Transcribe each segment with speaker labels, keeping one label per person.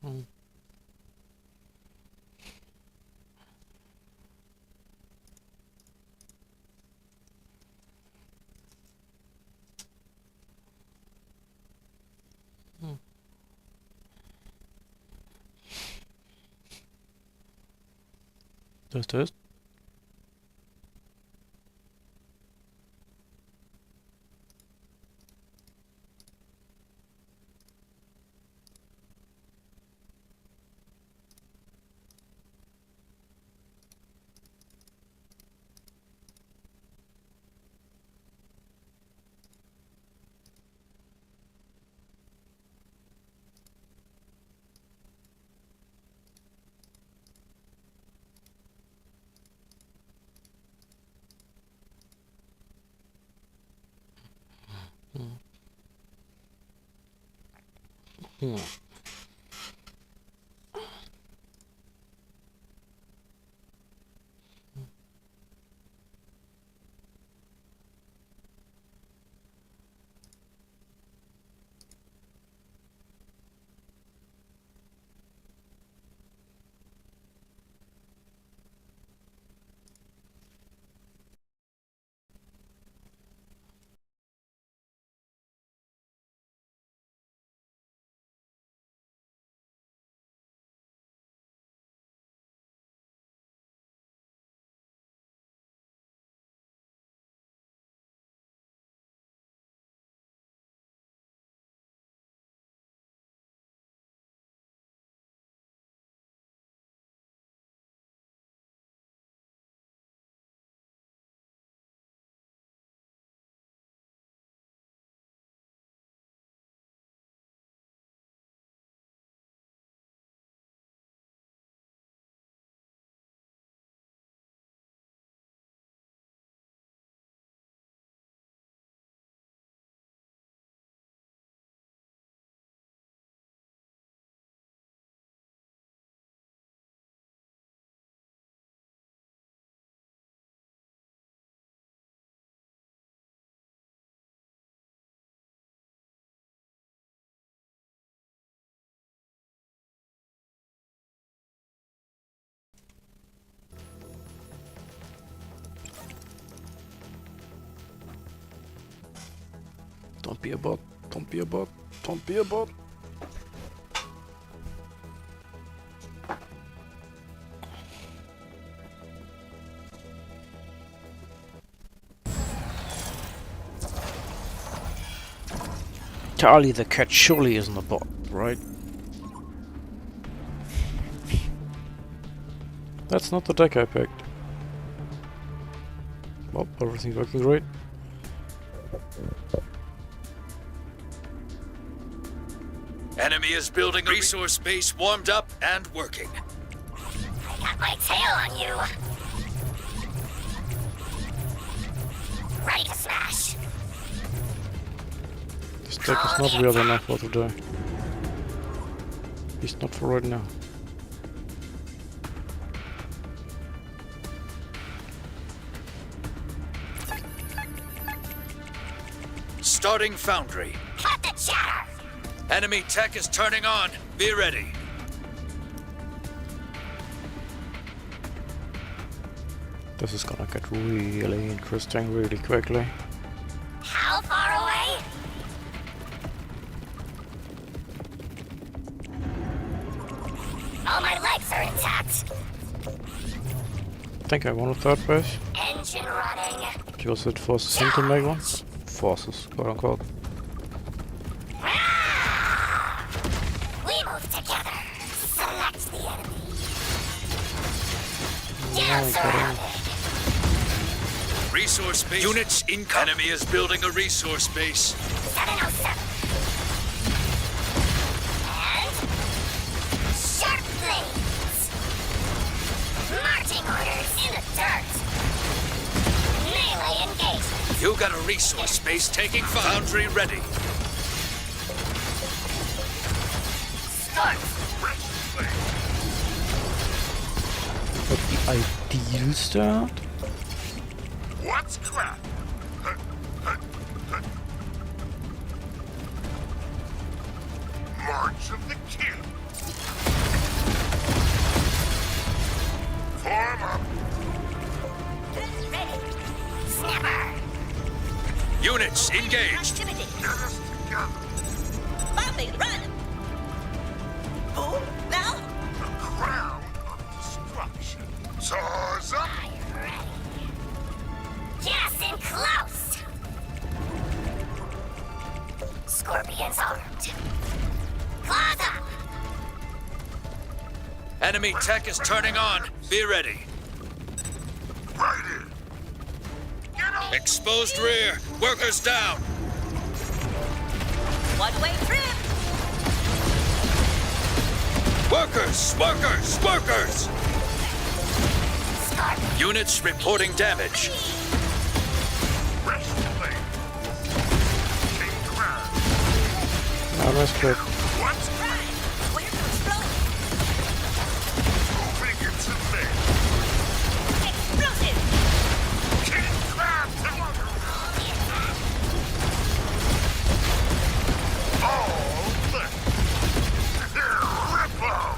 Speaker 1: Mm. Mm. Test. Mm. Mm. Don't be a bot. Don't be a bot. Don't be a bot. Charlie the cat surely isn't a bot, right? That's not the deck I picked. Well, everything's working great.
Speaker 2: Enemy is building a resource base warmed up and working.
Speaker 3: I got my tail on you. Ready to smash.
Speaker 1: This deck is not real enough for today. At least not for right now.
Speaker 2: Starting foundry.
Speaker 3: Cut the chatter.
Speaker 2: Enemy tech is turning on. Be ready.
Speaker 1: This is gonna get really interesting really quickly.
Speaker 3: How far away? All my legs are intact.
Speaker 1: I think I won a third base.
Speaker 3: Engine running.
Speaker 1: Because it forces him to make one. Forces, quote unquote.
Speaker 3: We move together. Select the enemy.
Speaker 1: Yeah,
Speaker 3: You're surrounded.
Speaker 2: Resource base. Units incoming. Enemy is building a resource base.
Speaker 3: 707. And sharp blades. Marching orders in the dirt. Melee engagement.
Speaker 2: You got a resource base taking fire. Foundry ready.
Speaker 3: Start.
Speaker 1: But the ideal start?
Speaker 4: What's crap? March of the King. Form up.
Speaker 3: Ready. Snapper.
Speaker 2: Units engaged.
Speaker 4: Get us together.
Speaker 3: Bombing, run. Boom, now.
Speaker 4: The crown of destruction. Saws up.
Speaker 3: I'm ready. Just in close. Scorpions armed. Claws up.
Speaker 2: Enemy tech is turning on. Be ready.
Speaker 4: Right in. Get on.
Speaker 2: Exposed rear. Workers down.
Speaker 3: One-way trip.
Speaker 2: Workers! Workers! Workers!
Speaker 3: Scorpion.
Speaker 2: Units reporting damage.
Speaker 4: Fresh blade. King crab.
Speaker 1: Now that's good.
Speaker 4: What's
Speaker 3: Right. Where to explode?
Speaker 4: moving into me?
Speaker 3: Explosive.
Speaker 4: King crab. All lit. Rip 'em.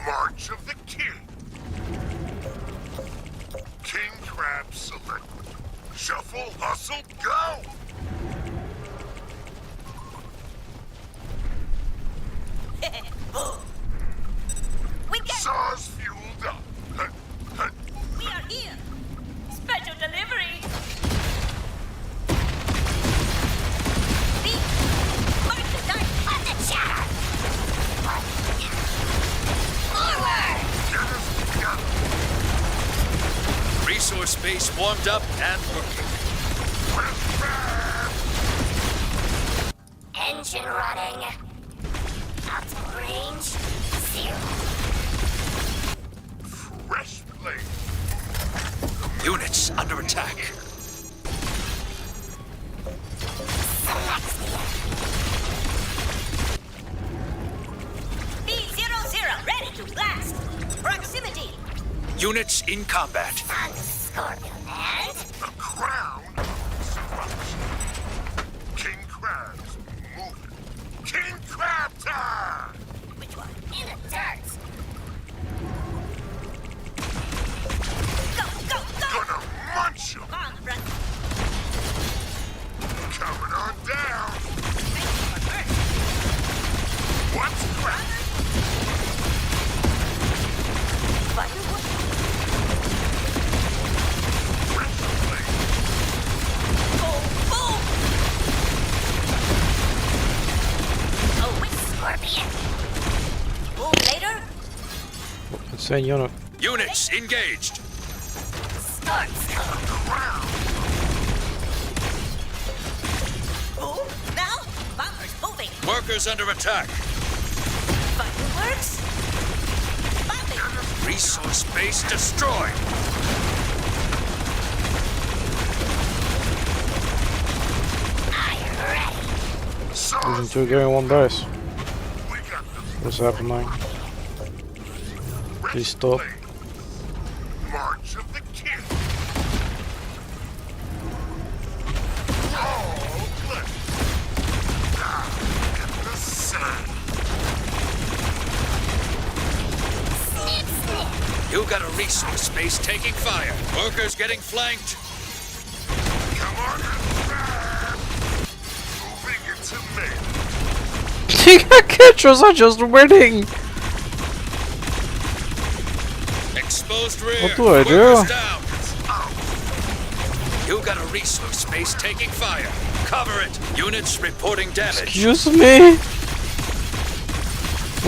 Speaker 4: March of the King. King crab select. Shuffle, hustle, go.
Speaker 3: Boom. We get.
Speaker 4: Saws fueled up.
Speaker 3: We are here. Special delivery. Beat. Mark the time. On the chatter. Forward.
Speaker 4: Get us together.
Speaker 2: Resource base warmed up and working.
Speaker 4: Fresh crab.
Speaker 3: Engine running. Optimal range. 0.
Speaker 4: Fresh blade.
Speaker 2: Units under attack.
Speaker 3: Select the B00 ready to blast. Proximity.
Speaker 2: Units in combat.
Speaker 3: On Scorpion and
Speaker 4: The crown of destruction. King crabs moving. King crab time.
Speaker 3: which one? In the dirt. Go, go, go!
Speaker 4: Gonna munch 'em.
Speaker 3: Bomb run.
Speaker 4: Coming on down.
Speaker 3: Ready for burst.
Speaker 4: What's crab?
Speaker 3: Firework.
Speaker 4: Fresh blade.
Speaker 3: Boom, boom. Oh, with Scorpion. Boom later.
Speaker 1: Insane unit.
Speaker 2: Units engaged.
Speaker 3: Storms come.
Speaker 4: Crown.
Speaker 3: Boom. Now, bombers moving.
Speaker 2: Workers under attack.
Speaker 3: Fireworks. Bombing.
Speaker 2: Resource base destroyed.
Speaker 3: I'm ready.
Speaker 1: Losing
Speaker 4: Saws.
Speaker 1: 2 getting 1 base.
Speaker 4: We got the
Speaker 1: What's happening?
Speaker 4: fresh
Speaker 1: Please stop.
Speaker 4: blade. March of the King. All lit. Down in the sun.
Speaker 3: Snip, snip.
Speaker 2: You got a resource base taking fire. Workers getting flanked.
Speaker 4: Come on, crab. Moving into me.
Speaker 1: Catchers are just winning!
Speaker 2: Exposed rear.
Speaker 1: What do I do?
Speaker 2: Workers down. You got a resource base taking fire. Cover it. Units reporting damage.
Speaker 1: Excuse me?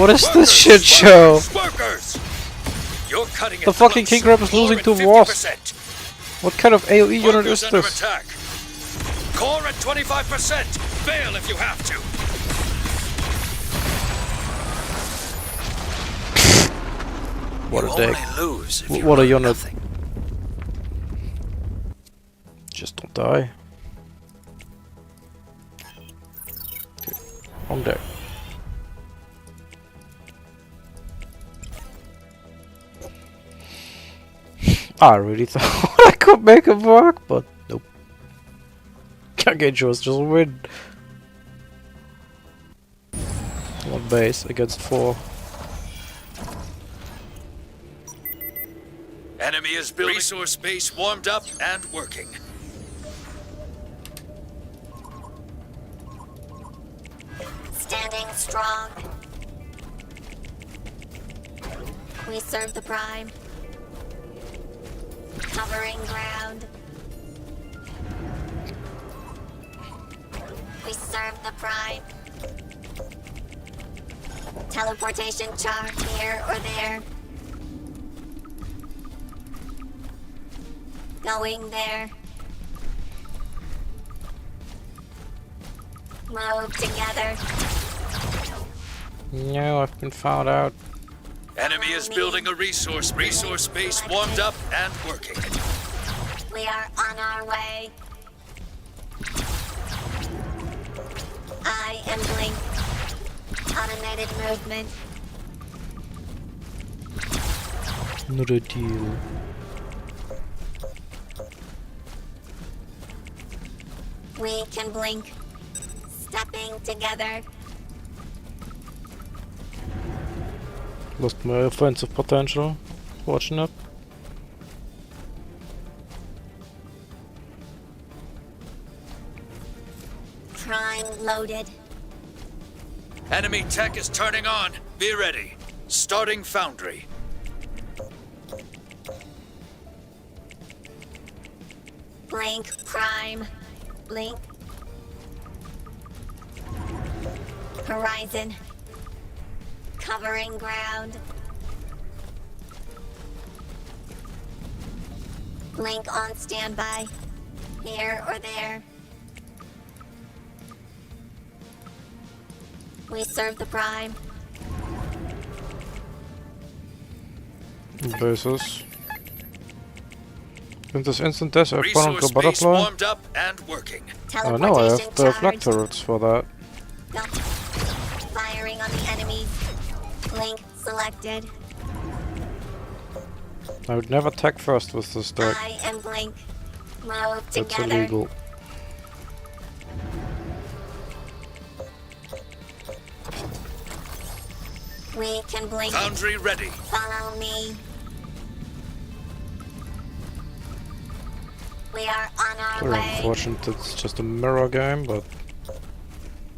Speaker 1: What is this shit show?
Speaker 2: Workers! You're cutting it
Speaker 1: The fucking
Speaker 2: close.
Speaker 1: King Crab is losing to
Speaker 2: Core at
Speaker 1: Wasp.
Speaker 2: 50%.
Speaker 1: What kind of AoE unit
Speaker 2: Workers
Speaker 1: is
Speaker 2: under
Speaker 1: this?
Speaker 2: attack. Core at 25%. Fail if you have to.
Speaker 1: What
Speaker 2: you
Speaker 1: a dick.
Speaker 2: only lose if you
Speaker 1: What a
Speaker 2: learn
Speaker 1: unit.
Speaker 2: nothing.
Speaker 1: Just don't die. Okay. On deck. I really thought I could make it work, but nope. Can't get yours, just win. 1 base against 4.
Speaker 2: Enemy is building. Resource base warmed up and working.
Speaker 3: Standing strong. We serve the prime. Covering ground. We serve the prime. Teleportation charge here or there. Going there. Move together.
Speaker 1: No, I've been found out.
Speaker 2: Enemy is building a resource base warmed up and working.
Speaker 3: We are on our way. I am Blink. Automated movement.
Speaker 1: Not a deal.
Speaker 3: We can blink. Stepping together.
Speaker 1: Lost my offensive potential. Watching it.
Speaker 3: Prime loaded.
Speaker 2: Enemy tech is turning on. Be ready. Starting foundry.
Speaker 3: Blink prime. Blink. Horizon. Covering ground. Blink on standby. Here or there. We serve the prime.
Speaker 1: Bases. Isn't this instant dash I found
Speaker 2: Resource
Speaker 1: the
Speaker 2: base
Speaker 1: butterfly?
Speaker 2: warmed up and working.
Speaker 1: Oh no, I have the flak
Speaker 3: charged.
Speaker 1: turrets for that.
Speaker 3: No. Firing on the enemies. Blink selected.
Speaker 1: I would never tag first with this deck.
Speaker 3: I am Blink. Move
Speaker 1: That's
Speaker 3: together.
Speaker 1: illegal.
Speaker 3: We can blink.
Speaker 2: Foundry ready.
Speaker 3: Follow me. We are on our
Speaker 1: Very
Speaker 3: way.
Speaker 1: unfortunate it's just a mirror game, but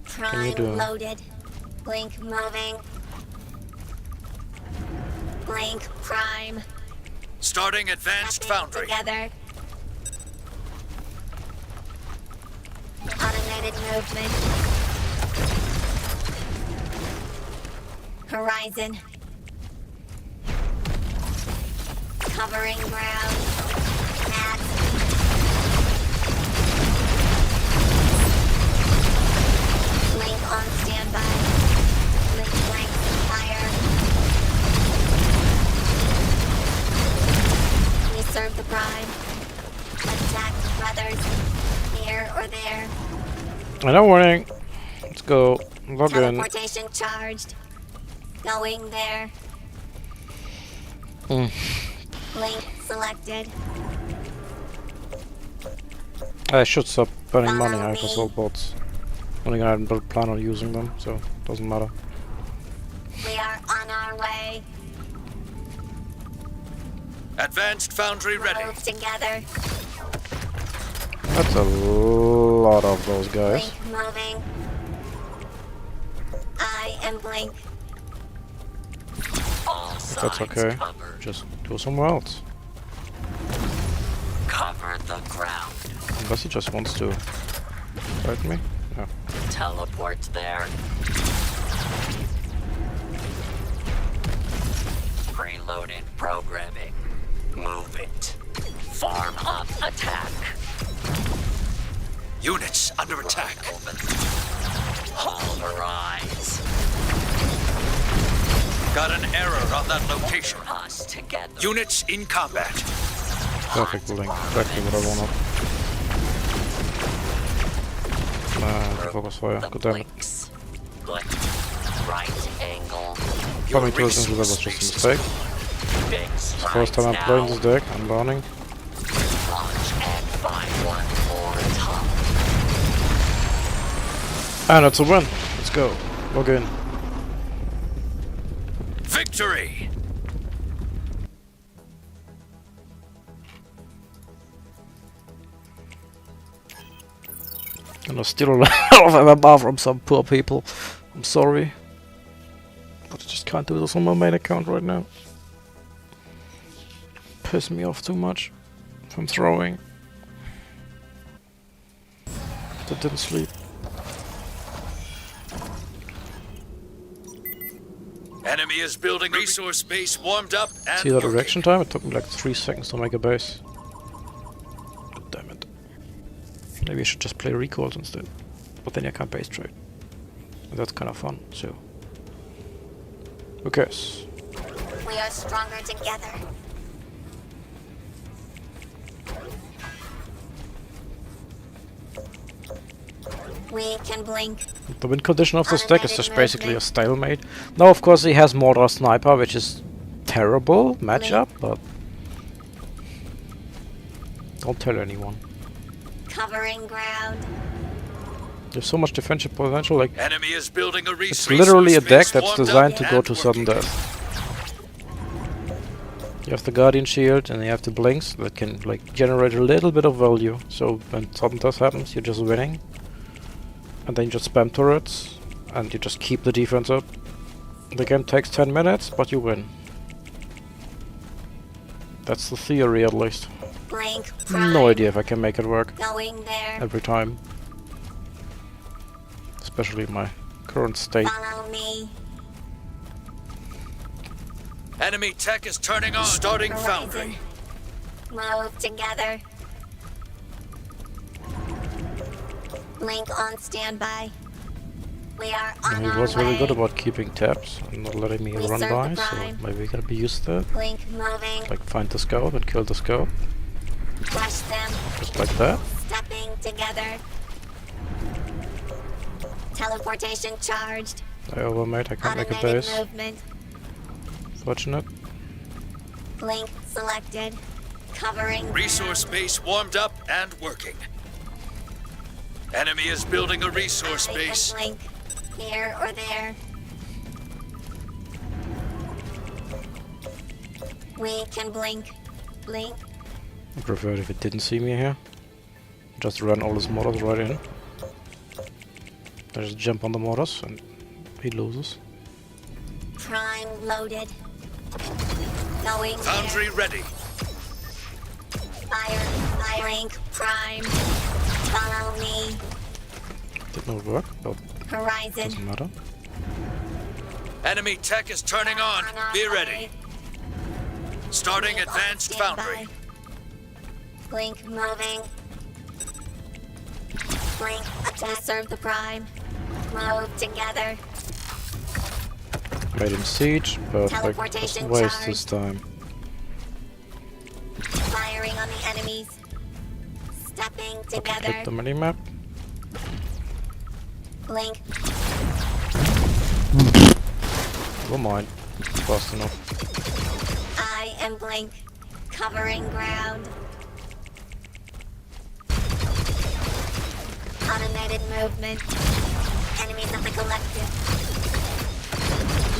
Speaker 3: Prime
Speaker 1: you do?
Speaker 3: loaded. Blink moving. Blink prime.
Speaker 2: Starting advanced
Speaker 3: Stepping
Speaker 2: foundry.
Speaker 3: together. Automated movement. Horizon. Covering ground. Mat. Blink on standby. Blink blank fire. We serve the prime. Attack brothers. Here or there.
Speaker 1: I know warning. Let's go. Log in.
Speaker 3: Teleportation charged. Going there.
Speaker 1: Mm.
Speaker 3: Blink selected.
Speaker 1: I should stop spending money.
Speaker 3: Follow
Speaker 1: I have
Speaker 3: me.
Speaker 1: assault bots. Only I don't plan on using them, so it doesn't matter.
Speaker 3: We are on our way.
Speaker 2: Advanced foundry ready.
Speaker 3: Move together.
Speaker 1: That's a lot of those guys.
Speaker 3: Blink moving. I am Blink.
Speaker 1: If that's okay. Just go somewhere else.
Speaker 5: Cover the ground.
Speaker 1: Unless he just wants to fight me. Yeah.
Speaker 5: Teleport there. Preloaded programming. Move it. Farm up attack.
Speaker 2: Units under attack.
Speaker 5: Pulverize.
Speaker 2: Got an error on that location.
Speaker 5: Us together.
Speaker 2: Units in combat.
Speaker 1: Perfect link. Exactly what I wanted. Focus fire.
Speaker 5: The
Speaker 1: God damn it.
Speaker 5: blinks. Blink. Right angle.
Speaker 1: Coming towards into that was just a mistake.
Speaker 5: Big
Speaker 1: First time I'm playing this deck, I'm learning.
Speaker 5: Launch and find one more top.
Speaker 1: And it's a win. Let's go. Log in.
Speaker 2: Victory!
Speaker 1: And I steal a lot of MMR from some poor people. I'm sorry. But I just can't do this on my main account right now. Piss me off too much from throwing. I didn't sleep.
Speaker 2: Enemy is building resource base warmed up and
Speaker 1: See that
Speaker 2: working.
Speaker 1: reaction time? It took me like 3 seconds to make a base. God damn it. Maybe I should just play recoils instead. But then I can't base trade. And that's kind of fun, so. Who cares?
Speaker 3: We are stronger together. We can blink.
Speaker 1: The win condition of this deck is just basically a stalemate. Now, of course, he has Mortar Sniper, which is terrible matchup, but don't tell anyone.
Speaker 3: Covering ground.
Speaker 1: There's so much defensive potential. Like,
Speaker 2: Enemy is building a
Speaker 1: it's
Speaker 2: resource
Speaker 1: literally a deck
Speaker 2: base
Speaker 1: that's
Speaker 2: warmed up
Speaker 1: designed to go
Speaker 2: and
Speaker 1: to sudden
Speaker 2: working.
Speaker 1: death. You have the Guardian Shield and you have the Blinks that can like generate a little bit of value. So when sudden death happens, you're just winning. And then you just spam turrets and you just keep the defense up. The game takes 10 minutes, but you win. That's the theory, at least.
Speaker 3: Blink.
Speaker 1: No
Speaker 3: Prime.
Speaker 1: idea if I can make it work
Speaker 3: Going there.
Speaker 1: every time. Especially in my current state.
Speaker 3: Follow me.
Speaker 2: Enemy tech is turning on. Starting
Speaker 3: Horizon.
Speaker 2: foundry.
Speaker 3: Move together. Blink on standby. We are on
Speaker 1: And he
Speaker 3: our
Speaker 1: was
Speaker 3: way.
Speaker 1: really good about keeping tabs and not letting me
Speaker 3: We
Speaker 1: run
Speaker 3: serve the
Speaker 1: by, so
Speaker 3: prime.
Speaker 1: maybe we gotta be used to that.
Speaker 3: Blink moving.
Speaker 1: Like find the scout and kill the scout,
Speaker 3: Crush them.
Speaker 1: just like that.
Speaker 3: Stepping together. Teleportation charged.
Speaker 1: I overmade, I can't make a
Speaker 3: Automated
Speaker 1: base.
Speaker 3: movement.
Speaker 1: Fortunate.
Speaker 3: Blink selected. Covering.
Speaker 2: Resource base warmed up and working. Enemy is building a resource
Speaker 3: I can
Speaker 2: base.
Speaker 3: blink. Here or there. We can blink. Blink.
Speaker 1: I prefer it if it didn't see me here. Just run all his mortars right in. I just jump on the mortars and he loses.
Speaker 3: Prime loaded. Going
Speaker 2: Foundry
Speaker 3: there.
Speaker 2: ready.
Speaker 3: Fire. Fire. Blink. Prime. Follow me.
Speaker 1: Did not work, but
Speaker 3: Horizon.
Speaker 1: doesn't matter.
Speaker 2: Enemy tech is turning on.
Speaker 3: our
Speaker 2: Be
Speaker 3: way.
Speaker 2: ready. Starting
Speaker 3: Blink on
Speaker 2: advanced
Speaker 3: standby.
Speaker 2: foundry.
Speaker 3: Blink moving. Blink to serve the prime. Move together.
Speaker 1: Made him siege, but like
Speaker 3: Teleportation
Speaker 1: doesn't waste
Speaker 3: charge.
Speaker 1: his time.
Speaker 3: Firing on the enemies. Stepping
Speaker 1: Click
Speaker 3: together.
Speaker 1: the minimap.
Speaker 3: Blink.
Speaker 1: Never mind. Fast enough.
Speaker 3: I am Blink. Covering ground. Automated movement. Enemies of the collective.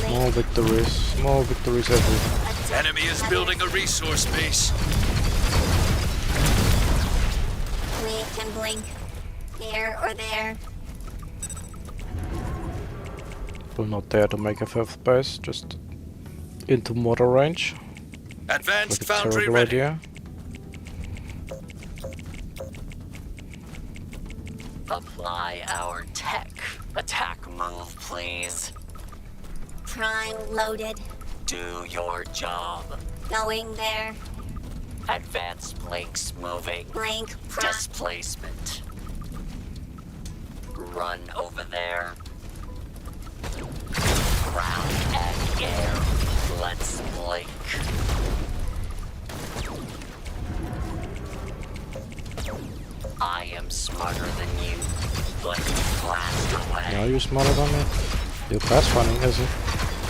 Speaker 1: Small victories everywhere.
Speaker 3: Attack
Speaker 2: Enemy is
Speaker 3: others.
Speaker 2: building a resource base.
Speaker 3: We can blink. Here or there.
Speaker 1: Will not dare to make a fifth base, just into mortar range.
Speaker 2: Advanced
Speaker 1: Like a
Speaker 2: foundry
Speaker 1: terrible
Speaker 2: ready.
Speaker 1: idea.
Speaker 5: Apply our tech. Attack move, please.
Speaker 3: Prime loaded.
Speaker 5: Do your job.
Speaker 3: Going there.
Speaker 5: Advanced blinks moving.
Speaker 3: Blink. Prime.
Speaker 5: Displacement. Run over there. Ground and air. Let's blink. I am smarter than you. Blink blast away.
Speaker 1: Yeah, you smarter than me. Your pathfinding isn't.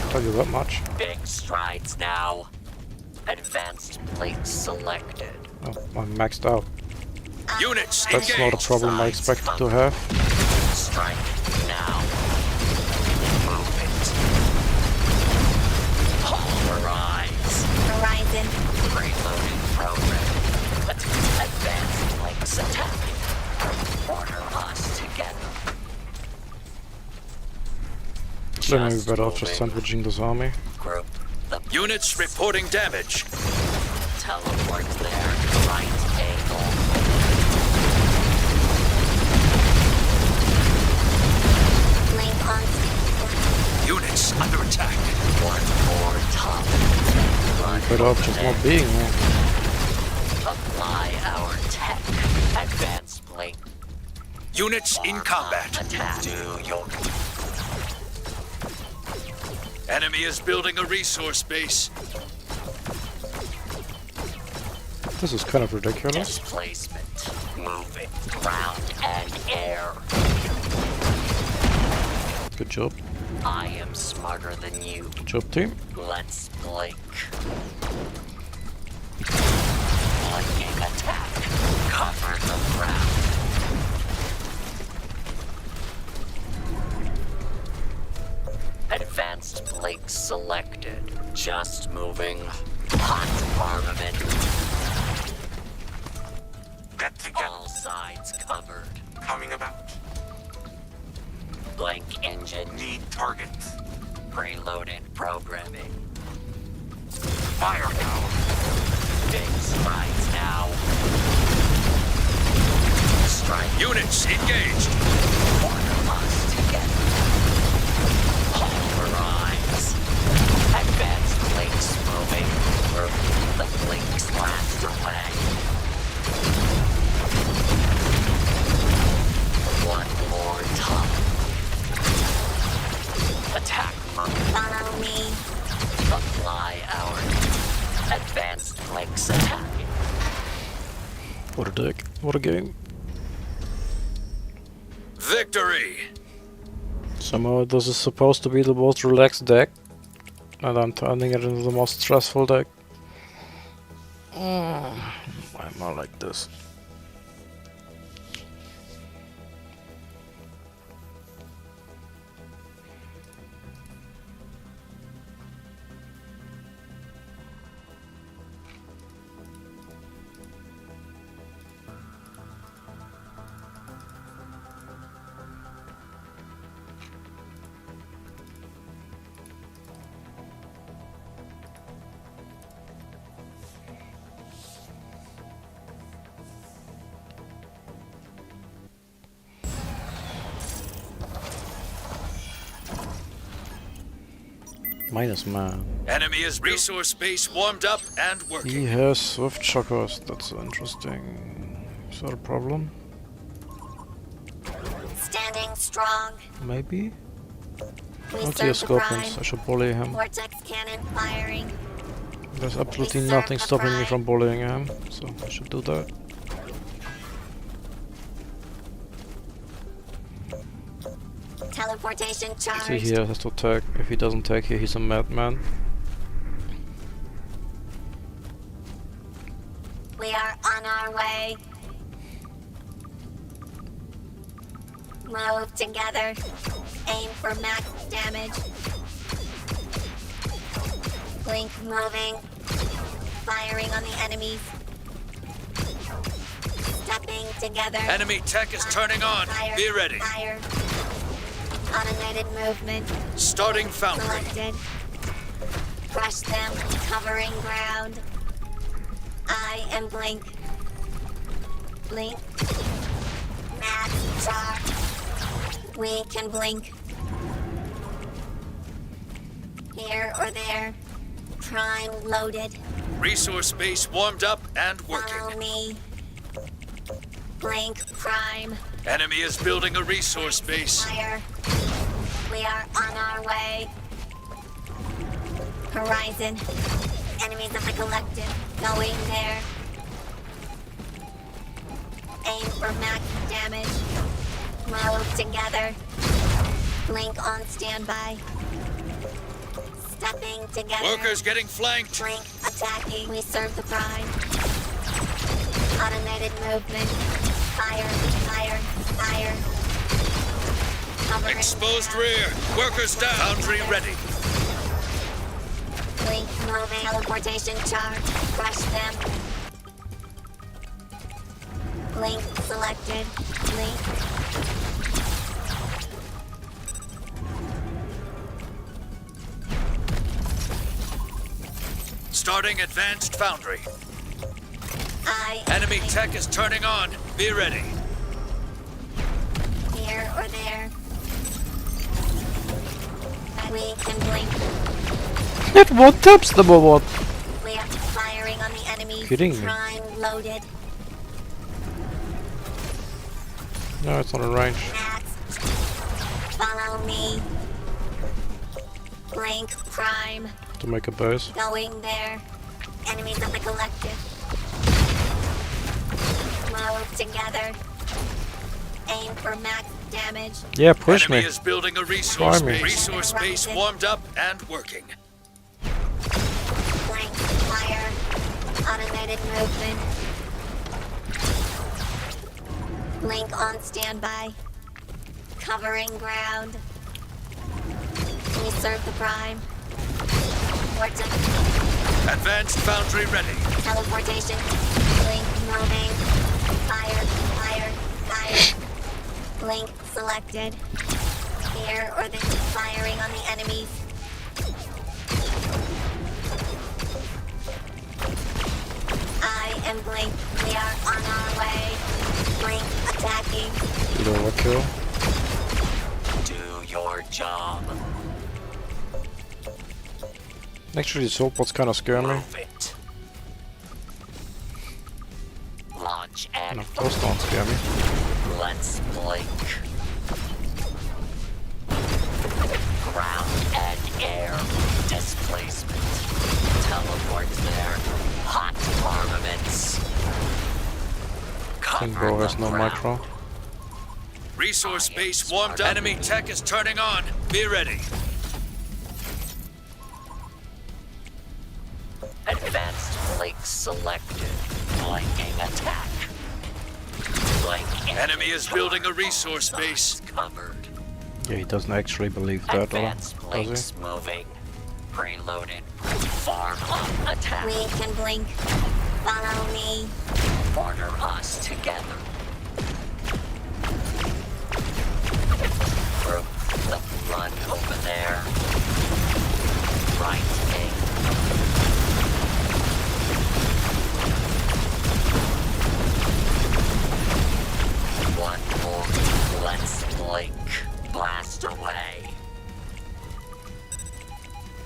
Speaker 1: I'll tell you that much.
Speaker 5: Big strides now. Advanced blink selected.
Speaker 1: Oh, I'm maxed out.
Speaker 2: Units
Speaker 1: That's
Speaker 2: engaged.
Speaker 1: not a problem I expected to have.
Speaker 5: Strike now. Move it. Polarize.
Speaker 3: Horizon.
Speaker 5: Reloading program. Advanced links attack. Order us together.
Speaker 1: Actually, maybe better off just sandwiching this army.
Speaker 5: Group the
Speaker 2: Units reporting damage.
Speaker 5: teleport there. Right angle.
Speaker 3: Blink on standby.
Speaker 2: Units under attack.
Speaker 5: One more top.
Speaker 1: Better off just not being here.
Speaker 5: Apply our tech. Advanced blink.
Speaker 2: Units in combat.
Speaker 5: Attack.
Speaker 4: Do your
Speaker 2: Enemy is building a resource base.
Speaker 1: This is kind of ridiculous.
Speaker 5: Displacement. Moving. Ground and air.
Speaker 1: Good job.
Speaker 5: I am smarter than you.
Speaker 1: Good job, team.
Speaker 5: Let's blink. Blinking attack. Cover the ground. Advanced blink selected. Just moving. Hot armament.
Speaker 4: get together.
Speaker 5: All sides covered.
Speaker 4: Coming about.
Speaker 5: Blink engine.
Speaker 4: Need target.
Speaker 5: Preloaded programming.
Speaker 4: Fire now.
Speaker 5: Big strides now. Strike.
Speaker 2: Units engaged.
Speaker 5: One of us together. Pulverize. Advanced blinks moving. The blinks blast away. One more time. Attack mode.
Speaker 3: Follow me.
Speaker 5: Apply our advanced blinks attacking.
Speaker 1: What a deck. What a game.
Speaker 2: Victory.
Speaker 1: Somehow this is supposed to be the most relaxed deck. And I'm turning it into the most stressful deck. Why am I like this? Minus man.
Speaker 2: Enemy is resource base warmed up and working.
Speaker 1: He has swift shockers. That's interesting. Is that a problem?
Speaker 3: Standing strong.
Speaker 1: Maybe?
Speaker 3: We
Speaker 1: What's your
Speaker 3: serve the prime.
Speaker 1: scorpions? I should bully him.
Speaker 3: Vortex cannon firing.
Speaker 1: There's absolutely
Speaker 3: serve
Speaker 1: nothing
Speaker 3: the
Speaker 1: stopping me
Speaker 3: prime.
Speaker 1: from bullying him, so I should do that.
Speaker 3: Teleportation
Speaker 1: See,
Speaker 3: charged.
Speaker 1: he has to attack. If he doesn't attack here, he's a madman.
Speaker 3: We are on our way. Move together. Aim for max damage. Blink moving. Firing on the enemies. Stepping together.
Speaker 2: Enemy tech is turning on.
Speaker 3: Fire,
Speaker 2: Be ready.
Speaker 3: Fire. Automated movement.
Speaker 2: Starting foundry.
Speaker 3: Selected. Crush them. Covering ground. I am Blink. Blink. Max charge. We can blink. Here or there. Prime loaded.
Speaker 2: Resource base warmed up and
Speaker 3: Follow
Speaker 2: working.
Speaker 3: me. Blink prime.
Speaker 2: Enemy is building a resource base.
Speaker 3: Fire. We are on our way. Horizon. Enemies of the collective. Going there. Aim for max damage. Move together. Blink on standby. Stepping together.
Speaker 2: Workers getting flanked.
Speaker 3: Blink attacking. We serve the prime. Automated movement. Fire, fire, fire. Covering
Speaker 2: Exposed
Speaker 3: ground.
Speaker 2: rear. Workers down. Foundry ready.
Speaker 3: Blink moving. Teleportation charge. Crush them. Blink selected. Blink.
Speaker 2: Starting advanced foundry.
Speaker 3: I
Speaker 2: Enemy tech is turning on. Be ready.
Speaker 3: here or there. We can blink.
Speaker 1: It one taps them or what?
Speaker 3: We are firing on the enemy's
Speaker 1: Kidding me.
Speaker 3: prime loaded.
Speaker 1: No, it's not in range.
Speaker 3: Max, follow me. Blink prime.
Speaker 1: To make a base.
Speaker 3: Going there. Enemies of the collective. Move together. Aim for max damage.
Speaker 1: Yeah, push
Speaker 2: Enemy
Speaker 1: me.
Speaker 2: is building a resource
Speaker 1: Try me.
Speaker 2: base. Resource base warmed up and working.
Speaker 3: Blank fire. Automated movement. Blink on standby. Covering ground. We serve the prime. Vortex.
Speaker 2: Advanced foundry ready.
Speaker 3: Teleportation. Blink moving. Fire, fire, fire. Blink selected. Here or there. Firing on the enemies. I am Blink. We are on our way. Blink attacking.
Speaker 1: Did overkill.
Speaker 5: Do your job.
Speaker 1: Actually, this whole kind of scare me.
Speaker 5: Move it. Launch and
Speaker 1: No, those don't scare me.
Speaker 5: let's blink. Ground and air displacement. Teleport there. Hot armaments.
Speaker 1: Think
Speaker 5: Cover
Speaker 1: bro has
Speaker 5: the
Speaker 1: no
Speaker 5: ground.
Speaker 1: micro.
Speaker 2: Resource base warmed up. Enemy tech is turning on. Be ready.
Speaker 5: Advanced blink selected. Blinking attack. Blink
Speaker 2: Enemy is building a resource base.
Speaker 5: covered.
Speaker 1: Yeah, he doesn't actually believe that, or
Speaker 5: Advanced
Speaker 1: does
Speaker 5: blinks moving. Preloaded. Farm up attack.
Speaker 3: We can blink. Follow me.
Speaker 5: Order us together. Group the blood over there. Right aim. One more. Let's blink. Blast away.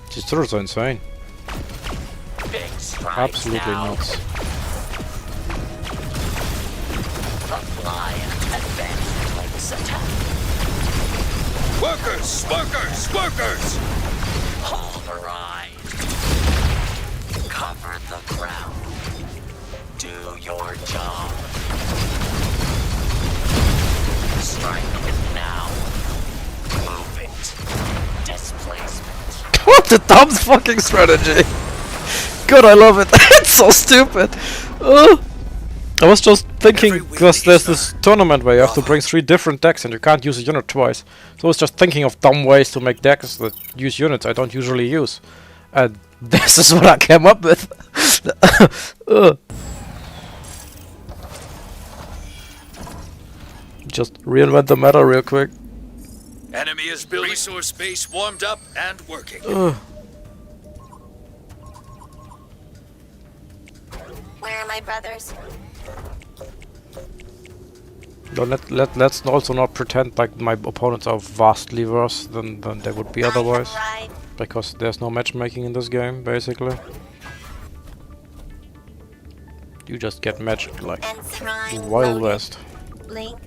Speaker 1: he? These turrets are insane.
Speaker 5: Big strides
Speaker 1: Absolutely
Speaker 5: now.
Speaker 1: nuts.
Speaker 5: Apply advanced blinks attack.
Speaker 2: Workers! Workers! Workers!
Speaker 5: Pulverize. Cover the ground. Do your job. Strike it now. Move it. Displacement.
Speaker 1: What a dumb fucking strategy! God, I love it. It's so stupid. I was just thinking,
Speaker 2: Every week
Speaker 1: because
Speaker 2: we
Speaker 1: there's this tournament where you have to bring 3 different decks and you can't use a unit twice. So I was just thinking of dumb ways to make decks that use units I don't usually use. And this is what I came up with. Just reinvent the meta real quick.
Speaker 2: Enemy is building resource base warmed up and working.
Speaker 3: Where are my brothers?
Speaker 1: No, let's also not pretend like my opponents are vastly worse than they would be otherwise.
Speaker 3: I have arrived.
Speaker 1: Because there's no matchmaking in this game, basically. You just get matched like
Speaker 3: Enshrine
Speaker 1: Wild
Speaker 3: loaded.
Speaker 1: West.
Speaker 3: Blink.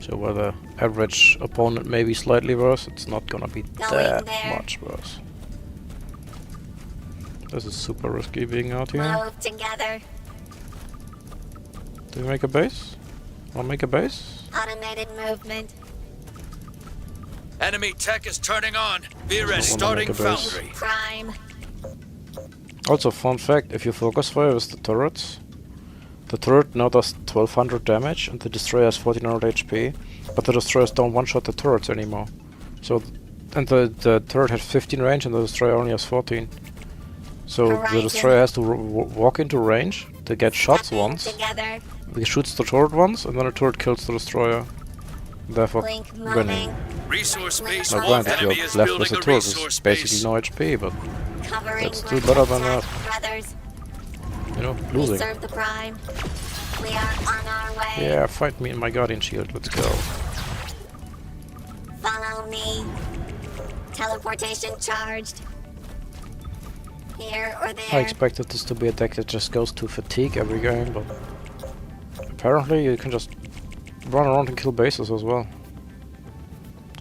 Speaker 1: So where the average opponent may be slightly worse, it's not gonna be
Speaker 3: Going
Speaker 1: that
Speaker 3: there.
Speaker 1: much worse. This is super risky being out here.
Speaker 3: Move together.
Speaker 1: Do we make a base? Wanna make a base?
Speaker 3: Automated movement.
Speaker 2: Enemy tech is turning on. Be ready.
Speaker 1: wanna
Speaker 2: Starting
Speaker 1: make a base.
Speaker 2: foundry.
Speaker 3: Prime.
Speaker 1: Also, fun fact, if you focus fire with the turrets, the turret now does 1200 damage and the destroyer has 1400 HP, but the destroyers don't one-shot the turrets anymore. So, and the turret has 15 range and the destroyer only has 14. So the
Speaker 3: Horizon.
Speaker 1: destroyer has to walk into range, to get shots
Speaker 3: Stepping
Speaker 1: once,
Speaker 3: Together.
Speaker 1: he shoots the turret once, and then the turret kills the destroyer. Therefore,
Speaker 3: Blink
Speaker 1: winning.
Speaker 3: moving.
Speaker 2: Resource base
Speaker 1: Now
Speaker 2: one.
Speaker 1: granted,
Speaker 2: Enemy
Speaker 1: you're
Speaker 2: is
Speaker 1: left with
Speaker 2: building
Speaker 1: a
Speaker 2: a
Speaker 1: turret
Speaker 2: resource
Speaker 1: with basically
Speaker 2: base.
Speaker 1: no HP, but
Speaker 3: Covering
Speaker 1: that's still
Speaker 3: ground.
Speaker 1: better than
Speaker 3: Attack, brothers.
Speaker 1: you know,
Speaker 3: We
Speaker 1: losing.
Speaker 3: serve the prime. We are on our way.
Speaker 1: Yeah, fight me in my guardian shield. Let's go.
Speaker 3: Follow me. Teleportation charged. Here or
Speaker 1: I
Speaker 3: there.
Speaker 1: expected this to be a deck that just goes to fatigue every game, but apparently you can just run around and kill bases as well.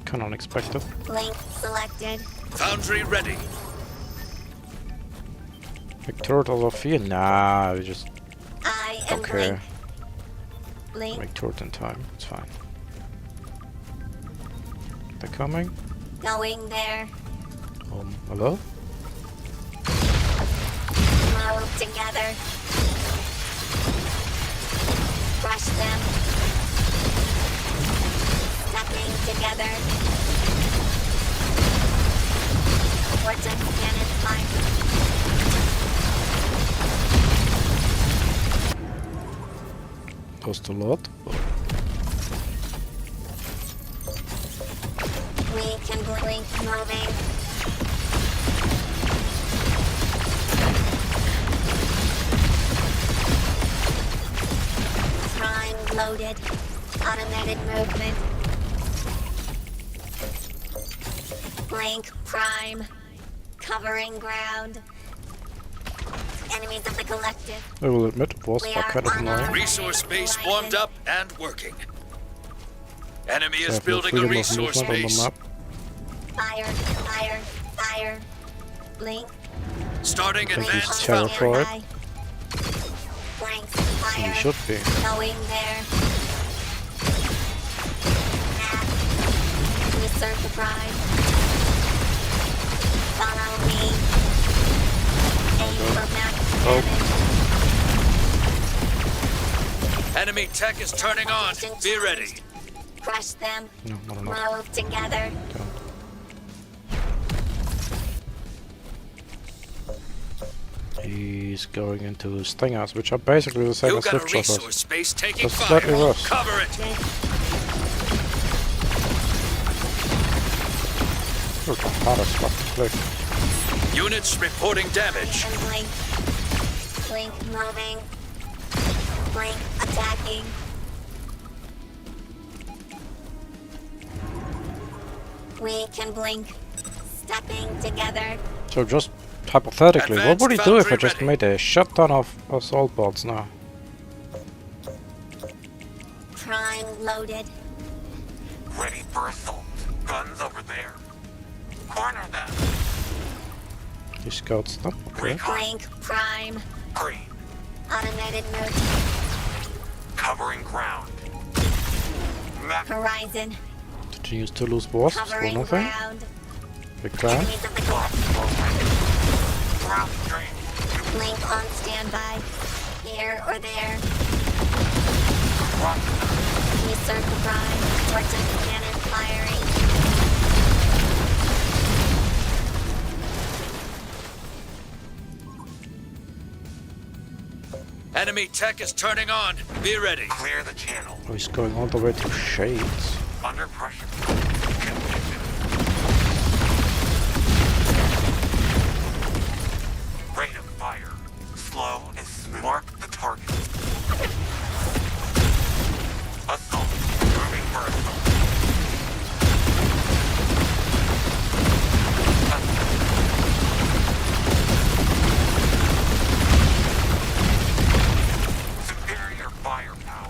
Speaker 1: Kinda unexpected.
Speaker 3: Link selected.
Speaker 2: Foundry ready.
Speaker 1: Like turret as a fear? Nah, we just
Speaker 3: I am
Speaker 1: don't care.
Speaker 3: Link. Link
Speaker 1: Make turret in time. It's fine. They're coming.
Speaker 3: going there.
Speaker 1: Hello?
Speaker 3: Move together. Crush them. Stepping together. Vortex cannon fire.
Speaker 1: Cost a lot.
Speaker 3: We can blink moving. Prime loaded. Automated movement. Blink prime. Covering ground. Enemies of the collective.
Speaker 1: I will admit it was
Speaker 3: We
Speaker 1: kind of
Speaker 3: are on our
Speaker 1: annoying.
Speaker 3: way.
Speaker 2: Resource base warmed up and working. Enemy
Speaker 1: I
Speaker 2: is
Speaker 1: have no
Speaker 2: building a
Speaker 1: freedom of
Speaker 2: resource
Speaker 1: movement on the
Speaker 2: base.
Speaker 1: map.
Speaker 3: Fire, fire, fire. Blink.
Speaker 2: Starting
Speaker 1: Think
Speaker 3: Blink
Speaker 1: he's
Speaker 2: advanced
Speaker 3: on
Speaker 2: foundry.
Speaker 1: terrified.
Speaker 3: standby. Blanks,
Speaker 1: You
Speaker 3: fire.
Speaker 1: should be.
Speaker 3: Going there. Map. We serve the prime. Follow me. Aim for map
Speaker 1: Oh.
Speaker 3: cannon.
Speaker 2: Enemy tech is turning on. Be ready.
Speaker 3: Crush them.
Speaker 1: No, not enough.
Speaker 3: Move together.
Speaker 1: Don't. He's going into stingers, which are basically the same
Speaker 2: You
Speaker 1: as
Speaker 2: got a
Speaker 1: slip choppers.
Speaker 2: resource base taking
Speaker 1: Just
Speaker 2: fire.
Speaker 1: slightly worse.
Speaker 2: Cover it.
Speaker 1: Look, hard as fuck to play.
Speaker 2: Units reporting damage.
Speaker 3: And blink. Blink moving. Blink attacking. We can blink. Stepping together.
Speaker 1: So just hypothetically, what would he do if I
Speaker 2: Advanced
Speaker 1: just
Speaker 2: foundry
Speaker 1: made a shit ton of assault bots now?
Speaker 3: Prime loaded.
Speaker 4: Ready for assault. Guns over there. Corner them.
Speaker 1: He scouts them, okay.
Speaker 4: Recon.
Speaker 3: Blink prime.
Speaker 4: Green.
Speaker 3: Automated move.
Speaker 4: Covering ground. Map.
Speaker 3: Horizon.
Speaker 1: Did you use Toulouse wasps for
Speaker 3: Covering
Speaker 1: nothing?
Speaker 3: ground.
Speaker 1: Big fan.
Speaker 3: Enemies of the
Speaker 4: Block.
Speaker 3: collective.
Speaker 4: Ground stream.
Speaker 3: Blink on standby. Here or there.
Speaker 4: Rock.
Speaker 3: We serve the prime. Vortex cannon firing.
Speaker 2: Enemy tech is turning on. Be ready.
Speaker 4: Clear the channel.
Speaker 1: Oh, he's going all the way to Shades.
Speaker 4: Under pressure. Condition. Rate of fire. Slow and smooth. Mark the target. Assault. Moving for assault. Superior firepower.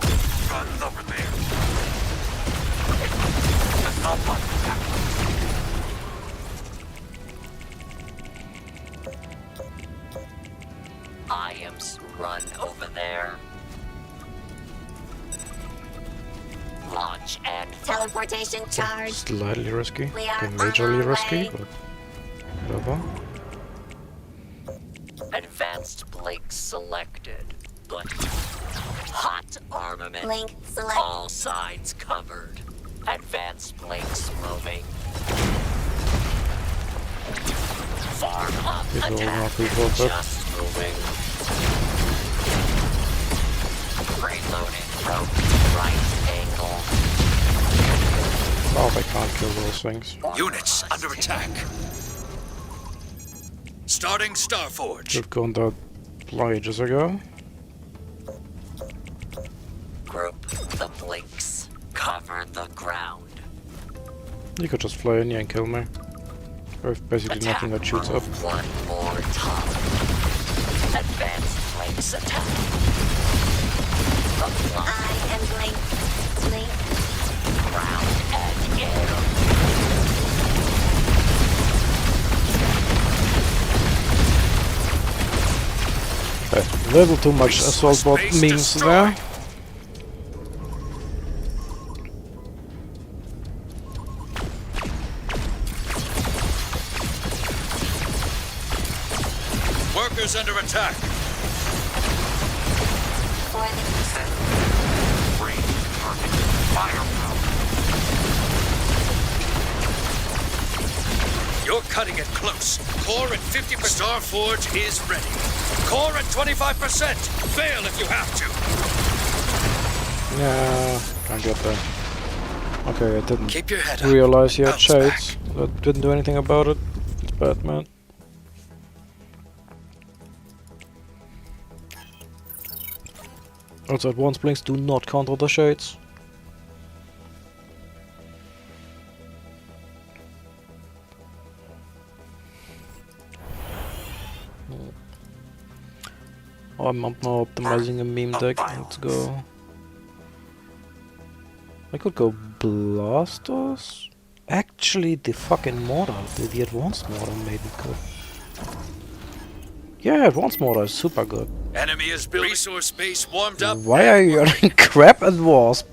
Speaker 4: Guns over there. Assault button active.
Speaker 5: I am run over there. Launch and
Speaker 3: Teleportation charged.
Speaker 1: Slightly risky.
Speaker 3: We are
Speaker 1: Okay,
Speaker 3: on
Speaker 1: majorly
Speaker 3: our
Speaker 1: risky,
Speaker 3: way.
Speaker 1: but whatever.
Speaker 5: advanced blink selected. But hot armament.
Speaker 3: Blink select.
Speaker 5: All sides covered. Advanced blinks moving. Farm up
Speaker 1: People will
Speaker 5: attack.
Speaker 1: not be close up.
Speaker 5: Just moving. Reloading from right angle.
Speaker 1: Oh, I can't kill those things.
Speaker 2: Units under attack. Starting Starforge.
Speaker 1: Should gone down ages ago.
Speaker 5: Group the blinks. Cover the ground.
Speaker 1: You could just fly in here and kill me. There's basically
Speaker 5: Attack
Speaker 1: nothing that shoots up.
Speaker 5: move one more time. Advanced flanks attack. Apply
Speaker 3: I am Blink. Blink.
Speaker 5: ground and air.
Speaker 1: A little too much assault bot
Speaker 2: Space
Speaker 1: memes
Speaker 2: destroyed.
Speaker 1: there.
Speaker 2: Workers under attack.
Speaker 3: For the
Speaker 4: Range target. Firepower.
Speaker 2: You're cutting it close. Core at 50%. Starforge is ready. Core at 25%. Fail if you have to.
Speaker 1: Yeah, can't get there. Okay, I didn't
Speaker 2: Keep your head up.
Speaker 1: realize he had
Speaker 2: Bounce
Speaker 1: shades. That didn't do anything about it. It's bad, man. Also, advanced blinks do not counter the shades. Oh, I'm up now optimizing a meme deck. Let's go. I could go blasters. Actually, the fucking mortar, the advanced mortar made it good. Yeah, advanced mortar is super good.
Speaker 2: Enemy is building. Resource base warmed up.
Speaker 1: Why are you running crap and wasp?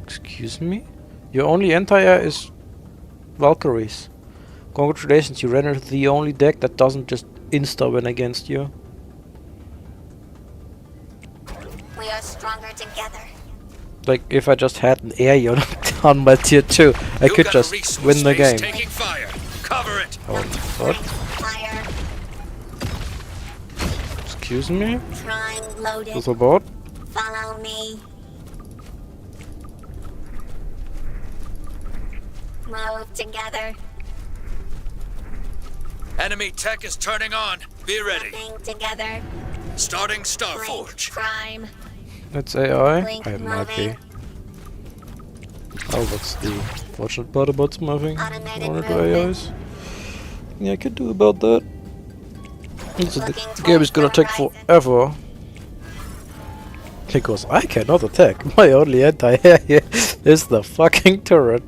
Speaker 1: Excuse me? Your only anti-air is Valkyries. Congratulations, you rendered the only deck that doesn't just insta-win against you.
Speaker 3: We are stronger together.
Speaker 1: Like, if I just had an air unit on my tier 2, I
Speaker 2: You
Speaker 1: could
Speaker 2: got a
Speaker 1: just
Speaker 2: resource
Speaker 1: win the
Speaker 2: base
Speaker 1: game.
Speaker 2: Taking fire. Cover it.
Speaker 1: Oh,
Speaker 3: Blink.
Speaker 1: what?
Speaker 3: Fire.
Speaker 1: Excuse me?
Speaker 3: Prime loaded.
Speaker 1: Little bot?
Speaker 3: Follow me. Move together.
Speaker 2: Enemy tech is turning on. Be ready.
Speaker 3: Moving together.
Speaker 2: Starting
Speaker 3: Blink.
Speaker 2: Starforge.
Speaker 3: Prime.
Speaker 1: It's AI?
Speaker 3: Blink
Speaker 1: I might be.
Speaker 3: moving.
Speaker 1: Oh, that's the fortunate part about smurfing.
Speaker 3: Automated
Speaker 1: One of the
Speaker 3: movement.
Speaker 1: AIs. Yeah, I could do about that. So the
Speaker 3: Looking
Speaker 1: game is gonna
Speaker 3: towards the
Speaker 1: take
Speaker 3: horizon.
Speaker 1: forever. Because I cannot attack. My only anti-air here is the fucking turret.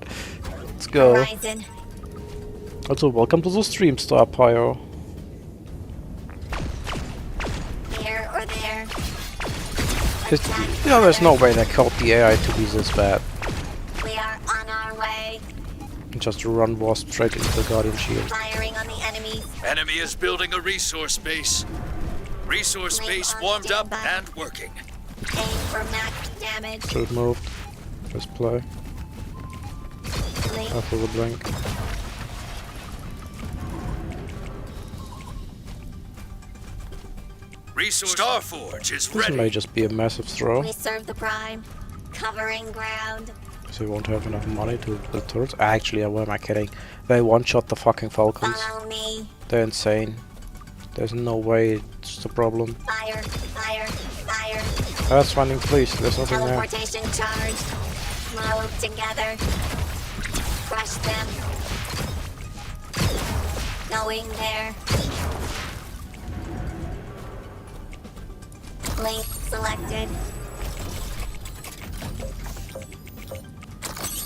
Speaker 1: Let's go.
Speaker 3: Horizon.
Speaker 1: Also, welcome to the stream, Star Pyro.
Speaker 3: Here or there.
Speaker 1: You know, there's no way they code the AI to be this bad.
Speaker 3: We are on our way.
Speaker 1: Just run wasp straight into the Guardian Shield.
Speaker 3: Firing on the enemies.
Speaker 2: Enemy is building a resource base. Resource
Speaker 3: Blink
Speaker 2: base
Speaker 3: on
Speaker 2: warmed up
Speaker 3: standby.
Speaker 2: and working.
Speaker 3: Aim for max damage.
Speaker 1: Should have moved. Just play.
Speaker 3: Blink.
Speaker 1: After the blink.
Speaker 2: Resource Starforge is
Speaker 1: This
Speaker 2: ready.
Speaker 1: may just be a massive throw.
Speaker 3: We serve the prime. Covering ground.
Speaker 1: So we won't have enough money to build turrets. Actually, why am I kidding? They one-shot the fucking Falcons.
Speaker 3: Follow me.
Speaker 1: They're insane. There's no way it's a problem.
Speaker 3: Fire. Fire. Fire.
Speaker 1: That's running, please. There's nothing there.
Speaker 3: Teleportation charge. Move together. Crush them. Going there. Blink selected.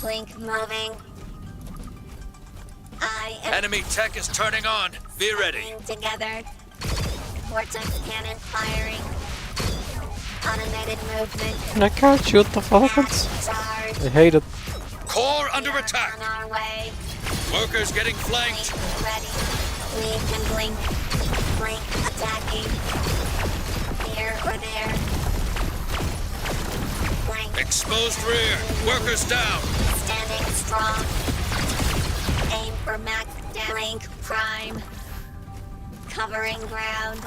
Speaker 3: Blink moving. I am
Speaker 2: Enemy tech is turning on. Be ready.
Speaker 3: moving together. Vortex cannon firing. Automated movement.
Speaker 1: I can't shoot the Falcons.
Speaker 3: Charge.
Speaker 1: I hate it.
Speaker 2: Core under
Speaker 3: We are
Speaker 2: attack.
Speaker 3: on our way.
Speaker 2: Workers getting
Speaker 3: Blink
Speaker 2: flanked.
Speaker 3: ready. We can blink. Blink attacking. Here or there. Blink
Speaker 2: Exposed rear. Workers down.
Speaker 3: standing strong. Aim for max damage. Blink prime. Covering ground.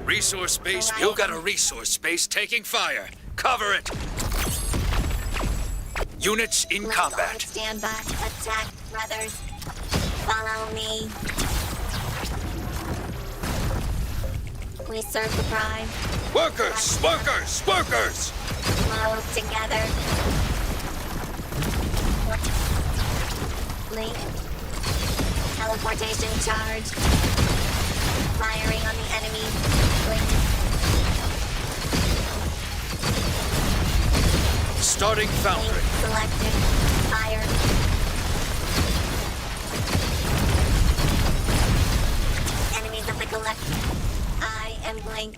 Speaker 2: Resource base. You got a resource base taking fire. Cover it. Units in
Speaker 3: Link on
Speaker 2: combat.
Speaker 3: standby. Attack, brothers. Follow me. We serve the prime.
Speaker 2: Workers! Workers! Workers!
Speaker 3: Move together. Link. Teleportation charge. Firing on the enemy. Link.
Speaker 2: Starting
Speaker 3: Link
Speaker 2: foundry.
Speaker 3: selected. Fire. Enemies of the collective. I am Blink.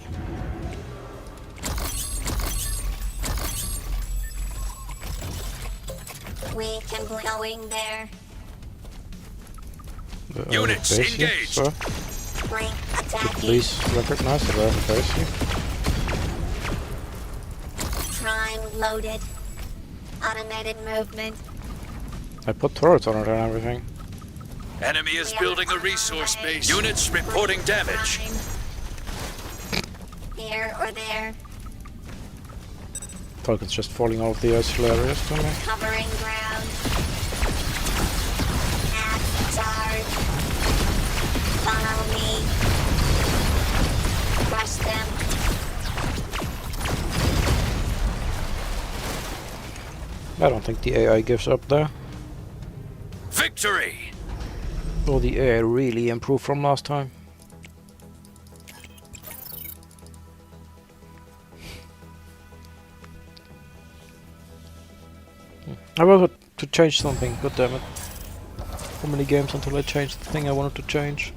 Speaker 3: We can blink. Going there.
Speaker 1: The
Speaker 2: Units
Speaker 1: base here,
Speaker 2: engaged.
Speaker 1: sir.
Speaker 3: Blink attacking.
Speaker 1: Please recognize that I have a base here.
Speaker 3: Prime loaded. Automated movement.
Speaker 1: I put turrets on it and everything.
Speaker 2: Enemy is
Speaker 3: We are
Speaker 2: building a
Speaker 3: on our
Speaker 2: resource
Speaker 3: way.
Speaker 2: base. Units reporting damage.
Speaker 3: Prime. Here or there.
Speaker 1: Target's just falling off the isolated areas to me.
Speaker 3: Covering ground. Mass charge. Follow me. Crush them.
Speaker 1: I don't think the AI gives up there.
Speaker 2: Victory!
Speaker 1: Well, the AI really improved from last time. I wanted to change something, god damn it. How many games until I changed the thing I wanted to change?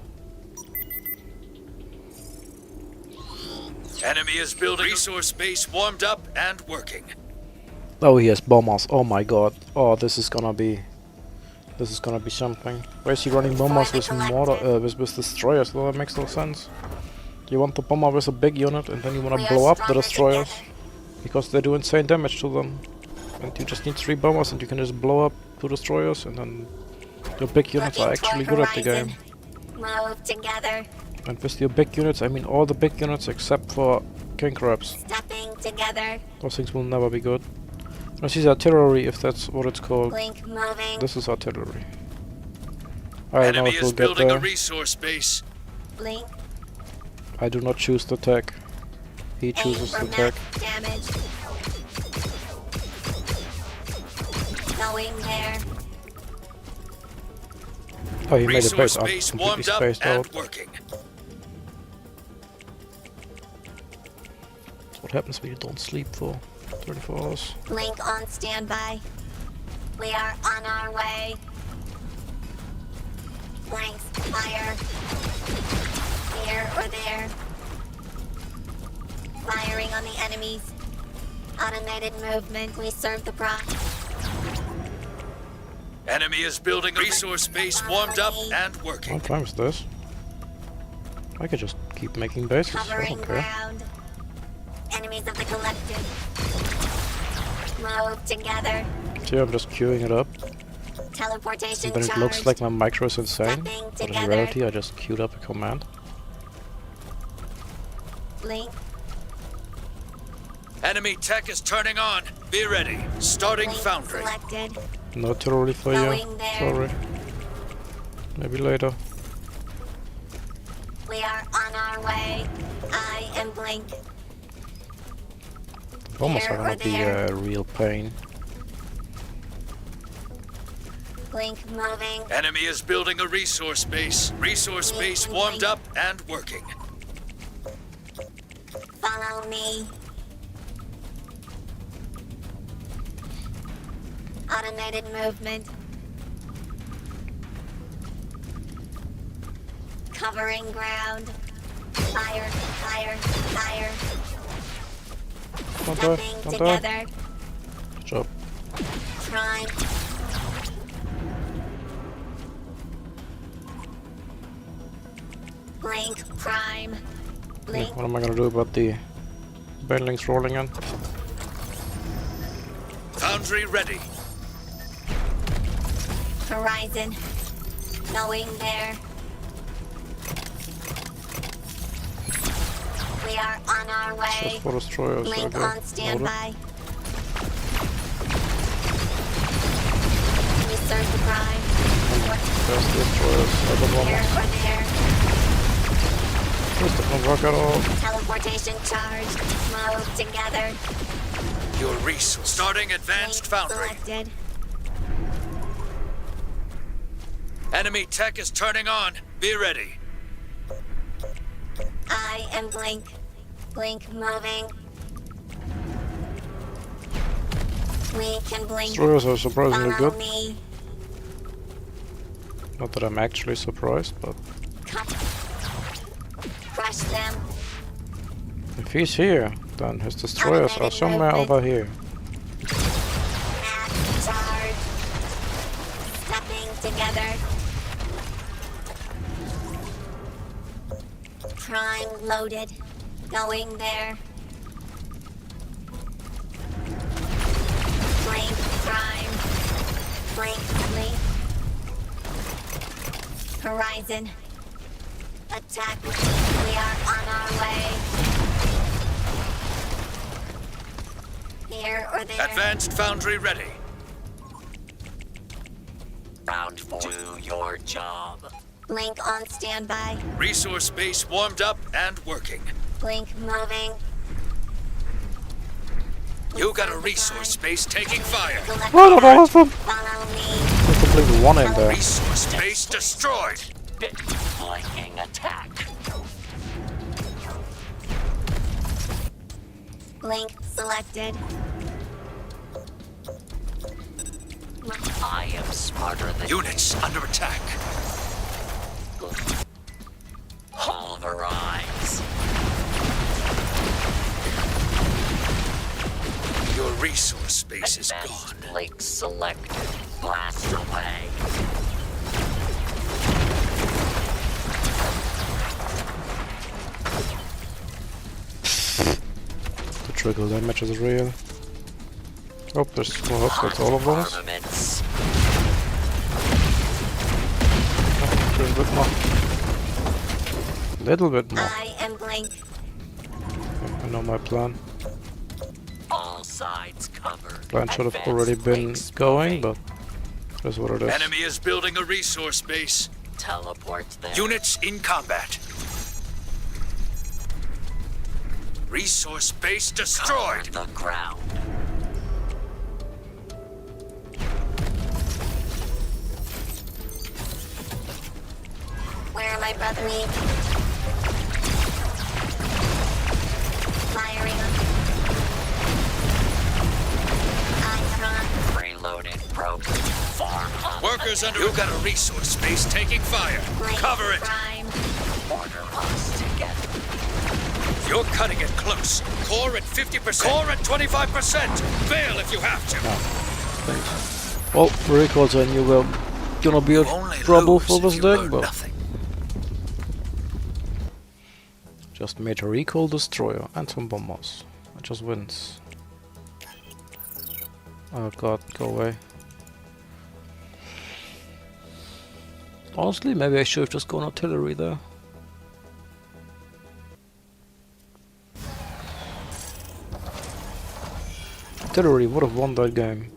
Speaker 2: Enemy is building resource base warmed up and working.
Speaker 1: Oh, he has bombers. Oh my god. Oh, this is gonna be something. Why is he running bombers with mortar, with destroyers? Well, that makes no sense. You want the bomber with a big unit, and then you wanna
Speaker 3: We are
Speaker 1: blow up the
Speaker 3: stronger
Speaker 1: destroyers
Speaker 3: together.
Speaker 1: because they do insane damage to them. And you just need 3 bombers, and you can just blow up 2 destroyers, and then your big units are
Speaker 3: Looking
Speaker 1: actually
Speaker 3: toward
Speaker 1: good at the
Speaker 3: horizon.
Speaker 1: game.
Speaker 3: Move together.
Speaker 1: And with your big units, I mean all the big units except for king crabs.
Speaker 3: Stepping together.
Speaker 1: Those things will never be good. This is artillery, if that's what it's called.
Speaker 3: Blink moving.
Speaker 1: This is artillery. I don't know
Speaker 2: Enemy
Speaker 1: if
Speaker 2: is
Speaker 1: we'll get
Speaker 2: building a
Speaker 1: there.
Speaker 2: resource base.
Speaker 3: Blink.
Speaker 1: I do not choose the attack. He
Speaker 3: Aim
Speaker 1: chooses
Speaker 3: for
Speaker 1: the attack.
Speaker 3: max damage. Going there.
Speaker 1: Oh, he made a
Speaker 2: Resource
Speaker 1: base. I'm
Speaker 2: base
Speaker 1: completely
Speaker 2: warmed up
Speaker 1: spaced
Speaker 2: and
Speaker 1: out.
Speaker 2: working.
Speaker 1: What happens when you don't sleep for 24 hours?
Speaker 3: Blink on standby. We are on our way. Blanks, fire. Here or there. Firing on the enemies. Automated movement. We serve the prop.
Speaker 2: Enemy is building a resource base warmed up and working.
Speaker 1: What time is this? I could just keep making bases. I
Speaker 3: Covering
Speaker 1: don't care.
Speaker 3: ground. Enemies of the collective. Move together.
Speaker 1: See, I'm just queuing it up.
Speaker 3: Teleportation
Speaker 1: And then it
Speaker 3: charge.
Speaker 1: looks like my micro is insane.
Speaker 3: Stepping
Speaker 1: But in
Speaker 3: together.
Speaker 1: reality, I just queued up a command.
Speaker 3: Blink.
Speaker 2: Enemy tech is turning on. Be ready. Starting
Speaker 3: Blink
Speaker 2: foundry.
Speaker 3: selected.
Speaker 1: No artillery for you.
Speaker 3: Going there.
Speaker 1: Sorry. Maybe later.
Speaker 3: We are on our way. I am Blink.
Speaker 1: Bombers
Speaker 3: Here
Speaker 1: are gonna
Speaker 3: or
Speaker 1: be
Speaker 3: there.
Speaker 1: a real pain.
Speaker 3: Blink moving.
Speaker 2: Enemy is building a resource base. Resource base warmed up and working.
Speaker 3: Follow me. Automated movement. Covering ground. Fire, fire, fire.
Speaker 1: Don't die.
Speaker 3: Stepping
Speaker 1: Don't die.
Speaker 3: together.
Speaker 1: Good job.
Speaker 3: Prime. Blink prime.
Speaker 1: Yeah,
Speaker 3: Blink.
Speaker 1: what am I gonna do about the banelings rolling in?
Speaker 2: Foundry ready.
Speaker 3: Horizon. Going there. We are on our way.
Speaker 1: Just for destroyers.
Speaker 3: Blink
Speaker 1: okay.
Speaker 3: on
Speaker 1: Noted.
Speaker 3: standby. serve the prime.
Speaker 1: There's destroyers, other
Speaker 3: Here
Speaker 1: bombers.
Speaker 3: or there.
Speaker 1: This doesn't work at all.
Speaker 3: Teleportation charged. Move together.
Speaker 2: Your resource. Starting advanced
Speaker 3: Link
Speaker 2: foundry.
Speaker 3: selected.
Speaker 2: Enemy tech is turning on. Be ready.
Speaker 3: I am Blink. Blink moving. We can blink.
Speaker 1: Destroyers are surprisingly
Speaker 3: Follow
Speaker 1: good.
Speaker 3: me.
Speaker 1: Not that I'm actually surprised, but
Speaker 3: Come. Crush them.
Speaker 1: if he's here, then his destroyers are somewhere over here.
Speaker 3: Map charge. Stepping together. Prime loaded. Going there. Blink prime. Blink blink. Horizon. Attack. We are on our way. Here or there.
Speaker 2: Advanced foundry ready.
Speaker 5: Round 4. Do your job.
Speaker 3: Blink on standby.
Speaker 2: Resource base warmed up and working.
Speaker 3: Blink moving.
Speaker 2: You got a resource base taking fire.
Speaker 1: What an awesome!
Speaker 3: Follow me.
Speaker 1: There's completely one in there.
Speaker 2: Resource base destroyed.
Speaker 5: Flanking attack.
Speaker 3: Blink selected.
Speaker 5: I am smarter than
Speaker 2: Units under attack.
Speaker 5: Pulverize.
Speaker 2: Your resource base is
Speaker 5: Advanced
Speaker 2: gone.
Speaker 5: link selected. Blast away.
Speaker 1: The trickle damage is real. Oh, there's smurfs, that's all of those.
Speaker 5: Armaments.
Speaker 1: A little bit more. Little bit more.
Speaker 3: I am Blink.
Speaker 1: I know my plan.
Speaker 5: All sides covered.
Speaker 1: Plan should have
Speaker 5: Advanced
Speaker 1: already been
Speaker 5: links
Speaker 1: going,
Speaker 5: moving.
Speaker 1: but that's what it is.
Speaker 2: Enemy is building a resource base.
Speaker 5: Teleport there.
Speaker 2: Units in combat. Resource base
Speaker 5: Cover
Speaker 2: destroyed.
Speaker 5: the ground.
Speaker 3: Where are my brothers? Firing. Icon.
Speaker 5: Reloaded. Broken. Farm up.
Speaker 2: Workers under. You got a resource base taking fire.
Speaker 3: Blink
Speaker 2: Cover it.
Speaker 3: prime.
Speaker 5: Order us together.
Speaker 2: You're cutting it close. Core at 50%. Core at 25%. Fail if you have to.
Speaker 1: Thanks. Well, recalls and you will gonna be a
Speaker 2: Only
Speaker 1: trouble
Speaker 2: lose
Speaker 1: for
Speaker 2: if
Speaker 1: this
Speaker 2: you
Speaker 1: deck,
Speaker 2: learn
Speaker 1: but
Speaker 2: nothing.
Speaker 1: just made a recall destroyer and some bombers. I just wins. Oh god, go away. Honestly, maybe I should have just gone artillery there. Artillery would have won that game.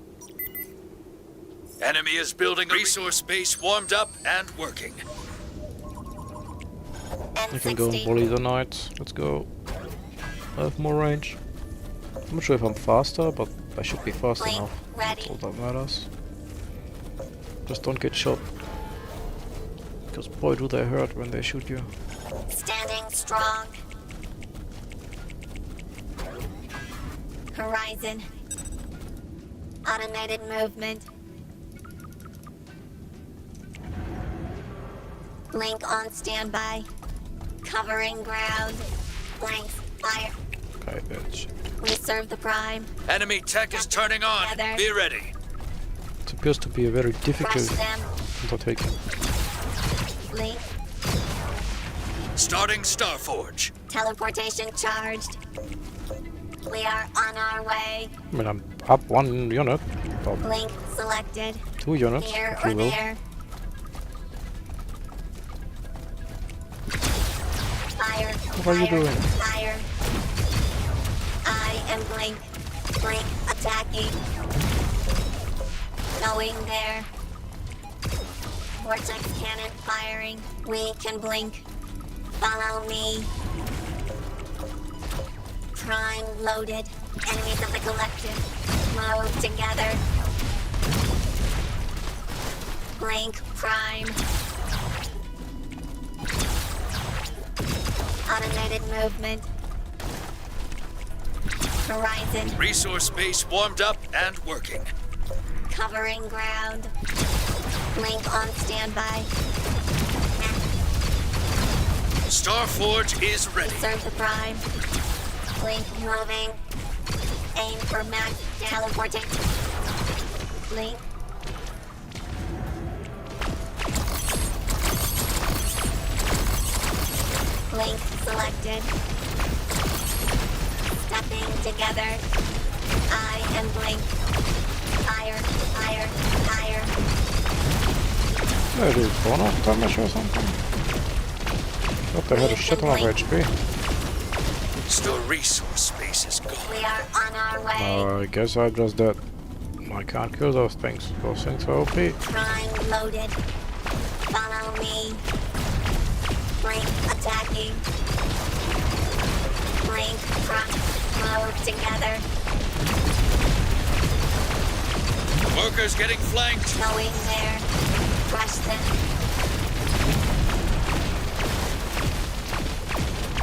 Speaker 2: Enemy is building a resource base warmed up and working.
Speaker 1: I can go and
Speaker 3: N60.
Speaker 1: bully the knight. Let's go. I have more range. I'm not sure if I'm faster, but I should be fast
Speaker 3: Blink
Speaker 1: enough. That's all
Speaker 3: ready.
Speaker 1: that matters. Just don't get shot. Because boy do they hurt when they shoot you.
Speaker 3: Standing strong. Horizon. Automated movement. Blink on standby. Covering ground. Blink fire.
Speaker 1: Okay, bitch.
Speaker 3: We serve the prime.
Speaker 2: Enemy tech is turning on.
Speaker 3: Together.
Speaker 2: Be ready.
Speaker 1: It appears to be a very
Speaker 3: Crush
Speaker 1: difficult
Speaker 3: them.
Speaker 1: undertaking.
Speaker 3: Blink.
Speaker 2: Starting Starforge.
Speaker 3: Teleportation charged. We are on our way.
Speaker 1: I mean, I'm up one unit, or
Speaker 3: Blink selected.
Speaker 1: 2 units,
Speaker 3: Here
Speaker 1: if
Speaker 3: or
Speaker 1: you will.
Speaker 3: there. Fire.
Speaker 1: What are you doing?
Speaker 3: Fire. I am Blink. Blink attacking. Going there. Vortex cannon firing. We can blink. Follow me. Prime loaded. Enemies of the collective. Move together. Blink prime. Automated movement. Horizon.
Speaker 2: Resource base warmed up and working.
Speaker 3: Covering ground. Blink on standby.
Speaker 2: Starforge is ready.
Speaker 3: Serve the prime. Blink moving. Aim for max teleporting. Blink. Blink selected. Stepping together. I am blink. Fire, fire, fire.
Speaker 1: Maybe bonus damage or something? What the hell is shit ton of HP?
Speaker 2: Store resource space is gone.
Speaker 3: We are on our way.
Speaker 1: I guess I'm just dead. I can't kill those things. Those things are OP.
Speaker 3: Prime loaded. Follow me. Blink attacking. Blink prime. Move together.
Speaker 2: Workers getting flanked.
Speaker 3: Going there. Crush them.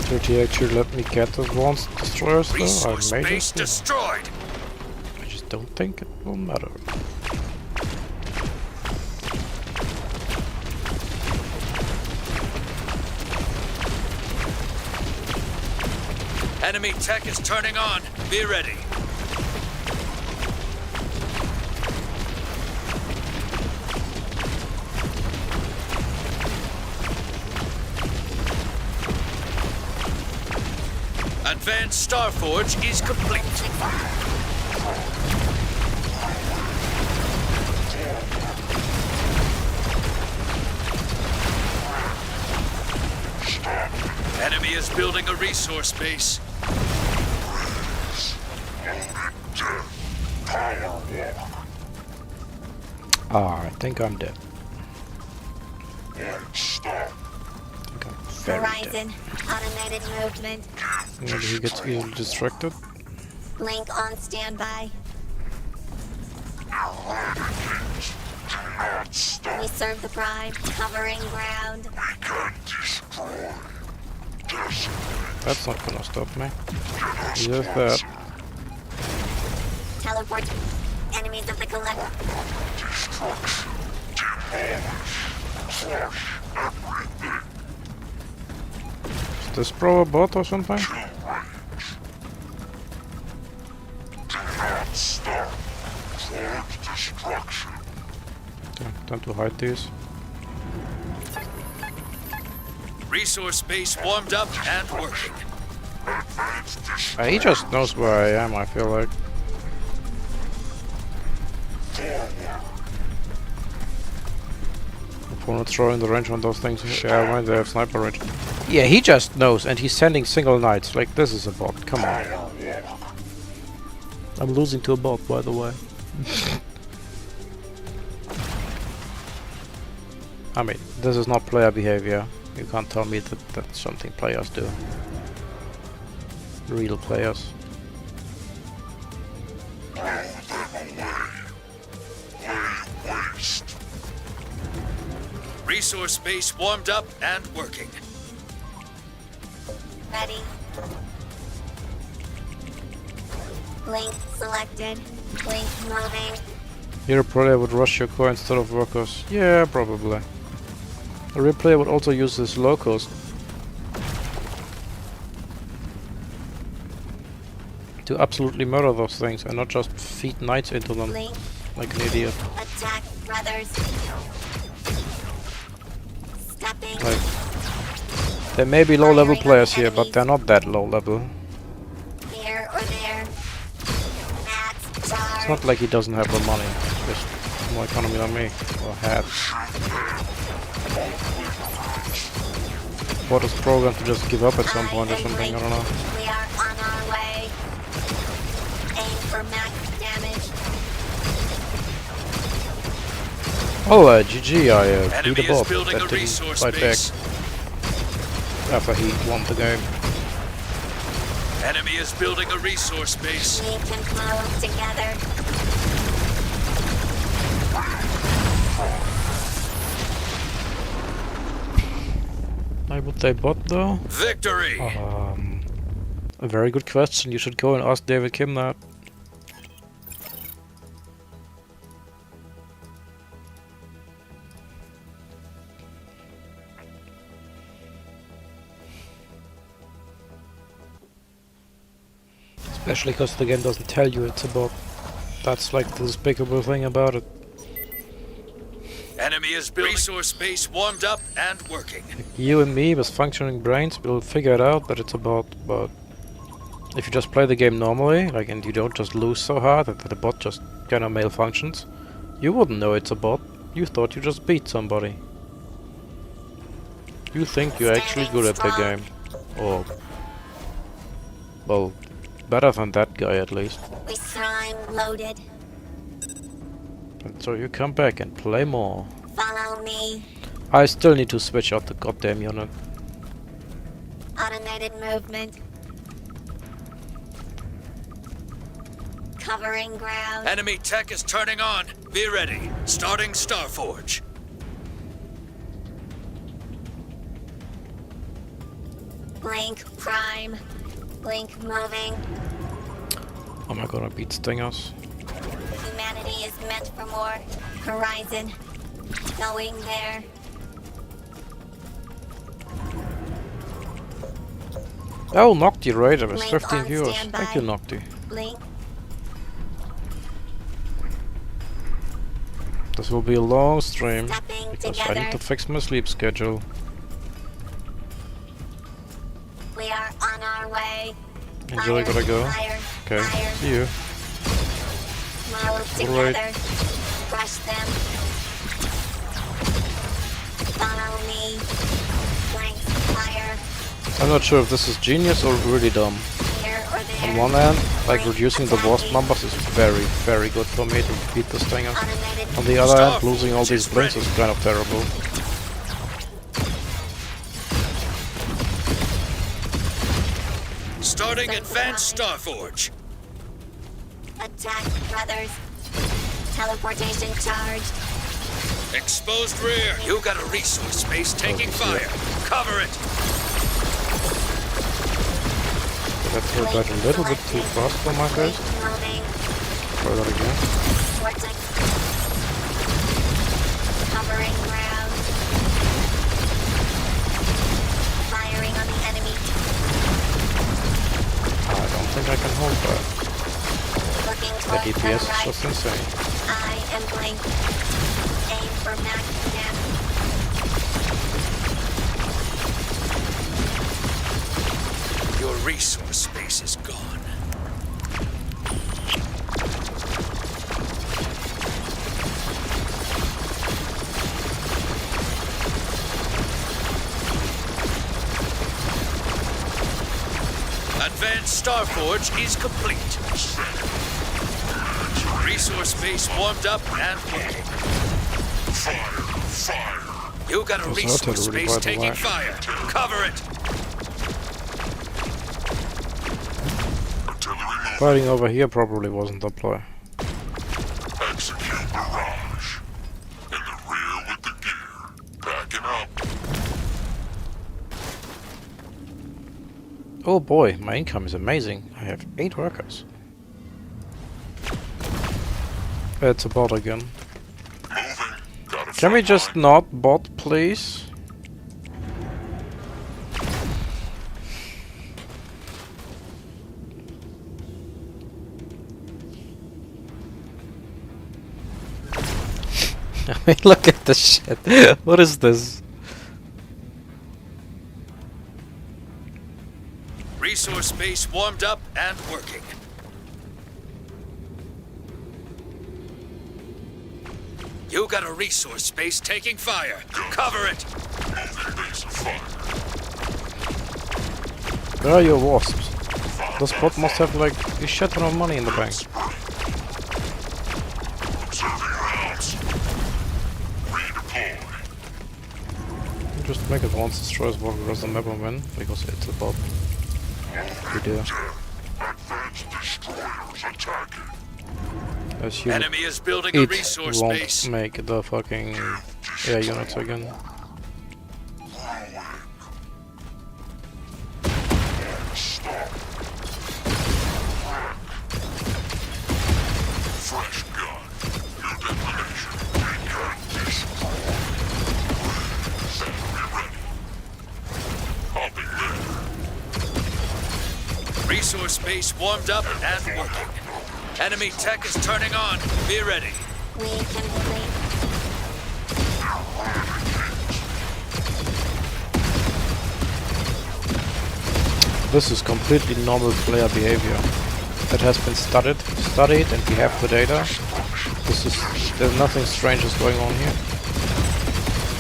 Speaker 1: 38 should let me get those ones destroyers though. I
Speaker 2: Resource
Speaker 1: may
Speaker 2: base
Speaker 1: just.
Speaker 2: destroyed.
Speaker 1: I just don't think it will matter.
Speaker 2: Enemy tech is turning on. Be ready. Advanced Starforge is complete. Enemy is building a resource base.
Speaker 1: Ah, I think I'm dead. I think I'm very dead.
Speaker 3: Horizon. Automated movement.
Speaker 1: Maybe he gets easily distracted.
Speaker 3: Blink on standby. We serve the prime. Covering ground.
Speaker 1: That's not gonna stop me. Just that.
Speaker 3: Teleport. Enemies of the collective.
Speaker 1: Is this pro a bot or something? Okay, time to hide these.
Speaker 2: Resource base warmed up and working.
Speaker 1: He just knows where I am, I feel like. Opponent throwing the range on those things. Yeah, when they have sniper range. Yeah, he just knows, and he's sending single knights. Like, this is a bot. Come on. I'm losing to a bot, by the way. I mean, this is not player behavior. You can't tell me that that's something players do. Real players.
Speaker 2: Resource base warmed up and working.
Speaker 3: Ready. Blink selected. Blink moving.
Speaker 1: Here a player would rush your core instead of workers. Yeah, probably. A real player would also use his locals to absolutely murder those things and not just feed knights into them
Speaker 3: Blink.
Speaker 1: like an idiot.
Speaker 3: Attack brothers. Stepping.
Speaker 1: Like, there may be low level players here, but they're not that low level.
Speaker 3: Here or there. Max charge.
Speaker 1: It's not like he doesn't have the money. Just more economy than me. Or had. Bot is programmed to just give up at some point or something, I don't know.
Speaker 3: We are on our way. Aim for max damage.
Speaker 1: Oh, GG, I beat
Speaker 2: Enemy
Speaker 1: the bot
Speaker 2: is building
Speaker 1: that
Speaker 2: a
Speaker 1: didn't
Speaker 2: resource
Speaker 1: fight back
Speaker 2: base.
Speaker 1: after he won the game.
Speaker 2: Enemy is building a resource base.
Speaker 3: We can move together.
Speaker 1: Why would they bot though?
Speaker 2: Victory!
Speaker 1: A very good question. You should go and ask David Kim that. Especially because the game doesn't tell you it's a bot. That's like the despicable thing about it.
Speaker 2: Enemy is building resource base warmed up and working.
Speaker 1: You and me with functioning brains will figure it out that it's a bot, but if you just play the game normally, like, and you don't just lose so hard that the bot just kind of malfunctions, you wouldn't know it's a bot. You thought you just beat somebody. You think you're actually good at the game. Or, well, better than that guy at least.
Speaker 3: We slime loaded.
Speaker 1: And so you come back and play more.
Speaker 3: Follow me.
Speaker 1: I still need to switch out the goddamn unit.
Speaker 3: Automated movement. Covering ground.
Speaker 2: Enemy tech is turning on. Be ready. Starting Starforge.
Speaker 3: Blink prime. Blink moving.
Speaker 1: Am I gonna beat Stingers?
Speaker 3: Humanity is meant for more. Horizon. Going there.
Speaker 1: Oh, Nocti Raider with
Speaker 3: Blink
Speaker 1: 15
Speaker 3: on
Speaker 1: viewers.
Speaker 3: standby.
Speaker 1: Thank you, Nocti.
Speaker 3: Blink.
Speaker 1: This will be a long stream
Speaker 3: Stepping
Speaker 1: because I
Speaker 3: together.
Speaker 1: need to fix my sleep schedule.
Speaker 3: We are on our way.
Speaker 1: Enjoy, gotta go.
Speaker 3: Fire.
Speaker 1: Okay,
Speaker 3: Fire.
Speaker 1: see you.
Speaker 3: Move
Speaker 1: Alright.
Speaker 3: together. Crush them. Follow me. Blank fire.
Speaker 1: I'm not sure if this is genius or really dumb.
Speaker 3: Here or there.
Speaker 1: On one hand, like reducing the wasp numbers is very, very good for me to beat the Stinger.
Speaker 3: Automated.
Speaker 1: On the other hand,
Speaker 2: Starforge
Speaker 1: losing all
Speaker 2: is
Speaker 1: these blinks
Speaker 2: ready.
Speaker 1: is kind of terrible.
Speaker 2: Starting Advanced Starforge.
Speaker 3: Attack, brothers. Teleportation charged.
Speaker 2: Exposed rear. You got a resource base taking
Speaker 1: Oh,
Speaker 2: fire. Cover it.
Speaker 1: That's a little bit too fast for my
Speaker 3: Blink
Speaker 1: face.
Speaker 3: moving.
Speaker 1: Try that again.
Speaker 3: Vortex. Covering ground. Firing on the enemy.
Speaker 1: I don't think I can hold that.
Speaker 3: Looking
Speaker 1: The
Speaker 3: towards the
Speaker 1: DPS is
Speaker 3: right.
Speaker 1: just insane.
Speaker 3: I am blink. Aim for max damage.
Speaker 2: Your resource base is gone. Advanced Starforge is complete. Resource base warmed up and working.
Speaker 4: Fire! Fire!
Speaker 2: You got a
Speaker 1: Those
Speaker 2: resource
Speaker 1: artillery,
Speaker 2: base
Speaker 1: by the
Speaker 2: taking
Speaker 1: way.
Speaker 2: fire. Cover it.
Speaker 4: Artillery moving.
Speaker 1: Fighting over here probably wasn't the play.
Speaker 4: Execute barrage. In the rear with the gear. Backing up.
Speaker 1: Oh boy, my income is amazing. I have 8 workers. It's a bot again.
Speaker 4: Moving. Got a
Speaker 1: Can we
Speaker 4: front
Speaker 1: just
Speaker 4: line.
Speaker 1: not bot, please? I mean, look at this shit. What is this?
Speaker 2: Resource base warmed up and working. You got a resource base taking fire. Cover it.
Speaker 4: Moving base of fire.
Speaker 1: Where are your wasps? This bot must have like a shit ton of money in the bank.
Speaker 4: Observing rounds.
Speaker 1: Make it once destroys walk across the map and win, because it's about good idea. As you
Speaker 2: Enemy is building a
Speaker 1: it
Speaker 2: resource
Speaker 1: won't
Speaker 2: base.
Speaker 1: make the fucking air units again.
Speaker 4: Fresh gun. New detonation. Copy that.
Speaker 2: Resource base warmed up and working. Enemy tech is turning on. Be ready.
Speaker 3: We can blink.
Speaker 1: This is completely normal player behavior. That has been studied, and we have the data. There's nothing strange is going on here.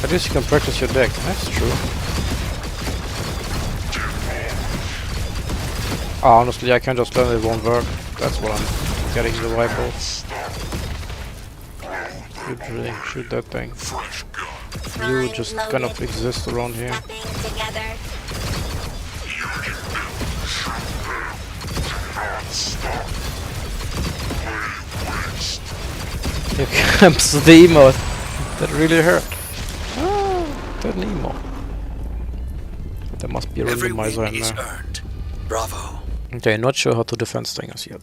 Speaker 1: At least you can practice your deck. That's true. Honestly, I can just learn it won't work. That's what I'm getting the rifle. Usually shoot that thing. You just kind of exist around here.
Speaker 3: Stepping together.
Speaker 1: Here comes the emote. That really hurt. Ah, that emote. There must be a
Speaker 2: Every
Speaker 1: randomizer
Speaker 2: win
Speaker 1: in
Speaker 2: is
Speaker 1: there.
Speaker 2: earned. Bravo.
Speaker 1: Okay, not sure how to defend stingers yet.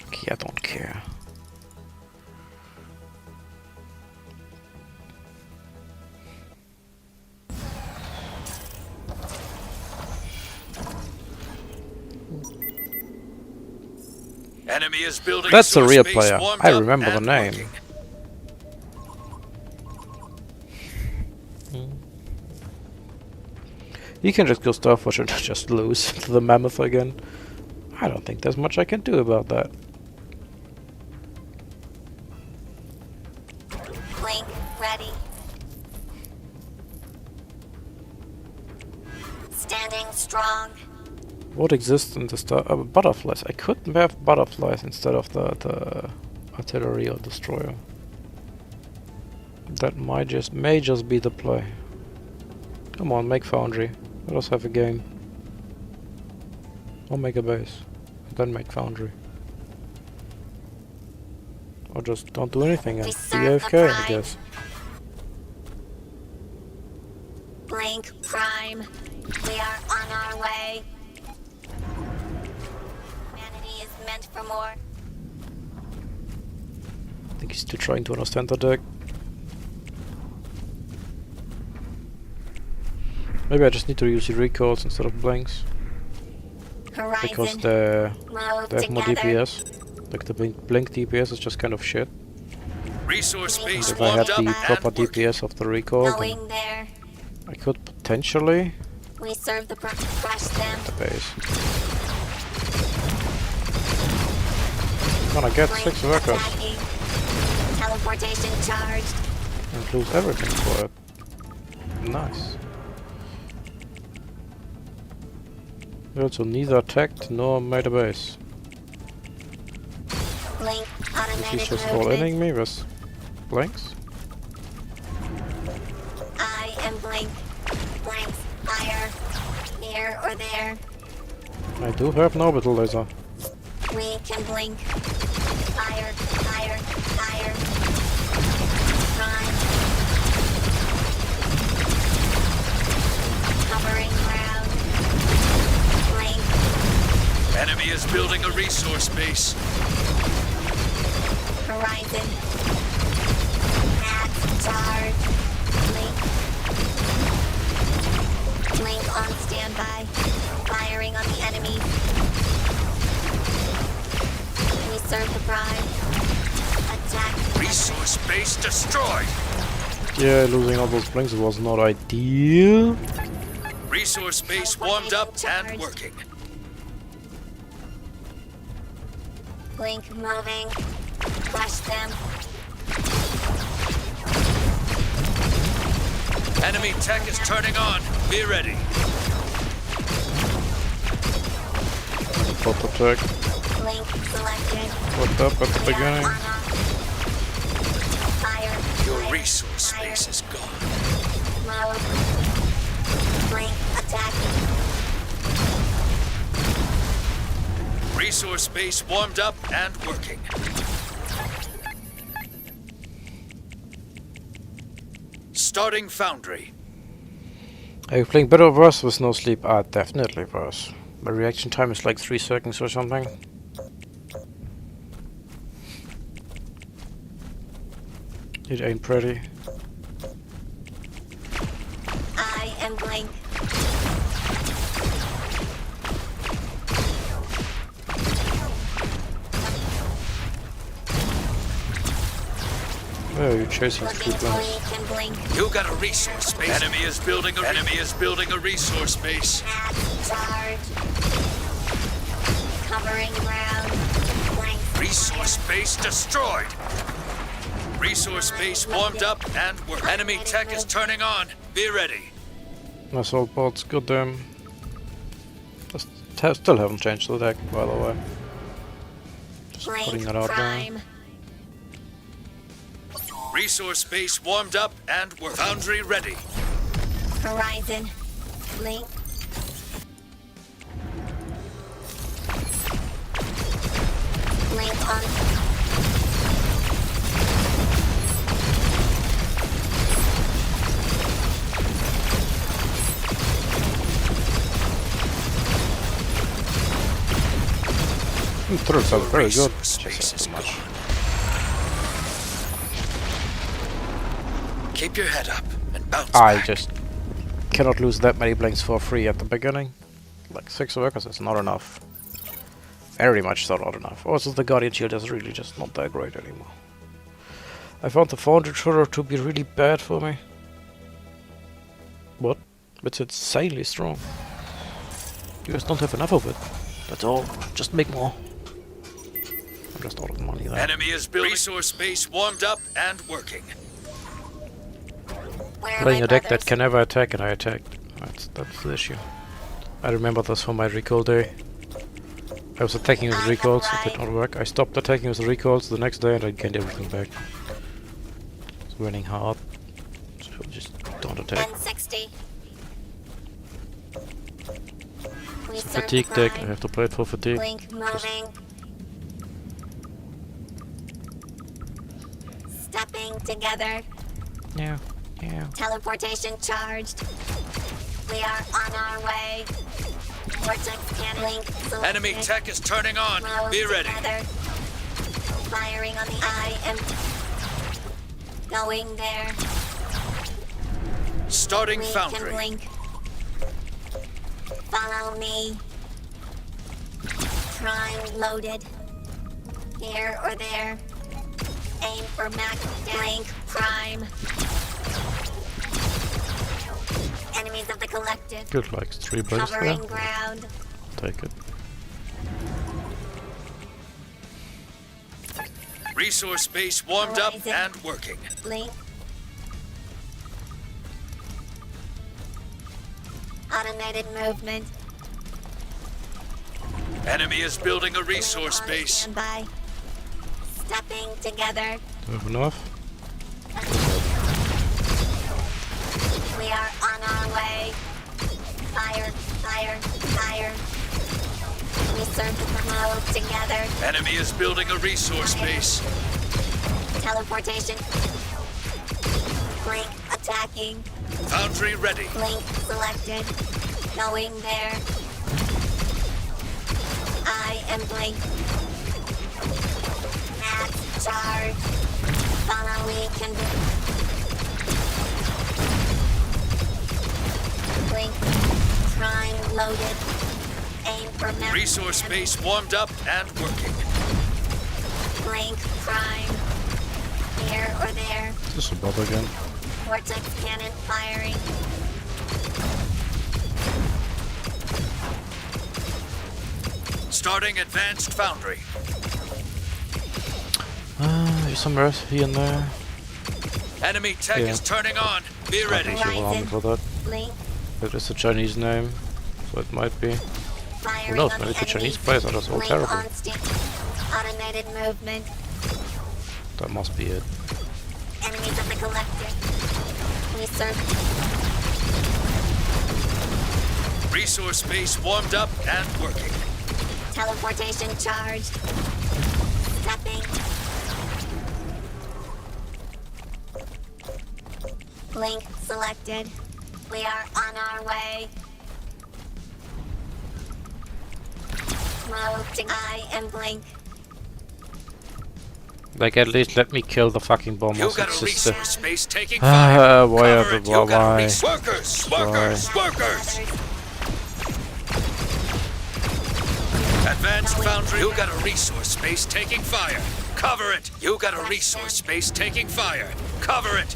Speaker 1: Okay, I don't care.
Speaker 2: Enemy is building
Speaker 1: That's a
Speaker 2: source
Speaker 1: real
Speaker 2: base
Speaker 1: player.
Speaker 2: warmed
Speaker 1: I
Speaker 2: up
Speaker 1: remember the
Speaker 2: and
Speaker 1: name.
Speaker 2: working.
Speaker 1: You can just go Starforge and just lose to the mammoth again. I don't think there's much I can do about that.
Speaker 3: Blink. Ready. Standing strong.
Speaker 1: What exists in the butterflies? I could have butterflies instead of the artillery or destroyer. That may just be the play. Come on, make foundry. Let us have a game. Or make a base. Then make foundry. Or just don't do anything and
Speaker 3: We
Speaker 1: be
Speaker 3: serve the
Speaker 1: AFK, I
Speaker 3: pride.
Speaker 1: guess.
Speaker 3: Blink. Prime. We are on our way. Humanity is meant for more.
Speaker 1: I think he's still trying to understand the deck. Maybe I just need to use the recoils instead of blanks.
Speaker 3: Horizon.
Speaker 1: Because they
Speaker 3: Move
Speaker 1: have more
Speaker 3: together.
Speaker 1: DPS. Like the blink DPS is just kind of shit.
Speaker 2: Resource
Speaker 3: And
Speaker 2: base
Speaker 1: If I had
Speaker 2: warmed up
Speaker 1: the
Speaker 2: and
Speaker 1: proper
Speaker 2: working.
Speaker 1: DPS of the recoil, then
Speaker 3: Going there.
Speaker 1: I could potentially
Speaker 3: We serve the crush them.
Speaker 1: base. Gonna get
Speaker 3: Blink.
Speaker 1: 6 workers
Speaker 3: Attacking. Teleportation charged.
Speaker 1: and lose everything for it. Nice. We also neither attacked nor made a base.
Speaker 3: Blink.
Speaker 1: Is he
Speaker 3: Automatic
Speaker 1: just all
Speaker 3: movement.
Speaker 1: inning me with blanks?
Speaker 3: I am Blink. Blinks. Fire. Here or there.
Speaker 1: I do have no orbital laser.
Speaker 3: We can blink. Fire. Fire. Fire. Prime. Covering ground. Blink.
Speaker 2: Enemy is building a resource base.
Speaker 3: Horizon. Max charge. Blink. Blink on standby. Firing on the enemy. We serve the prime. Attack.
Speaker 2: Resource base destroyed.
Speaker 1: Yeah, losing all those blinks was not ideal.
Speaker 2: Resource base warmed up and working.
Speaker 3: Blink moving. Crush them.
Speaker 2: Enemy tech is turning on. Be ready.
Speaker 1: Pop attack.
Speaker 3: Blink selected.
Speaker 1: Fucked up at the
Speaker 3: We are
Speaker 1: beginning.
Speaker 3: on our- Fire.
Speaker 2: Your
Speaker 3: Fire.
Speaker 2: resource
Speaker 3: Fire.
Speaker 2: base is gone.
Speaker 3: mode. Blink attacking.
Speaker 2: Resource base warmed up and working. Starting foundry.
Speaker 1: Are you playing better or worse with no sleep? Ah, definitely worse. My reaction time is like 3 seconds or something. It ain't pretty.
Speaker 3: I am Blink.
Speaker 1: Oh, you're chasing
Speaker 3: Looking
Speaker 1: three
Speaker 3: to
Speaker 1: blinks.
Speaker 3: leak and blink.
Speaker 2: You got a resource base. Enemy is building a resource base.
Speaker 3: At charge. Covering ground. Blink.
Speaker 2: Resource base destroyed. Resource base warmed up and working. Enemy tech is turning on. Be ready.
Speaker 1: Assault bots, goddamn. Still haven't changed the deck, by the way. Just putting
Speaker 3: Blink
Speaker 1: that out there.
Speaker 3: prime.
Speaker 2: Resource base warmed up and working. Foundry ready.
Speaker 3: Horizon. Blink. Blink on.
Speaker 1: Turrets are very good.
Speaker 2: Resource base
Speaker 1: Just
Speaker 2: is
Speaker 1: too much.
Speaker 2: gone. Keep your head up and bounce
Speaker 1: I
Speaker 2: back.
Speaker 1: just cannot lose that many blinks for free at the beginning. Like 6 workers is not enough. Very much so not enough. Also the Guardian Shield is really just not that great anymore. I found the Foundry Turret to be really bad for me. What? It's insanely strong. You guys don't have enough of it. That's all. Just make more. I'm just out of money there.
Speaker 2: Enemy is building. Resource base warmed up and working.
Speaker 3: Where are
Speaker 1: Playing
Speaker 3: my
Speaker 1: a deck that
Speaker 3: brothers?
Speaker 1: can never attack and I attacked. That's the issue. I remember this from my recall day. I was attacking with recalls, it did not work. I stopped attacking with recalls the next day and I gained everything back. It's running hard. So just don't attack.
Speaker 3: 160. We
Speaker 1: It's a
Speaker 3: serve
Speaker 1: fatigue
Speaker 3: the
Speaker 1: deck, I
Speaker 3: prime.
Speaker 1: have to play it for fatigue.
Speaker 3: Blink moving. Stepping together.
Speaker 1: Yeah, yeah.
Speaker 3: Teleportation charged. We are on our way. Vortex can link.
Speaker 2: Enemy
Speaker 3: selected.
Speaker 2: tech is turning on.
Speaker 3: Move
Speaker 2: Be ready.
Speaker 3: together. Firing on the I am going there.
Speaker 2: Starting
Speaker 3: We
Speaker 2: foundry.
Speaker 3: can blink. Follow me. Prime loaded. Here or there. Aim for max. Blink prime. Enemies of the collective.
Speaker 1: Good, like 3 blinks there.
Speaker 3: Covering ground.
Speaker 1: Take it.
Speaker 2: Resource base warmed up
Speaker 3: Horizon.
Speaker 2: and working.
Speaker 3: Blink. Automated movement.
Speaker 2: Enemy is building a resource
Speaker 3: Blink on
Speaker 2: base.
Speaker 3: standby. Stepping together.
Speaker 1: Do you have enough?
Speaker 3: We are on our way. Fire, fire, fire. We serve the move together.
Speaker 2: Enemy is building a resource base.
Speaker 3: Teleportation. Blink attacking.
Speaker 2: Foundry ready.
Speaker 3: Blink selected. Going there. I am Blink. Max charge. Follow me can Blink. Prime loaded. Aim for max.
Speaker 2: Resource base warmed up and working.
Speaker 3: Blink prime. Here or there.
Speaker 1: Is this a bot again?
Speaker 3: Vortex cannon firing.
Speaker 2: Starting advanced foundry.
Speaker 1: There's some earth here and there.
Speaker 2: Enemy tech
Speaker 1: Yeah.
Speaker 2: is turning on. Be ready.
Speaker 1: There's a alarm for that.
Speaker 3: Blink.
Speaker 1: It is a Chinese name, so it might be.
Speaker 3: Firing
Speaker 1: Who knows,
Speaker 3: on
Speaker 1: maybe
Speaker 3: the
Speaker 1: the Chinese
Speaker 3: enemy.
Speaker 1: players are just all
Speaker 3: Blink
Speaker 1: terrible.
Speaker 3: on automated movement.
Speaker 1: That must be it.
Speaker 3: Enemies of the collective. Research.
Speaker 2: Resource base warmed up and working.
Speaker 3: Teleportation charged. Stepping. Link selected. We are on our way. Move to I and blink.
Speaker 1: Like, at least let me kill the fucking bombers.
Speaker 2: You got
Speaker 1: It's
Speaker 2: a
Speaker 1: just
Speaker 2: resource base taking fire.
Speaker 1: why are
Speaker 2: Cover
Speaker 1: the
Speaker 2: it. You got a
Speaker 1: why?
Speaker 2: Workers, workers, workers. Advanced foundry. You got a resource base taking fire. Cover it. You got a resource base taking fire. Cover it.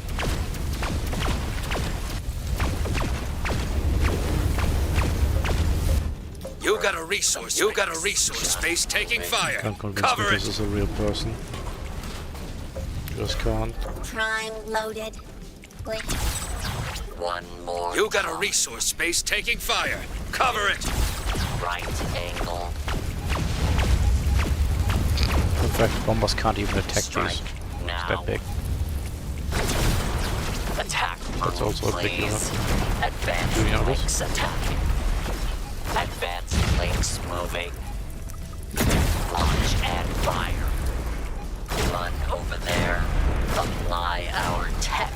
Speaker 2: You got a resource. You got a resource base taking fire.
Speaker 1: Can't convince me
Speaker 2: Cover
Speaker 1: this
Speaker 2: it.
Speaker 1: is a real person. Just can't.
Speaker 3: Prime loaded. Blink.
Speaker 5: One more.
Speaker 2: You got a resource base taking fire. Cover it.
Speaker 5: Right angle.
Speaker 1: In fact, bombers can't even attack
Speaker 5: Strike
Speaker 1: these. It's
Speaker 5: now.
Speaker 1: that big.
Speaker 5: Attack.
Speaker 1: That's also a big unit.
Speaker 5: Advanced
Speaker 1: Do you know this?
Speaker 5: links attacking. Advanced links moving. Launch and fire. Run over there. Apply our tech.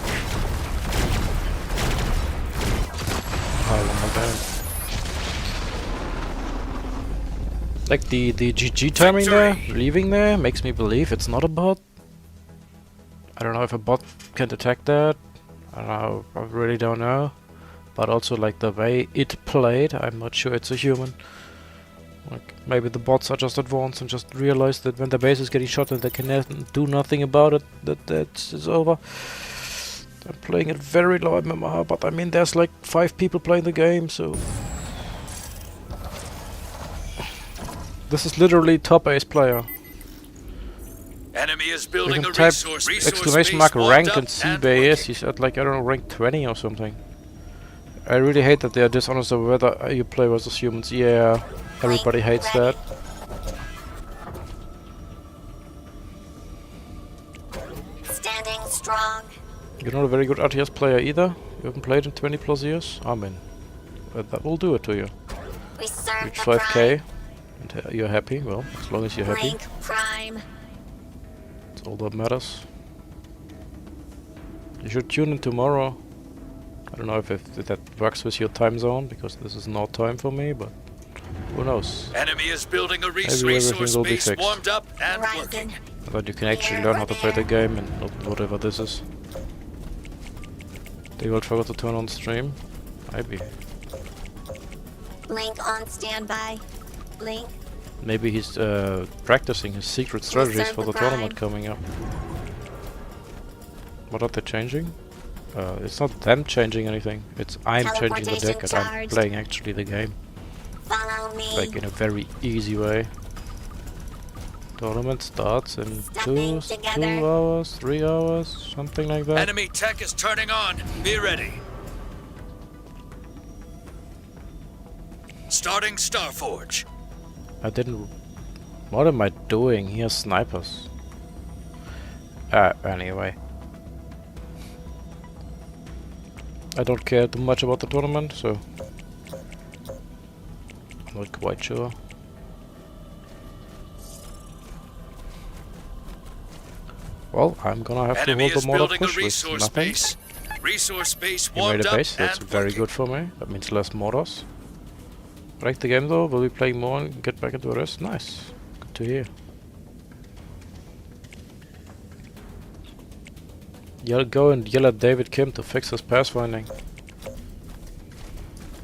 Speaker 1: Oh my god. Like the GG timing there, leaving there, makes me believe it's not a bot. I don't know if a bot can detect that. I don't know, I really don't know. But also like the way it played, I'm not sure it's a human. Like maybe the bots are just advanced and just realize that when the base is getting shot and they can do nothing about it, it's over. I'm playing it very low MMR, but I mean there's like 5 people playing the game, so... This is literally top ace player.
Speaker 2: Enemy is
Speaker 1: You
Speaker 2: building
Speaker 1: can
Speaker 2: a
Speaker 1: type
Speaker 2: resource.
Speaker 1: exclamation mark rank and see where he is. He's at like, I don't know, rank 20 or something. I really hate that they are dishonest over whether you play versus humans. Yeah, everybody hates that.
Speaker 3: Standing strong.
Speaker 1: You're not a very good RTS player either. You haven't played in 20 plus years. I mean, that will do it to you.
Speaker 3: We serve
Speaker 1: Reach
Speaker 3: the
Speaker 1: 5k
Speaker 3: prime.
Speaker 1: and you're happy. Well, as long as you're happy,
Speaker 3: Blink prime.
Speaker 1: that's all that matters. You should tune in tomorrow. I don't know if that works with your time zone, because this is no time for me, but who knows.
Speaker 2: Enemy is building a
Speaker 1: everything
Speaker 2: resource
Speaker 1: will be
Speaker 2: base
Speaker 1: fixed.
Speaker 2: warmed up and
Speaker 3: Horizon.
Speaker 2: working.
Speaker 1: But you can actually learn how to play the game and not whatever this is. They will forgot to turn on stream. Maybe.
Speaker 3: Blink on standby. Blink.
Speaker 1: Maybe he's practicing his secret strategies for the tournament coming up. What are they changing? It's not them changing anything. It's I'm changing the deck and I'm playing actually the game.
Speaker 3: Follow me.
Speaker 1: Like in a very easy way. Tournament starts in
Speaker 3: Stepping
Speaker 1: 2
Speaker 3: together.
Speaker 1: hours, 3 hours, something like that.
Speaker 2: Enemy tech is turning on. Be ready. Starting Starforge.
Speaker 1: I didn't... What am I doing? He has snipers. Anyway. I don't care too much about the tournament, so... I'm not quite sure. Well, I'm gonna have
Speaker 2: Enemy
Speaker 1: to
Speaker 2: is
Speaker 1: hold the mortar
Speaker 2: building a
Speaker 1: push with
Speaker 2: resource
Speaker 1: nothing.
Speaker 2: base. Resource base
Speaker 1: You made
Speaker 2: warmed
Speaker 1: a
Speaker 2: up
Speaker 1: base, that's
Speaker 2: and
Speaker 1: very
Speaker 2: working.
Speaker 1: good for me. That means less mortars. Like the game though, will be playing more and get back into a rest? Nice. Good to hear. Go and yell at David Kim to fix his pathfinding.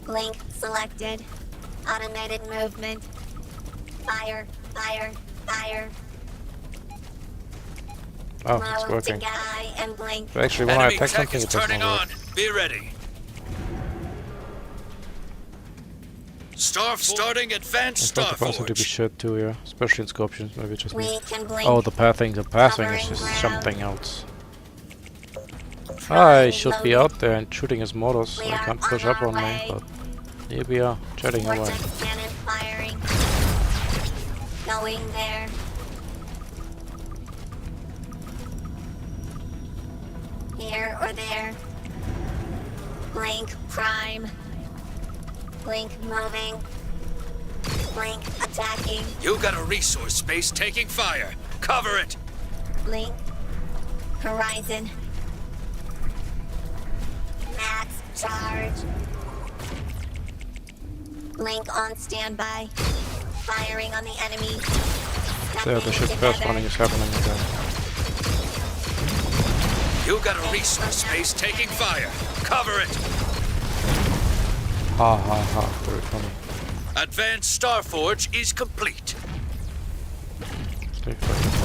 Speaker 3: Blink selected. Automated movement. Fire. Fire. Fire.
Speaker 1: Oh, it's
Speaker 3: Move
Speaker 1: working.
Speaker 3: to guy and blink.
Speaker 1: But actually, when I
Speaker 2: Enemy
Speaker 1: attack
Speaker 2: tech
Speaker 1: something,
Speaker 2: is
Speaker 1: it does
Speaker 2: turning
Speaker 1: not
Speaker 2: on.
Speaker 1: work.
Speaker 2: Be ready. Starting advanced
Speaker 1: I thought the person to be
Speaker 2: Starforge.
Speaker 1: shit too, yeah. Especially in Scorpions, maybe just me.
Speaker 3: We can blink.
Speaker 1: Oh, the pathing is
Speaker 3: Covering
Speaker 1: just
Speaker 3: ground.
Speaker 1: something else.
Speaker 3: Prime
Speaker 1: I should be
Speaker 3: loaded.
Speaker 1: out there and shooting his mortars, so
Speaker 3: We
Speaker 1: he
Speaker 3: are
Speaker 1: can't push
Speaker 3: on
Speaker 1: up
Speaker 3: our
Speaker 1: on me,
Speaker 3: way.
Speaker 1: but here we are, chatting away.
Speaker 3: Vortex cannon firing. Going there. Here or there. Blink prime. Blink moving. Blink attacking.
Speaker 2: You got a resource space taking fire. Cover it.
Speaker 3: Blink. Horizon. Max charge. Blink on standby. Firing on the enemy.
Speaker 1: There, the ship fast running is happening again.
Speaker 2: You got a resource space taking fire. Cover it.
Speaker 1: Ha ha ha, very funny.
Speaker 2: Advanced Starforge is complete.
Speaker 1: Stay fast.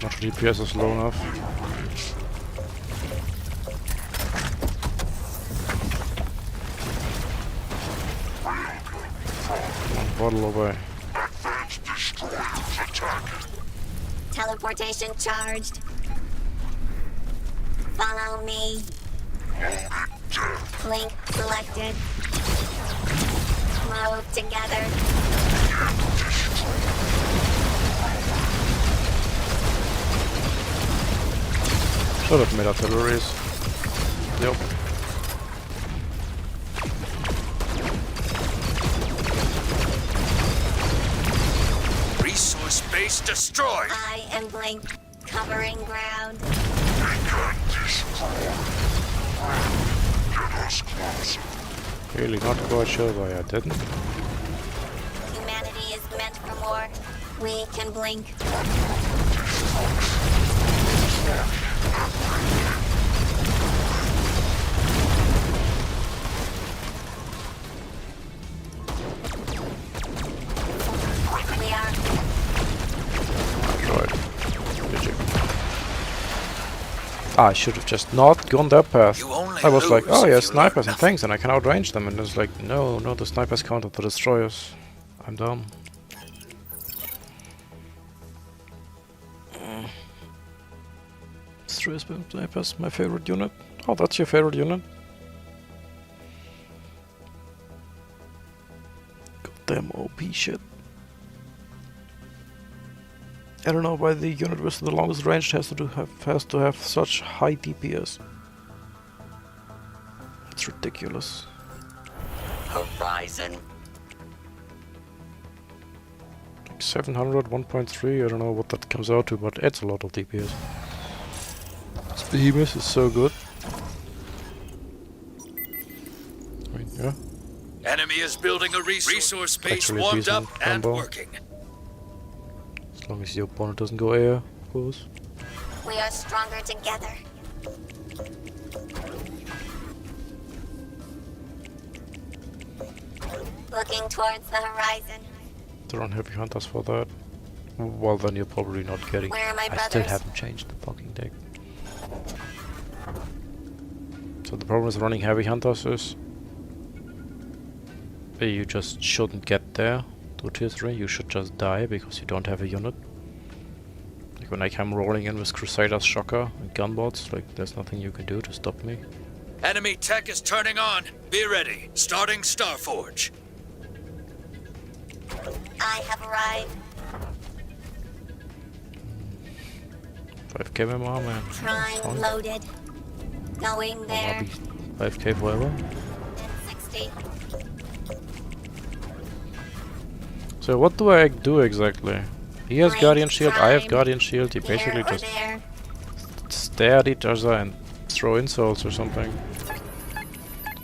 Speaker 1: Not DPS is low enough. One bottle away.
Speaker 3: Teleportation charged. Follow me. Link selected. Move together.
Speaker 1: Should have made artilleries. Yep.
Speaker 2: Resource base destroyed.
Speaker 3: I am Blink, covering ground.
Speaker 1: Really not quite sure why I didn't.
Speaker 3: Humanity is meant for more. We can blink. We are.
Speaker 1: Right. GG. I should have just not gone that path.
Speaker 2: You only
Speaker 1: I was like,
Speaker 2: lose
Speaker 1: oh
Speaker 2: if
Speaker 1: yeah,
Speaker 2: you
Speaker 1: snipers
Speaker 2: learn
Speaker 1: and things, and I can outrange them. And it's like, no, the snipers counted the destroyers. I'm dumb. Snipers, my favorite unit. Oh, that's your favorite unit? Goddamn OP shit. I don't know why the unit with the longest range has to have such high DPS. It's ridiculous.
Speaker 5: Horizon.
Speaker 1: Like 700, 1.3, I don't know what that comes out to, but it's a lot of DPS. This behemoth is so good. I mean, yeah.
Speaker 2: Enemy is building a resource base
Speaker 1: Actually
Speaker 2: warmed up
Speaker 1: decent
Speaker 2: and
Speaker 1: combo.
Speaker 2: working.
Speaker 1: As long as your opponent doesn't go air, of course.
Speaker 3: We are stronger together. Looking towards the horizon.
Speaker 1: There aren't heavy hunters for that. Well, then you're probably not getting.
Speaker 3: Where are my
Speaker 1: I still
Speaker 3: brothers?
Speaker 1: haven't changed the fucking deck. So the problem with running heavy hunters is you just shouldn't get there to tier 3. You should just die because you don't have a unit. Like when I come rolling in with Crusaders, Shocker, and Gunbots, like there's nothing you can do to stop me.
Speaker 2: Enemy tech is turning on. Be ready. Starting Starforge.
Speaker 3: I have arrived.
Speaker 1: 5k MMR, man.
Speaker 3: Prime
Speaker 1: Fine.
Speaker 3: loaded. Going
Speaker 1: I'll
Speaker 3: there.
Speaker 1: be 5k forever.
Speaker 3: 60.
Speaker 1: So what do I do exactly? He has
Speaker 3: Blink
Speaker 1: Guardian Shield, I have
Speaker 3: Prime.
Speaker 1: Guardian Shield, you
Speaker 3: Here
Speaker 1: basically
Speaker 3: or
Speaker 1: just
Speaker 3: there.
Speaker 1: stare at each other and throw insults or something.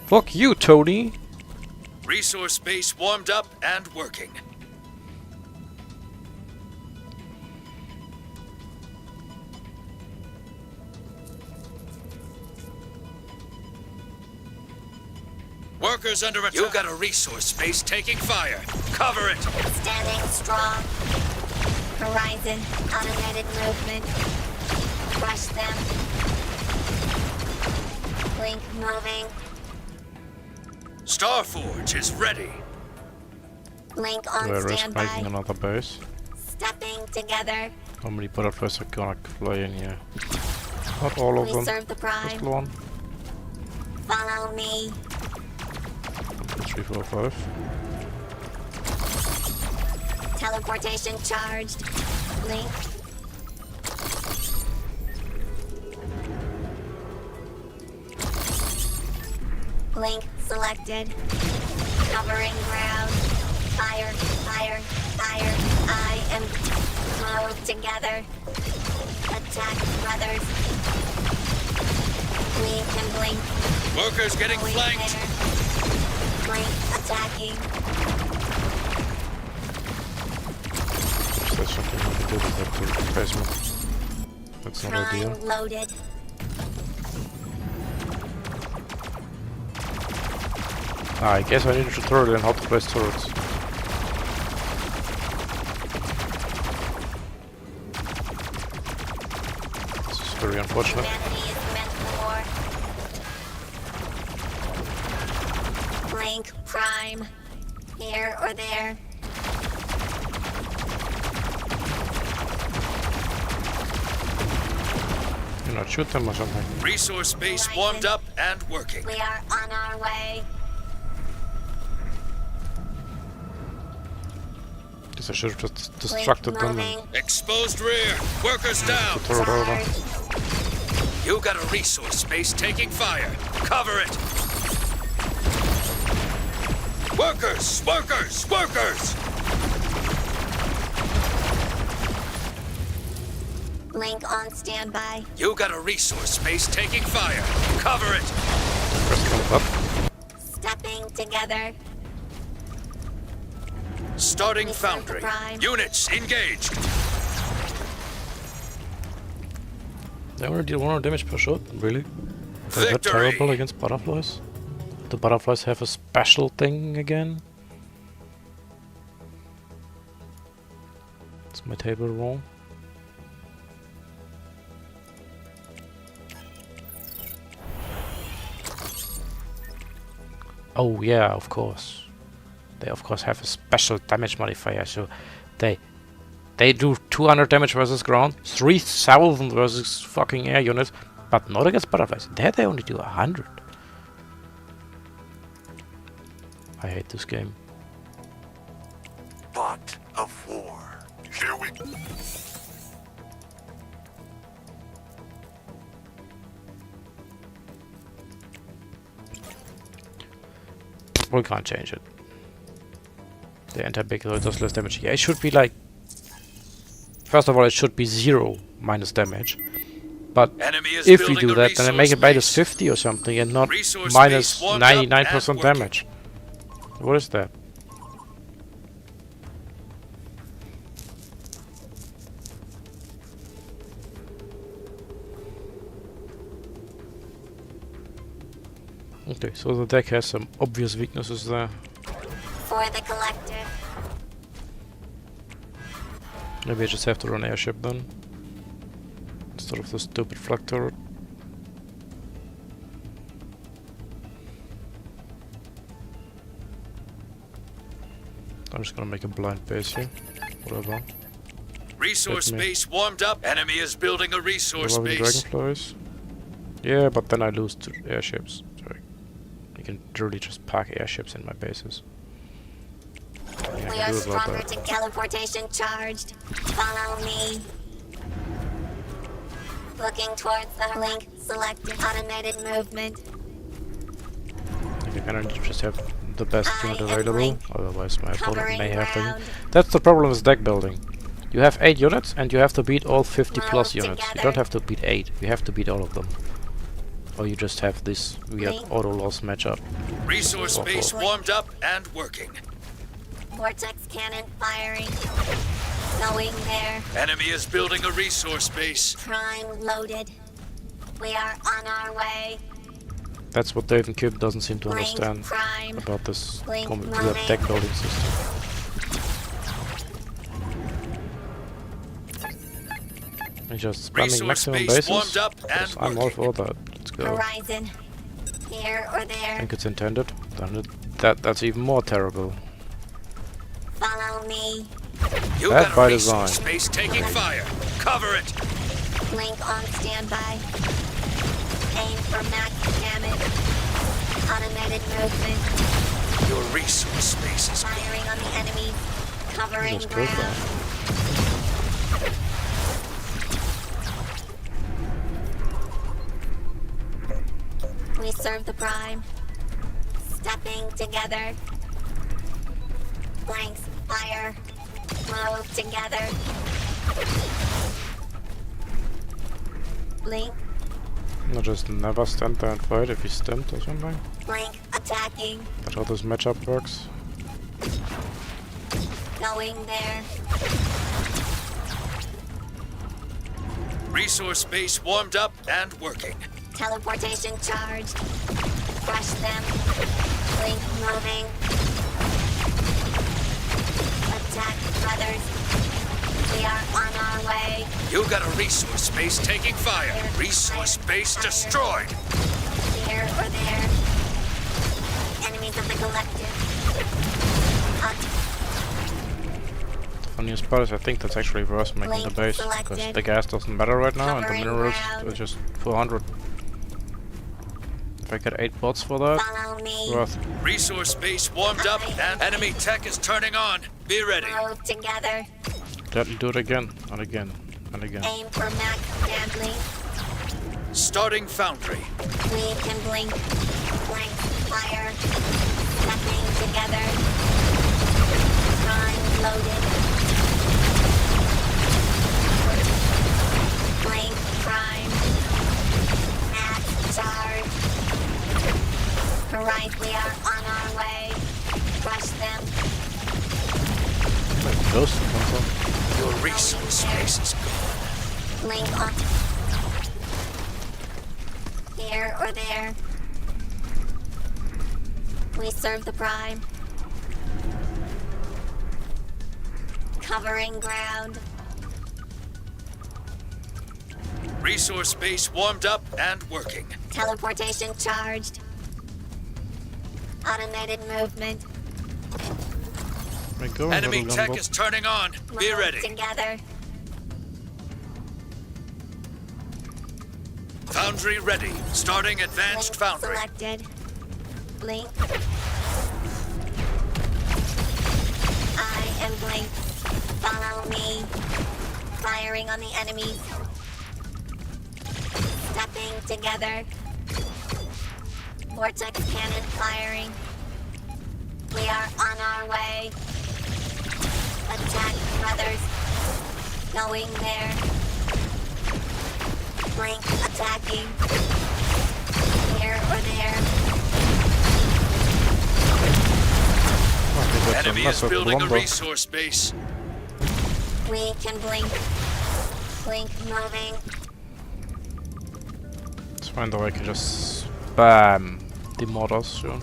Speaker 1: Fuck you, Tony!
Speaker 2: Resource base warmed up and working. Workers under attack. You got a resource base taking fire. Cover it.
Speaker 3: Standing strong. Horizon. Automated movement. Crush them. Blink moving.
Speaker 2: Starforge is ready.
Speaker 3: Blink on
Speaker 1: Do I risk making
Speaker 3: standby.
Speaker 1: another base?
Speaker 3: Stepping together.
Speaker 1: How many butterflies are gonna fly in here? Not all of
Speaker 3: We
Speaker 1: them.
Speaker 3: serve the
Speaker 1: Just
Speaker 3: prime.
Speaker 1: one.
Speaker 3: Follow me.
Speaker 1: 3, 4, 5.
Speaker 3: Teleportation charged. Blink. Link selected. Covering ground. Fire, fire, fire. I am mode together. Attack brothers. Blink and blink.
Speaker 2: Workers getting
Speaker 3: Blink
Speaker 2: flanked.
Speaker 3: there. Blink attacking.
Speaker 1: There's something I can do with that replacement. That's not ideal.
Speaker 3: Prime loaded.
Speaker 1: I guess I need a tutorial on how to place turrets. This is very unfortunate.
Speaker 3: Humanity is meant for war. Blink prime. Here or there.
Speaker 1: You know, shoot them or something.
Speaker 2: Resource base warmed up and working.
Speaker 3: We are on our way.
Speaker 1: Guess I should have just distracted them and
Speaker 2: Exposed rear. Workers down.
Speaker 1: throw it over.
Speaker 2: You got a resource base taking fire. Cover it. Workers! Workers! Workers!
Speaker 3: Link on standby.
Speaker 2: You got a resource base taking fire. Cover it.
Speaker 1: Press comes up.
Speaker 3: Stepping together.
Speaker 2: Starting
Speaker 3: Reserve
Speaker 2: foundry.
Speaker 3: prime.
Speaker 2: Units engaged.
Speaker 1: They only deal 100 damage per shot? Really? They're that
Speaker 2: Victory.
Speaker 1: terrible against butterflies? Do butterflies have a special thing again? Is my table wrong? Oh yeah, of course. They of course have a special damage modifier, so they do 200 damage versus ground, 3000 versus fucking air units, but not against butterflies. There they only do 100. I hate this game.
Speaker 4: Bot of war. Here we go.
Speaker 1: We can't change it. The anti-big does less damage. Yeah, it should be like... First of all, it should be 0 minus damage. But
Speaker 2: Enemy is
Speaker 1: if we
Speaker 2: building
Speaker 1: do
Speaker 2: a
Speaker 1: that, then I make it
Speaker 2: resource
Speaker 1: minus
Speaker 2: base.
Speaker 1: 50 or something and not
Speaker 2: Resource
Speaker 1: minus
Speaker 2: base warmed up and
Speaker 1: 99%
Speaker 2: working.
Speaker 1: damage. What is that? Okay, so the deck has some obvious weaknesses there.
Speaker 3: For the collective.
Speaker 1: Maybe I just have to run airship then. Instead of the stupid flak turret. I'm just gonna make a blind base here. Whatever.
Speaker 2: Resource
Speaker 1: Let me-
Speaker 2: base warmed up. Enemy is building a resource
Speaker 1: Loving
Speaker 2: base.
Speaker 1: dragonflies. Yeah, but then I lose to airships. Sorry. I can literally just park airships in my bases. Nothing I
Speaker 3: We
Speaker 1: can
Speaker 3: are
Speaker 1: do about
Speaker 3: stronger
Speaker 1: that.
Speaker 3: to teleportation charged. Follow me. Looking towards the link. Selected automated movement.
Speaker 1: I think I kind of just have the best
Speaker 3: I
Speaker 1: unit
Speaker 3: am
Speaker 1: available.
Speaker 3: Link.
Speaker 1: Otherwise my opponent
Speaker 3: Covering
Speaker 1: may have them.
Speaker 3: ground.
Speaker 1: That's the problem with deck building. You have 8 units and you have to beat all 50
Speaker 3: Move
Speaker 1: plus units. You
Speaker 3: together.
Speaker 1: don't have to beat 8. You have to beat all of them. Or you just have this weird
Speaker 3: Link.
Speaker 1: auto loss matchup.
Speaker 2: Resource
Speaker 1: Oh,
Speaker 2: base
Speaker 1: oh.
Speaker 2: warmed up and working.
Speaker 3: Vortex cannon firing. Going there.
Speaker 2: Enemy is building a resource base.
Speaker 3: Prime loaded. We are on our way.
Speaker 1: That's what Dave and Cube doesn't seem to
Speaker 3: Blink
Speaker 1: understand
Speaker 3: prime.
Speaker 1: about this
Speaker 3: Blink
Speaker 1: weird
Speaker 3: moving.
Speaker 1: deck building system. I'm just spamming
Speaker 2: Resource
Speaker 1: maximum
Speaker 2: base
Speaker 1: bases.
Speaker 2: warmed up and
Speaker 1: Yes, I'm all
Speaker 2: working.
Speaker 1: for that. Let's go.
Speaker 3: Horizon. Here or
Speaker 1: I
Speaker 3: there.
Speaker 1: think it's intended. Then that's even more terrible.
Speaker 3: Follow me.
Speaker 2: You
Speaker 1: Bad
Speaker 2: got
Speaker 1: by
Speaker 2: a resource
Speaker 1: design.
Speaker 2: base taking fire. Cover it.
Speaker 3: Link on standby. Aim for max damage. Automated movement.
Speaker 2: Your resource base is
Speaker 3: Firing on the enemy. Covering
Speaker 1: Almost killed
Speaker 3: ground.
Speaker 1: that.
Speaker 3: We serve the prime. Stepping together. Blanks, fire. Move together. Blink,
Speaker 1: No, just never stand there and fight if he's stunned or something.
Speaker 3: blink, attacking.
Speaker 1: That's how this matchup works.
Speaker 3: Going there.
Speaker 2: Resource base warmed up and working.
Speaker 3: Teleportation charged. Crush them. Blink moving. Attack brothers. We are on our way.
Speaker 2: You got a resource base taking fire. Resource base destroyed.
Speaker 3: Here or there. Enemies of the collective.
Speaker 1: Funniest part is I think that's actually worth making the base, because the gas doesn't matter right now and the minerals are just 400. If I get 8 bots for that,
Speaker 3: Follow me.
Speaker 1: worth.
Speaker 2: Resource base warmed up and enemy tech is turning on. Be ready.
Speaker 3: Move together.
Speaker 1: Let me do it again, and again, and again.
Speaker 3: Aim for max gambling.
Speaker 2: Starting foundry.
Speaker 3: We can blink. Blank fire. Stepping together. Prime loaded. Blink prime. Max charge. Right, we are on our way. Crush them.
Speaker 1: Like close to console.
Speaker 2: Your resource base is gone.
Speaker 3: Blink on. Here or there. We serve the prime. Covering ground.
Speaker 2: Resource base warmed up and working.
Speaker 3: Teleportation charged. Automated movement.
Speaker 1: Where you going,
Speaker 2: Enemy
Speaker 1: little
Speaker 2: tech
Speaker 1: Lumbo?
Speaker 2: is turning on. Be
Speaker 3: Move
Speaker 2: ready.
Speaker 3: together.
Speaker 2: Foundry ready. Starting advanced
Speaker 3: Blink
Speaker 2: foundry.
Speaker 3: selected. Blink. I am Blink. Follow me. Firing on the enemies. Stepping together. Vortex cannon firing. We are on our way. Attack brothers. Going there. Blink attacking. Here or there.
Speaker 1: Oh, I think that's a
Speaker 2: Enemy is
Speaker 1: massive
Speaker 2: building a
Speaker 1: blunder.
Speaker 2: resource base.
Speaker 3: We can blink. Blink moving.
Speaker 1: It's fine though, I can just spam the mortars soon.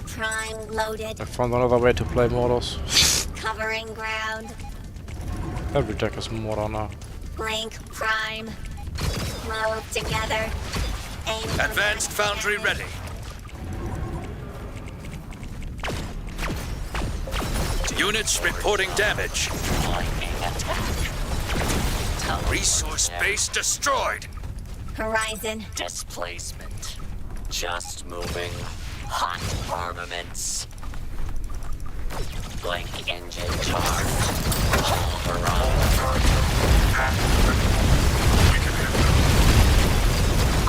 Speaker 3: Prime loaded.
Speaker 1: I found another way to play mortars.
Speaker 3: Covering ground.
Speaker 1: Every deck is mortar now.
Speaker 3: Blink prime. Move together. Aim for
Speaker 2: Advanced
Speaker 3: max
Speaker 2: foundry
Speaker 3: damage.
Speaker 2: ready. Units reporting damage.
Speaker 5: Lightning attack.
Speaker 2: Resource base destroyed.
Speaker 3: Horizon.
Speaker 5: Displacement. Just moving. Hot armaments. Blank engine charge. Hold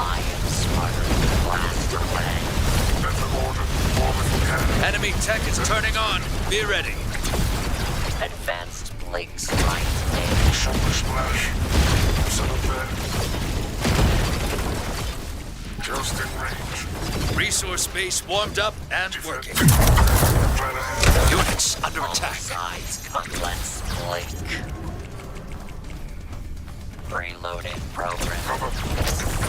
Speaker 5: I am smarter than blast away.
Speaker 2: Enemy tech is turning on. Be ready.
Speaker 5: Advanced blink strike stage.
Speaker 4: Super splash. Set up there. Just in range.
Speaker 2: Resource base warmed up and working.
Speaker 4: Right ahead.
Speaker 2: Units under
Speaker 5: All
Speaker 2: attack.
Speaker 5: sides come, let's blink. Reloading program.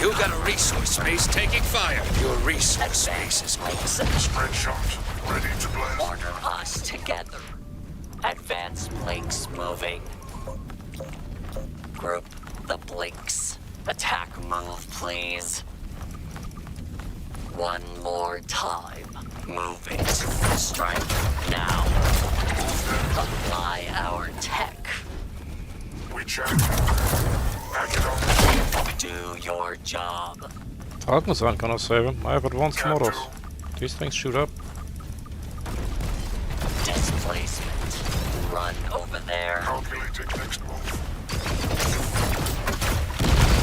Speaker 2: You got a resource base taking fire. Your resource base is
Speaker 5: Advanced
Speaker 2: gone.
Speaker 5: blinks
Speaker 4: Spread shot. Ready to blast.
Speaker 5: order us together. Advanced blinks moving. Group the blinks. Attack move, please. One more time. Move it. Strike now. Apply our tech.
Speaker 4: We check. Back it up.
Speaker 5: Do your job.
Speaker 1: Falcons aren't gonna save him. I have advanced
Speaker 4: Can't
Speaker 1: mortars.
Speaker 4: do.
Speaker 1: These things shoot up.
Speaker 5: Displacement. Run over there.
Speaker 4: Calculating next move.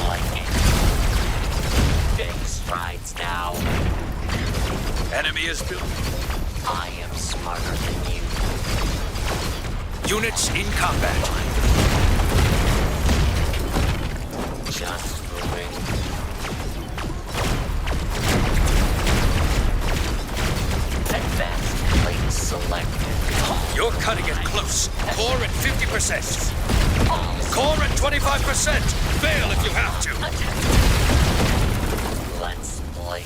Speaker 5: Lightning. Big strides now.
Speaker 2: Enemy is built.
Speaker 5: I am smarter than you.
Speaker 2: Units in combat.
Speaker 5: Just moving. Advanced plate selected.
Speaker 2: You're cutting it close. Core at 50%. Core at 25%. Fail if you have to.
Speaker 5: Let's blink.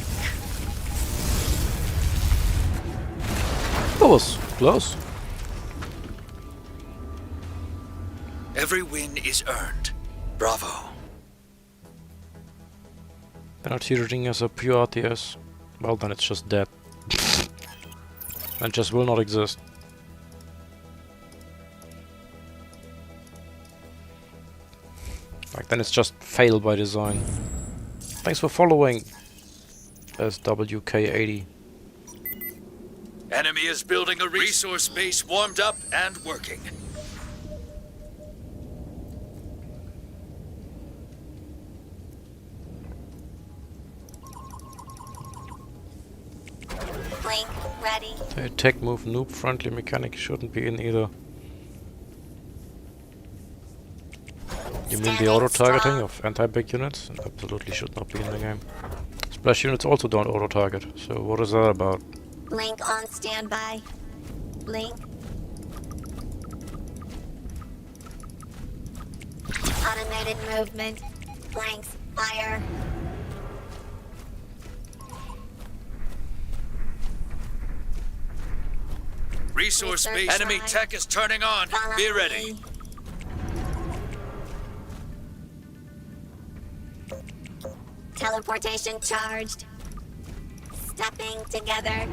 Speaker 1: That was close.
Speaker 2: Every win is earned. Bravo.
Speaker 1: Penalty rating as a pure RTS. Well, then it's just dead. And just will not exist. Like, then it's just fail by design. Thanks for following SWK80.
Speaker 2: Enemy is building a resource base warmed up and working.
Speaker 3: Blink, ready.
Speaker 1: The attack move noob friendly mechanic shouldn't be in either. You mean the auto targeting of anti-big units? Absolutely should not be in the game. Splash units also don't auto target, so what is that about?
Speaker 3: Blink on standby. Blink. Automated movement. Blanks, fire.
Speaker 2: Resource
Speaker 3: Research
Speaker 2: base. Enemy
Speaker 3: line.
Speaker 2: tech is turning on.
Speaker 3: Follow
Speaker 2: Be ready.
Speaker 3: me. Teleportation charged. Stepping together.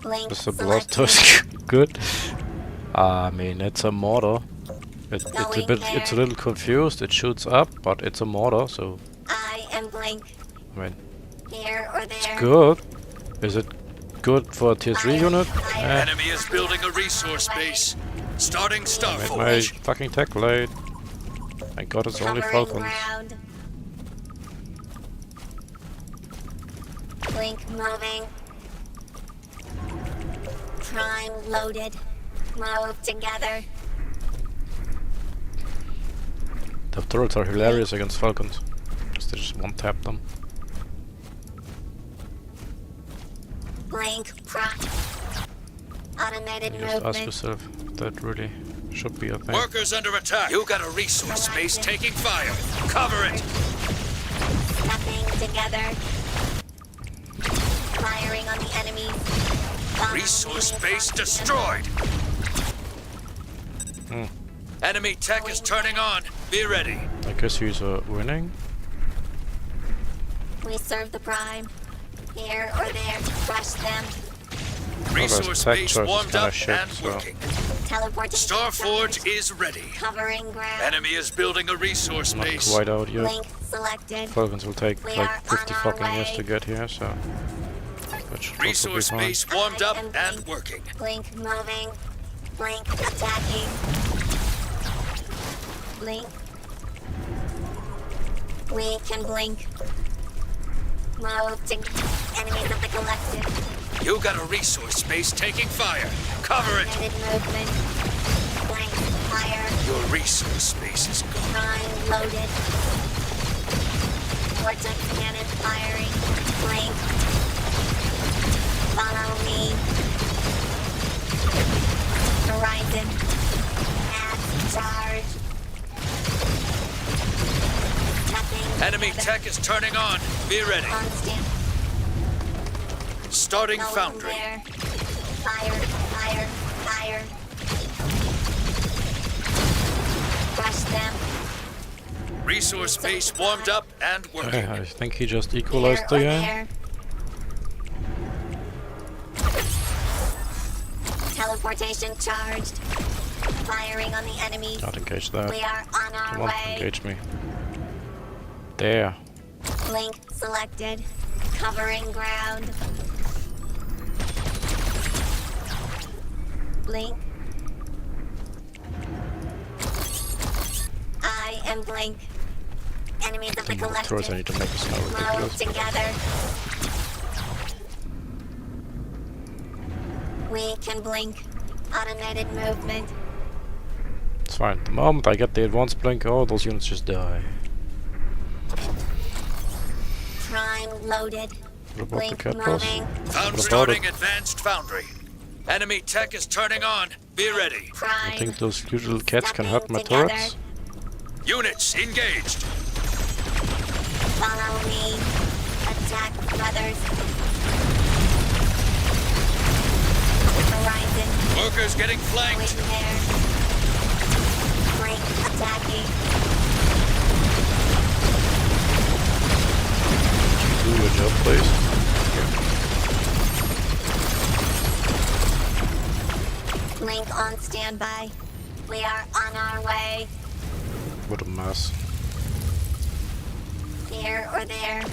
Speaker 3: Blink
Speaker 1: Is the
Speaker 3: selected.
Speaker 1: blaster good? I mean, it's a mortar. It's a little confused. It shoots up, but it's a mortar, so
Speaker 3: I am Blink.
Speaker 1: I mean,
Speaker 3: Here or there.
Speaker 1: good. Is it good for a tier 3 unit?
Speaker 2: Enemy is building a resource base. Starting
Speaker 1: Made my
Speaker 2: Starforge.
Speaker 1: fucking tech late. Thank God it's only
Speaker 3: Covering
Speaker 1: Falcons.
Speaker 3: ground. Blink moving. Prime loaded. Move together.
Speaker 1: The turrets are hilarious against Falcons. They just one-tap them.
Speaker 3: Blink prime. Automated
Speaker 1: You just ask
Speaker 3: movement.
Speaker 1: yourself if that really should be a thing.
Speaker 2: Workers under attack. You got a resource base taking fire. Cover it.
Speaker 3: Stepping together. Firing on the enemy.
Speaker 2: Resource base destroyed.
Speaker 1: Hmm.
Speaker 2: Enemy tech is turning on. Be ready.
Speaker 1: I guess he's winning.
Speaker 3: We serve the prime. Here or there. Crush them.
Speaker 2: Resource
Speaker 1: tech
Speaker 2: base
Speaker 1: choice is
Speaker 2: warmed
Speaker 1: kinda
Speaker 2: up
Speaker 1: shit,
Speaker 2: and
Speaker 1: so-
Speaker 2: working.
Speaker 3: Teleportation.
Speaker 2: Starforge is ready.
Speaker 3: Covering ground.
Speaker 2: Enemy is building a resource
Speaker 1: Not
Speaker 2: base.
Speaker 1: quite out yet.
Speaker 3: Blink selected.
Speaker 1: Falcons will take
Speaker 3: We
Speaker 1: like
Speaker 3: are
Speaker 1: 50
Speaker 3: on our
Speaker 1: fucking years
Speaker 3: way.
Speaker 1: to get here, so that should also be
Speaker 2: Resource
Speaker 1: fine.
Speaker 2: base warmed up
Speaker 3: I am
Speaker 2: and
Speaker 3: Blink.
Speaker 2: working.
Speaker 3: Blink moving. Blink attacking. Blink. We can blink. Move to enemies of the collective.
Speaker 2: You got a resource base taking fire. Cover it.
Speaker 3: Automated movement. Blink fire.
Speaker 2: Your resource base is gone.
Speaker 3: Prime loaded. Vortex cannon firing. Blink. Follow me. Horizon. Mass charge. Stepping
Speaker 2: Enemy
Speaker 3: together.
Speaker 2: tech is turning on. Be ready.
Speaker 3: On stand.
Speaker 2: Starting
Speaker 3: Going
Speaker 2: foundry.
Speaker 3: there. Fire, fire, fire. Crush them.
Speaker 2: Resource base warmed up and working.
Speaker 1: Okay, I think he just
Speaker 3: Here
Speaker 1: equalized
Speaker 3: or
Speaker 1: the game.
Speaker 3: there. Teleportation charged. Firing on the enemy.
Speaker 1: Not engage that.
Speaker 3: We are on our
Speaker 1: Come on,
Speaker 3: way.
Speaker 1: engage me. There.
Speaker 3: Link selected. Covering ground. Blink. I am Blink. Enemies of the
Speaker 1: The turrets I
Speaker 3: collective.
Speaker 1: need to make is now
Speaker 3: Move
Speaker 1: ridiculous.
Speaker 3: together. We can blink. Automated movement.
Speaker 1: It's fine. The moment I get the advanced blink, all those units just die.
Speaker 3: Prime loaded.
Speaker 1: What about the
Speaker 3: Blink
Speaker 1: cat boss?
Speaker 3: moving.
Speaker 2: Foundry
Speaker 1: What about
Speaker 2: starting
Speaker 1: it?
Speaker 2: advanced foundry. Enemy tech is turning on. Be ready.
Speaker 3: Prime.
Speaker 1: I think those usual cats can hurt my
Speaker 3: Stepping
Speaker 1: turrets.
Speaker 2: Units engaged.
Speaker 3: Follow me. Attack brothers. Horizon.
Speaker 2: Workers getting
Speaker 3: Wait
Speaker 2: flanked.
Speaker 3: there. Blink attacking.
Speaker 1: Do your job, please.
Speaker 3: Blink on standby. We are on our way.
Speaker 1: What a mess.
Speaker 3: Here or there.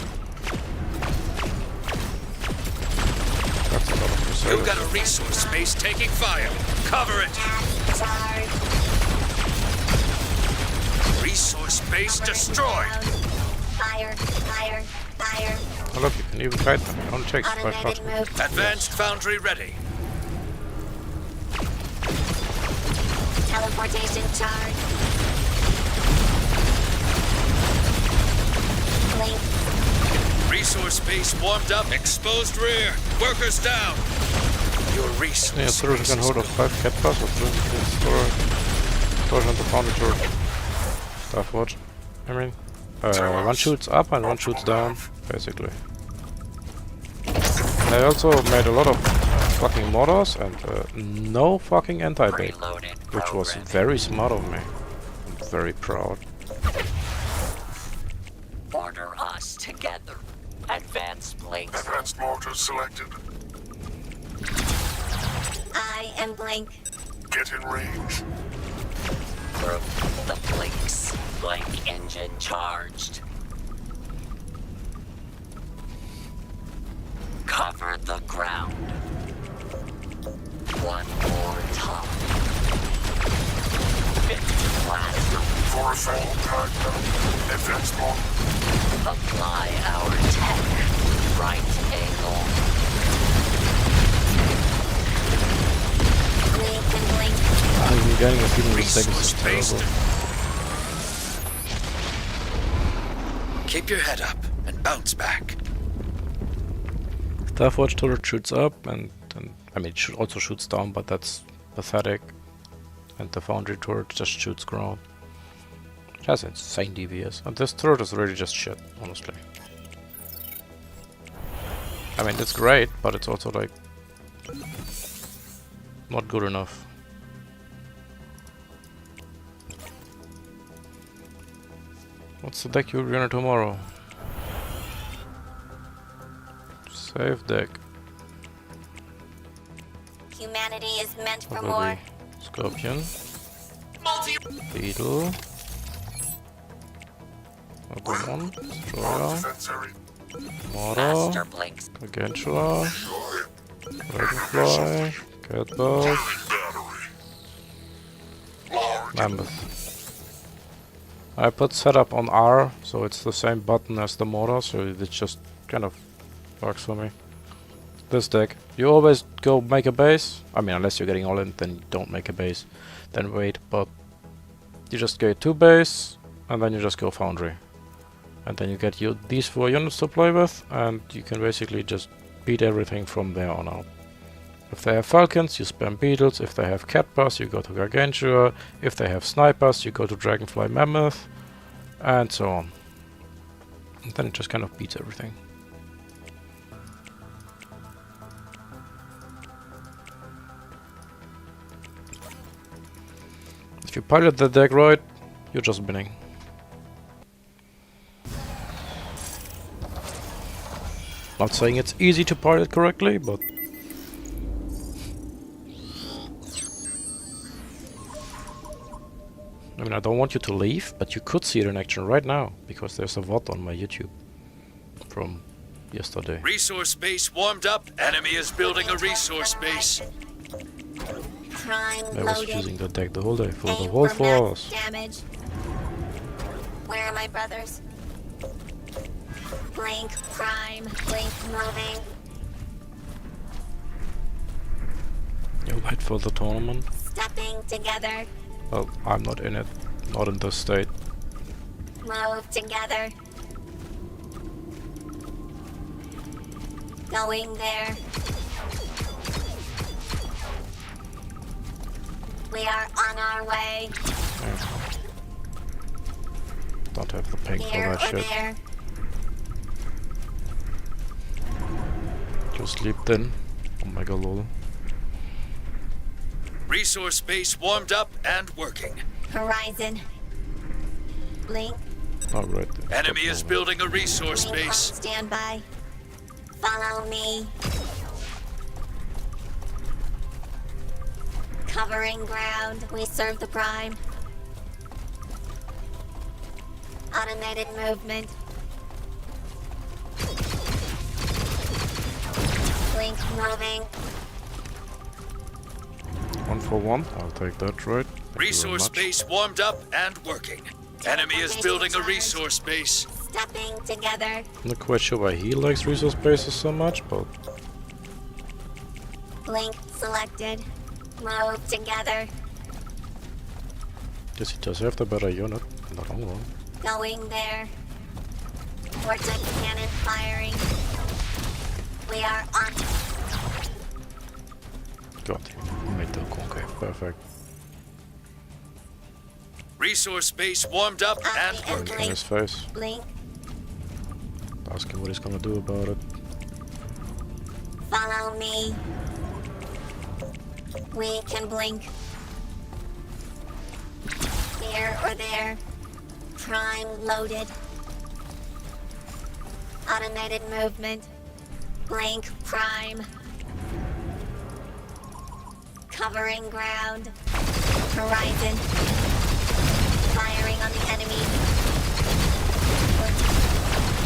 Speaker 1: That's a lot of
Speaker 2: You've
Speaker 1: Crusaders.
Speaker 2: got a resource space taking fire. Cover it.
Speaker 3: Add charge.
Speaker 2: Resource base
Speaker 3: Cover
Speaker 2: destroyed.
Speaker 3: down. Fire, fire, fire.
Speaker 1: Oh look, you can even kite them. It only takes 5
Speaker 3: Automated
Speaker 1: shots.
Speaker 3: move.
Speaker 2: Advanced foundry ready.
Speaker 3: Teleportation charge. Blink.
Speaker 2: Resource base warmed up. Exposed rear. Workers down. Your resource
Speaker 1: Yeah, so
Speaker 2: base
Speaker 1: can
Speaker 2: is
Speaker 1: hold up 5 cat bus or 2 storage on the foundry turret. Staff watch. I mean, one shoots up and one shoots down, basically. They also made a lot of fucking mortars and no fucking anti-bake,
Speaker 5: Preloaded
Speaker 1: which was
Speaker 5: program.
Speaker 1: very smart of me. I'm very proud.
Speaker 5: Order us together. Advanced blinks.
Speaker 4: Advanced mortars selected.
Speaker 3: I am Blink.
Speaker 4: Get in range.
Speaker 5: Group the blinks. Blink engine charged. Cover the ground. One more time. 50 plasma.
Speaker 4: For assault tag. Advanced mortar.
Speaker 5: Apply our tech. Right angle.
Speaker 3: We can blink.
Speaker 1: I'm getting a feeling this thing
Speaker 2: Resource
Speaker 1: is
Speaker 2: base.
Speaker 1: terrible.
Speaker 2: Keep your head up and bounce back.
Speaker 1: Staff watch turret shoots up and I mean it also shoots down, but that's pathetic. And the foundry turret just shoots ground. It has insane DPS. And this turret is really just shit, honestly. I mean it's great, but it's also like not good enough. What's the deck you're running tomorrow? Save deck.
Speaker 3: Humanity is meant for
Speaker 1: Probably
Speaker 3: more.
Speaker 1: Scorpion. Beetle. Other one. Destroyer.
Speaker 4: Defense area.
Speaker 1: Mortar.
Speaker 5: Master blinks.
Speaker 1: Gargantua. Dragonfly. Catbug.
Speaker 4: Battery. Large.
Speaker 1: Mammoth. I put setup on R, so it's the same button as the mortar, so it just kind of works for me. This deck, you always go make a base. I mean, unless you're getting all in, then don't make a base. Then wait, but you just get 2 base, and then you just go foundry. And then you get these 4 units to play with, and you can basically just beat everything from there on out. If they have falcons, you spam beetles. If they have cat bus, you go to gargantua. If they have snipers, you go to dragonfly mammoth, and so on. And then it just kind of beats everything. If you pilot the deck right, you're just winning. Not saying it's easy to pilot correctly, but I mean, I don't want you to leave, but you could see it in action right now, because there's a VOD on my YouTube from yesterday.
Speaker 2: Resource base warmed up. Enemy is building a resource base.
Speaker 3: Prime
Speaker 1: I was
Speaker 3: loaded.
Speaker 1: using the deck the whole day for the
Speaker 3: Aim
Speaker 1: whole
Speaker 3: for
Speaker 1: 4
Speaker 3: max
Speaker 1: hours.
Speaker 3: damage. Where are my brothers? Blink, prime, blink, moving.
Speaker 1: Wait for the tournament.
Speaker 3: Stepping together.
Speaker 1: Well, I'm not in it. Not in this state.
Speaker 3: Move together. Going there. We are on our way.
Speaker 1: Don't have the ping for
Speaker 3: Here
Speaker 1: that
Speaker 3: or
Speaker 1: shit.
Speaker 3: there.
Speaker 1: Just leaped in. Omega lol.
Speaker 2: Resource base warmed up and working.
Speaker 3: Horizon. Blink.
Speaker 1: Oh, right.
Speaker 2: Enemy is building a resource
Speaker 3: Blink on
Speaker 2: base.
Speaker 3: standby. Follow me. Covering ground. We serve the prime. Automated movement. Blink moving.
Speaker 1: 1 for 1. I'll take that, right? Thank you very
Speaker 2: Resource
Speaker 1: much.
Speaker 2: base warmed up and working. Enemy is building a resource base.
Speaker 3: Stepping together.
Speaker 1: I'm not quite sure why he likes resource bases so much, but
Speaker 3: Blink selected. Move together.
Speaker 1: guess he does have the better unit in the long run.
Speaker 3: Going there. Vortex cannon firing. We are on.
Speaker 1: God, made the concave. Perfect.
Speaker 2: Resource base warmed up and
Speaker 3: Copy and
Speaker 2: working.
Speaker 1: In his face.
Speaker 3: Blink.
Speaker 1: Ask him what he's gonna do about it.
Speaker 3: Follow me. We can blink. Here or there. Prime loaded. Automated movement. Blink prime. Covering ground. Horizon. Firing on the enemy.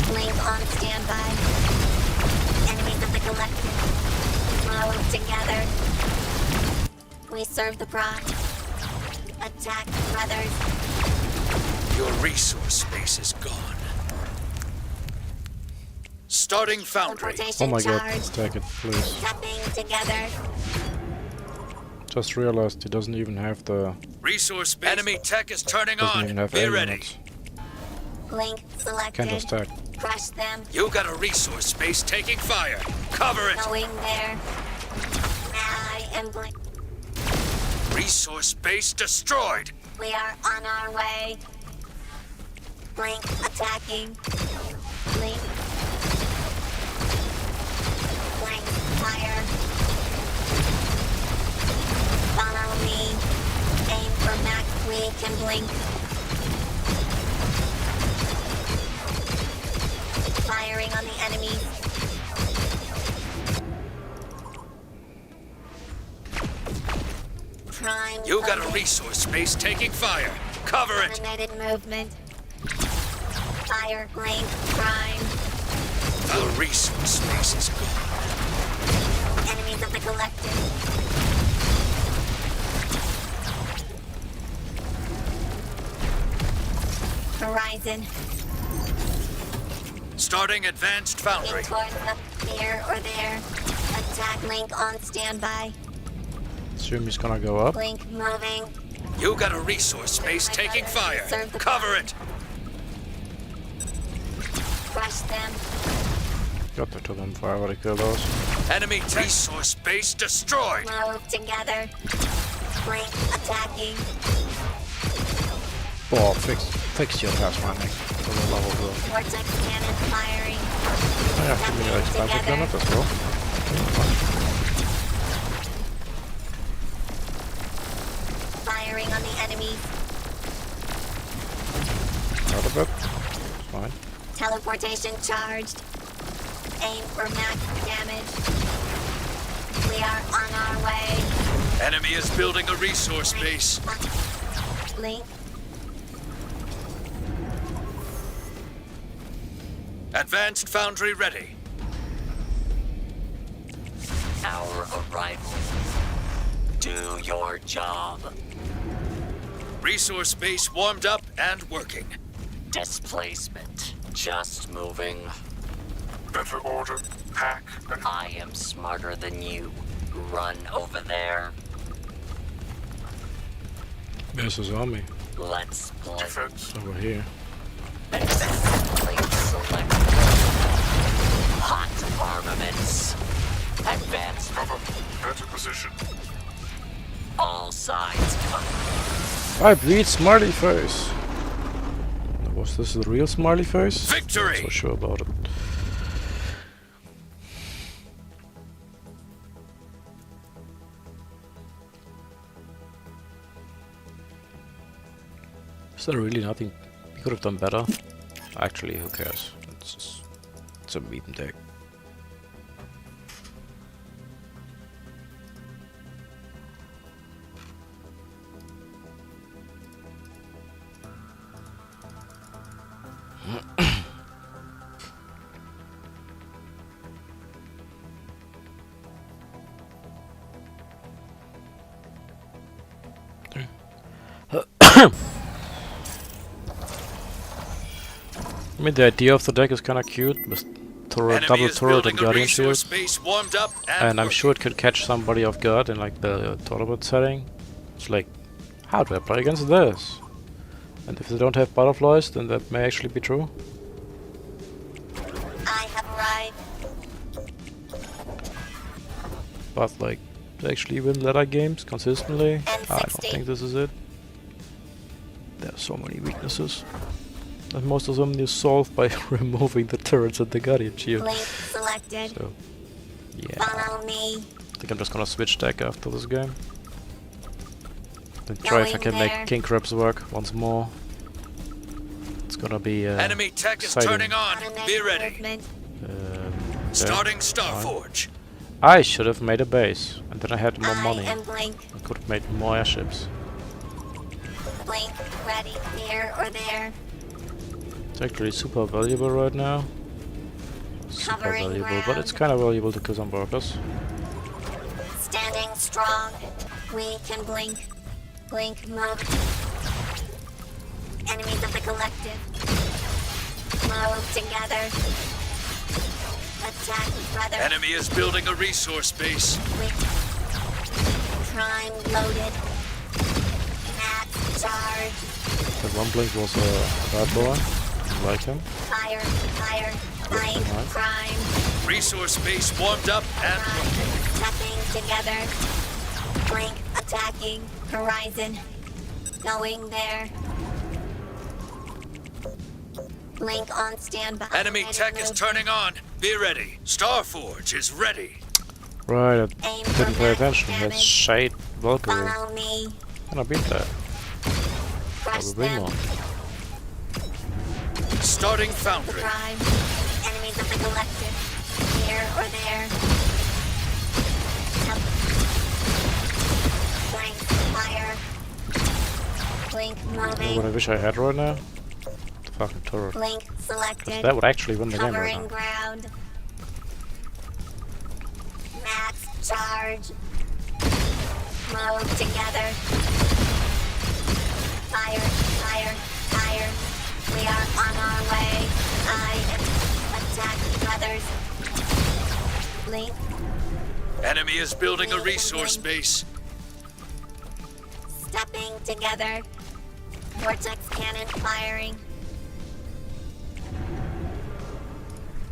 Speaker 3: Blink on standby. Enemies of the collective. Move together. We serve the prime. Attack brothers.
Speaker 2: Your resource base is gone. Starting foundry.
Speaker 1: Oh
Speaker 3: Teleportation
Speaker 1: my god,
Speaker 3: charged.
Speaker 1: take it, please.
Speaker 3: Stepping together.
Speaker 1: Just realized he doesn't even have the...
Speaker 2: Resource base. Enemy tech is turning
Speaker 1: Doesn't
Speaker 2: on.
Speaker 1: even have
Speaker 2: Be
Speaker 1: air
Speaker 2: ready.
Speaker 1: units.
Speaker 3: Blink
Speaker 1: Can't
Speaker 3: selected.
Speaker 1: just stack.
Speaker 3: Crush them.
Speaker 2: You got a resource base taking fire. Cover it.
Speaker 3: Going there. I am blink.
Speaker 2: Resource base destroyed.
Speaker 3: We are on our way. Blink attacking. Blink. Blink fire. Follow me. Aim for Mac. We can blink. Firing on the enemy. Prime.
Speaker 2: You got a
Speaker 3: loaded.
Speaker 2: resource base taking fire. Cover it.
Speaker 3: Automated movement. Fire, blink, prime.
Speaker 2: The resource base is gone.
Speaker 3: Enemies of the collective. Horizon.
Speaker 2: Starting advanced foundry.
Speaker 3: In towards the here or there. Attack link on standby.
Speaker 1: Assume he's gonna go up.
Speaker 3: Blink moving.
Speaker 2: You got a resource base taking fire. Cover it.
Speaker 3: Crush them.
Speaker 1: Got the 2 on fire, already killed those.
Speaker 2: Enemy resource base destroyed.
Speaker 3: Move together. Blink attacking.
Speaker 1: Oh, fix your task, man. For the love of God.
Speaker 3: Vortex cannon firing.
Speaker 1: I have to be an expensive unit as well.
Speaker 3: Firing on the enemy.
Speaker 1: Out of it. It's fine.
Speaker 3: Teleportation charged. Aim for max damage. We are on our way.
Speaker 2: Enemy is building a resource base.
Speaker 3: Link.
Speaker 2: Advanced foundry ready.
Speaker 5: Our arrival. Do your job.
Speaker 2: Resource base warmed up and working.
Speaker 5: Displacement. Just moving.
Speaker 4: Better order, pack, and
Speaker 5: I am smarter than you. Run over there.
Speaker 1: There's his army.
Speaker 5: Let's play.
Speaker 4: Defense.
Speaker 1: Over here.
Speaker 5: Advanced plate selected. Hot armaments. Advanced.
Speaker 4: Cover. Enter position.
Speaker 5: All sides.
Speaker 1: I beat Smiley Face. Was this the real Smiley Face?
Speaker 2: Victory!
Speaker 1: Not so sure about it. Is there really nothing we could have done better? Actually, who cares? It's a meat and take. I mean, the idea of the deck is kinda cute, with turret,
Speaker 2: Enemy
Speaker 1: double
Speaker 2: is
Speaker 1: turret
Speaker 2: building
Speaker 1: and
Speaker 2: a
Speaker 1: guardian
Speaker 2: resource
Speaker 1: shield.
Speaker 2: base warmed up
Speaker 1: And I'm
Speaker 2: working.
Speaker 1: sure it could catch somebody off guard in like the tournament setting. It's like, how do I play against this? And if they don't have butterflies, then that may actually be true.
Speaker 3: I have arrived.
Speaker 1: But like, to actually win ladder games consistently, I don't
Speaker 3: N60.
Speaker 1: think this is it. There are so many weaknesses. And most of them you solve by removing the turrets and the guardian shield.
Speaker 3: Link selected.
Speaker 1: So, yeah.
Speaker 3: Follow me.
Speaker 1: I think I'm just gonna switch deck after this game. Then try if I
Speaker 3: Going
Speaker 1: can
Speaker 3: there.
Speaker 1: make King Crabs work once more. It's gonna be
Speaker 2: Enemy tech is
Speaker 1: exciting.
Speaker 2: turning on.
Speaker 3: Automatic
Speaker 2: Be ready.
Speaker 3: movement.
Speaker 1: there.
Speaker 2: Starting
Speaker 1: Fine.
Speaker 2: Starforge.
Speaker 1: I should have made a base, and then I had more
Speaker 3: I
Speaker 1: money.
Speaker 3: am Blink.
Speaker 1: I could have made more airships.
Speaker 3: Blink ready here or there.
Speaker 1: It's actually super valuable right now. Super
Speaker 3: Covering
Speaker 1: valuable, but it's
Speaker 3: ground.
Speaker 1: kind of valuable to kill some workers.
Speaker 3: Standing strong. We can blink. Blink move. Enemies of the collective. Move together. Attack brother.
Speaker 2: Enemy is building a resource base.
Speaker 3: With prime loaded. Max charge.
Speaker 1: That one blink was a bad boy. I like him.
Speaker 3: Fire. Fire. Nine.
Speaker 1: Nice.
Speaker 3: Prime.
Speaker 2: Resource base warmed up and working.
Speaker 3: Tapping together. Blink attacking. Horizon. Going there. Blink on standby.
Speaker 2: Enemy
Speaker 3: Ready
Speaker 2: tech
Speaker 3: to
Speaker 2: is
Speaker 3: move.
Speaker 2: turning on. Be ready. Starforge is ready.
Speaker 1: Right, I
Speaker 3: Aim
Speaker 1: didn't
Speaker 3: for
Speaker 1: pay
Speaker 3: max
Speaker 1: attention. That's
Speaker 3: damage.
Speaker 1: Shade Valkyrie.
Speaker 3: Follow me.
Speaker 1: Can I beat that?
Speaker 3: Crush
Speaker 1: Probably
Speaker 3: them.
Speaker 1: not.
Speaker 2: Starting Foundry.
Speaker 3: Prime. Enemies of the collective. Here or there. Help. Blink. Fire. Blink
Speaker 1: You know what I
Speaker 3: moving.
Speaker 1: wish I had right now? The fucking turret.
Speaker 3: Blink
Speaker 1: 'Cause
Speaker 3: selected.
Speaker 1: that would actually win the game right
Speaker 3: Covering
Speaker 1: now.
Speaker 3: ground. Max charge. Move together. Fire, fire, fire. We are on our way. I am attack brothers. Blink.
Speaker 2: Enemy is building a resource base.
Speaker 3: Stepping together. Vortex cannon firing.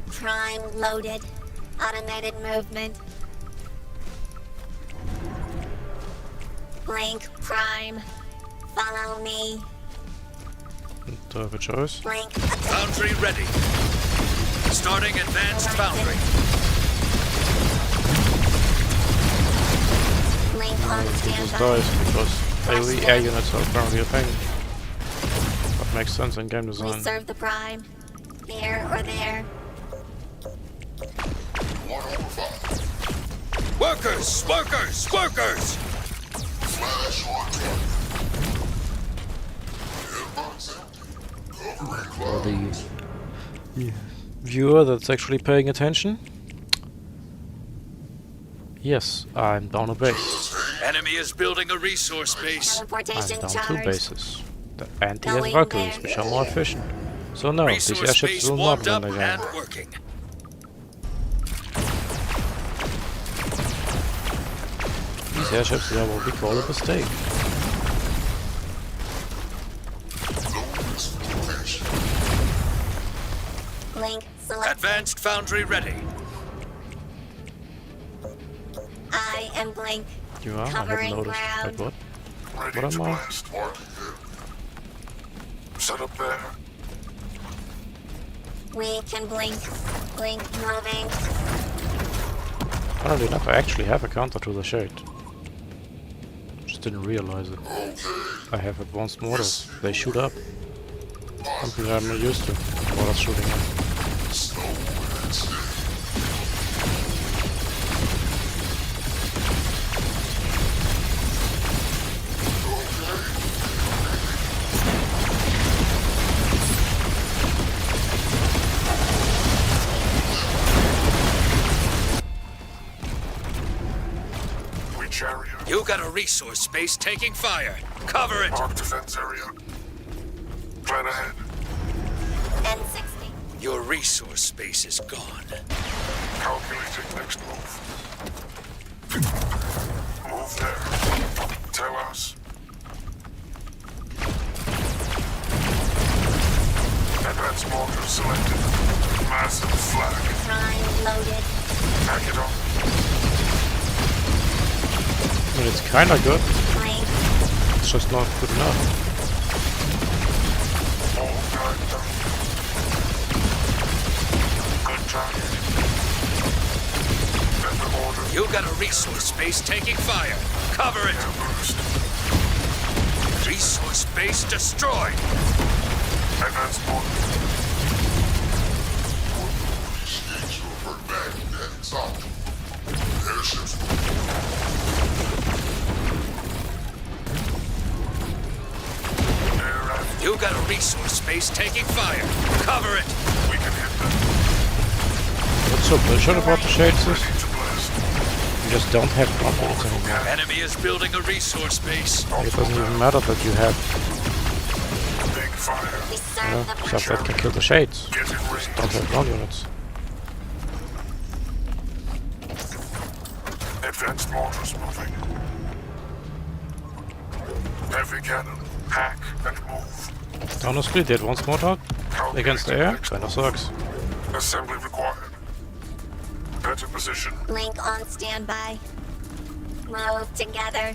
Speaker 3: Prime loaded. Automated movement. Blink prime. Follow me.
Speaker 1: Do I have a choice?
Speaker 3: Blink attack.
Speaker 2: Foundry ready. Starting advanced Foundry.
Speaker 3: Blink on
Speaker 1: He just
Speaker 3: standby.
Speaker 1: dies because AoE air units are apparently a thing. That makes sense in game
Speaker 3: We
Speaker 1: design.
Speaker 3: serve the prime. Here or there.
Speaker 2: Workers! Workers! Workers!
Speaker 1: For the viewer that's actually paying attention. Yes, I'm down a base.
Speaker 2: Enemy is building a resource base.
Speaker 1: I'm
Speaker 3: Teleportation
Speaker 1: down two
Speaker 3: charge.
Speaker 1: bases. And he has
Speaker 3: Going
Speaker 1: Valkyries,
Speaker 3: there.
Speaker 1: which are more efficient. So no, these
Speaker 2: Resource
Speaker 1: airships
Speaker 2: base
Speaker 1: will not
Speaker 2: warmed
Speaker 1: win
Speaker 2: up
Speaker 1: the game.
Speaker 2: and working.
Speaker 1: These airships are what we call a mistake.
Speaker 2: Advanced foundry ready.
Speaker 3: I am Blink.
Speaker 1: You are? I haven't
Speaker 3: Covering
Speaker 1: noticed.
Speaker 3: ground.
Speaker 1: Wait, what?
Speaker 4: Ready
Speaker 1: What
Speaker 4: to
Speaker 1: am I?
Speaker 4: blast. Marking here. Set up there.
Speaker 3: We can blink. Blink moving.
Speaker 1: Funnily enough, I actually have a counter to the shade. Just didn't realize it. I have advanced mortars. They shoot up. Something I'm not used to. Mortars shooting up.
Speaker 4: We chariot.
Speaker 2: You got a resource space taking fire. Cover it.
Speaker 4: Mark defense area. Plan ahead.
Speaker 3: N60.
Speaker 2: Your resource space is gone.
Speaker 4: Calculating next move. Move there. Tell us. Advanced mortar selected. Massive flag.
Speaker 3: Prime loaded.
Speaker 4: Pack it up.
Speaker 1: I mean, it's kinda good.
Speaker 3: Blink.
Speaker 1: It's just not good enough.
Speaker 4: All done. Good target. Set the order.
Speaker 2: You got a resource space taking fire. Cover it.
Speaker 4: Air burst.
Speaker 2: Resource space destroyed.
Speaker 4: Advanced mortar.
Speaker 2: You got a resource space taking fire. Cover it.
Speaker 4: We can hit them.
Speaker 1: What's so bullshit about the shades is
Speaker 4: Ready to blast.
Speaker 1: you just don't have confidence anymore.
Speaker 2: Enemy is building a resource base.
Speaker 1: It doesn't even matter that you have
Speaker 4: Big fire.
Speaker 3: We serve the
Speaker 1: stuff that can kill the shades.
Speaker 4: Get in range.
Speaker 1: Don't have ground units.
Speaker 4: Advanced mortars moving. Heavy cannon. Hack and move.
Speaker 1: Honestly, the advanced mortar against the air kinda sucks.
Speaker 4: Assembly required. Better position.
Speaker 3: Blink on standby. Move together.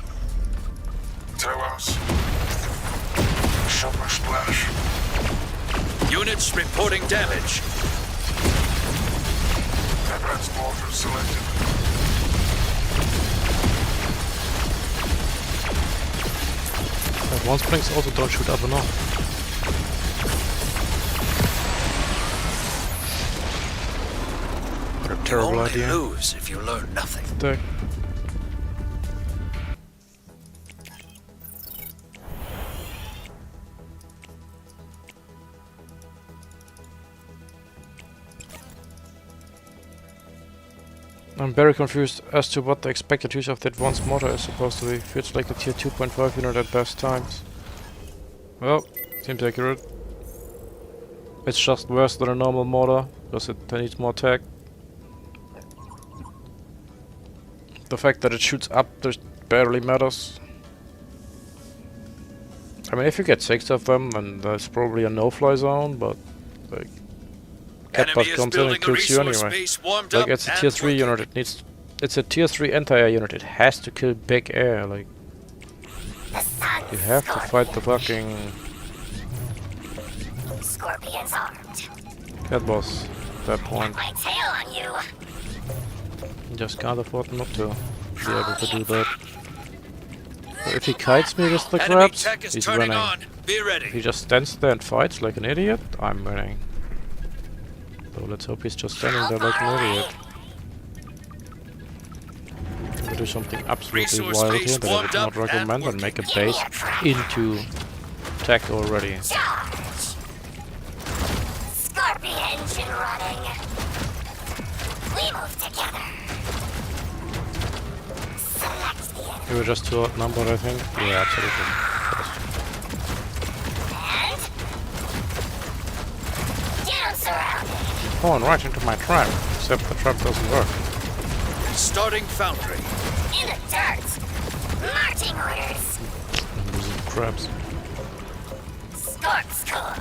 Speaker 4: Tell us. Summer splash.
Speaker 2: Units reporting damage.
Speaker 4: Advanced mortars selected.
Speaker 1: Advanced blinks also don't shoot up enough. What a
Speaker 2: You
Speaker 1: terrible
Speaker 2: only
Speaker 1: idea.
Speaker 2: lose if you learn nothing.
Speaker 1: Deck. I'm very confused as to what the expected use of the advanced mortar is supposed to be. Feels like a tier 2.5 unit at best times. Well, seems accurate. It's just worse than a normal mortar, because it needs more tech. The fact that it shoots up just barely matters. I mean, if you get 6 of them, then there's probably a no-fly zone, but like,
Speaker 2: Enemy
Speaker 1: Catbot
Speaker 2: is
Speaker 1: comes in and
Speaker 2: building a
Speaker 1: kills you
Speaker 2: resource
Speaker 1: anyway.
Speaker 2: base warmed
Speaker 1: Like,
Speaker 2: up
Speaker 1: it's a
Speaker 2: and
Speaker 1: tier 3
Speaker 2: working.
Speaker 1: unit. It needs. It's a tier 3 anti-air unit. It has to kill big air. Like,
Speaker 3: The sun.
Speaker 1: you have to fight the fucking
Speaker 3: Scorpions armed.
Speaker 1: cat boss at that point.
Speaker 3: My tail on you.
Speaker 1: You just can't afford not to be able to do that. So if he kites me with the
Speaker 2: Enemy
Speaker 1: crabs,
Speaker 2: tech is
Speaker 1: he's
Speaker 2: turning
Speaker 1: winning.
Speaker 2: on. Be
Speaker 1: If he
Speaker 2: ready.
Speaker 1: just stands there and fights like an idiot, I'm winning. So let's hope he's just standing there like an idiot. I'll do something absolutely
Speaker 2: Resource
Speaker 1: wild
Speaker 2: base
Speaker 1: here that I would
Speaker 2: warmed
Speaker 1: not
Speaker 2: up and
Speaker 1: recommend and make a
Speaker 3: Give me
Speaker 1: base
Speaker 3: a try.
Speaker 1: into tech already.
Speaker 3: Charge. Scorpion engine running. We move together. Select the enemy.
Speaker 1: We were just too outnumbered, I think. Yeah, absolutely.
Speaker 3: And get 'em surrounded.
Speaker 1: Oh, and right into my trap. Except the trap doesn't work.
Speaker 2: Starting foundry.
Speaker 3: In the dirt. Marching orders.
Speaker 1: I'm losing the crabs.
Speaker 3: Scorp's core.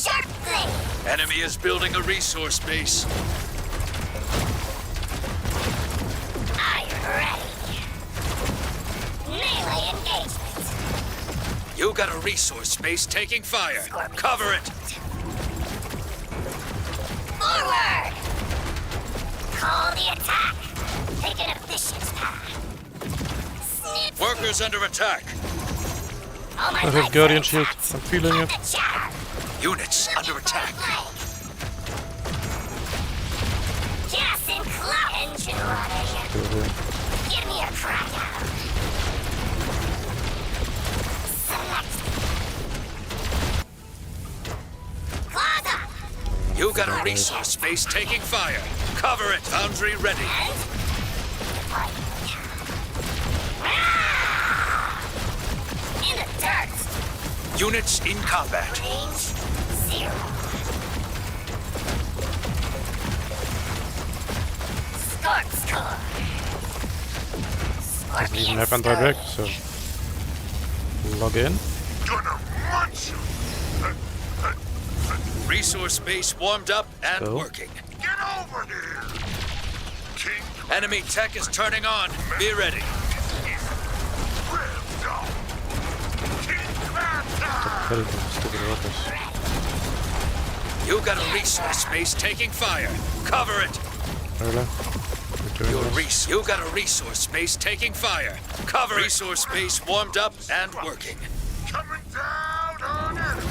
Speaker 3: Sharp blade.
Speaker 2: Enemy is building a resource base.
Speaker 3: I'm ready. Melee engagement.
Speaker 2: You got a resource base taking fire.
Speaker 3: Scorpion.
Speaker 2: Cover it.
Speaker 3: Forward. Call the attack. Take an efficient path. Snip.
Speaker 2: Workers under attack.
Speaker 3: All my
Speaker 1: I have
Speaker 3: legs
Speaker 1: Guardian
Speaker 3: are
Speaker 1: Shield.
Speaker 3: attacked.
Speaker 1: I'm feeling
Speaker 3: Cut
Speaker 1: it.
Speaker 3: the chatter.
Speaker 2: Units under attack.
Speaker 3: Gas and cloud engine running. Give me a crack out. Select. Claws up.
Speaker 2: You got a resource base taking fire. Cover it. Foundry ready.
Speaker 3: And in the dirt.
Speaker 2: Units in combat.
Speaker 3: Range 0. Scorp score.
Speaker 1: Doesn't even have anti-direct, so log in.
Speaker 4: Gonna munch you.
Speaker 2: Resource base warmed up and
Speaker 1: Go.
Speaker 2: working.
Speaker 4: Get over here. King
Speaker 2: Enemy tech is turning on. Be ready.
Speaker 4: ripped off. King Crab time.
Speaker 1: Killing the stupid workers.
Speaker 2: You got a resource base taking fire. Cover it.
Speaker 1: Really? We're doing this.
Speaker 2: You got a resource base taking fire. Cover it. Resource base warmed up and working.
Speaker 4: Coming down on it.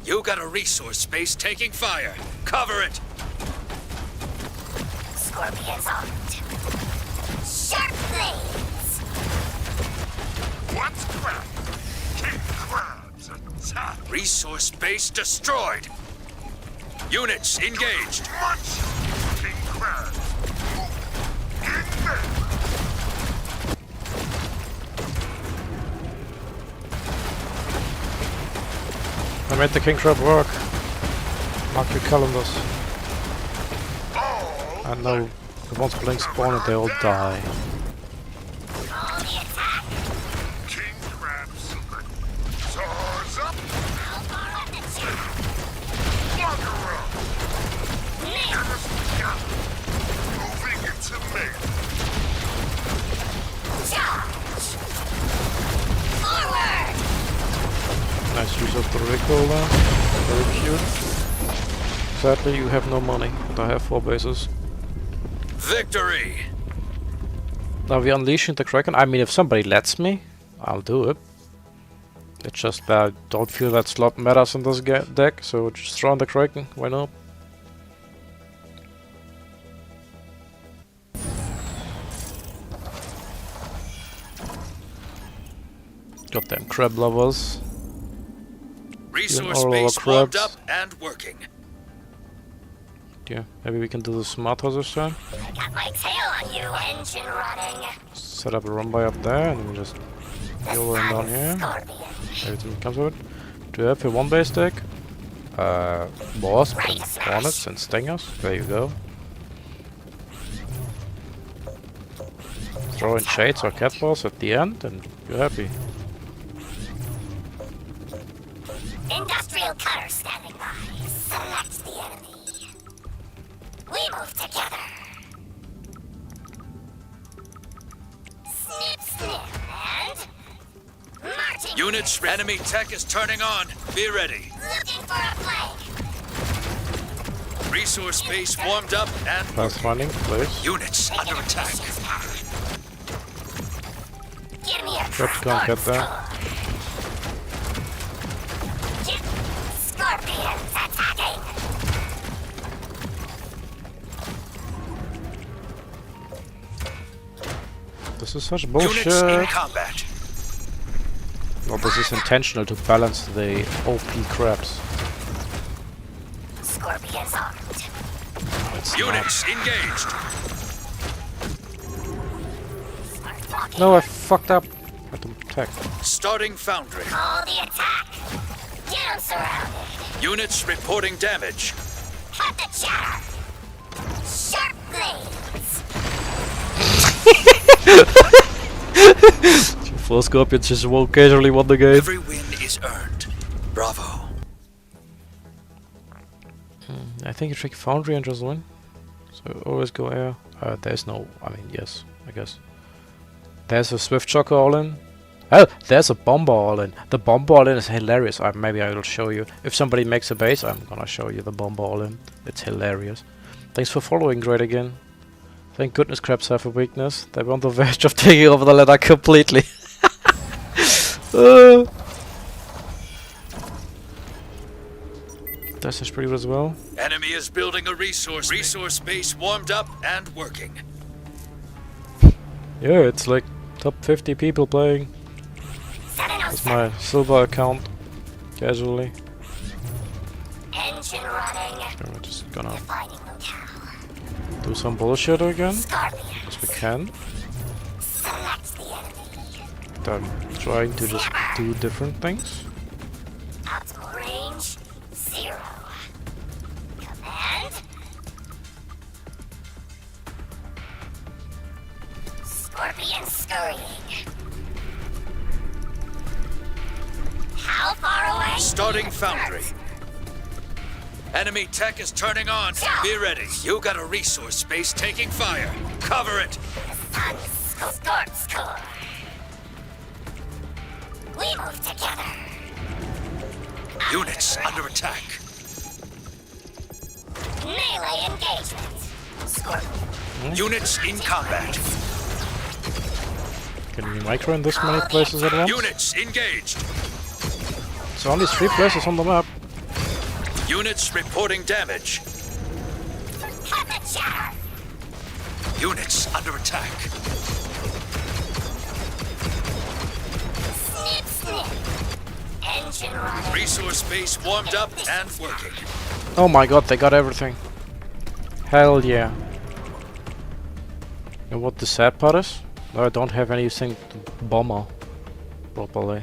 Speaker 2: You got a resource base taking fire. Cover it.
Speaker 3: Scorpions armed. Sharp blades.
Speaker 4: What's crap? King Crab's attack.
Speaker 2: Resource base destroyed. Units engaged.
Speaker 4: Munch you, King Crab. In there.
Speaker 1: I made the king crab work. Mark your calendars.
Speaker 4: All
Speaker 1: And now, once blink spawn and they all die.
Speaker 3: Call the attack.
Speaker 4: King Crab select. Soars up.
Speaker 3: I'll borrow the chatter.
Speaker 4: Bugger up.
Speaker 3: Nail.
Speaker 4: Give us the gun. Moving into melee.
Speaker 3: Charge. Forward.
Speaker 1: Nice use of the recall there. Very cute. Sadly, you have no money, and I have 4 bases.
Speaker 2: Victory.
Speaker 1: Now we're unleashing the Kraken. I mean, if somebody lets me, I'll do it. It's just that I don't feel that slot matters in this deck, so just throw on the Kraken. Why not? Goddamn crab lovers.
Speaker 2: Resource
Speaker 1: all our
Speaker 2: base warmed
Speaker 1: crabs.
Speaker 2: up and working.
Speaker 1: Yeah, maybe we can do the smarter this time.
Speaker 3: I got my tail on you, engine running.
Speaker 1: Set up a run by up there, and then just go in down here.
Speaker 3: Scorpion.
Speaker 1: Everything comes with it. Do you have a 1-base deck? Wasp and Hornets and Stingers. There you go. Throw in Shades or Cat Balls at the end, and you're happy.
Speaker 3: Industrial cutter standing by. Select the enemy. We move together. Snip, snip, and marching.
Speaker 2: Units, enemy tech is turning on. Be ready.
Speaker 3: Looking for a flank.
Speaker 2: Resource base warmed up and
Speaker 1: Fast running, please.
Speaker 2: units under attack.
Speaker 3: Give me a
Speaker 1: Traps can't get there.
Speaker 3: Scorpions attacking.
Speaker 1: This is such
Speaker 2: Units in
Speaker 1: bullshit.
Speaker 2: combat.
Speaker 1: Well, this is intentional to balance the OP crabs.
Speaker 3: Scorpions armed.
Speaker 1: It's
Speaker 2: Units engaged.
Speaker 3: Smart walking.
Speaker 1: No, I fucked up. I don't attack.
Speaker 2: Starting foundry.
Speaker 3: Call the attack. Get 'em surrounded.
Speaker 2: Units reporting damage.
Speaker 3: Cut the chatter. Sharp blades.
Speaker 1: Four Scorpions just casually won the game.
Speaker 2: Every win is earned. Bravo.
Speaker 1: I think you trick Foundry and just win. So always go air. There's no, I mean, yes, I guess. There's a Swift Shocker all-in. Oh, there's a Bomber all-in. The Bomber all-in is hilarious. Maybe I will show you. If somebody makes a base, I'm gonna show you the Bomber all-in. It's hilarious. Thanks for following, great again. Thank goodness crabs have a weakness. They're on the verge of taking over the ladder completely. This is pretty good as well.
Speaker 2: Enemy is building a resource base warmed up and working.
Speaker 1: Yeah, it's like top 50 people playing. That's my silver account. Casually.
Speaker 3: Engine running.
Speaker 1: So we're just gonna
Speaker 3: Finding locale.
Speaker 1: do some bullshit again.
Speaker 3: Scorpion.
Speaker 1: As we can.
Speaker 3: Select the enemy.
Speaker 1: I'm trying to just do different things.
Speaker 3: Optimal range 0. Command. Scorpion scurrying. How far away?
Speaker 2: Starting foundry. Enemy tech is turning on. Be ready. You got a resource space taking fire. Cover it.
Speaker 3: Scorp's core. We move together.
Speaker 2: Units under attack.
Speaker 3: Melee engagement. Scorpion.
Speaker 2: Units in combat.
Speaker 1: Can we micro in this many places at once?
Speaker 2: Units engaged.
Speaker 1: It's only 3 places on the map.
Speaker 2: Units reporting damage.
Speaker 3: Cut the chatter.
Speaker 2: Units under attack.
Speaker 3: Snip, snip. Engine running.
Speaker 2: Resource base warmed up and working.
Speaker 1: Oh my god, they got everything. Hell yeah. And what the sad part is? No, I don't have anything to bomber properly.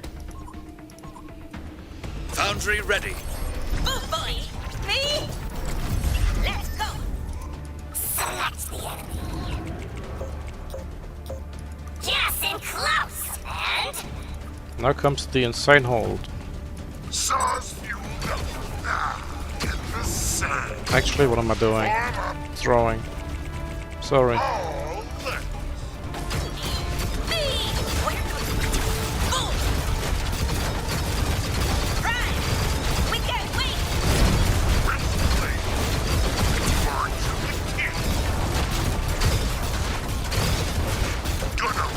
Speaker 2: Foundry ready.
Speaker 5: Oh boy! Me? Let's go!
Speaker 3: Select the enemy. Gas close, and
Speaker 1: Now comes the insane hold.
Speaker 4: Sauce fueled up. Ah, in the sand.
Speaker 1: Actually, what am I doing? Throwing. Sorry.
Speaker 4: All lit.
Speaker 5: Me! We're good. Boom! Right! We can't wait!
Speaker 4: Wrestling. Burn to the teeth. Gunner.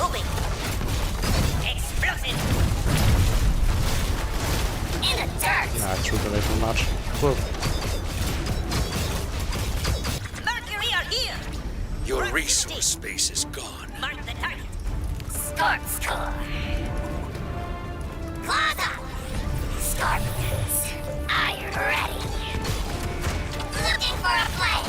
Speaker 5: moving! Explosive!
Speaker 3: in the dirt.
Speaker 1: Nah, I threw it away too much. Cool.
Speaker 5: Mercury are here!
Speaker 2: Your resource space is gone.
Speaker 5: Mark the target!
Speaker 3: Scorp's core. Claws up. Scorpions, are you ready? Looking for a play.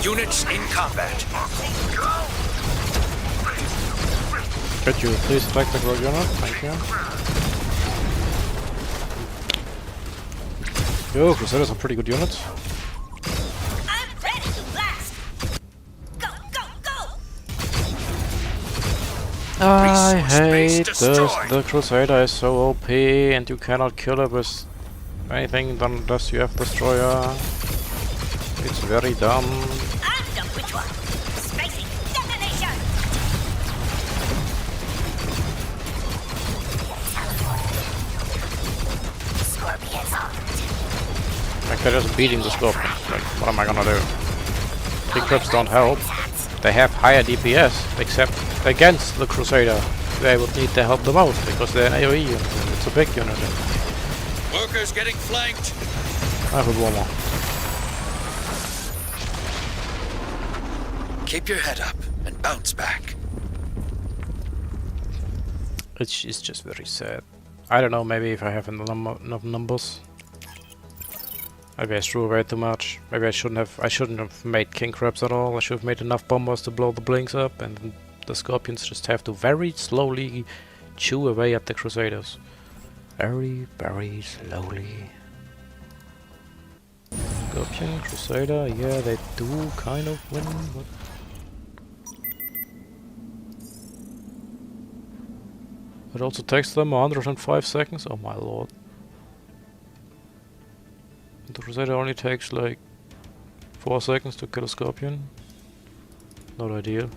Speaker 2: Units in combat.
Speaker 1: Could you please attack the rogue unit? Thank you. Yo, Crusaders are pretty good units.
Speaker 5: I'm ready to blast! Go, go, go!
Speaker 1: I
Speaker 2: Resource base
Speaker 1: hate this.
Speaker 2: destroyed.
Speaker 1: The Crusader is so OP and you cannot kill it with anything unless you have Destroyer. It's very dumb.
Speaker 5: I'm the which one? Spacing detonation!
Speaker 3: Scorpions armed.
Speaker 1: Like they're just beating the Scorpion. Like, what am I gonna do? King Crips don't help. They have higher DPS, except against the Crusader. They would need to help the most because they're an AoE unit. It's a big unit.
Speaker 2: Workers getting flanked.
Speaker 1: I have a one more.
Speaker 2: Keep your head up and bounce back.
Speaker 1: It's just very sad. I don't know, maybe if I have enough numbers. Maybe I threw away too much. Maybe I shouldn't have made King Crabs at all. I should have made enough bombers to blow the blinks up, and the Scorpions just have to very slowly chew away at the Crusaders. Very, very slowly. Scorpion, Crusader, yeah, they do kind of win, but... It also takes them 105 seconds, oh my lord. The Crusader only takes like 4 seconds to kill a Scorpion. Not ideal.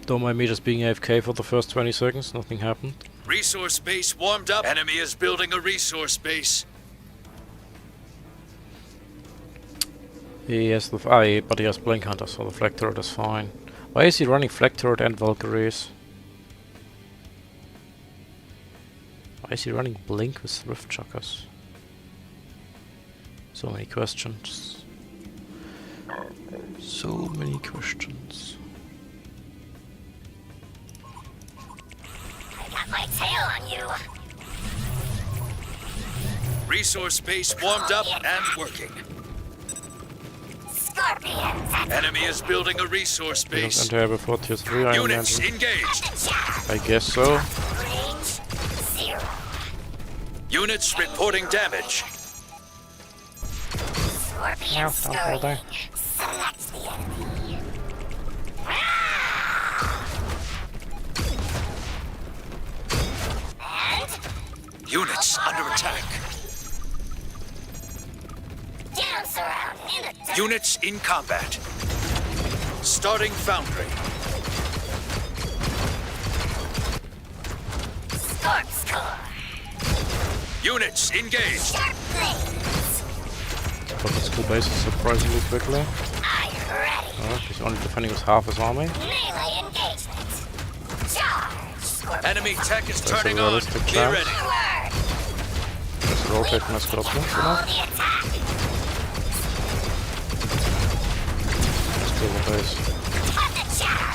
Speaker 1: Don't mind me just being AFK for the first 20 seconds, nothing happened.
Speaker 2: Resource base warmed up. Enemy is building a resource base.
Speaker 1: He has the but he has Blink Hunter, so the Flag Turret is fine. Why is he running Flag Turret and Valkyries? Why is he running Blink with Swift Chuckers? So many questions. So many questions.
Speaker 3: I got my tail on you.
Speaker 2: Resource base warmed up and working.
Speaker 3: Scorpions.
Speaker 2: Enemy is building a resource
Speaker 1: We don't
Speaker 2: base.
Speaker 1: enter here before tier 3, I
Speaker 2: Units
Speaker 1: imagine.
Speaker 2: engaged.
Speaker 1: I guess so.
Speaker 3: Range 0.
Speaker 2: Units reporting damage.
Speaker 3: Scorpion
Speaker 1: No, don't hold there.
Speaker 3: scurrying. Select the enemy. And
Speaker 2: Units under attack.
Speaker 3: down surrounded in the dirt.
Speaker 2: Units in combat. Starting foundry.
Speaker 3: Scorp score.
Speaker 2: Units engaged.
Speaker 3: Sharp blades.
Speaker 1: But the school base is surprisingly quickly.
Speaker 3: I'm ready.
Speaker 1: He's only defending with half his army.
Speaker 3: Melee engagement. Charge. Scorpion.
Speaker 2: Enemy tech is
Speaker 1: That's a
Speaker 2: turning on.
Speaker 1: realistic
Speaker 2: Be
Speaker 1: chance.
Speaker 2: ready.
Speaker 3: Forward.
Speaker 1: Just rotate my Scorpion for
Speaker 3: Call
Speaker 1: now.
Speaker 3: the attack.
Speaker 1: Let's kill the base.
Speaker 3: Cut the chatter.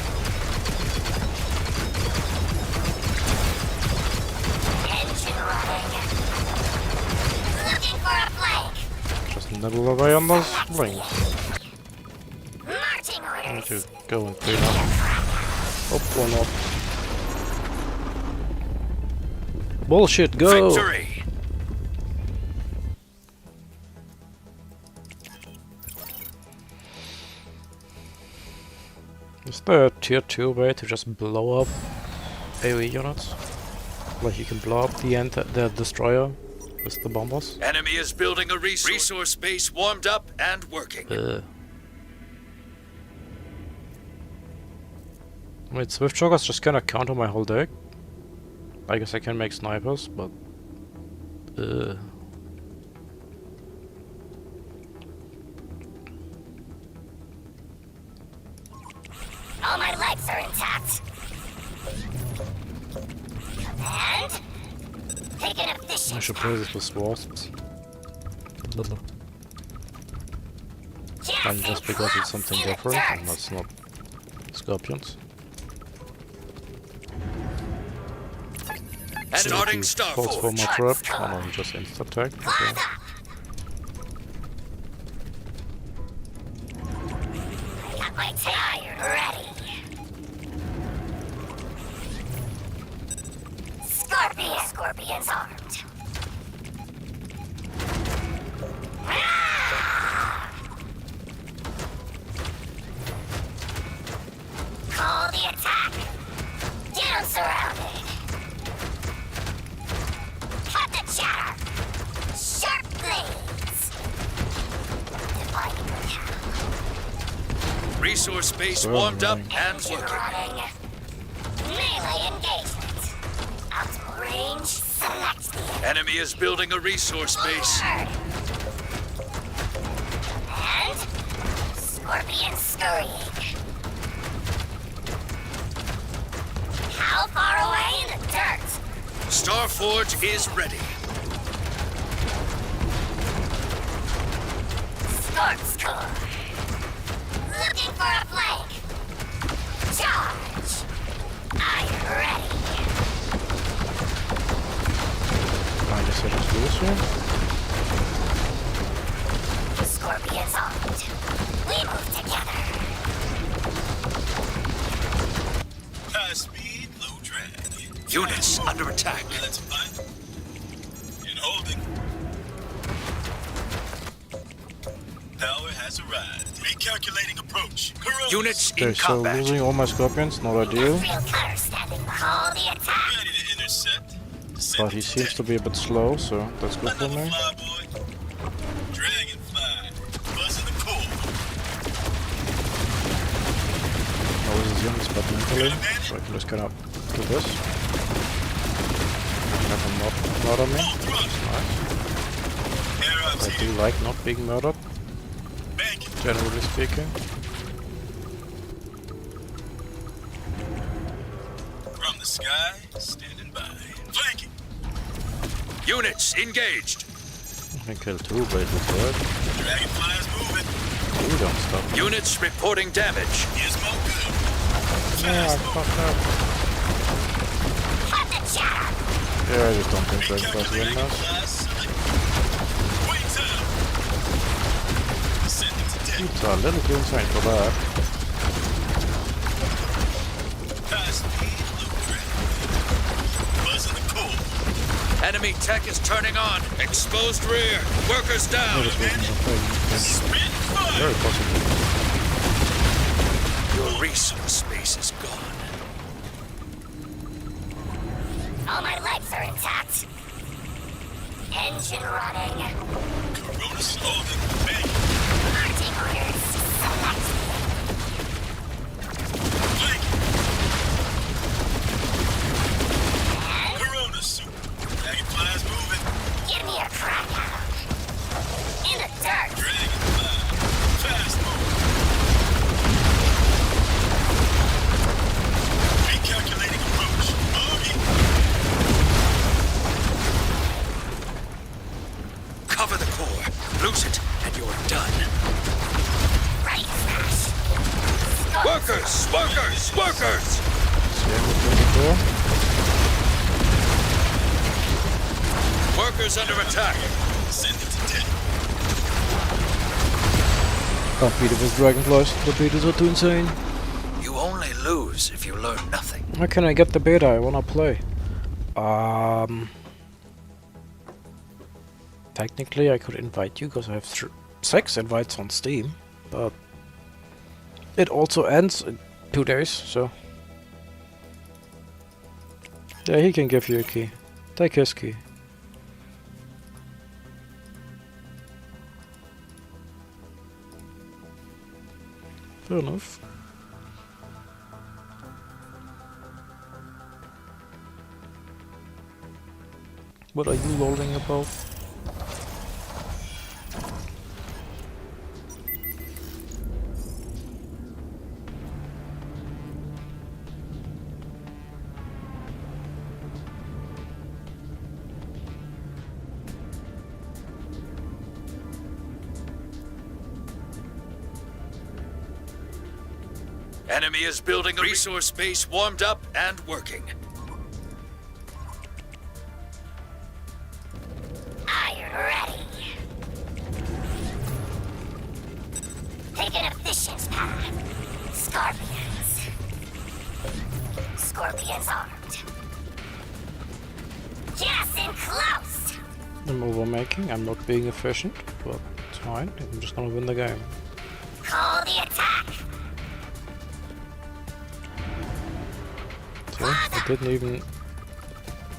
Speaker 3: Engine running. Looking for a flank.
Speaker 1: Just nibble away on those links.
Speaker 3: Marching
Speaker 1: I need
Speaker 3: orders.
Speaker 1: to go and clean up. Oh, or not. Bullshit, go!
Speaker 2: Victory.
Speaker 1: Is there a tier 2 way to just blow up AoE units? Like you can blow up the destroyer with the bombers?
Speaker 2: Enemy is building a resource base warmed up and working.
Speaker 1: Wait, Swift Joggers just kinda counter my whole deck? I guess I can make snipers, but...
Speaker 3: All my legs are intact. And take an
Speaker 1: I
Speaker 3: efficient
Speaker 1: should play this with wasps. And just because it's something different, and that's not scorpions.
Speaker 2: Starting
Speaker 1: He
Speaker 2: star
Speaker 1: falls for my
Speaker 2: forge.
Speaker 1: trap. Oh no, he just insta-attack. Okay.
Speaker 3: Got my tire ready. Scorpion's armed. Call the attack. Down surrounded. Cut the chatter. Sharp blades. Dividing the cow.
Speaker 2: Resource base
Speaker 1: So
Speaker 2: warmed up
Speaker 1: annoying.
Speaker 2: and
Speaker 3: Engine
Speaker 2: working.
Speaker 3: running. Melee engagement. Optimal range. Select the
Speaker 2: Enemy is building a resource base.
Speaker 3: forward. And Scorpion scurrying. How far away in the dirt?
Speaker 2: Starforge is ready.
Speaker 3: Scorp score. Looking for a flank. Charge. I'm ready.
Speaker 1: I guess I just lose here.
Speaker 3: Scorpion's armed. We move together.
Speaker 6: High speed, low drag.
Speaker 2: Units under attack.
Speaker 6: That's fine. You know, power has arrived. Recalculating approach. Corona.
Speaker 2: Units in
Speaker 1: Okay, so
Speaker 2: combat.
Speaker 1: losing all my scorpions, not ideal.
Speaker 3: Real cutter standing. Call the attack.
Speaker 6: Ready to intercept.
Speaker 1: But he seems to be a bit slow, so that's good for
Speaker 6: Another
Speaker 1: me.
Speaker 6: fly boy. Dragonfly. Buzzing the core.
Speaker 1: Oh, this is units, but mentally. So I can just kind of do this. Have him not murder me.
Speaker 6: Full thrust.
Speaker 1: Nice.
Speaker 6: Air
Speaker 1: I
Speaker 6: ups
Speaker 1: do
Speaker 6: here.
Speaker 1: like not being murdered,
Speaker 6: Banking.
Speaker 1: generally speaking.
Speaker 6: From the sky, standing by. Flanking.
Speaker 2: Units engaged.
Speaker 1: I can kill two, but it would work.
Speaker 6: Dragonfly's moving.
Speaker 1: You don't stop.
Speaker 2: Units reporting damage.
Speaker 6: Gizmo good.
Speaker 1: Yeah, I
Speaker 6: Fast move.
Speaker 1: fucked up.
Speaker 3: Cut the chatter.
Speaker 1: Yeah, I just don't think Dragonfly's win
Speaker 6: Recalculating
Speaker 1: this.
Speaker 6: fly select. Wings up. Sending to deck.
Speaker 1: It's a little too insane for that.
Speaker 6: High speed loop track. Buzzing the core.
Speaker 2: Enemy tech is turning on. Exposed rear. Workers
Speaker 1: Yeah,
Speaker 2: down.
Speaker 1: this wasn't a thing.
Speaker 6: Spin fire.
Speaker 1: Very possible.
Speaker 2: Your resource space is gone.
Speaker 3: All my legs are intact. Engine running.
Speaker 6: Corona slogan. Bang.
Speaker 3: Marching orders. Select.
Speaker 6: Flanking.
Speaker 3: And
Speaker 6: Corona suit. Dragonfly's moving.
Speaker 3: give me a crack at 'em. In the dirt.
Speaker 6: Dragonfly. Fast move. Recalculating approach. Bogey.
Speaker 2: Cover the core. Lose it, and you're done.
Speaker 3: Right smash.
Speaker 2: Workers! Workers! Workers!
Speaker 1: Same with 24.
Speaker 2: Workers under attack.
Speaker 6: Send it to deck.
Speaker 1: Can't beat it with Dragonflies. The betas are too insane.
Speaker 2: You only lose if you learn nothing.
Speaker 1: How can I get the beta? I wanna play. Technically, I could invite you because I have 6 invites on Steam, but it also ends in 2 days, so. Yeah, he can give you a key. Take his key. Fair enough. What are you lolling about?
Speaker 2: Enemy is building a resource base warmed up and working.
Speaker 3: Iron ready. Take an efficient path. Scorpions. Scorpions armed. Gas in close.
Speaker 1: I'm overmaking, I'm not being efficient, but it's fine, I'm just gonna win the game.
Speaker 3: Call the attack.
Speaker 1: See, I didn't even...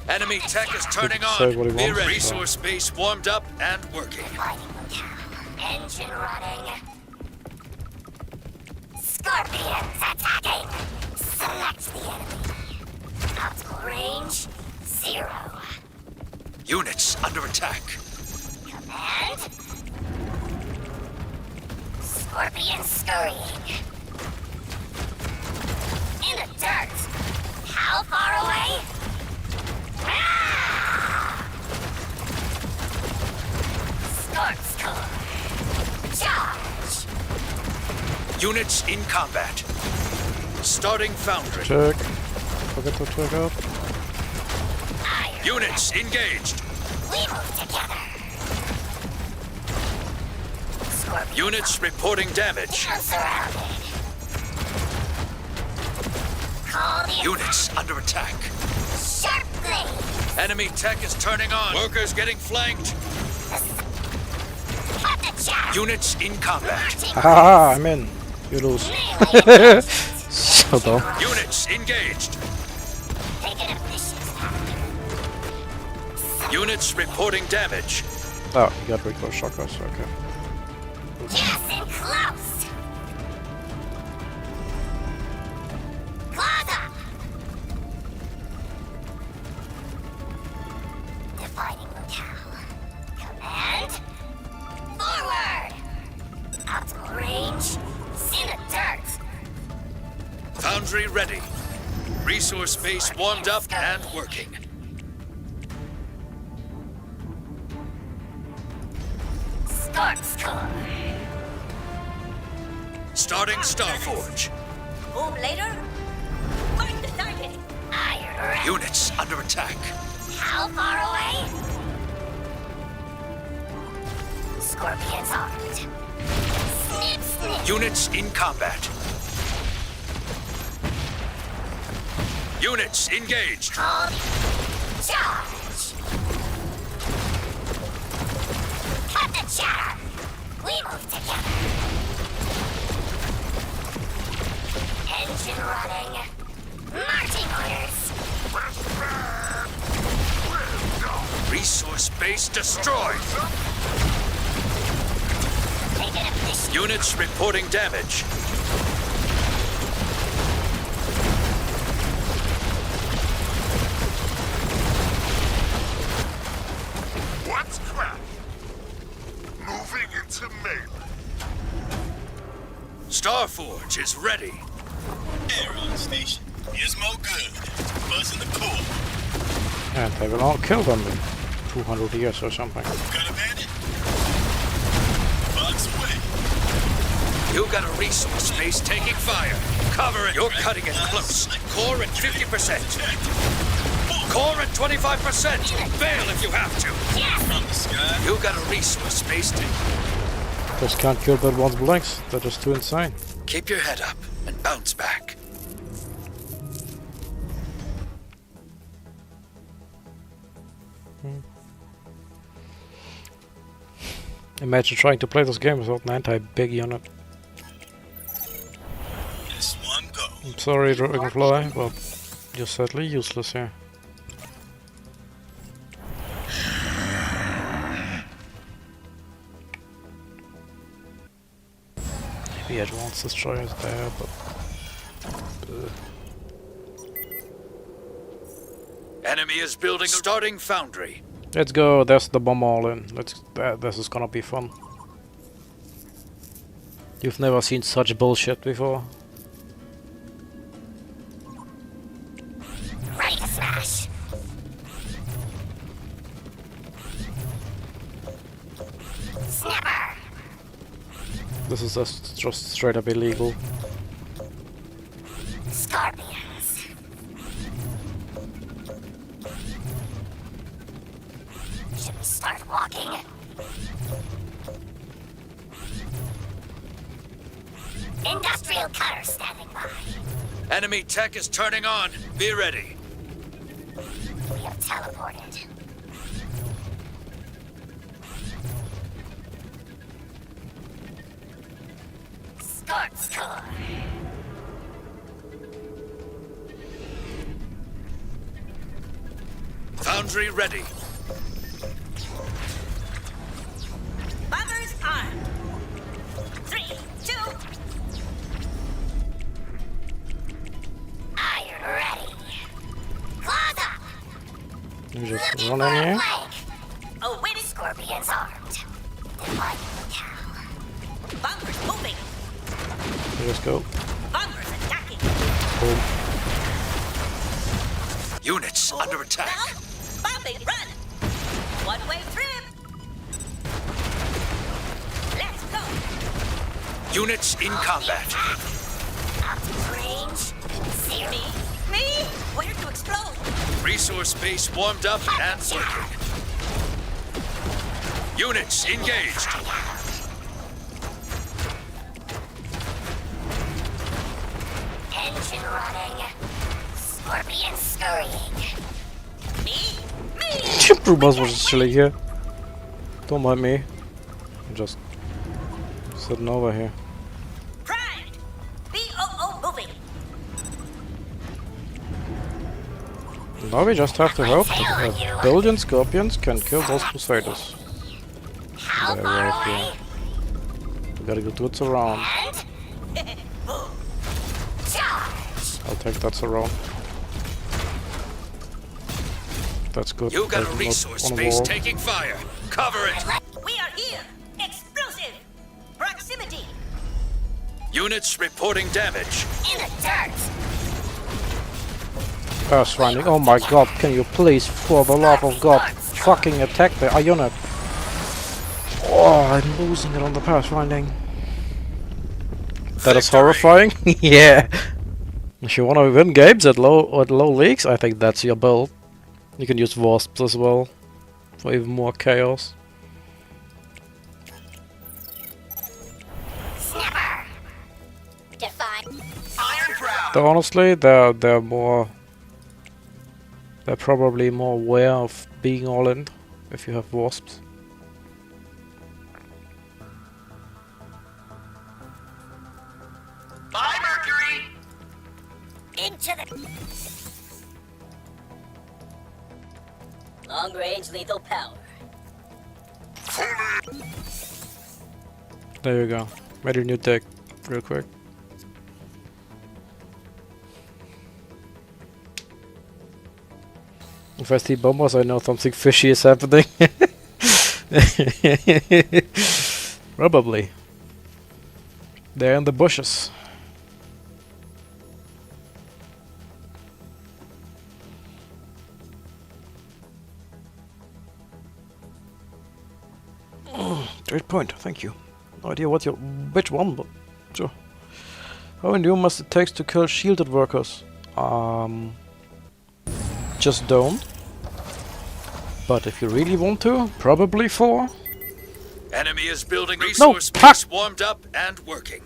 Speaker 2: Enemy tech is turning
Speaker 1: say
Speaker 2: on.
Speaker 1: what he
Speaker 2: Be
Speaker 1: wants,
Speaker 2: ready.
Speaker 1: so-
Speaker 2: Resource base warmed up and working.
Speaker 3: Lighting locale. Engine running. Scorpions attacking. Select the enemy. Optimal range 0.
Speaker 2: Units under attack.
Speaker 3: Command. Scorpion scurrying. In the dirt. How far away? Ah! Scorp's core. Charge.
Speaker 2: Units in combat. Starting foundry.
Speaker 1: Check. Forget to check out.
Speaker 3: Iron.
Speaker 2: Units engaged.
Speaker 3: We move together. Scorpion.
Speaker 2: Units reporting damage.
Speaker 3: I'm surrounded. Call the
Speaker 2: Units under attack.
Speaker 3: sharp blade.
Speaker 2: Enemy tech is turning on. Workers getting flanked.
Speaker 3: Cut the chaff.
Speaker 2: Units in combat.
Speaker 1: Haha, I'm in. You lose.
Speaker 3: Melee
Speaker 1: So dumb.
Speaker 2: Units engaged.
Speaker 3: taking a vicious action.
Speaker 2: Units reporting damage.
Speaker 1: Oh, you got recoil shockers, okay.
Speaker 3: Yes, and close. Claws up. Defining locale. Command. Forward. Optimal range. In the dirt.
Speaker 2: Foundry ready. Resource base warmed up and working.
Speaker 3: Scorch core.
Speaker 2: Starting Starforge.
Speaker 3: Boom later. Find the target. Iron rat.
Speaker 2: Units under attack.
Speaker 3: How far away? Scorpions armed. Snip, snip.
Speaker 2: Units in combat. Units engaged.
Speaker 3: Called charge. Cut the chatter. We move together. Engine running. Marching orders.
Speaker 2: Resource base destroyed.
Speaker 3: Taking a fish.
Speaker 2: Units reporting damage.
Speaker 4: What's crap? Moving into melee.
Speaker 2: Starforge is ready.
Speaker 6: Air on station. Gizmo good. Buzzing the core.
Speaker 1: And they will all kill them in 200 years or something.
Speaker 6: Got a bandit? Box away.
Speaker 2: You got a resource base taking fire. Cover it. You're cutting it close. Core at 50%. Core at 25%. Fail if you have to.
Speaker 6: From the sky.
Speaker 2: You got a resource base to
Speaker 1: Just can't kill that one's blanks. They're just too insane.
Speaker 2: keep your head up and bounce back.
Speaker 1: Imagine trying to play this game without an anti-big unit.
Speaker 6: Just one go.
Speaker 1: I'm sorry, Dragonfly, but you're sadly useless here. Maybe advanced destroyers there, but
Speaker 2: Enemy is building starting foundry.
Speaker 1: let's go. There's the bomb all in. This is gonna be fun. You've never seen such bullshit before.
Speaker 3: Ready to smash. Snapper.
Speaker 1: This is just straight up illegal.
Speaker 3: Scorpions. Should we start walking? Industrial cutter standing by.
Speaker 2: Enemy tech is turning on. Be ready.
Speaker 3: We have teleported. Scorch core.
Speaker 2: Foundry ready.
Speaker 5: Bombers armed. 3, 2.
Speaker 3: Iron ready. Claws up.
Speaker 1: You just
Speaker 3: Looking
Speaker 1: run
Speaker 3: for
Speaker 1: in
Speaker 3: a
Speaker 1: here.
Speaker 3: flank.
Speaker 5: Awaiting.
Speaker 3: Scorpions armed. Defining locale.
Speaker 5: Bombers moving.
Speaker 1: You just go.
Speaker 5: Bombers attacking.
Speaker 1: Boom.
Speaker 2: Units under attack.
Speaker 5: Now, bombing run. One-way trip. Let's go.
Speaker 2: Units in combat.
Speaker 3: Optimal range. Zero.
Speaker 5: Me? Where to explode?
Speaker 2: Resource base warmed up and working. Units engaged.
Speaker 3: Engine running. Scorpion scurrying.
Speaker 5: Me? Me?
Speaker 1: Trooper Buzz was chilling here. Don't mind me. I'm just Sitting over here.
Speaker 5: Prime! BOO moving!
Speaker 1: Now we just have to hope that a billion scorpions can kill those crusaders.
Speaker 3: How
Speaker 1: They're
Speaker 3: far
Speaker 1: right
Speaker 3: away?
Speaker 1: here. We gotta go do it around.
Speaker 3: And charge!
Speaker 1: I'll take that around. That's good.
Speaker 2: You got a
Speaker 1: There's not
Speaker 2: resource
Speaker 1: on a
Speaker 2: space
Speaker 1: wall.
Speaker 2: taking fire. Cover it.
Speaker 5: We are here! Explosive! Proximity!
Speaker 2: Units reporting damage.
Speaker 3: In the dirt!
Speaker 1: Pathfinding. Oh my god, can you please, for the love of god, fucking attack the unit? Oh, I'm losing it on the pathfinding. That is
Speaker 2: Victory.
Speaker 1: horrifying. Yeah. If you want to win games at low leagues, I think that's your build. You can use wasps as well for even more chaos.
Speaker 3: Snapper! Define.
Speaker 4: Iron proud.
Speaker 1: Though honestly, they're more. They're probably more aware of being all in if you have wasps.
Speaker 4: Bye, Mercury.
Speaker 3: Into the...
Speaker 5: Long range lethal power.
Speaker 1: There you go. Made a new deck, real quick. If I see bombers, I know something fishy is happening. Probably. They're in the bushes. Great point, thank you. No idea which one, but sure. How many must it take to kill shielded workers? Just don't. But if you really want to, probably 4.
Speaker 2: Enemy is building resource
Speaker 1: fuck!
Speaker 2: space warmed up and working.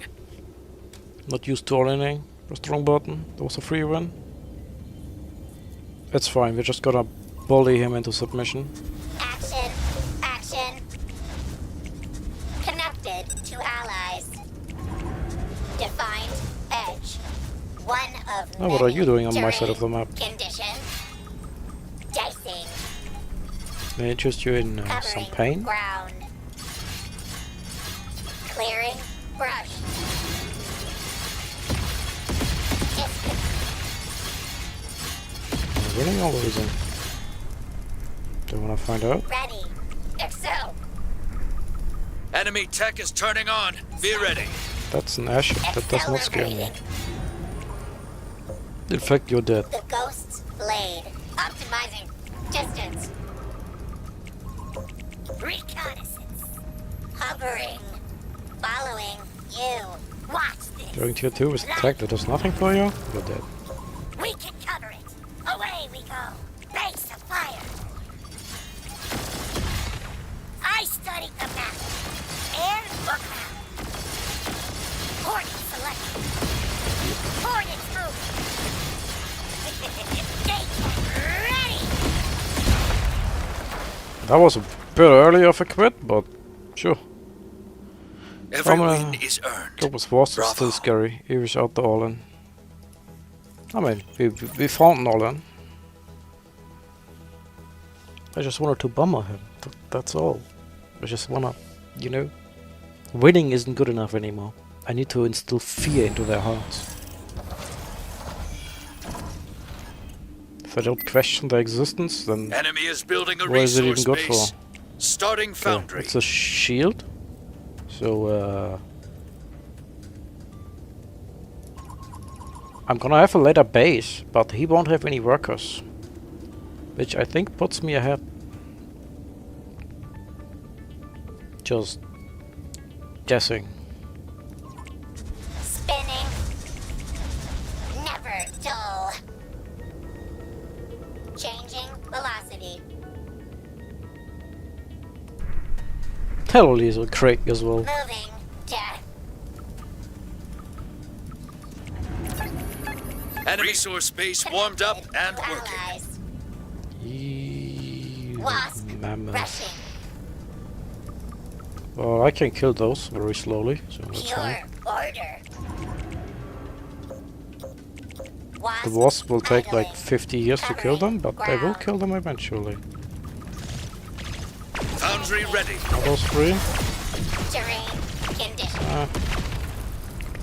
Speaker 1: Not used to anything. Press the wrong button. That was a free win. It's fine, we're just gonna bully him into submission.
Speaker 3: Action. Action. Connected to allies. Defined edge. One of
Speaker 1: Now what are you doing on my
Speaker 3: during
Speaker 1: side of the map?
Speaker 3: Condition. Dicing.
Speaker 1: May I interest you in some
Speaker 3: Covering
Speaker 1: pain?
Speaker 3: ground. Clearing brush.
Speaker 1: Am I winning or losing? Do you wanna find out?
Speaker 3: Ready. Excel.
Speaker 2: Enemy tech is turning on. Be ready.
Speaker 1: That's an airship, that does not scare me.
Speaker 3: Accelerating.
Speaker 1: In fact, you're dead.
Speaker 3: The Ghost's Blade. Optimizing distance. Reconnaissance. Hovering. Following you. Watch this.
Speaker 1: Going tier 2 with attack that does nothing for you? You're dead.
Speaker 3: We can cover it. Away we go. Base of fire. I studied the map. And look out. Coordinates selected. Coordinates moving. Gate ready.
Speaker 1: That was a bit early of a quit, but sure.
Speaker 2: Every
Speaker 1: I'm
Speaker 2: win is earned.
Speaker 1: That was worse, it's still
Speaker 2: Bravo.
Speaker 1: scary. He was out the all-in. I mean, we found an all-in. I just wanted to bummer him. That's all. I just wanna, you know, winning isn't good enough anymore. I need to instill fear into their hearts. If I don't question their existence, then
Speaker 2: Enemy is building a
Speaker 1: what is it even
Speaker 2: resource
Speaker 1: good for?
Speaker 2: base. Starting
Speaker 1: Okay,
Speaker 2: foundry.
Speaker 1: it's a shield. So, I'm gonna have a later base, but he won't have any workers. Which I think puts me ahead. Just guessing.
Speaker 3: Spinning. Never dull. Changing velocity.
Speaker 1: Totally is a Craig as well.
Speaker 3: Moving. Death.
Speaker 2: Enemy resource base warmed up and working.
Speaker 3: Allies.
Speaker 1: Eee,
Speaker 3: Wasp.
Speaker 1: mammoth.
Speaker 3: Rushing.
Speaker 1: Well, I can kill those very slowly, so that's fine.
Speaker 3: Pure order.
Speaker 1: The wasp will take like 50 years to kill them, but they will kill them eventually.
Speaker 2: Foundry ready.
Speaker 1: Are those three?
Speaker 3: Terrain condition.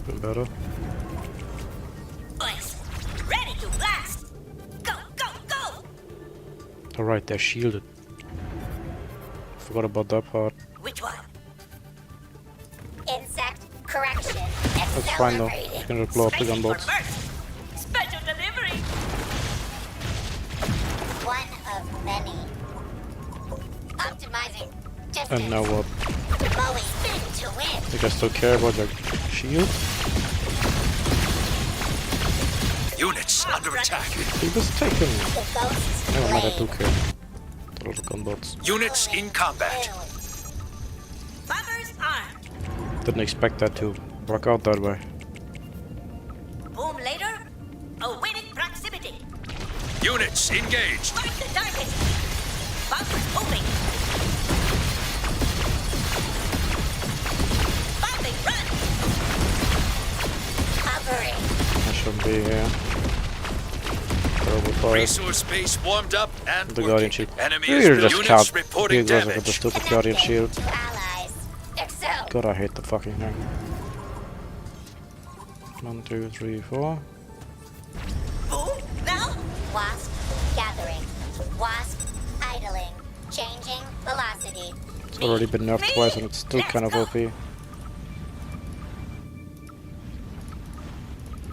Speaker 1: Could be better.
Speaker 5: Boys, ready to blast. Go, go, go.
Speaker 1: Alright, they're shielded. Forgot about that part.
Speaker 5: Which one?
Speaker 3: Insect correction.
Speaker 1: That's fine though. You can just blow up the
Speaker 5: Spacing for
Speaker 1: gunboats.
Speaker 5: burst. Special delivery.
Speaker 3: One of many. Optimizing distance.
Speaker 1: And now what?
Speaker 3: Mowing spin to win.
Speaker 1: You guys still care about your shield?
Speaker 2: Units under attack.
Speaker 1: He was taken.
Speaker 3: The ghosts
Speaker 1: Never mind, I do
Speaker 3: blade.
Speaker 1: care. The little gunboats.
Speaker 2: Units in combat.
Speaker 5: Bombers armed.
Speaker 1: Didn't expect that to work out that way.
Speaker 5: Boom later. Awaiting proximity.
Speaker 2: Units engaged.
Speaker 5: Mark the target. Bombers moving. Bombing run.
Speaker 3: Covering.
Speaker 1: I shouldn't be here. Terrible fire.
Speaker 2: Resource base warmed up and
Speaker 1: The
Speaker 2: working.
Speaker 1: Guardian shield.
Speaker 2: Enemy
Speaker 1: You
Speaker 2: is
Speaker 1: just
Speaker 2: units
Speaker 1: can't be
Speaker 2: reporting
Speaker 1: aggressive with the
Speaker 2: damage.
Speaker 1: stupid Guardian shield.
Speaker 3: To allies. Excel.
Speaker 1: God, I hate the fucking thing. 1, 2, 3, 4.
Speaker 5: Boom now.
Speaker 3: Wasp gathering. Wasp idling. Changing velocity.
Speaker 1: It's already been nerfed twice and it's still kind of OP.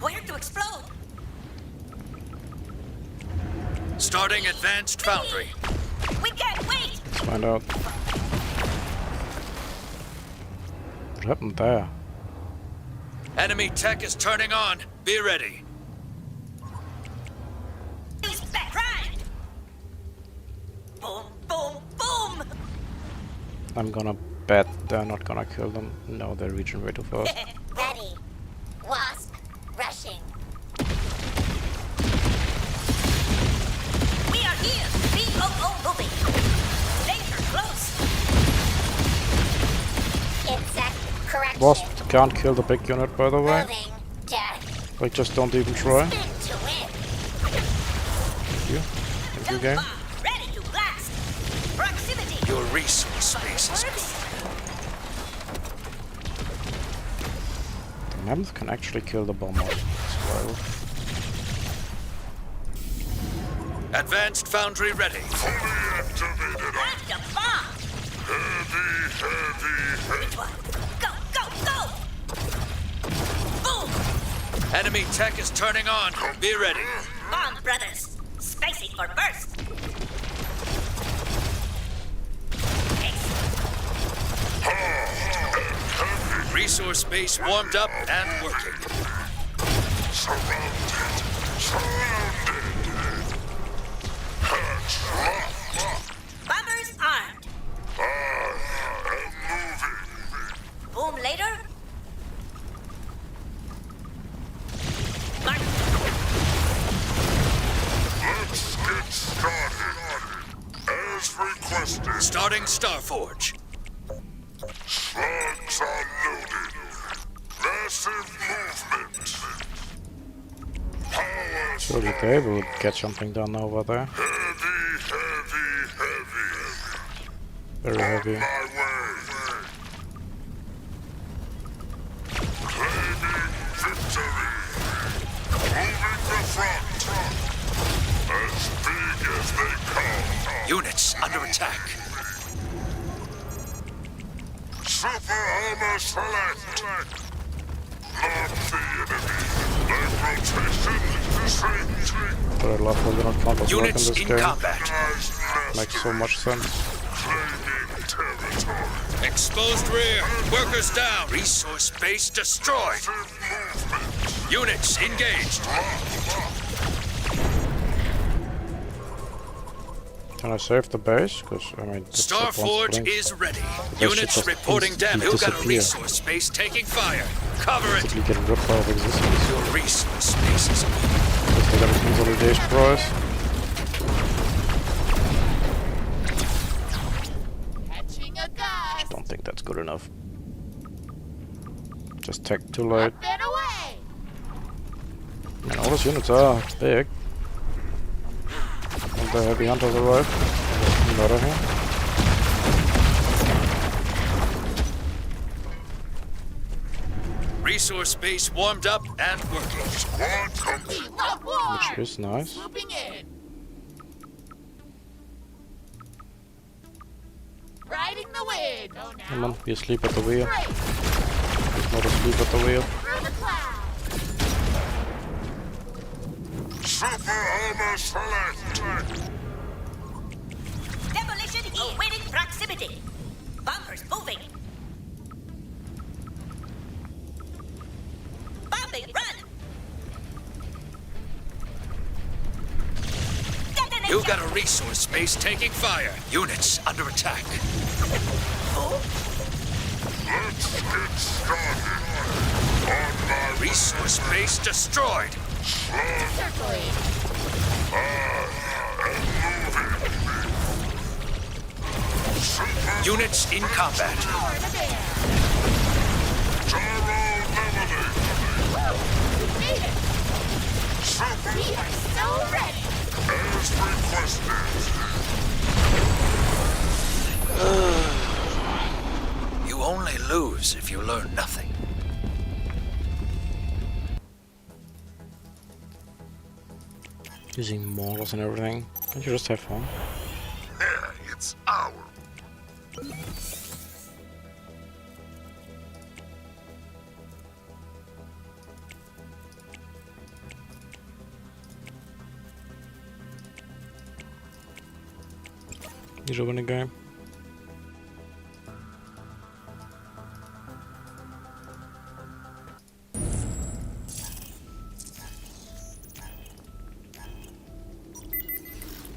Speaker 5: Where to explode?
Speaker 2: Starting advanced foundry.
Speaker 5: We can't wait.
Speaker 1: Let's find out. What happened there?
Speaker 2: Enemy tech is turning on. Be ready.
Speaker 5: Use back right. Boom, boom, boom.
Speaker 1: I'm gonna bet they're not gonna kill them. No, they're reaching way too fast.
Speaker 3: Ready. Wasp rushing.
Speaker 5: We are here. BOO moving. Danger close.
Speaker 3: Insect correction.
Speaker 1: Wasp can't kill the big unit, by the way.
Speaker 3: Moving. Death.
Speaker 1: Like, just don't even try.
Speaker 3: Spin to win.
Speaker 1: Thank you. Thank you, game.
Speaker 5: Bomb ready to blast. Proximity.
Speaker 2: Your resource space is
Speaker 1: The mammoth can actually kill the bomber. That's wild.
Speaker 2: advanced foundry ready.
Speaker 4: Fully activated.
Speaker 5: Plant the bomb.
Speaker 4: Heavy.
Speaker 5: Which one? Go, go, go. Boom.
Speaker 2: Enemy tech is turning on. Be ready.
Speaker 5: Bomb brothers. Spacing for burst.
Speaker 2: Resource base warmed up and working.
Speaker 4: Surrounded.
Speaker 5: Bombers armed. Boom later. Mark.
Speaker 4: Let's get started. As requested,
Speaker 2: Starting Starforge.
Speaker 4: slugs are loaded. Massive movement. Power
Speaker 1: Surely they will get something done over there.
Speaker 4: heavy.
Speaker 1: Very heavy.
Speaker 4: My way. Claiming victory. Moving the front. As big as they come.
Speaker 2: Units under attack.
Speaker 4: Super armor select. Not the enemy. Like rotation distinct.
Speaker 1: But I love when they don't count as work in
Speaker 2: Units
Speaker 1: this
Speaker 2: in
Speaker 1: game.
Speaker 2: combat.
Speaker 1: Makes so much sense.
Speaker 4: Claiming territory.
Speaker 2: Exposed rear. Workers down. Resource base destroyed.
Speaker 4: Movement.
Speaker 2: Units engaged.
Speaker 1: Can I save the base? Because, I mean, that's the
Speaker 2: Starforge
Speaker 1: blink.
Speaker 2: is ready.
Speaker 1: That shit
Speaker 2: Units
Speaker 1: just
Speaker 2: reporting
Speaker 1: instantly
Speaker 2: damage. Who got a
Speaker 1: disappear.
Speaker 2: resource space taking fire? Cover it.
Speaker 1: Basically getting ripped out of existence.
Speaker 2: Your resource space is
Speaker 1: Because they got a consolidation price.
Speaker 3: Catching a gust.
Speaker 1: Don't think think that's good enough. Just tech too late.
Speaker 3: Get away!
Speaker 1: And all those units are big. And the heavy hunters arrive. There's a lot of here.
Speaker 2: Resource base warmed up and working.
Speaker 1: Which is nice.
Speaker 3: Swooping in. Riding the wind. Oh, now.
Speaker 1: Come on, be asleep at the wheel.
Speaker 3: Great.
Speaker 1: He's not asleep at the wheel.
Speaker 3: Through the clouds.
Speaker 4: Super armor select.
Speaker 5: Demolition within proximity. Bombers moving. Bombing, run! Detonation.
Speaker 2: You got a resource base taking fire. Units under attack.
Speaker 4: Let's get started. On my
Speaker 2: Resource base destroyed.
Speaker 3: Circling.
Speaker 2: Units in combat.
Speaker 3: Power the bear. Woo! We made it. We are so ready.
Speaker 4: As requested.
Speaker 2: You only lose if you learn nothing.
Speaker 1: Using models and everything. Can't you just have fun?
Speaker 4: Yeah, it's our.
Speaker 1: You should win the game.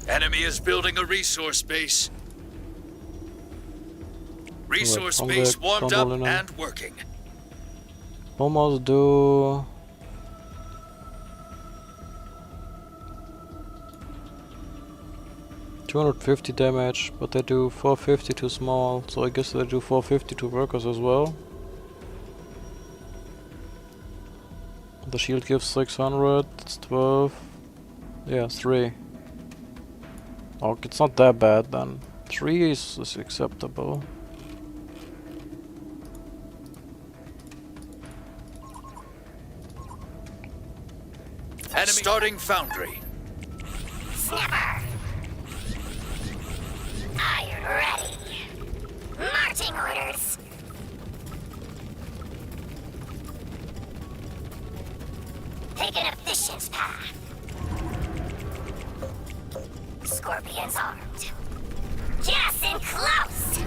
Speaker 2: Enemy is building a resource base. Resource
Speaker 1: on
Speaker 2: base
Speaker 1: the
Speaker 2: warmed up
Speaker 1: gondola now.
Speaker 2: and working.
Speaker 1: Almost do 250 damage, but they do 450 to small, so I guess they do 450 to workers as well. The shield gives 600, it's 12. Yeah, 3. Oh, it's not that bad then. 3 is acceptable.
Speaker 2: Enemy starting foundry.
Speaker 3: Snapper. Iron ready. Marching orders. Take an efficient path. Scorpions armed. Get us in close.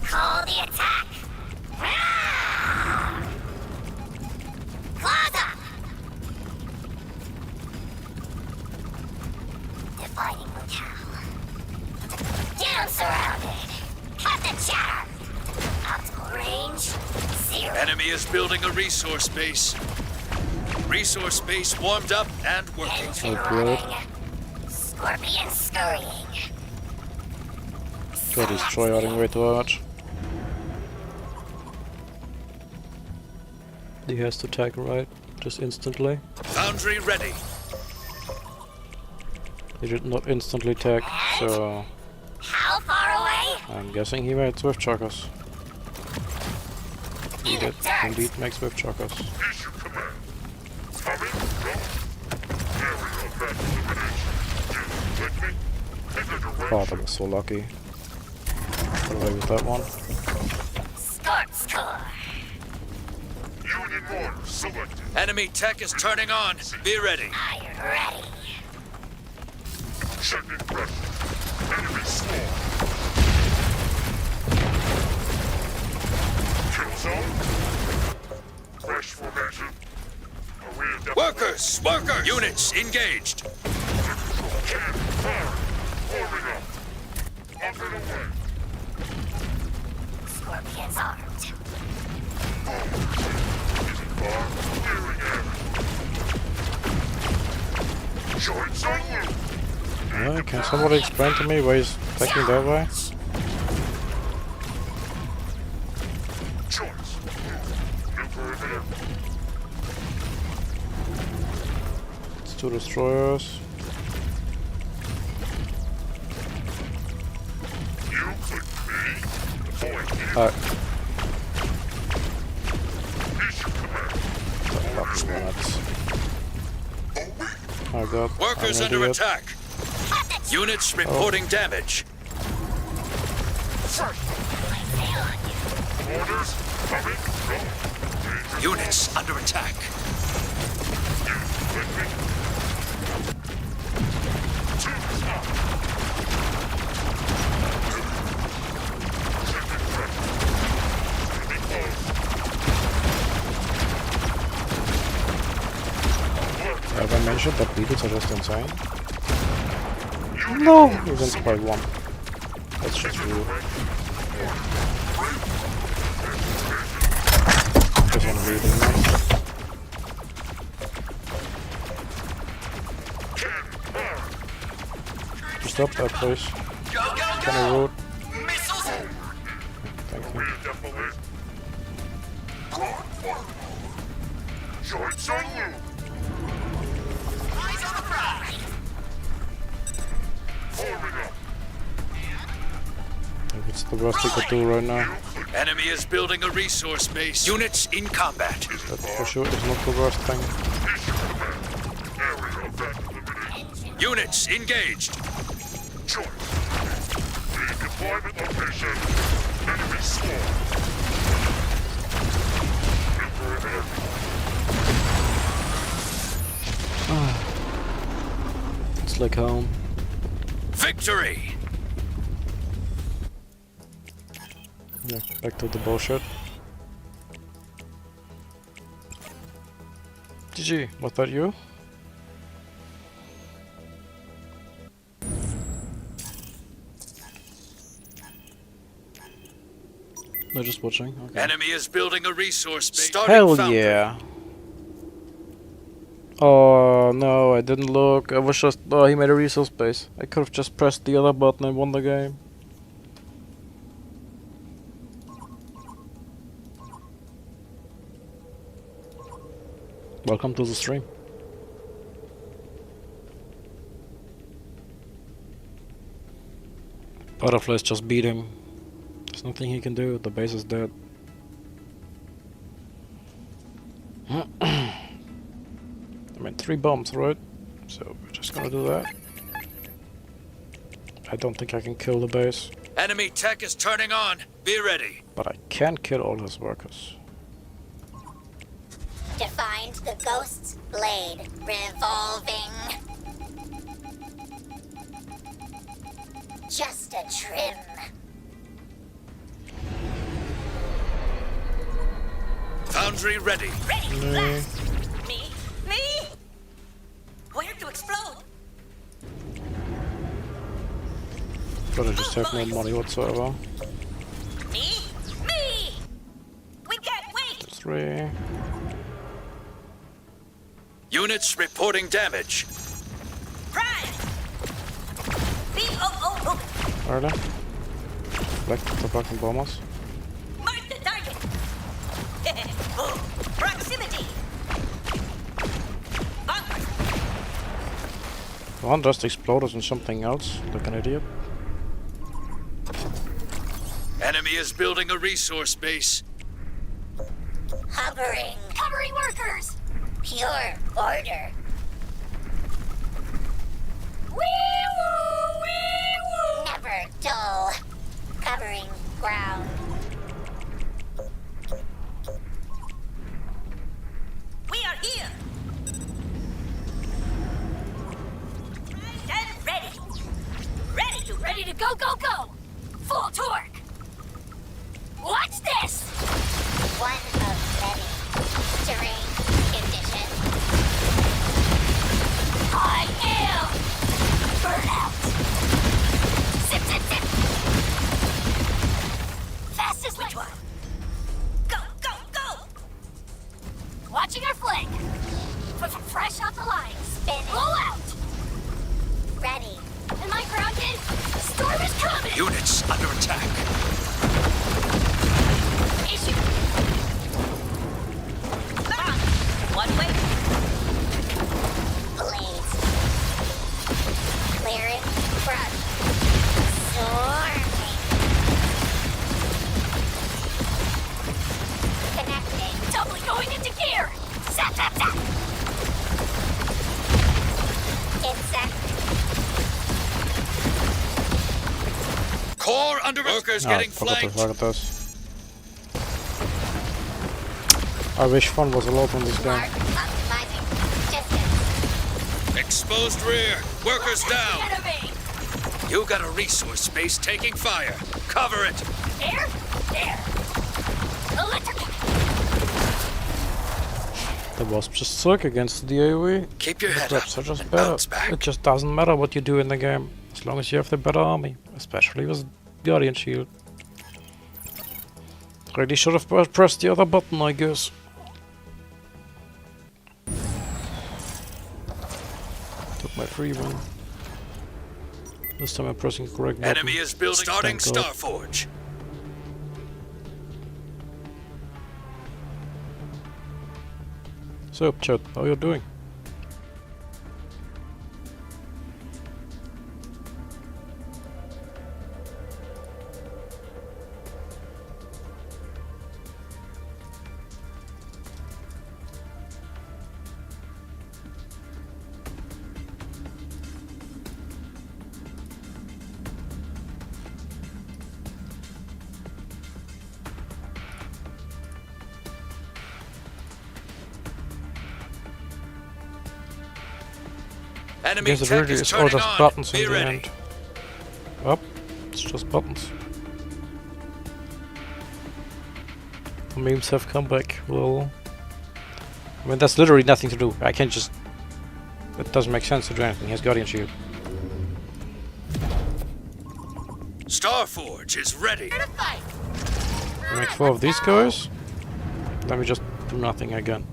Speaker 3: Call the attack. Ah! Claws up. Defining locale. Get 'em surrounded. Cut the chatter. Optimal range. 0.
Speaker 2: Enemy is building a resource base. Resource base warmed up and working.
Speaker 3: Engine
Speaker 1: Oh, good.
Speaker 3: running. Scorpion scurrying.
Speaker 1: Try to destroy adding way too much. He has to attack right, just instantly.
Speaker 2: Foundry ready.
Speaker 1: He did not instantly attack, so
Speaker 3: How far away?
Speaker 1: I'm guessing he made swift chuckers. He
Speaker 3: In the
Speaker 1: did
Speaker 3: dirt.
Speaker 1: indeed make swift chuckers.
Speaker 4: Issue command. Coming, go. Area of elimination. You with me? Pick a
Speaker 1: Oh,
Speaker 4: direction.
Speaker 1: that was so lucky. Got away with that one.
Speaker 3: Scorp's core.
Speaker 4: Union order selected.
Speaker 2: Enemy tech is turning on. Be ready.
Speaker 3: Iron ready.
Speaker 4: Checking pressure. Enemy swarm. Kill zone. Fresh formation. Array of
Speaker 2: Workers! Workers! Units engaged.
Speaker 4: Cannon fire. Warming up. Up and away.
Speaker 3: Scorpions armed.
Speaker 4: Bar. Nearing air. Joint salute.
Speaker 1: Yeah, can somebody explain to me why he's attacking that way?
Speaker 4: fire.
Speaker 1: It's 2 destroyers.
Speaker 4: You could be. Avoid him. Mission command.
Speaker 1: Fucking minutes. Oh god.
Speaker 2: Workers
Speaker 1: I'm an
Speaker 2: under
Speaker 1: idiot.
Speaker 2: attack. Units reporting damage.
Speaker 4: Orders coming from.
Speaker 2: Units under attack.
Speaker 4: With me. To the top. Sending threat. Enemy close.
Speaker 1: Have I mentioned that beetles are just insane? No! He's in by 1. That's just rude. Just one reading nice. Just stop that please. Kinda rude. Thank you.
Speaker 4: Joints on you. Forming up.
Speaker 1: If it's the worst we could do right now,
Speaker 2: Enemy is building a resource base. Units in combat.
Speaker 1: that for sure is not the worst thing.
Speaker 4: Mission command. Area event eliminated.
Speaker 2: Units engaged.
Speaker 4: Choice. Redeployment location. Enemy swarm. Enter an area.
Speaker 1: It's like home.
Speaker 2: Victory!
Speaker 1: Yeah, back to the bullshit. GG, was that you? No, just watching. Okay.
Speaker 2: Enemy is building a resource base. Starting
Speaker 1: Hell
Speaker 2: foundry.
Speaker 1: yeah! Oh no, I didn't look. I was just. Oh, he made a resource base. I could have just pressed the other button and won the game. Welcome to the stream. Butterflies just beat him. There's nothing he can do. The base is dead. I mean, 3 bombs, right? So we're just gonna do that. I don't think I can kill the base,
Speaker 2: Enemy tech is turning on. Be ready.
Speaker 1: but I can kill all his workers.
Speaker 3: Defined the ghost's blade, revolving. Just a trim.
Speaker 2: Foundry ready.
Speaker 5: Ready to
Speaker 1: Nee.
Speaker 5: blast. Me? Where to explode?
Speaker 1: But I just have no money whatsoever.
Speaker 5: Me? We can't wait.
Speaker 1: 3.
Speaker 2: Units reporting damage.
Speaker 5: Prime. B-O-O-O.
Speaker 1: Are they? Like the fucking bombers.
Speaker 5: Mark the target. Oh, proximity. Onward.
Speaker 1: One just exploded in something else, like an idiot.
Speaker 2: Enemy is building a resource base.
Speaker 3: Hovering. Covering workers. Pure order. Wee-woo! Never dull. Covering ground.
Speaker 5: We are here. And ready. Ready to go, go, go. Full torque. Watch this.
Speaker 3: One of many. Terrain condition.
Speaker 5: I am burnout. Zip, zip, zip. Fastest which one? Go, go, go. Watching our flank. Fresh off the line.
Speaker 3: Spinning.
Speaker 5: Roll out.
Speaker 3: Ready.
Speaker 5: Am I grounded? Storm is coming.
Speaker 2: Units under attack.
Speaker 5: Issue. tap, tap.
Speaker 3: Insect.
Speaker 2: Core under workers
Speaker 1: Ah,
Speaker 2: getting
Speaker 1: forgot to
Speaker 2: flanked.
Speaker 1: target us. I wish fun was allowed in this game.
Speaker 3: Mark. Optimizing. Distance.
Speaker 2: Exposed rear. Workers down.
Speaker 5: Enemy.
Speaker 2: You got a resource space taking fire. Cover it.
Speaker 5: There. There. Electric.
Speaker 1: The wasp just suck against the AoE.
Speaker 2: Keep your
Speaker 1: The
Speaker 2: head up
Speaker 1: traps are just
Speaker 2: and
Speaker 1: better.
Speaker 2: bounce back.
Speaker 1: It just doesn't matter what you do in the game, as long as you have the better army, especially with Guardian Shield. Really should have pressed the other button, I guess. Took my free one. This time I'm pressing the correct button.
Speaker 2: Enemy is building. Starting
Speaker 1: Thank God.
Speaker 2: Starforge.
Speaker 1: So, chat, how you doing?
Speaker 2: Enemy
Speaker 1: Guess it
Speaker 2: tech
Speaker 1: really
Speaker 2: is
Speaker 1: is all
Speaker 2: turning
Speaker 1: just
Speaker 2: on.
Speaker 1: buttons
Speaker 2: Be
Speaker 1: in the
Speaker 2: ready.
Speaker 1: end. Oh, it's just buttons. The memes have come back. Well, I mean, that's literally nothing to do. I can't just... It doesn't make sense to do anything. He has Guardian Shield.
Speaker 2: Starforge is ready.
Speaker 5: Here to fight.
Speaker 1: I make 4 of these guys. Let me just do nothing again.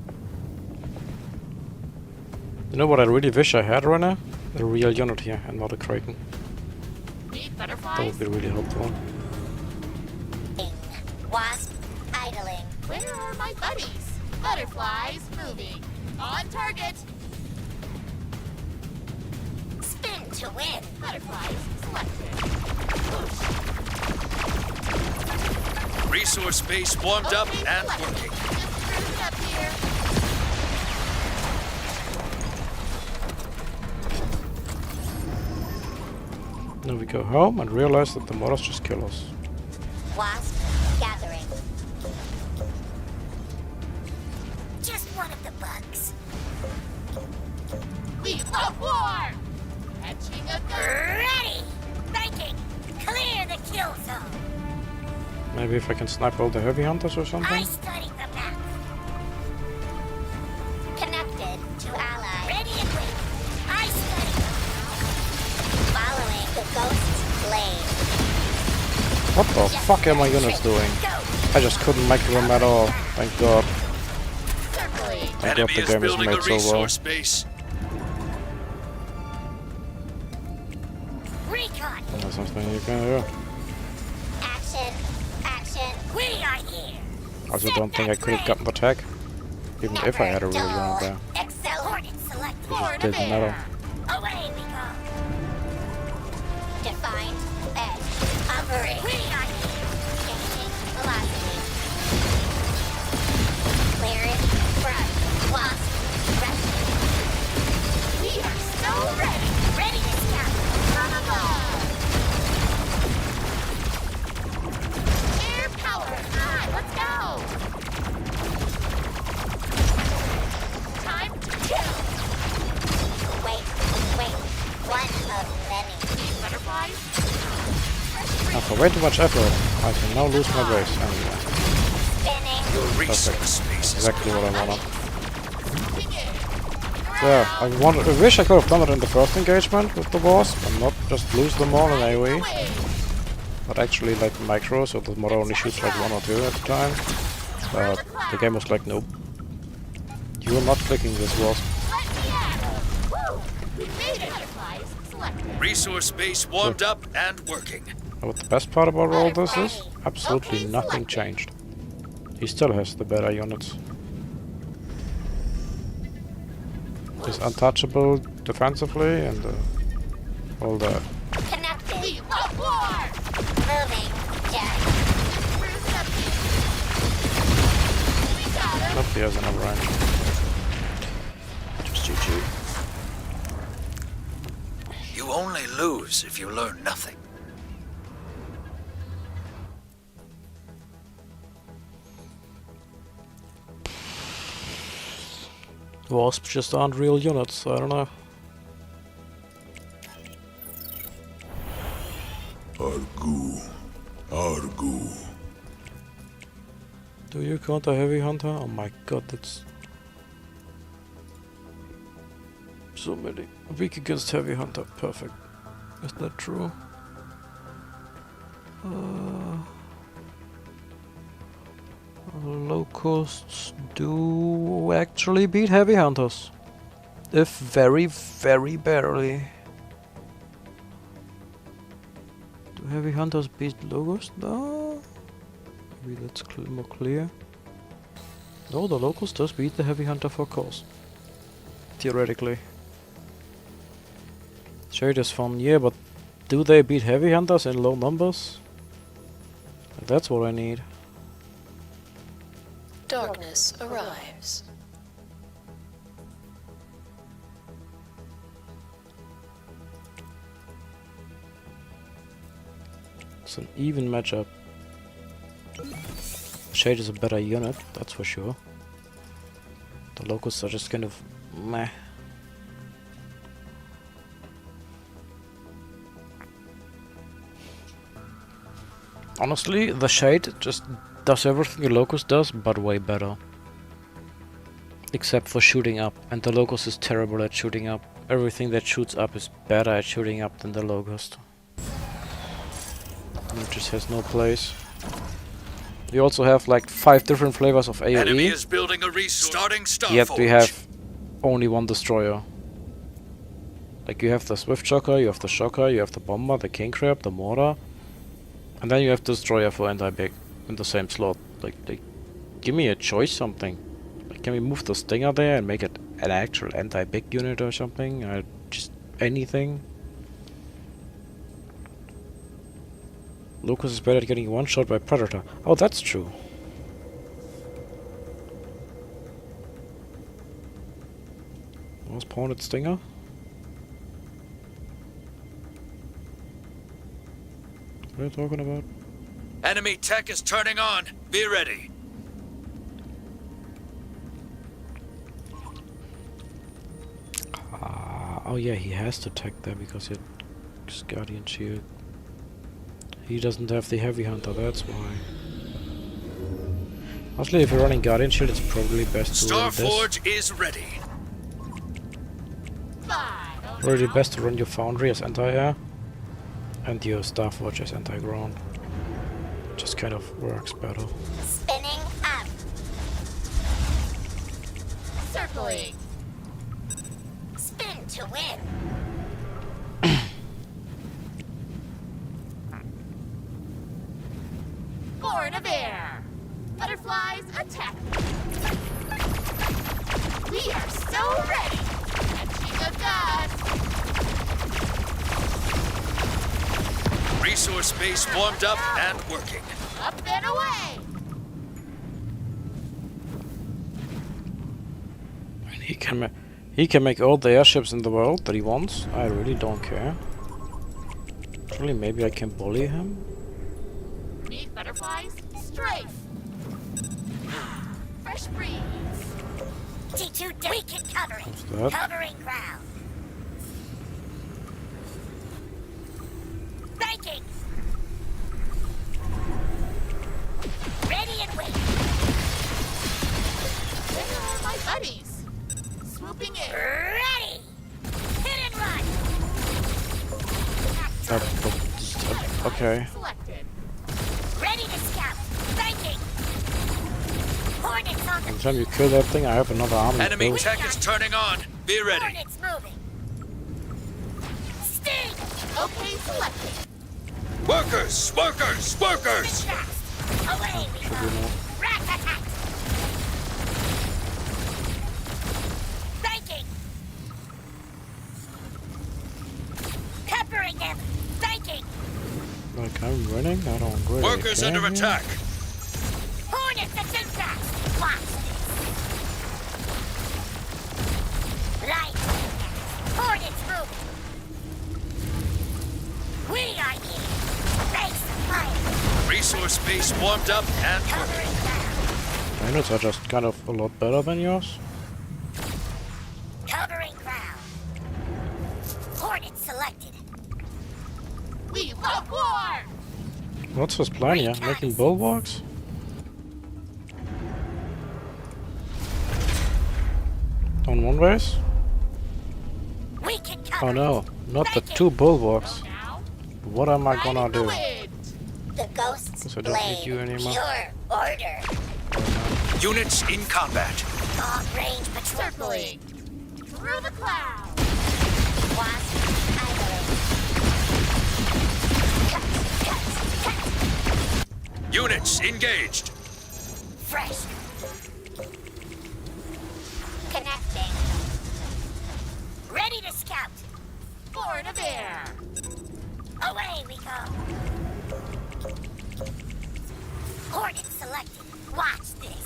Speaker 1: You know what I really wish I had right now? A real unit here and not a Kraken.
Speaker 5: Need
Speaker 1: That
Speaker 5: butterflies.
Speaker 1: would be really helpful.
Speaker 3: Wasp. Idling.
Speaker 5: Where are my buddies? Butterflies moving. On target.
Speaker 3: Spin to win.
Speaker 5: Butterflies selected.
Speaker 2: Resource base warmed up
Speaker 5: Opening
Speaker 2: and
Speaker 5: selected.
Speaker 2: working.
Speaker 5: Just cruising up here.
Speaker 1: Then we go home and realize that the modders just kill us.
Speaker 3: Wasp. Gathering. Just one of the bugs.
Speaker 5: We love war. Catching a bird.
Speaker 3: Ready. Thinking. Clear the kill zone.
Speaker 1: Maybe if I can snipe all the heavy hunters or
Speaker 3: I
Speaker 1: something?
Speaker 3: studied the map. Connected to ally. Ready and wait. I studied the map. Following the ghost's blade.
Speaker 1: What the fuck are my units doing? I just couldn't make them at all. Thank God.
Speaker 5: Circling.
Speaker 1: Thank God
Speaker 2: Enemy
Speaker 1: the
Speaker 2: is
Speaker 1: game is
Speaker 2: building a
Speaker 1: made so well.
Speaker 2: resource base.
Speaker 3: Recon.
Speaker 1: That's something you can do.
Speaker 3: Action. Action. We are here.
Speaker 1: I also don't think I could have gotten the tag. Even if I had a real unit there.
Speaker 3: Excel Hornet select.
Speaker 5: Florida
Speaker 1: Didn't
Speaker 5: bear.
Speaker 1: matter.
Speaker 3: Away we go. Defined edge. Operate. We are here. Changing velocity. Clear it. Front. Wasp. Rescue.
Speaker 5: We are so ready.
Speaker 3: Ready to scout.
Speaker 5: From above. Air power. Hi, let's go. Time to kill.
Speaker 3: Wait. One of many.
Speaker 5: Need butterflies.
Speaker 1: After way too much effort, I can now lose my base anyway.
Speaker 3: Spinning.
Speaker 2: Your resource space is
Speaker 1: Exactly what I wanted.
Speaker 5: Begin.
Speaker 1: Yeah, I wish I could have done it in the first engagement with the wasp and not just lose them all in AoE.
Speaker 5: Away.
Speaker 1: But actually like micro, so the modder only shoots like 1 or 2 at a time. But the game was like, nope. You are not clicking this wasp.
Speaker 5: Let me at 'em. Woo. We made it. Butterflies selected.
Speaker 2: resource base warmed up and working.
Speaker 1: And what the best part about all this is, absolutely nothing changed. He still has the better units. He's untouchable defensively and all that.
Speaker 3: Connected.
Speaker 5: We love war.
Speaker 3: Moving. Jet.
Speaker 5: Cruising up here. We got 'em.
Speaker 1: Nope, he has enough range.
Speaker 2: only lose if you learn nothing.
Speaker 1: Wasps just aren't real units, I don't know.
Speaker 6: Argu.
Speaker 1: Do you count a heavy hunter? Oh my god, that's so many. Weak against heavy hunter, perfect. Is that true? Locusts do actually beat heavy hunters. If very, very barely. Do heavy hunters beat locusts? No. Maybe that's more clear. No, the locust does beat the heavy hunter for course. Theoretically. Shade is fun, yeah, but do they beat heavy hunters in low numbers? That's what I need.
Speaker 7: Darkness arrives.
Speaker 1: It's an even matchup. Shade is a better unit, that's for sure. The locusts are just kind of meh. Honestly, the Shade just does everything the Locust does, but way better. Except for shooting up, and the Locust is terrible at shooting up. Everything that shoots up is better at shooting up than the Locust. It just has no place. We also have like 5 different flavors of AoE.
Speaker 2: Enemy is building a resource. Starting Starforge.
Speaker 1: Yet we have only one destroyer. Like you have the Swift Shocker, you have the Shocker, you have the Bomber, the King Crab, the Mortar. And then you have the Destroyer for anti-big in the same slot. Like, give me a choice, something. Like, can we move the Stinger there and make it an actual anti-big unit or something? Just anything. Lucas is better at getting one shot by Predator. Oh, that's true. Most pounded Stinger? What are you talking about?
Speaker 2: Enemy tech is turning on. Be ready.
Speaker 1: Oh yeah, he has to tech there because he has Guardian Shield. He doesn't have the Heavy Hunter, that's why. Honestly, if you're running Guardian Shield, it's probably best to run this.
Speaker 2: Starforge is ready.
Speaker 1: Probably best to run your Foundry as anti-air and your Starforge as anti-ground. Just kind of works better.
Speaker 3: Spinning up.
Speaker 5: Circling.
Speaker 3: Spin to win.
Speaker 5: Born of air. Butterflies attack. We are so ready. Catching the dust.
Speaker 2: Resource base warmed up and working.
Speaker 5: Up and away.
Speaker 1: And he can make all the airships in the world that he wants. I really don't care. Actually, maybe I can bully him.
Speaker 5: Meet butterflies. Strafe. Fresh breeze.
Speaker 3: T2 we can cover it.
Speaker 1: What's that?
Speaker 3: Covering ground. Banking. Ready and wait.
Speaker 5: Where are my buddies? Swooping in.
Speaker 3: Ready. Hit and run.
Speaker 1: Okay.
Speaker 5: Selected.
Speaker 3: Ready to scout. Banking. Hornets on
Speaker 1: By
Speaker 3: the
Speaker 1: the time you kill that thing, I have another army.
Speaker 2: Enemy
Speaker 1: built.
Speaker 2: tech is turning on. Be ready.
Speaker 3: Hornets moving. Sting.
Speaker 5: Okay, selected.
Speaker 2: Workers, workers, workers.
Speaker 3: Fast. Away we
Speaker 1: Should
Speaker 3: go.
Speaker 1: be more.
Speaker 3: Rat attack. Banking. Peppering them. Banking.
Speaker 1: Like I'm winning? I don't really
Speaker 2: Workers
Speaker 1: care
Speaker 2: under
Speaker 1: here.
Speaker 2: attack.
Speaker 3: Hornets are too fast. Watch this. Light. Hornets moving.
Speaker 2: base warmed up and working.
Speaker 1: Units are just kind of a lot better than yours.
Speaker 5: Covering ground. Hornet selected.
Speaker 8: We love war!
Speaker 1: What's his plan here? Making bulwarks? On one base?
Speaker 5: We can cover
Speaker 1: Oh no, not the 2 bulwarks.
Speaker 8: Now,
Speaker 1: What am I gonna do?
Speaker 5: it. The ghosts
Speaker 1: Guess I don't need you
Speaker 5: blame
Speaker 1: anymore.
Speaker 5: pure order.
Speaker 2: Units in combat.
Speaker 5: Long range patrol.
Speaker 8: circling through the clouds.
Speaker 5: Wasp idling. Cut, cut, cut.
Speaker 2: Units engaged.
Speaker 5: Fresh. Connecting. Ready to scout.
Speaker 8: Born a bear.
Speaker 5: Away we go. Hornet selected. Watch this.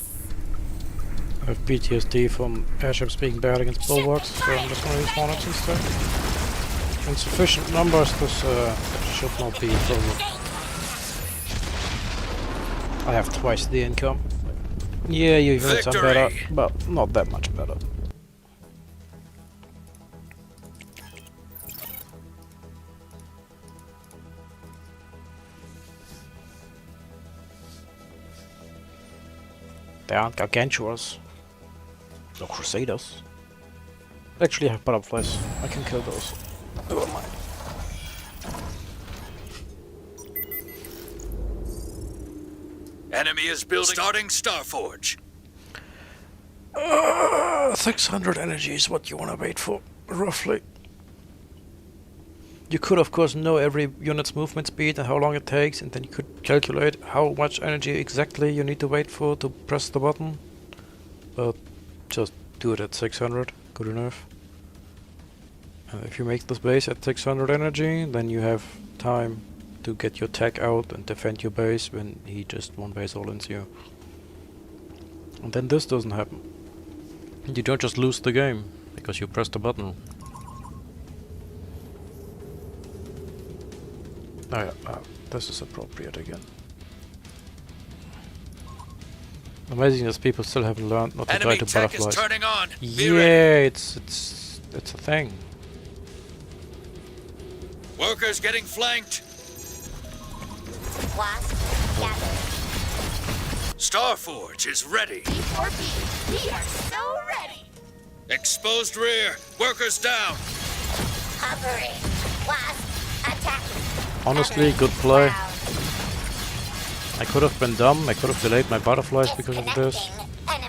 Speaker 1: I have PTSD from airships being bad against bulwarks, so I'm just gonna use hornets instead. In sufficient numbers, this should not be a problem. I have twice the income. Yeah, your units are better,
Speaker 2: Victory!
Speaker 1: but not that much better. They aren't gargantuars. No crusaders. Actually, I have butterflies. I can kill those. Never mind.
Speaker 2: Enemy is building. Starting Starforge.
Speaker 1: 600 energy is what you want to wait for, roughly. You could, of course, know every unit's movement speed and how long it takes, and then you could calculate how much energy exactly you need to wait for to press the button. But just do it at 600, good enough. And if you make this base at 600 energy, then you have time to get your tech out and defend your base when he just one base all-ins you. And then this doesn't happen. You don't just lose the game because you pressed the button. Oh yeah, this is appropriate again. Amazing that people still haven't learned not to
Speaker 2: Enemy
Speaker 1: try to
Speaker 2: tech is
Speaker 1: butterflies.
Speaker 2: turning on. Be
Speaker 1: Yeah,
Speaker 2: ready.
Speaker 1: it's a thing.
Speaker 2: Workers getting flanked.
Speaker 5: Wasp gathered.
Speaker 2: Starforge is ready.
Speaker 8: P4P. We are so ready.
Speaker 2: Exposed rear. Workers down.
Speaker 5: Hovering. Wasp attacking.
Speaker 1: Honestly, good play. I could have been dumb. I could have delayed my butterflies because of this.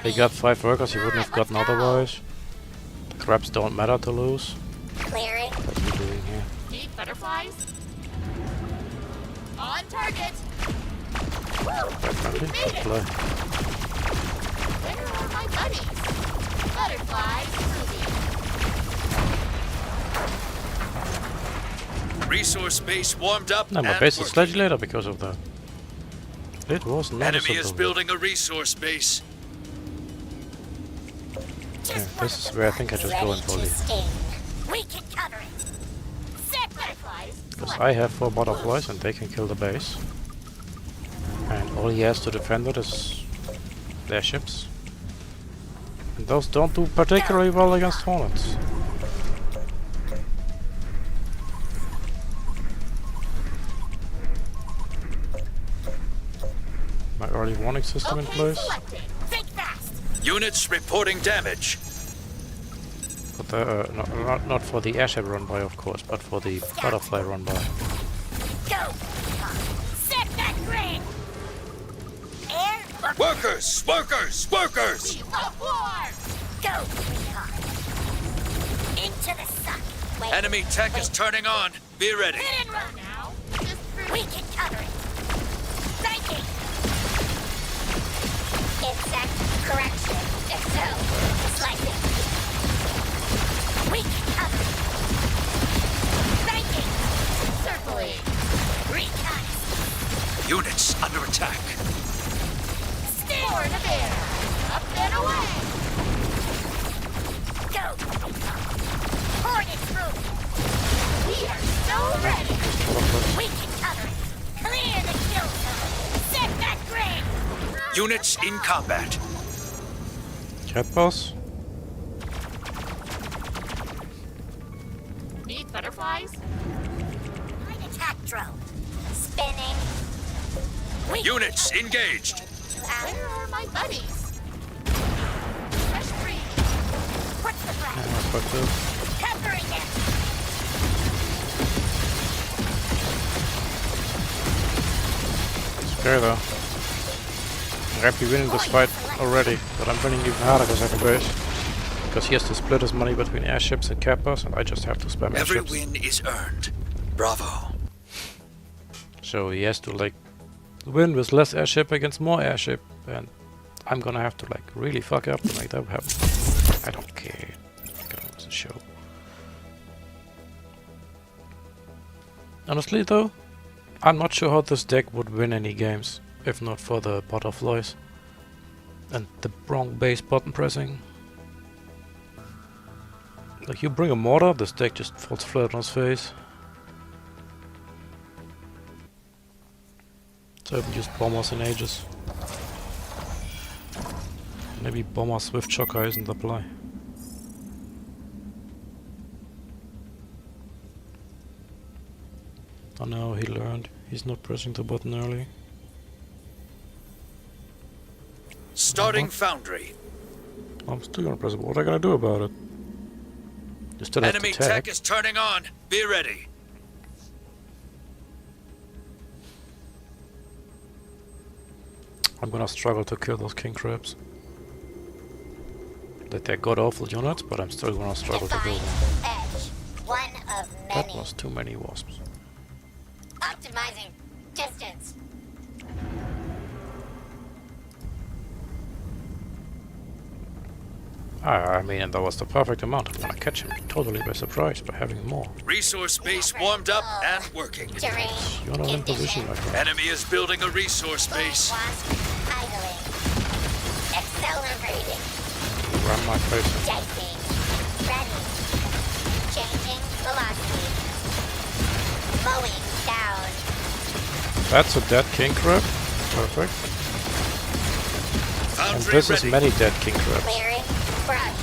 Speaker 1: He got 5 workers he wouldn't have gotten otherwise. The crabs don't matter to lose.
Speaker 5: Clearing.
Speaker 1: What are you doing here?
Speaker 8: Need butterflies? On target.
Speaker 1: Definitely, good play.
Speaker 8: Where are my buddies? Butterflies moving.
Speaker 2: Resource base warmed up.
Speaker 1: No, my
Speaker 2: and
Speaker 1: base is
Speaker 2: working.
Speaker 1: slightly later because of that. It was noticeable.
Speaker 2: Enemy is building a resource base.
Speaker 1: Yeah, this is where I think I just go and volley.
Speaker 5: We can cover it.
Speaker 8: Set butterflies.
Speaker 1: Because I have 4 butterflies and they can kill the base. And all he has to defend it is their ships. And those don't do particularly well against hornets. My early warning system in place.
Speaker 8: Selected.
Speaker 5: Think fast.
Speaker 2: Units reporting damage.
Speaker 1: But not for the airship run by, of course, but for the butterfly run by.
Speaker 5: Go. Set that grid. Air or
Speaker 2: Workers! Workers! Workers!
Speaker 8: We love war.
Speaker 5: go. Recon. Into the sun. Wait.
Speaker 2: Enemy tech is turning on. Be ready.
Speaker 5: Hit and run.
Speaker 8: Now, just
Speaker 5: We
Speaker 8: through.
Speaker 5: can cover it. Thanking. Insect correction. So, slicing. We can cover it. Thanking.
Speaker 8: Circling.
Speaker 5: Recon.
Speaker 2: Units under attack.
Speaker 8: Born a bear. Up and away.
Speaker 5: Go. Hornet through.
Speaker 8: We are so ready.
Speaker 5: We can cover it. Clear the kill zone. Set that
Speaker 2: Units in combat.
Speaker 1: Cat boss?
Speaker 8: Need butterflies?
Speaker 3: Light attack drone. Spinning.
Speaker 2: Units engaged.
Speaker 8: Where are my buddies? Fresh breed.
Speaker 3: What's the threat?
Speaker 1: Fuck this.
Speaker 3: Covering it.
Speaker 1: It's fair though. I might be winning this fight already, but I'm winning even harder for second base. Because he has to split his money between airships and cat boss, and I just have to spam
Speaker 2: Every
Speaker 1: airships.
Speaker 2: win is earned. Bravo.
Speaker 1: So he has to like win with less airship against more airship, and I'm gonna have to like really fuck up to make that happen. I don't care. Get on with the show. Honestly though, I'm not sure how this deck would win any games if not for the butterflies and the wrong base button pressing. Like you bring a mortar, this deck just falls flat on its face. So I haven't used bombers in ages. Maybe bombers with choker isn't the play. Oh no, he learned. He's not pressing the button early.
Speaker 2: Starting foundry.
Speaker 1: I'm still gonna press it. What are I gonna do about it? You still have
Speaker 2: Enemy
Speaker 1: to tag.
Speaker 2: tech is turning on. Be ready.
Speaker 1: I'm gonna struggle to kill those king crabs. They're god awful units, but I'm still gonna struggle to kill
Speaker 3: Define
Speaker 1: them.
Speaker 3: edge. One of
Speaker 1: That
Speaker 3: many.
Speaker 1: was too many wasps.
Speaker 3: Optimizing distance.
Speaker 1: I mean, that was the perfect amount. I'm gonna catch him totally by surprise by having more.
Speaker 2: Resource base warmed up and working.
Speaker 3: Terrain.
Speaker 1: You're not in position, my friend.
Speaker 2: Enemy is building a resource base.
Speaker 3: Wasp idling. Accelerating.
Speaker 1: Run my face.
Speaker 3: Dicing. Ready. Changing velocity. Mowing down.
Speaker 1: That's a dead king crab. Perfect. And
Speaker 2: Foundry
Speaker 1: this is
Speaker 2: ready.
Speaker 1: many dead king crabs.
Speaker 3: Clearing brush.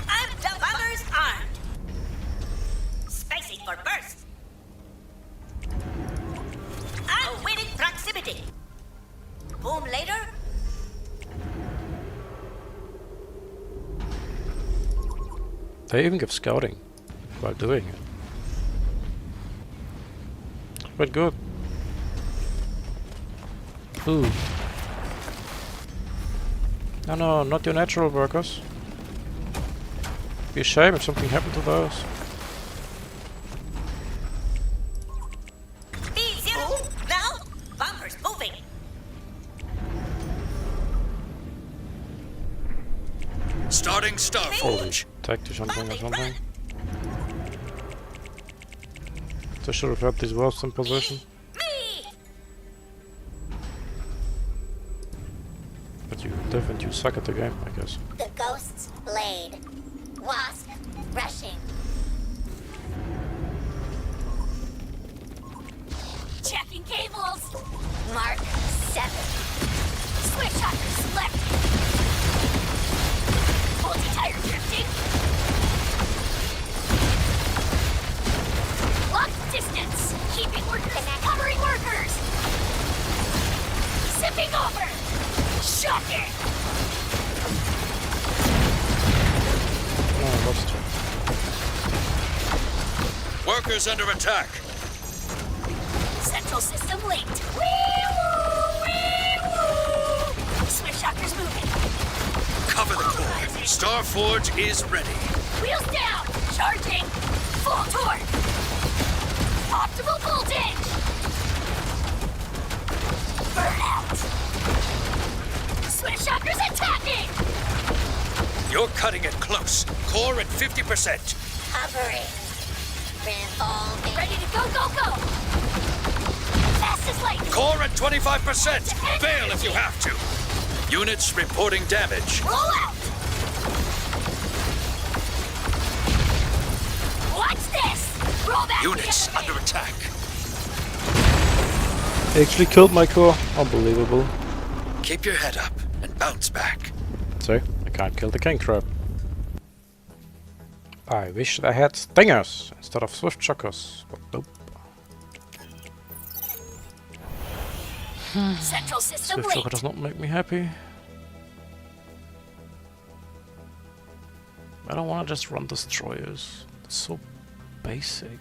Speaker 5: And the bombers armed. Spacing for burst. Awaiting proximity. Boom later.
Speaker 1: They even give scouting while doing it. But good. Ooh. No, not your natural workers. Be a shame if something happened to those.
Speaker 5: B0. Now, bombers moving.
Speaker 2: Starting
Speaker 1: Holy
Speaker 2: Starforge.
Speaker 1: tactics something or something. They should have had these wasps in position.
Speaker 5: Me.
Speaker 1: But you live and you suck at the game, I guess.
Speaker 3: The ghost's blade. Wasp rushing.
Speaker 5: Checking cables.
Speaker 3: Mark 7.
Speaker 5: Switch hunters selected. Multi-tire drifting. Lock distance. Keeping workers. Covering workers. Zipping over. Shocking.
Speaker 1: No, I lost him.
Speaker 2: Workers under attack.
Speaker 5: Central system linked. Wee-woo! Wee-woo! Switch shockers moving.
Speaker 2: Cover the core. Starforge is ready.
Speaker 5: Wheels down. Charging. Full torque. Optimal voltage. Burnout. Switch shockers attacking.
Speaker 2: You're cutting it close. Core at 50%.
Speaker 3: Hovering. Revolving.
Speaker 5: Ready to go, go, go. Fast as lightning.
Speaker 2: Core at 25%. Fail if you have to. Units reporting damage.
Speaker 5: Roll out. Watch this. Roll back.
Speaker 2: Units
Speaker 5: the
Speaker 2: under
Speaker 5: enemy.
Speaker 2: attack.
Speaker 1: Actually killed my core. Unbelievable.
Speaker 2: Keep your head up and bounce back.
Speaker 1: So, I can't kill the king crab. I wish I had stingers instead of swift chuckers, but nope.
Speaker 5: Central system
Speaker 1: Swift chucker
Speaker 5: linked.
Speaker 1: does not make me happy. I don't want to just run destroyers. It's so basic.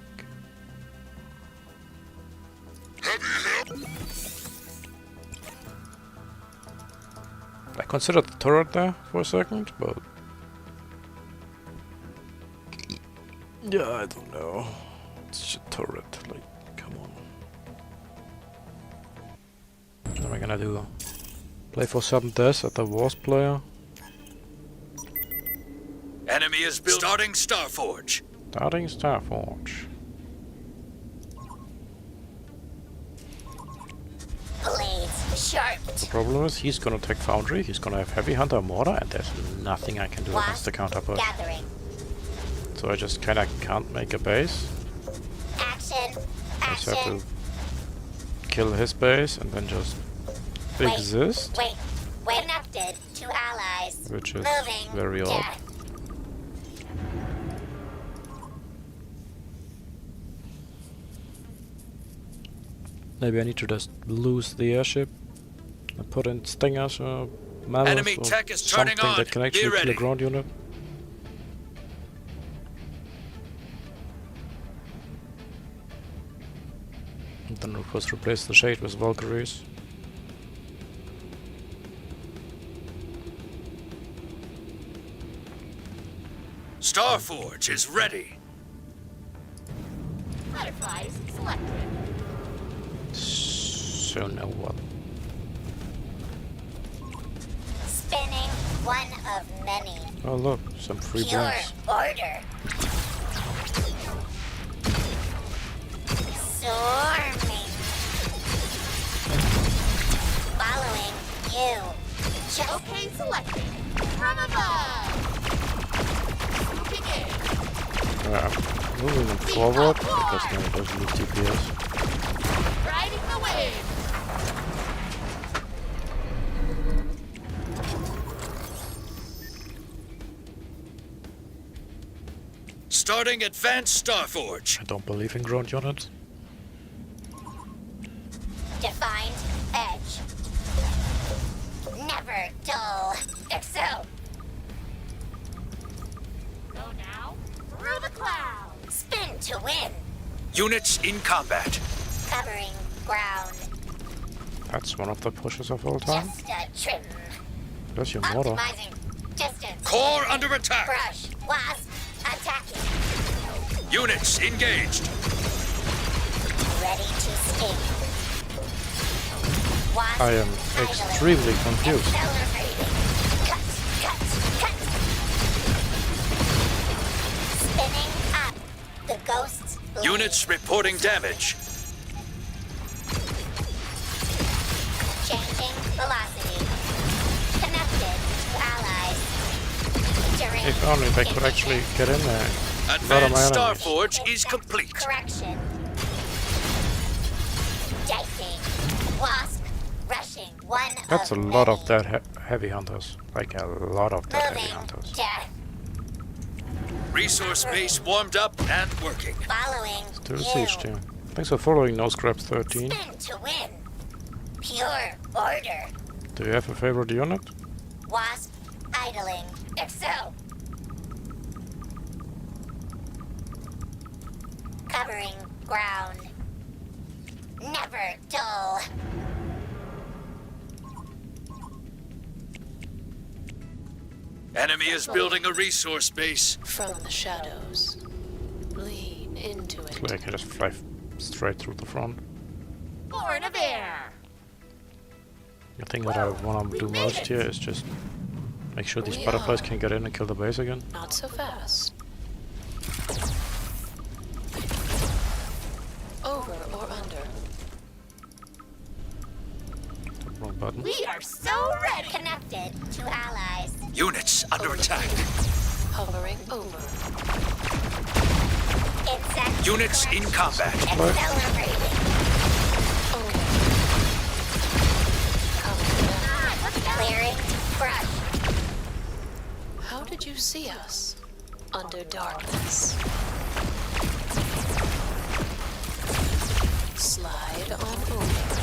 Speaker 1: I considered the turret there for a second, but yeah, I don't know. It's just a turret, like, come on. What am I gonna do? Play for sudden death at the Wars player?
Speaker 2: Enemy is starting Starforge.
Speaker 1: Starting Starforge.
Speaker 5: Blades sharp.
Speaker 1: Problem is, he's gonna take Foundry, he's gonna have Heavy Hunter Mortar, and there's nothing I can do against
Speaker 5: Wasp
Speaker 1: the counter push.
Speaker 5: gathering.
Speaker 1: So I just kinda can't make a base.
Speaker 5: Action.
Speaker 1: I just have
Speaker 5: Action.
Speaker 1: to kill his base and then just exist,
Speaker 5: Wait. Connected to allies.
Speaker 1: which is
Speaker 5: Moving.
Speaker 1: very odd.
Speaker 5: Death.
Speaker 1: Maybe I need to just lose the airship and put in stingers or mallows
Speaker 2: Enemy
Speaker 1: or
Speaker 2: tech is
Speaker 1: something
Speaker 2: turning on.
Speaker 1: that can
Speaker 2: Be
Speaker 1: actually kill a
Speaker 2: ready.
Speaker 1: ground unit. And then of course replace the shade with Valkyries.
Speaker 2: Starforge is ready.
Speaker 8: Butterflies selected.
Speaker 1: So now what?
Speaker 5: Spinning one of many.
Speaker 1: Oh look, some free
Speaker 5: Pure
Speaker 1: blinks.
Speaker 5: order. Swarming. Following you. Just
Speaker 8: Okay, selected. From above. Swooping in.
Speaker 1: I'm moving them forward because now it doesn't lose TPS.
Speaker 8: Riding the wave.
Speaker 2: Starting Advanced Starforge.
Speaker 1: I don't believe in ground units.
Speaker 5: defined edge. Never dull. Excel.
Speaker 8: Go now. Through the clouds.
Speaker 5: Spin to win.
Speaker 2: Units in combat.
Speaker 5: Covering ground.
Speaker 1: That's one of the pushes of all time.
Speaker 5: Just a trim.
Speaker 1: That's your mortar.
Speaker 5: Optimizing distance.
Speaker 2: Core under attack.
Speaker 5: Brush. Wasp. Attacking.
Speaker 2: Units engaged.
Speaker 5: Ready to sting. Wasp.
Speaker 1: I am
Speaker 5: idling.
Speaker 1: extremely confused.
Speaker 5: Accelerating. Cut. Spinning up. The ghosts. bleed.
Speaker 2: Units reporting damage.
Speaker 5: Changing velocity. Connected to allies. Terrain
Speaker 1: If only they could actually get in there. A lot of my
Speaker 2: Advanced
Speaker 1: enemies.
Speaker 2: Starforge is complete.
Speaker 5: Correction. Dicing. Wasp. Rushing. One
Speaker 1: That's a
Speaker 5: of
Speaker 1: lot of
Speaker 5: many.
Speaker 1: dead heavy hunters. Like a lot of dead heavy
Speaker 5: Moving.
Speaker 1: hunters.
Speaker 5: Death.
Speaker 2: Resource base warmed up and working.
Speaker 5: Following
Speaker 1: To the
Speaker 5: you.
Speaker 1: siege team. Thanks for following No Scraps 13.
Speaker 5: Spin to win. Pure order.
Speaker 1: Do you have a favorite unit?
Speaker 5: Wasp. Idling. Excel. Covering ground. Never dull.
Speaker 2: Enemy is building a resource base.
Speaker 7: From the shadows. Lean into it.
Speaker 1: Like I can just fly straight through the front.
Speaker 8: Born of air.
Speaker 1: The thing that I want to do most here is just make sure these
Speaker 7: We
Speaker 1: butterflies
Speaker 7: are.
Speaker 1: can get in and kill the base again.
Speaker 7: Not so fast. Over or under.
Speaker 1: Wrong button.
Speaker 8: We are so ready.
Speaker 5: Connected to allies.
Speaker 2: Units under attack.
Speaker 7: Hovering over.
Speaker 5: Exact
Speaker 2: Units in
Speaker 5: correction.
Speaker 2: combat.
Speaker 5: Accelerating.
Speaker 7: Okay. see us under darkness. Slide on over.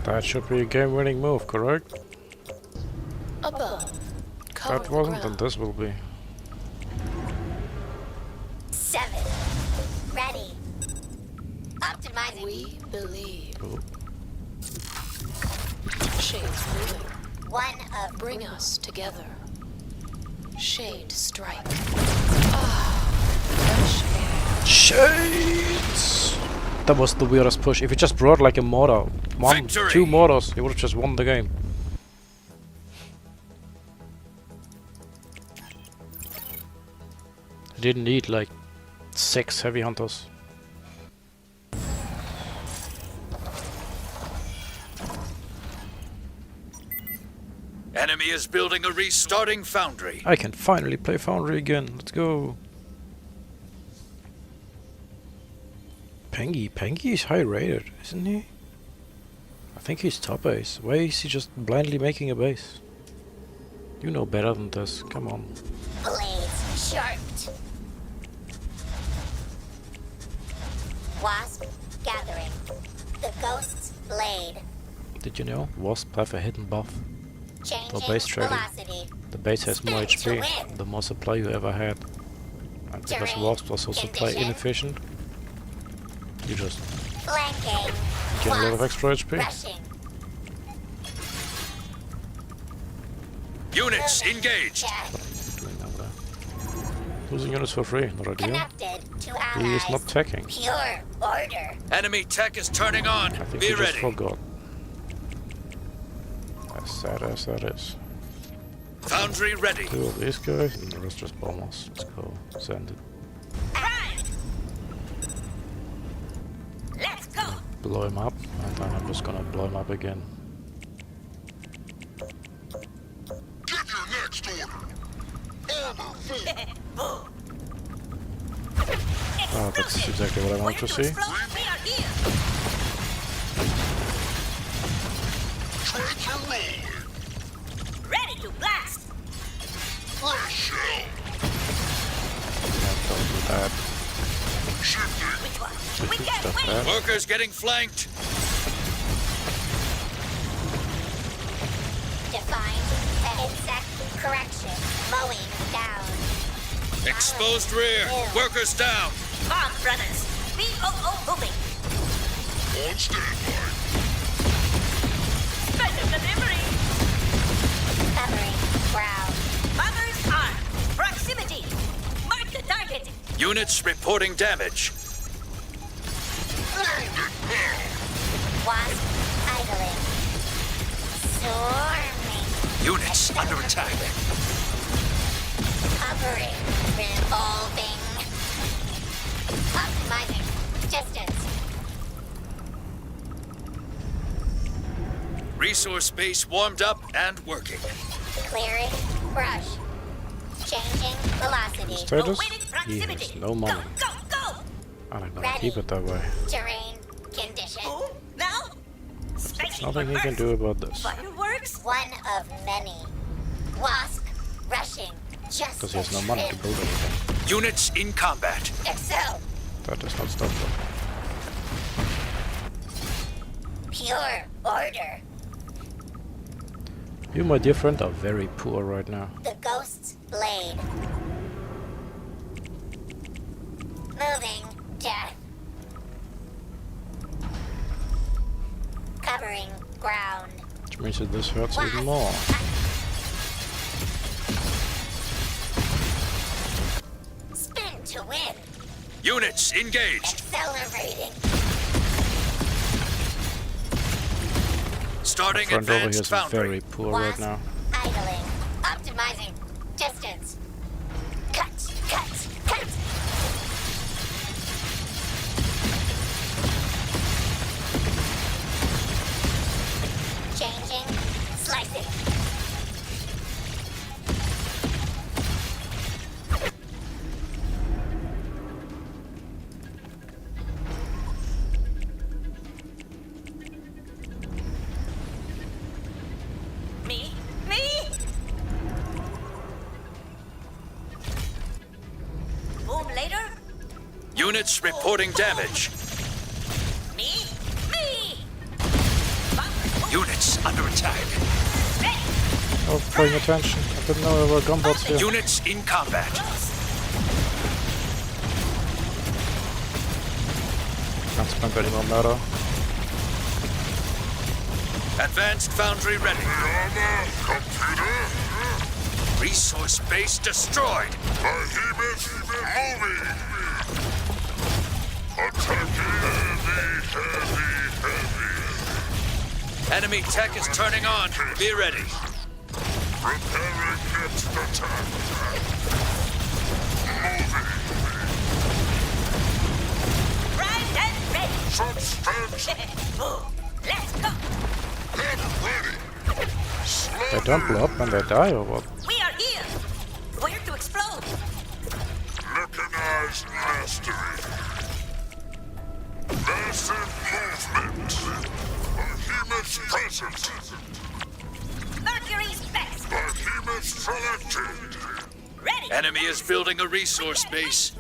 Speaker 1: That should be a game-winning move, correct?
Speaker 7: Above.
Speaker 1: That
Speaker 7: Cover
Speaker 1: wasn't,
Speaker 7: ground.
Speaker 1: and this will be.
Speaker 3: 7. Ready. Optimizing.
Speaker 7: We believe.
Speaker 1: Cool.
Speaker 7: Shades moving.
Speaker 3: 1 of
Speaker 7: Bring us together. Shade strike. Fresh air.
Speaker 1: Shades! That was the weirdest push. If he just brought like a mortar,
Speaker 2: Victory!
Speaker 1: 2 mortars, he would have just won the game. He didn't need like 6 heavy hunters.
Speaker 2: Enemy is building a restarting foundry.
Speaker 1: I can finally play Foundry again. Let's go. Pengy is high rated, isn't he? I think he's top ace. Why is he just blindly making a base? You know better than this. Come on.
Speaker 3: blades sharped. Wasp gathering. The ghost's blade.
Speaker 1: Did you know Wasp have a hidden buff?
Speaker 3: Changing
Speaker 1: base trading.
Speaker 3: velocity.
Speaker 1: The base has more
Speaker 3: Spin to
Speaker 1: HP,
Speaker 3: win.
Speaker 1: the more supply you ever had. And because
Speaker 3: Terrain
Speaker 1: Wasp was so supply
Speaker 3: condition.
Speaker 1: inefficient, you just
Speaker 3: Flanking.
Speaker 1: get a lot of
Speaker 3: Wasp
Speaker 1: extra HP.
Speaker 3: rushing.
Speaker 2: Units engaged.
Speaker 3: Check.
Speaker 1: Doing that there. Losing units for free, not ideal.
Speaker 3: Connected to allies.
Speaker 1: He is not teching.
Speaker 3: Pure order.
Speaker 2: Enemy tech is turning on.
Speaker 1: I think
Speaker 2: Be
Speaker 1: he just
Speaker 2: ready.
Speaker 1: forgot. As sad as that is.
Speaker 2: Foundry ready.
Speaker 1: 2 of these guys and the rest just bombers. Let's go. Send it.
Speaker 5: Right. Let's go.
Speaker 1: Blow him up, and then I'm just gonna blow him up again.
Speaker 4: Give your next order. Armor full.
Speaker 1: Oh, that's exactly what I want to see.
Speaker 5: We are here.
Speaker 4: Trencher rolling.
Speaker 5: Ready to blast.
Speaker 4: Fresh shell.
Speaker 1: Yeah, don't do that.
Speaker 4: Shifting.
Speaker 5: Which one?
Speaker 1: We
Speaker 5: We
Speaker 1: can
Speaker 5: can't
Speaker 1: stuff
Speaker 5: wait.
Speaker 1: that.
Speaker 2: Workers getting flanked.
Speaker 3: Defined. Insect correction. Mowing down.
Speaker 2: Exposed rear. Workers down.
Speaker 5: Bomb brothers. BOO moving.
Speaker 4: On standby.
Speaker 5: Special delivery.
Speaker 3: Covering ground.
Speaker 5: Bombers armed. Proximity. Mark the target.
Speaker 2: Units reporting damage.
Speaker 3: Wasp idling. Swarming.
Speaker 2: Units under attack.
Speaker 3: Covering. Revolving. Optimizing. Distance.
Speaker 2: Resource base warmed up and working.
Speaker 3: Clearing. Brush. Changing velocity.
Speaker 1: Status?
Speaker 5: Awaiting
Speaker 1: He
Speaker 5: proximity.
Speaker 1: has no money.
Speaker 5: Go, go, go.
Speaker 1: And I'm gonna
Speaker 3: Ready.
Speaker 1: keep it that way.
Speaker 3: Terrain condition.
Speaker 5: Who? Now?
Speaker 1: There's
Speaker 5: Spicy
Speaker 1: nothing he can
Speaker 5: first.
Speaker 1: do about this.
Speaker 5: Fireworks?
Speaker 3: One of many. Wasp rushing. Just
Speaker 1: Because he has no money to build anything.
Speaker 2: Units in combat.
Speaker 3: Excel.
Speaker 1: That does not stop them.
Speaker 3: Pure order.
Speaker 1: You, my dear friend, are very poor right now.
Speaker 3: The ghost's blade. Moving. Death. Covering ground.
Speaker 1: Which means that this hurts even more.
Speaker 3: Spin to win.
Speaker 2: Units engaged.
Speaker 3: Accelerating.
Speaker 2: Starting
Speaker 1: Friend over here
Speaker 2: advanced
Speaker 1: is
Speaker 2: foundry.
Speaker 1: very poor right
Speaker 3: Wasp
Speaker 1: now.
Speaker 3: idling. Optimizing. Distance. Cut. Cut. Cut. Changing. Slicing.
Speaker 5: Me? Me?
Speaker 2: Units reporting damage.
Speaker 5: Me? Me!
Speaker 2: Units under attack.
Speaker 5: Ready!
Speaker 1: I was paying attention. I didn't know there were gunboats here.
Speaker 2: Units in combat.
Speaker 1: Can't spend any more matter.
Speaker 2: Advanced foundry ready.
Speaker 4: Computer.
Speaker 2: Resource base destroyed.
Speaker 4: Behemoth moving. Attacking heavy.
Speaker 2: Enemy tech is turning on. Be ready.
Speaker 4: Preparing next attack. Moving.
Speaker 5: Primed and ready!
Speaker 4: Substance.
Speaker 5: Move! Let's go!
Speaker 4: Get ready.
Speaker 1: They don't blow up when they die or what?
Speaker 5: We are here! Where to explode?
Speaker 4: Mechanized mastery. Massive movement. Behemoth's present.
Speaker 5: Mercury's best!
Speaker 4: Behemoth selected.
Speaker 5: Ready!
Speaker 2: Enemy is building a resource base.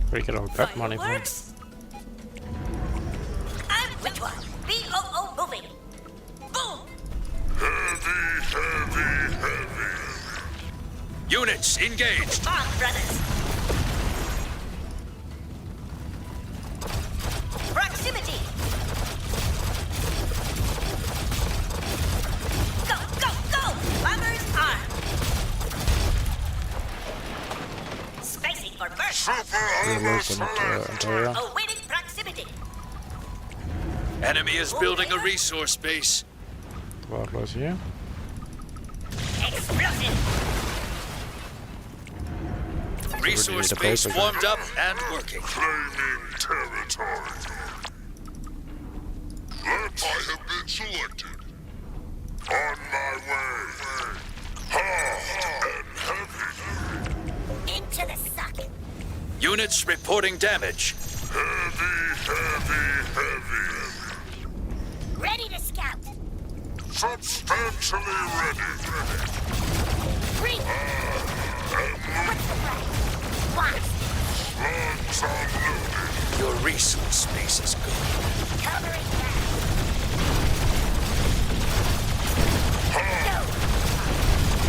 Speaker 1: Where you get all that money from?
Speaker 5: Fireworks? And which one? BOO moving! Boom!
Speaker 4: Heavy.
Speaker 2: Units engaged.
Speaker 5: On, brothers! Proximity! Go! Bombers armed! Spacing for burst!
Speaker 4: Super
Speaker 1: Reloads and Ontario.
Speaker 5: Awaiting proximity!
Speaker 2: Enemy is building a resource base.
Speaker 1: What was here?
Speaker 5: Explosive!
Speaker 2: Resource
Speaker 1: need a
Speaker 2: base
Speaker 1: base
Speaker 2: warmed up and working.
Speaker 4: claiming territory. I have been selected. On my way. Hard and heavy.
Speaker 5: Into the socket!
Speaker 2: Units reporting damage.
Speaker 4: Heavy.
Speaker 5: Ready to scout!
Speaker 4: Substantially ready.
Speaker 5: Bring! What's the price? Watch!
Speaker 4: Slugs unloaded.
Speaker 2: Your resource base is good.
Speaker 5: Covering ground! Go!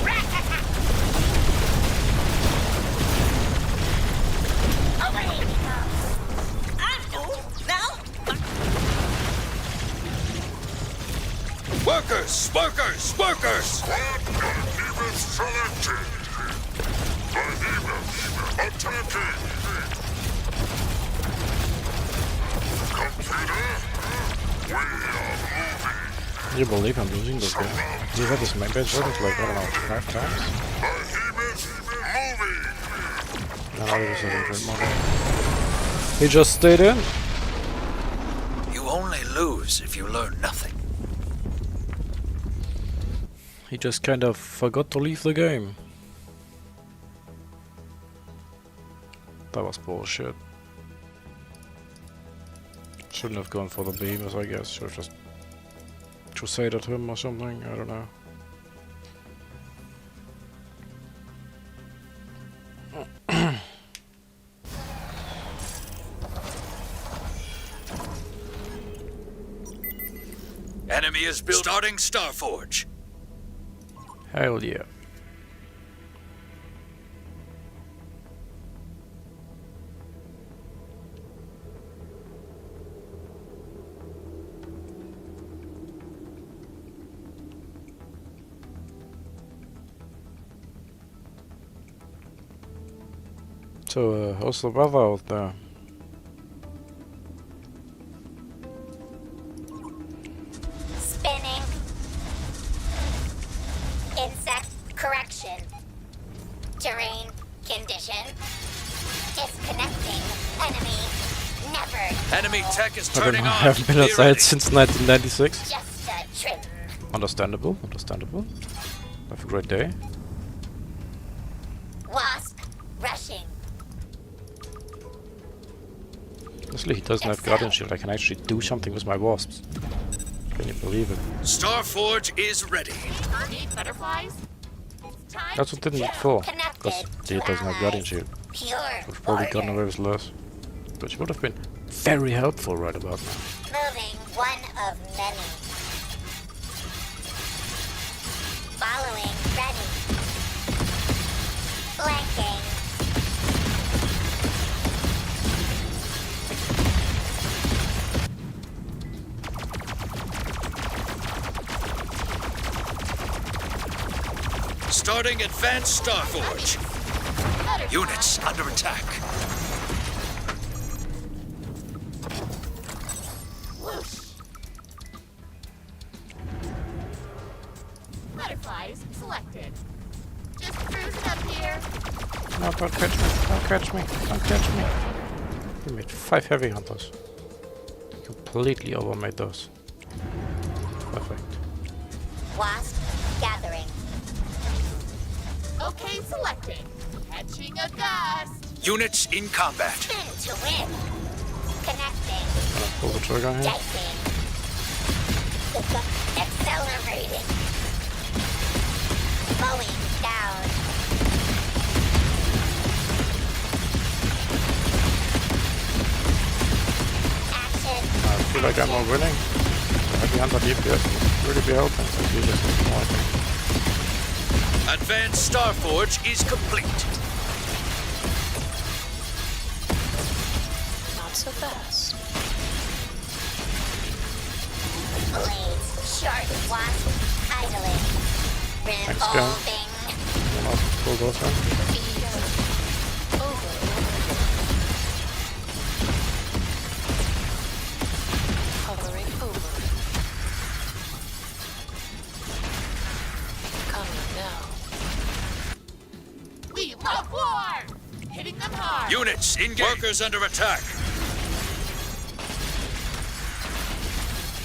Speaker 5: Rat-a-tat! Away we go! I'm cool! Now?
Speaker 2: Workers!
Speaker 4: Behemoth selected. Behemoth attacking. Computer, we are moving.
Speaker 1: You believe I'm losing this game? He had this main base like, I don't know, 5 times?
Speaker 4: Behemoth moving.
Speaker 1: No, he just had a great model. He just stayed in.
Speaker 2: You only lose if you learn nothing.
Speaker 1: He just kind of forgot to leave the game. That was bullshit. Shouldn't have gone for the beamers, I guess. Should have just crusaded him or something, I don't know.
Speaker 2: Enemy is starting Starforge.
Speaker 1: Hell yeah. So, how's the weather out there?
Speaker 3: Spinning. Insect correction. Terrain condition. Disconnecting. Enemy. Never.
Speaker 2: Enemy tech is
Speaker 1: I don't
Speaker 2: turning
Speaker 1: know, I
Speaker 2: on.
Speaker 1: haven't been
Speaker 2: Be
Speaker 1: outside
Speaker 2: ready.
Speaker 1: since 1996.
Speaker 3: Just a trim.
Speaker 1: Understandable, understandable. Have a great day.
Speaker 3: Wasp. Rushing.
Speaker 1: Honestly, he doesn't have Guardian Shield. I can actually do something with my wasps. Can you believe it?
Speaker 2: Starforge is ready.
Speaker 8: Need butterflies? It's time
Speaker 1: That's what didn't need for. Because he doesn't have Guardian Shield.
Speaker 3: Pure
Speaker 1: Would have probably gotten
Speaker 3: order.
Speaker 1: away with less. which would have been very helpful right about now.
Speaker 3: Moving one of many. Following ready. Flanking.
Speaker 2: Starting Advanced Starforge. Units under attack.
Speaker 8: Whoosh. Butterflies selected. Just cruising up here.
Speaker 1: No, don't catch me. Don't catch me. Don't catch me. We made 5 heavy hunters. Completely overmade those. Perfect.
Speaker 3: Wasp gathering.
Speaker 8: Okay, selected. Catching a gust.
Speaker 2: Units in combat.
Speaker 3: Spin to win. Connecting.
Speaker 1: Pull the trigger here.
Speaker 3: Dicing. Accelerating. Mowing down. Action.
Speaker 1: I feel like I'm not winning. Heavy hunter DPS would really be helping. So you just need more.
Speaker 2: Advanced Starforge is complete.
Speaker 7: Not so fast.
Speaker 3: Blades. Short wasp. Idling.
Speaker 1: Thanks, guy.
Speaker 3: Revolving.
Speaker 1: One else pull those in.
Speaker 7: Over. Hovering over. Coming now.
Speaker 8: We love war! Hitting them hard.
Speaker 2: Units engaged. Workers under attack.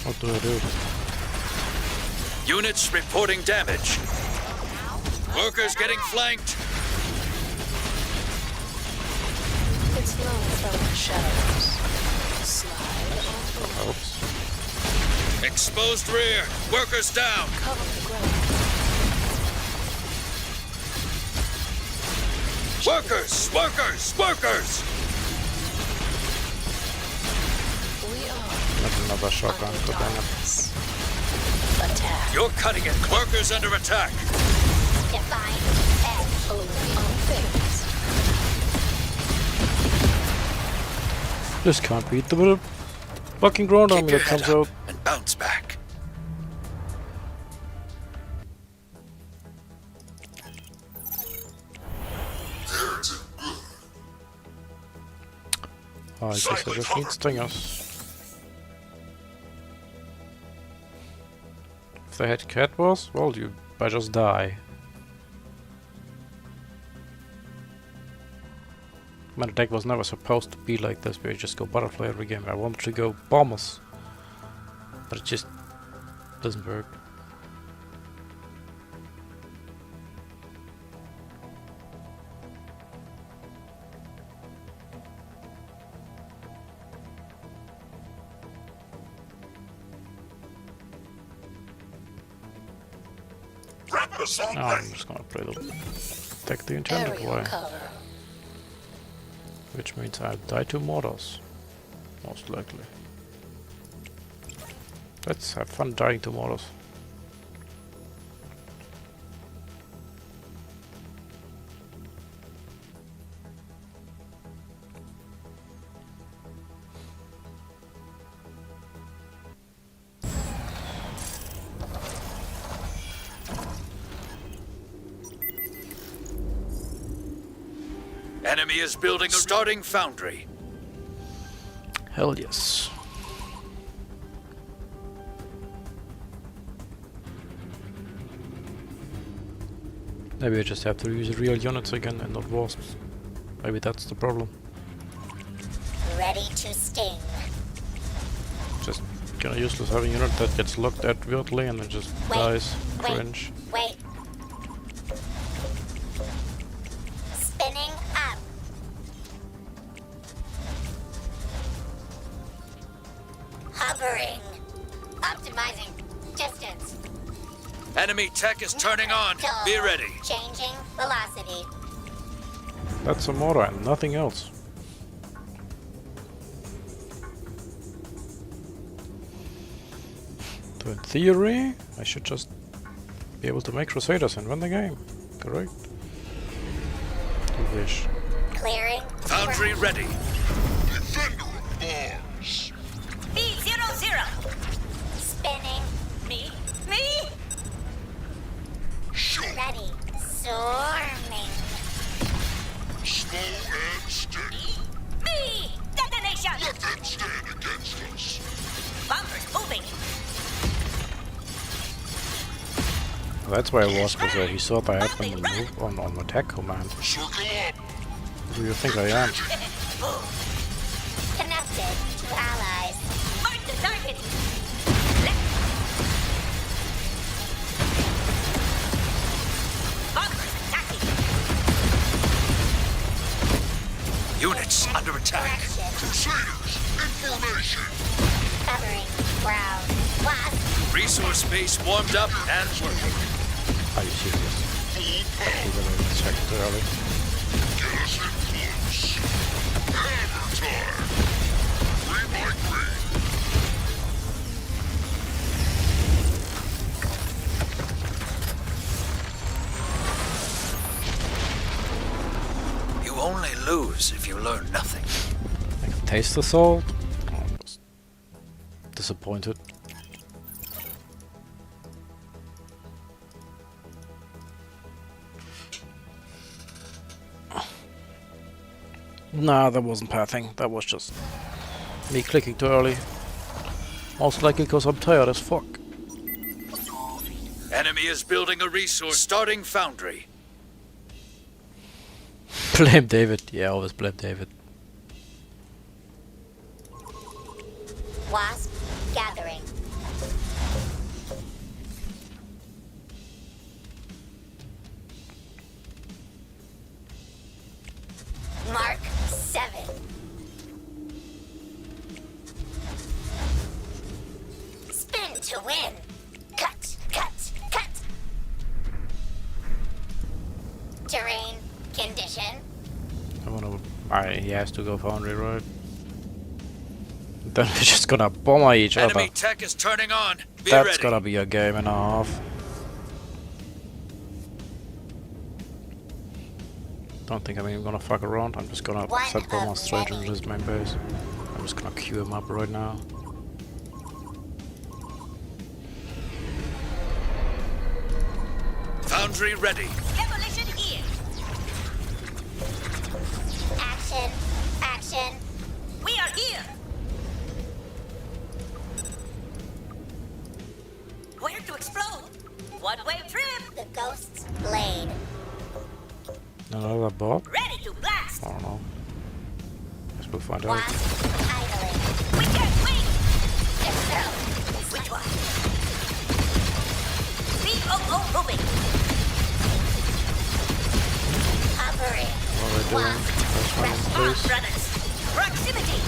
Speaker 1: What do I do?
Speaker 2: Units reporting damage. Workers getting flanked.
Speaker 7: It's low from the shadows. Slide over.
Speaker 1: Helps.
Speaker 2: Exposed rear. Workers down.
Speaker 7: Cover the ground.
Speaker 2: Workers! Workers! Workers!
Speaker 7: We are
Speaker 1: Not another shotgun,
Speaker 7: under
Speaker 1: but then
Speaker 7: darkness. Attack.
Speaker 2: You're cutting it. Workers under attack.
Speaker 3: Define edge.
Speaker 7: Only on things.
Speaker 1: This can't beat the little fucking ground army
Speaker 2: Keep your
Speaker 1: that
Speaker 2: head
Speaker 1: comes
Speaker 2: up
Speaker 1: out.
Speaker 2: and bounce back.
Speaker 1: Oh, I guess I just need stingers. If they had cat balls, well, you might just die. My deck was never supposed to be like this, where you just go butterfly every game. I wanted to go bombers, but it just doesn't work.
Speaker 4: Wrap the song
Speaker 1: No, I'm just gonna play the deck the intended
Speaker 7: Aerial
Speaker 1: way,
Speaker 7: cover.
Speaker 1: which means I'll die to mortars, most likely. Let's have fun dying to mortars.
Speaker 2: Enemy is building a starting foundry.
Speaker 1: Hell yes. Maybe I just have to use real units again and not wasps. Maybe that's the problem.
Speaker 3: Ready to sting.
Speaker 1: Just kinda useless having a unit that gets looked at weirdly and then just
Speaker 3: Wait,
Speaker 1: dies.
Speaker 3: wait.
Speaker 1: Cringe.
Speaker 3: Wait. Spinning up. Hovering. Optimizing distance.
Speaker 2: Enemy tech is turning on. Be ready.
Speaker 3: Changing velocity.
Speaker 1: That's a mortar and nothing else. So in theory, I should just be able to make Crusaders and win the game. Correct? You wish.
Speaker 3: Clearing.
Speaker 2: Foundry ready.
Speaker 4: Defender of arms.
Speaker 5: B00.
Speaker 3: Spinning.
Speaker 5: Me?
Speaker 3: Ready. Swarming.
Speaker 4: Slow and steady.
Speaker 5: Me! Detonation!
Speaker 4: Let them stand against us.
Speaker 5: Bumpers moving.
Speaker 1: That's why I was, because he saw that I had been move on attack command.
Speaker 4: Circle up.
Speaker 1: Who do you think I am?
Speaker 3: Connected to allies.
Speaker 5: Mark the target. Bumpers attacking.
Speaker 2: Units under attack.
Speaker 3: Direction.
Speaker 4: Crusaders in formation.
Speaker 3: Covering ground. Wasp.
Speaker 2: Resource base warmed up and working.
Speaker 1: Are you serious? He checked early.
Speaker 4: Get us in close. Hammer time. Green like green.
Speaker 2: You only lose if you learn nothing.
Speaker 1: I can taste the salt. Oh, I was disappointed. Nah, that wasn't pathing. That was just me clicking too early. Most likely because I'm tired as fuck.
Speaker 2: Enemy is building a resource. Starting foundry.
Speaker 1: Blame David. Yeah, always blame David.
Speaker 3: Wasp. Gathering. Mark 7. Spin to win. Cut, cut, cut. Terrain condition.
Speaker 1: I wanna. He has to go foundry, right? Then we're just gonna bomb each other.
Speaker 2: Enemy tech is turning on. Be
Speaker 1: That's
Speaker 2: ready.
Speaker 1: gonna be a game and a half. Don't think I'm even gonna fuck around. I'm just gonna
Speaker 3: One
Speaker 1: set bomber
Speaker 3: of
Speaker 1: straight
Speaker 3: many.
Speaker 1: into his main base. I'm just gonna queue him up right now.
Speaker 2: Foundry ready.
Speaker 5: Demolition here.
Speaker 3: Action, action.
Speaker 5: We are here. Where to explode? One-way trip.
Speaker 3: The ghost's blade.
Speaker 1: Another bot?
Speaker 5: Ready to blast.
Speaker 1: I don't know. Guess we'll find out.
Speaker 3: Wasp idling.
Speaker 5: We can't wait.
Speaker 3: Throw.
Speaker 5: Which one? COO moving.
Speaker 3: Hovering.
Speaker 1: What are they doing? First one in
Speaker 5: Mark
Speaker 1: place.
Speaker 5: brothers. Proximity.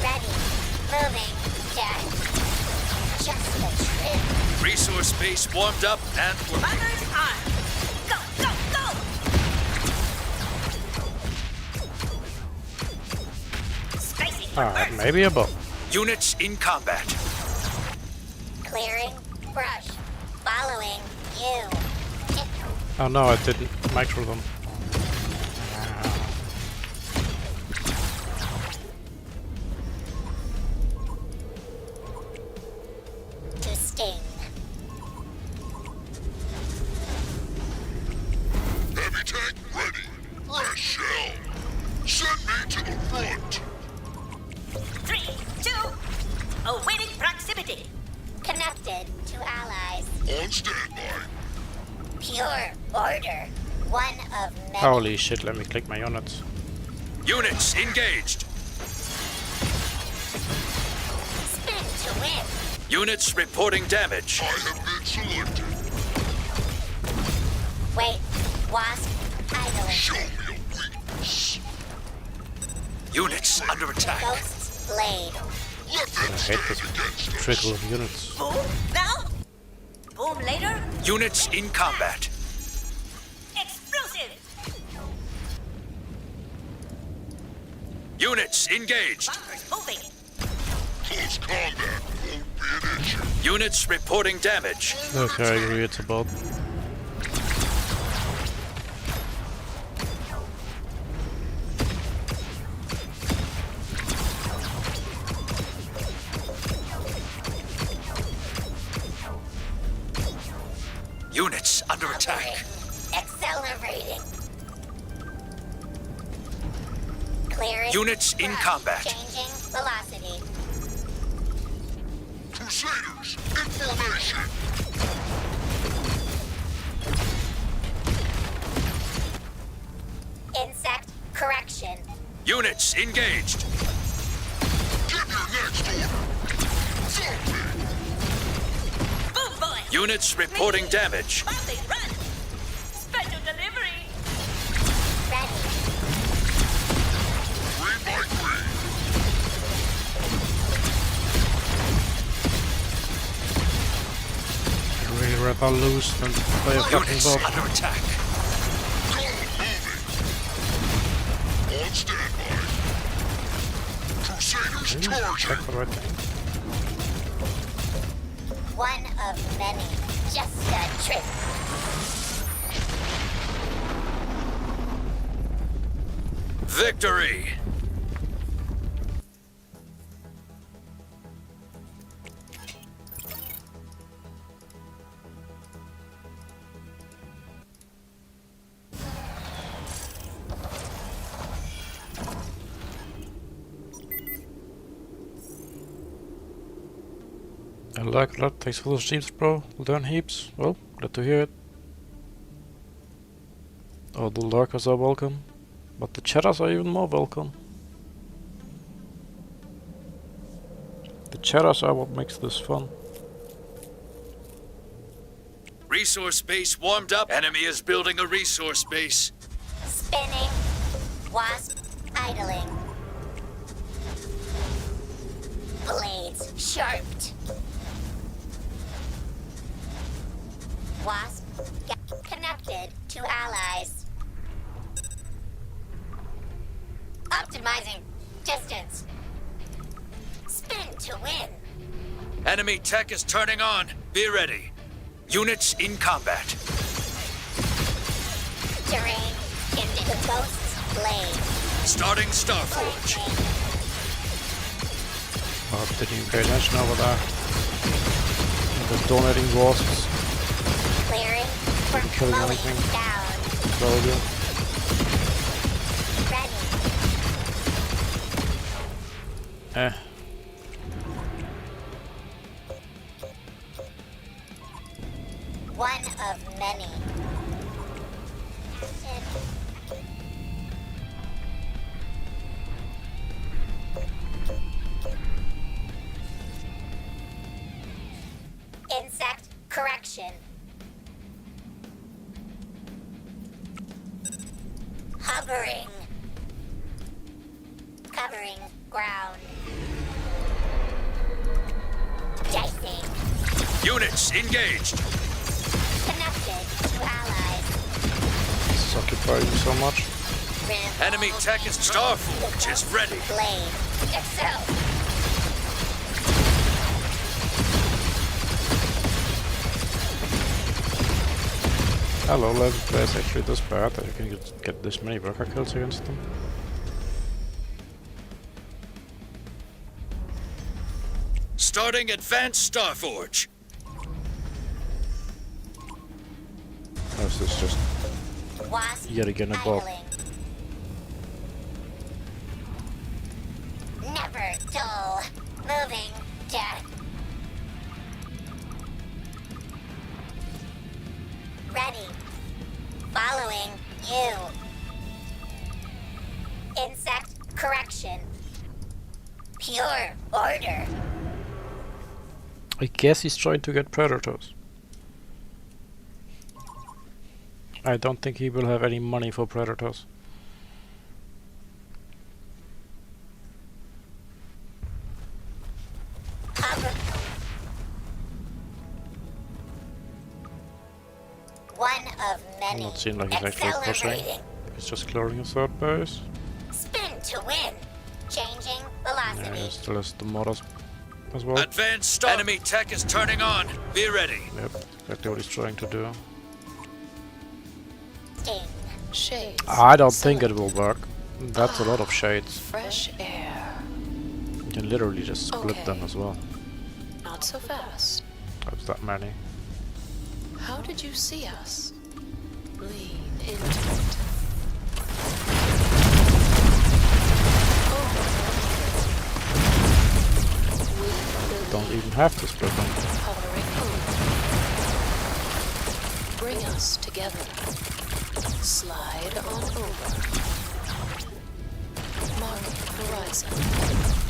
Speaker 3: Ready. Moving. Dead. Just a trim.
Speaker 2: Resource base warmed up and working.
Speaker 5: Bumpers on. Go, go, go. Spacing for burst.
Speaker 1: Maybe a bot.
Speaker 2: Units in combat.
Speaker 3: Clearing. Brush. Following you.
Speaker 1: Oh no, I didn't micro them.
Speaker 3: To sting.
Speaker 4: Heavy tank ready. Rush shell. Send me to the front.
Speaker 5: 3, 2. Awaiting proximity.
Speaker 3: Connected to allies.
Speaker 4: On standby.
Speaker 3: Pure order. One of many.
Speaker 1: Holy shit, let me click my units.
Speaker 2: Units engaged.
Speaker 3: Spin to win.
Speaker 2: Units reporting damage.
Speaker 4: I have been selected.
Speaker 3: Wait. Wasp idling.
Speaker 4: Show me a weakness.
Speaker 2: Units under attack.
Speaker 3: Ghost's blade.
Speaker 4: Let them
Speaker 1: I hate
Speaker 4: stand
Speaker 1: this
Speaker 4: against us.
Speaker 1: trickle of units.
Speaker 5: Boom now. Boom later.
Speaker 2: Units in combat.
Speaker 5: Explosive.
Speaker 2: Units engaged.
Speaker 5: Bumpers moving.
Speaker 4: Close combat won't be an issue.
Speaker 2: Units reporting damage.
Speaker 1: Okay, I agree, it's about.
Speaker 2: Units under attack.
Speaker 3: Accelerating. Clearing.
Speaker 2: Units in combat.
Speaker 3: Changing velocity.
Speaker 4: Crusaders, in formation.
Speaker 3: Insect correction.
Speaker 2: Units engaged.
Speaker 4: Give your next order. Zombie.
Speaker 5: Boom boy.
Speaker 2: Units reporting damage.
Speaker 5: Bombing run. Special delivery.
Speaker 3: Ready.
Speaker 4: 3 by 3.
Speaker 1: I'd really rather lose than play a fucking
Speaker 2: Units
Speaker 1: bot.
Speaker 2: under attack.
Speaker 4: Code moving. On standby. Crusaders
Speaker 1: Check
Speaker 4: charging.
Speaker 1: the right thing.
Speaker 3: One of many. Just a trick.
Speaker 2: Victory.
Speaker 1: I like that. Thanks for those sheeps, bro. Learn heaps. Well, glad to hear it. Oh, the lurkers are welcome. But the chatters are even more welcome. The chatters are what makes this fun.
Speaker 2: Resource base warmed up. Enemy is building a resource base.
Speaker 3: Spinning. Wasp idling. Blades sharped. Wasp connected to allies. Optimizing distance. Spin to win.
Speaker 2: Enemy tech is turning on. Be ready. Units in combat.
Speaker 3: Terrain into the ghost's blade.
Speaker 2: Starting Starforge.
Speaker 1: Oh, didn't even pay attention over there. Just donating wasps.
Speaker 3: Clearing for
Speaker 1: Killing
Speaker 3: mowing
Speaker 1: anything.
Speaker 3: down.
Speaker 1: Value.
Speaker 3: Ready. One of many. Insect correction. Hovering. Covering ground. Dicing.
Speaker 2: Units engaged.
Speaker 3: Connected to allies.
Speaker 1: This is occupying me so much.
Speaker 3: Rim.
Speaker 2: Enemy tech is Starforge is ready.
Speaker 3: Blade. Excel.
Speaker 1: Hello, level play is actually this bad that you can get this many worker kills against them.
Speaker 2: Starting advanced Starforge.
Speaker 1: Or is this just
Speaker 3: Wasp
Speaker 1: yet again a bot?
Speaker 3: idling. Never dull. Moving death. Ready. Following you. Insect correction. Pure order.
Speaker 1: I guess he's trying to get predators. I don't think he will have any money for predators.
Speaker 3: Cover. One of many.
Speaker 1: Not seem like he's actually pushing.
Speaker 3: Accelerating.
Speaker 1: He's just clearing a third base.
Speaker 3: Spin to win. Changing
Speaker 1: Yeah,
Speaker 3: velocity.
Speaker 1: he still has the mortars as well.
Speaker 2: Advanced stop. Enemy tech is turning on. Be ready.
Speaker 1: Yep, exactly what he's trying to do.
Speaker 3: Sting.
Speaker 7: Shades.
Speaker 1: I don't think it will work. That's a lot of shades.
Speaker 7: Fresh air.
Speaker 1: You can literally just split them
Speaker 7: Okay.
Speaker 1: as well.
Speaker 7: Not so fast.
Speaker 1: That's that many.
Speaker 7: How did you see us? Lean into it.
Speaker 1: Don't even have to split them.
Speaker 7: Hovering over. Bring us together. Slide on over. Marking horizon.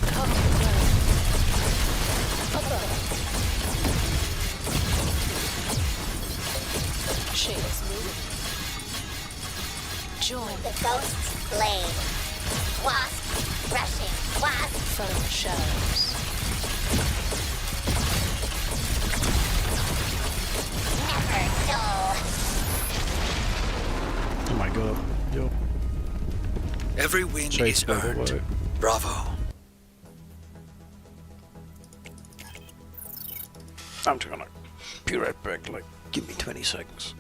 Speaker 7: Cover ground. Above. Shades moving. Join
Speaker 3: The ghost's blade. Wasp. Rushing. Wasp.
Speaker 7: firm shadows.
Speaker 3: Never dull.
Speaker 1: Oh my god. Yo.
Speaker 2: Every win
Speaker 1: Chase
Speaker 2: is
Speaker 1: by the
Speaker 2: earned.
Speaker 1: way.
Speaker 2: Bravo.
Speaker 1: I'm just gonna be right back, like, give me 20 seconds.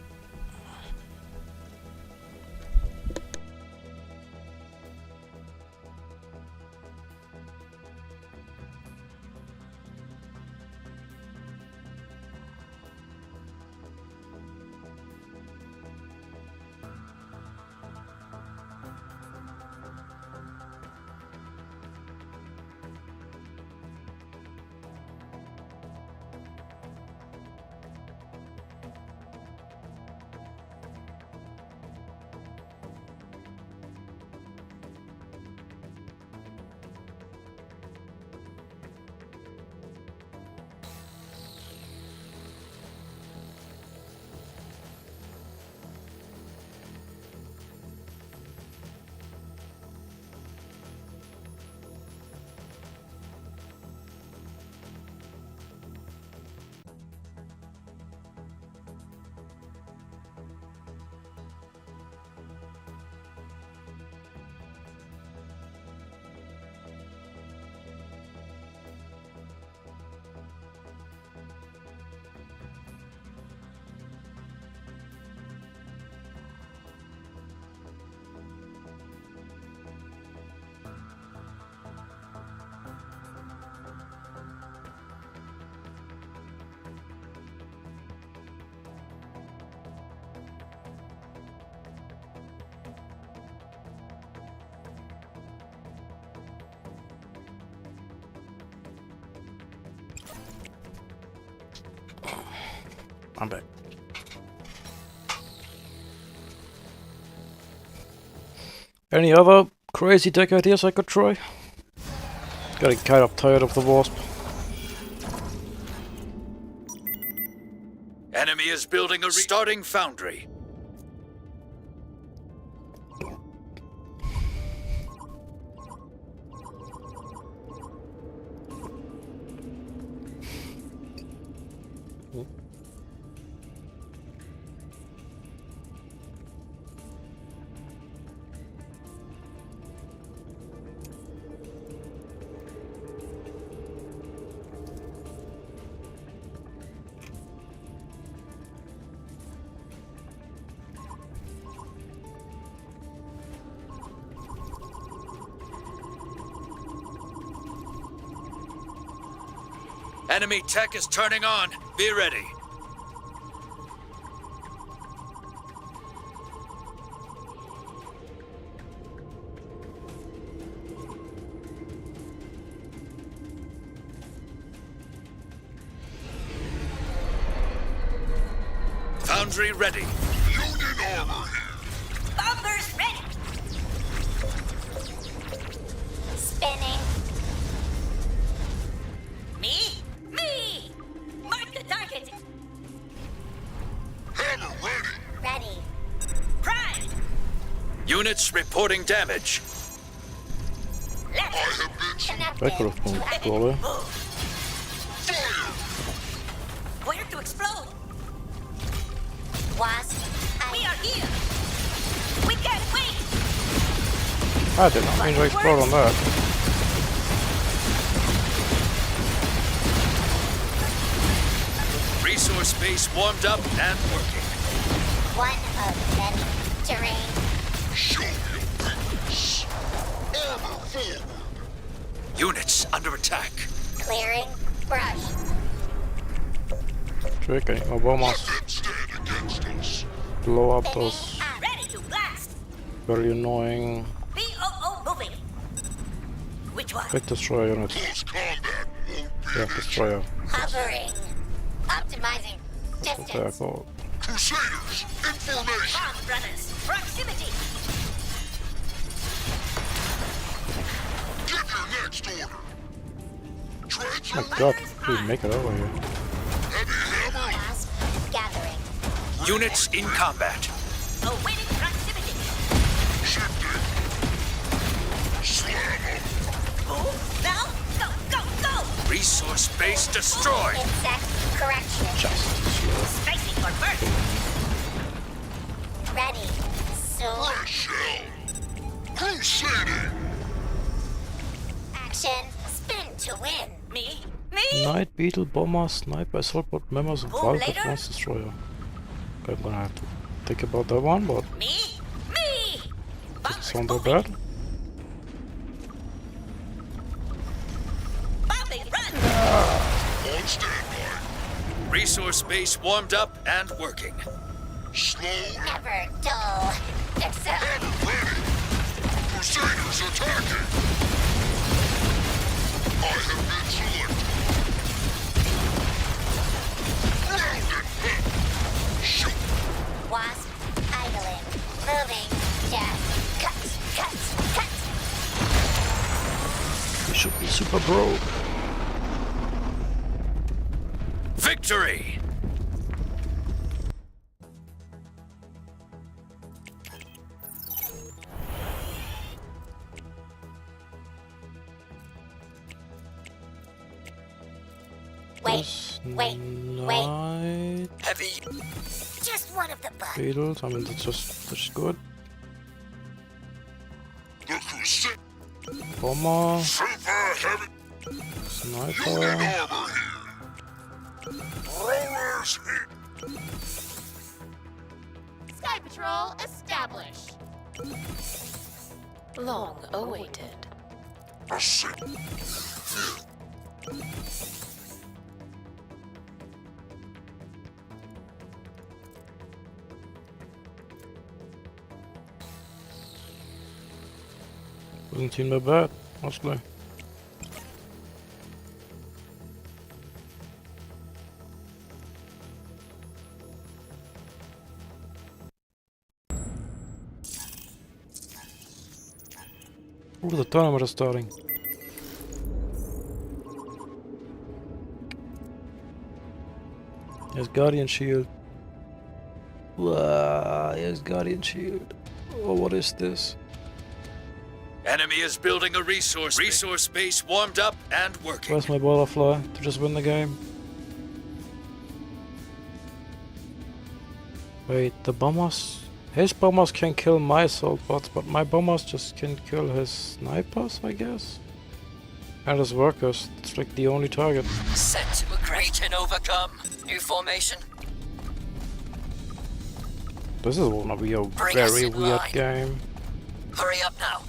Speaker 1: I'm back. Any other crazy deck ideas I could try? Getting kind of tired of the Wasp.
Speaker 2: Enemy is building a starting foundry. Enemy tech is turning on. Be ready. Foundry ready.
Speaker 4: Union armor here.
Speaker 5: Bombers ready.
Speaker 3: Spinning.
Speaker 5: Me. Mark the target.
Speaker 4: Hammer ready.
Speaker 3: Ready.
Speaker 5: Prime.
Speaker 2: Units reporting damage.
Speaker 4: I
Speaker 5: Left.
Speaker 4: have been
Speaker 3: Connected.
Speaker 1: That could have moved
Speaker 3: to
Speaker 1: slowly.
Speaker 4: fire.
Speaker 5: Where to explode?
Speaker 3: Wasp.
Speaker 5: We are here. We can't wait.
Speaker 1: I did not mean to explode on that.
Speaker 2: Resource base warmed up and working.
Speaker 3: One of many terrain.
Speaker 4: Show your weakness. Armor forward.
Speaker 2: Units under attack.
Speaker 3: Clearing brush.
Speaker 1: Tricky. Obama's
Speaker 4: Let them stand against us.
Speaker 1: blow up those
Speaker 5: Ready to blast.
Speaker 1: very annoying
Speaker 5: BOO moving. Which one?
Speaker 1: big destroyer units.
Speaker 4: Close combat won't be
Speaker 1: Yeah,
Speaker 4: an issue.
Speaker 1: destroyer.
Speaker 3: Hovering. Optimizing
Speaker 1: That's what they're
Speaker 3: distance.
Speaker 1: called.
Speaker 4: Crusaders, in formation.
Speaker 5: Bomb brothers. Proximity.
Speaker 4: Give your next order. Tread
Speaker 1: My
Speaker 4: your
Speaker 1: god, we make it over here.
Speaker 4: heavy hammer.
Speaker 3: Grasp. Gathering.
Speaker 2: Units in combat.
Speaker 5: Awaiting proximity.
Speaker 4: Shifting. Slam 'em.
Speaker 5: Move. Now. Go, go, go.
Speaker 2: Resource base destroyed.
Speaker 3: Insect correction.
Speaker 5: Spacing for birth.
Speaker 3: Ready. Soon.
Speaker 4: Shell. Crusading.
Speaker 3: Action. Spin to win.
Speaker 5: Me. Me.
Speaker 1: Night Beetle, Bomber, Sniper, Assault Bot, Members of
Speaker 5: Boom
Speaker 1: Valve
Speaker 5: later?
Speaker 1: Advanced Destroyer. Okay, I'm gonna have to think about that one, but
Speaker 5: Me. Me.
Speaker 1: doesn't sound that bad.
Speaker 5: Bombing run.
Speaker 4: On standby.
Speaker 2: Resource base warmed up and working.
Speaker 4: Slow and
Speaker 3: Never dull. Excel.
Speaker 4: ready. Crusaders attacking. I have been selected. Round and hit. Shoot.
Speaker 3: Wasp. Idling. Moving. Death. Cut. Cut. Cut.
Speaker 1: We should be super broke.
Speaker 2: Victory!
Speaker 3: Wait. Wait. Wait.
Speaker 1: Night
Speaker 2: Heavy.
Speaker 3: Just one of the bugs.
Speaker 1: Beetles, I mean that's just good.
Speaker 4: The Crusade.
Speaker 1: Bomber,
Speaker 4: Super heavy.
Speaker 1: Sniper.
Speaker 4: Unit armor here. Rollers in.
Speaker 8: Sky Patrol established.
Speaker 7: Long awaited.
Speaker 4: Ascend.
Speaker 1: Wasn't too bad, mostly. Ooh, the tournament is starting. Yes, Guardian Shield. Wow, yes, Guardian Shield. Oh, what is this?
Speaker 2: Enemy is building a resource base warmed up and working.
Speaker 1: Where's my butterfly to just win the game? Wait, the bombers? His bombers can kill my assault bots, but my bombers just can kill his snipers, I guess? And his workers. It's like the only target.
Speaker 9: Set to agree and overcome. New formation.
Speaker 1: This is gonna be a
Speaker 9: Bring us
Speaker 1: very
Speaker 9: in
Speaker 1: weird
Speaker 9: line.
Speaker 1: game.
Speaker 9: Hurry up now.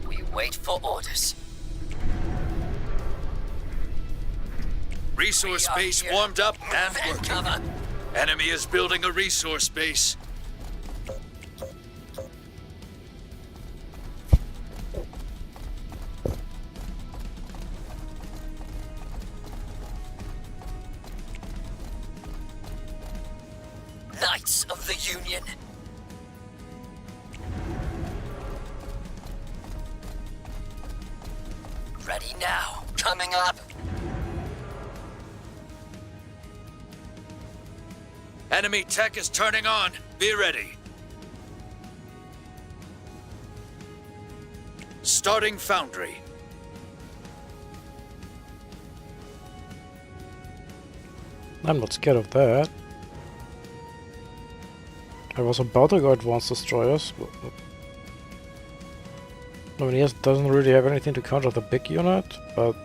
Speaker 9: We wait for orders.
Speaker 2: Resource
Speaker 9: We are
Speaker 2: base
Speaker 9: here.
Speaker 2: warmed up and
Speaker 9: Move and
Speaker 2: working.
Speaker 9: cover.
Speaker 2: Enemy is building a resource base.
Speaker 9: Knights of the Union. Ready now. Coming up.
Speaker 2: Enemy tech is turning on. Be ready. Starting foundry.
Speaker 1: I'm not scared of that. I was about to go advanced destroyers, but I mean, he doesn't really have anything to counter the big unit, but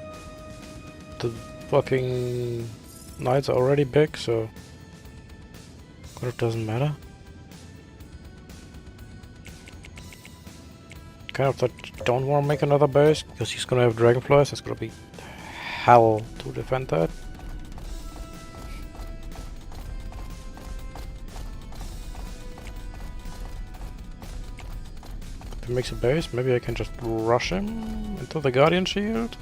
Speaker 1: the fucking knights are already big, so it doesn't matter. Kind of don't want to make another base, because he's gonna have dragonflies. It's gonna be hell to defend that. If he makes a base, maybe I can just rush him into the guardian shield.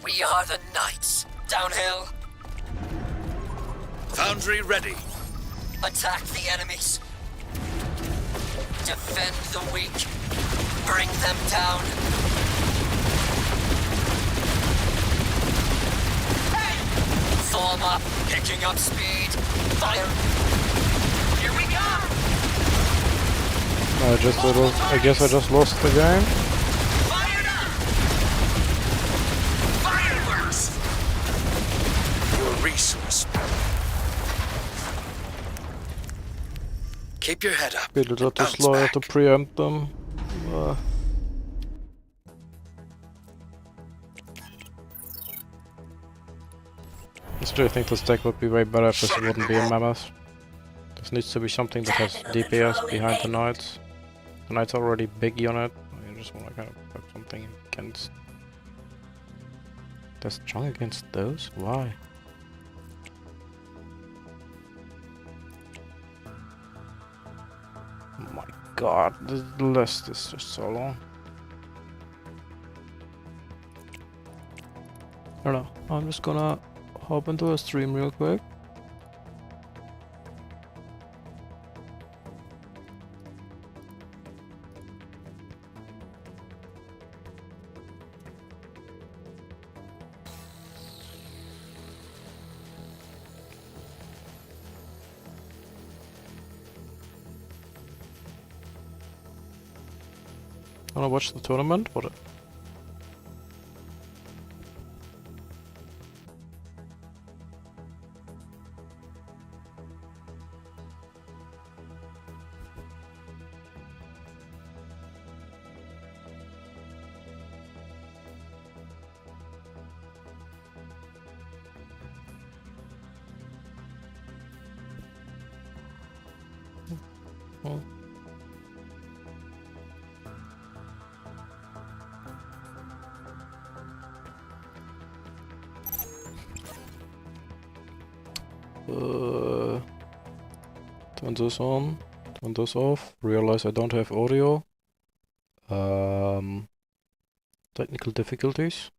Speaker 9: We are the knights. Downhill.
Speaker 2: Foundry ready.
Speaker 9: Attack the enemies. Defend the weak. Bring them down. Form up. Picking up speed. Fire. Here we go.
Speaker 1: I guess I just lost the game.
Speaker 9: Fired up. Fireworks.
Speaker 2: Your resource. Keep your head up.
Speaker 1: Build up to
Speaker 2: Bounce
Speaker 1: slow
Speaker 2: back.
Speaker 1: to preempt them. I still think this deck would be way better if this wouldn't be a mammoth. This needs to be something that has DPS behind the knights. The knights are already big unit. I just want to kind of put something against. They're strong against those? Why? Oh my god, this list is just so long. I don't know, I'm just gonna hop into a stream real quick. Wanna watch the tournament? What? Oh. Turn this on, turn this off, realize I don't have audio. Technical difficulties.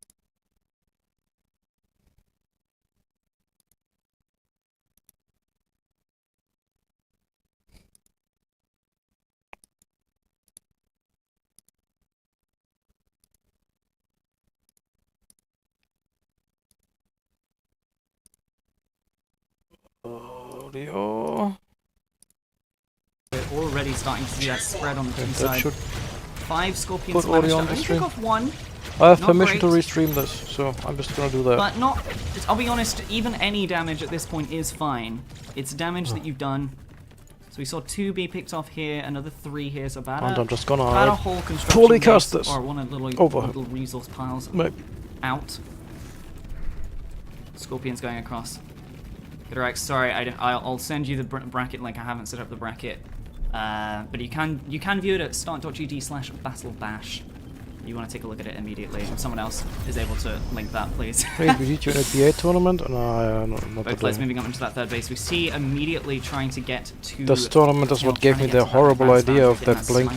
Speaker 1: Audio.
Speaker 10: We're already starting to see that spread on the
Speaker 1: Yeah,
Speaker 10: two
Speaker 1: that
Speaker 10: side.
Speaker 1: should
Speaker 10: 5 Scorpions
Speaker 1: put audio
Speaker 10: managed to
Speaker 1: on the
Speaker 10: only
Speaker 1: stream.
Speaker 10: pick off 1,
Speaker 1: I have
Speaker 10: Not
Speaker 1: permission to
Speaker 10: great.
Speaker 1: restream this, so I'm just gonna do that.
Speaker 10: but not... I'll be honest, even any damage at this point is fine. It's damage that you've done. So we saw 2 be picked off here, another 3 here, so about
Speaker 1: And
Speaker 10: a,
Speaker 1: I'm just gonna
Speaker 10: about a whole construction
Speaker 1: fully
Speaker 10: base,
Speaker 1: cast this
Speaker 10: or one of the
Speaker 1: over.
Speaker 10: little resource piles out. Scorpions going across. Rex, sorry, I'll send you the bracket link. I haven't set up the bracket, but you can view it at start.gd/battlebash. You want to take a look at it immediately. If someone else is able to link that, please.
Speaker 1: Wait, we need you in a BA tournament? No, not
Speaker 10: Both players
Speaker 1: today.
Speaker 10: moving up into that third base. We see immediately trying to get to...
Speaker 1: This tournament is what gave me the horrible idea of that blink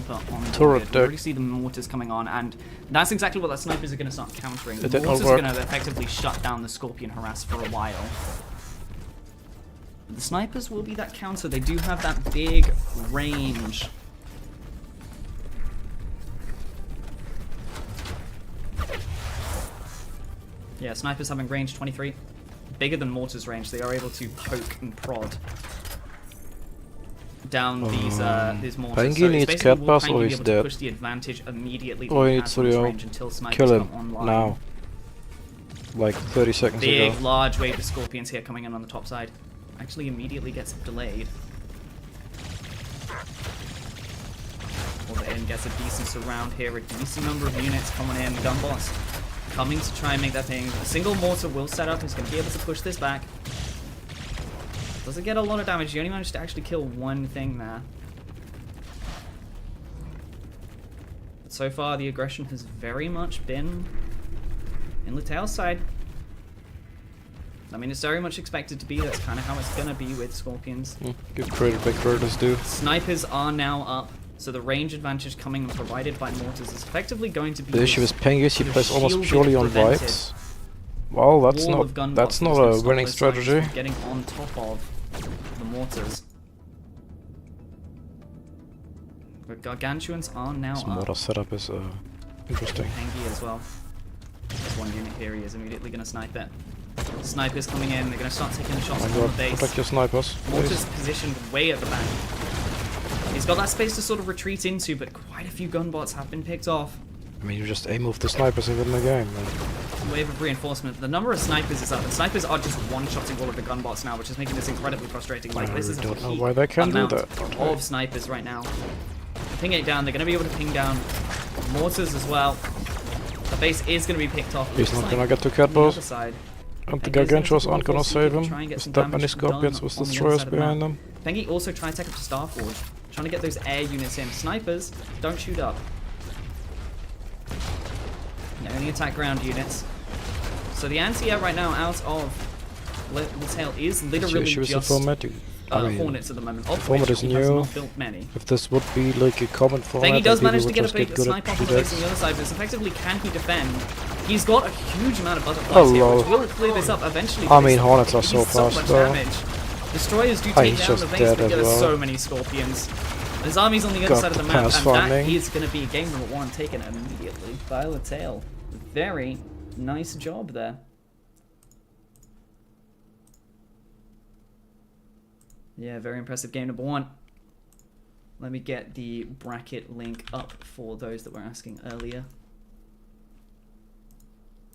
Speaker 1: turret
Speaker 10: We
Speaker 1: deck.
Speaker 10: already see the mortars coming on, and that's exactly what the snipers are going to start countering. The
Speaker 1: It did not
Speaker 10: mortars are
Speaker 1: work.
Speaker 10: going to effectively shut down the Scorpion harass for a while. The snipers will be that counter. They do have that big range. Yeah, snipers having range 23. Bigger than mortars range. They are able to poke and prod down these mortars.
Speaker 1: Pangy
Speaker 10: So it's
Speaker 1: needs
Speaker 10: basically
Speaker 1: cat
Speaker 10: will
Speaker 1: pass
Speaker 10: Pangy
Speaker 1: or
Speaker 10: be
Speaker 1: he's
Speaker 10: able to
Speaker 1: dead.
Speaker 10: push the advantage immediately that
Speaker 1: Or
Speaker 10: he
Speaker 1: he
Speaker 10: has
Speaker 1: needs
Speaker 10: on his
Speaker 1: to
Speaker 10: range until snipers
Speaker 1: kill
Speaker 10: come
Speaker 1: him
Speaker 10: online.
Speaker 1: now. Like 30 seconds
Speaker 10: Big,
Speaker 1: ago.
Speaker 10: large wave of Scorpions here coming in on the top side. actually immediately gets delayed. Order in gets a decent surround here, a decent number of units coming in. Gunbots coming to try and make that thing. A single mortar will set up, who's going to be able to push this back. Doesn't get a lot of damage, you only managed to actually kill one thing there. But so far, the aggression has very much been in Letail's side. I mean, it's very much expected to be. That's kind of how it's going to be with Scorpions.
Speaker 1: Give credit where credit is due.
Speaker 10: Snipers are now up, so the range advantage coming and provided by mortars is effectively going to be...
Speaker 1: The issue with Pengy is he
Speaker 10: sort of
Speaker 1: plays almost
Speaker 10: shielded,
Speaker 1: purely on
Speaker 10: prevented
Speaker 1: vibes. Well,
Speaker 10: wall of
Speaker 1: that's
Speaker 10: gunbots
Speaker 1: not
Speaker 10: that's gonna
Speaker 1: a
Speaker 10: stop
Speaker 1: winning
Speaker 10: those snipers
Speaker 1: strategy.
Speaker 10: from getting on top of the mortars. But Gargantuans are now
Speaker 1: Some
Speaker 10: up.
Speaker 1: mortar setup is interesting.
Speaker 10: Pengy as well. There's one unit here, he is immediately going to snipe it. Snipers coming in, they're going to start taking the shots
Speaker 1: Oh my
Speaker 10: from the
Speaker 1: god,
Speaker 10: base.
Speaker 1: protect your snipers,
Speaker 10: Mortar's
Speaker 1: please.
Speaker 10: positioned way at the back. He's got that space to sort of retreat into, but quite a few gunbots have been picked off.
Speaker 1: I mean, you just aim off the snipers and win the game.
Speaker 10: Wave of reinforcement. The number of snipers is up, and snipers are just one-shotting all of the gunbots now, which is making this incredibly frustrating. Like, this is a
Speaker 1: don't know
Speaker 10: peak
Speaker 1: why they can do
Speaker 10: amount
Speaker 1: that.
Speaker 10: of snipers right now. Ping it down. They're going to be able to ping down mortars as well. The base is going to be picked off.
Speaker 1: He's not
Speaker 10: Looks
Speaker 1: gonna
Speaker 10: like
Speaker 1: get to
Speaker 10: on
Speaker 1: cat
Speaker 10: the
Speaker 1: balls.
Speaker 10: other side.
Speaker 1: And the
Speaker 10: Pengy's gonna
Speaker 1: Gargantuans
Speaker 10: take
Speaker 1: aren't
Speaker 10: the
Speaker 1: gonna
Speaker 10: ball
Speaker 1: save
Speaker 10: forward,
Speaker 1: him.
Speaker 10: try and get
Speaker 1: There's
Speaker 10: some
Speaker 1: that many
Speaker 10: damage
Speaker 1: Scorpions
Speaker 10: done
Speaker 1: with
Speaker 10: on the
Speaker 1: destroyers
Speaker 10: other side of the
Speaker 1: behind
Speaker 10: map.
Speaker 1: them.
Speaker 10: Pengy also trying to take up the Starforge. Trying to get those air units in. Snipers, don't shoot up. They only attack ground units. So the anti-air right now out of Letail is literally
Speaker 1: issue with the
Speaker 10: just
Speaker 1: format. I mean,
Speaker 10: Hornets at the moment. Of
Speaker 1: format
Speaker 10: which
Speaker 1: is
Speaker 10: he has
Speaker 1: new.
Speaker 10: not built many.
Speaker 1: If this would be like a common format,
Speaker 10: Pengy does
Speaker 1: then
Speaker 10: manage to
Speaker 1: people
Speaker 10: get a
Speaker 1: would
Speaker 10: big
Speaker 1: just get
Speaker 10: snipe
Speaker 1: good
Speaker 10: off
Speaker 1: at
Speaker 10: the base on
Speaker 1: PDX.
Speaker 10: the other side, but it's effectively can he defend? He's got a huge amount of butterflies
Speaker 1: Oh,
Speaker 10: here,
Speaker 1: lol.
Speaker 10: which will clear this up eventually.
Speaker 1: I
Speaker 10: but
Speaker 1: mean,
Speaker 10: it's
Speaker 1: Hornets are
Speaker 10: taking
Speaker 1: so fast,
Speaker 10: much
Speaker 1: though.
Speaker 10: damage. Destroyers do
Speaker 1: Oh,
Speaker 10: take
Speaker 1: he's
Speaker 10: down
Speaker 1: just
Speaker 10: the base,
Speaker 1: dead
Speaker 10: but
Speaker 1: as
Speaker 10: there's
Speaker 1: well.
Speaker 10: so many Scorpions. His army's on the other
Speaker 1: Got
Speaker 10: side of
Speaker 1: the
Speaker 10: the map, and
Speaker 1: pass
Speaker 10: that
Speaker 1: farming.
Speaker 10: is going to be game number 1 taken immediately by Letail. Very nice job there. Yeah, very impressive game number 1. Let me get the bracket link up for those that were asking earlier.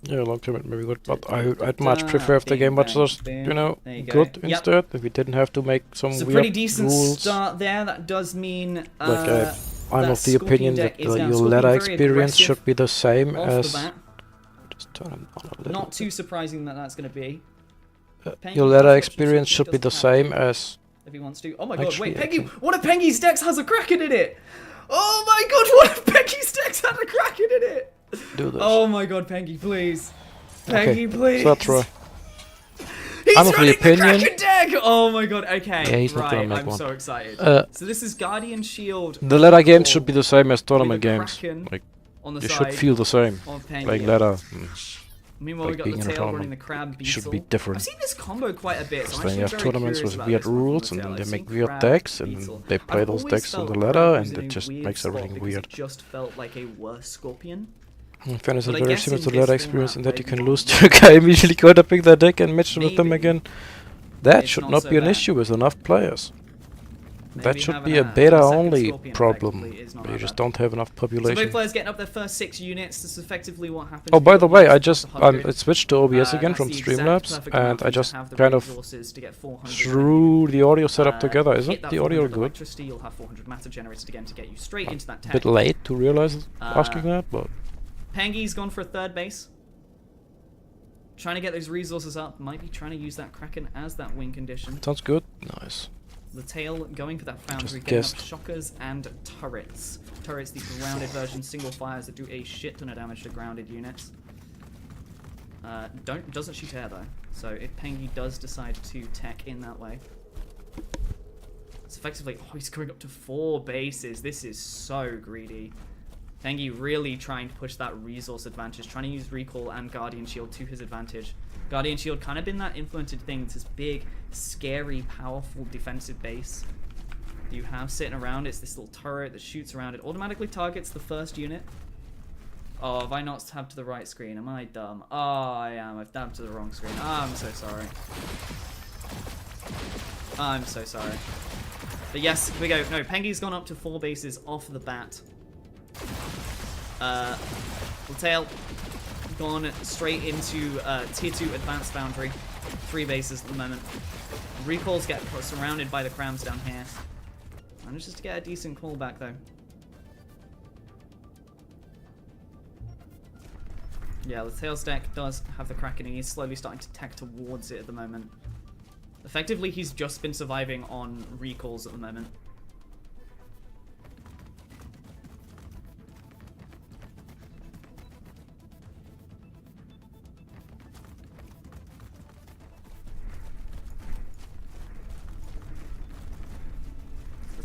Speaker 1: Yeah, long term it may be good, but I'd much prefer if the
Speaker 10: Bing,
Speaker 1: game was
Speaker 10: bang,
Speaker 1: just,
Speaker 10: boom.
Speaker 1: you know,
Speaker 10: There you go.
Speaker 1: good
Speaker 10: Yep.
Speaker 1: instead. If we didn't have to make some
Speaker 10: It's a
Speaker 1: weird
Speaker 10: pretty decent
Speaker 1: rules.
Speaker 10: start there. That does mean
Speaker 1: I'm
Speaker 10: that
Speaker 1: of the
Speaker 10: Scorpion
Speaker 1: opinion
Speaker 10: deck
Speaker 1: that
Speaker 10: is now
Speaker 1: your
Speaker 10: Scorpion
Speaker 1: ladder
Speaker 10: very
Speaker 1: experience
Speaker 10: aggressive
Speaker 1: should be the same
Speaker 10: off
Speaker 1: as.
Speaker 10: the bat.
Speaker 1: Just turn it on a little.
Speaker 10: Not too surprising that that's going to be. Pengy
Speaker 1: Your
Speaker 10: does
Speaker 1: ladder
Speaker 10: what she
Speaker 1: experience should be the
Speaker 10: doesn't have
Speaker 1: same
Speaker 10: to
Speaker 1: as.
Speaker 10: if he wants to. Oh my god!
Speaker 1: Actually,
Speaker 10: Wait,
Speaker 1: I
Speaker 10: Pengy!
Speaker 1: can-
Speaker 10: One of Pengy's decks has a Kraken in it. Oh my god! One of Pengy's decks had a Kraken in it.
Speaker 1: Do this.
Speaker 10: Oh my god, Pengy, please.
Speaker 1: Okay,
Speaker 10: Pengy, please.
Speaker 1: so that's right.
Speaker 10: He's
Speaker 1: I'm of the
Speaker 10: running
Speaker 1: opinion-
Speaker 10: Kraken deck! Oh my god, okay.
Speaker 1: Yeah, he's not
Speaker 10: right,
Speaker 1: gonna make
Speaker 10: I'm
Speaker 1: one.
Speaker 10: so excited.
Speaker 1: So
Speaker 10: this is Guardian Shield.
Speaker 1: The ladder games should
Speaker 10: Hardcore
Speaker 1: be the same as tournament
Speaker 10: with a
Speaker 1: games.
Speaker 10: Kraken
Speaker 1: Like,
Speaker 10: on the
Speaker 1: you
Speaker 10: side
Speaker 1: should feel the same.
Speaker 10: of Pengy.
Speaker 1: Playing ladder.
Speaker 10: Meanwhile,
Speaker 1: like
Speaker 10: we got
Speaker 1: being
Speaker 10: the
Speaker 1: in a
Speaker 10: tail running
Speaker 1: tournament.
Speaker 10: the crab beetle.
Speaker 1: Should be different.
Speaker 10: I've seen this combo quite a bit, so I'm
Speaker 1: Then
Speaker 10: actually
Speaker 1: you have
Speaker 10: very
Speaker 1: tournaments
Speaker 10: curious
Speaker 1: with
Speaker 10: about
Speaker 1: weird
Speaker 10: this from
Speaker 1: rules,
Speaker 10: the
Speaker 1: and
Speaker 10: tail.
Speaker 1: then they
Speaker 10: I've
Speaker 1: make
Speaker 10: seen
Speaker 1: weird
Speaker 10: crab
Speaker 1: decks, and
Speaker 10: beetle.
Speaker 1: they play
Speaker 10: I've
Speaker 1: those
Speaker 10: always
Speaker 1: decks on
Speaker 10: felt
Speaker 1: the
Speaker 10: crab
Speaker 1: ladder,
Speaker 10: was
Speaker 1: and
Speaker 10: in
Speaker 1: it
Speaker 10: a
Speaker 1: just
Speaker 10: weird
Speaker 1: makes
Speaker 10: spot
Speaker 1: everything
Speaker 10: because
Speaker 1: weird.
Speaker 10: It just felt like a worse scorpion.
Speaker 1: In fairness,
Speaker 10: But
Speaker 1: it's
Speaker 10: I
Speaker 1: very
Speaker 10: guess
Speaker 1: similar
Speaker 10: in
Speaker 1: to
Speaker 10: this
Speaker 1: ladder
Speaker 10: format
Speaker 1: experience in
Speaker 10: where
Speaker 1: that you
Speaker 10: you
Speaker 1: can
Speaker 10: want
Speaker 1: lose to a guy immediately going to pick their deck and match with them
Speaker 10: Maybe
Speaker 1: again. That
Speaker 10: it's
Speaker 1: should
Speaker 10: not
Speaker 1: not
Speaker 10: so
Speaker 1: be an
Speaker 10: bad.
Speaker 1: issue with enough players. That
Speaker 10: Maybe
Speaker 1: should
Speaker 10: having
Speaker 1: be a
Speaker 10: second
Speaker 1: beta-only
Speaker 10: Scorpion
Speaker 1: problem.
Speaker 10: effectively is not
Speaker 1: But you
Speaker 10: that
Speaker 1: just
Speaker 10: bad.
Speaker 1: don't have enough
Speaker 10: So both
Speaker 1: population.
Speaker 10: players getting up their first 6 units. This is effectively what happened.
Speaker 1: Oh,
Speaker 10: to
Speaker 1: by
Speaker 10: the
Speaker 1: the way, I
Speaker 10: ones
Speaker 1: just
Speaker 10: with 100.
Speaker 1: I switched to OBS again
Speaker 10: That's
Speaker 1: from
Speaker 10: the exact
Speaker 1: Streamlabs,
Speaker 10: perfect amount
Speaker 1: and
Speaker 10: for
Speaker 1: I
Speaker 10: you to
Speaker 1: just
Speaker 10: have the
Speaker 1: kind of
Speaker 10: resources to get 400
Speaker 1: threw the audio setup together.
Speaker 10: hit
Speaker 1: Isn't
Speaker 10: that
Speaker 1: the audio
Speaker 10: 400
Speaker 1: good?
Speaker 10: electricity, you'll have 400 matter generated again to get you straight into that
Speaker 1: A
Speaker 10: tech.
Speaker 1: bit late to realize asking that, but
Speaker 10: Pengy's gone for a third base. Trying to get those resources up. Might be trying to use that Kraken as that win condition.
Speaker 1: sounds good. Nice.
Speaker 10: The tail going for that foundry,
Speaker 1: Just
Speaker 10: getting up
Speaker 1: guessed.
Speaker 10: shockers and turrets. Turrets, the grounded version, single fires that do a shit ton of damage to grounded units. Doesn't shoot air though, so if Pengy does decide to tech in that way, it's effectively, oh, he's going up to 4 bases. This is so greedy. Pengy really trying to push that resource advantage, trying to use recall and Guardian Shield to his advantage. Guardian Shield kind of been that influenced thing. It's this big, scary, powerful defensive base that you have sitting around. It's this little turret that shoots around. It automatically targets the first unit. Oh, have I not tabbed to the right screen? Am I dumb? Oh, I am. I've tabbed to the wrong screen. Oh, I'm so sorry. I'm so sorry. But yes, here we go. No, Pengy's gone up to 4 bases off the bat. Letail gone straight into tier 2 advanced boundary. 3 bases at the moment. Recalls get surrounded by the crowns down here. Manages to get a decent callback though. Yeah, the Tails deck does have the Kraken, and he's slowly starting to tech towards it at the moment. Effectively, he's just been surviving on recalls at the moment.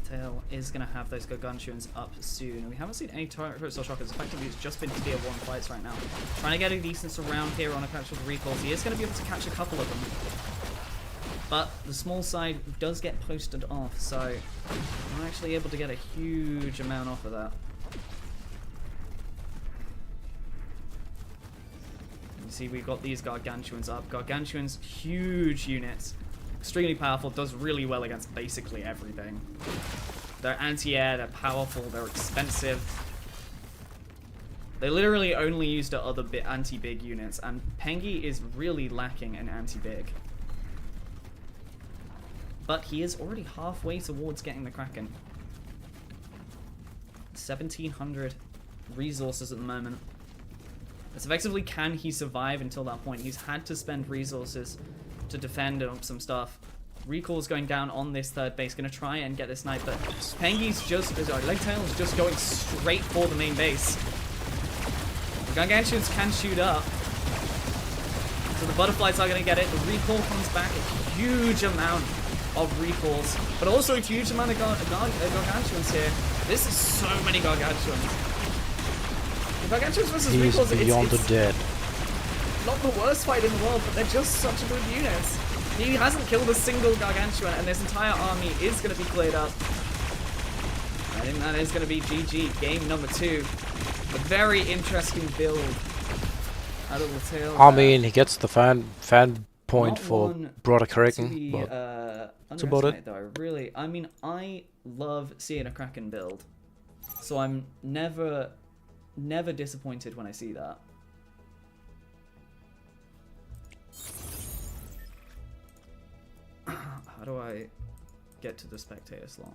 Speaker 10: Tail is going to have those gargantuans up soon. We haven't seen any turrets or shockers. Effectively, it's just been tier 1 fights right now. Trying to get a decent surround here on a catch of recalls. He is going to be able to catch a couple of them. But the small side does get posted off, so I'm actually able to get a huge amount off of that. You see, we've got these gargantuans up. Gargantuans, huge units. Extremely powerful, does really well against basically everything. They're anti-air, they're powerful, they're expensive. They literally only use the other anti-big units, and Pengi is really lacking in anti-big. But he is already halfway towards getting the Kraken. 1,700 resources at the moment. It's effectively, can he survive until that point? He's had to spend resources to defend some stuff. Recall's going down on this third base, gonna try and get this snipe, but Pengi's just, Legtail is just going straight for the main base. The Gargantuans can shoot up, so the butterflies are gonna get it. The recall comes back, a huge amount of recalls, but also a huge amount of Gargantuans here. This is so many Gargantuans. The Gargantuans versus recalls,
Speaker 1: beyond the dead.
Speaker 10: Not the worst fight in the world, but they're just such good units. He hasn't killed a single Gargantuan, and this entire army is going to be cleared up. I think that is going to be GG, game number 2. A very interesting build out of the tail.
Speaker 1: I mean, he gets the fan point for Brother Kraken, but that's about it.
Speaker 10: Though. I love seeing a Kraken build, so I'm never disappointed when I see that. How do I get to the spectator slot?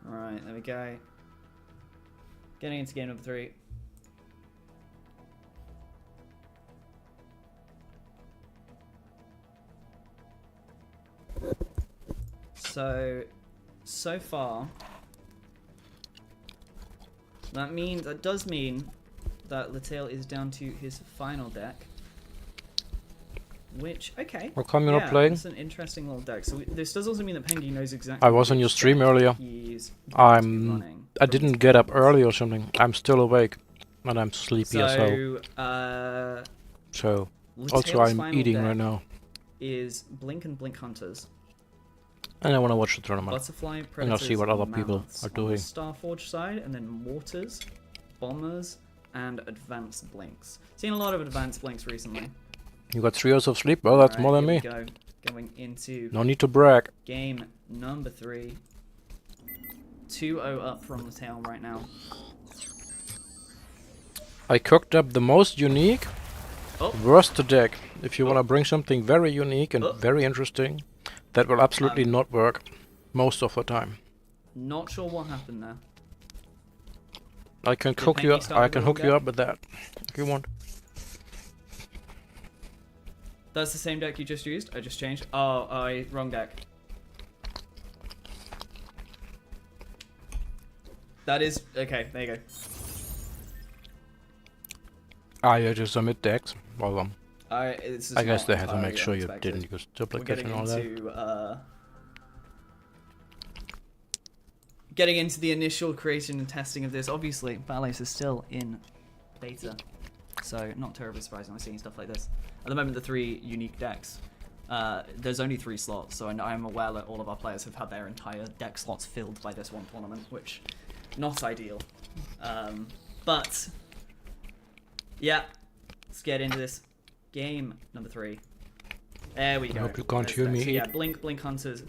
Speaker 10: Alright, there we go. Getting into game number 3. So far, that does mean that Latail is down to his final deck. Which, okay.
Speaker 1: How come you're not playing?
Speaker 10: It's an interesting little deck. So this does also mean that Pengi knows exactly.
Speaker 1: I was on your stream earlier. I didn't get up early or something. I'm still awake, and I'm sleepy as hell. So also I'm eating right now.
Speaker 10: Is Blink and Blink Hunters.
Speaker 1: And I want to watch the tournament.
Speaker 10: Butterfly, Predators,
Speaker 1: and I'll see what other people are doing.
Speaker 10: Starforge side, and then Mortars, Bombers, and Advanced Blinks. Seen a lot of Advanced Blinks recently.
Speaker 1: You got 3 hours of sleep? Well, that's more than me.
Speaker 10: Go. Going into
Speaker 1: no need to brag.
Speaker 10: Game number 3. 2-0 up from the tail right now.
Speaker 1: I cooked up the most unique worst deck. If you want to bring something very unique and very interesting, that will absolutely not work most of the time.
Speaker 10: Not sure what happened there.
Speaker 1: I can cook you up. I can hook you up with that if you want.
Speaker 10: That's the same deck you just used? I just changed. Oh, wrong deck. That is okay. There you go.
Speaker 1: You just submit decks. Well, I guess they had to make sure you didn't use duplicate and all that.
Speaker 10: Getting into the initial creation and testing of this, obviously, Valais is still in beta, so not terribly surprising I'm seeing stuff like this. At the moment, the 3 unique decks, there's only 3 slots, so I'm aware that all of our players have had their entire deck slots filled by this one tournament, which, not ideal. But, yeah, let's get into this. Game number 3. There we go.
Speaker 1: I hope you can't hear me.
Speaker 10: So, yeah, Blink Hunters.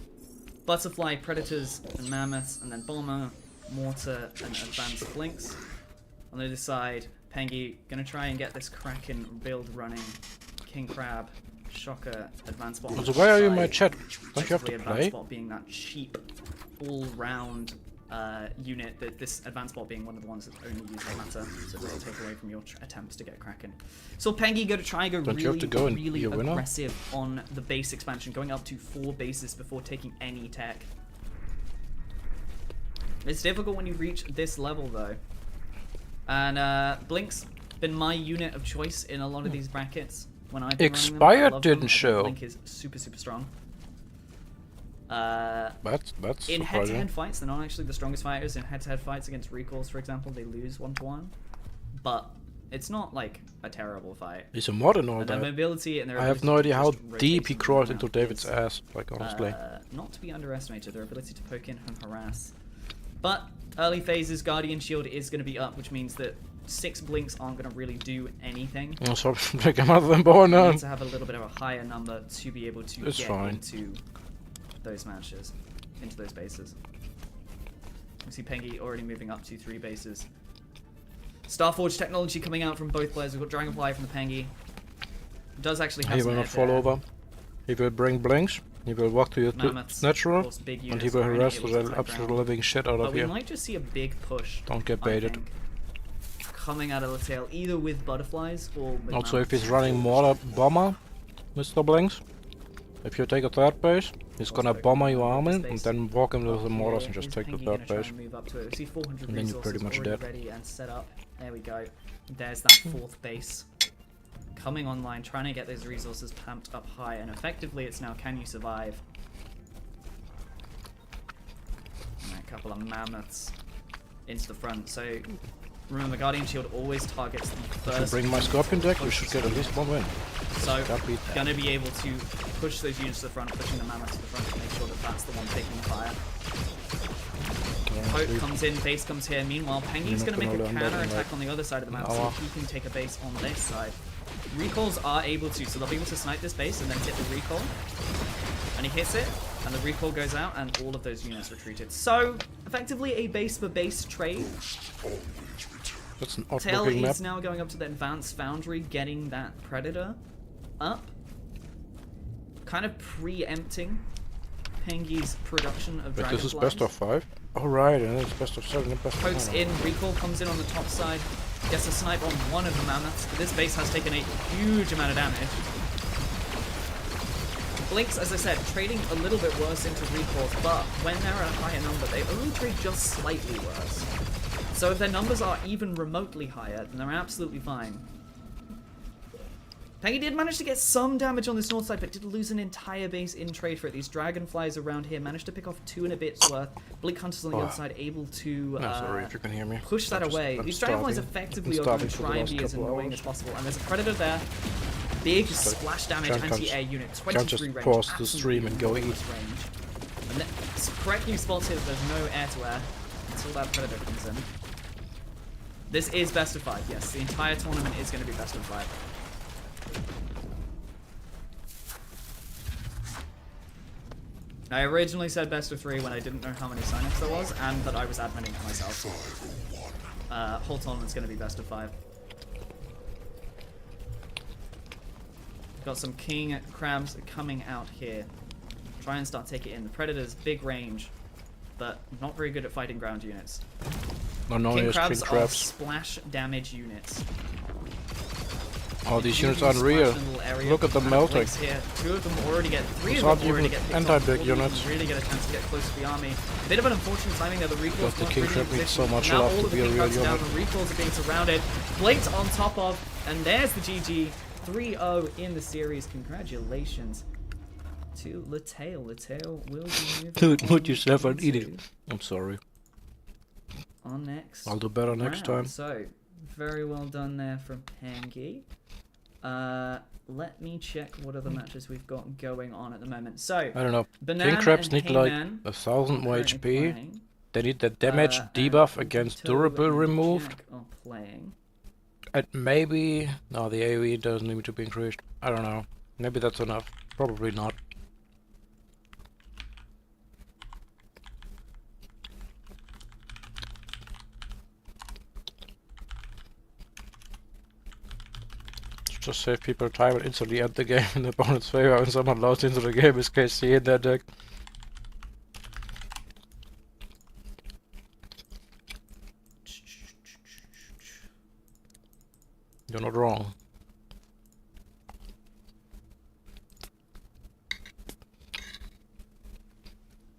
Speaker 10: Butterfly, Predators, and Mammoths, and then Bomber, Mortar, and Advanced Blinks. On the other side, Pengy gonna try and get this Kraken build running. King Crab, Shocker, Advanced Bot.
Speaker 1: So why are you in my chat? Don't you have to
Speaker 10: Advanced
Speaker 1: play?
Speaker 10: Bot being that cheap, all-round unit. That this Advanced Bot being one of the ones that only use the matter, so it'll take away from your attempts to get Kraken. So Pengy gonna try and go really aggressive on the base expansion, going up to 4 bases before taking any tech. It's difficult when you reach this level though. And Blink's been my unit of choice in a lot of these brackets. When I've been
Speaker 1: Expired didn't show.
Speaker 10: Blink is super strong.
Speaker 1: That's
Speaker 10: in
Speaker 1: surprising.
Speaker 10: head-to-head fights, they're not actually the strongest fighters. In head-to-head fights against recalls, for example, they lose 1-to-1. But it's not like a terrible fight.
Speaker 1: He's a mod and all
Speaker 10: And their
Speaker 1: that.
Speaker 10: mobility and their
Speaker 1: I have
Speaker 10: ability
Speaker 1: no
Speaker 10: to
Speaker 1: idea how
Speaker 10: just rotate
Speaker 1: deep he
Speaker 10: and
Speaker 1: crawled
Speaker 10: move
Speaker 1: into
Speaker 10: around
Speaker 1: David's
Speaker 10: is,
Speaker 1: ass, like honestly.
Speaker 10: not to be underestimated, their ability to poke in and harass. But early phases, Guardian Shield is going to be up, which means that 6 blinks aren't going to really do anything.
Speaker 1: Oh, so pick him up then, boy,
Speaker 10: You
Speaker 1: no.
Speaker 10: need to have a little bit of a higher number to be able to
Speaker 1: It's
Speaker 10: get
Speaker 1: fine.
Speaker 10: into those matches, into those bases. We see Pengy already moving up to 3 bases. Starforge technology coming out from both players. We've got Dragonfly from the Pengy. Does actually have
Speaker 1: He
Speaker 10: some
Speaker 1: will not
Speaker 10: head-to-head.
Speaker 1: fall over. He will bring blinks. He will walk to your
Speaker 10: Mammoths,
Speaker 1: natural,
Speaker 10: of course, big
Speaker 1: and
Speaker 10: units
Speaker 1: he will
Speaker 10: are only
Speaker 1: harass
Speaker 10: able
Speaker 1: the
Speaker 10: to take
Speaker 1: absolute
Speaker 10: ground.
Speaker 1: living shit out
Speaker 10: But
Speaker 1: of
Speaker 10: we
Speaker 1: you.
Speaker 10: might just see a big push.
Speaker 1: Don't get
Speaker 10: I
Speaker 1: baited.
Speaker 10: think, coming out of the tail, either with butterflies or with
Speaker 1: Also, if he's
Speaker 10: mammoths.
Speaker 1: running more bomber, Mr. Blinks, if you take a third base, he's gonna bomber your army and then walk into the mortars and just
Speaker 10: Is
Speaker 1: take the
Speaker 10: Pengy
Speaker 1: third
Speaker 10: gonna try
Speaker 1: base.
Speaker 10: and move up to it? We see 400
Speaker 1: And then you're pretty
Speaker 10: resources
Speaker 1: much
Speaker 10: already
Speaker 1: dead.
Speaker 10: ready and set up. There we go. There's that 4th base coming online, trying to get those resources pumped up high, and effectively it's now, can you survive? And a couple of mammoths into the front. So remember, Guardian Shield always targets the
Speaker 1: If you
Speaker 10: first.
Speaker 1: bring my Scorpion deck, we should get at least 1 win.
Speaker 10: So
Speaker 1: Can't beat that.
Speaker 10: gonna be able to push those units to the front, pushing the mammoths to the front to make sure that that's the one taking the fire. Poke comes in, base comes here. Meanwhile, Pengy's
Speaker 1: You're
Speaker 10: going to
Speaker 1: not
Speaker 10: make a
Speaker 1: gonna land
Speaker 10: counter
Speaker 1: on
Speaker 10: attack
Speaker 1: that
Speaker 10: on the other side of the map,
Speaker 1: hour.
Speaker 10: so he can take a base on this side. Recalls are able to, so they'll be able to snipe this base and then hit the recall. And he hits it, and the recall goes out, and all of those units retreated. So, effectively a base for base trade.
Speaker 1: That's an odd
Speaker 10: Tail
Speaker 1: looking map.
Speaker 10: is now going up to the Advanced Foundry, getting that Predator up. Kind of preempting Pengy's production of
Speaker 1: But this is
Speaker 10: Dragonflies.
Speaker 1: best of 5. Alright, and it's best of 7 and best of 9.
Speaker 10: Pokes in, recall comes in on the top side, gets a snipe on one of the mammoths. This base has taken a huge amount of damage. Blinks, as I said, trading a little bit worse into recalls, but when they're at a higher number, they only trade just slightly worse. So if their numbers are even remotely higher, then they're absolutely fine. Pengy did manage to get some damage on this north side, but did lose an entire base in trade for it. These dragonflies around here managed to pick off 2 and a bit's worth. Blink Hunters on the other side able to
Speaker 1: No, sorry if you can hear me.
Speaker 10: push that away.
Speaker 1: I'm
Speaker 10: These dragonflies
Speaker 1: starving.
Speaker 10: effectively
Speaker 1: I'm
Speaker 10: are going to
Speaker 1: starving for the
Speaker 10: try and
Speaker 1: last
Speaker 10: be as
Speaker 1: couple
Speaker 10: annoying
Speaker 1: hours.
Speaker 10: as possible. And there's a predator there. Big splash damage
Speaker 1: can't
Speaker 10: anti-air unit,
Speaker 1: can't
Speaker 10: 23
Speaker 1: just
Speaker 10: range.
Speaker 1: pause the
Speaker 10: absolutely
Speaker 1: stream and go eat.
Speaker 10: enormous range. And it's correctly spotted that there's no air-to-air until that predator comes in. This is best of 5, yes. The entire tournament is going to be best of 5. I originally said best of 3 when I didn't know how many signups there was, and that I was adminning it myself. Whole tournament's going to be best of 5. Got some king crabs coming out here. Try and start taking it in. The predators, big range, but not very good at fighting ground units.
Speaker 1: No,
Speaker 10: King
Speaker 1: yes,
Speaker 10: crabs
Speaker 1: king
Speaker 10: are
Speaker 1: crabs.
Speaker 10: splash damage units.
Speaker 1: Oh, these
Speaker 10: Two of
Speaker 1: units
Speaker 10: them
Speaker 1: are unreal.
Speaker 10: splash in a little area.
Speaker 1: Look at them
Speaker 10: Kind of
Speaker 1: melting.
Speaker 10: place Here. 2 of them already get, 3
Speaker 1: These
Speaker 10: of
Speaker 1: aren't
Speaker 10: them already
Speaker 1: even
Speaker 10: get picked off.
Speaker 1: anti-big
Speaker 10: All of them
Speaker 1: units.
Speaker 10: really get a chance to get close to the army. Bit of an unfortunate timing there. The recalls
Speaker 1: Because the
Speaker 10: weren't
Speaker 1: king
Speaker 10: really
Speaker 1: crab
Speaker 10: in
Speaker 1: needs so
Speaker 10: position.
Speaker 1: much
Speaker 10: Now
Speaker 1: love
Speaker 10: all
Speaker 1: to
Speaker 10: of the
Speaker 1: be a
Speaker 10: king
Speaker 1: real
Speaker 10: crabs are down.
Speaker 1: unit.
Speaker 10: The recalls are being surrounded. Blinked on top of, and there's the GG. 3-0 in the series. Congratulations to Latail. Latail will be moving
Speaker 1: Dude,
Speaker 10: on
Speaker 1: put yourself and eat it.
Speaker 10: into
Speaker 1: I'm sorry.
Speaker 10: our next
Speaker 1: I'll do better next
Speaker 10: round.
Speaker 1: time.
Speaker 10: So, very well done there from Pengy. Let me check what other matches we've got going on at the moment. So,
Speaker 1: I don't know.
Speaker 10: Banana
Speaker 1: King crabs
Speaker 10: and
Speaker 1: need like
Speaker 10: Heyman
Speaker 1: 1000 more
Speaker 10: currently
Speaker 1: HP.
Speaker 10: playing.
Speaker 1: They need the damage
Speaker 10: And
Speaker 1: debuff against
Speaker 10: Toe
Speaker 1: durable
Speaker 10: and
Speaker 1: removed.
Speaker 10: Jack are playing.
Speaker 1: And maybe... No, the AoE doesn't need to be increased. I don't know. Maybe that's enough. Probably not. Just save people time and instantly end the game in the opponent's favor when someone loads into the game with KC in their deck. You're not wrong.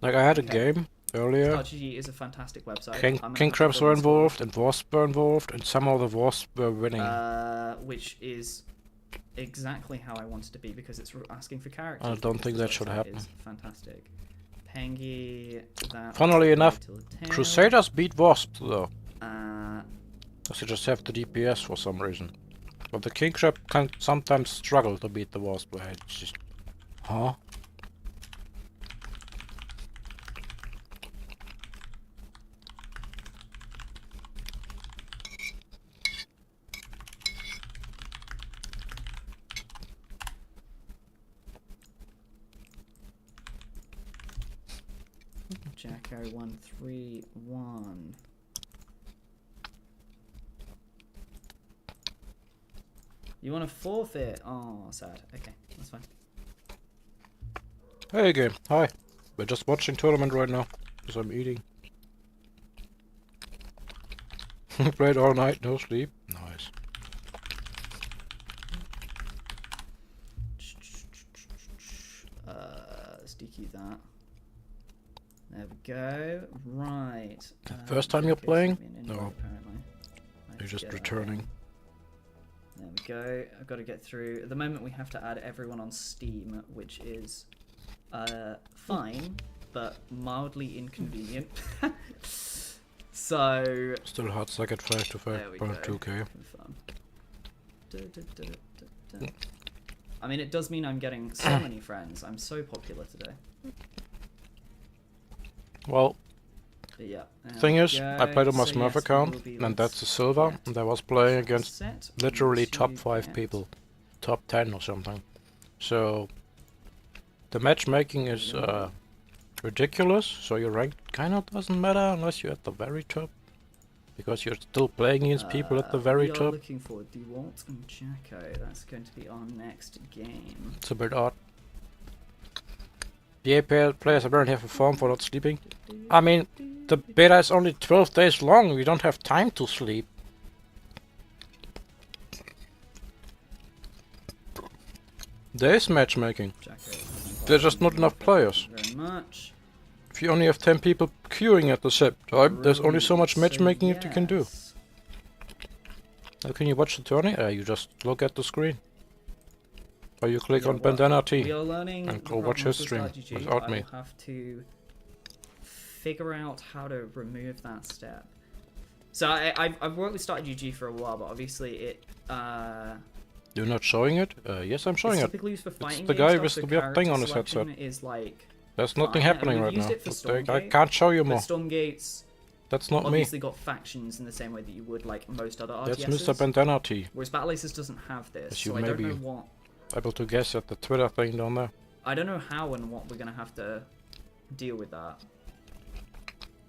Speaker 1: Like I had a game earlier.
Speaker 10: StarGG is a fantastic website.
Speaker 1: King crabs were involved and wasps were involved, and somehow the wasps were winning.
Speaker 10: Which is exactly how I want it to be because it's asking for characters.
Speaker 1: I don't think that should happen.
Speaker 10: Fantastic. Pengy.
Speaker 1: Funnily enough, Crusaders beat wasps though. Because you just have the DPS for some reason. But the king crab can sometimes struggle to beat the wasp. It's just, huh?
Speaker 10: Jacko 131. You want to forfeit? Oh, sad. Okay, that's fine.
Speaker 1: Hey game, hi. We're just watching tournament right now, because I'm eating. Played all night, no sleep. Nice.
Speaker 10: Let's DQ that. There we go. Right.
Speaker 1: First time you're playing? No.
Speaker 10: Apparently.
Speaker 1: You're just returning.
Speaker 10: There we go. I've got to get through. At the moment, we have to add everyone on Steam, which is fine, but mildly inconvenient. So.
Speaker 1: Still hard stuck at 5 to 5.2k.
Speaker 10: I mean, it does mean I'm getting so many friends. I'm so popular today.
Speaker 1: Well,
Speaker 10: yeah.
Speaker 1: Thing is, I played on my smurf account, and that's a silver, and I was playing against literally top 5 people. Top 10 or something. So, the matchmaking is ridiculous, so your rank kinda doesn't matter unless you're at the very top. Because you're still playing against people at the very top.
Speaker 10: We are looking for DeWalt and Jacko. That's going to be our next game.
Speaker 1: It's a bit odd. The APL players apparently have a form for not sleeping. I mean, the beta is only 12 days long. We don't have time to sleep. There is matchmaking. There's just not enough players.
Speaker 10: Very much.
Speaker 1: If you only have 10 people queuing at the same time, there's only so much matchmaking that you can do. How can you watch the tourney? You just look at the screen. Or you click on Bandana T and go watch his stream without me.
Speaker 10: I have to figure out how to remove that step. So I've worked with StartGG for a while, but obviously it.
Speaker 1: You're not showing it? Yes, I'm showing it.
Speaker 10: Used for
Speaker 1: it's the guy with the weird thing on his headset. There's nothing happening right now. I can't show you more.
Speaker 10: Stormgates.
Speaker 1: That's not me.
Speaker 10: Obviously got factions in the same way that you would like most other RTSs.
Speaker 1: That's Mr. Bandana T.
Speaker 10: Whereas Battle Aces doesn't have this,
Speaker 1: as
Speaker 10: so I don't know what.
Speaker 1: Able to guess at the Twitter thing down there.
Speaker 10: I don't know how and what we're gonna have to deal with that.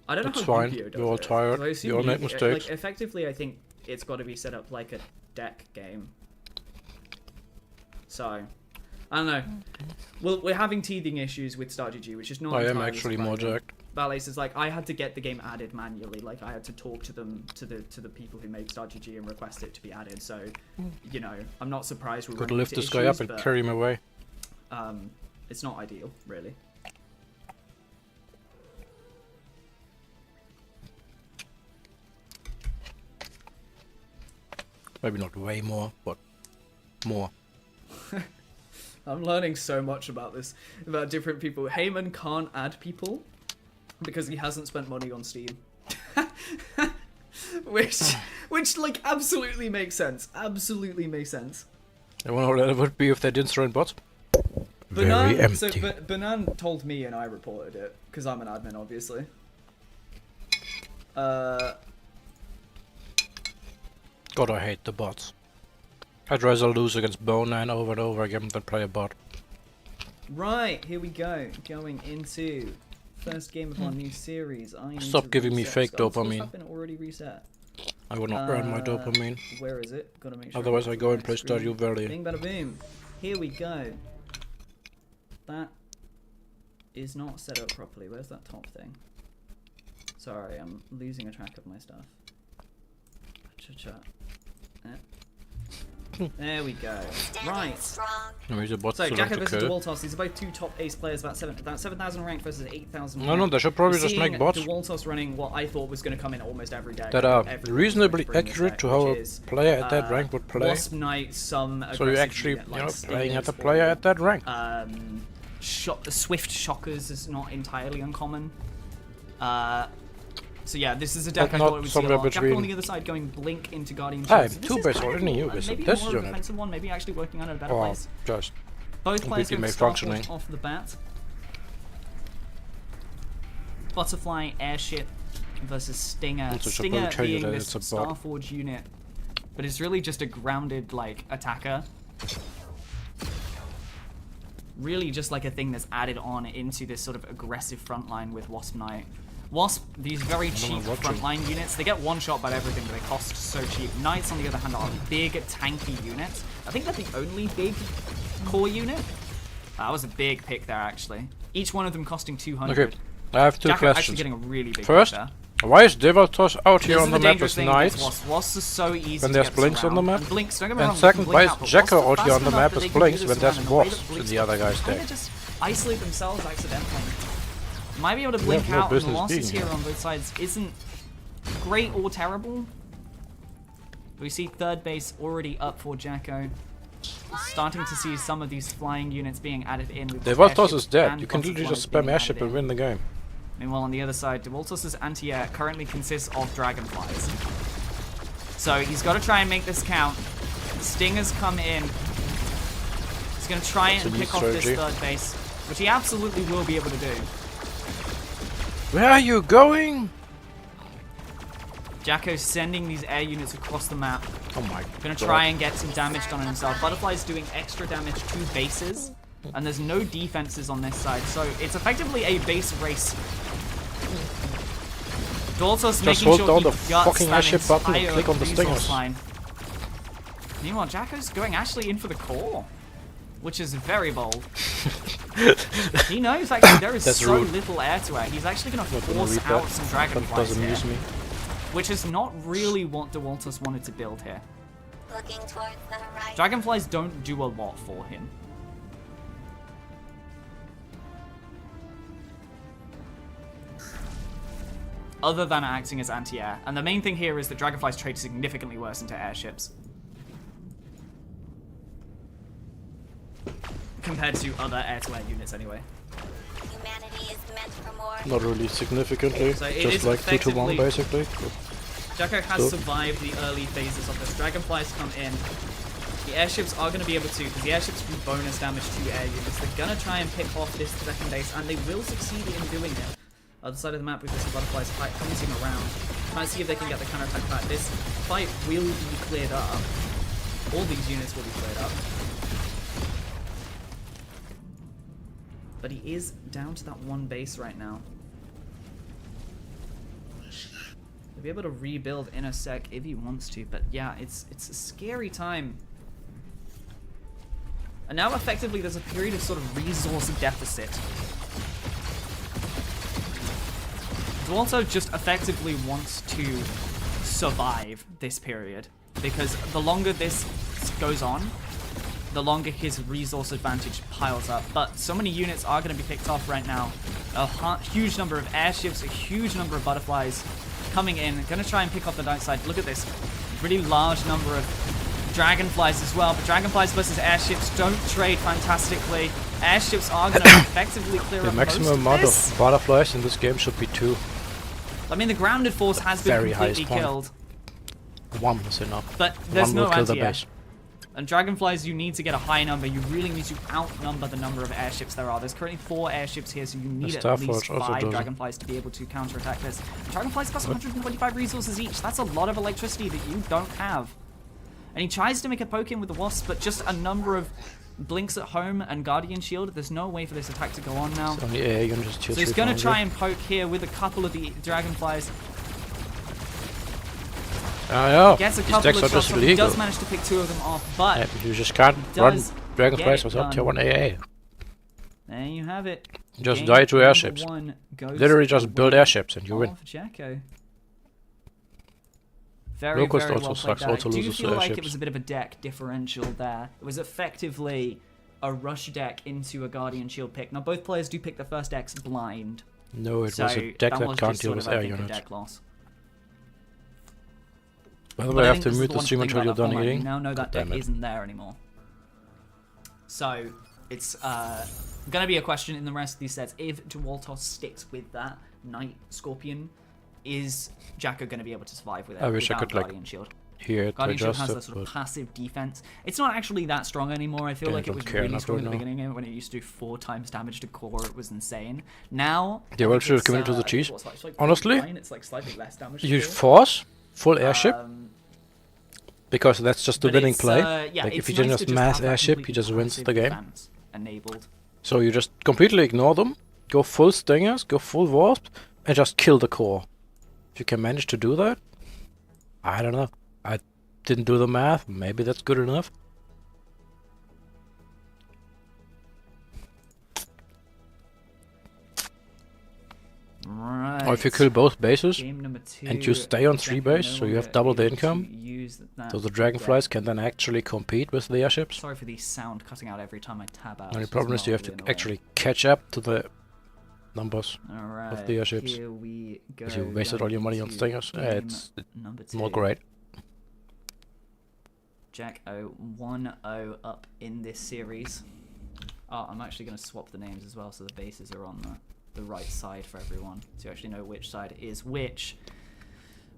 Speaker 10: I don't know
Speaker 1: That's
Speaker 10: how
Speaker 1: fine.
Speaker 10: Yu-Gi-Oh does
Speaker 1: You're all tired. You all make mistakes.
Speaker 10: Like, effectively, I think it's got to be set up like a deck game. So, I don't know. Well, we're having teething issues with StarGG, which is not.
Speaker 1: I am actually more jacked.
Speaker 10: Battle Aces, like, I had to get the game added manually. Like, I had to talk to them, to the people who make StarGG and request it to be added. So, you know, I'm not surprised we're.
Speaker 1: Could lift this guy up and carry him away.
Speaker 10: It's not ideal, really.
Speaker 1: Maybe not way more, but more.
Speaker 10: I'm learning so much about this, about different people. Heyman can't add people because he hasn't spent money on Steam. which like absolutely makes sense. Absolutely makes sense.
Speaker 1: I wonder what that would be if they didn't throw in bots. Very empty.
Speaker 10: So Banan told me and I reported it because I'm an admin, obviously.
Speaker 1: God, I hate the bots. I'd rather lose against Bonan over and over again than play a bot.
Speaker 10: Right, here we go. Going into first game of our new series.
Speaker 1: Stop giving me fake dopamine.
Speaker 10: Already reset.
Speaker 1: I will not earn my dopamine.
Speaker 10: Where is it? Gotta make sure.
Speaker 1: Otherwise I go and play
Speaker 10: Screen.
Speaker 1: Stardew Valley.
Speaker 10: Bing bada boom. Here we go. That is not set up properly. Where's that top thing? Sorry, I'm losing a track of my stuff. Cha-cha. There we go. Right.
Speaker 1: No, he's about
Speaker 10: So
Speaker 1: to
Speaker 10: Jacko
Speaker 1: learn to
Speaker 10: versus
Speaker 1: code.
Speaker 10: DeWaltos. These are both two top ace players, about 7,000 ranked versus 8,000.
Speaker 1: No, they should probably just make bots
Speaker 10: DeWaltos running what I thought was going to come in almost every deck.
Speaker 1: that are
Speaker 10: every
Speaker 1: reasonably
Speaker 10: bring this
Speaker 1: accurate
Speaker 10: deck,
Speaker 1: to how
Speaker 10: which
Speaker 1: a
Speaker 10: is,
Speaker 1: player at that rank would play.
Speaker 10: Wasp Knight, some
Speaker 1: So you're
Speaker 10: aggressive
Speaker 1: actually,
Speaker 10: unit like
Speaker 1: playing at
Speaker 10: Stingers
Speaker 1: a player
Speaker 10: or,
Speaker 1: at that rank.
Speaker 10: Swift Shockers is not entirely uncommon. So yeah, this is a deck I thought it would see a
Speaker 1: somewhere
Speaker 10: lot. Jacko on
Speaker 1: between-
Speaker 10: the other side going Blink into Guardian
Speaker 1: Hey,
Speaker 10: Shields.
Speaker 1: two base already you with
Speaker 10: Maybe
Speaker 1: this
Speaker 10: more
Speaker 1: unit.
Speaker 10: defensive one, maybe actually working on a better
Speaker 1: Or
Speaker 10: place.
Speaker 1: just
Speaker 10: Both players
Speaker 1: completely
Speaker 10: going to start
Speaker 1: malfunctioning.
Speaker 10: off the bat. Butterfly Airship versus Stinger.
Speaker 1: Also, should
Speaker 10: Stinger
Speaker 1: probably tell you
Speaker 10: being
Speaker 1: that
Speaker 10: this
Speaker 1: it's a bot.
Speaker 10: Starforge unit, but it's really just a grounded like attacker. Really just like a thing that's added on into this sort of aggressive front line with Wasp Knight. Wasp, these very cheap frontline units, they get one shot by everything, but they cost so cheap. Knights, on the other hand, are big, tanky units. I think they're the only big core unit. That was a big pick there, actually. Each one of them costing 200.
Speaker 1: Okay, I have two
Speaker 10: Jacko actually
Speaker 1: questions.
Speaker 10: getting a really big
Speaker 1: First,
Speaker 10: pick there.
Speaker 1: why is DeWaltos out here
Speaker 10: This
Speaker 1: on
Speaker 10: is
Speaker 1: the
Speaker 10: the
Speaker 1: map
Speaker 10: dangerous
Speaker 1: as
Speaker 10: thing against
Speaker 1: knights?
Speaker 10: Wasp. Wasp is so easy
Speaker 1: When
Speaker 10: to
Speaker 1: there's
Speaker 10: get
Speaker 1: blinks on the
Speaker 10: around.
Speaker 1: map?
Speaker 10: And blinks, don't get me
Speaker 1: And
Speaker 10: wrong,
Speaker 1: second,
Speaker 10: you can
Speaker 1: why
Speaker 10: blink
Speaker 1: is
Speaker 10: out, but
Speaker 1: Jacko
Speaker 10: Wasp are
Speaker 1: out here on
Speaker 10: fast
Speaker 1: the
Speaker 10: enough
Speaker 1: map
Speaker 10: that
Speaker 1: as
Speaker 10: they can
Speaker 1: blinks
Speaker 10: do
Speaker 1: when
Speaker 10: this
Speaker 1: there's
Speaker 10: around, and the way that
Speaker 1: wasps in
Speaker 10: blinks
Speaker 1: the other guy's
Speaker 10: kinda
Speaker 1: deck?
Speaker 10: just isolate themselves accidentally. Might be able to blink
Speaker 1: no
Speaker 10: out, and the
Speaker 1: business
Speaker 10: losses
Speaker 1: being
Speaker 10: here on both sides isn't great or terrible. We see third base already up for Jacko. Starting to see some of these flying units being added in.
Speaker 1: DeWaltos is dead. You can literally just spam airship and win the game.
Speaker 10: Meanwhile, on the other side, DeWaltos' anti-air currently consists of dragonflies. So he's got to try and make this count. Stingers come in. He's going to try and
Speaker 1: That's a
Speaker 10: pick off
Speaker 1: neat
Speaker 10: this
Speaker 1: strategy.
Speaker 10: third base, which he absolutely will be able to do.
Speaker 1: Where are you going?
Speaker 10: Jacko's sending these air units across the map.
Speaker 1: Oh my
Speaker 10: Gonna
Speaker 1: god.
Speaker 10: try and get some damage done on himself. Butterfly's doing extra damage to bases, and there's no defenses on this side, so it's effectively a base race. DeWaltos making
Speaker 1: hold
Speaker 10: sure
Speaker 1: down
Speaker 10: he
Speaker 1: the
Speaker 10: guts
Speaker 1: fucking
Speaker 10: that
Speaker 1: airship button and
Speaker 10: entire
Speaker 1: click on the
Speaker 10: resource
Speaker 1: stingers.
Speaker 10: line. Meanwhile, Jacko's going actually in for the core, which is very bold. He knows actually there is
Speaker 1: That's
Speaker 10: so
Speaker 1: rude.
Speaker 10: little air to air. He's actually going to
Speaker 1: Not gonna
Speaker 10: force
Speaker 1: read
Speaker 10: out
Speaker 1: that.
Speaker 10: some
Speaker 1: That
Speaker 10: dragonflies
Speaker 1: doesn't
Speaker 10: here,
Speaker 1: amuse me.
Speaker 10: which is not really what DeWaltos wanted to build here.
Speaker 3: Looking towards the horizon.
Speaker 10: Dragonflies don't do a lot for him. Other than acting as anti-air. And the main thing here is that dragonflies trade significantly worse into airships. Compared to other air-to-air units anyway.
Speaker 3: Humanity is meant for more.
Speaker 1: Not really significantly.
Speaker 10: So it
Speaker 1: Just
Speaker 10: is
Speaker 1: like 2 to 1
Speaker 10: effectively-
Speaker 1: basically.
Speaker 10: Jacko has
Speaker 1: Cool.
Speaker 10: survived the early phases of this. Dragonflies come in. The airships are going to be able to, because the airships do bonus damage to air units. They're going to try and pick off this second base, and they will succeed in doing it. Other side of the map, we've got some butterflies hunting around, trying to see if they can get the counterattack back. This fight will be cleared up. All these units will be cleared up. But he is down to that one base right now. He'll be able to rebuild in a sec if he wants to, but yeah, it's a scary time. And now effectively there's a period of sort of resource deficit. DeWalto just effectively wants to survive this period, because the longer this goes on, the longer his resource advantage piles up. But so many units are going to be picked off right now. A huge number of airships, a huge number of butterflies coming in. Going to try and pick off the downside. Look at this. Really large number of dragonflies as well. But dragonflies versus airships don't trade fantastically. Airships are going to effectively clear
Speaker 1: The
Speaker 10: up
Speaker 1: maximum
Speaker 10: most
Speaker 1: amount
Speaker 10: of this.
Speaker 1: of butterflies in this game should be 2.
Speaker 10: I mean, the grounded force has been
Speaker 1: Very high
Speaker 10: completely
Speaker 1: spawn.
Speaker 10: killed.
Speaker 1: 1 is enough.
Speaker 10: But there's
Speaker 1: 1
Speaker 10: no
Speaker 1: will kill the
Speaker 10: anti-air.
Speaker 1: base.
Speaker 10: And dragonflies, you need to get a high number. You really need to outnumber the number of airships there are. There's currently 4 airships here, so you need
Speaker 1: The
Speaker 10: at least
Speaker 1: Starforge also
Speaker 10: 5
Speaker 1: does it.
Speaker 10: dragonflies to be able to counterattack this. Dragonflies cost 125 resources each. That's a lot of electricity that you don't have. And he tries to make a poke in with the wasp, but just a number of blinks at home and guardian shield. There's no way for this attack to go on now.
Speaker 1: Only A, you can just chill
Speaker 10: So he's
Speaker 1: 3
Speaker 10: going to
Speaker 1: for
Speaker 10: try
Speaker 1: 100.
Speaker 10: and poke here with a couple of the dragonflies.
Speaker 1: yeah.
Speaker 10: Gets a
Speaker 1: These
Speaker 10: couple
Speaker 1: decks
Speaker 10: of
Speaker 1: are
Speaker 10: shots
Speaker 1: just
Speaker 10: off. He
Speaker 1: illegal.
Speaker 10: does manage to pick 2 of them off, but
Speaker 1: Yeah, you just can't run
Speaker 10: does
Speaker 1: Dragonflies
Speaker 10: get it
Speaker 1: without tier
Speaker 10: done.
Speaker 1: 1 AA.
Speaker 10: there you have it.
Speaker 1: Just
Speaker 10: Game
Speaker 1: die to
Speaker 10: number
Speaker 1: airships.
Speaker 10: 1 goes
Speaker 1: Literally
Speaker 10: to
Speaker 1: just
Speaker 10: the
Speaker 1: build
Speaker 10: winner
Speaker 1: airships and you win.
Speaker 10: of Jacko. Very,
Speaker 1: Locust
Speaker 10: very
Speaker 1: also
Speaker 10: well played
Speaker 1: sucks,
Speaker 10: there. I
Speaker 1: also
Speaker 10: do
Speaker 1: loses
Speaker 10: feel like it
Speaker 1: airships.
Speaker 10: was a bit of a deck differential there. It was effectively a rush deck into a Guardian Shield pick. Now, both players do pick their first decks blind.
Speaker 1: No, it
Speaker 10: So
Speaker 1: was a deck
Speaker 10: that
Speaker 1: that
Speaker 10: was
Speaker 1: can't
Speaker 10: just
Speaker 1: deal
Speaker 10: sort
Speaker 1: with
Speaker 10: of, I
Speaker 1: air
Speaker 10: think, a
Speaker 1: units.
Speaker 10: deck loss.
Speaker 1: By the
Speaker 10: But
Speaker 1: way, I
Speaker 10: I
Speaker 1: have
Speaker 10: think
Speaker 1: to
Speaker 10: this is
Speaker 1: mute
Speaker 10: the
Speaker 1: the
Speaker 10: one
Speaker 1: stream
Speaker 10: thing
Speaker 1: until
Speaker 10: about
Speaker 1: you're
Speaker 10: that
Speaker 1: done
Speaker 10: format.
Speaker 1: eating.
Speaker 10: We now know that
Speaker 1: God
Speaker 10: deck
Speaker 1: damn it.
Speaker 10: isn't there anymore. So it's going to be a question in the rest of these sets. If Dualtos sticks with that Knight Scorpion, is Jacko going to be able to survive with it?
Speaker 1: I wish I
Speaker 10: without
Speaker 1: could, like,
Speaker 10: Guardian Shield?
Speaker 1: Here to
Speaker 10: Guardian Shield
Speaker 1: adjust
Speaker 10: has
Speaker 1: it,
Speaker 10: a sort of
Speaker 1: but
Speaker 10: passive defense. It's not actually that strong anymore. I feel
Speaker 1: Yeah, I
Speaker 10: like it
Speaker 1: don't
Speaker 10: was
Speaker 1: care
Speaker 10: really
Speaker 1: enough
Speaker 10: strong at
Speaker 1: right
Speaker 10: the
Speaker 1: now.
Speaker 10: beginning when it used to do 4 times damage to core. It was insane. Now,
Speaker 1: Yeah, well,
Speaker 10: I think
Speaker 1: should
Speaker 10: it's,
Speaker 1: come into the
Speaker 10: I think
Speaker 1: cheese.
Speaker 10: it's like
Speaker 1: Honestly,
Speaker 10: 0.9, it's like slightly less damage to
Speaker 1: you
Speaker 10: core.
Speaker 1: force full airship
Speaker 10: Um,
Speaker 1: because that's just the
Speaker 10: but
Speaker 1: winning
Speaker 10: it's,
Speaker 1: play.
Speaker 10: yeah,
Speaker 1: like
Speaker 10: it's
Speaker 1: if you
Speaker 10: nice
Speaker 1: just
Speaker 10: to
Speaker 1: mass
Speaker 10: have that
Speaker 1: airship, he
Speaker 10: completely
Speaker 1: just wins
Speaker 10: passive
Speaker 1: the game.
Speaker 10: defense enabled.
Speaker 1: So you just completely ignore them, go full stingers, go full wasps, and just kill the core. If you can manage to do that, I don't know. I didn't do the math. Maybe that's good enough.
Speaker 10: Right.
Speaker 1: Or if you kill both bases,
Speaker 10: Game number 2,
Speaker 1: and you stay on 3
Speaker 10: Jacko
Speaker 1: base,
Speaker 10: no
Speaker 1: so you have
Speaker 10: longer
Speaker 1: double the
Speaker 10: able to
Speaker 1: income,
Speaker 10: use that
Speaker 1: so the
Speaker 10: deck.
Speaker 1: dragonflies can then actually compete with the airships.
Speaker 10: Sorry for the sound cutting out every time I tab out.
Speaker 1: The only
Speaker 10: It's
Speaker 1: problem is
Speaker 10: not
Speaker 1: you have to
Speaker 10: really annoying.
Speaker 1: actually catch up to the numbers.
Speaker 10: Alright,
Speaker 1: the airships.
Speaker 10: here we go.
Speaker 1: Because you wasted all your money on
Speaker 10: to
Speaker 1: stingers. Yeah,
Speaker 10: game
Speaker 1: it's
Speaker 10: number
Speaker 1: not
Speaker 10: 2.
Speaker 1: great.
Speaker 10: Jacko 1-0 up in this series. Oh, I'm actually going to swap the names as well so the bases are on the right side for everyone, so you actually know which side is which.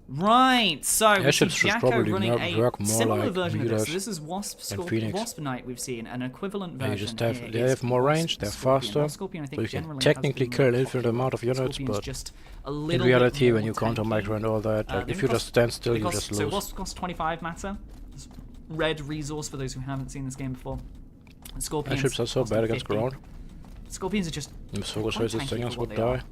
Speaker 10: Right, so we see
Speaker 1: Airships should
Speaker 10: Jacko
Speaker 1: probably
Speaker 10: running a
Speaker 1: work more
Speaker 10: similar
Speaker 1: like
Speaker 10: version of this. So
Speaker 1: Midas
Speaker 10: this is Wasp,
Speaker 1: and Phoenix.
Speaker 10: Wasp Knight we've seen, an equivalent
Speaker 1: Yeah, you
Speaker 10: version
Speaker 1: just have
Speaker 10: here
Speaker 1: they
Speaker 10: is
Speaker 1: have more
Speaker 10: Wasp
Speaker 1: range, they're
Speaker 10: Scorpion.
Speaker 1: faster,
Speaker 10: Wasp Scorpion, I think,
Speaker 1: so you can
Speaker 10: generally has
Speaker 1: technically
Speaker 10: been
Speaker 1: kill an
Speaker 10: more
Speaker 1: infinite
Speaker 10: popular.
Speaker 1: amount of units,
Speaker 10: Scorpion's
Speaker 1: but
Speaker 10: just a
Speaker 1: in
Speaker 10: little
Speaker 1: reality,
Speaker 10: bit
Speaker 1: when
Speaker 10: more
Speaker 1: you counter
Speaker 10: tanky.
Speaker 1: micro and all that, like
Speaker 10: They
Speaker 1: if you
Speaker 10: cost-
Speaker 1: just stand still,
Speaker 10: they
Speaker 1: you
Speaker 10: cost-
Speaker 1: just
Speaker 10: So
Speaker 1: lose.
Speaker 10: Wasp costs 25 matter. It's red resource for those who haven't seen this game before. And Scorpions
Speaker 1: Airships are so
Speaker 10: cost
Speaker 1: bad against
Speaker 10: 50.
Speaker 1: ground.
Speaker 10: Scorpions are just
Speaker 1: The focus
Speaker 10: quite
Speaker 1: races
Speaker 10: tanky
Speaker 1: stingers
Speaker 10: for what
Speaker 1: would
Speaker 10: they are.
Speaker 1: die.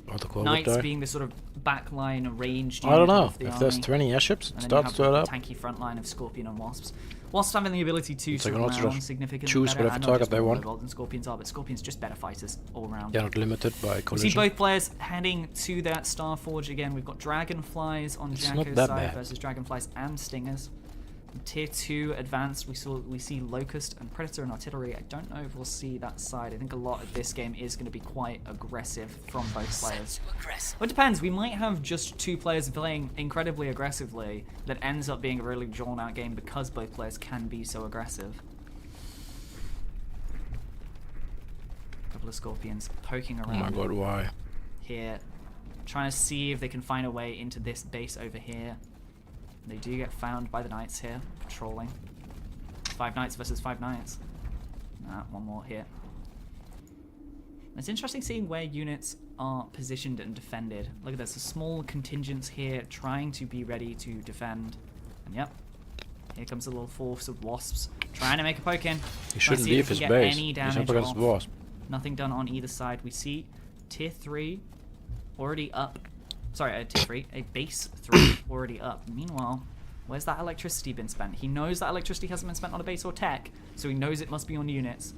Speaker 1: Or the core would
Speaker 10: Knights
Speaker 1: die.
Speaker 10: being the sort of backline ranged
Speaker 1: I don't
Speaker 10: unit
Speaker 1: know.
Speaker 10: of the
Speaker 1: If there's
Speaker 10: army.
Speaker 1: 20 airships, it
Speaker 10: And then
Speaker 1: starts to
Speaker 10: you
Speaker 1: add
Speaker 10: have
Speaker 1: up.
Speaker 10: the tanky front line of Scorpion and Wasps. Wasps having the ability to
Speaker 1: So you can also
Speaker 10: surround
Speaker 1: just
Speaker 10: significantly
Speaker 1: choose
Speaker 10: better,
Speaker 1: whatever
Speaker 10: and not
Speaker 1: target
Speaker 10: just
Speaker 1: they
Speaker 10: more
Speaker 1: want.
Speaker 10: mobile than Scorpions are, but Scorpions just better fighters all around.
Speaker 1: They're not limited by
Speaker 10: We see
Speaker 1: collision.
Speaker 10: both players heading to that Starforge again. We've got Dragonflies on
Speaker 1: It's not
Speaker 10: Jacko's
Speaker 1: that
Speaker 10: side
Speaker 1: bad.
Speaker 10: versus Dragonflies and Stingers. Tier 2 advanced, we see Locust and Predator and Artillery. I don't know if we'll see that side. I think a lot of this game is going to be quite aggressive from both players. Well, it depends. We might have just 2 players playing incredibly aggressively that ends up being a really drawn out game because both players can be so aggressive. A couple of Scorpions poking
Speaker 1: Oh
Speaker 10: around
Speaker 1: my god, why?
Speaker 10: here, trying to see if they can find a way into this base over here. They do get found by the Knights here, patrolling. 5 Knights versus 5 Knights. One more here. It's interesting seeing where units are positioned and defended. Look at this, a small contingents here trying to be ready to defend. And yep, here comes a little force of Wasps trying to make a poke in.
Speaker 1: He shouldn't leave his base. He's up against Wasp.
Speaker 10: Nothing done on either side. We see tier 3 already up. Sorry, tier 3, a base 3 already up. Meanwhile, where's that electricity been spent? He knows that electricity hasn't been spent on a base or tech, so he knows it must be on units.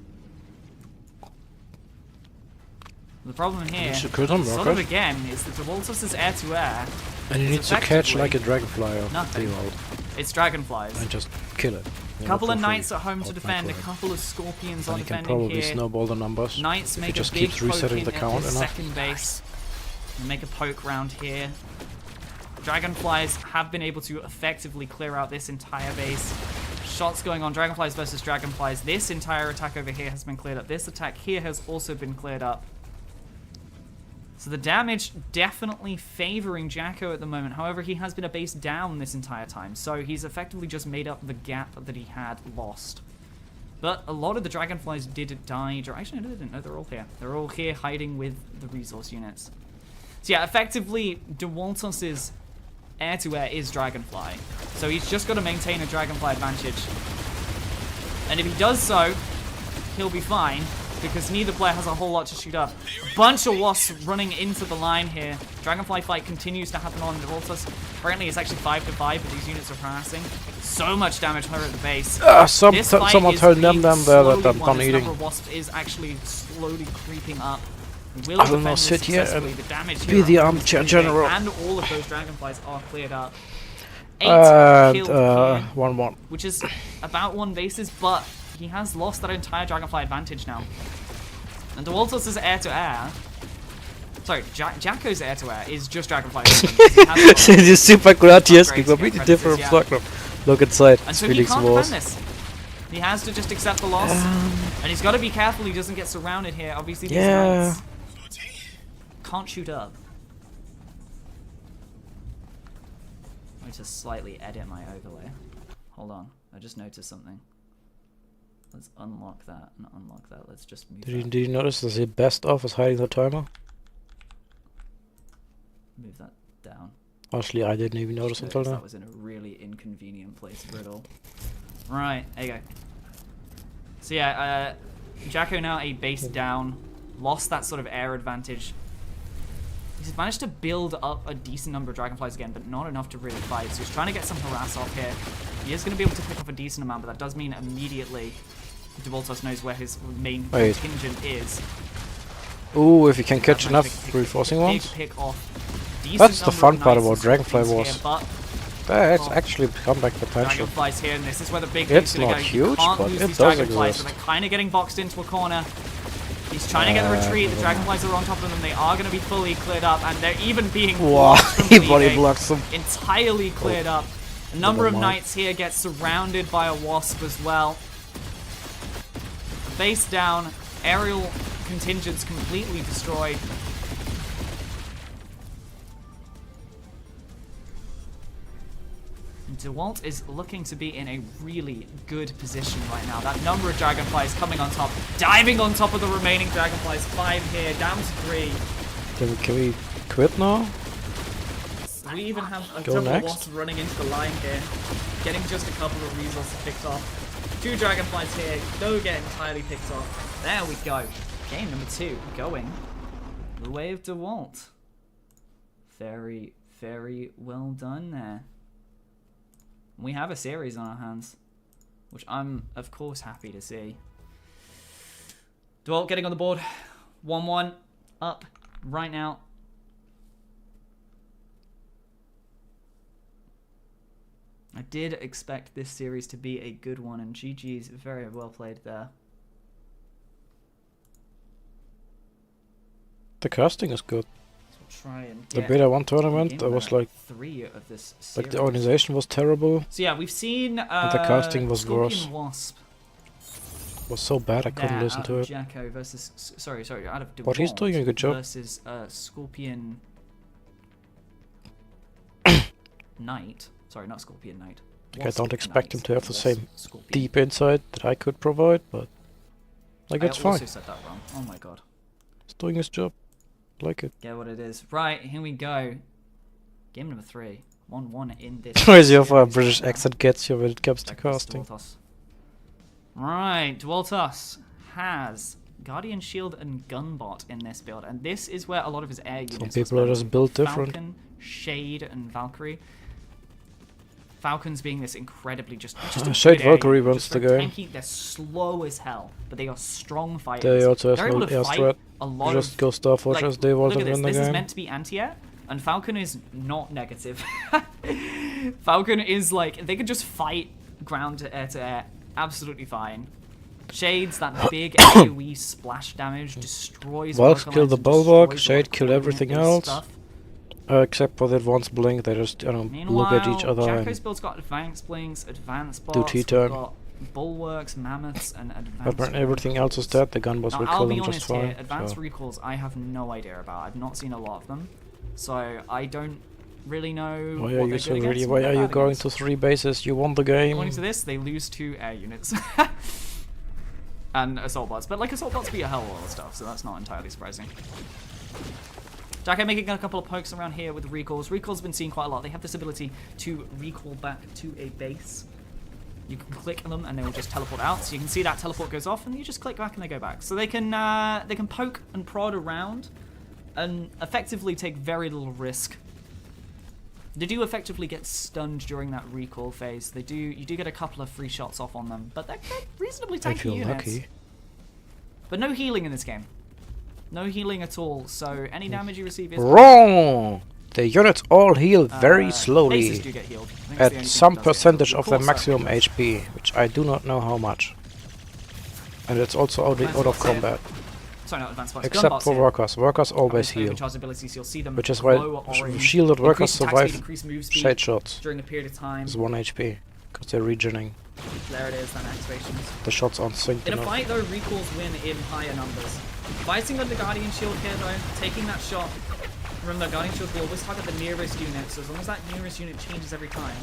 Speaker 10: The problem here,
Speaker 1: should kill them,
Speaker 10: sort
Speaker 1: Rocket.
Speaker 10: of again, is that the Waltus is air-to-air.
Speaker 1: And you
Speaker 10: It's
Speaker 1: need to catch
Speaker 10: effectively
Speaker 1: like a dragonfly or
Speaker 10: nothing.
Speaker 1: default
Speaker 10: It's Dragonflies.
Speaker 1: and just kill it.
Speaker 10: A
Speaker 1: You
Speaker 10: couple
Speaker 1: know,
Speaker 10: of
Speaker 1: for free.
Speaker 10: Knights at home to
Speaker 1: Out
Speaker 10: defend, a
Speaker 1: microwave.
Speaker 10: couple of Scorpions
Speaker 1: And
Speaker 10: on
Speaker 1: he can
Speaker 10: defending
Speaker 1: probably
Speaker 10: here.
Speaker 1: snowball the numbers.
Speaker 10: Knights
Speaker 1: if
Speaker 10: make
Speaker 1: he just
Speaker 10: a big
Speaker 1: keeps resetting
Speaker 10: poke
Speaker 1: the
Speaker 10: in
Speaker 1: count
Speaker 10: at the
Speaker 1: enough.
Speaker 10: second base. And make a poke round here. Dragonflies have been able to effectively clear out this entire base. Shots going on, Dragonflies versus Dragonflies. This entire attack over here has been cleared up. This attack here has also been cleared up. So the damage definitely favoring Jacko at the moment. However, he has been a base down this entire time. So he's effectively just made up the gap that he had lost. But a lot of the Dragonflies did die. Actually, no, they didn't. No, they're all here. They're all here hiding with the resource units. So yeah, effectively, DeWaltus's air-to-air is Dragonfly. So he's just got to maintain a Dragonfly advantage. And if he does so, he'll be fine. because neither player has a whole lot to shoot up. Bunch of wasps running into the line here. Dragonfly fight continues to happen on Voltus. Apparently it's actually 5-5, but these units are harassing. So much damage here at the base.
Speaker 1: Someone told them there that I'm done eating.
Speaker 10: The number of wasps is actually slowly creeping up.
Speaker 1: I will now sit here and
Speaker 10: the damage
Speaker 1: be the armchair general.
Speaker 10: And all of those dragonflies are cleared up. 8
Speaker 1: And
Speaker 10: killed here,
Speaker 1: 1-1.
Speaker 10: which is about 1 basis, but he has lost that entire dragonfly advantage now. And DeWaltus is air-to-air. Sorry, Jacko's air-to-air is just dragonfly.
Speaker 1: This is super grotesque, completely different background. Look inside,
Speaker 10: And
Speaker 1: it's
Speaker 10: so
Speaker 1: really
Speaker 10: he can't
Speaker 1: walls.
Speaker 10: defend this. He has to just accept the loss. And he's got to be careful he doesn't get surrounded here. Obviously, these knights can't shoot up. Let me just slightly edit my overlay. Hold on, I just noticed something. Let's unlock that and unlock that. Let's just move
Speaker 1: Did you notice that the best of is hiding the timer?
Speaker 10: move that down.
Speaker 1: Actually, I didn't even notice until now.
Speaker 10: That was in a really inconvenient place for it all. Right, there you go. So yeah, Jacko now a base down, lost that sort of air advantage. He's managed to build up a decent number of dragonflies again, but not enough to really fight. So he's trying to get some harass off here. He is going to be able to pick off a decent amount, but that does mean immediately Dewaltos knows where his main contingent is.
Speaker 1: Ooh, if you can catch enough reinforcing ones.
Speaker 10: Pick off
Speaker 1: That's the fun part about Dragonfly Wars. That's actually comeback potential.
Speaker 10: Dragonflies here, and this is where the big
Speaker 1: It's not huge, but it does exist.
Speaker 10: So they're kind of getting boxed into a corner. He's trying to get the retreat. The dragonflies are on top of them. They are going to be fully cleared up, and they're even being
Speaker 1: he body blocks them.
Speaker 10: Entirely cleared up. A number of knights here get surrounded by a wasp as well. Base down. Aerial contingents completely destroyed. DeWalt is looking to be in a really good position right now. That number of dragonflies coming on top, diving on top of the remaining dragonflies. 5 here, down to 3.
Speaker 1: Can we quit now?
Speaker 10: We even have a
Speaker 1: Go
Speaker 10: couple of
Speaker 1: next.
Speaker 10: wasps running into the line here, getting just a couple of resources picked off. 2 dragonflies here, don't get entirely picked off. There we go. Game number 2 going the way of DeWalt. Very, very well done there. We have a series on our hands, which I'm, of course, happy to see. DeWalt getting on the board. 1-1 up right now. I did expect this series to be a good one, and GG's very well played there.
Speaker 1: The casting is good.
Speaker 10: Try and
Speaker 1: the Beta 1 tournament, I was like,
Speaker 10: 3 of this series.
Speaker 1: Like the organization was terrible.
Speaker 10: So yeah, we've seen
Speaker 1: and the casting was
Speaker 10: Scorpion
Speaker 1: worse.
Speaker 10: Wasp.
Speaker 1: It was so bad I couldn't listen to it.
Speaker 10: Jacko versus sorry, out of DeWalt.
Speaker 1: But he's doing a good job.
Speaker 10: Versus Scorpion Knight. Sorry, not Scorpion Knight.
Speaker 1: Like I don't expect him to have the same deep insight that I could provide, but like it's fine.
Speaker 10: I also said that wrong. Oh my god.
Speaker 1: He's doing his job. Like it.
Speaker 10: Get what it is. Right, here we go. Game number 3. 1-1 in this.
Speaker 1: Crazy how far a British accent gets you when it comes to casting.
Speaker 10: Right, Dewaltos has Guardian Shield and Gunbot in this build, and this is where a lot of his air units.
Speaker 1: Some people are just built different.
Speaker 10: Falcon, Shade, and Valkyrie. Falcons being this incredibly just a
Speaker 1: Shade
Speaker 10: good
Speaker 1: Valkyrie
Speaker 10: area,
Speaker 1: runs the game.
Speaker 10: Tanky, they're slow as hell, but they are strong fighters.
Speaker 1: They also have
Speaker 10: they're
Speaker 1: no
Speaker 10: able to
Speaker 1: air
Speaker 10: fight
Speaker 1: threat.
Speaker 10: a lot
Speaker 1: Just
Speaker 10: of,
Speaker 1: go Starforge as they want to win the
Speaker 10: this
Speaker 1: game.
Speaker 10: is meant to be anti-air, and Falcon is not negative. Falcon is like, they could just fight ground to air, absolutely fine. Shades, that big AoE splash damage, destroys
Speaker 1: Valks kill the bulwark,
Speaker 10: destroys
Speaker 1: Shade kill everything else. Except for that once blink, they just look at each other
Speaker 10: Jacko's
Speaker 1: and
Speaker 10: build's got advanced blinks, advanced bots,
Speaker 1: do T-turn.
Speaker 10: got bulwarks, mammoths, and advanced.
Speaker 1: Apparently everything else is dead. The gunbots will kill them just fine.
Speaker 10: Advanced
Speaker 1: So.
Speaker 10: recalls, I have no idea about. I've not seen a lot of them, so I don't really know.
Speaker 1: Why are you so really? Why are you going to 3 bases? You won the game.
Speaker 10: According to this, they lose 2 air units. And assault bots, but like assault bots beat a hell of a lot of stuff, so that's not entirely surprising. Jacko making a couple of pokes around here with recalls. Recalls have been seen quite a lot. They have this ability to recall back to a base. You can click them and they will just teleport out. So you can see that teleport goes off and you just click back and they go back. So they can poke and prod around and effectively take very little risk. They do effectively get stunned during that recall phase. You do get a couple of free shots off on them, but they're reasonably tanky
Speaker 1: I feel
Speaker 10: units.
Speaker 1: lucky.
Speaker 10: But no healing in this game. No healing at all, so any damage you receive is...
Speaker 1: Wrong! The units all heal very
Speaker 10: bases
Speaker 1: slowly,
Speaker 10: do get healed. I think it's the
Speaker 1: at
Speaker 10: only thing
Speaker 1: some
Speaker 10: that does get
Speaker 1: percentage
Speaker 10: healed.
Speaker 1: of their
Speaker 10: Recall
Speaker 1: maximum
Speaker 10: certainly does.
Speaker 1: HP, which I do not know how much. And it's also out
Speaker 10: Advanced
Speaker 1: of
Speaker 10: bots here.
Speaker 1: combat,
Speaker 10: Sorry, not advanced bots.
Speaker 1: except
Speaker 10: Gunbots
Speaker 1: for
Speaker 10: here.
Speaker 1: workers. Workers always
Speaker 10: Have those
Speaker 1: heal,
Speaker 10: overcharged abilities, so you'll see them
Speaker 1: which is why
Speaker 10: glow orange.
Speaker 1: shielded workers
Speaker 10: Increased attack speed,
Speaker 1: survive
Speaker 10: increased move speed
Speaker 1: shade shots.
Speaker 10: during a period of time.
Speaker 1: It's 1 HP, because they're regening.
Speaker 10: There it is, then activations.
Speaker 1: The shots aren't synced
Speaker 10: In a
Speaker 1: enough.
Speaker 10: fight, though, recalls win in higher numbers. Fighting with the Guardian Shield here, though, taking that shot. Remember, the Guardian Shield will always target the nearest unit, so as long as that nearest unit changes every time.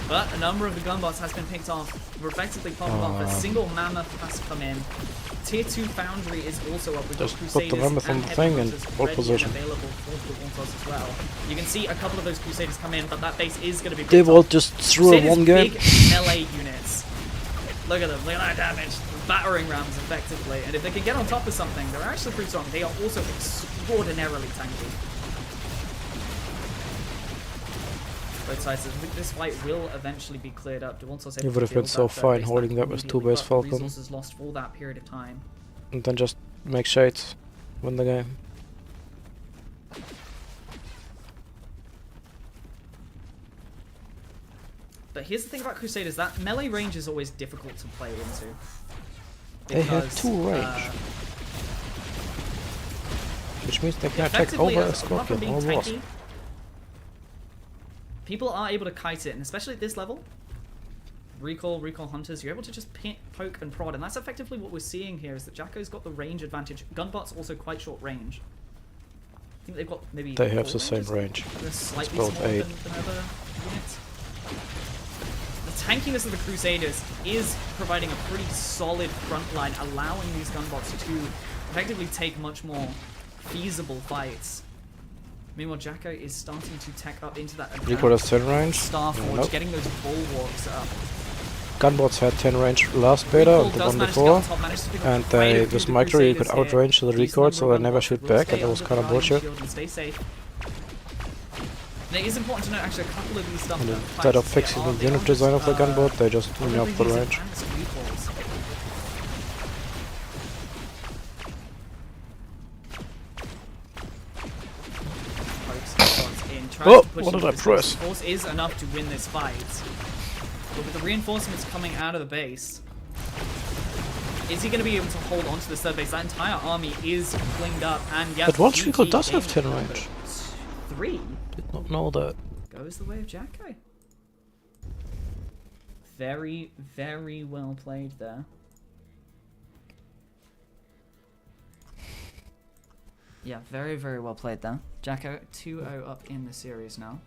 Speaker 10: But a number of the gunbots has been picked off. We're effectively popping off. A single mammoth has come in. Tier 2 Foundry is also up. We've got
Speaker 1: Just put the
Speaker 10: Crusaders
Speaker 1: mammoth on
Speaker 10: and
Speaker 1: the
Speaker 10: Heavy
Speaker 1: thing and
Speaker 10: Hunters
Speaker 1: hold
Speaker 10: ready
Speaker 1: position.
Speaker 10: and available for the Wantos as well. You can see a couple of those Crusaders come in, but that base is going to be
Speaker 1: They
Speaker 10: picked
Speaker 1: will
Speaker 10: off.
Speaker 1: just through
Speaker 10: Crusaders
Speaker 1: one game.
Speaker 10: big melee units. Look at them, look at that damage. Battering rams, effectively. And if they can get on top of something, they're actually pretty strong. They are also extraordinarily tanky. Both sides, I think this fight will eventually be cleared up.
Speaker 1: It would have been so fine holding that with 2 base Falcon.
Speaker 10: Resources lost for that period of time.
Speaker 1: And then just make shades. Win the game.
Speaker 10: But here's the thing about Crusaders, that melee range is always difficult to play into.
Speaker 1: They have
Speaker 10: Because,
Speaker 1: 2 range. Which means they can attack
Speaker 10: effectively,
Speaker 1: over a
Speaker 10: apart from
Speaker 1: Scorpion
Speaker 10: being
Speaker 1: or Wasp.
Speaker 10: tanky, people are able to kite it, and especially at this level, recall hunters, you're able to just poke and prod, and that's effectively what we're seeing here, is that Jacko's got the range advantage. Gunbot's also quite short range. I think they've got maybe...
Speaker 1: They have
Speaker 10: 4
Speaker 1: the same
Speaker 10: ranges?
Speaker 1: range.
Speaker 10: They're slightly
Speaker 1: both
Speaker 10: smaller
Speaker 1: 8.
Speaker 10: than other units. The tankiness of the Crusaders is providing a pretty solid front line, allowing these gunbots to effectively take much more feasible fights. Meanwhile, Jacko is starting to tech up into that
Speaker 1: Recall has 10 range.
Speaker 10: Starforge,
Speaker 1: Nope.
Speaker 10: getting those bulwarks up.
Speaker 1: Gunbots had 10 range last beta
Speaker 10: Recall
Speaker 1: and the
Speaker 10: does
Speaker 1: one
Speaker 10: manage to get on
Speaker 1: before.
Speaker 10: top, managed to pick up
Speaker 1: And
Speaker 10: quite a
Speaker 1: they,
Speaker 10: few
Speaker 1: with
Speaker 10: of the
Speaker 1: micro, you could
Speaker 10: Crusaders
Speaker 1: outrange
Speaker 10: here.
Speaker 1: the
Speaker 10: Decent
Speaker 1: record, so
Speaker 10: number
Speaker 1: they
Speaker 10: of
Speaker 1: never
Speaker 10: gunbots
Speaker 1: shoot
Speaker 10: will
Speaker 1: back,
Speaker 10: stay
Speaker 1: and that was
Speaker 10: under
Speaker 1: kind of
Speaker 10: the Guardian
Speaker 1: bullshit.
Speaker 10: Shield and stay safe. And it is important to note actually a couple of these stuff
Speaker 1: And
Speaker 10: that
Speaker 1: instead of
Speaker 10: fights here
Speaker 1: fixing
Speaker 10: are-
Speaker 1: the
Speaker 10: they
Speaker 1: unit
Speaker 10: are
Speaker 1: design
Speaker 10: just,
Speaker 1: of the gunboat, they just turn
Speaker 10: really
Speaker 1: off the
Speaker 10: these
Speaker 1: range.
Speaker 10: advanced recalls.
Speaker 1: Oh, what did I press?
Speaker 10: Force is enough to win this fight. But with the reinforcements coming out of the base, is he going to be able to hold on to this third base? That entire army is flinged up, and yes,
Speaker 1: But one
Speaker 10: GG
Speaker 1: Treacle does have
Speaker 10: game
Speaker 1: 10
Speaker 10: number
Speaker 1: range.
Speaker 10: 3
Speaker 1: Did not know that.
Speaker 10: goes the way of Jacko. Very, very well played there. Yeah, very, very well played there. Jacko, 2-0 up in the series now.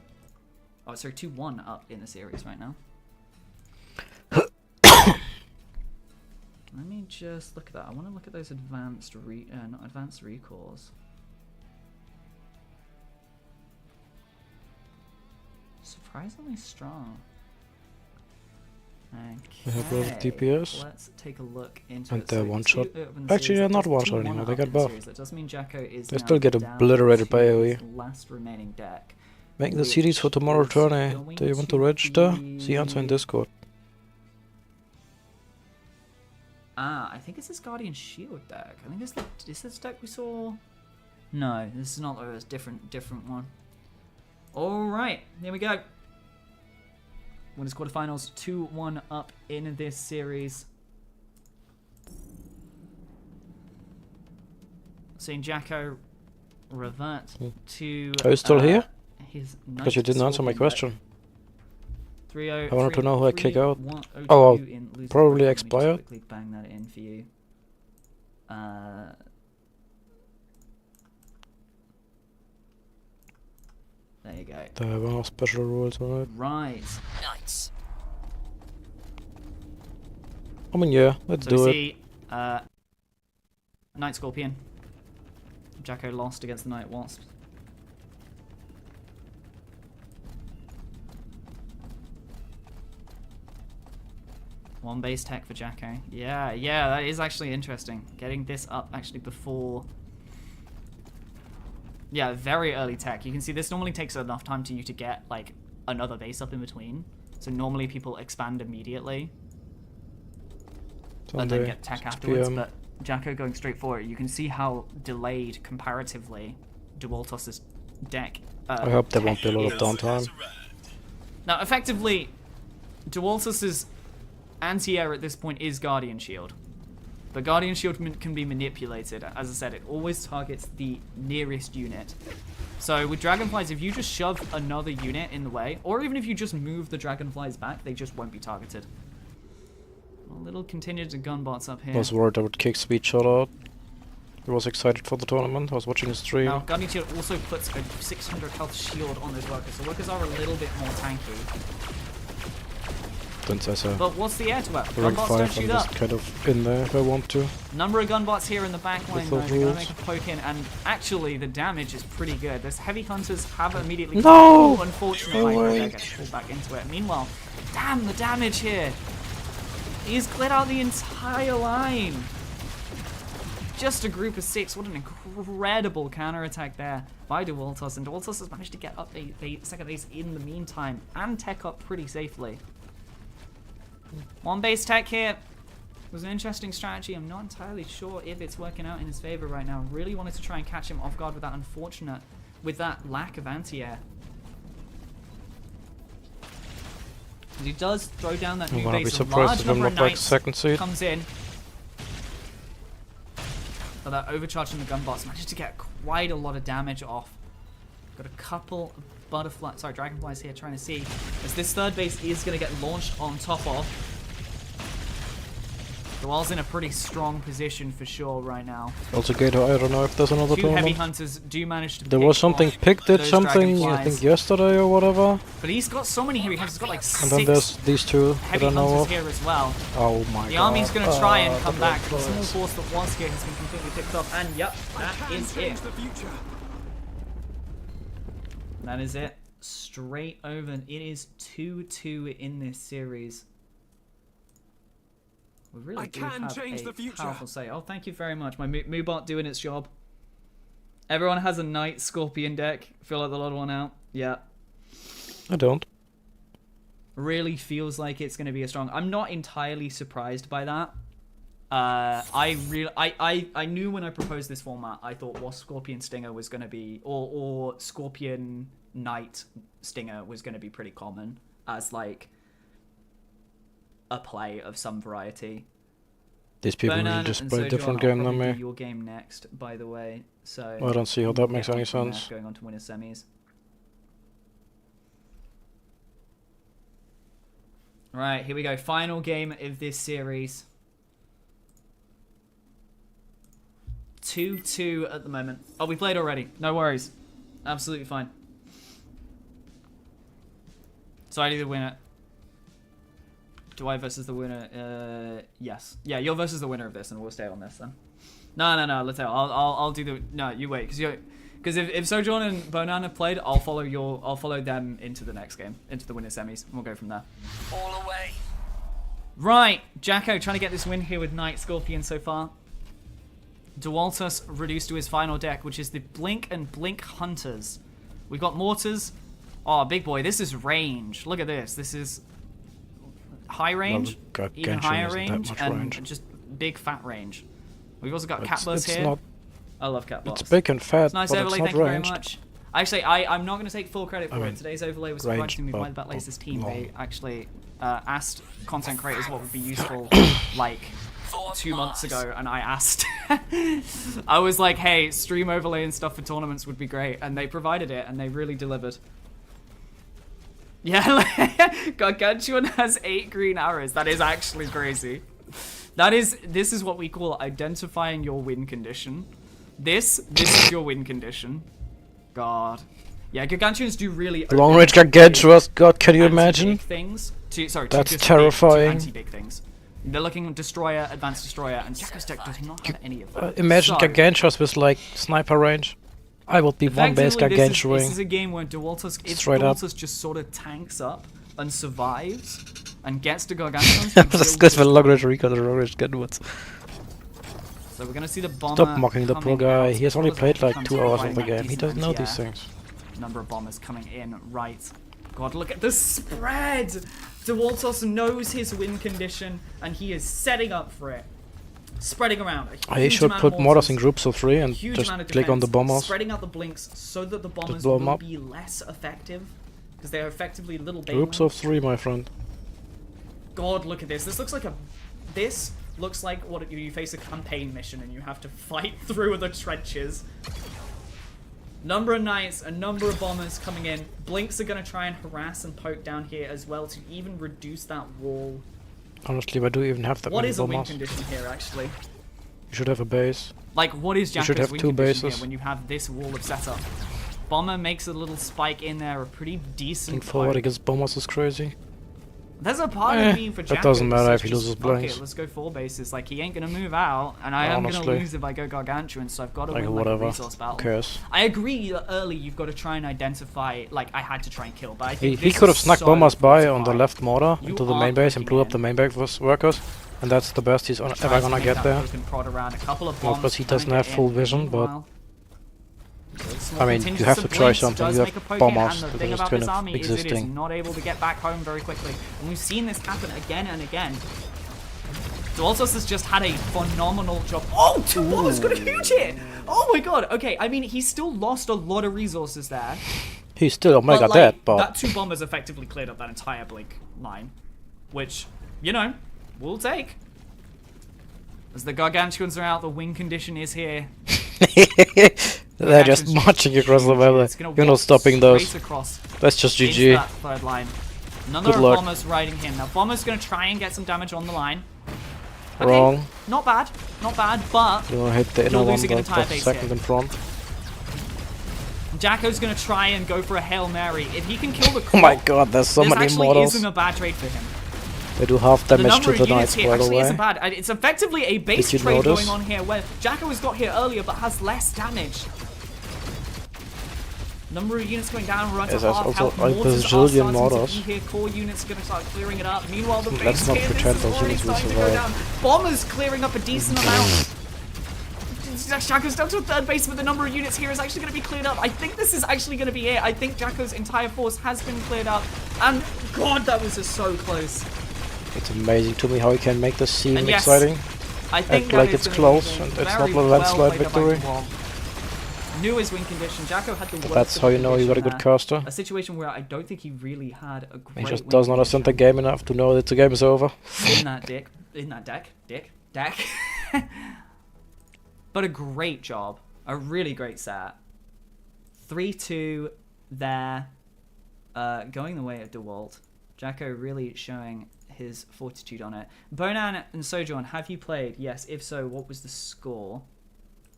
Speaker 10: Oh, sorry, 2-1 up in the series right now. Let me just look at that. I want to look at those advanced not advanced recalls. Surprisingly strong.
Speaker 1: They have a lot of DPS.
Speaker 10: Let's take a look into
Speaker 1: And
Speaker 10: it.
Speaker 1: they're
Speaker 10: So
Speaker 1: one
Speaker 10: two
Speaker 1: shot.
Speaker 10: up in the
Speaker 1: Actually,
Speaker 10: series,
Speaker 1: they're
Speaker 10: that
Speaker 1: not
Speaker 10: does
Speaker 1: one shot
Speaker 10: 2-1
Speaker 1: anymore,
Speaker 10: up
Speaker 1: they
Speaker 10: in
Speaker 1: got
Speaker 10: the
Speaker 1: buff.
Speaker 10: series. That does mean Jacko is
Speaker 1: They
Speaker 10: now
Speaker 1: still get
Speaker 10: down
Speaker 1: obliterated
Speaker 10: to
Speaker 1: by AoE.
Speaker 10: his last remaining deck.
Speaker 1: Make the CDs for tomorrow,
Speaker 10: which
Speaker 1: Tony.
Speaker 10: is going
Speaker 1: Do you want to
Speaker 10: to
Speaker 1: register?
Speaker 10: be-
Speaker 1: See answer in Discord.
Speaker 10: I think it's this Guardian Shield deck. I think is this deck we saw? No, this is not. Oh, it's different one. All right, here we go. Winners quarterfinals, 2-1 up in this series. Seeing Jacko revert to.
Speaker 1: Are you still here?
Speaker 10: His
Speaker 1: Because you didn't answer my question.
Speaker 10: 3-0.
Speaker 1: I wanted to know who I kick out.
Speaker 10: 3-1
Speaker 1: Oh,
Speaker 10: OTU in losing
Speaker 1: probably
Speaker 10: Let me just
Speaker 1: expired.
Speaker 10: quickly bang that in for you. There you go.
Speaker 1: There were special rules, right?
Speaker 10: Right.
Speaker 9: Nice.
Speaker 1: I mean, yeah, let's
Speaker 10: So
Speaker 1: do
Speaker 10: we
Speaker 1: it.
Speaker 10: see Night Scorpion. Jacko lost against the Night Wasp. One base tech for Jacko. Yeah, that is actually interesting. Getting this up actually before... Yeah, very early tech. You can see this normally takes enough time to you to get, like, another base up in between. So normally people expand immediately. And then get tech afterwards, but Jacko going straight for it. You can see how delayed, comparatively, Dualtos's deck...
Speaker 1: I hope there won't be a lot of downtime.
Speaker 10: Now, effectively, Dualtos's anti-air at this point is Guardian Shield. But Guardian Shield can be manipulated. As I said, it always targets the nearest unit. So with Dragonflies, if you just shove another unit in the way, or even if you just move the Dragonflies back, they just won't be targeted. A little contingent of gunbots up here.
Speaker 1: I was worried I would kick Speed Shot out. I was excited for the tournament. I was watching the stream.
Speaker 10: Now, Guardian Shield also puts a 600 health shield on those workers, so workers are a little bit more tanky. But what's the air to it? Gunbots don't shoot up.
Speaker 1: Just kind of in there if I want to.
Speaker 10: Number of gunbots here in the back line, though. They're gonna make a poke in, and actually the damage is pretty good. Those heavy hunters have immediately...
Speaker 1: No!
Speaker 10: Unfortunately, they get pulled back into it. Meanwhile, damn the damage here! He's cleared out the entire line! Just a group of 6. What an incredible counterattack there by Dualtos, and Dualtos has managed to get up a second base in the meantime, and tech up pretty safely. One base tech here. It was an interesting strategy. I'm not entirely sure if it's working out in his favor right now. Really wanted to try and catch him off guard with that lack of anti-air. He does throw down that new base. A large number of knights comes in. But that overcharging the gunbots managed to get quite a lot of damage off. Got a couple of dragonflies here trying to see as this third base is going to get launched on top of. The wall's in a pretty strong position for sure right now.
Speaker 1: Also, Gator, I don't know if there's another
Speaker 10: Two
Speaker 1: tournament.
Speaker 10: heavy hunters do manage to
Speaker 1: There was something, Pick did something, I think yesterday or whatever.
Speaker 10: But he's got so many heavy hunters, he's got like 6
Speaker 1: and then there's these two
Speaker 10: heavy
Speaker 1: that I know
Speaker 10: hunters
Speaker 1: of.
Speaker 10: here as well.
Speaker 1: Oh my god.
Speaker 10: The army's going to try and come back. The small force that was here has been completely picked up. And yep, that is it. That is it. Straight over. It is 2-2 in this series. We really do have a powerful say. Oh, thank you very much. My Moobot doing its job. Everyone has a Knight Scorpion deck. Feel like the odd one out. Yeah.
Speaker 1: I don't.
Speaker 10: Really feels like it's going to be a strong... I'm not entirely surprised by that. I knew when I proposed this format, I thought Wasp Scorpion Stinger was going to be... Or Scorpion Knight Stinger was going to be pretty common as, like, a play of some variety.
Speaker 1: These people really just play a different game than me.
Speaker 10: Your game next, by the way. So
Speaker 1: I don't see how that makes any sense.
Speaker 10: Going on to winner semis. Right, here we go. Final game of this series. 2-2 at the moment. Oh, we played already. No worries. Absolutely fine. So I do the winner. Do I versus the winner? Yes. Yeah, you're versus the winner of this, and we'll stay on this then. No. Let's I'll do the. No, you wait, because if Sojourn and Bonan played, I'll follow them into the next game, into the winner semis, and we'll go from there.
Speaker 9: All away.
Speaker 10: Right, Jacko trying to get this win here with Knight Scorpion so far. Dualtos reduced to his final deck, which is the Blink and Blink Hunters. We've got Mortars. Oh, big boy, this is range. Look at this. This is high range, even higher range, and just big fat range. We've also got Cat Burst here. I love Cat Burst.
Speaker 1: It's big and fat,
Speaker 10: it's nice
Speaker 1: but
Speaker 10: overlay,
Speaker 1: it's not
Speaker 10: thank you
Speaker 1: ranged.
Speaker 10: very much. Actually, I'm not going to take full credit for it. Today's overlay was provided to me by the Batlaces team. They actually asked content creators what would be useful, like 2 months ago, and I asked. I was like, hey, stream overlay and stuff for tournaments would be great, and they provided it, and they really delivered. Yeah, Gargantuan has 8 green arrows. That is actually crazy. This is what we call identifying your win condition. This is your win condition. God. Yeah, Gargantuans do really...
Speaker 1: Long range Gargantuans, God, can you imagine?
Speaker 10: Things
Speaker 1: That's terrifying.
Speaker 10: Anti-big things. They're looking at Destroyer, Advanced Destroyer, and Jacko's deck does not have any of them.
Speaker 1: Imagine Gargantuans with, like, sniper range. I would be one base Gargantuan.
Speaker 10: This is a game where Dualtos just sort of tanks up and survives and gets to Gargantuan.
Speaker 1: Das ist für Long-Range Recon oder Long-Range Gunwoods.
Speaker 10: So we're gonna see the bomber.
Speaker 1: Stop mocking the poor
Speaker 10: coming out.
Speaker 1: guy. He has only
Speaker 10: As well as
Speaker 1: played like
Speaker 10: comes
Speaker 1: 2 hours of
Speaker 10: providing
Speaker 1: the
Speaker 10: that
Speaker 1: game. He
Speaker 10: decent
Speaker 1: doesn't know these
Speaker 10: anti-air.
Speaker 1: things.
Speaker 10: Number of bombers coming in, right. God, look at the spread! DeWaltos knows his win condition, and he is setting up for it. Spreading around.
Speaker 1: He should put mortars in groups of 3 and
Speaker 10: Huge
Speaker 1: just
Speaker 10: amount of
Speaker 1: click on the
Speaker 10: defense,
Speaker 1: bombers.
Speaker 10: spreading out the blinks so that the bombers
Speaker 1: blow 'em
Speaker 10: will
Speaker 1: up.
Speaker 10: be less effective, because they are effectively little baby.
Speaker 1: Groups of 3, my friend.
Speaker 10: God, look at this. This looks like what you face a campaign mission and you have to fight through the trenches. Number of knights, a number of bombers coming in. Blinks are going to try and harass and poke down here as well to even reduce that wall.
Speaker 1: Honestly, why do you even have that
Speaker 10: What
Speaker 1: many
Speaker 10: is a win
Speaker 1: bombers?
Speaker 10: condition here, actually?
Speaker 1: You should have a base.
Speaker 10: Like, what is
Speaker 1: You should
Speaker 10: Jacko's
Speaker 1: have
Speaker 10: win
Speaker 1: 2
Speaker 10: condition
Speaker 1: bases.
Speaker 10: here when you have this wall of setup? Bomber makes a little spike in there, a pretty decent
Speaker 1: Think forward
Speaker 10: poke.
Speaker 1: against bombers is crazy.
Speaker 10: There's a part of me for
Speaker 1: that
Speaker 10: Jacko
Speaker 1: doesn't matter
Speaker 10: that
Speaker 1: if he
Speaker 10: says
Speaker 1: loses
Speaker 10: just, fuck
Speaker 1: blinks.
Speaker 10: it, let's go 4 bases. Like, he ain't gonna move out, and I am gonna
Speaker 1: Honestly.
Speaker 10: lose if I go Gargantuan, so I've got to
Speaker 1: Like,
Speaker 10: win
Speaker 1: whatever.
Speaker 10: like a resource battle.
Speaker 1: Who cares?
Speaker 10: I agree that early you've got to try and identify, like, I had to try and kill, but I think
Speaker 1: He
Speaker 10: this
Speaker 1: could have
Speaker 10: is
Speaker 1: snuck
Speaker 10: so
Speaker 1: bombers by on the
Speaker 10: fortified.
Speaker 1: left mortar
Speaker 10: You
Speaker 1: into the
Speaker 10: are
Speaker 1: main base and
Speaker 10: poking
Speaker 1: blew up
Speaker 10: in.
Speaker 1: the main base workers. And that's the best he's ever
Speaker 10: Tries to
Speaker 1: gonna
Speaker 10: make
Speaker 1: get
Speaker 10: that
Speaker 1: there.
Speaker 10: poke and prod around. A couple of
Speaker 1: Well,
Speaker 10: bombs
Speaker 1: because he
Speaker 10: trying to
Speaker 1: doesn't
Speaker 10: get
Speaker 1: have full
Speaker 10: in.
Speaker 1: vision, but
Speaker 10: Meanwhile,
Speaker 1: I mean, you have to try something. You have bombers
Speaker 10: and the
Speaker 1: that
Speaker 10: thing
Speaker 1: are
Speaker 10: about
Speaker 1: kind
Speaker 10: this
Speaker 1: of
Speaker 10: army is it is
Speaker 1: existing.
Speaker 10: not able to get back home very quickly. And we've seen this happen again and again. Dualtos has just had a phenomenal job. Oh, 2 bombers got a huge hit! Oh my god, okay, I mean, he still lost a lot of resources there.
Speaker 1: He's still Omega
Speaker 10: But, like,
Speaker 1: dead, but
Speaker 10: that 2 bombers effectively cleared up that entire blink line. Which, you know, we'll take. As the Gargantuans are out, the win condition is here.
Speaker 1: they're just
Speaker 10: Gargantuan's
Speaker 1: marching across the map.
Speaker 10: It's gonna
Speaker 1: You're not
Speaker 10: walk
Speaker 1: stopping those.
Speaker 10: straight across
Speaker 1: That's just
Speaker 10: into
Speaker 1: GG.
Speaker 10: that 3rd line. Another
Speaker 1: Good luck.
Speaker 10: bomber's riding him. Now, bomber's gonna try and get some damage on the line. Okay,
Speaker 1: Wrong.
Speaker 10: not bad, but
Speaker 1: You wanna hit the inner
Speaker 10: You're
Speaker 1: one,
Speaker 10: losing an
Speaker 1: the
Speaker 10: entire base
Speaker 1: second
Speaker 10: here.
Speaker 1: in front.
Speaker 10: Jacko's gonna try and go for a Hail Mary. If he can kill the
Speaker 1: Oh my
Speaker 10: Croc,
Speaker 1: god, there's so
Speaker 10: this
Speaker 1: many
Speaker 10: actually
Speaker 1: mortals.
Speaker 10: isn't a bad trade for him.
Speaker 1: They do half
Speaker 10: The
Speaker 1: damage
Speaker 10: number
Speaker 1: to the
Speaker 10: of units
Speaker 1: knights,
Speaker 10: here
Speaker 1: by the
Speaker 10: actually
Speaker 1: way.
Speaker 10: isn't bad. It's effectively a base
Speaker 1: Did you
Speaker 10: trade
Speaker 1: notice?
Speaker 10: going on here where Jacko has got here earlier but has less damage. Number of units going down, run to
Speaker 1: Yes, there's
Speaker 10: half
Speaker 1: also
Speaker 10: health.
Speaker 1: a
Speaker 10: Mortars are
Speaker 1: bazillion
Speaker 10: starting
Speaker 1: mortars.
Speaker 10: to be here. Core units are going to start clearing it up. Meanwhile, the base
Speaker 1: Let's not
Speaker 10: here, this
Speaker 1: pretend
Speaker 10: is
Speaker 1: those
Speaker 10: already
Speaker 1: units will
Speaker 10: starting to go
Speaker 1: survive.
Speaker 10: down. Bombers clearing up a decent amount. Jacko's down to a 3rd base, but the number of units here is actually going to be cleared up. I think this is actually going to be it. I think Jacko's entire force has been cleared up. And God, that was just so close.
Speaker 1: It's amazing to me how he can make this seem
Speaker 10: And yes,
Speaker 1: exciting.
Speaker 10: I think
Speaker 1: Act
Speaker 10: that
Speaker 1: like
Speaker 10: is
Speaker 1: it's
Speaker 10: gonna
Speaker 1: close
Speaker 10: be
Speaker 1: and it's not
Speaker 10: very
Speaker 1: a landslide
Speaker 10: well played by
Speaker 1: victory.
Speaker 10: Duval. Knew his win condition. Jacko had the worst
Speaker 1: That's
Speaker 10: of
Speaker 1: how
Speaker 10: the
Speaker 1: you know you got a
Speaker 10: condition
Speaker 1: good
Speaker 10: there.
Speaker 1: caster.
Speaker 10: A situation where I don't think he really had a great
Speaker 1: He just
Speaker 10: win
Speaker 1: does not understand the
Speaker 10: condition
Speaker 1: game enough to know that the game is over.
Speaker 10: in that deck. But a great job. A really great set. 3-2 there. Going the way of DeWalt. Jacko really showing his fortitude on it. Bonan and Sojourn, have you played? Yes. If so, what was the score?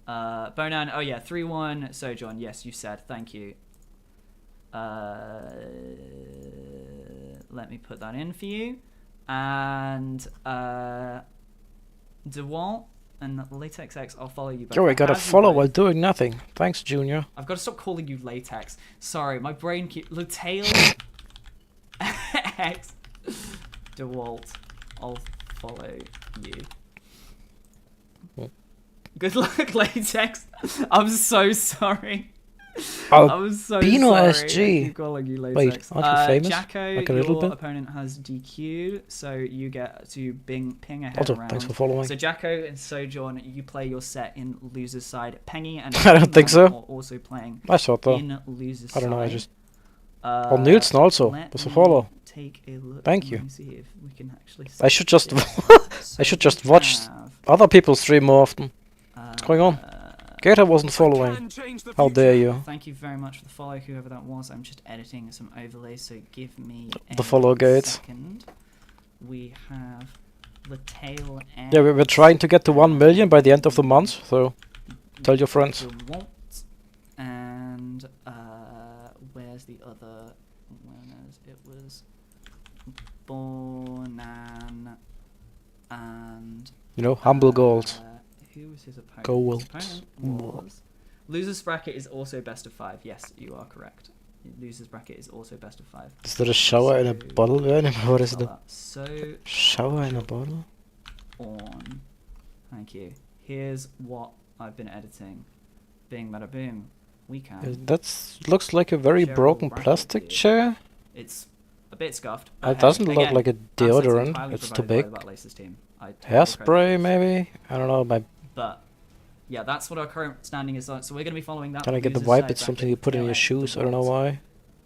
Speaker 10: Bonan, oh yeah, 3-1. Sojourn, yes, you said. Thank you. Let me put that in for you. And DeWalt and Latex X, I'll follow you both.
Speaker 1: Yo, I got a
Speaker 10: Have you
Speaker 1: follow
Speaker 10: played?
Speaker 1: while doing nothing. Thanks, Junior.
Speaker 10: I've got to stop calling you Latex. Sorry, my brain keeps... Latail X DeWalt, I'll follow you. Good luck, Latex. I'm so sorry. I'm so
Speaker 1: Albino
Speaker 10: sorry.
Speaker 1: SG.
Speaker 10: I keep calling you Latex.
Speaker 1: Wait, aren't you famous?
Speaker 10: Jacko,
Speaker 1: Like a little
Speaker 10: your
Speaker 1: bit?
Speaker 10: opponent has DQ'd, so you get to ping ahead
Speaker 1: Also,
Speaker 10: around.
Speaker 1: thanks for following.
Speaker 10: So Jacko and Sojourn, you play your set in loser's side. Pengy and
Speaker 1: I don't think so.
Speaker 10: are also playing
Speaker 1: I thought though.
Speaker 10: in loser's
Speaker 1: I don't know, I
Speaker 10: side.
Speaker 1: just... Oh, Nielsen also.
Speaker 10: Let
Speaker 1: That's a
Speaker 10: me
Speaker 1: follow.
Speaker 10: Take a look.
Speaker 1: Thank you.
Speaker 10: Let me see if we can actually
Speaker 1: I should just...
Speaker 10: see.
Speaker 1: I should
Speaker 10: So
Speaker 1: just
Speaker 10: we
Speaker 1: watch
Speaker 10: have,
Speaker 1: other people stream more often. What's going on? Gator wasn't following. How dare you?
Speaker 10: Thank you very much for the follow, whoever that was. I'm just editing some overlays, so give me
Speaker 1: The follow Gates.
Speaker 10: second. We have the tail end.
Speaker 1: Yeah, we're trying to get to 1 million by the end of the month, so tell your friends.
Speaker 10: The Walt, and where's the other winners? It was Bonan and
Speaker 1: You know, humble goals.
Speaker 10: who was his opponent?
Speaker 1: Go
Speaker 10: His
Speaker 1: Wilts.
Speaker 10: opponent was... Loser's bracket is also best of 5. Yes, you are correct. losers bracket is also best of 5.
Speaker 1: Is that a shower in a bottle? What is it?
Speaker 10: So
Speaker 1: Shower in a bottle?
Speaker 10: on. Thank you. Here's what I've been editing. Bing bada boom. We can.
Speaker 1: That looks like a very
Speaker 10: Share
Speaker 1: broken
Speaker 10: bracket
Speaker 1: plastic
Speaker 10: view.
Speaker 1: chair.
Speaker 10: It's a bit scuffed.
Speaker 1: It doesn't look
Speaker 10: again,
Speaker 1: like a
Speaker 10: assets
Speaker 1: deodorant.
Speaker 10: entirely
Speaker 1: It's too
Speaker 10: provided
Speaker 1: big.
Speaker 10: by the Battleaces team. I totally
Speaker 1: Hairspray,
Speaker 10: credit this.
Speaker 1: maybe? I don't know.
Speaker 10: But yeah, that's what our current standing is. So we're going to be following that.
Speaker 1: Can I get the
Speaker 10: Losers
Speaker 1: vibe?
Speaker 10: side
Speaker 1: It's something
Speaker 10: bracket,
Speaker 1: you put in your
Speaker 10: KOX,
Speaker 1: shoes.
Speaker 10: the
Speaker 1: I don't know
Speaker 10: Wolves.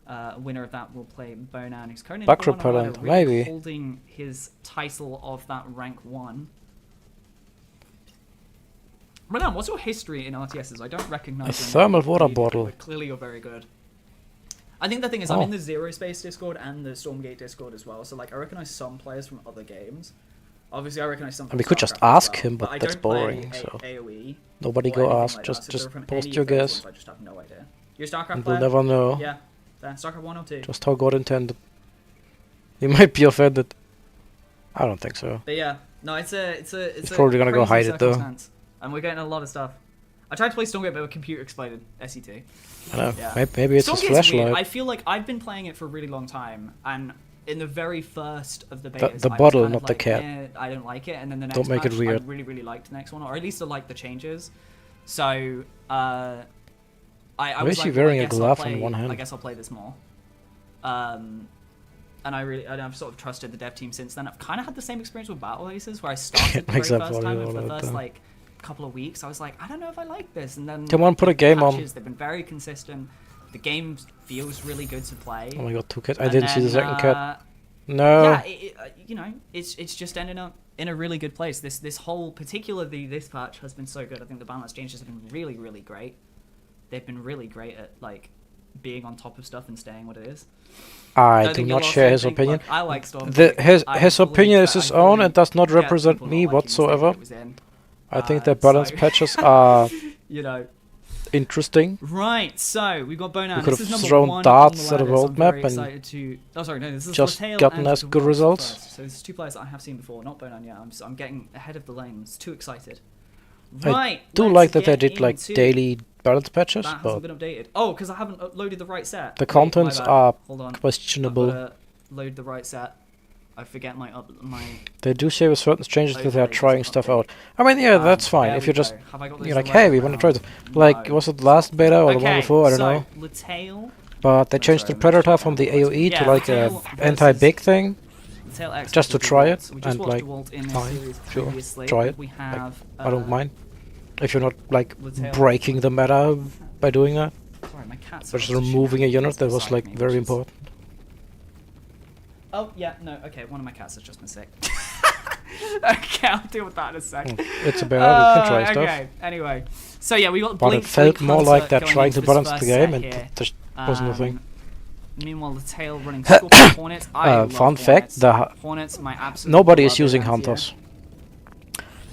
Speaker 1: why.
Speaker 10: Winner of that will play Bonan, who's currently
Speaker 1: Back
Speaker 10: number one on
Speaker 1: repellent,
Speaker 10: ladder, really
Speaker 1: maybe.
Speaker 10: holding his title of that rank 1. Bonan, what's your history in RTSs? I don't recognize
Speaker 1: A
Speaker 10: your name
Speaker 1: thermal water
Speaker 10: immediately,
Speaker 1: bottle.
Speaker 10: but clearly you're very good. I think the thing is, I'm
Speaker 1: Oh.
Speaker 10: in the Zero Space Discord and the Stormgate Discord as well, so like I recognize some players from other games. Obviously, I recognize some.
Speaker 1: And
Speaker 10: From
Speaker 1: we could just
Speaker 10: StarCraft as
Speaker 1: ask
Speaker 10: well,
Speaker 1: him, but
Speaker 10: I
Speaker 1: that's
Speaker 10: don't play
Speaker 1: boring,
Speaker 10: any
Speaker 1: so
Speaker 10: AOE
Speaker 1: nobody
Speaker 10: or
Speaker 1: go
Speaker 10: anything
Speaker 1: ask.
Speaker 10: like
Speaker 1: Just
Speaker 10: that, so if they're from
Speaker 1: post
Speaker 10: any
Speaker 1: your
Speaker 10: of those
Speaker 1: guess.
Speaker 10: ones, I just have no idea. You're a StarCraft
Speaker 1: And
Speaker 10: player?
Speaker 1: we'll never know.
Speaker 10: Yeah. StarCraft 1 or 2.
Speaker 1: Just how God intended. You might be offended. I don't think so.
Speaker 10: But yeah, no, it's
Speaker 1: probably gonna go
Speaker 10: crazy
Speaker 1: hide it, though.
Speaker 10: circumstance, and we're getting a lot of stuff. I tried to play Stormgate, but my computer exploded. SET.
Speaker 1: I know.
Speaker 10: Yeah.
Speaker 1: Maybe it's his
Speaker 10: Stormgate's weird.
Speaker 1: flashlight.
Speaker 10: I feel like I've been playing it for a really long time, and in the very first of the betas,
Speaker 1: The
Speaker 10: I was
Speaker 1: bottle,
Speaker 10: kind of
Speaker 1: not the
Speaker 10: like,
Speaker 1: cat.
Speaker 10: I don't like it, and then the next
Speaker 1: Don't make it
Speaker 10: patch,
Speaker 1: weird.
Speaker 10: I really, really liked the next one, or at least I liked the changes. So, I
Speaker 1: Why
Speaker 10: was
Speaker 1: is he
Speaker 10: like,
Speaker 1: wearing
Speaker 10: well,
Speaker 1: a
Speaker 10: I guess
Speaker 1: glove
Speaker 10: I'll
Speaker 1: in
Speaker 10: play,
Speaker 1: one hand?
Speaker 10: I guess I'll play this more. And I've sort of trusted the dev team since then. I've kind of had the same experience with Battle Aces, where I started the very
Speaker 1: Except
Speaker 10: first time, and for the
Speaker 1: volleyball,
Speaker 10: first
Speaker 1: yeah.
Speaker 10: like couple of weeks, I was like, I don't know if I like this, and then
Speaker 1: Come on, put a game on.
Speaker 10: patches, they've been very consistent. The game feels really good to play.
Speaker 1: Oh my god, 2 cats. I
Speaker 10: And
Speaker 1: didn't see the
Speaker 10: then,
Speaker 1: second cat. No.
Speaker 10: Yeah, you know, it's just ending up in a really good place. This whole, particularly this patch, has been so good. I think the balance changes have been really, really great. They've been really great at like being on top of stuff and staying what it is.
Speaker 1: I
Speaker 10: Don't
Speaker 1: do
Speaker 10: think
Speaker 1: not
Speaker 10: you'll
Speaker 1: share
Speaker 10: also
Speaker 1: his
Speaker 10: think,
Speaker 1: opinion.
Speaker 10: look, I like Stormgate.
Speaker 1: His
Speaker 10: fully
Speaker 1: opinion is
Speaker 10: get-
Speaker 1: his
Speaker 10: I
Speaker 1: own
Speaker 10: fully
Speaker 1: and does not
Speaker 10: get
Speaker 1: represent
Speaker 10: people
Speaker 1: me
Speaker 10: not liking the state
Speaker 1: whatsoever.
Speaker 10: it was in.
Speaker 1: I think the balance
Speaker 10: so-
Speaker 1: patches are
Speaker 10: You know.
Speaker 1: interesting.
Speaker 10: Right, so we've got Bonan.
Speaker 1: We could
Speaker 10: This is
Speaker 1: have
Speaker 10: number
Speaker 1: thrown
Speaker 10: 1
Speaker 1: darts
Speaker 10: on the
Speaker 1: at a
Speaker 10: ladder, so
Speaker 1: world
Speaker 10: I'm very
Speaker 1: map and
Speaker 10: excited to... Oh, sorry, no, this is
Speaker 1: just
Speaker 10: Latel
Speaker 1: gotten
Speaker 10: and
Speaker 1: us good
Speaker 10: Dwarf
Speaker 1: results.
Speaker 10: first. So there's 2 players that I have seen before, not Bonan yet. I'm getting ahead of the lanes. Too excited.
Speaker 1: I
Speaker 10: Right,
Speaker 1: do
Speaker 10: let's
Speaker 1: like that they
Speaker 10: get
Speaker 1: did like
Speaker 10: into-
Speaker 1: daily balance patches,
Speaker 10: That
Speaker 1: but
Speaker 10: hasn't been updated. Oh, because I haven't uploaded the right set.
Speaker 1: the
Speaker 10: Wait, my
Speaker 1: contents
Speaker 10: bad.
Speaker 1: are
Speaker 10: Hold on. I've
Speaker 1: questionable.
Speaker 10: gotta load the right set. I forget my
Speaker 1: They do say with certain changes that they are
Speaker 10: overlay
Speaker 1: trying
Speaker 10: doesn't
Speaker 1: stuff
Speaker 10: update.
Speaker 1: out. I mean, yeah, that's fine.
Speaker 10: There
Speaker 1: If
Speaker 10: we
Speaker 1: you just
Speaker 10: go. Have I got those
Speaker 1: you're like,
Speaker 10: the
Speaker 1: hey,
Speaker 10: right
Speaker 1: we want to try this.
Speaker 10: round?
Speaker 1: Like,
Speaker 10: No.
Speaker 1: was it last beta or the one
Speaker 10: Okay,
Speaker 1: before? I don't
Speaker 10: so,
Speaker 1: know.
Speaker 10: Latel,
Speaker 1: But they
Speaker 10: I'm
Speaker 1: changed
Speaker 10: sorry,
Speaker 1: the
Speaker 10: I'm
Speaker 1: Predator
Speaker 10: just
Speaker 1: from the
Speaker 10: trying to
Speaker 1: AOE
Speaker 10: yeah,
Speaker 1: to like a
Speaker 10: Latel versus
Speaker 1: anti-big thing.
Speaker 10: Latel X
Speaker 1: just to
Speaker 10: versus
Speaker 1: try
Speaker 10: DeWalt.
Speaker 1: it
Speaker 10: We just
Speaker 1: and,
Speaker 10: watched
Speaker 1: like,
Speaker 10: DeWalt in their
Speaker 1: fine,
Speaker 10: series
Speaker 1: sure,
Speaker 10: previously.
Speaker 1: try it.
Speaker 10: We
Speaker 1: Like,
Speaker 10: have,
Speaker 1: I don't mind if you're not like
Speaker 10: Latel.
Speaker 1: breaking the meta by doing that.
Speaker 10: Sorry, my cat's
Speaker 1: But just
Speaker 10: supposed to
Speaker 1: removing a
Speaker 10: shit
Speaker 1: unit that was
Speaker 10: beside
Speaker 1: like
Speaker 10: me,
Speaker 1: very
Speaker 10: which is-
Speaker 1: important.
Speaker 10: Oh, yeah, no, okay, one of my cats has just been sick. Okay, I'll deal with that in a sec.
Speaker 1: It's a beta. You can try stuff.
Speaker 10: Okay, anyway. So yeah, we got
Speaker 1: But
Speaker 10: Blink,
Speaker 1: it felt
Speaker 10: Blink
Speaker 1: more
Speaker 10: Hunter
Speaker 1: like they're
Speaker 10: going
Speaker 1: trying
Speaker 10: into
Speaker 1: to
Speaker 10: this
Speaker 1: balance
Speaker 10: first
Speaker 1: the game,
Speaker 10: set
Speaker 1: and
Speaker 10: here.
Speaker 1: there wasn't a thing.
Speaker 10: Meanwhile, the tail running Scorpion Hornets. I love
Speaker 1: Fun fact:
Speaker 10: Hornets.
Speaker 1: the
Speaker 10: Hornets, my absolute
Speaker 1: nobody is
Speaker 10: beloved
Speaker 1: using
Speaker 10: anti-air.
Speaker 1: hunters.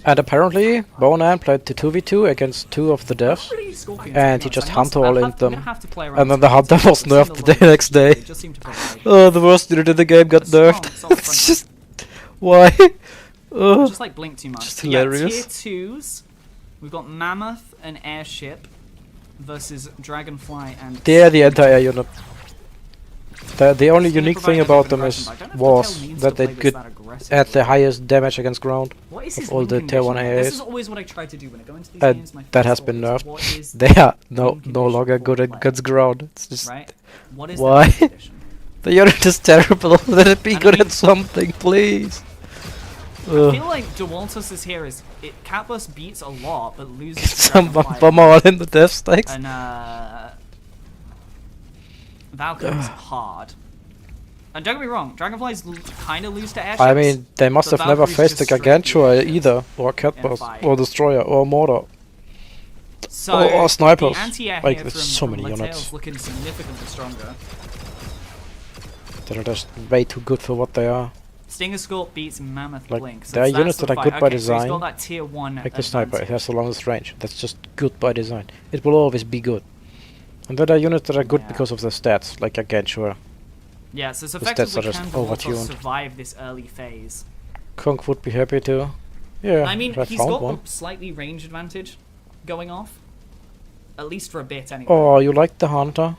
Speaker 1: And apparently, Bonan played the 2v2 against 2 of the devs,
Speaker 10: Pretty Scorpions,
Speaker 1: and
Speaker 10: to
Speaker 1: he
Speaker 10: be
Speaker 1: just
Speaker 10: honest.
Speaker 1: hunter all
Speaker 10: I'm
Speaker 1: in
Speaker 10: gonna
Speaker 1: them.
Speaker 10: have to play around
Speaker 1: And then
Speaker 10: with
Speaker 1: the hunter
Speaker 10: Scorpions.
Speaker 1: was
Speaker 10: I've seen
Speaker 1: nerfed the
Speaker 10: loads.
Speaker 1: next day.
Speaker 10: They just seem to provide.
Speaker 1: Oh, the worst unit in the game got nerfed. It's just why?
Speaker 10: Just like Blink too much.
Speaker 1: Just
Speaker 10: So yeah,
Speaker 1: hilarious.
Speaker 10: tier 2s. We've got Mammoth and Airship versus Dragonfly and...
Speaker 1: They're the anti-air unit. The only
Speaker 10: It's gonna
Speaker 1: unique
Speaker 10: provide
Speaker 1: thing
Speaker 10: a bit
Speaker 1: about
Speaker 10: of
Speaker 1: them
Speaker 10: aggression,
Speaker 1: is
Speaker 10: but I don't know if
Speaker 1: was
Speaker 10: Latel needs
Speaker 1: that
Speaker 10: to
Speaker 1: they
Speaker 10: play this
Speaker 1: could
Speaker 10: that aggressively.
Speaker 1: add the highest damage against ground
Speaker 10: What is his
Speaker 1: of all
Speaker 10: win
Speaker 1: the tier 1
Speaker 10: condition? This is
Speaker 1: AAs.
Speaker 10: always what I try to do when I go into these
Speaker 1: And
Speaker 10: games. My
Speaker 1: that
Speaker 10: first
Speaker 1: has
Speaker 10: thought
Speaker 1: been
Speaker 10: is,
Speaker 1: nerfed.
Speaker 10: what is
Speaker 1: They are no
Speaker 10: win
Speaker 1: longer
Speaker 10: condition
Speaker 1: good
Speaker 10: for
Speaker 1: at
Speaker 10: play?
Speaker 1: guns ground. It's just
Speaker 10: Right? What is
Speaker 1: why?
Speaker 10: the win condition?
Speaker 1: The unit is terrible. Let it be
Speaker 10: I
Speaker 1: good
Speaker 10: mean-
Speaker 1: at something, please.
Speaker 10: I feel like DeWaltus is here is Catbus beats a lot but loses to
Speaker 1: Some
Speaker 10: Dragonfly
Speaker 1: bomb all in the death stacks.
Speaker 10: and Valkyrie's hard. And don't get me wrong, Dragonflies kind of lose to airships.
Speaker 1: I mean, they must
Speaker 10: but
Speaker 1: have never
Speaker 10: Valkyrie's
Speaker 1: faced a
Speaker 10: just straight
Speaker 1: Gargantua
Speaker 10: airships
Speaker 1: either, or
Speaker 10: in a
Speaker 1: Catbus,
Speaker 10: fight.
Speaker 1: or Destroyer, or Mortar.
Speaker 10: So
Speaker 1: or snipers.
Speaker 10: The anti-air
Speaker 1: Like,
Speaker 10: here
Speaker 1: there's
Speaker 10: from,
Speaker 1: so
Speaker 10: from
Speaker 1: many
Speaker 10: Latel's
Speaker 1: units.
Speaker 10: looking significantly stronger.
Speaker 1: They're just way too good for what they are.
Speaker 10: Stinger Scorp beats Mammoth
Speaker 1: Like,
Speaker 10: Blink. So
Speaker 1: there are
Speaker 10: that's
Speaker 1: units
Speaker 10: the
Speaker 1: that are
Speaker 10: fight.
Speaker 1: good by
Speaker 10: Okay, so he's
Speaker 1: design.
Speaker 10: got that tier 1
Speaker 1: Like the sniper, it
Speaker 10: advantage.
Speaker 1: has the longest range. That's just good by design. It will always be good. And there are units that are good
Speaker 10: Yeah.
Speaker 1: because of their stats, like Gargantua.
Speaker 10: Yeah, so it's
Speaker 1: The stats
Speaker 10: effectively
Speaker 1: are just
Speaker 10: can DeWaltus
Speaker 1: overtuned.
Speaker 10: survive this early phase.
Speaker 1: Kronk would be happy to. Yeah,
Speaker 10: I mean,
Speaker 1: if I
Speaker 10: he's
Speaker 1: found
Speaker 10: got
Speaker 1: one.
Speaker 10: a slightly range advantage going off. At least for a bit, anyway.
Speaker 1: Oh, you like the Hunter?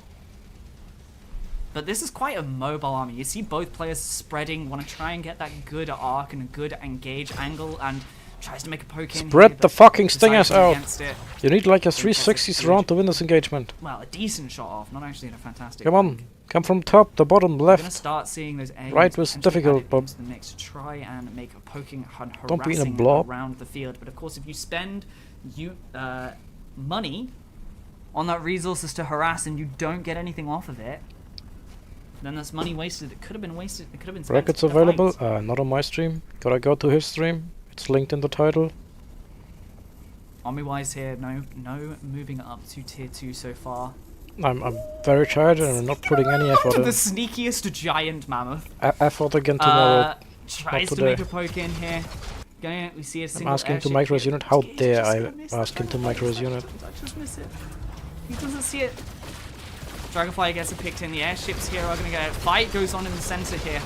Speaker 10: But this is quite a mobile army. You see both players spreading, want to try and get that good arc and a good engage angle, and tries to make a poke in.
Speaker 1: Spread
Speaker 10: here,
Speaker 1: the
Speaker 10: but
Speaker 1: fucking
Speaker 10: decides
Speaker 1: stingers
Speaker 10: to go
Speaker 1: out.
Speaker 10: against it.
Speaker 1: You need like a
Speaker 10: Think that's
Speaker 1: 360s
Speaker 10: good.
Speaker 1: round to win this engagement.
Speaker 10: Well, a decent shot off, not actually a fantastic.
Speaker 1: Come on, come from top, the bottom,
Speaker 10: We're gonna
Speaker 1: left.
Speaker 10: start seeing those aims
Speaker 1: Right was
Speaker 10: potentially
Speaker 1: difficult,
Speaker 10: added
Speaker 1: but
Speaker 10: into the mix to try and make a poking and
Speaker 1: don't be in a
Speaker 10: harassing
Speaker 1: blob.
Speaker 10: around the field. But of course, if you spend money on that resources to harass and you don't get anything off of it, then that's money wasted. It could have been wasted. It could have been spent.
Speaker 1: Brackets
Speaker 10: in a
Speaker 1: available.
Speaker 10: fight.
Speaker 1: Not on my stream. Gotta go to his stream. It's linked in the title.
Speaker 10: Army-wise here, no moving up to tier 2 so far.
Speaker 1: I'm very tired and I'm not putting any effort
Speaker 10: The
Speaker 1: in.
Speaker 10: sneakiest giant mammoth.
Speaker 1: Effort again tomorrow.
Speaker 10: Tries to
Speaker 1: today.
Speaker 10: make a poke in here. We see a
Speaker 1: I'm
Speaker 10: single
Speaker 1: asking to
Speaker 10: airship
Speaker 1: micro his
Speaker 10: here.
Speaker 1: unit. How
Speaker 10: He's
Speaker 1: dare
Speaker 10: just
Speaker 1: I
Speaker 10: gonna miss
Speaker 1: ask
Speaker 10: the
Speaker 1: him to micro his
Speaker 10: Dragonfly.
Speaker 1: unit?
Speaker 10: Just miss it. He doesn't see it. Dragonfly gets a picked in. The airships here are going to get a fight goes on in the center here.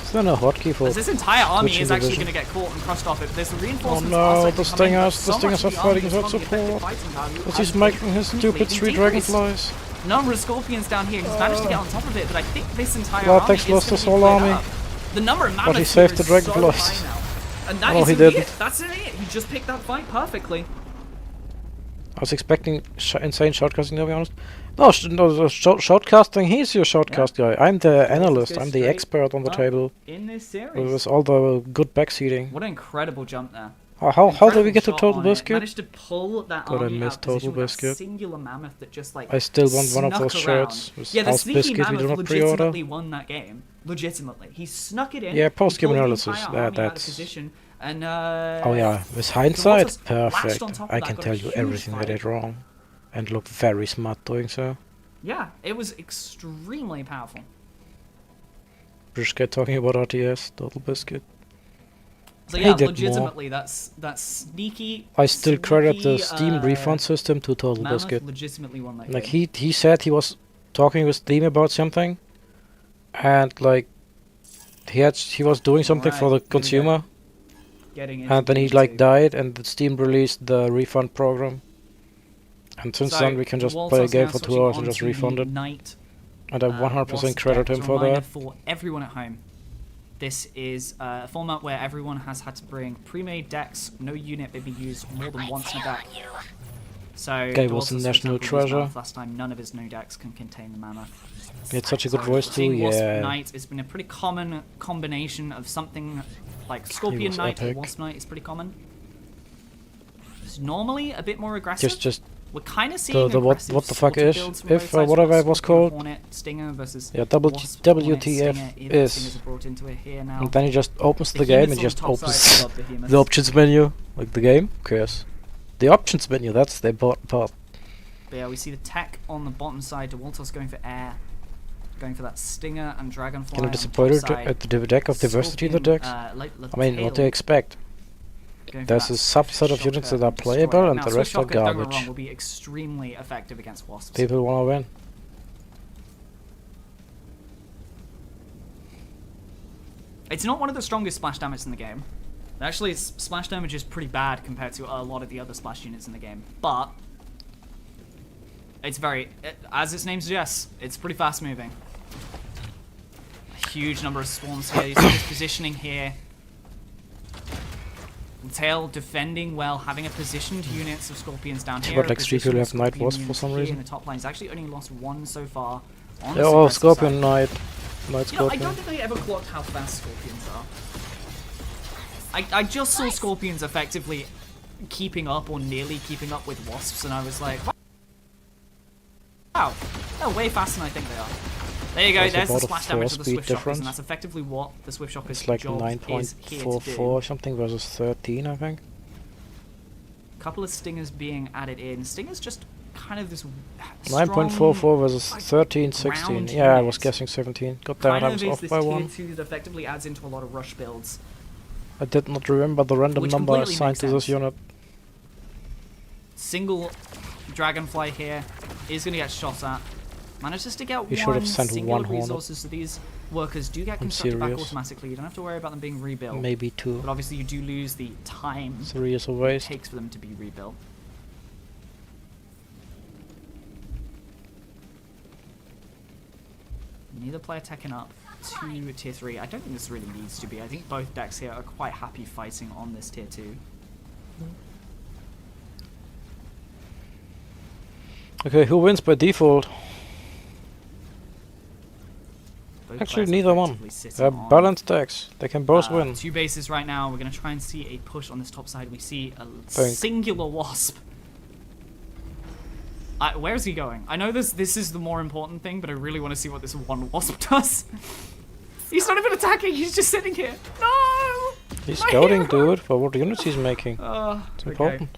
Speaker 1: Is there no hotkey for
Speaker 10: As this entire army
Speaker 1: switching
Speaker 10: is actually
Speaker 1: division?
Speaker 10: going to get caught and crushed off. If there's reinforcements,
Speaker 1: no,
Speaker 10: are
Speaker 1: the
Speaker 10: starting to come in, but
Speaker 1: stingers-
Speaker 10: so
Speaker 1: the stingers
Speaker 10: much of
Speaker 1: are
Speaker 10: the army
Speaker 1: fighting
Speaker 10: is
Speaker 1: without
Speaker 10: from the effective
Speaker 1: support.
Speaker 10: fighting value
Speaker 1: Because
Speaker 10: as
Speaker 1: he's
Speaker 10: they
Speaker 1: making his
Speaker 10: completely
Speaker 1: stupid 3
Speaker 10: decrease.
Speaker 1: dragonflies.
Speaker 10: Number of scorpions down here. He's managed to get on top of it, but I think this entire
Speaker 1: Vortex
Speaker 10: army is
Speaker 1: lost
Speaker 10: going
Speaker 1: his
Speaker 10: to be
Speaker 1: whole
Speaker 10: played
Speaker 1: army.
Speaker 10: up. The number of
Speaker 1: But
Speaker 10: mammoths
Speaker 1: he saved
Speaker 10: here
Speaker 1: the
Speaker 10: is so
Speaker 1: dragonflies.
Speaker 10: high now. And that
Speaker 1: No,
Speaker 10: is
Speaker 1: he
Speaker 10: it.
Speaker 1: didn't.
Speaker 10: That's it. He just picked that fight perfectly.
Speaker 1: I was expecting insane shotcasting, to be honest. No, shotcasting, he's your shotcast guy. I'm the analyst,
Speaker 10: go
Speaker 1: I'm the
Speaker 10: straight
Speaker 1: expert on the
Speaker 10: up
Speaker 1: table.
Speaker 10: In this series.
Speaker 1: With all the good backseating.
Speaker 10: What an incredible jump there.
Speaker 1: How did we get to
Speaker 10: Incredible
Speaker 1: Total
Speaker 10: shot on it.
Speaker 1: Biscuit?
Speaker 10: Managed to pull that
Speaker 1: God, I
Speaker 10: army
Speaker 1: missed
Speaker 10: out of position
Speaker 1: Total
Speaker 10: with that
Speaker 1: Biscuit.
Speaker 10: singular mammoth that just like
Speaker 1: I still want one of
Speaker 10: snuck
Speaker 1: those
Speaker 10: around.
Speaker 1: shirts with
Speaker 10: Yeah, the
Speaker 1: House
Speaker 10: sneaky
Speaker 1: Biscuit we do
Speaker 10: mammoth
Speaker 1: not pre-order.
Speaker 10: legitimately won that game. Legitimately, he snuck it in.
Speaker 1: Yeah,
Speaker 10: he pulled
Speaker 1: post-game
Speaker 10: the
Speaker 1: analysis,
Speaker 10: entire army out of
Speaker 1: that's-
Speaker 10: position, and
Speaker 1: Oh yeah, with hindsight,
Speaker 10: Walters latched
Speaker 1: perfect.
Speaker 10: on top of
Speaker 1: I
Speaker 10: that,
Speaker 1: can
Speaker 10: got a
Speaker 1: tell you
Speaker 10: huge
Speaker 1: everything I
Speaker 10: fight.
Speaker 1: did wrong. And looked very smart doing so.
Speaker 10: yeah, it was extremely powerful.
Speaker 1: British guy talking about RTS, Total Biscuit.
Speaker 10: So
Speaker 1: He
Speaker 10: yeah,
Speaker 1: did
Speaker 10: legitimately, that's sneaky.
Speaker 1: I still credit the
Speaker 10: sneaky,
Speaker 1: Steam refund system to Total
Speaker 10: Mammoth
Speaker 1: Biscuit.
Speaker 10: legitimately won that
Speaker 1: Like
Speaker 10: game.
Speaker 1: he said he was talking with Steam about something, and like he was doing something for the
Speaker 10: Alright, here we go.
Speaker 1: consumer,
Speaker 10: Getting into
Speaker 1: and then he
Speaker 10: game
Speaker 1: like
Speaker 10: two.
Speaker 1: died, and the Steam released the refund program. And since
Speaker 10: So,
Speaker 1: then we can just
Speaker 10: Walters
Speaker 1: play a game
Speaker 10: now
Speaker 1: for 2
Speaker 10: switching
Speaker 1: hours and just
Speaker 10: onto the
Speaker 1: refund it.
Speaker 10: Knight,
Speaker 1: And I 100%
Speaker 10: Wasp
Speaker 1: credit
Speaker 10: deck.
Speaker 1: him
Speaker 10: As a
Speaker 1: for
Speaker 10: reminder
Speaker 1: that.
Speaker 10: for everyone at home, this is a format where everyone has had to bring pre-made decks. No unit may be used more than once in a deck. So
Speaker 1: Guy was
Speaker 10: Walters,
Speaker 1: a
Speaker 10: for
Speaker 1: national
Speaker 10: example, used
Speaker 1: treasure.
Speaker 10: Mammoth last time. None of his new decks can contain the mammoth.
Speaker 1: He had such a good
Speaker 10: So
Speaker 1: voice too,
Speaker 10: seeing Wasp
Speaker 1: yeah.
Speaker 10: Knight has been a pretty common combination of something like Scorpion
Speaker 1: was
Speaker 10: Knight or
Speaker 1: epic.
Speaker 10: Wasp Knight is pretty common. It's normally a bit more aggressive.
Speaker 1: Just
Speaker 10: We're kind of seeing
Speaker 1: the what the fuck is if whatever it was called.
Speaker 10: Hornet, Stinger versus
Speaker 1: Yeah,
Speaker 10: Wasp, Hornet,
Speaker 1: WTF
Speaker 10: Stinger, if
Speaker 1: is.
Speaker 10: Stingers are brought into it here now.
Speaker 1: And then he just opens the game and
Speaker 10: Behemoths
Speaker 1: just
Speaker 10: on the top
Speaker 1: opens
Speaker 10: side, I love Behemoths.
Speaker 1: the options menu. Like the game? Who cares? The options menu, that's the important part.
Speaker 10: But yeah, we see the tech on the bottom side. DeWaltos going for air, going for that Stinger and Dragonfly.
Speaker 1: Kind
Speaker 10: on
Speaker 1: of
Speaker 10: the
Speaker 1: disappointed
Speaker 10: top side.
Speaker 1: at the deck of diversity in the
Speaker 10: Scorpion,
Speaker 1: decks. I mean, what do you expect?
Speaker 10: Going for
Speaker 1: There's
Speaker 10: that
Speaker 1: a subset of
Speaker 10: Swift
Speaker 1: units
Speaker 10: Shocker
Speaker 1: that are
Speaker 10: and destroy
Speaker 1: playable
Speaker 10: it.
Speaker 1: and
Speaker 10: Now,
Speaker 1: the
Speaker 10: Swift
Speaker 1: rest are
Speaker 10: Shocker, don't get me
Speaker 1: garbage.
Speaker 10: wrong, will be extremely effective against wasps.
Speaker 1: People wanna win.
Speaker 10: It's not one of the strongest splash damage in the game. Actually, its splash damage is pretty bad compared to a lot of the other splash units in the game. But it's as its name suggests, it's pretty fast moving. A huge number of swarms here. You see this positioning here. Tail defending well, having a positioned units of scorpions down here.
Speaker 1: But like three people have Night Wasp for some reason.
Speaker 10: In the top line, he's actually only lost one so far. On
Speaker 1: Yeah,
Speaker 10: the
Speaker 1: oh,
Speaker 10: suppressive
Speaker 1: Scorpion
Speaker 10: side.
Speaker 1: Knight. Night
Speaker 10: You know, I
Speaker 1: Scorpion.
Speaker 10: don't think I ever clocked how fast scorpions are. I just saw scorpions effectively keeping up or nearly keeping up with wasps, and I was like, wow, they're way faster than I think they are. There you go,
Speaker 1: There's
Speaker 10: there's the
Speaker 1: about a
Speaker 10: splash damage
Speaker 1: 4
Speaker 10: of the
Speaker 1: speed
Speaker 10: Swift Shockers,
Speaker 1: difference.
Speaker 10: and that's effectively what the Swift Shockers'
Speaker 1: It's like
Speaker 10: job is here to
Speaker 1: 9.44
Speaker 10: do.
Speaker 1: or something versus 13, I think.
Speaker 10: Couple of stingers being added in. Stingers just kind of this
Speaker 1: 9.44 versus
Speaker 10: like,
Speaker 1: 13, 16.
Speaker 10: round
Speaker 1: Yeah, I was
Speaker 10: unit.
Speaker 1: guessing 17. God damn it, I
Speaker 10: kind
Speaker 1: was
Speaker 10: of is
Speaker 1: off
Speaker 10: this
Speaker 1: by
Speaker 10: tier
Speaker 1: 1.
Speaker 10: 2 that effectively adds into a lot of rush builds.
Speaker 1: I did not remember the random
Speaker 10: Which
Speaker 1: number
Speaker 10: completely
Speaker 1: assigned
Speaker 10: makes
Speaker 1: to this
Speaker 10: sense.
Speaker 1: unit.
Speaker 10: Single Dragonfly here is going to get shot at. Manages to get
Speaker 1: He should
Speaker 10: one
Speaker 1: have sent
Speaker 10: singular
Speaker 1: one Hornet.
Speaker 10: resources, so these workers do get
Speaker 1: I'm
Speaker 10: constructed back
Speaker 1: serious.
Speaker 10: automatically. You don't have to worry about them being rebuilt.
Speaker 1: Maybe 2.
Speaker 10: But obviously you do lose the time
Speaker 1: 3 is a
Speaker 10: it
Speaker 1: waste.
Speaker 10: takes for them to be rebuilt. neither player taking up to tier 3. I don't think this really needs to be. I think both decks here are quite happy fighting on this tier 2.
Speaker 1: Okay, who wins by default?
Speaker 10: Both
Speaker 1: Actually,
Speaker 10: players are
Speaker 1: neither one.
Speaker 10: effectively sitting
Speaker 1: They're
Speaker 10: on,
Speaker 1: balanced decks. They can both win.
Speaker 10: 2 bases right now. We're going to try and see a push on this top side. We see a
Speaker 1: Think.
Speaker 10: singular wasp. Where is he going? I know this is the more important thing, but I really want to see what this one wasp does. He's not even attacking. He's just sitting here. No!
Speaker 1: He's
Speaker 10: My
Speaker 1: scouting,
Speaker 10: hero!
Speaker 1: dude, for what units he's making. It's important.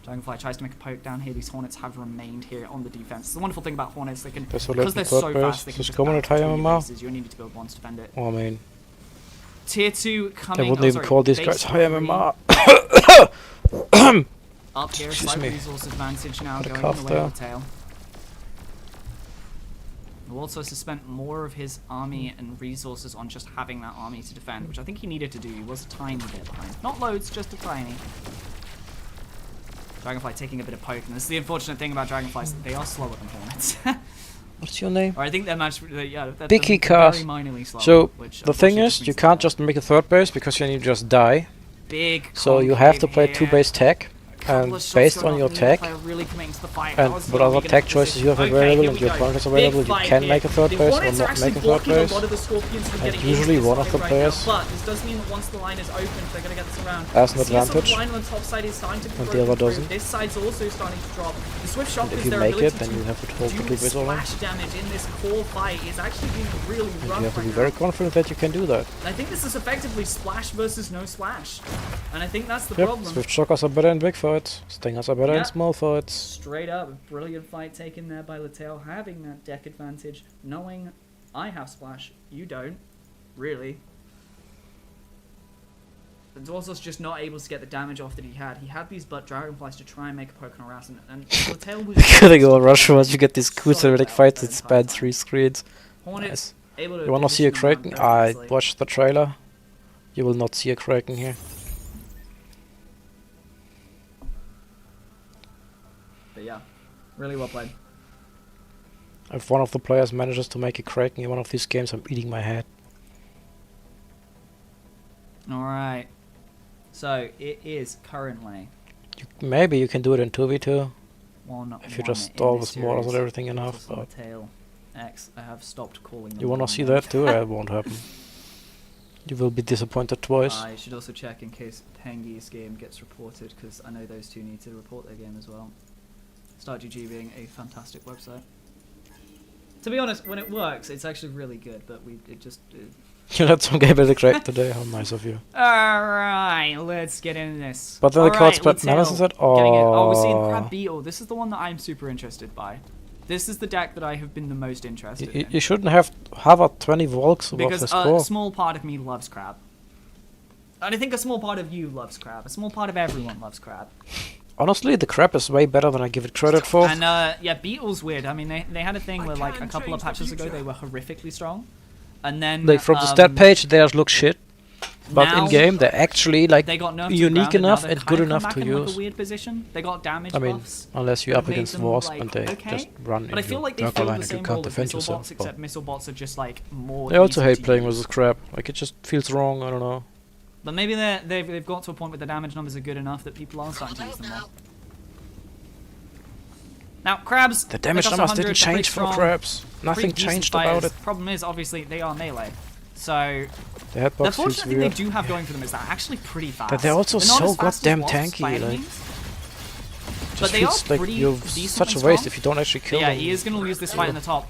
Speaker 10: Dragonfly tries to make a poke down here. These Hornets have remained here on the defense. It's the wonderful thing about Hornets, they can,
Speaker 1: That's a
Speaker 10: because
Speaker 1: little
Speaker 10: they're
Speaker 1: third
Speaker 10: so
Speaker 1: base.
Speaker 10: fast, they can
Speaker 1: Just
Speaker 10: just
Speaker 1: coming
Speaker 10: bounce
Speaker 1: at high
Speaker 10: between
Speaker 1: MMR.
Speaker 10: bases. You only need to build one to defend it.
Speaker 1: Oh, I mean,
Speaker 10: Tier 2 coming.
Speaker 1: I wouldn't even call these guys high MMR.
Speaker 10: Up here,
Speaker 1: Excuse
Speaker 10: slight
Speaker 1: me.
Speaker 10: resource advantage now
Speaker 1: Got a
Speaker 10: going
Speaker 1: cough
Speaker 10: in the way
Speaker 1: there.
Speaker 10: of the tail. Also spent more of his army and resources on just having that army to defend, which I think he needed to do. He was a tiny bit behind. Not loads, just a tiny. Dragonfly taking a bit of poke, and this is the unfortunate thing about Dragonflies, they are slower than Hornets.
Speaker 1: What's your name?
Speaker 10: Or I think they're matched, yeah, they're
Speaker 1: Bicky
Speaker 10: very
Speaker 1: Cast.
Speaker 10: minorly slower.
Speaker 1: So,
Speaker 10: which
Speaker 1: the thing
Speaker 10: unfortunately
Speaker 1: is,
Speaker 10: just
Speaker 1: you
Speaker 10: means
Speaker 1: can't
Speaker 10: they're
Speaker 1: just make a third base because then you just die.
Speaker 10: big
Speaker 1: So you have to play
Speaker 10: concave
Speaker 1: 2 base tech. And based on your tech,
Speaker 10: really committing to the fight.
Speaker 1: and what other tech choices you have available and your opponent is available, you can make a third base or not make a third base. And usually one of the players
Speaker 10: But this does mean that once the line is opened, they're going to get this around.
Speaker 1: has an advantage,
Speaker 10: line on the top side is starting to be
Speaker 1: and the
Speaker 10: broken
Speaker 1: other
Speaker 10: through.
Speaker 1: doesn't.
Speaker 10: This side's also starting to drop. The Swift Shock
Speaker 1: And if
Speaker 10: is
Speaker 1: you
Speaker 10: their
Speaker 1: make
Speaker 10: ability
Speaker 1: it, then
Speaker 10: to
Speaker 1: you have to hold the
Speaker 10: do
Speaker 1: 2 base all in.
Speaker 10: splash damage in this core fight is actually being really
Speaker 1: And
Speaker 10: rough
Speaker 1: you have to
Speaker 10: right
Speaker 1: be
Speaker 10: now.
Speaker 1: very confident that you can do that.
Speaker 10: And I think this is effectively splash versus no splash. And I think that's the
Speaker 1: Yep,
Speaker 10: problem.
Speaker 1: Swift Shockers are better in big fights, Stingers are better in
Speaker 10: Yeah.
Speaker 1: small fights.
Speaker 10: Straight up, a brilliant fight taken there by Latail, having that deck advantage, knowing I have splash, you don't, really. And Dwarzel's just not able to get the damage off that he had. He had these butt dragonflies to try and make a poke and harass, and Latail was
Speaker 1: Gonna go rush once you get these cool
Speaker 10: so
Speaker 1: cinematic
Speaker 10: well
Speaker 1: fights
Speaker 10: that
Speaker 1: that span
Speaker 10: entire
Speaker 1: 3 screens.
Speaker 10: Hornets able to
Speaker 1: You wanna see a
Speaker 10: position them
Speaker 1: Kraken?
Speaker 10: around very
Speaker 1: I
Speaker 10: easily.
Speaker 1: watched the trailer. You will not see a Kraken here.
Speaker 10: But yeah, really well played.
Speaker 1: If one of the players manages to make a Kraken in one of these games, I'm eating my head.
Speaker 10: Alright, so it is currently
Speaker 1: Maybe you can do it in 2v2.
Speaker 10: 1-1
Speaker 1: If you just
Speaker 10: in
Speaker 1: stall
Speaker 10: this
Speaker 1: with mortars and
Speaker 10: series.
Speaker 1: everything enough,
Speaker 10: Also
Speaker 1: but
Speaker 10: Latail X, I have stopped calling them
Speaker 1: you wanna
Speaker 10: 1-1
Speaker 1: see
Speaker 10: now.
Speaker 1: that too? That won't happen. You will be disappointed twice.
Speaker 10: I should also check in case Pengi's game gets reported, because I know those two need to report their game as well. StartGG being a fantastic website. To be honest, when it works, it's actually really good, but
Speaker 1: You let some game building Kraken today, how nice of you.
Speaker 10: Alright, let's get into this.
Speaker 1: But then the card split
Speaker 10: Latail,
Speaker 1: analysis at
Speaker 10: getting it. Oh, we're seeing
Speaker 1: all.
Speaker 10: Crab Beetle. This is the one that I'm super interested by. This is the deck that I have been the most interested in.
Speaker 1: You shouldn't have a 20 Volks above
Speaker 10: Because
Speaker 1: the
Speaker 10: a
Speaker 1: score.
Speaker 10: small part of me loves Crab. And I think a small part of you loves Crab. A small part of everyone loves Crab.
Speaker 1: Honestly, the crap is way better than I give it credit for.
Speaker 10: And yeah, Beetle's weird. I mean, they had a thing where like a couple of patches ago they were horrifically strong, and then
Speaker 1: Like from the stat page, theirs look shit. But
Speaker 10: now
Speaker 1: in game, they're actually like
Speaker 10: they got nerfed to the
Speaker 1: unique
Speaker 10: ground, and now
Speaker 1: enough
Speaker 10: they've
Speaker 1: and
Speaker 10: kind
Speaker 1: good
Speaker 10: of come
Speaker 1: enough
Speaker 10: back
Speaker 1: to
Speaker 10: in, like,
Speaker 1: use.
Speaker 10: a weird position. They got damage
Speaker 1: I mean,
Speaker 10: buffs.
Speaker 1: unless you're
Speaker 10: that
Speaker 1: up
Speaker 10: made
Speaker 1: against
Speaker 10: them,
Speaker 1: Wasp
Speaker 10: like,
Speaker 1: and they
Speaker 10: okay.
Speaker 1: just run
Speaker 10: But I
Speaker 1: into
Speaker 10: feel like they
Speaker 1: Dark
Speaker 10: fill
Speaker 1: Line
Speaker 10: the
Speaker 1: and you
Speaker 10: same
Speaker 1: can't
Speaker 10: role as
Speaker 1: defend
Speaker 10: missile
Speaker 1: yourself.
Speaker 10: bots, except missile bots are just like more.
Speaker 1: They also
Speaker 10: easy
Speaker 1: hate
Speaker 10: to
Speaker 1: playing
Speaker 10: use.
Speaker 1: versus crap. Like it just feels wrong. I don't know.
Speaker 10: But maybe they've got to a point where the damage numbers are good enough that people are starting to use them more. Now, crabs.
Speaker 1: The damage
Speaker 10: they cost
Speaker 1: numbers
Speaker 10: 100,
Speaker 1: didn't
Speaker 10: they're
Speaker 1: change
Speaker 10: pretty
Speaker 1: for
Speaker 10: strong,
Speaker 1: crabs. Nothing
Speaker 10: pretty decent
Speaker 1: changed about
Speaker 10: fighters.
Speaker 1: it.
Speaker 10: Problem is, obviously, they are melee. So
Speaker 1: The
Speaker 10: the
Speaker 1: hitbox feels
Speaker 10: fortunate thing they
Speaker 1: weird.
Speaker 10: do have going for them is they're actually pretty fast.
Speaker 1: But they're also
Speaker 10: not
Speaker 1: so
Speaker 10: as fast as
Speaker 1: goddamn
Speaker 10: wasps by
Speaker 1: tanky,
Speaker 10: any
Speaker 1: like,
Speaker 10: means,
Speaker 1: Just
Speaker 10: but they are
Speaker 1: feels like
Speaker 10: pretty
Speaker 1: you're
Speaker 10: decent
Speaker 1: such a
Speaker 10: and
Speaker 1: waste
Speaker 10: strong.
Speaker 1: if you don't actually kill
Speaker 10: Yeah,
Speaker 1: them.
Speaker 10: he is going to lose this fight in the top.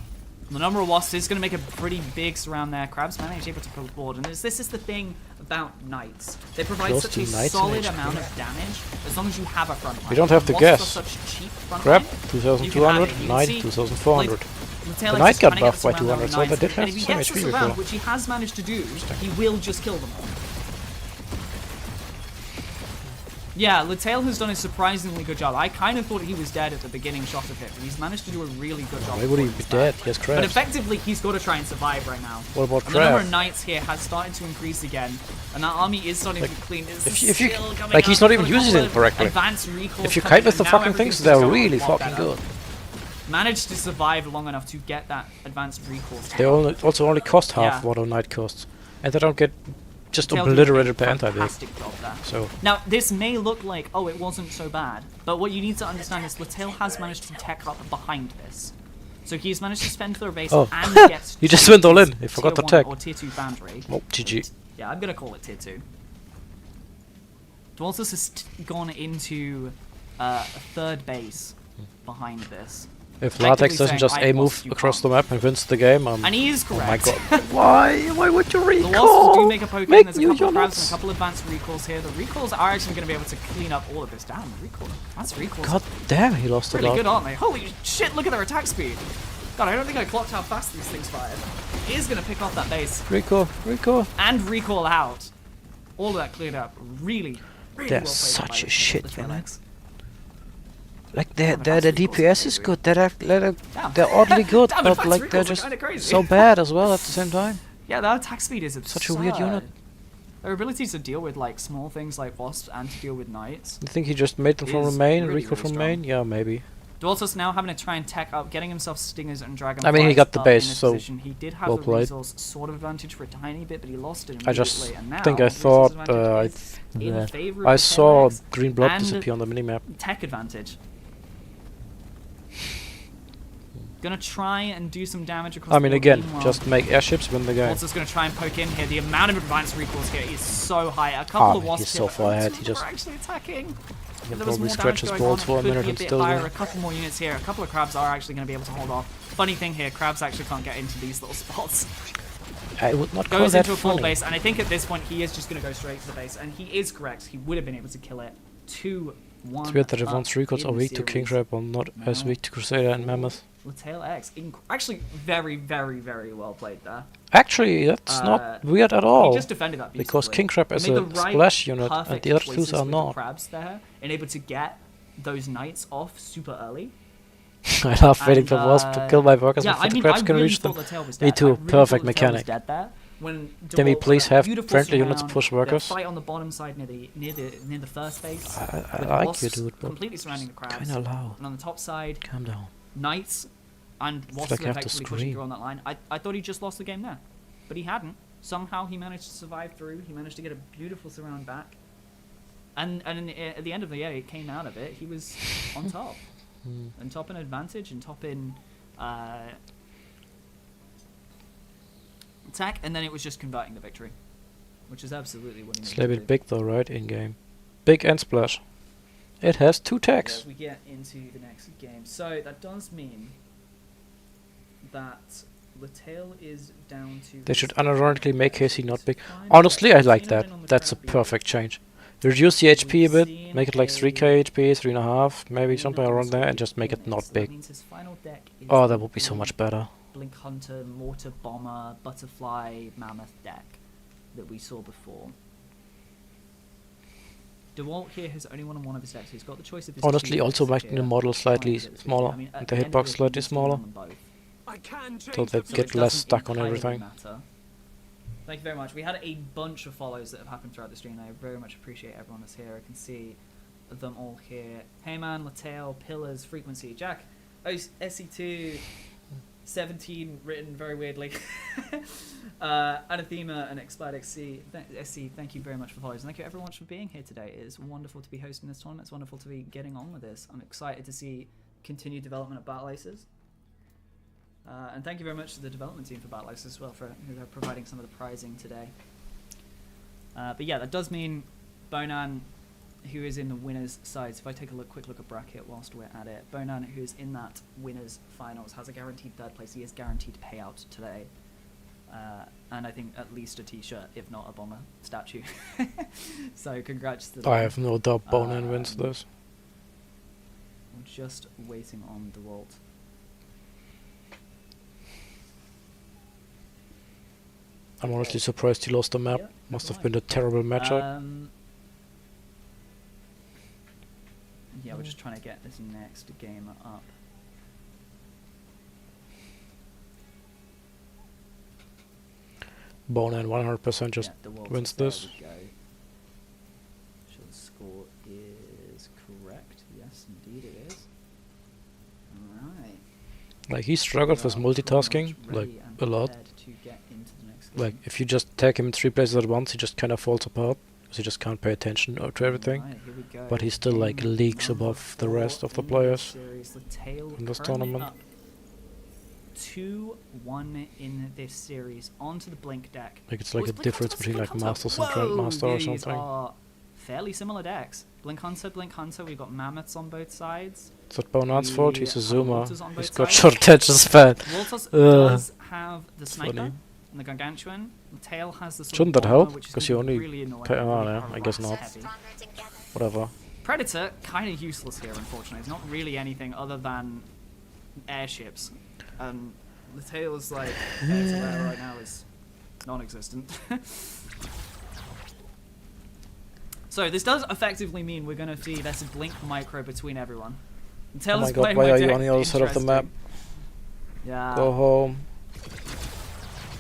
Speaker 10: The number of wasps is going to make a pretty big surround there. Crabs managed able to pull the board, and this is the thing about knights. They provide
Speaker 1: Close
Speaker 10: such
Speaker 1: to
Speaker 10: a
Speaker 1: knights in
Speaker 10: solid
Speaker 1: HP.
Speaker 10: amount of damage as long as you have a front line.
Speaker 1: You don't have to
Speaker 10: Wasps
Speaker 1: guess.
Speaker 10: are such cheap front
Speaker 1: Crab,
Speaker 10: line.
Speaker 1: 2200, Knight, 2400. The Knight got buffed by 200, so they did have
Speaker 10: if he
Speaker 1: some
Speaker 10: gets
Speaker 1: HP
Speaker 10: this
Speaker 1: before.
Speaker 10: around, which he has managed to do, he will just kill them all. Yeah, Latail has done a surprisingly good job. I kind of thought he was dead at the beginning shot of it, but he's managed to do a really good job.
Speaker 1: Why would he
Speaker 10: before
Speaker 1: be
Speaker 10: this
Speaker 1: dead?
Speaker 10: back.
Speaker 1: He has
Speaker 10: But
Speaker 1: crabs.
Speaker 10: effectively, he's got to try and survive right now.
Speaker 1: What about
Speaker 10: And the number
Speaker 1: crab?
Speaker 10: of knights here has started to increase again, and that army is starting to be clean.
Speaker 1: if you like, he's not even using it correctly.
Speaker 10: Advanced recalls
Speaker 1: If you
Speaker 10: coming,
Speaker 1: kite with the
Speaker 10: and now
Speaker 1: fucking things,
Speaker 10: everything's
Speaker 1: they're
Speaker 10: going a
Speaker 1: really
Speaker 10: lot
Speaker 1: fucking
Speaker 10: better.
Speaker 1: good.
Speaker 10: managed to survive long enough to get that advanced recall.
Speaker 1: They also only cost half
Speaker 10: Yeah.
Speaker 1: what a knight costs, and they don't get just
Speaker 10: Tail did a
Speaker 1: obliterated by anti-big.
Speaker 10: fantastic job there.
Speaker 1: So
Speaker 10: Now, this may look like, oh, it wasn't so bad, but what you need to understand is Latil has managed to tech up behind this. So he's managed to spend their base
Speaker 1: Oh.
Speaker 10: and get
Speaker 1: You just went all in. You
Speaker 10: tier
Speaker 1: forgot the
Speaker 10: 1
Speaker 1: tech.
Speaker 10: or tier 2 boundary.
Speaker 1: oh, GG.
Speaker 10: Yeah, I'm gonna call it tier 2. Dwaltus has gone into a third base behind this.
Speaker 1: If
Speaker 10: Effectively
Speaker 1: Latex doesn't
Speaker 10: saying,
Speaker 1: just
Speaker 10: "I
Speaker 1: A move
Speaker 10: lost, you
Speaker 1: across
Speaker 10: can't."
Speaker 1: the map and wins the game,
Speaker 10: And he is
Speaker 1: oh my
Speaker 10: correct.
Speaker 1: god. Why would you
Speaker 10: The
Speaker 1: recall?
Speaker 10: Wasps do make a poke in.
Speaker 1: Make
Speaker 10: There's a
Speaker 1: new
Speaker 10: couple of crabs
Speaker 1: units.
Speaker 10: and a couple of advanced recalls here. The recalls are actually going to be able to clean up all of this. Damn, the recall. That's recalls.
Speaker 1: God damn, he lost a
Speaker 10: Really
Speaker 1: lot.
Speaker 10: good, aren't they? Holy shit, look at their attack speed. God, I don't think I clocked how fast these things fired. He is going to pick off that base
Speaker 1: Recall.
Speaker 10: and recall out. All of that cleared up. Really, really
Speaker 1: They're
Speaker 10: well played
Speaker 1: such
Speaker 10: by
Speaker 1: a
Speaker 10: the
Speaker 1: shit
Speaker 10: Tail
Speaker 1: unit.
Speaker 10: X.
Speaker 1: Like
Speaker 10: Damn,
Speaker 1: the
Speaker 10: advanced recalls
Speaker 1: DPS
Speaker 10: are
Speaker 1: is
Speaker 10: crazy.
Speaker 1: good.
Speaker 10: Damn.
Speaker 1: They're oddly good,
Speaker 10: Damn,
Speaker 1: but
Speaker 10: advanced
Speaker 1: like they're
Speaker 10: recalls are
Speaker 1: just
Speaker 10: kinda crazy.
Speaker 1: so bad as well at the same time.
Speaker 10: Yeah, their attack speed is absurd.
Speaker 1: Such a weird unit.
Speaker 10: Their ability to deal with like small things like wasps and to deal with knights.
Speaker 1: You think he just made them from
Speaker 10: Is
Speaker 1: remain and
Speaker 10: really,
Speaker 1: recall
Speaker 10: really
Speaker 1: from
Speaker 10: strong.
Speaker 1: main? Yeah, maybe.
Speaker 10: Dwaltus now having to try and tech up, getting himself stingers and dragon.
Speaker 1: I mean, he got the base, so
Speaker 10: he did have
Speaker 1: well
Speaker 10: the
Speaker 1: played.
Speaker 10: resource sort of advantage for a tiny bit, but he lost it
Speaker 1: I
Speaker 10: immediately.
Speaker 1: just
Speaker 10: and now
Speaker 1: think I
Speaker 10: the resource
Speaker 1: thought
Speaker 10: advantage is in
Speaker 1: yeah.
Speaker 10: favor of
Speaker 1: I
Speaker 10: the
Speaker 1: saw
Speaker 10: Tail X
Speaker 1: green blood
Speaker 10: and
Speaker 1: disappear on the minimap.
Speaker 10: tech advantage. Gonna try and do some damage across
Speaker 1: I
Speaker 10: the
Speaker 1: mean,
Speaker 10: board.
Speaker 1: again,
Speaker 10: Meanwhile,
Speaker 1: just make airships win the game.
Speaker 10: Dwaltus gonna try and poke in here. The amount of advanced recalls here is so high. A couple of wasps
Speaker 1: he's so
Speaker 10: here,
Speaker 1: far
Speaker 10: but
Speaker 1: ahead,
Speaker 10: two
Speaker 1: he just
Speaker 10: are actually attacking.
Speaker 1: he can
Speaker 10: There was
Speaker 1: probably
Speaker 10: more
Speaker 1: stretch
Speaker 10: damage
Speaker 1: his
Speaker 10: going
Speaker 1: balls
Speaker 10: on.
Speaker 1: for a
Speaker 10: Could
Speaker 1: minute
Speaker 10: be
Speaker 1: and
Speaker 10: bit
Speaker 1: still
Speaker 10: higher.
Speaker 1: win.
Speaker 10: A couple more units here. A couple of crabs are actually going to be able to hold off. Funny thing here, crabs actually can't get into these little spots.
Speaker 1: I would not call
Speaker 10: Goes
Speaker 1: that
Speaker 10: into a full
Speaker 1: funny.
Speaker 10: base, and I think at this point he is just going to go straight to the base, and he is correct. He would have been able to kill it. 2-1.
Speaker 1: It's weird that advanced
Speaker 10: up
Speaker 1: records
Speaker 10: in
Speaker 1: are
Speaker 10: the
Speaker 1: weak to King
Speaker 10: series.
Speaker 1: Crab or not as
Speaker 10: No.
Speaker 1: weak to Crusader and Mammoth.
Speaker 10: Latil X, actually very, very, very well played there.
Speaker 1: Actually, that's not weird at
Speaker 10: He
Speaker 1: all.
Speaker 10: just defended that beautifully.
Speaker 1: Because King Crab is
Speaker 10: Made
Speaker 1: a
Speaker 10: the right,
Speaker 1: splash unit and
Speaker 10: perfect
Speaker 1: the other
Speaker 10: choices
Speaker 1: two are
Speaker 10: with the
Speaker 1: not.
Speaker 10: crabs there, and able to get those knights off super early.
Speaker 1: I love waiting
Speaker 10: And,
Speaker 1: for Wasp to kill my workers
Speaker 10: yeah,
Speaker 1: before
Speaker 10: I
Speaker 1: the
Speaker 10: mean,
Speaker 1: crabs
Speaker 10: I
Speaker 1: can
Speaker 10: really
Speaker 1: reach them.
Speaker 10: thought Latil was
Speaker 1: Me
Speaker 10: dead.
Speaker 1: too,
Speaker 10: I really
Speaker 1: perfect
Speaker 10: thought Latil was
Speaker 1: mechanic.
Speaker 10: dead there. When
Speaker 1: Can we
Speaker 10: Dewalt
Speaker 1: please
Speaker 10: got a
Speaker 1: have
Speaker 10: beautiful
Speaker 1: friendly units
Speaker 10: surround,
Speaker 1: push
Speaker 10: the
Speaker 1: workers?
Speaker 10: Fight on the bottom side near the first base.
Speaker 1: I
Speaker 10: with
Speaker 1: like
Speaker 10: wasps
Speaker 1: you, dude, but
Speaker 10: completely surrounding the crabs.
Speaker 1: kinda loud.
Speaker 10: And on the top side,
Speaker 1: Calm down.
Speaker 10: knights and wasps
Speaker 1: like I have to
Speaker 10: effectively pushing
Speaker 1: scream.
Speaker 10: through on that line. I thought he just lost the game there, but he hadn't. Somehow he managed to survive through. He managed to get a beautiful surround back, and at the end of the day, it came out of it. He was on top, and top in advantage, and top in attack, and then it was just converting the victory, which is absolutely what he
Speaker 1: It's
Speaker 10: needed
Speaker 1: a
Speaker 10: to
Speaker 1: little
Speaker 10: do.
Speaker 1: bit big though, right? In game. Big and splash. It has 2 tags.
Speaker 10: As we get into the next game, so that does mean that Latil is down to.
Speaker 1: They should unironically make KC not big. Honestly, I like that. That's a perfect change. Reduce the HP a bit, make it like 3k HP, 3.5, maybe something around there, and just make it not
Speaker 10: That
Speaker 1: big.
Speaker 10: means his final deck is
Speaker 1: Oh,
Speaker 10: the
Speaker 1: that would be so much better.
Speaker 10: Blink Hunter, Mortar Bomber, Butterfly, Mammoth deck that we saw before. DeWalt here has only won on one of his decks. He's got the choice of his
Speaker 1: Honestly,
Speaker 10: two
Speaker 1: also
Speaker 10: decks
Speaker 1: making the
Speaker 10: here.
Speaker 1: model slightly
Speaker 10: Trying to get this
Speaker 1: smaller,
Speaker 10: I mean, at
Speaker 1: and the
Speaker 10: end of
Speaker 1: hitbox
Speaker 10: it,
Speaker 1: slightly
Speaker 10: he can win
Speaker 1: smaller,
Speaker 10: on them both.
Speaker 1: so they
Speaker 10: So
Speaker 1: get
Speaker 10: it
Speaker 1: less
Speaker 10: doesn't
Speaker 1: stuck on
Speaker 10: entirely
Speaker 1: everything.
Speaker 10: matter. Thank you very much. We had a bunch of follows that have happened throughout the stream. I very much appreciate everyone that's here. I can see them all here. Heyman, Latel, Pillars, Frequency, Jack, SC2, 17 written very weirdly. Anathema and Expired SC, thank you very much for following. Thank you everyone for being here today. It is wonderful to be hosting this tournament. It's wonderful to be getting on with this. I'm excited to see continued development of Battle Aces. And thank you very much to the development team for Battle Aces as well, for who are providing some of the prizing today. But yeah, that does mean Bonan, who is in the winners side. So if I take a quick look at bracket whilst we're at it, Bonan, who is in that winners finals, has a guaranteed third place. He is guaranteed payout today, and I think at least a T-shirt, if not a bomber statue. So congrats to them.
Speaker 1: I have no doubt Bonan wins this.
Speaker 10: I'm just waiting on DeWalt.
Speaker 1: I'm honestly surprised he lost the map.
Speaker 10: Yeah,
Speaker 1: Must
Speaker 10: never
Speaker 1: have been a terrible matchup.
Speaker 10: Yeah, we're just trying to get this next game up.
Speaker 1: Bonan 100% just
Speaker 10: Yeah, DeWalt,
Speaker 1: wins
Speaker 10: there
Speaker 1: this.
Speaker 10: we go. Sure, the score is correct. Yes, indeed it is. Alright.
Speaker 1: Like he struggles with multitasking, like a lot. Like if you just tag him in 3 places at once, he just kind of falls apart because he just can't pay attention to everything.
Speaker 10: Right, here we go.
Speaker 1: But he's still like
Speaker 10: Game
Speaker 1: leagues
Speaker 10: number
Speaker 1: above the
Speaker 10: 4
Speaker 1: rest of the
Speaker 10: in
Speaker 1: players
Speaker 10: series. The tail
Speaker 1: in this
Speaker 10: currently
Speaker 1: tournament.
Speaker 10: up 2-1 in this series onto the blink deck.
Speaker 1: Like it's like
Speaker 10: Oh,
Speaker 1: a
Speaker 10: Blink
Speaker 1: difference
Speaker 10: Hunter,
Speaker 1: between
Speaker 10: Blink
Speaker 1: like
Speaker 10: Hunter.
Speaker 1: Masters and
Speaker 10: Whoa,
Speaker 1: Grandmaster or
Speaker 10: these
Speaker 1: something.
Speaker 10: are fairly similar decks. Blink Hunter, we've got mammoths on both sides.
Speaker 1: It's not Bonan's fault, he's a
Speaker 10: We have
Speaker 1: zoomer.
Speaker 10: Walters on
Speaker 1: He's
Speaker 10: both
Speaker 1: got
Speaker 10: sides.
Speaker 1: short attention span.
Speaker 10: Walters
Speaker 1: Ugh.
Speaker 10: does have the sniper
Speaker 1: Funny.
Speaker 10: and the gargantuan. The tail has the sort
Speaker 1: Shouldn't
Speaker 10: of
Speaker 1: that
Speaker 10: bomber,
Speaker 1: help?
Speaker 10: which is
Speaker 1: 'Cause
Speaker 10: gonna
Speaker 1: you
Speaker 10: be
Speaker 1: only
Speaker 10: really annoying,
Speaker 1: pay-
Speaker 10: really
Speaker 1: I guess not.
Speaker 10: harass-heavy.
Speaker 3: Stronger together.
Speaker 1: Whatever.
Speaker 10: Predator, kind of useless here, unfortunately. It's not really anything other than airships. The tail is like, air to air right now is non-existent. So this does effectively mean we're going to see there's a blink micro between everyone. The tail
Speaker 1: Oh my
Speaker 10: is
Speaker 1: god,
Speaker 10: playing
Speaker 1: why
Speaker 10: my
Speaker 1: are you
Speaker 10: deck.
Speaker 1: on the other side of the map?
Speaker 10: Yeah.
Speaker 1: Go home.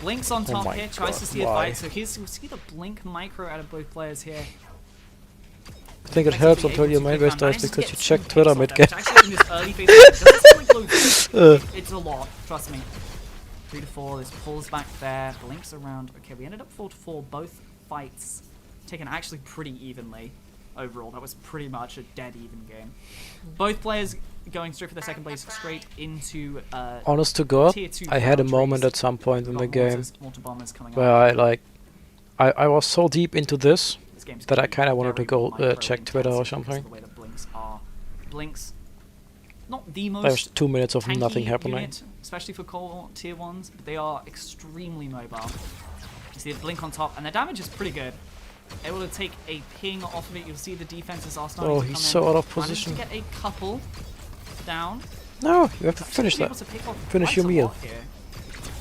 Speaker 10: Blink's on
Speaker 1: Oh
Speaker 10: top
Speaker 1: my
Speaker 10: here, tries to
Speaker 1: God,
Speaker 10: see a
Speaker 1: why?
Speaker 10: fight. So here's we see the blink micro out of both players here.
Speaker 1: I think it helps
Speaker 10: Effectively
Speaker 1: until
Speaker 10: able
Speaker 1: your
Speaker 10: to
Speaker 1: main
Speaker 10: click
Speaker 1: base
Speaker 10: on,
Speaker 1: dies
Speaker 10: manages to
Speaker 1: because
Speaker 10: get
Speaker 1: you
Speaker 10: 2
Speaker 1: check
Speaker 10: picks
Speaker 1: Twitter
Speaker 10: off
Speaker 1: mid
Speaker 10: that,
Speaker 1: game.
Speaker 10: which actually in this early phase doesn't seem like loads. It's a lot, trust me. 3 to 4, this pulls back there, blinks around. Okay, we ended up 4 to 4, both fights taken actually pretty evenly overall. That was pretty much a dead even game. Both players going straight for their second place, straight into
Speaker 1: Honest to God,
Speaker 10: tier 2
Speaker 1: I had a
Speaker 10: boundaries.
Speaker 1: moment at some point in
Speaker 10: We've
Speaker 1: the
Speaker 10: got
Speaker 1: game
Speaker 10: mortar bombers coming
Speaker 1: where
Speaker 10: up.
Speaker 1: I was so deep into this
Speaker 10: This game's
Speaker 1: that
Speaker 10: gonna
Speaker 1: I
Speaker 10: be
Speaker 1: kind of wanted to
Speaker 10: very
Speaker 1: go
Speaker 10: micro
Speaker 1: check Twitter or
Speaker 10: intensive because of
Speaker 1: something.
Speaker 10: the way that blinks are. Blinks, not the most
Speaker 1: There's 2 minutes of
Speaker 10: tanky
Speaker 1: nothing happening.
Speaker 10: unit, especially for core tier 1s, but they are extremely mobile. You see a blink on top, and their damage is pretty good. Able to take a ping off of it. You'll see the defenses are starting
Speaker 1: Oh,
Speaker 10: to
Speaker 1: he's
Speaker 10: come
Speaker 1: so
Speaker 10: in.
Speaker 1: out of
Speaker 10: Managed
Speaker 1: position.
Speaker 10: to get a couple down.
Speaker 1: No, you have to finish
Speaker 10: Able
Speaker 1: that.
Speaker 10: to pick off
Speaker 1: Finish
Speaker 10: quite
Speaker 1: your
Speaker 10: a
Speaker 1: meal.
Speaker 10: lot here.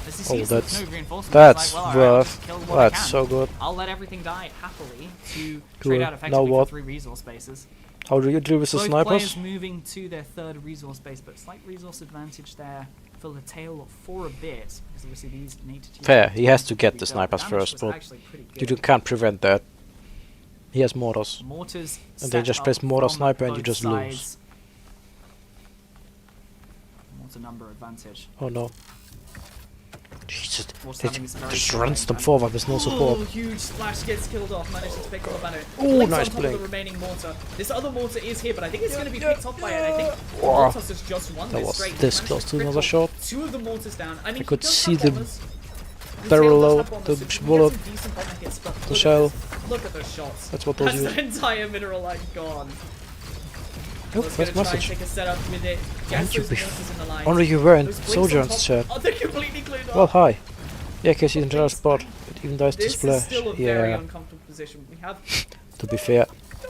Speaker 10: As he
Speaker 1: Oh,
Speaker 10: sees there's
Speaker 1: that's
Speaker 10: no reinforcements,
Speaker 1: that's
Speaker 10: he's like, well, alright, I'll just
Speaker 1: worth.
Speaker 10: kill what I
Speaker 1: That's
Speaker 10: can.
Speaker 1: so good.
Speaker 10: I'll let everything die happily to
Speaker 1: Cool.
Speaker 10: trade out
Speaker 1: Now
Speaker 10: effectively for
Speaker 1: what?
Speaker 10: 3 resource bases.
Speaker 1: How do you deal with the
Speaker 10: Both
Speaker 1: snipers?
Speaker 10: players moving to their 3rd resource base, but slight resource advantage there for the tail for a bit, because obviously these need to...
Speaker 1: Fair, he has to get the
Speaker 10: rebuild.
Speaker 1: snipers
Speaker 10: Damage
Speaker 1: first,
Speaker 10: was
Speaker 1: but
Speaker 10: actually pretty
Speaker 1: you
Speaker 10: good.
Speaker 1: can't prevent that. He has mortars.
Speaker 10: Mortars
Speaker 1: And they
Speaker 10: set
Speaker 1: just
Speaker 10: up
Speaker 1: place mortar
Speaker 10: from
Speaker 1: sniper and you
Speaker 10: both
Speaker 1: just lose.
Speaker 10: sides. Mortar number advantage.
Speaker 1: Oh no. Jesus,
Speaker 10: Mortar's
Speaker 1: it
Speaker 10: having this very
Speaker 1: just
Speaker 10: strong
Speaker 1: runs them
Speaker 10: advantage.
Speaker 1: forward with no support.
Speaker 10: Oh, huge splash gets killed off, manages to pick up the banner.
Speaker 1: Ooh,
Speaker 10: Blinks
Speaker 1: nice
Speaker 10: on top
Speaker 1: blink.
Speaker 10: of the remaining mortar. This other mortar is here, but I think it's going to be picked off by it. I think
Speaker 1: Wow.
Speaker 10: Mortas has just won
Speaker 1: That
Speaker 10: this
Speaker 1: was
Speaker 10: straight.
Speaker 1: this
Speaker 10: He's
Speaker 1: close
Speaker 10: managed
Speaker 1: to another
Speaker 10: critical
Speaker 1: shot.
Speaker 10: 2 of the mortars down. I mean,
Speaker 1: I could
Speaker 10: he does
Speaker 1: see
Speaker 10: have
Speaker 1: the
Speaker 10: bombers.
Speaker 1: barrel
Speaker 10: tail does
Speaker 1: load,
Speaker 10: have bombers,
Speaker 1: the
Speaker 10: so he gets
Speaker 1: bullet,
Speaker 10: some decent bomber hits, but look at
Speaker 1: shell.
Speaker 10: this. Look at those shots.
Speaker 1: That's what those
Speaker 10: That's
Speaker 1: use.
Speaker 10: the entire mineral line gone.
Speaker 1: Oh,
Speaker 10: Let's
Speaker 1: first
Speaker 10: try and
Speaker 1: message.
Speaker 10: take a setup with it. Get
Speaker 1: Aren't you
Speaker 10: those mortars in the line.
Speaker 1: Only you were in
Speaker 10: Those blinks
Speaker 1: Soldier
Speaker 10: on
Speaker 1: on
Speaker 10: top-
Speaker 1: chat.
Speaker 10: Oh, they're completely cleared up.
Speaker 1: Well, hi. Yeah, case he's in general spot. It even dies to
Speaker 10: This is
Speaker 1: splash.
Speaker 10: still a very
Speaker 1: Yeah,
Speaker 10: uncomfortable position. We have
Speaker 1: to be fair,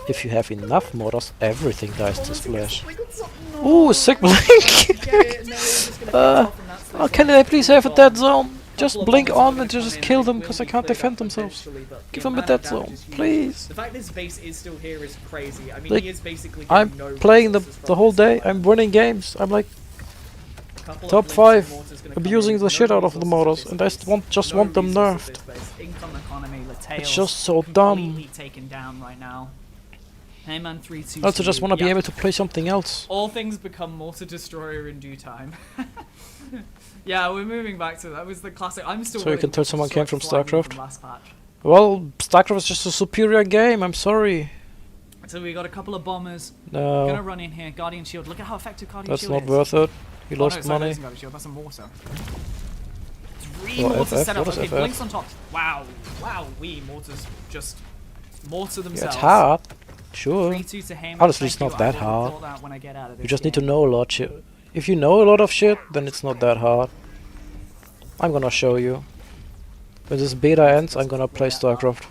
Speaker 1: if you have enough mortars, everything dies to splash.
Speaker 10: we got something.
Speaker 1: Ooh, sick blink!
Speaker 10: Get it? No, we're just gonna pick off from that
Speaker 1: Oh,
Speaker 10: stage.
Speaker 1: can I please have a dead zone? Just
Speaker 10: Couple of
Speaker 1: blink
Speaker 10: bombers are
Speaker 1: on
Speaker 10: gonna
Speaker 1: and
Speaker 10: come
Speaker 1: just
Speaker 10: in,
Speaker 1: kill
Speaker 10: and
Speaker 1: them
Speaker 10: it
Speaker 1: because
Speaker 10: will
Speaker 1: they
Speaker 10: be
Speaker 1: can't
Speaker 10: cleared
Speaker 1: defend
Speaker 10: up
Speaker 1: themselves.
Speaker 10: eventually, but
Speaker 1: Give
Speaker 10: the
Speaker 1: them a
Speaker 10: amount
Speaker 1: dead
Speaker 10: of damage
Speaker 1: zone,
Speaker 10: is huge.
Speaker 1: please.
Speaker 10: The fact this base is still here is crazy. I mean,
Speaker 1: Like,
Speaker 10: he is basically
Speaker 1: I'm
Speaker 10: getting no
Speaker 1: playing
Speaker 10: resources
Speaker 1: the
Speaker 10: from
Speaker 1: whole
Speaker 10: this
Speaker 1: day,
Speaker 10: side.
Speaker 1: I'm winning games, I'm like
Speaker 10: Couple of
Speaker 1: top
Speaker 10: blinks
Speaker 1: 5,
Speaker 10: and mortars gonna come
Speaker 1: abusing
Speaker 10: in,
Speaker 1: the
Speaker 10: no
Speaker 1: shit out of the
Speaker 10: resources
Speaker 1: mortars,
Speaker 10: at this
Speaker 1: and I
Speaker 10: base.
Speaker 1: just
Speaker 10: No
Speaker 1: want them
Speaker 10: resources at
Speaker 1: nerfed.
Speaker 10: this base. Income economy, the tails
Speaker 1: It's just so dumb.
Speaker 10: completely taken down right now. Heyman 3-2.
Speaker 1: I also just want to be able to play something else.
Speaker 10: All things become Mortar Destroyer in due time. Yeah, we're moving back to that. Was the classic. I'm still.
Speaker 1: So you
Speaker 10: waiting
Speaker 1: can tell
Speaker 10: for
Speaker 1: someone
Speaker 10: the
Speaker 1: came from
Speaker 10: flying in
Speaker 1: StarCraft?
Speaker 10: last patch.
Speaker 1: Well, StarCraft is just a superior game, I'm sorry.
Speaker 10: So we got a couple of bombers. Gonna
Speaker 1: No,
Speaker 10: run in here. Guardian Shield. Look at how effective Guardian
Speaker 1: that's
Speaker 10: Shield
Speaker 1: not
Speaker 10: is.
Speaker 1: worth it. He
Speaker 10: Oh, no,
Speaker 1: lost
Speaker 10: sorry, that
Speaker 1: money.
Speaker 10: isn't Guardian Shield. That's a mortar. 3
Speaker 1: Oh,
Speaker 10: mortars
Speaker 1: FF?
Speaker 10: set up.
Speaker 1: What is
Speaker 10: Okay,
Speaker 1: FF?
Speaker 10: blinks on top. Wow, wow. We mortars just mortar
Speaker 1: Yeah,
Speaker 10: themselves.
Speaker 1: it's hard. Sure.
Speaker 10: 3-2 to Heyman.
Speaker 1: Honestly, it's
Speaker 10: Thank
Speaker 1: not
Speaker 10: you.
Speaker 1: that
Speaker 10: I will
Speaker 1: hard.
Speaker 10: report that when I get out of
Speaker 1: You
Speaker 10: this
Speaker 1: just need to
Speaker 10: game.
Speaker 1: know a lot shit. If you know a lot of shit, then it's not that hard. I'm gonna show you. When this beta ends, I'm gonna play StarCraft.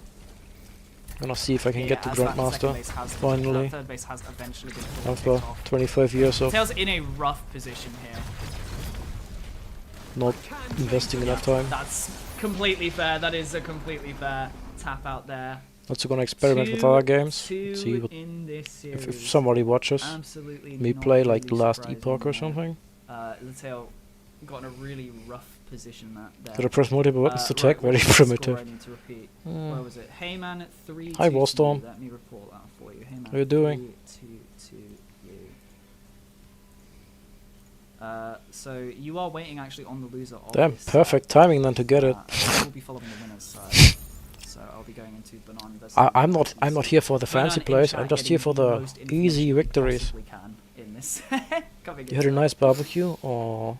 Speaker 1: Gonna see if I can get to
Speaker 10: as that second
Speaker 1: Grandmaster.
Speaker 10: base has-
Speaker 1: Finally.
Speaker 10: that third base has eventually been
Speaker 1: After
Speaker 10: picked off.
Speaker 1: 25 years of
Speaker 10: Tails in a rough position here.
Speaker 1: not investing enough time.
Speaker 10: That's completely fair. That is a completely fair tap out there.
Speaker 1: Also gonna experiment with
Speaker 10: 2-2
Speaker 1: other games. See what,
Speaker 10: in this series.
Speaker 1: if somebody watches
Speaker 10: Absolutely
Speaker 1: me
Speaker 10: not
Speaker 1: play like the
Speaker 10: really
Speaker 1: last
Speaker 10: surprising
Speaker 1: Epoch or
Speaker 10: there.
Speaker 1: something.
Speaker 10: Latail got in a really rough position there.
Speaker 1: Gotta press multiple buttons to
Speaker 10: Right,
Speaker 1: tag, very
Speaker 10: what's the score
Speaker 1: primitive.
Speaker 10: I need to repeat?
Speaker 1: Hmm.
Speaker 10: Where was it? Heyman 3
Speaker 1: Hi, Warstorm.
Speaker 10: Let me report that for you. Heyman
Speaker 1: How you doing?
Speaker 10: 3-2 you. So you are waiting actually on the loser of
Speaker 1: Damn,
Speaker 10: this,
Speaker 1: perfect timing then to get it.
Speaker 10: I will be following the winners side. So I'll be going into Banan versus
Speaker 1: I'm not here for the fancy plays. I'm just here for the easy victories.
Speaker 10: Can in this.
Speaker 1: You had a nice barbecue, or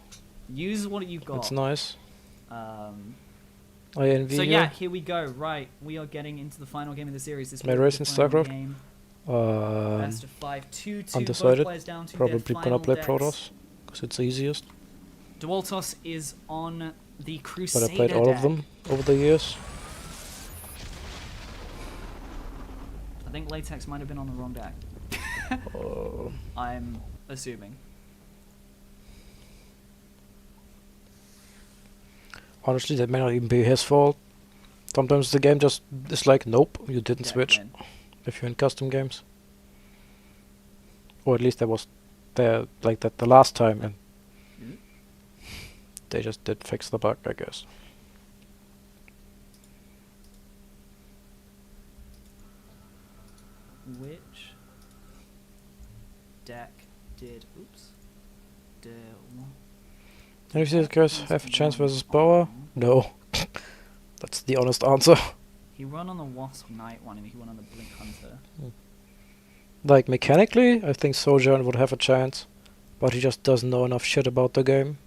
Speaker 10: use what you've got.
Speaker 1: that's nice.
Speaker 10: I
Speaker 1: envy
Speaker 10: so
Speaker 1: you.
Speaker 10: yeah, here we go. Right, we are getting into the final game of the series. This
Speaker 1: My
Speaker 10: will be
Speaker 1: race
Speaker 10: the
Speaker 1: in
Speaker 10: final
Speaker 1: StarCraft?
Speaker 10: game. Best of 5, 2-2. Both
Speaker 1: Undecided.
Speaker 10: players down to
Speaker 1: Probably
Speaker 10: their
Speaker 1: gonna
Speaker 10: final
Speaker 1: play
Speaker 10: decks.
Speaker 1: Protoss, because it's the easiest.
Speaker 10: Dualtos is on the
Speaker 1: But
Speaker 10: Crusader
Speaker 1: I played all
Speaker 10: deck.
Speaker 1: of them over the years.
Speaker 10: I think Latex might have been on the wrong deck. I'm assuming.
Speaker 1: Honestly, that may not even be his fault. Sometimes the game just is like, nope, you didn't
Speaker 10: Deck
Speaker 1: switch.
Speaker 10: win.
Speaker 1: If you're in custom games. Or at least that was there like that the last time, and they just did fix the bug, I guess.
Speaker 10: Which deck did... Oops.
Speaker 1: And if these guys have a chance versus Boa? No. That's the honest answer.
Speaker 10: He won on the Wasp Knight one and he won on the Blink Hunter.
Speaker 1: Like, mechanically, I think Sojourn would have a chance. But he just doesn't know enough shit about the game.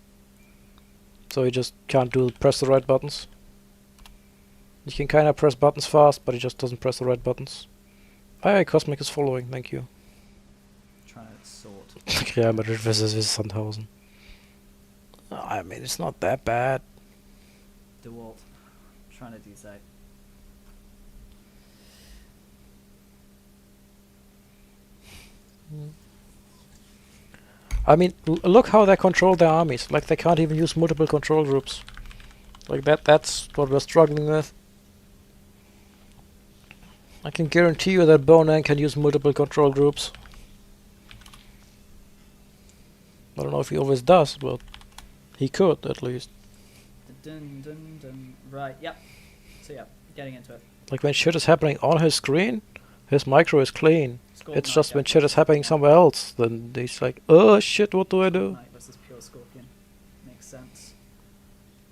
Speaker 1: So he just can't press the right buttons. He can kinda press buttons fast, but he just doesn't press the right buttons. Hey, Cosmic is following, thank you.
Speaker 10: Trying to sort.
Speaker 1: Real Madrid versus Sandhausen. I mean, it's not that bad.
Speaker 10: DeWalt. Trying to do so.
Speaker 1: I mean, look how they control their armies. Like, they can't even use multiple control groups. Like, that's what we're struggling with. I can guarantee you that Bonan can use multiple control groups. I don't know if he always does, but he could, at least.
Speaker 10: Dun, dun, dun. Right, yep. So yeah, getting into it.
Speaker 1: Like, when shit is happening on his screen, his micro is clean.
Speaker 10: Scorpion
Speaker 1: It's
Speaker 10: Knight
Speaker 1: just when
Speaker 10: deck
Speaker 1: shit is
Speaker 10: versus
Speaker 1: happening
Speaker 10: Scorpion
Speaker 1: somewhere else, then he's like, oh shit, what do I do?
Speaker 10: Knight versus Pure Scorpion. Makes sense.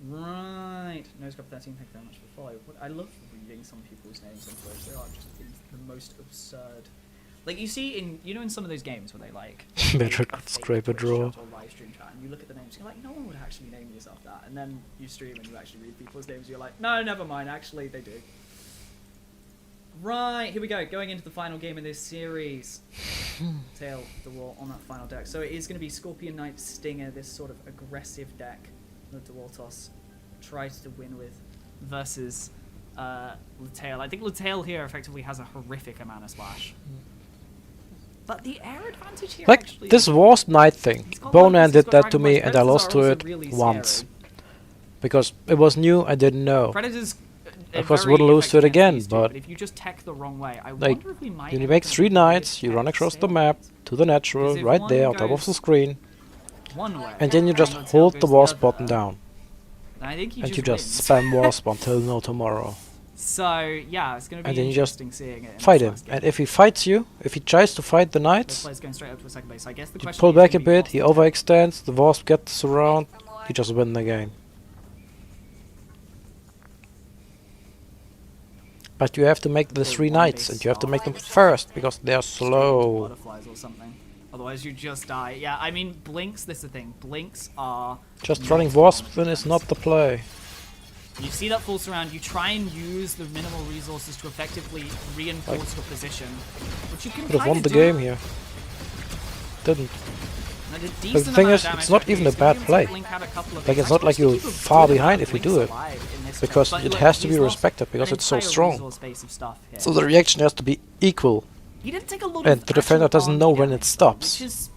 Speaker 10: Right. Nosecrop 13, thank you very much for the follow. I love reading some people's names on Twitch. They are just the most absurd. Like, you see in some of those games where they like
Speaker 1: Metric
Speaker 10: make a
Speaker 1: could
Speaker 10: fake
Speaker 1: scrape a
Speaker 10: Twitch
Speaker 1: draw.
Speaker 10: chat or live stream chat, and you look at the names, you're like, no one would actually name yourself that. And then you stream and you actually read people's names, you're like, no, never mind. Actually, they do. Right, here we go. Going into the final game of this series. Tail the wall on that final deck. So it is going to be Scorpion Knight Stinger, this sort of aggressive deck that Dualtos tries to win with, versus Latail. I think Latail here effectively has a horrific amount of splash. But the air advantage here
Speaker 1: Like,
Speaker 10: actually...
Speaker 1: this Wasp Knight thing.
Speaker 10: He's got
Speaker 1: Bonan
Speaker 10: Predators,
Speaker 1: did
Speaker 10: he's got
Speaker 1: that to
Speaker 10: Dragon
Speaker 1: me,
Speaker 10: Blades.
Speaker 1: and I
Speaker 10: Predators
Speaker 1: lost
Speaker 10: are
Speaker 1: to
Speaker 10: also
Speaker 1: it
Speaker 10: really
Speaker 1: once.
Speaker 10: scary.
Speaker 1: Because it was new, I didn't know.
Speaker 10: Predators...
Speaker 1: Of course, would lose to it again, but
Speaker 10: if you just tech the wrong way, I
Speaker 1: like,
Speaker 10: wonder if we might
Speaker 1: you
Speaker 10: end
Speaker 1: make
Speaker 10: up
Speaker 1: 3
Speaker 10: with a
Speaker 1: knights, you
Speaker 10: tech
Speaker 1: run across the
Speaker 10: stalemate.
Speaker 1: map, to the natural,
Speaker 10: Because if
Speaker 1: right
Speaker 10: one
Speaker 1: there on top of
Speaker 10: goes
Speaker 1: the screen,
Speaker 10: one way,
Speaker 1: and then you just
Speaker 10: and Latail
Speaker 1: hold
Speaker 10: goes
Speaker 1: the Wasp
Speaker 10: other,
Speaker 1: button down.
Speaker 10: I think he
Speaker 1: And you just
Speaker 10: wins.
Speaker 1: spam Wasp until no tomorrow.
Speaker 10: So yeah, it's going to be
Speaker 1: And then you just
Speaker 10: interesting seeing it. In
Speaker 1: Fight
Speaker 10: this
Speaker 1: him.
Speaker 10: last game.
Speaker 1: And if he fights you, if he tries to fight the
Speaker 10: This
Speaker 1: knights,
Speaker 10: player's going straight up to a second base. I guess the
Speaker 1: you
Speaker 10: question
Speaker 1: pull
Speaker 10: is
Speaker 1: back a
Speaker 10: gonna be
Speaker 1: bit,
Speaker 10: what's
Speaker 1: he
Speaker 10: the tech?
Speaker 1: overextends, the Wasp gets around, you just win the game. But you have to make the
Speaker 10: Or
Speaker 1: 3
Speaker 10: one
Speaker 1: knights,
Speaker 10: base
Speaker 1: and you have to
Speaker 10: start.
Speaker 1: make them first, because they're
Speaker 10: Straight into
Speaker 1: slow.
Speaker 10: butterflies or something. Otherwise you just die. Yeah, I mean blinks. This is the thing. Blinks are
Speaker 1: Just
Speaker 10: not
Speaker 1: running Wasp then is not the play.
Speaker 10: You see that false around, you try and use the minimal resources to effectively reinforce your position, which you can
Speaker 1: Could have
Speaker 10: kinda
Speaker 1: won the
Speaker 10: do.
Speaker 1: game here. Didn't.
Speaker 10: And a
Speaker 1: the
Speaker 10: decent
Speaker 1: thing
Speaker 10: amount
Speaker 1: is,
Speaker 10: of damage
Speaker 1: it's not
Speaker 10: actually.
Speaker 1: even a
Speaker 10: It's gonna
Speaker 1: bad
Speaker 10: give
Speaker 1: play.
Speaker 10: Blink have a couple of
Speaker 1: Like,
Speaker 10: hits.
Speaker 1: it's not like
Speaker 10: Actually,
Speaker 1: you're
Speaker 10: keep a
Speaker 1: far
Speaker 10: good
Speaker 1: behind
Speaker 10: amount
Speaker 1: if
Speaker 10: of
Speaker 1: you do
Speaker 10: Blinks
Speaker 1: it.
Speaker 10: alive in this
Speaker 1: Because
Speaker 10: game.
Speaker 1: it
Speaker 10: But
Speaker 1: has to
Speaker 10: look,
Speaker 1: be
Speaker 10: he's lost
Speaker 1: respected, because
Speaker 10: an
Speaker 1: it's so
Speaker 10: entire
Speaker 1: strong.
Speaker 10: resource base of stuff here.
Speaker 1: So the reaction has to be equal.
Speaker 10: He didn't take a lot
Speaker 1: And
Speaker 10: of
Speaker 1: the defender
Speaker 10: actual
Speaker 1: doesn't know
Speaker 10: army
Speaker 1: when it
Speaker 10: damage,
Speaker 1: stops.
Speaker 10: which is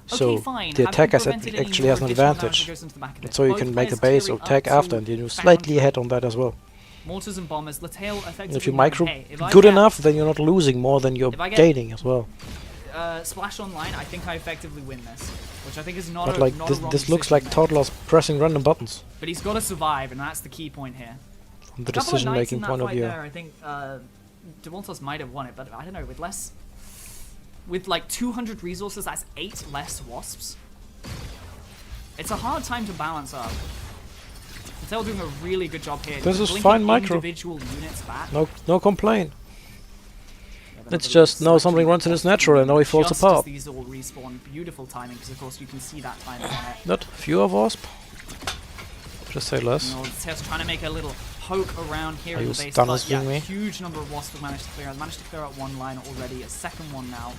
Speaker 1: So
Speaker 10: okay, fine.
Speaker 1: the
Speaker 10: Having
Speaker 1: attacker
Speaker 10: prevented any
Speaker 1: actually has an
Speaker 10: more additional damage
Speaker 1: advantage.
Speaker 10: that goes into the back of
Speaker 1: And
Speaker 10: it.
Speaker 1: so you
Speaker 10: Both
Speaker 1: can make a
Speaker 10: players
Speaker 1: base or
Speaker 10: tearing
Speaker 1: attack
Speaker 10: up
Speaker 1: after,
Speaker 10: to
Speaker 1: and you're slightly ahead on that as well.
Speaker 10: Mortars and bombers. Latail effectively.
Speaker 1: If you
Speaker 10: knowing,
Speaker 1: micro
Speaker 10: hey, if I
Speaker 1: good
Speaker 10: get,
Speaker 1: enough, then you're not losing more than you're
Speaker 10: if I get-
Speaker 1: gaining as well.
Speaker 10: Splash online, I think I effectively win this, which I think is not
Speaker 1: But
Speaker 10: a
Speaker 1: like,
Speaker 10: not a wrong
Speaker 1: this looks
Speaker 10: decision
Speaker 1: like
Speaker 10: to make.
Speaker 1: toddlers pressing random buttons
Speaker 10: But he's got to survive, and that's the key point here.
Speaker 1: from the
Speaker 10: A couple of knights
Speaker 1: decision-making
Speaker 10: in that
Speaker 1: point of
Speaker 10: fight
Speaker 1: view.
Speaker 10: there, I think Dualtos might have won it, but I don't know, with like 200 resources, that's 8 less wasps. It's a hard time to balance up. They're doing a really good job here.
Speaker 1: This is
Speaker 10: Blinking
Speaker 1: fine micro.
Speaker 10: Individual units back.
Speaker 1: No complaint.
Speaker 10: Yeah,
Speaker 1: It's just no, something runs in its natural and now he falls
Speaker 10: just
Speaker 1: apart.
Speaker 10: As these all respawn. Beautiful timing because of course you can see that timing on it.
Speaker 1: Not fewer wasp. Just say less.
Speaker 10: You know, Tess trying to make a little poke around here
Speaker 1: Are
Speaker 10: in
Speaker 1: you
Speaker 10: the base.
Speaker 1: stunners
Speaker 10: But yeah,
Speaker 1: doing me?
Speaker 10: huge number of wasps have managed to clear. I've managed to clear out one line already. A second one now.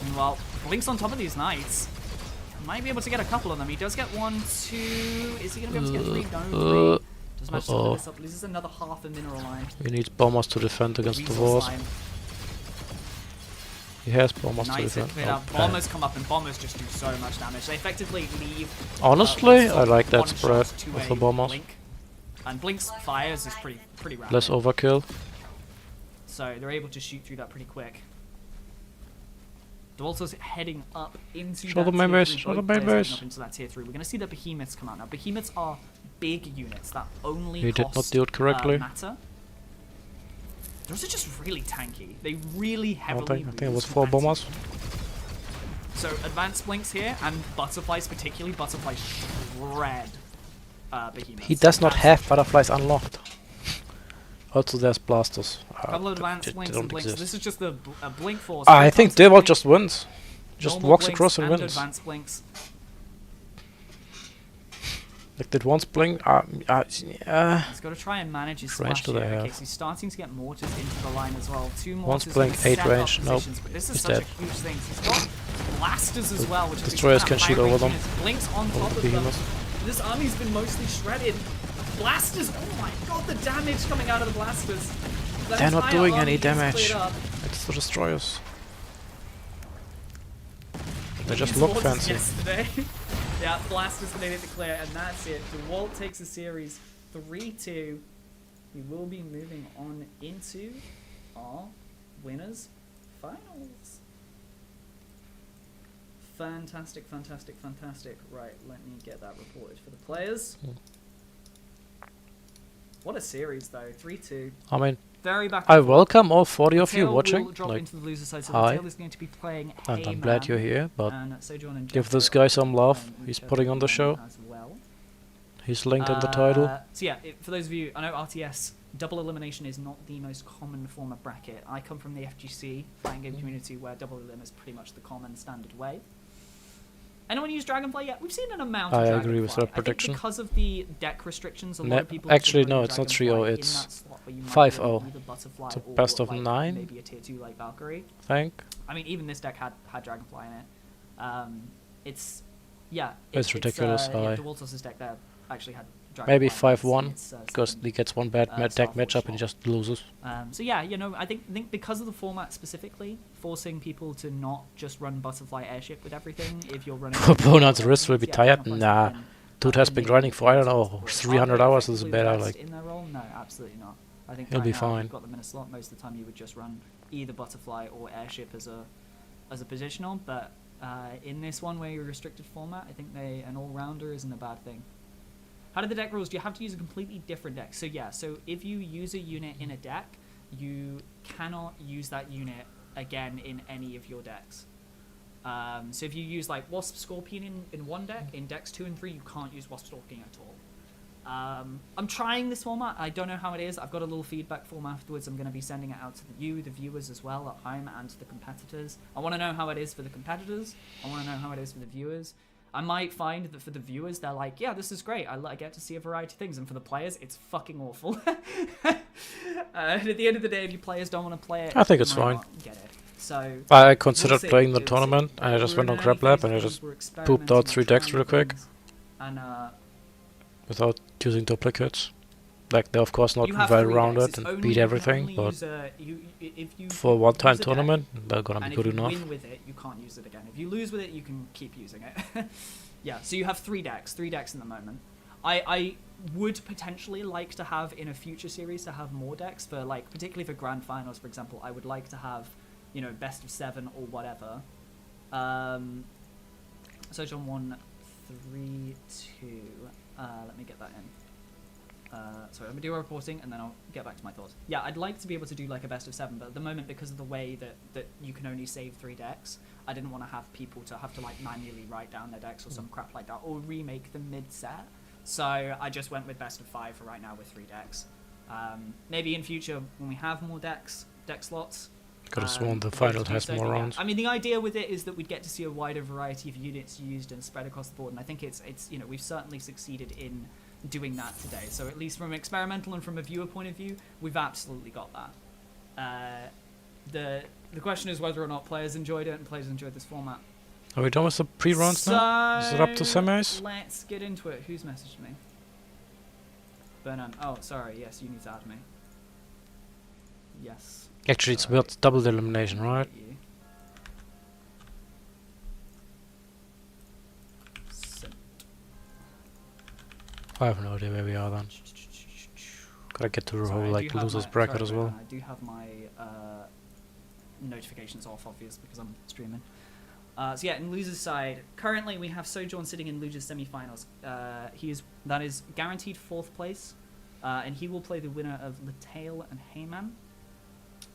Speaker 10: And well, Blink's on top of these knights. Might be able to get a couple of them. He does get 1, 2. Is he going to be able to get 3? No, 3. Does manage to clear this up. Loses another half a mineral line.
Speaker 1: He needs bombers to defend against the
Speaker 10: Resource
Speaker 1: wasp.
Speaker 10: line.
Speaker 1: He has bombers to
Speaker 10: Knights are
Speaker 1: defend.
Speaker 10: cleared
Speaker 1: Oh,
Speaker 10: up. Bombers come up and bombers just do so much damage. They effectively leave.
Speaker 1: Honestly, I like that
Speaker 10: one
Speaker 1: spread
Speaker 10: shot to
Speaker 1: with
Speaker 10: a
Speaker 1: the bombers.
Speaker 10: Blink. And Blink's fires is pretty rapid.
Speaker 1: Less overkill.
Speaker 10: So they're able to shoot through that pretty quick. They're also heading up into
Speaker 1: Show
Speaker 10: that
Speaker 1: the main
Speaker 10: tier
Speaker 1: base,
Speaker 10: 3.
Speaker 1: show the
Speaker 10: Both
Speaker 1: main
Speaker 10: players
Speaker 1: base.
Speaker 10: heading up into that tier 3. We're going to see the behemoths come out now. Behemoths are big units that only
Speaker 1: He did
Speaker 10: cost,
Speaker 1: not do it correctly.
Speaker 10: matter. Those are just really tanky. They really
Speaker 1: I
Speaker 10: heavily
Speaker 1: think it was
Speaker 10: lose
Speaker 1: 4
Speaker 10: matter.
Speaker 1: bombers.
Speaker 10: So advanced blinks here and butterflies, particularly butterflies, shred behemoths.
Speaker 1: He does not
Speaker 10: Absolutely.
Speaker 1: have butterflies unlocked. Also, there's blasters.
Speaker 10: A couple of advanced
Speaker 1: they
Speaker 10: blinks
Speaker 1: don't
Speaker 10: and blinks.
Speaker 1: exist.
Speaker 10: This is just the blink force.
Speaker 1: I think
Speaker 10: Tons of
Speaker 1: Devil
Speaker 10: blink,
Speaker 1: just wins. Just
Speaker 10: normal
Speaker 1: walks
Speaker 10: blinks
Speaker 1: across and wins.
Speaker 10: Advanced blinks.
Speaker 1: Like did once blink.
Speaker 10: He's got to try and manage his
Speaker 1: Range
Speaker 10: splash
Speaker 1: do they
Speaker 10: here. Okay,
Speaker 1: have?
Speaker 10: so he's starting to get mortars into the line as well. 2
Speaker 1: Once
Speaker 10: mortars.
Speaker 1: blink,
Speaker 10: gonna
Speaker 1: 8
Speaker 10: set up
Speaker 1: range. Nope.
Speaker 10: positions, but this is
Speaker 1: He's
Speaker 10: such
Speaker 1: dead.
Speaker 10: a huge thing. He's got blasters as well, which is
Speaker 1: Destroyers
Speaker 10: kind
Speaker 1: can
Speaker 10: of
Speaker 1: shoot
Speaker 10: high-range
Speaker 1: over them.
Speaker 10: units. Blinks on top of them.
Speaker 1: Behemoths.
Speaker 10: This army's been mostly shredded. Blasters. Oh my god, the damage coming out of the blasters. The
Speaker 1: They're not
Speaker 10: entire
Speaker 1: doing
Speaker 10: army
Speaker 1: any
Speaker 10: is
Speaker 1: damage.
Speaker 10: cleared up.
Speaker 1: It's the destroyers. They just
Speaker 10: These
Speaker 1: look
Speaker 10: mortars
Speaker 1: fancy.
Speaker 10: Yesterday. Yeah, blasters made it to clear, and that's it. DeWalt takes the series 3-2. We will be moving on into our winners finals. Fantastic, fantastic, fantastic. Right, let me get that reported for the players. What a series, though. 3-2.
Speaker 1: I mean,
Speaker 10: Very back.
Speaker 1: I
Speaker 10: and forth.
Speaker 1: welcome all 40 of you
Speaker 10: Tail
Speaker 1: watching.
Speaker 10: will drop
Speaker 1: Like,
Speaker 10: into the loser side, so
Speaker 1: hi.
Speaker 10: the Tail is going to be playing
Speaker 1: and I'm
Speaker 10: Hey
Speaker 1: glad
Speaker 10: Man,
Speaker 1: you're here, but
Speaker 10: and Sojourn and
Speaker 1: give
Speaker 10: Jeff
Speaker 1: this
Speaker 10: are
Speaker 1: guy some love.
Speaker 10: playing
Speaker 1: He's
Speaker 10: each
Speaker 1: putting
Speaker 10: other
Speaker 1: on the show.
Speaker 10: as well.
Speaker 1: He's linked in the title.
Speaker 10: So yeah, for those of you, I know RTS double elimination is not the most common form of bracket. I come from the FGC fighting game community where double elim is pretty much the common standard way. Anyone use Dragonfly yet? We've seen an amount of
Speaker 1: I
Speaker 10: Dragonfly.
Speaker 1: agree with that
Speaker 10: I think
Speaker 1: prediction.
Speaker 10: because of the deck restrictions, a lot
Speaker 1: Ne-
Speaker 10: of people
Speaker 1: actually,
Speaker 10: prefer
Speaker 1: no, it's not
Speaker 10: Dragonfly
Speaker 1: 3-0,
Speaker 10: in
Speaker 1: it's
Speaker 10: that slot where you might
Speaker 1: 5-0.
Speaker 10: run either Butterfly
Speaker 1: It's a
Speaker 10: or,
Speaker 1: best of
Speaker 10: like,
Speaker 1: 9.
Speaker 10: maybe a tier 2 like Valkyrie.
Speaker 1: Think.
Speaker 10: I mean, even this deck had Dragonfly in it. It's yeah.
Speaker 1: It's ridiculous
Speaker 10: Yeah,
Speaker 1: high.
Speaker 10: the Waltos's deck there actually had Dragonfly.
Speaker 1: Maybe
Speaker 10: in it.
Speaker 1: 5-1
Speaker 10: It's,
Speaker 1: because
Speaker 10: something-
Speaker 1: he gets one bad deck matchup and he just loses.
Speaker 10: So yeah, you know, I think because of the format specifically, forcing people to not just run Butterfly Airship with everything. If you're running
Speaker 1: Opponent's wrist will be
Speaker 10: yeah,
Speaker 1: tired.
Speaker 10: Dragonfly's
Speaker 1: Nah.
Speaker 10: been,
Speaker 1: Dude has
Speaker 10: been
Speaker 1: been
Speaker 10: making
Speaker 1: grinding for, I don't
Speaker 10: difference
Speaker 1: know,
Speaker 10: for it.
Speaker 1: 300
Speaker 10: Are they
Speaker 1: hours is
Speaker 10: effectively the
Speaker 1: better,
Speaker 10: best
Speaker 1: like-
Speaker 10: in their role? No, absolutely not. I think
Speaker 1: He'll
Speaker 10: right
Speaker 1: be
Speaker 10: now,
Speaker 1: fine.
Speaker 10: You've got them in a slot. Most of the time, you would just run either Butterfly or Airship as a positional. But in this one where you're restricted format, I think an all-rounder isn't a bad thing. How do the deck rules? You have to use a completely different deck. So yeah, so if you use a unit in a deck, you cannot use that unit again in any of your decks. So if you use like Wasp Scorpion in one deck, in decks 2 and 3, you can't use Wasp Stalking at all. I'm trying this format. I don't know how it is. I've got a little feedback form afterwards. I'm going to be sending it out to the viewers as well at home, and to the competitors. I want to know how it is for the competitors. I want to know how it is for the viewers. I might find that for the viewers, they're like, yeah, this is great. I get to see a variety of things. And for the players, it's fucking awful. At the end of the day, if you players don't want to play it,
Speaker 1: I think
Speaker 10: you
Speaker 1: it's
Speaker 10: might
Speaker 1: fine.
Speaker 10: not get it. So
Speaker 1: I considered
Speaker 10: see,
Speaker 1: playing the
Speaker 10: we'll see.
Speaker 1: tournament and I just
Speaker 10: We're
Speaker 1: went on
Speaker 10: in an
Speaker 1: Crab
Speaker 10: early
Speaker 1: Lab
Speaker 10: phase
Speaker 1: and I
Speaker 10: of
Speaker 1: just
Speaker 10: things. We're
Speaker 1: pooped out
Speaker 10: experimenting,
Speaker 1: 3
Speaker 10: we're
Speaker 1: decks
Speaker 10: trying
Speaker 1: real quick
Speaker 10: things. And
Speaker 1: without using duplicates. Like, they're of course not
Speaker 10: you have
Speaker 1: well
Speaker 10: 3
Speaker 1: rounded
Speaker 10: decks. It's
Speaker 1: and
Speaker 10: only-
Speaker 1: beat
Speaker 10: you can
Speaker 1: everything,
Speaker 10: only
Speaker 1: but
Speaker 10: use if you
Speaker 1: for a one-time
Speaker 10: use a deck,
Speaker 1: tournament, they're gonna
Speaker 10: and
Speaker 1: be
Speaker 10: if
Speaker 1: good
Speaker 10: you
Speaker 1: enough.
Speaker 10: win with it, you can't use it again. If you lose with it, you can keep using it. Yeah, so you have 3 decks in the moment. I would potentially like to have in a future series to have more decks for, like, particularly for grand finals, for example. I would like to have, you know, best of 7 or whatever. So John 1, 3, 2. Let me get that in. Sorry, let me do a reporting and then I'll get back to my thoughts. Yeah, I'd like to be able to do like a best of 7, but at the moment, because of the way that you can only save 3 decks, I didn't want to have people to have to like manually write down their decks or some crap like that, or remake them mid-set. So I just went with best of 5 for right now with 3 decks. Maybe in future when we have more deck slots.
Speaker 1: Could have sworn the final has more rounds.
Speaker 10: I mean, the idea with it is that we'd get to see a wider variety of units used and spread across the board, and I think it's you know, we've certainly succeeded in doing that today. So at least from an experimental and from a viewer point of view, we've absolutely got that. The question is whether or not players enjoyed it and players enjoyed this format.
Speaker 1: Are we done with the pre-rounds now? Is it up to semis?
Speaker 10: Let's get into it. Who's messaged me? Bernan. Oh, sorry. Yes, you need to add me. Yes.
Speaker 1: Actually, it's about double elimination, right? I have no idea where we are then. Gotta get to the whole like losers bracket as well.
Speaker 10: I do have my notifications off, obvious, because I'm streaming. So yeah, in losers side, currently we have Sojourn sitting in losers semi-finals. That is guaranteed 4th place, and he will play the winner of Letail and Heyman.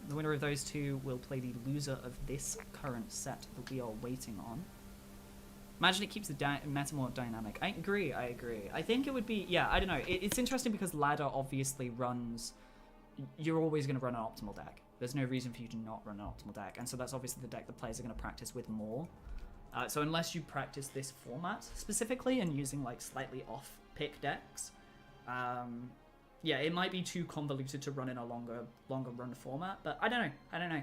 Speaker 10: The winner of those two will play the loser of this current set that we are waiting on. Imagine it keeps the meta more dynamic. I agree. I think it would be, yeah, I don't know. It's interesting because ladder obviously runs, you're always going to run an optimal deck. There's no reason for you to not run an optimal deck. And so that's obviously the deck the players are going to practice with more. So unless you practice this format specifically and using like slightly off-pick decks, yeah, it might be too convoluted to run in a longer run format. But I don't know.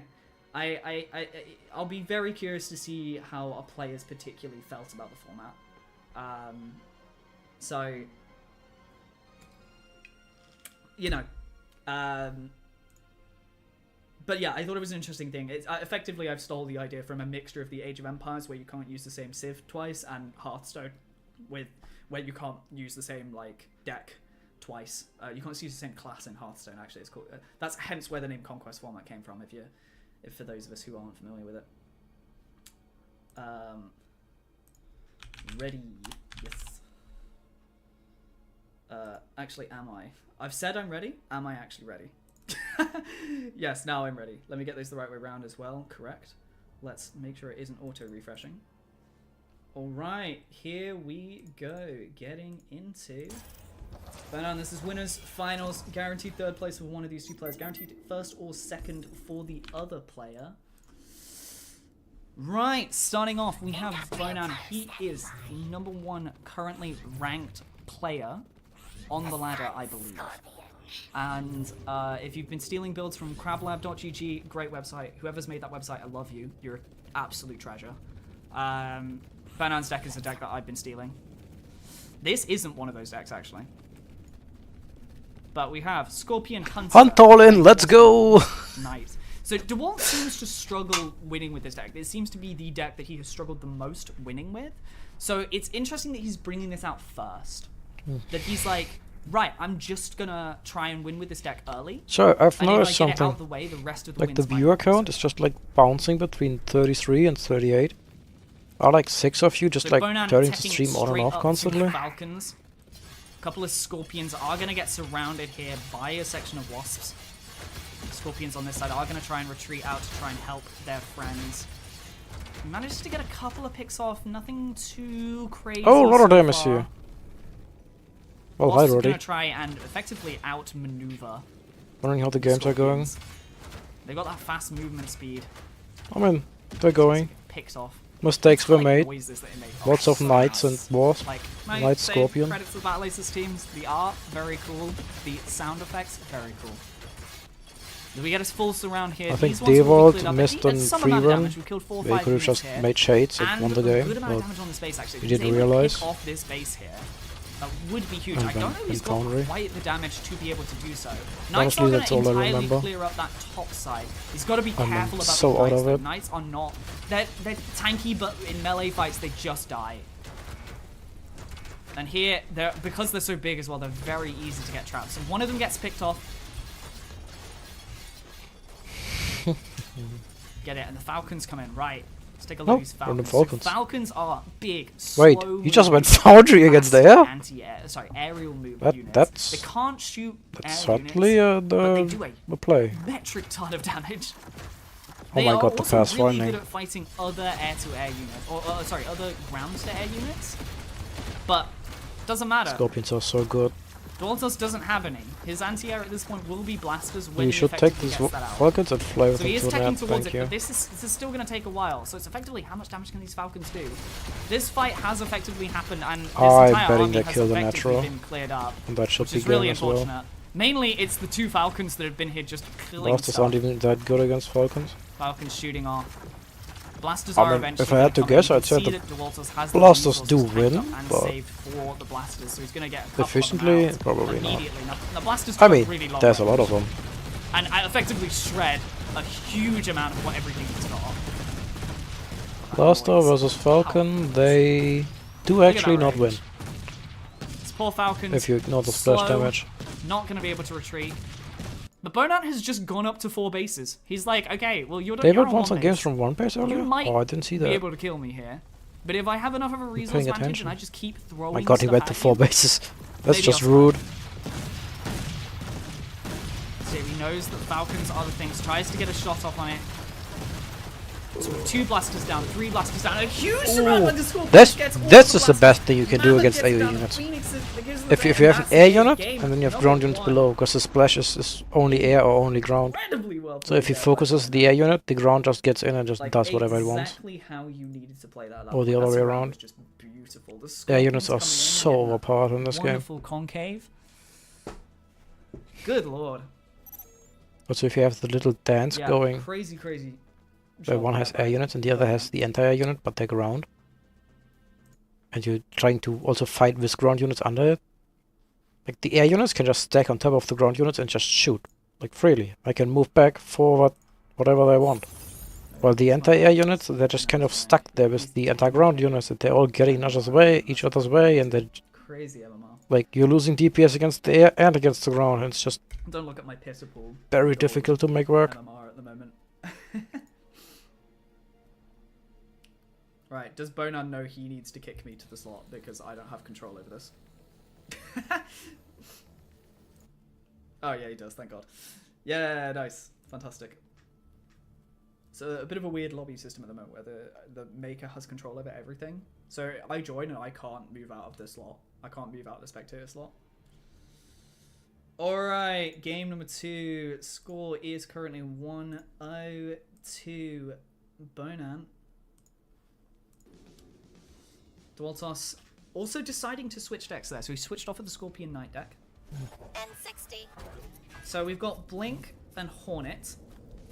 Speaker 10: I'll be very curious to see how our players particularly felt about the format. So, you know, but yeah, I thought it was an interesting thing. It's, effectively, I've stole the idea from a mixture of the Age of Empires, where you can't use the same Civ twice, and Hearthstone, where you can't use the same like deck twice. You can't use the same class in Hearthstone. Actually, it's called. That's hence where the name Conquest format came from. If for those of us who aren't familiar with it. Ready? Yes. Actually, am I? I've said I'm ready. Am I actually ready? Yes, now I'm ready. Let me get this the right way around as well. Correct. Let's make sure it isn't auto-refreshing. Alright, here we go. Getting into... Bernan, this is winners, finals, guaranteed 3rd place for one of these two players, guaranteed 1st or 2nd for the other player. Right, starting off, we have Bernan. He is the #1 currently ranked player on the ladder, I believe. And if you've been stealing builds from crablab.gg, great website. Whoever's made that website, I love you. You're an absolute treasure. Bernan's deck is a deck that I've been stealing. This isn't one of those decks, actually. But we have Scorpion Hunter.
Speaker 1: Hunt all in, let's go!
Speaker 10: Nice. So DeWalt seems to struggle winning with this deck. It seems to be the deck that he has struggled the most winning with. So it's interesting that he's bringing this out first. That he's like, right, I'm just gonna try and win with this deck early.
Speaker 1: So I've
Speaker 10: and
Speaker 1: noticed
Speaker 10: if I get it
Speaker 1: something.
Speaker 10: out of the way, the rest of the
Speaker 1: Like the
Speaker 10: wins might
Speaker 1: viewer count
Speaker 10: also.
Speaker 1: is just like bouncing between 33 and 38. Are like 6 of you just
Speaker 10: So
Speaker 1: like
Speaker 10: Bonan
Speaker 1: turning to
Speaker 10: teching
Speaker 1: stream on and
Speaker 10: straight
Speaker 1: off
Speaker 10: up to
Speaker 1: constantly?
Speaker 10: Falcons. A couple of Scorpions are going to get surrounded here by a section of Wasps. Scorpions on this side are going to try and retreat out to try and help their friends. Managed to get a couple of picks off, nothing too crazy.
Speaker 1: Oh, a lot of
Speaker 10: so
Speaker 1: damage
Speaker 10: far.
Speaker 1: here. Oh, hi,
Speaker 10: Wasps are
Speaker 1: Roddy.
Speaker 10: going to try and effectively outmaneuver.
Speaker 1: Wondering how the games are going.
Speaker 10: They got that fast movement speed.
Speaker 1: I mean, they're going.
Speaker 10: Picked off.
Speaker 1: Mistakes were
Speaker 10: Like
Speaker 1: made.
Speaker 10: noises that it made.
Speaker 1: Lots of knights and wasps.
Speaker 10: Like,
Speaker 1: Knight Scorpion.
Speaker 10: Credits to the Battle Aces teams. The art, very cool. The sound effects, very cool. Do we get us full surround here?
Speaker 1: I think
Speaker 10: These ones will be cleared
Speaker 1: Devold
Speaker 10: up.
Speaker 1: missed
Speaker 10: At
Speaker 1: on
Speaker 10: some
Speaker 1: free
Speaker 10: amount of
Speaker 1: run.
Speaker 10: damage. We killed 4 or
Speaker 1: They
Speaker 10: 5
Speaker 1: could have
Speaker 10: units
Speaker 1: just
Speaker 10: here.
Speaker 1: made shades and won the
Speaker 10: a
Speaker 1: game,
Speaker 10: good amount of
Speaker 1: but
Speaker 10: damage on this base, actually.
Speaker 1: we
Speaker 10: If he's
Speaker 1: didn't
Speaker 10: able to
Speaker 1: realize.
Speaker 10: pick off this base here, that would be huge.
Speaker 1: And
Speaker 10: I don't know
Speaker 1: then
Speaker 10: if he's got
Speaker 1: Foundry.
Speaker 10: quite the damage to be able to do so. Knights
Speaker 1: Honestly,
Speaker 10: are going
Speaker 1: that's
Speaker 10: to
Speaker 1: all I
Speaker 10: entirely
Speaker 1: remember.
Speaker 10: clear up that top side. He's got to be
Speaker 1: I'm
Speaker 10: careful about
Speaker 1: so
Speaker 10: the
Speaker 1: out
Speaker 10: knights.
Speaker 1: of
Speaker 10: The
Speaker 1: it.
Speaker 10: knights are not... They're tanky, but in melee fights, they just die. And here, because they're so big as well, they're very easy to get trapped. So one of them gets picked off. Get it, and the Falcons come in. Right. Let's take a look
Speaker 1: No,
Speaker 10: at these
Speaker 1: random
Speaker 10: Falcons. So
Speaker 1: Falcons.
Speaker 10: Falcons are big,
Speaker 1: Wait,
Speaker 10: slow
Speaker 1: you just went
Speaker 10: moving,
Speaker 1: Foundry against the
Speaker 10: fast
Speaker 1: air?
Speaker 10: anti-air, sorry, aerial move units.
Speaker 1: That's
Speaker 10: They can't shoot
Speaker 1: That's
Speaker 10: air
Speaker 1: certainly
Speaker 10: units, but they do
Speaker 1: the play.
Speaker 10: a metric ton of damage.
Speaker 1: Oh
Speaker 10: They
Speaker 1: my
Speaker 10: are
Speaker 1: god, the
Speaker 10: also
Speaker 1: pass
Speaker 10: really
Speaker 1: finding.
Speaker 10: good at fighting other air-to-air units, or sorry, other ground-to-air units. But doesn't matter.
Speaker 1: Scorpions are so good.
Speaker 10: Dwaltos doesn't have any. His anti-air at this point will be blasters when
Speaker 1: We
Speaker 10: he
Speaker 1: should take
Speaker 10: effectively
Speaker 1: these
Speaker 10: gets that out.
Speaker 1: Falcons and fly with
Speaker 10: So
Speaker 1: them
Speaker 10: he is
Speaker 1: to
Speaker 10: taking
Speaker 1: that,
Speaker 10: towards
Speaker 1: thank
Speaker 10: it,
Speaker 1: you.
Speaker 10: but this is still going to take a while. So it's effectively how much damage can these Falcons do? This fight has effectively happened, and this
Speaker 1: I'm
Speaker 10: entire
Speaker 1: betting
Speaker 10: army
Speaker 1: they
Speaker 10: has
Speaker 1: kill the
Speaker 10: effectively
Speaker 1: natural.
Speaker 10: been cleared up,
Speaker 1: And that should
Speaker 10: which
Speaker 1: be
Speaker 10: is really
Speaker 1: game as well.
Speaker 10: unfortunate. Mainly, it's the two Falcons that have been here just killing
Speaker 1: Blasters
Speaker 10: stuff.
Speaker 1: aren't even that good against Falcons.
Speaker 10: Falcons shooting off. Blasters
Speaker 1: I
Speaker 10: are
Speaker 1: mean,
Speaker 10: eventually
Speaker 1: if I had to
Speaker 10: gonna come in.
Speaker 1: guess,
Speaker 10: You
Speaker 1: I'd
Speaker 10: can
Speaker 1: say
Speaker 10: see
Speaker 1: the
Speaker 10: that Dwaltos has the
Speaker 1: Blasters do
Speaker 10: resources tanked
Speaker 1: win,
Speaker 10: up and
Speaker 1: but
Speaker 10: saved for the Blasters, so he's going to get a couple
Speaker 1: efficiently,
Speaker 10: of them out
Speaker 1: probably not.
Speaker 10: immediately. Now, the Blasters
Speaker 1: I
Speaker 10: do
Speaker 1: mean,
Speaker 10: have really long
Speaker 1: there's a lot
Speaker 10: range,
Speaker 1: of them.
Speaker 10: and I effectively shred a huge amount of what everything he's got.
Speaker 1: Blaster versus Falcon, they do
Speaker 10: Look at
Speaker 1: actually
Speaker 10: that
Speaker 1: not win.
Speaker 10: range. This poor Falcon's
Speaker 1: If you ignore the splash
Speaker 10: slow,
Speaker 1: damage.
Speaker 10: not going to be able to retreat. The Bonant has just gone up to 4 bases. He's like, okay, well, you're
Speaker 1: David
Speaker 10: on
Speaker 1: won some
Speaker 10: one
Speaker 1: games
Speaker 10: base.
Speaker 1: from one base earlier?
Speaker 10: You might
Speaker 1: Oh, I didn't see
Speaker 10: be
Speaker 1: that.
Speaker 10: able to kill me here. But if I have enough of a resource
Speaker 1: paying
Speaker 10: advantage
Speaker 1: attention.
Speaker 10: and I just keep throwing
Speaker 1: My god, he
Speaker 10: stuff
Speaker 1: went to
Speaker 10: at
Speaker 1: 4
Speaker 10: you,
Speaker 1: bases. That's
Speaker 10: maybe
Speaker 1: just
Speaker 10: I'll
Speaker 1: rude.
Speaker 10: so he knows that Falcons are the things, tries to get a shot off on it. So with 2 blasters down, 3 blasters down, a huge amount of the score.
Speaker 1: This
Speaker 10: Gets all
Speaker 1: is
Speaker 10: the
Speaker 1: the
Speaker 10: blasters.
Speaker 1: best thing you can do
Speaker 10: Mammoth
Speaker 1: against
Speaker 10: gets
Speaker 1: AoE
Speaker 10: down,
Speaker 1: units.
Speaker 10: Phoenix gives them
Speaker 1: If
Speaker 10: a
Speaker 1: you have an
Speaker 10: massive
Speaker 1: air
Speaker 10: game.
Speaker 1: unit, and then you have
Speaker 10: Number
Speaker 1: ground units
Speaker 10: 1.
Speaker 1: below, because the splash is only air or only ground.
Speaker 10: Incredibly well
Speaker 1: So if he
Speaker 10: played there,
Speaker 1: focuses the air unit, the ground just gets in and just
Speaker 10: like,
Speaker 1: does whatever it wants.
Speaker 10: Exactly how you needed to play that.
Speaker 1: Or the other
Speaker 10: That's
Speaker 1: way
Speaker 10: around
Speaker 1: around.
Speaker 10: was just beautiful. The
Speaker 1: Air units are
Speaker 10: Scorpions coming in,
Speaker 1: so
Speaker 10: getting that
Speaker 1: overpowered in this game.
Speaker 10: wonderful concave. Good lord.
Speaker 1: Also, if you have the little dance
Speaker 10: Yeah,
Speaker 1: going,
Speaker 10: crazy.
Speaker 1: where one has air units and the other has the anti-air unit, but they're ground, and you're trying to also fight with ground units under it, like the air units can just stack on top of the ground units and just shoot, like freely. I can move back, forward, whatever I want. While the anti-air units, they're just kind of stuck there with the anti-ground units, and they're all getting each other's way, and they're
Speaker 10: Crazy MMR.
Speaker 1: like, you're losing DPS against the air and against the ground, and it's just
Speaker 10: Don't look at my piss pool.
Speaker 1: very difficult to make work.
Speaker 10: MMR at the moment. Right, does Bonan know he needs to kick me to the slot because I don't have control over this? Oh yeah, he does, thank god. Yeah, nice. Fantastic. So a bit of a weird lobby system at the moment where the maker has control over everything. So I join and I can't move out of the slot. I can't move out of the spectator slot. Alright, game number 2. Score is currently 1-0 to Bonan. Dwaltos also deciding to switch decks there. So he switched off of the Scorpion Knight deck.
Speaker 3: N60.
Speaker 10: So we've got Blink and Hornet.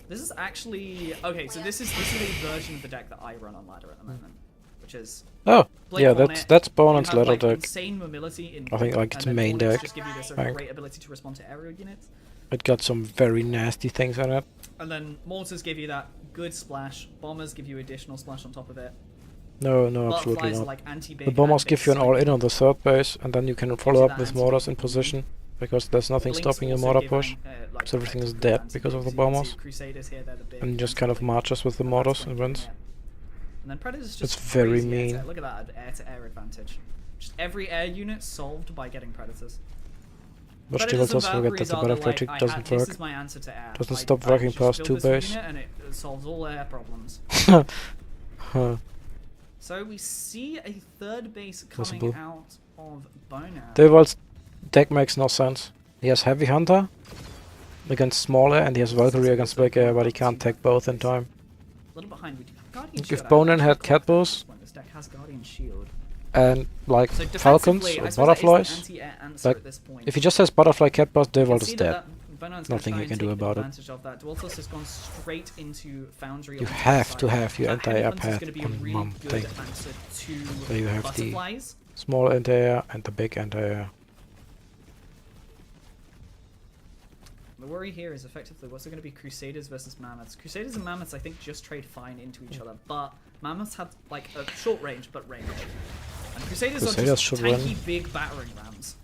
Speaker 10: This is actually okay. So this is a version of the deck that I run on ladder at the moment, which is
Speaker 1: Oh,
Speaker 10: Blink
Speaker 1: yeah,
Speaker 10: Hornet.
Speaker 1: that's
Speaker 10: You
Speaker 1: Bonan's
Speaker 10: have,
Speaker 1: ladder
Speaker 10: like,
Speaker 1: deck.
Speaker 10: insane mobility in
Speaker 1: I think, like,
Speaker 10: and
Speaker 1: its
Speaker 10: then
Speaker 1: main
Speaker 10: Hornets
Speaker 1: deck.
Speaker 10: just give you this
Speaker 1: Right.
Speaker 10: great ability to respond to aerial units,
Speaker 1: It got some very nasty things in it.
Speaker 10: and then mortars give you that good splash. Bombers give you additional splash on top of it.
Speaker 1: No, absolutely
Speaker 10: Butterflies are
Speaker 1: not.
Speaker 10: like anti-big.
Speaker 1: The bombers
Speaker 10: and
Speaker 1: give you an
Speaker 10: big
Speaker 1: all-in on the third base, and then you can follow
Speaker 10: you
Speaker 1: up
Speaker 10: that
Speaker 1: with
Speaker 10: anti-big
Speaker 1: mortars in
Speaker 10: movement.
Speaker 1: position, because there's nothing
Speaker 10: Blinks
Speaker 1: stopping your
Speaker 10: also
Speaker 1: mortar
Speaker 10: give
Speaker 1: push.
Speaker 10: like,
Speaker 1: So everything is
Speaker 10: effective
Speaker 1: dead
Speaker 10: anti-big.
Speaker 1: because of the
Speaker 10: So you can see
Speaker 1: bombers.
Speaker 10: Crusaders here, they're the big
Speaker 1: And just kind of
Speaker 10: anti-big.
Speaker 1: marches with the
Speaker 10: That's
Speaker 1: mortars
Speaker 10: what
Speaker 1: and
Speaker 10: you
Speaker 1: wins.
Speaker 10: get. And then Predator's just
Speaker 1: It's very
Speaker 10: crazy air to-
Speaker 1: mean.
Speaker 10: Look at that air-to-air advantage. Just every air unit solved by getting Predators.
Speaker 1: But still,
Speaker 10: Predators and
Speaker 1: let's forget that
Speaker 10: Valkyries
Speaker 1: the
Speaker 10: are the,
Speaker 1: butterfly
Speaker 10: like,
Speaker 1: trick
Speaker 10: I
Speaker 1: doesn't
Speaker 10: had-
Speaker 1: work.
Speaker 10: This is my answer to air.
Speaker 1: Doesn't
Speaker 10: I-
Speaker 1: stop
Speaker 10: I
Speaker 1: working
Speaker 10: just
Speaker 1: past
Speaker 10: build
Speaker 1: 2
Speaker 10: this
Speaker 1: base.
Speaker 10: unit and it solves all air problems.
Speaker 1: Huh.
Speaker 10: So we see a third base coming
Speaker 1: Possible.
Speaker 10: out of Bonan.
Speaker 1: Devol's deck makes no sense. He has Heavy Hunter against small air, and he has Valkyrie against big air, but he can't take both in time.
Speaker 10: A little behind. We do have Guardian
Speaker 1: If
Speaker 10: Shield.
Speaker 1: Bonan had Cat Bows
Speaker 10: This deck has Guardian Shield.
Speaker 1: and like
Speaker 10: So
Speaker 1: Falcons
Speaker 10: defensively, I
Speaker 1: or
Speaker 10: suppose that is
Speaker 1: Butterflies,
Speaker 10: the anti-air answer
Speaker 1: like,
Speaker 10: at this point.
Speaker 1: if he just has Butterfly Cat Bows,
Speaker 10: You can
Speaker 1: Devolt is
Speaker 10: see
Speaker 1: dead.
Speaker 10: that Bonan's
Speaker 1: Nothing
Speaker 10: gonna
Speaker 1: you
Speaker 10: try
Speaker 1: can
Speaker 10: and
Speaker 1: do
Speaker 10: take
Speaker 1: about it.
Speaker 10: advantage of that. Dwaltos has gone straight into Foundry.
Speaker 1: You
Speaker 10: on the
Speaker 1: have
Speaker 10: side.
Speaker 1: to have your
Speaker 10: That
Speaker 1: anti-air
Speaker 10: Heavy Hunter's
Speaker 1: pad
Speaker 10: gonna be a
Speaker 1: on
Speaker 10: really
Speaker 1: one
Speaker 10: good
Speaker 1: thing.
Speaker 10: answer to
Speaker 1: There you have the
Speaker 10: Butterflies.
Speaker 1: small anti-air and the big anti-air.
Speaker 10: The worry here is effectively what's it going to be Crusaders versus Mammoths. Crusaders and Mammoths I think just trade fine into each other, but Mammoths have like a short range but range. And Crusaders are just
Speaker 1: should
Speaker 10: tanky
Speaker 1: win.
Speaker 10: big battering rams.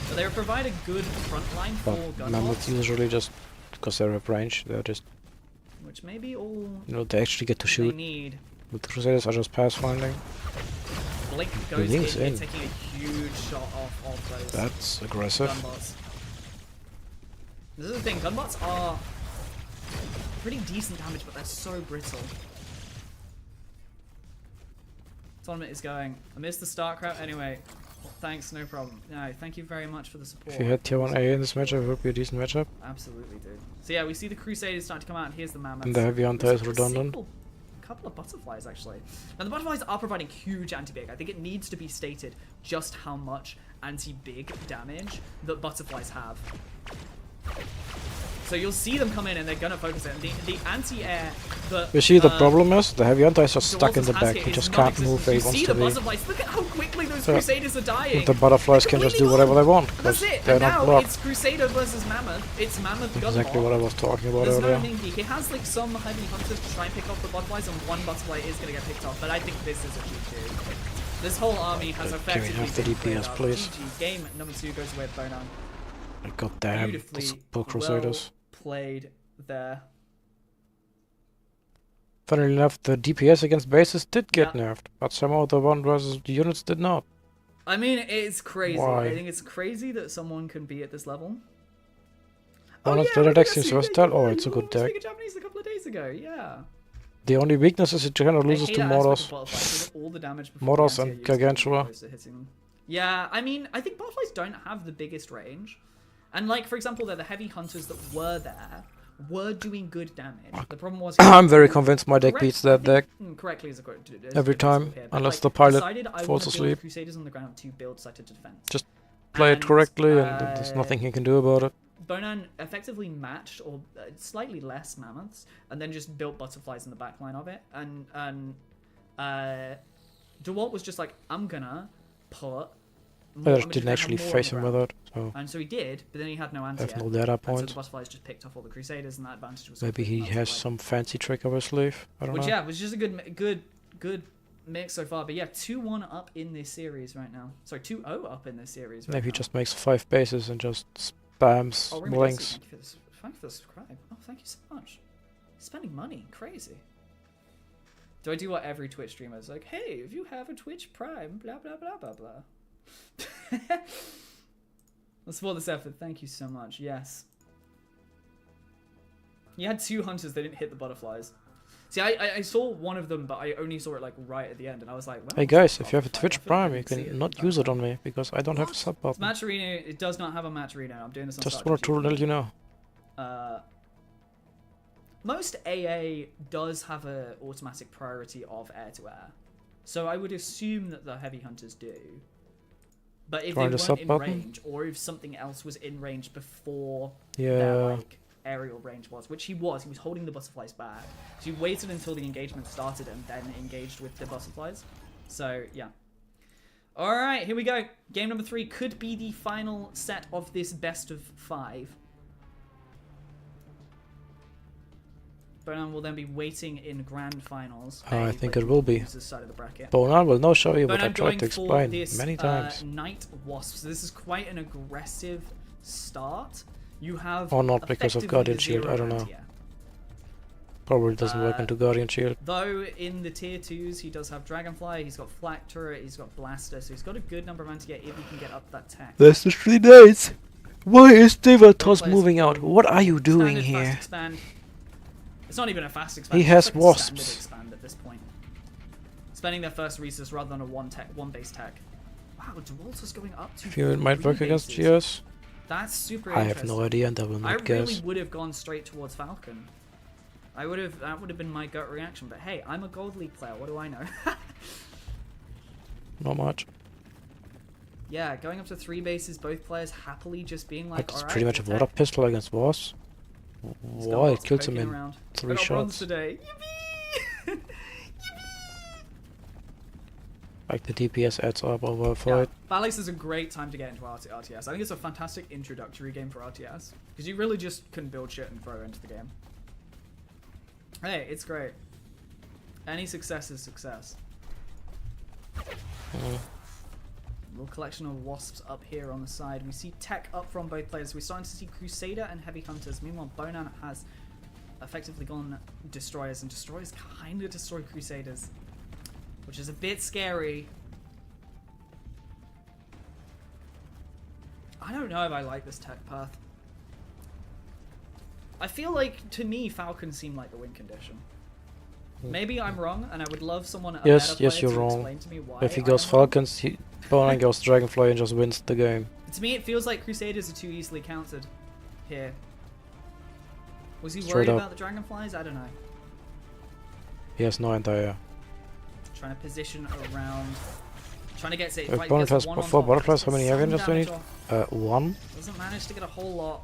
Speaker 10: But they provide a good front line for
Speaker 1: But
Speaker 10: gun
Speaker 1: Mammoths
Speaker 10: mobs.
Speaker 1: usually just, because they have range, they're just
Speaker 10: We which may be all
Speaker 1: You know, they actually get to
Speaker 10: they
Speaker 1: shoot.
Speaker 10: need.
Speaker 1: The Crusaders are just pathfinding.
Speaker 10: Blink goes
Speaker 1: Link's
Speaker 10: in,
Speaker 1: in.
Speaker 10: taking a huge shot off of those
Speaker 1: That's aggressive.
Speaker 10: gunbots. This is the thing, gunbots are pretty decent damage, but they're so brittle. Tournament is going. I missed the start crowd anyway. Well, thanks, no problem. No, thank you very much for the support.
Speaker 1: If you had tier 1A in this matchup, it would be a decent matchup.
Speaker 10: Absolutely, dude. So yeah, we see the Crusaders starting to come out, and here's the Mammoths.
Speaker 1: And the Heavy Hunter
Speaker 10: There's
Speaker 1: is
Speaker 10: a
Speaker 1: redundant.
Speaker 10: couple of butterflies, actually. Now, the butterflies are providing huge anti-big. I think it needs to be stated just how much anti-big damage that butterflies have. So you'll see them come in and they're gonna focus it. And the anti-air that
Speaker 1: You see, the problem is the Heavy Hunter is just stuck in the
Speaker 10: Walters
Speaker 1: back.
Speaker 10: has
Speaker 1: He
Speaker 10: here
Speaker 1: just
Speaker 10: is
Speaker 1: can't move
Speaker 10: non-existent.
Speaker 1: where he
Speaker 10: You
Speaker 1: wants
Speaker 10: see
Speaker 1: to
Speaker 10: the
Speaker 1: be.
Speaker 10: butterflies. Look at how quickly those
Speaker 1: Yeah.
Speaker 10: Crusaders are dying.
Speaker 1: The butterflies can just do whatever they want
Speaker 10: That's
Speaker 1: because
Speaker 10: it.
Speaker 1: they're
Speaker 10: And
Speaker 1: not
Speaker 10: now
Speaker 1: blocked.
Speaker 10: it's Crusader versus Mammoth. It's Mammoth Gunbot.
Speaker 1: Exactly what I was talking about
Speaker 10: There's no
Speaker 1: earlier.
Speaker 10: thinking. He has like some heavy hunters to try and pick off the butterflies, and one butterfly is going to get picked off. But I think this is a GG. This whole army has effectively
Speaker 1: have the
Speaker 10: been
Speaker 1: DPS,
Speaker 10: cleared up.
Speaker 1: please.
Speaker 10: GG. Game number 2 goes away with Bonan.
Speaker 1: God damn,
Speaker 10: Beautifully
Speaker 1: those poor Crusaders.
Speaker 10: well played there.
Speaker 1: Funnily enough, the DPS against bases did get
Speaker 10: Yeah.
Speaker 1: nerfed, but somehow the one versus the units did not.
Speaker 10: I mean, it's crazy.
Speaker 1: Why?
Speaker 10: I think it's crazy that someone can be at this level.
Speaker 1: Well,
Speaker 10: yeah,
Speaker 1: the deck
Speaker 10: Ragazzi,
Speaker 1: seems
Speaker 10: yeah,
Speaker 1: versatile. Oh,
Speaker 10: yeah,
Speaker 1: it's a
Speaker 10: you
Speaker 1: good
Speaker 10: were
Speaker 1: deck.
Speaker 10: speaking Japanese a couple of days ago. Yeah.
Speaker 1: The only weakness is it kind of
Speaker 10: I
Speaker 1: loses
Speaker 10: hate
Speaker 1: to
Speaker 10: that aspect
Speaker 1: Mordos.
Speaker 10: of butterflies, so that all the damage before
Speaker 1: Mordos
Speaker 10: the
Speaker 1: and
Speaker 10: anti-air use
Speaker 1: Gargantua.
Speaker 10: goes to hitting them. Yeah, I mean, I think butterflies don't have the biggest range. And like, for example, the heavy hunters that were there were doing good damage. The problem was...
Speaker 1: I'm very convinced my deck beats that deck.
Speaker 10: Correctly is a quote.
Speaker 1: Every time, unless the pilot falls asleep.
Speaker 10: Crusaders on the ground to build sighted defense.
Speaker 1: Just play it
Speaker 10: And,
Speaker 1: correctly and there's nothing he can do about it.
Speaker 10: Bonan effectively matched, or slightly less mammoths, and then just built butterflies in the backline of it. And DeWalt was just like, I'm gonna put...
Speaker 1: I just didn't actually face him with it, so
Speaker 10: And so he did, but then he had no
Speaker 1: I
Speaker 10: anti-air.
Speaker 1: have no data
Speaker 10: And so
Speaker 1: point.
Speaker 10: the butterflies just picked off all the Crusaders, and that advantage was...
Speaker 1: Maybe he
Speaker 10: completely
Speaker 1: has
Speaker 10: melted away.
Speaker 1: some fancy trick up his sleeve. I don't
Speaker 10: Which,
Speaker 1: know.
Speaker 10: yeah, was just a good mix so far. But yeah, 2-1 up in this series right now. Sorry, 2-0 up in this series right
Speaker 1: Maybe he
Speaker 10: now.
Speaker 1: just makes 5 bases and just spams
Speaker 10: Oh, Remy
Speaker 1: blinks.
Speaker 10: Thank you for the subscribe. Oh, thank you so much. Spending money, crazy. Do I do what every Twitch streamer is like? Hey, if you have a Twitch Prime, blah blah blah blah blah. Let's support this effort. Thank you so much. Yes. You had 2 hunters. They didn't hit the butterflies. See, I saw one of them, but I only saw it like right at the end, and I was like, well,
Speaker 1: Hey guys, if you have a
Speaker 10: I
Speaker 1: Twitch
Speaker 10: feel like I
Speaker 1: Prime, you
Speaker 10: didn't see
Speaker 1: can
Speaker 10: it.
Speaker 1: not use it on me because I don't have a sub button.
Speaker 10: Match Arena, it does not have a Match Arena. I'm doing this on
Speaker 1: Just
Speaker 10: Start
Speaker 1: wanted to
Speaker 10: GG.
Speaker 1: let you know.
Speaker 10: Most AA does have a automatic priority of air-to-air. So I would assume that the heavy hunters do. But if
Speaker 1: Trying
Speaker 10: they
Speaker 1: the
Speaker 10: weren't
Speaker 1: sub
Speaker 10: in
Speaker 1: button?
Speaker 10: range, or if something else was in range before
Speaker 1: Yeah.
Speaker 10: their like aerial range was, which he was holding the butterflies back. So he waited until the engagement started and then engaged with the butterflies. So yeah. Alright, here we go. Game number 3 could be the final set of this best of 5. Bonan will then be waiting in grand finals.
Speaker 1: I think it will be.
Speaker 10: Loser's side of the bracket.
Speaker 1: Bonan will now show you what I
Speaker 10: Bonan
Speaker 1: tried
Speaker 10: going
Speaker 1: to
Speaker 10: for
Speaker 1: explain
Speaker 10: this,
Speaker 1: many times.
Speaker 10: Night Wasps. This is quite an aggressive start. You have
Speaker 1: Or not because of
Speaker 10: effectively
Speaker 1: Guardian
Speaker 10: the
Speaker 1: Shield,
Speaker 10: zero
Speaker 1: I don't know.
Speaker 10: anti-air.
Speaker 1: Probably doesn't work into Guardian Shield.
Speaker 10: Though in the tier 2s he does have Dragonfly, he's got Flak Turret, he's got Blaster, so he's got a good number of anti-air if he can get up that tech.
Speaker 1: That's just really nice. Why is Devatos
Speaker 10: Players
Speaker 1: moving out? What are you doing
Speaker 10: Standard fast
Speaker 1: here?
Speaker 10: expand. It's not even a fast expand.
Speaker 1: He
Speaker 10: it's
Speaker 1: has
Speaker 10: like a standard
Speaker 1: wasps.
Speaker 10: expand at this point. Spending their first resource rather than a one base tech. Wow, Dewalter's going up to
Speaker 1: Feel it might
Speaker 10: 3
Speaker 1: work against
Speaker 10: bases.
Speaker 1: GS?
Speaker 10: That's super
Speaker 1: I
Speaker 10: interesting.
Speaker 1: have no idea and I will
Speaker 10: I
Speaker 1: not
Speaker 10: really
Speaker 1: guess.
Speaker 10: would have gone straight towards Falcon. That would have been my gut reaction, but hey, I'm a Gold League player, what do I know?
Speaker 1: Not much.
Speaker 10: Yeah, going up to 3 bases, both players happily just being like,
Speaker 1: But it's
Speaker 10: alright,
Speaker 1: pretty much a
Speaker 10: attack.
Speaker 1: water pistol against Wasp.
Speaker 10: He's got
Speaker 1: Why?
Speaker 10: lots
Speaker 1: It kills him
Speaker 10: poking
Speaker 1: in
Speaker 10: around.
Speaker 1: 3
Speaker 10: I got bronze
Speaker 1: shots.
Speaker 10: today. Yippee!
Speaker 1: Like the DPS adds up over a
Speaker 10: Yeah,
Speaker 1: fight.
Speaker 10: Balix is a great time to get into RTS. I think it's a fantastic introductory game for RTS. Because you really just can build shit and throw into the game. Hey, it's great. Any success is success. Little collection of wasps up here on the side. We see tech up from both players. We're starting to see Crusader and Heavy Hunters. Meanwhile, Bonan has effectively gone destroyers, and destroyers kind of destroy crusaders, which is a bit scary. I don't know if I like this tech path. I feel like, to me, Falcons seem like the win condition. Maybe I'm wrong, and I would love someone, a
Speaker 1: Yes,
Speaker 10: meta
Speaker 1: yes,
Speaker 10: player,
Speaker 1: you're
Speaker 10: to
Speaker 1: wrong.
Speaker 10: explain to me why
Speaker 1: If he
Speaker 10: I
Speaker 1: goes
Speaker 10: am wrong.
Speaker 1: Falcons, Bonan goes Dragonfly and just wins the game.
Speaker 10: To me, it feels like Crusaders are too easily countered here. Was he
Speaker 1: Straight
Speaker 10: worried
Speaker 1: up.
Speaker 10: about the Dragonflies? I don't know.
Speaker 1: He has no idea.
Speaker 10: Trying to position around. Trying to get say,
Speaker 1: If Bonan has 4 butterflies, how many Avengers do I need? 1.
Speaker 10: Doesn't manage to get a whole lot.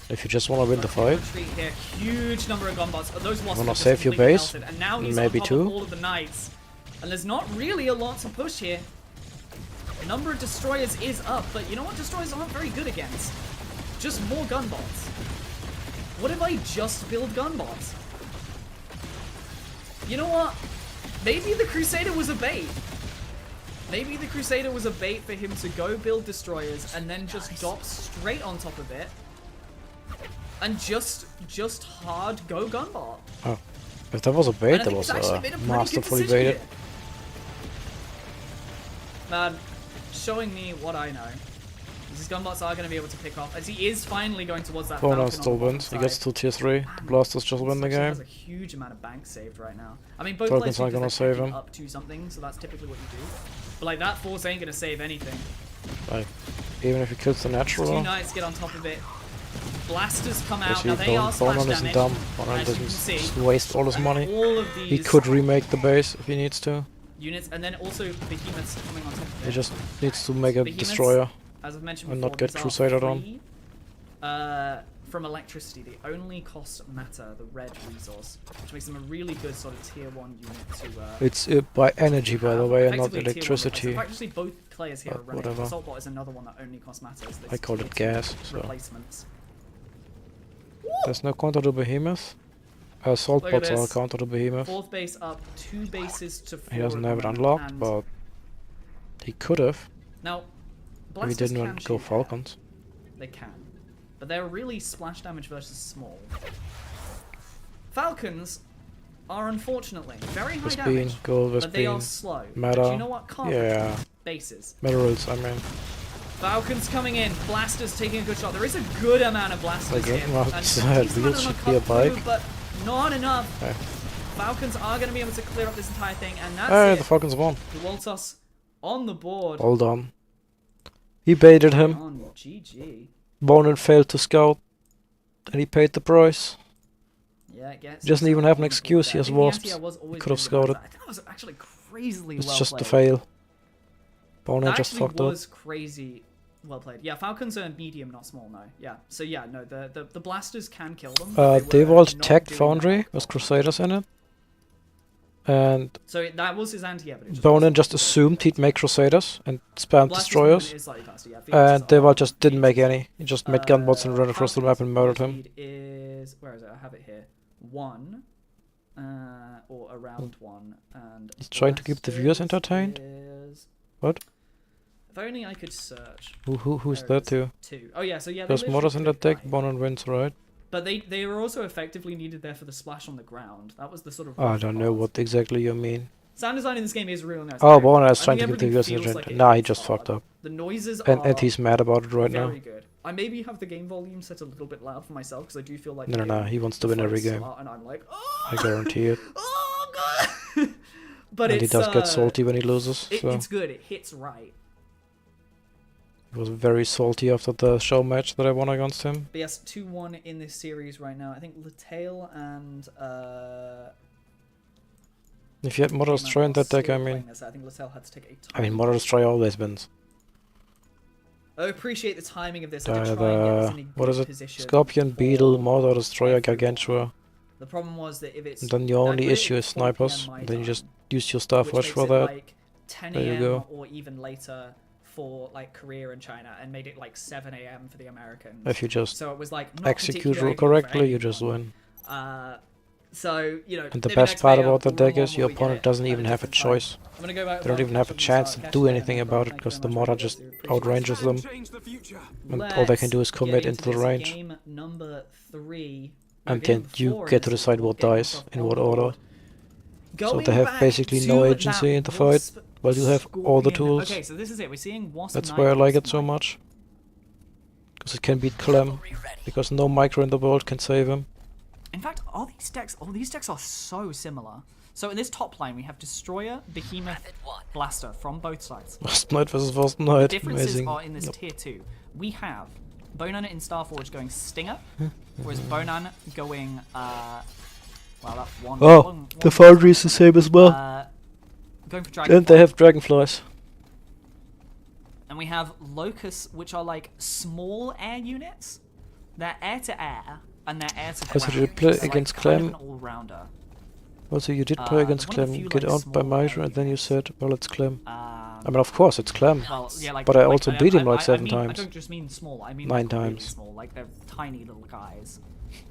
Speaker 1: If you just want to win the fight.
Speaker 10: Retreat here. Huge number of gunbots. Those wasps
Speaker 1: Wanna
Speaker 10: are just
Speaker 1: save your
Speaker 10: completely
Speaker 1: base?
Speaker 10: melted. And now he's
Speaker 1: Maybe
Speaker 10: on top
Speaker 1: 2.
Speaker 10: of all of the knights. And there's not really a lot to push here. The number of destroyers is up, but you know what destroyers aren't very good against? Just more gunbots. What if I just build gunbots? You know what? Maybe the Crusader was a bait. Maybe the Crusader was a bait for him to go build destroyers and then just dop straight on top of it. And just hard go gunbot.
Speaker 1: Oh. If that was a bait,
Speaker 10: And I
Speaker 1: that
Speaker 10: think
Speaker 1: was
Speaker 10: he's actually made a pretty good
Speaker 1: masterfully
Speaker 10: decision
Speaker 1: baited.
Speaker 10: here. Man, showing me what I know. These gunbots are going to be able to pick off, as he is finally going towards that
Speaker 1: Bonan
Speaker 10: Falcon
Speaker 1: still
Speaker 10: on the bottom
Speaker 1: wins. He
Speaker 10: side.
Speaker 1: gets to tier 3. The Blasters just win the
Speaker 10: Actually has
Speaker 1: game.
Speaker 10: a huge amount of bank saved right now. I mean, both
Speaker 1: Falcons
Speaker 10: players
Speaker 1: aren't
Speaker 10: think
Speaker 1: gonna
Speaker 10: they're
Speaker 1: save him.
Speaker 10: up to something, so that's typically what you do. But like that force ain't going to save anything.
Speaker 1: Like, even if he kills the
Speaker 10: Two
Speaker 1: natural.
Speaker 10: knights get on top of it. Blasters come
Speaker 1: You
Speaker 10: out.
Speaker 1: see,
Speaker 10: Now they are splash
Speaker 1: Bonan
Speaker 10: damage.
Speaker 1: isn't dumb. Bonan
Speaker 10: As you can
Speaker 1: doesn't
Speaker 10: see,
Speaker 1: just waste all his money.
Speaker 10: all of these
Speaker 1: He could remake the base if he needs to.
Speaker 10: units, and then also behemoths coming on top of it.
Speaker 1: He just needs to make a
Speaker 10: Behemoths,
Speaker 1: destroyer.
Speaker 10: as I've mentioned
Speaker 1: and
Speaker 10: before,
Speaker 1: not get
Speaker 10: these are
Speaker 1: Crusader on.
Speaker 10: free, from electricity. They only cost matter, the red resource, which makes them a really good sort of tier 1 unit to.
Speaker 1: It's by energy, by the way, and not
Speaker 10: effectively tier 1 replace.
Speaker 1: electricity.
Speaker 10: In fact, actually, both players here are
Speaker 1: But
Speaker 10: running.
Speaker 1: whatever.
Speaker 10: Assault is another one that only costs matter. So
Speaker 1: I call it gas, so.
Speaker 10: Replacements.
Speaker 1: There's no counter to Behemoth. Assault
Speaker 10: Look at
Speaker 1: bots are
Speaker 10: this.
Speaker 1: counter to Behemoth.
Speaker 10: 4th base up, 2 bases to 4.
Speaker 1: He doesn't have it
Speaker 10: at the moment,
Speaker 1: unlocked,
Speaker 10: and
Speaker 1: but he could have
Speaker 10: now
Speaker 1: if he
Speaker 10: Blasters
Speaker 1: didn't
Speaker 10: can
Speaker 1: want to go
Speaker 10: shoot air.
Speaker 1: Falcons.
Speaker 10: They can. But they're really splash damage versus small. Falcons are unfortunately very high
Speaker 1: Vespine,
Speaker 10: damage,
Speaker 1: gold
Speaker 10: but they are
Speaker 1: Vespine,
Speaker 10: slow.
Speaker 1: Meta.
Speaker 10: But you know what? Can't
Speaker 1: Yeah,
Speaker 10: bases.
Speaker 1: minerals, I mean.
Speaker 10: Falcons coming in. Blasters taking a good shot. There is a good amount of blasters
Speaker 1: Okay,
Speaker 10: here.
Speaker 1: well,
Speaker 10: And
Speaker 1: it's,
Speaker 10: decent amount
Speaker 1: wheels
Speaker 10: of them
Speaker 1: should
Speaker 10: are
Speaker 1: be a
Speaker 10: cut through,
Speaker 1: bike.
Speaker 10: but not enough.
Speaker 1: Okay.
Speaker 10: Falcons are going to be able to clear up this entire thing, and that's
Speaker 1: Hey,
Speaker 10: it.
Speaker 1: the Falcons won.
Speaker 10: Waltos on the board.
Speaker 1: All done. He baited him.
Speaker 10: On GG.
Speaker 1: Bonan failed to scout. And he paid the price.
Speaker 10: Yeah, I guess.
Speaker 1: He doesn't even have an excuse, he has
Speaker 10: I think the
Speaker 1: wasps.
Speaker 10: anti-air was always
Speaker 1: Could have
Speaker 10: really good.
Speaker 1: scouted.
Speaker 10: I think that was actually crazily
Speaker 1: It's
Speaker 10: well
Speaker 1: just
Speaker 10: played.
Speaker 1: a fail. Bonan
Speaker 10: That
Speaker 1: just
Speaker 10: actually
Speaker 1: fucked up.
Speaker 10: was crazy well played. Yeah, Falcons are medium, not small, no. Yeah, so yeah, no, the blasters can kill them. but they were
Speaker 1: Devolt
Speaker 10: not
Speaker 1: Tech
Speaker 10: doing
Speaker 1: Foundry
Speaker 10: that
Speaker 1: was
Speaker 10: properly.
Speaker 1: Crusaders in it. And
Speaker 10: So that was his anti-air, but it
Speaker 1: Bonan
Speaker 10: wasn't
Speaker 1: just
Speaker 10: good.
Speaker 1: assumed he'd make Crusaders and spam
Speaker 10: Blasters
Speaker 1: destroyers.
Speaker 10: is slightly faster, yeah.
Speaker 1: And
Speaker 10: Phoenixes
Speaker 1: Devolt
Speaker 10: are
Speaker 1: just didn't make
Speaker 10: amazing.
Speaker 1: any. He just made gunbots and ran across the map and murdered him.
Speaker 10: Speed is, where is it? I have it here. 1, or around 1, and
Speaker 1: He's trying to keep the viewers
Speaker 10: Blasters
Speaker 1: entertained?
Speaker 10: is-
Speaker 1: What?
Speaker 10: If only I could search.
Speaker 1: Who's
Speaker 10: There it
Speaker 1: that to?
Speaker 10: 2. Oh yeah, so yeah. they
Speaker 1: There's
Speaker 10: literally
Speaker 1: mortars in that
Speaker 10: could
Speaker 1: deck,
Speaker 10: die.
Speaker 1: Bonan wins, right?
Speaker 10: But they were also effectively needed there for the splash on the ground. That was the sort of.
Speaker 1: I
Speaker 10: rough
Speaker 1: don't know
Speaker 10: part.
Speaker 1: what exactly you mean.
Speaker 10: Sound design in this game is real nice.
Speaker 1: Oh,
Speaker 10: Very
Speaker 1: Bonan
Speaker 10: good.
Speaker 1: is
Speaker 10: I
Speaker 1: trying
Speaker 10: think
Speaker 1: to keep the
Speaker 10: everything
Speaker 1: viewers
Speaker 10: feels
Speaker 1: entertained.
Speaker 10: it
Speaker 1: Nah, he
Speaker 10: is
Speaker 1: just
Speaker 10: hard.
Speaker 1: fucked up.
Speaker 10: The noises
Speaker 1: And
Speaker 10: are
Speaker 1: he's mad about it right now.
Speaker 10: very good. I maybe have the game volume set a little bit loud for myself because I do feel like.
Speaker 1: No,
Speaker 10: the
Speaker 1: no,
Speaker 10: game
Speaker 1: he wants to win every
Speaker 10: flows
Speaker 1: game.
Speaker 10: a lot, and I'm like, oh,
Speaker 1: I guarantee it.
Speaker 10: oh god. But
Speaker 1: And he
Speaker 10: it's,
Speaker 1: does get salty when he loses, so
Speaker 10: It's good. It hits right.
Speaker 1: he was very salty after the show match that I won against him.
Speaker 10: But yes, 2-1 in this series right now. I think Latail and
Speaker 1: If you had Mother Destroy in that deck, I mean...
Speaker 10: I think Latail had to take a
Speaker 1: I mean,
Speaker 10: tiny
Speaker 1: Mother
Speaker 10: bit.
Speaker 1: Destroy always wins.
Speaker 10: I appreciate the timing of this. I did try and get this in a
Speaker 1: What
Speaker 10: good
Speaker 1: is it?
Speaker 10: position
Speaker 1: Scorpion, Beetle,
Speaker 10: for
Speaker 1: Mother Destroyer,
Speaker 10: everyone.
Speaker 1: Gargantua.
Speaker 10: The problem was that if it's
Speaker 1: And then the
Speaker 10: I
Speaker 1: only
Speaker 10: put it
Speaker 1: issue
Speaker 10: at
Speaker 1: is
Speaker 10: 4 PM
Speaker 1: snipers.
Speaker 10: my
Speaker 1: Then you just
Speaker 10: time,
Speaker 1: use your
Speaker 10: which
Speaker 1: Starforge
Speaker 10: makes
Speaker 1: for
Speaker 10: it
Speaker 1: that.
Speaker 10: like 10
Speaker 1: There you
Speaker 10: a.m.
Speaker 1: go.
Speaker 10: or even later for like Korea and China, and made it like 7 a.m. for the Americans.
Speaker 1: If you just
Speaker 10: So it was like not
Speaker 1: execute
Speaker 10: particularly good for
Speaker 1: correctly, you just
Speaker 10: anyone.
Speaker 1: win.
Speaker 10: So you know.
Speaker 1: And the
Speaker 10: maybe
Speaker 1: best
Speaker 10: next
Speaker 1: part
Speaker 10: video
Speaker 1: about the
Speaker 10: we'll
Speaker 1: deck
Speaker 10: run
Speaker 1: is
Speaker 10: one
Speaker 1: your
Speaker 10: where we get
Speaker 1: opponent
Speaker 10: it
Speaker 1: doesn't
Speaker 10: at
Speaker 1: even have a
Speaker 10: different time.
Speaker 1: choice.
Speaker 10: I'm gonna go back.
Speaker 1: They don't even have a chance to do anything about it because the Mother just outranges them. And all they can do is commit into the range.
Speaker 10: Game number 3
Speaker 1: and
Speaker 10: Division
Speaker 1: then you
Speaker 10: 4
Speaker 1: get to
Speaker 10: is
Speaker 1: decide what
Speaker 10: getting
Speaker 1: dies
Speaker 10: yourself
Speaker 1: in
Speaker 10: on
Speaker 1: what
Speaker 10: the
Speaker 1: order.
Speaker 10: board.
Speaker 1: So
Speaker 10: Going
Speaker 1: they have
Speaker 10: back
Speaker 1: basically
Speaker 10: to
Speaker 1: no agency in the fight,
Speaker 10: Wasp
Speaker 1: but you have all the
Speaker 10: Scorpion-
Speaker 1: tools.
Speaker 10: Okay, so this is it. We're seeing Wasp
Speaker 1: That's
Speaker 10: Knight,
Speaker 1: why I like
Speaker 10: Wasp
Speaker 1: it so
Speaker 10: Knight.
Speaker 1: much. Because it can beat Clem, because no micro in the world can save him.
Speaker 10: In fact, all these decks are so similar. So in this top line, we have Destroyer, Behemoth, Blaster from both sides.
Speaker 1: Wasp Knight versus Wasp Knight,
Speaker 10: Differences
Speaker 1: amazing.
Speaker 10: are in this tier 2. We have Bonan in Starforge going Stinger, whereas Bonan going, well, that one...
Speaker 1: Oh, the Foundry is the same as well.
Speaker 10: Going for Dragon.
Speaker 1: And they have Dragonflies.
Speaker 10: And we have Locust, which are like small air units. They're air to air, and they're air to ground.
Speaker 1: Also, did you play
Speaker 10: So, like,
Speaker 1: against
Speaker 10: kind of
Speaker 1: Clem?
Speaker 10: an all-rounder.
Speaker 1: Also, you did play against
Speaker 10: one of the
Speaker 1: Clem,
Speaker 10: few,
Speaker 1: get
Speaker 10: like,
Speaker 1: out by
Speaker 10: small
Speaker 1: Mitra,
Speaker 10: air
Speaker 1: and then you said, well, it's Clem.
Speaker 10: I
Speaker 1: I mean, of course, it's Clem.
Speaker 10: Well, yeah, like,
Speaker 1: But I
Speaker 10: like,
Speaker 1: also beat him like 7
Speaker 10: mean,
Speaker 1: times.
Speaker 10: I don't just mean small. I mean
Speaker 1: 9
Speaker 10: like really
Speaker 1: times.
Speaker 10: small. Like they're tiny little guys.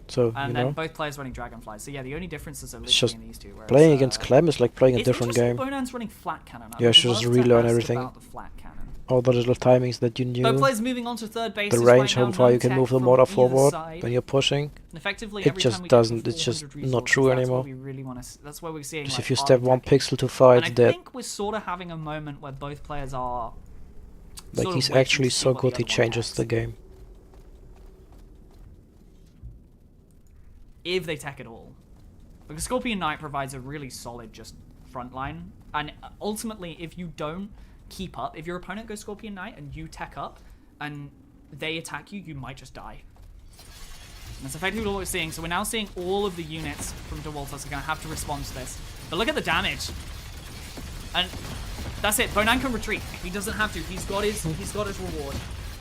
Speaker 1: So,
Speaker 10: And
Speaker 1: you
Speaker 10: then
Speaker 1: know,
Speaker 10: both players running Dragonflies. So yeah, the only differences are
Speaker 1: it's
Speaker 10: literally
Speaker 1: just
Speaker 10: in these two. Whereas,
Speaker 1: playing against Clem is like playing a
Speaker 10: it's
Speaker 1: different
Speaker 10: interesting
Speaker 1: game.
Speaker 10: Bonan's running flat cannon.
Speaker 1: Yeah, she just relearn everything.
Speaker 10: About the flat cannon.
Speaker 1: All the little timings that you knew.
Speaker 10: Both players moving on to third base.
Speaker 1: The range, how far you can move the motor forward when you're pushing.
Speaker 10: And effectively,
Speaker 1: It
Speaker 10: every
Speaker 1: just
Speaker 10: time we get
Speaker 1: doesn't,
Speaker 10: to
Speaker 1: it's just
Speaker 10: 400
Speaker 1: not true
Speaker 10: resources,
Speaker 1: anymore.
Speaker 10: That's what we really want to. That's where we're seeing.
Speaker 1: Just
Speaker 10: like,
Speaker 1: if you
Speaker 10: our
Speaker 1: step 1
Speaker 10: attacking.
Speaker 1: pixel too far,
Speaker 10: And
Speaker 1: it's
Speaker 10: I
Speaker 1: dead.
Speaker 10: think we're sort of having a moment where both players are.
Speaker 1: Like,
Speaker 10: sort of
Speaker 1: he's
Speaker 10: waiting
Speaker 1: actually
Speaker 10: to see
Speaker 1: so
Speaker 10: what the
Speaker 1: good, he
Speaker 10: other one
Speaker 1: changes
Speaker 10: has.
Speaker 1: the game.
Speaker 10: If they tech at all. Because Scorpion Knight provides a really solid just front line. And ultimately, if you don't keep up, if your opponent goes Scorpion Knight and you tech up and they attack you, you might just die. And that's effectively what we're seeing. So we're now seeing all of the units from DeWalters are going to have to respond to this. But look at the damage. And that's it. Bonan can retreat. He doesn't have to. He's got his reward.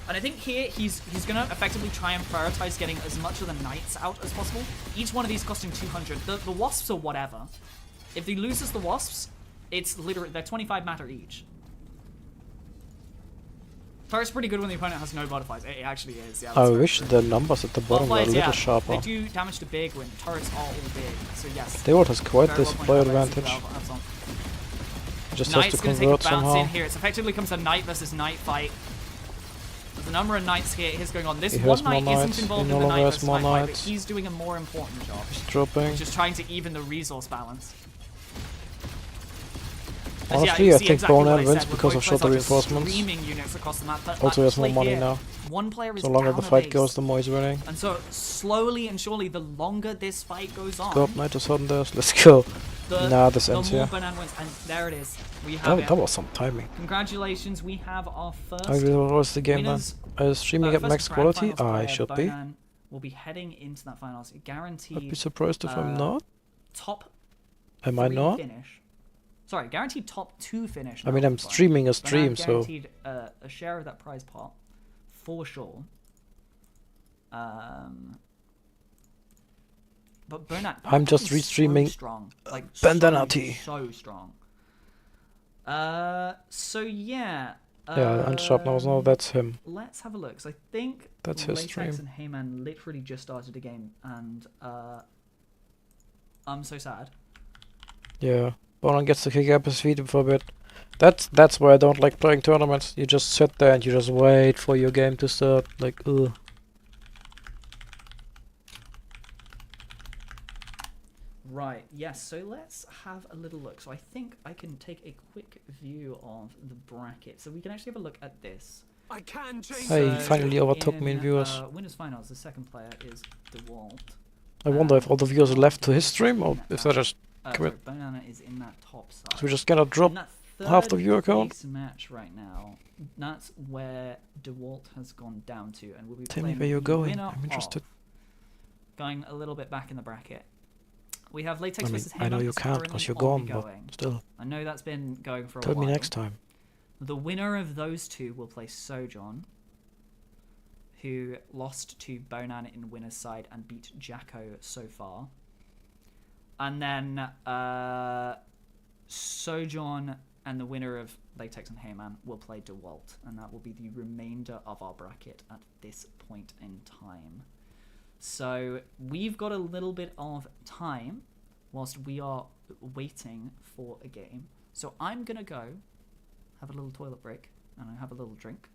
Speaker 10: And I think here he's going to effectively try and prioritize getting as much of the knights out as possible. Each one of these costing 200. The wasps are whatever. If he loses the wasps, it's literally, they're 25 matter each. Turret's pretty good when the opponent has no modifiers. It actually is, yeah.
Speaker 1: I wish the numbers at the bottom were a
Speaker 10: Modifiers,
Speaker 1: little
Speaker 10: yeah,
Speaker 1: sharper.
Speaker 10: they do damage to big when turrets are all big. So yes.
Speaker 1: Dewalt has quite
Speaker 10: very
Speaker 1: this
Speaker 10: well
Speaker 1: play
Speaker 10: pointed out by
Speaker 1: advantage.
Speaker 10: Zebel, Absalom.
Speaker 1: Just
Speaker 10: Knight's
Speaker 1: has to
Speaker 10: gonna take a
Speaker 1: convert
Speaker 10: bounce
Speaker 1: somehow.
Speaker 10: in here. It effectively becomes a knight versus knight fight. There's a number of knights here. Here's going on. This
Speaker 1: He
Speaker 10: one
Speaker 1: has more
Speaker 10: knight
Speaker 1: knights.
Speaker 10: isn't
Speaker 1: He
Speaker 10: involved
Speaker 1: no
Speaker 10: in the
Speaker 1: longer
Speaker 10: knight
Speaker 1: has
Speaker 10: versus
Speaker 1: more
Speaker 10: knight fight, but
Speaker 1: knights.
Speaker 10: he's doing a more important job.
Speaker 1: Dropping.
Speaker 10: Just trying to even the resource balance. As
Speaker 1: Honestly,
Speaker 10: you
Speaker 1: I
Speaker 10: see
Speaker 1: think
Speaker 10: exactly what
Speaker 1: Bonan
Speaker 10: I
Speaker 1: wins
Speaker 10: said, where
Speaker 1: because
Speaker 10: both
Speaker 1: of shorter
Speaker 10: players are just
Speaker 1: reinforcements.
Speaker 10: streaming units across the map, but
Speaker 1: Also, he has more
Speaker 10: actually
Speaker 1: money
Speaker 10: here,
Speaker 1: now.
Speaker 10: One player is
Speaker 1: So longer
Speaker 10: down
Speaker 1: the
Speaker 10: a
Speaker 1: fight
Speaker 10: base.
Speaker 1: goes, the more he's winning.
Speaker 10: And so slowly and surely, the longer this fight goes on,
Speaker 1: Stop, Knight is on this. Let's go. Nah, this
Speaker 10: the
Speaker 1: ends
Speaker 10: more
Speaker 1: here.
Speaker 10: Bonan wins. And there it is. We have it.
Speaker 1: That was some timing.
Speaker 10: Congratulations, we have our first.
Speaker 1: I really was the game, man.
Speaker 10: winners.
Speaker 1: I was streaming at
Speaker 10: First
Speaker 1: max
Speaker 10: grand
Speaker 1: quality.
Speaker 10: finals
Speaker 1: I
Speaker 10: player,
Speaker 1: should be.
Speaker 10: Bonan will be heading into that finals. Guaranteed.
Speaker 1: I'd be surprised if I'm not.
Speaker 10: Top.
Speaker 1: Am I
Speaker 10: 3
Speaker 1: not?
Speaker 10: Finish. Sorry, guaranteed top 2 finish.
Speaker 1: I mean,
Speaker 10: now
Speaker 1: I'm
Speaker 10: for Bonan.
Speaker 1: streaming a
Speaker 10: Bonan
Speaker 1: stream, so
Speaker 10: guaranteed a share of that prize pot for sure. But Bonan.
Speaker 1: I'm just
Speaker 10: is
Speaker 1: restreaming
Speaker 10: So strong. Like
Speaker 1: Bandana
Speaker 10: so,
Speaker 1: T.
Speaker 10: so strong. So yeah.
Speaker 1: yeah, and shop now. That's him.
Speaker 10: Let's have a look. So I think
Speaker 1: That's his
Speaker 10: Latex
Speaker 1: stream.
Speaker 10: and Heyman literally just started a game, and I'm so sad.
Speaker 1: Yeah, Bonan gets to kick up his feet for a bit. That's why I don't like playing tournaments. You just sit there and you just wait for your game to start. Like, ugh.
Speaker 10: Right, yes, so let's have a little look. So I think I can take a quick view of the bracket. So we can actually have a look at this.
Speaker 2: I can change.
Speaker 1: Hey,
Speaker 10: So
Speaker 1: finally overtook me in viewers.
Speaker 10: Winners Finals, the second player is DeWalt.
Speaker 1: I wonder if all the viewers are left to his stream or if they're just
Speaker 10: Sorry,
Speaker 1: commit.
Speaker 10: Banana is in that top side.
Speaker 1: So we're just gonna drop
Speaker 10: In that
Speaker 1: half the
Speaker 10: third
Speaker 1: viewer count.
Speaker 10: place match right now, that's where DeWalt has gone down to, and we'll be
Speaker 1: Tell me
Speaker 10: playing
Speaker 1: where you're
Speaker 10: the
Speaker 1: going.
Speaker 10: winner
Speaker 1: I'm interested.
Speaker 10: of- Going a little bit back in the bracket. We have Latex
Speaker 1: I mean,
Speaker 10: versus
Speaker 1: I know
Speaker 10: Heyman
Speaker 1: you
Speaker 10: is
Speaker 1: can't because
Speaker 10: currently
Speaker 1: you're gone, but
Speaker 10: ongoing.
Speaker 1: still.
Speaker 10: I know that's been going for a
Speaker 1: Tell
Speaker 10: while.
Speaker 1: me next time.
Speaker 10: The winner of those two will play Sojourn, who lost to Bonan in winner's side and beat Jacko so far. And then Sojourn and the winner of Latex and Heyman will play DeWalt, and that will be the remainder of our bracket at this point in time. So we've got a little bit of time whilst we are waiting for a game. So I'm going to go have a little toilet break and have a little drink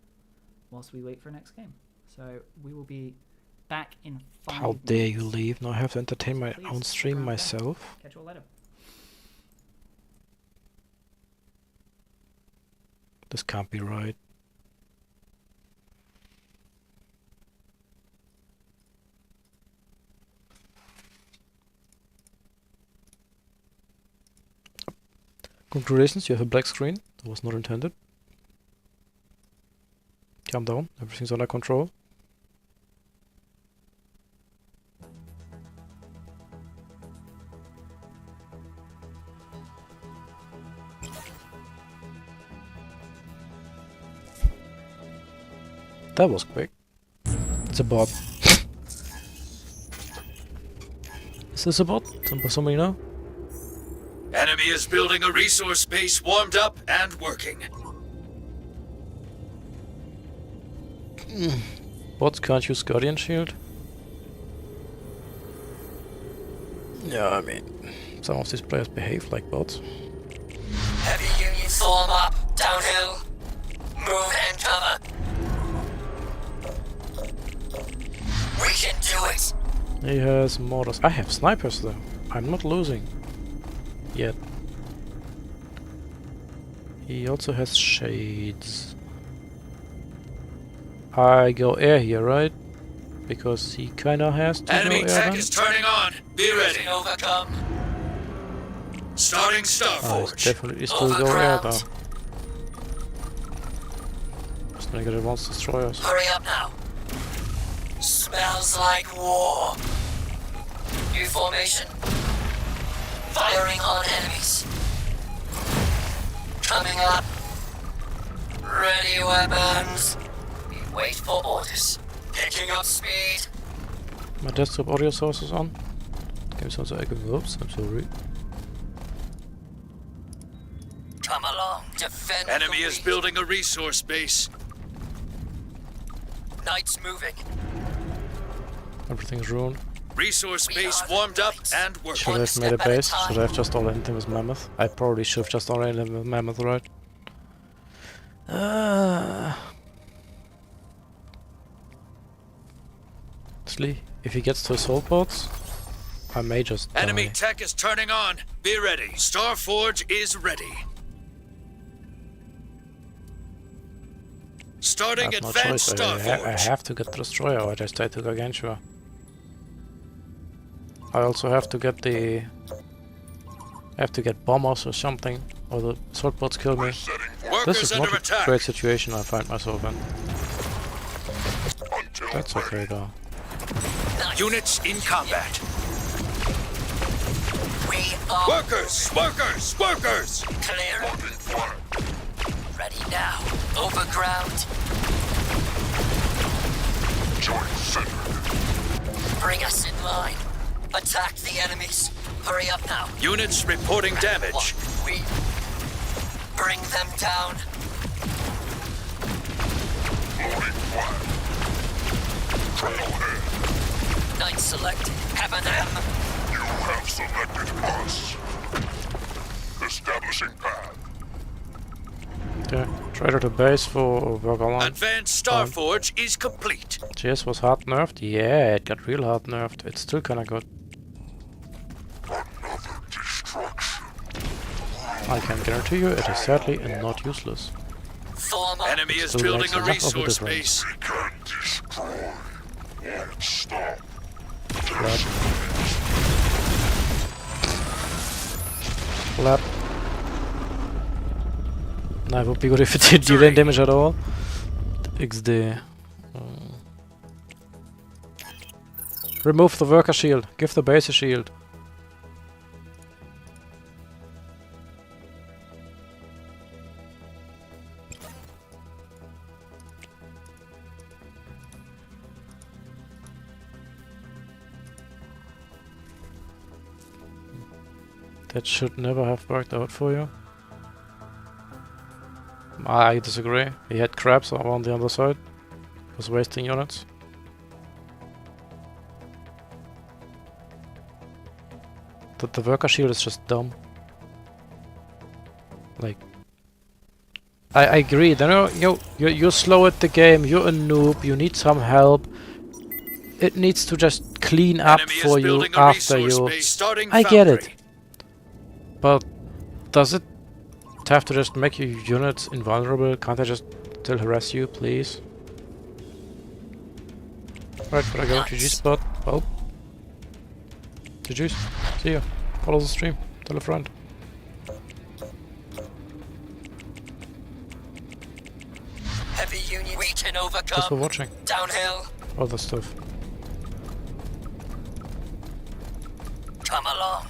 Speaker 10: whilst we wait for our next game. So we will be back in 5
Speaker 1: How dare you
Speaker 10: minutes.
Speaker 1: leave? Now I have to entertain my
Speaker 10: Please,
Speaker 1: own stream
Speaker 10: around back.
Speaker 1: myself.
Speaker 10: Catch you all later.
Speaker 1: This can't be right. Congratulations, you have a black screen. That was not intended. Calm down, everything's under control. That was quick. It's a bot. Is this a bot? Somebody know?
Speaker 2: Enemy is building a resource base warmed up and working.
Speaker 1: Bots can't use Guardian Shield? Yeah, I mean, some of these players behave like bots.
Speaker 9: Heavy units form up, downhill. Move and cover. We can do it.
Speaker 1: He has mortars. I have snipers though. I'm not losing. Yet. He also has shades. I go air here, right? Because he kinda has to
Speaker 2: Enemy
Speaker 1: go air
Speaker 2: tech
Speaker 1: then?
Speaker 2: is turning on. Be ready.
Speaker 9: Overcome.
Speaker 2: Starting
Speaker 1: Oh, he's
Speaker 2: Starforge.
Speaker 1: definitely still go air though.
Speaker 9: Overground.
Speaker 1: Just gonna get advanced destroyers.
Speaker 9: Hurry up now. Smells like war. New formation. Firing on enemies. Coming up. Ready weapons. Wait for orders. Picking up speed.
Speaker 1: My desktop audio source is on. Game sounds like oops, I'm sorry.
Speaker 9: Come along. Defend
Speaker 2: Enemy
Speaker 9: the
Speaker 2: is
Speaker 9: lead.
Speaker 2: building a resource base.
Speaker 9: Knights moving.
Speaker 1: Everything's ruined.
Speaker 2: Resource base warmed up and
Speaker 1: Should
Speaker 2: working.
Speaker 1: I have made a
Speaker 9: step at a
Speaker 1: base?
Speaker 9: time.
Speaker 1: Should I have just all-ended him with Mammoth? I probably should have just all-ended him with Mammoth, right? Honestly, if he gets to assault bots, I may just
Speaker 2: Enemy
Speaker 1: die.
Speaker 2: tech is turning on. Be ready. Starforge is ready. Starting
Speaker 1: I have no
Speaker 2: advanced
Speaker 1: choice. I
Speaker 2: Starforge.
Speaker 1: have to get the destroyer, or I just die to Gargantua. I also have to get the... I have to get bombers or something, or the assault bots kill me. This
Speaker 2: Workers
Speaker 1: is
Speaker 2: under
Speaker 1: not a
Speaker 2: attack.
Speaker 1: great situation I find myself in. That's okay though.
Speaker 2: Units in combat.
Speaker 9: We are
Speaker 2: Workers! Workers! Workers!
Speaker 9: clear. Ready now. Overground. Bring us in line. Attack the enemies. Hurry up now.
Speaker 2: Units reporting damage.
Speaker 9: We bring them down. Knight selected. Have an M.
Speaker 4: You have selected us. Establishing path.
Speaker 1: Okay, trader to base for work along.
Speaker 2: Advanced Starforge is complete.
Speaker 1: GS was hard nerfed? Yeah, it got real hard nerfed. It's still kinda good.
Speaker 4: Another destruction.
Speaker 1: I can guarantee you it is sadly and not useless.
Speaker 9: Form up.
Speaker 2: Enemy is
Speaker 1: Still
Speaker 2: building
Speaker 1: makes
Speaker 2: a
Speaker 1: enough of a
Speaker 2: resource
Speaker 1: difference.
Speaker 2: base.
Speaker 4: We can destroy. Won't stop.
Speaker 1: Flap. Flap. Nah, it would be good if it did deal damage at all. XD. Remove the worker shield. Give the base a shield. That should never have worked out for you. I disagree. He had crabs on the other side. He was wasting units. The worker shield is just dumb. Like, I agree. You know, you're slow at the game. You're a noob. You need some help. it needs to just clean up
Speaker 2: Enemy is
Speaker 1: for you
Speaker 2: building a
Speaker 1: after
Speaker 2: resource
Speaker 1: you.
Speaker 2: base starting
Speaker 1: I get it.
Speaker 2: foundry.
Speaker 1: But does it have to just make your units invulnerable? Can't I just still harass you, please? Right, gotta go to G spot. Oh. GG's. See ya. Follow the stream. Tell a friend.
Speaker 9: Heavy Union. We can overcome.
Speaker 1: Thanks for watching.
Speaker 9: Downhill.
Speaker 1: Other stuff.
Speaker 9: Come along.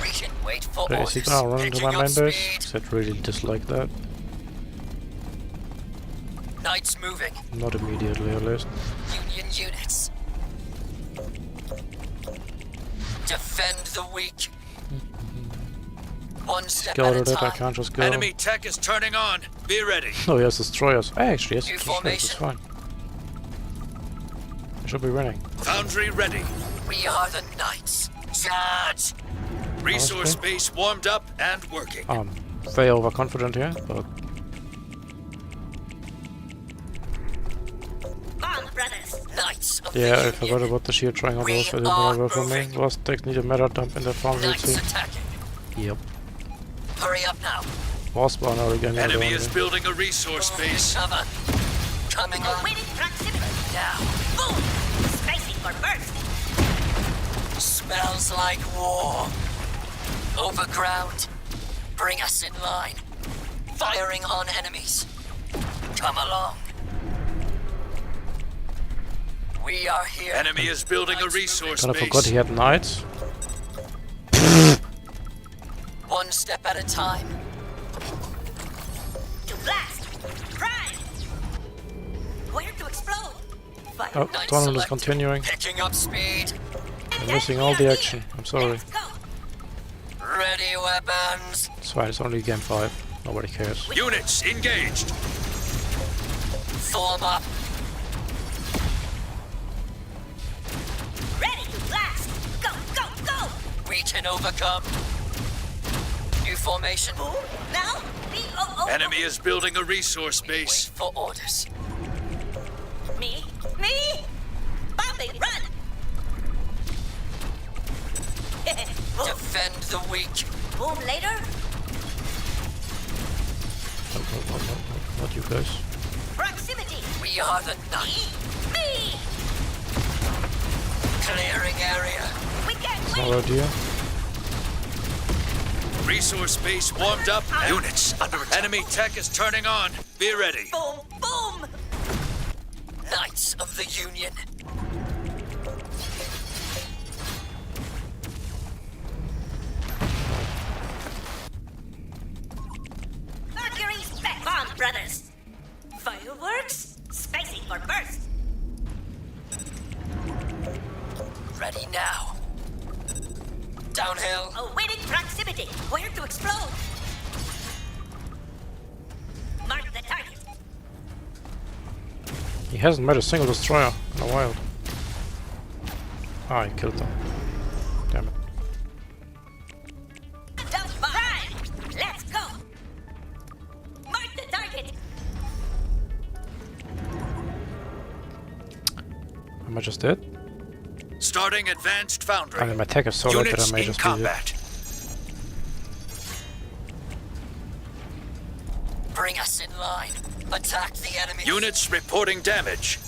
Speaker 9: We can wait for
Speaker 1: There you
Speaker 9: orders.
Speaker 1: see now, run into
Speaker 9: Picking
Speaker 1: my
Speaker 9: up
Speaker 1: main base.
Speaker 9: speed.
Speaker 1: 'Cause I'd really dislike that.
Speaker 9: Knights moving.
Speaker 1: Not immediately, at least.
Speaker 9: Union units. Defend the weak. One step
Speaker 1: Scouted
Speaker 9: at a
Speaker 1: it, I
Speaker 9: time.
Speaker 1: can't just go.
Speaker 2: Enemy tech is turning on. Be ready.
Speaker 1: Oh, he has destroyers. Actually, yes,
Speaker 9: New
Speaker 1: destroyers, it's fine. I should be winning.
Speaker 2: Foundry ready.
Speaker 9: We are the knights. Charge.
Speaker 2: Resource
Speaker 1: Okay.
Speaker 2: base warmed up and working.
Speaker 1: Very overconfident here, but
Speaker 5: Bomb brothers.
Speaker 9: Knights of
Speaker 1: yeah,
Speaker 9: the
Speaker 1: I forgot
Speaker 9: Union.
Speaker 1: about the shield triangle.
Speaker 9: We
Speaker 1: Those I didn't
Speaker 9: are
Speaker 1: know for me.
Speaker 9: moving.
Speaker 1: Last takes need a meta dump in the foundry
Speaker 9: Knights
Speaker 1: too.
Speaker 9: attacking.
Speaker 1: Yep.
Speaker 9: Hurry up now.
Speaker 1: War spawner again.
Speaker 2: Enemy is building a resource base.
Speaker 9: Cover. Coming on.
Speaker 5: Awaiting proximity.
Speaker 9: Now.
Speaker 5: Boom. Spacing for burst.
Speaker 9: Smells like war. Overground. Bring us in line. Firing on enemies. Come along. We are here.
Speaker 2: Enemy is building a resource
Speaker 1: Kinda
Speaker 2: base.
Speaker 1: forgot he had knights.
Speaker 9: One step at a time.
Speaker 5: To blast. Prime. Where to explode. Fire.
Speaker 1: Oh,
Speaker 9: Knights
Speaker 1: tournament is
Speaker 9: selected.
Speaker 1: continuing.
Speaker 9: Picking up speed.
Speaker 1: I'm missing all the action. I'm sorry.
Speaker 5: Let's go.
Speaker 9: Ready weapons.
Speaker 1: It's fine, it's only game 5. Nobody cares.
Speaker 2: Units engaged.
Speaker 9: Form up.
Speaker 5: Ready to blast. Go, go, go.
Speaker 9: We can overcome. New formation.
Speaker 5: Boom. Now. B-O-O.
Speaker 2: Enemy is building a resource
Speaker 9: Wait
Speaker 2: base.
Speaker 9: for orders.
Speaker 5: Me. Bombing. Run. Boom.
Speaker 9: Defend the weak.
Speaker 5: Boom later.
Speaker 1: Not you guys.
Speaker 5: Proximity.
Speaker 9: We are the knights.
Speaker 5: Me.
Speaker 9: Clearing area.
Speaker 5: We can't
Speaker 1: It's
Speaker 5: wait.
Speaker 1: no idea.
Speaker 2: Resource base warmed up. Units under attack. Enemy tech is turning on. Be ready.
Speaker 5: Boom. Boom.
Speaker 9: Knights of the Union.
Speaker 5: Mercury spec. Bomb brothers. Fireworks. Spacing for burst.
Speaker 9: Ready now. Downhill.
Speaker 5: Awaiting proximity. Where to explode. Mark the target.
Speaker 1: He hasn't met a single destroyer in a while. Ah, he killed them. Damn it.
Speaker 5: Dump prime. Let's go. Mark the target.
Speaker 1: Am I just dead?
Speaker 2: Starting advanced foundry.
Speaker 1: I mean, my tech is so low that
Speaker 2: Units
Speaker 1: I may
Speaker 2: in
Speaker 1: just be dead.
Speaker 2: combat.
Speaker 9: Bring us in line. Attack the enemy.
Speaker 2: Units reporting damage.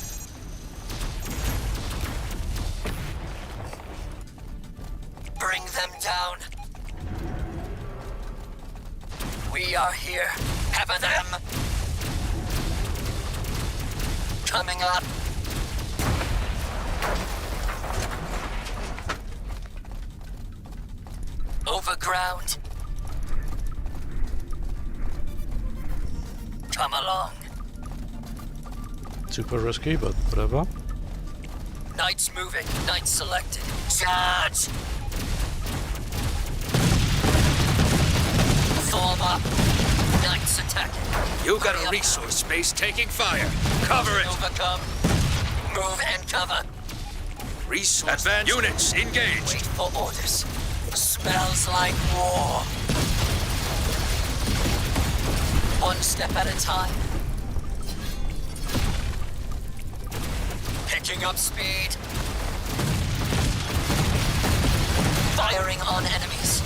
Speaker 9: Bring them down. We are here. Cover them. Coming up. Overground. Come along.
Speaker 1: Super risky, but whatever.
Speaker 9: Knights moving. Knights selected. Charge. Form up. Knights attacking.
Speaker 2: You got
Speaker 9: Hurry
Speaker 2: a
Speaker 9: up.
Speaker 2: resource base taking fire. Cover it.
Speaker 9: Overcome. Move and cover.
Speaker 2: Resource. Advanced units engaged.
Speaker 9: Wait for orders. Smells like war. One step at a time. Picking up speed. Firing on enemies.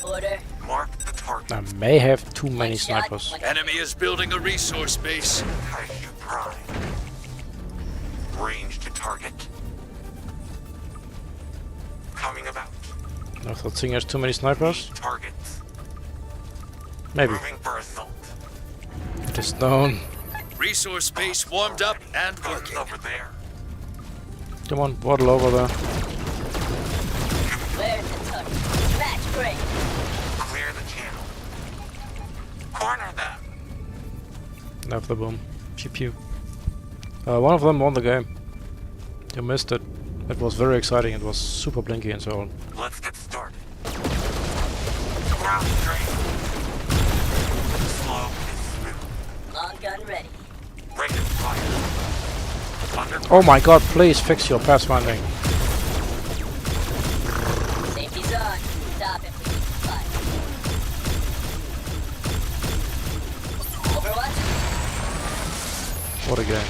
Speaker 5: Order.
Speaker 2: Mark the target.
Speaker 1: I may have too many snipers.
Speaker 2: Enemy is building a resource base.
Speaker 4: Kaiju Prime. Range to target. Coming about.
Speaker 1: I thought seeing has too many snipers.
Speaker 4: Targets.
Speaker 1: Maybe.
Speaker 4: Moving for assault.
Speaker 1: It is known.
Speaker 2: Resource base warmed up and
Speaker 4: Guns
Speaker 2: working.
Speaker 4: over there.
Speaker 1: Come on, waddle over there.
Speaker 5: Where's the target? Match break.
Speaker 4: Clear the channel. Corner them.
Speaker 1: Left the boom. Pew pew. One of them won the game. You missed it. It was very exciting. It was super blinky and so on.
Speaker 4: Let's get started. Ground drain. Slow is smooth.
Speaker 5: Long gun ready.
Speaker 4: Rate of fire. Under
Speaker 1: Oh my god, please fix your pathfinding.
Speaker 5: Safety's on. Stop if we need to fire. Overwatch.
Speaker 1: What a game.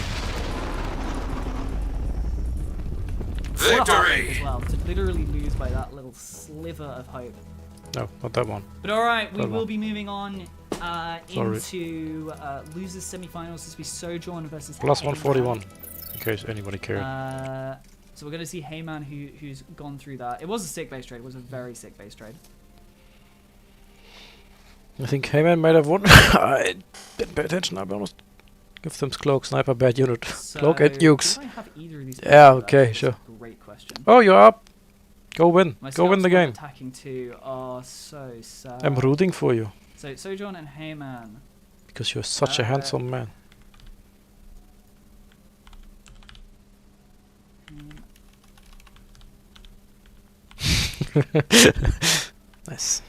Speaker 10: What a heartbreak
Speaker 2: Victory!
Speaker 10: as well, to literally lose by that little sliver of hope.
Speaker 1: No, not that one.
Speaker 10: But alright, we
Speaker 1: Hold
Speaker 10: will
Speaker 1: on.
Speaker 10: be moving on
Speaker 1: Sorry.
Speaker 10: into losers semi-finals. This will be Sojourn versus
Speaker 1: Plus
Speaker 10: Heyman.
Speaker 1: 141. In case anybody cared.
Speaker 10: So we're going to see Heyman who's gone through that. It was a sick base trade. It was a very sick base trade.
Speaker 1: I think Heyman might have won. I didn't pay attention, I'll be honest. Give them cloak, sniper, bad unit.
Speaker 10: So,
Speaker 1: Cloak and nukes.
Speaker 10: did I have either of these
Speaker 1: Yeah,
Speaker 10: players?
Speaker 1: okay,
Speaker 10: That's
Speaker 1: sure.
Speaker 10: a great question.
Speaker 1: Oh, you're up. Go win.
Speaker 10: My
Speaker 1: Go win the
Speaker 10: scouts weren't
Speaker 1: game.
Speaker 10: Attacking too. Oh, so sad.
Speaker 1: I'm rooting for you.
Speaker 10: So Sojourn and Heyman.
Speaker 1: Because you're such a handsome man. Nice.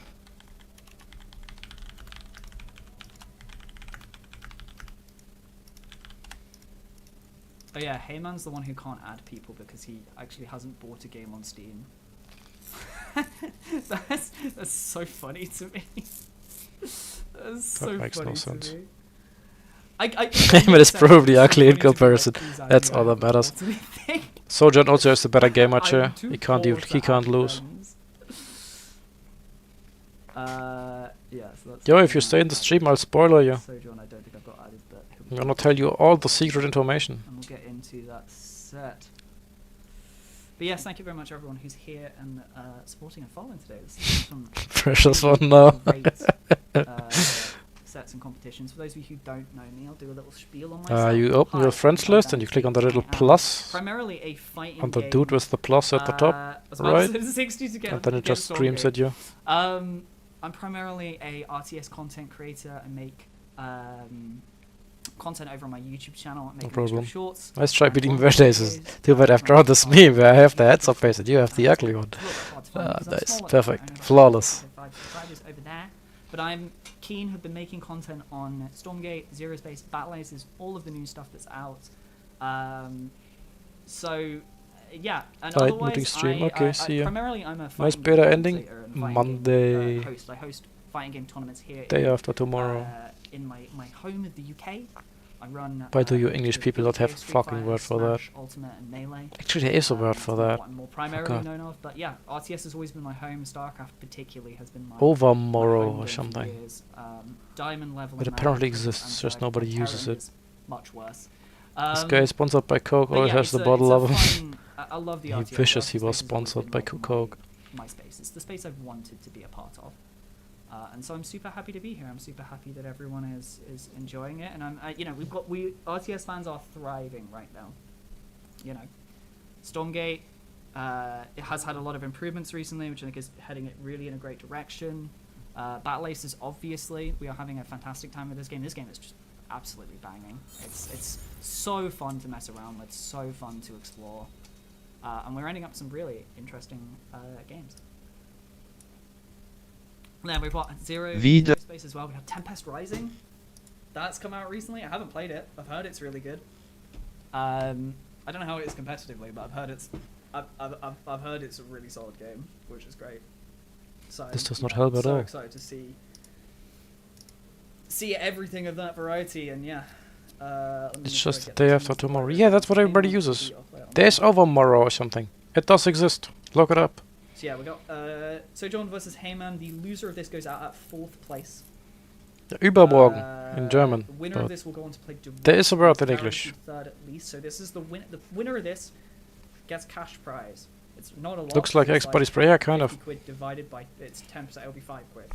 Speaker 10: Oh yeah, Heyman's the one who can't add people because he actually hasn't bought a game on Steam. that's so funny to me. That's so
Speaker 1: makes no
Speaker 10: funny
Speaker 1: sense.
Speaker 10: to me.
Speaker 1: Heyman is probably ugly in comparison. That's all that matters. Sojourn also has the better gamer chair. He can't lose.
Speaker 10: Yeah, so that's
Speaker 1: Yo, if you stay in the stream, I'll spoiler you.
Speaker 10: Sojourn, I don't think I've got added, but he'll
Speaker 1: I'm
Speaker 10: be
Speaker 1: gonna tell you all the secret information.
Speaker 10: and we'll get into that set. But yes, thank you very much everyone who's here and supporting and following today. This is some
Speaker 1: Precious one now.
Speaker 10: great sets and competitions. For those of you who don't know me, I'll do a little spiel on myself.
Speaker 1: You open your friends list and you click on the little plus.
Speaker 10: Primarily a fighting
Speaker 1: On the
Speaker 10: game.
Speaker 1: dude with the plus at the top,
Speaker 10: I was about to
Speaker 1: right?
Speaker 10: say the 60 to get
Speaker 1: And then it
Speaker 10: get
Speaker 1: just
Speaker 10: Storm
Speaker 1: screams
Speaker 10: Gate.
Speaker 1: at you.
Speaker 10: I'm primarily a RTS content creator. I make content over on my YouTube channel. I make
Speaker 1: problem.
Speaker 10: shorts.
Speaker 1: Let's try
Speaker 10: and
Speaker 1: beating
Speaker 10: long
Speaker 1: Verdaces.
Speaker 10: videos.
Speaker 1: Too bad after all this meme where I have the heads up face and you have the ugly one.
Speaker 10: It's a little bit hard to find because I'm
Speaker 1: Nice,
Speaker 10: small at
Speaker 1: perfect,
Speaker 10: the moment.
Speaker 1: flawless.
Speaker 10: Subscribers over there. But I'm keen, have been making content on Stormgate, Zero Space, Battle Aces, all of the new stuff that's out. Yeah, and
Speaker 1: Right,
Speaker 10: otherwise,
Speaker 1: muting stream, okay, see ya.
Speaker 10: primarily I'm a
Speaker 1: Nice
Speaker 10: fighting
Speaker 1: beta
Speaker 10: game
Speaker 1: ending.
Speaker 10: commentator and fighting
Speaker 1: Monday.
Speaker 10: game, host. I host fighting game tournaments here
Speaker 1: Day after tomorrow.
Speaker 10: in my home of the UK. I run.
Speaker 1: Why do you English
Speaker 10: the
Speaker 1: people not have a
Speaker 10: Street
Speaker 1: fucking
Speaker 10: Fighter,
Speaker 1: word for that?
Speaker 10: Smash, Ultimate, and Melee.
Speaker 1: Actually, there is a word for that.
Speaker 10: What I'm more primarily
Speaker 1: Forgot.
Speaker 10: known of, but yeah, RTS has always been my home. StarCraft particularly has been my
Speaker 1: Overmorrow
Speaker 10: home
Speaker 1: or
Speaker 10: game for
Speaker 1: something.
Speaker 10: years. Diamond level.
Speaker 1: It
Speaker 10: in
Speaker 1: apparently
Speaker 10: Magic
Speaker 1: exists,
Speaker 10: and,
Speaker 1: just nobody uses it.
Speaker 10: is much worse.
Speaker 1: This guy is sponsored by Coke,
Speaker 10: but
Speaker 1: always
Speaker 10: yeah,
Speaker 1: has
Speaker 10: it's
Speaker 1: the
Speaker 10: a-
Speaker 1: bottle
Speaker 10: it's a
Speaker 1: of him.
Speaker 10: fun- I love the
Speaker 1: He
Speaker 10: RTS.
Speaker 1: wishes he
Speaker 10: RTS
Speaker 1: was
Speaker 10: space has always
Speaker 1: sponsored
Speaker 10: been
Speaker 1: by
Speaker 10: one of
Speaker 1: Coke.
Speaker 10: My space. It's the space I've wanted to be a part of. And so I'm super happy to be here. I'm super happy that everyone is enjoying it, and RTS fans are thriving right now. You know, Stormgate, it has had a lot of improvements recently, which I think is heading it really in a great direction. Battle Aces, obviously, we are having a fantastic time with this game. This game is just absolutely banging. It's so fun to mess around with, so fun to explore, and we're ending up some really interesting games. Then we've got Zero Space as well. We have Tempest Rising. That's come out recently. I haven't played it. I've heard it's really good. I don't know how it is competitively, but I've heard it's a really solid game, which is great. So
Speaker 1: This does not
Speaker 10: yeah,
Speaker 1: help at
Speaker 10: so
Speaker 1: all.
Speaker 10: excited to see everything of that variety, and yeah. Let me
Speaker 1: It's
Speaker 10: make sure I
Speaker 1: just the
Speaker 10: get
Speaker 1: day
Speaker 10: the
Speaker 1: after
Speaker 10: team
Speaker 1: tomorrow.
Speaker 10: together.
Speaker 1: Yeah, that's what
Speaker 10: Hang
Speaker 1: everybody
Speaker 10: on,
Speaker 1: uses.
Speaker 10: I'll play it on
Speaker 1: Days
Speaker 10: the-
Speaker 1: over tomorrow or something. It does exist. Look it up.
Speaker 10: So yeah, we got Sojourn versus Heyman. The loser of this goes out at 4th place.
Speaker 1: Übermorgen in German.
Speaker 10: The winner
Speaker 1: but
Speaker 10: of this will go on to play Divorce.
Speaker 1: there is a word in
Speaker 10: Guaranteed
Speaker 1: English.
Speaker 10: Third at least. So this is the winner of this gets cash prize. It's not a lot.
Speaker 1: Looks like
Speaker 10: it's
Speaker 1: everybody's yeah, kind
Speaker 10: 50
Speaker 1: of.
Speaker 10: quid divided by it's 10%. It'll be 5 quid.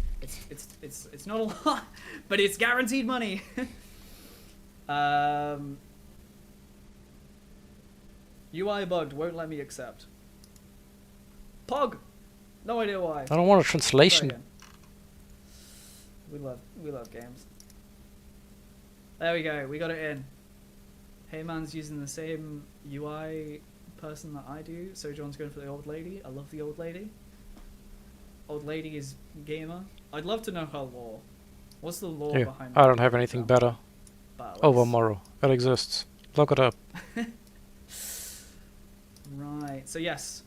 Speaker 10: It's not a lot, but it's guaranteed money. UI bugged. Won't let me accept. Pog. No idea why.
Speaker 1: I don't want a
Speaker 10: Try
Speaker 1: translation.
Speaker 10: again. We love games. There we go. We got it in. Heyman's using the same UI person that I do. Sojourn's going for the old lady. I love the old lady. Old lady is gamer. I'd love to know her lore. What's the lore
Speaker 1: Here,
Speaker 10: behind?
Speaker 1: I don't have anything better.
Speaker 10: But
Speaker 1: Over
Speaker 10: let's-
Speaker 1: tomorrow. It exists. Look it up.
Speaker 10: Right. So yes,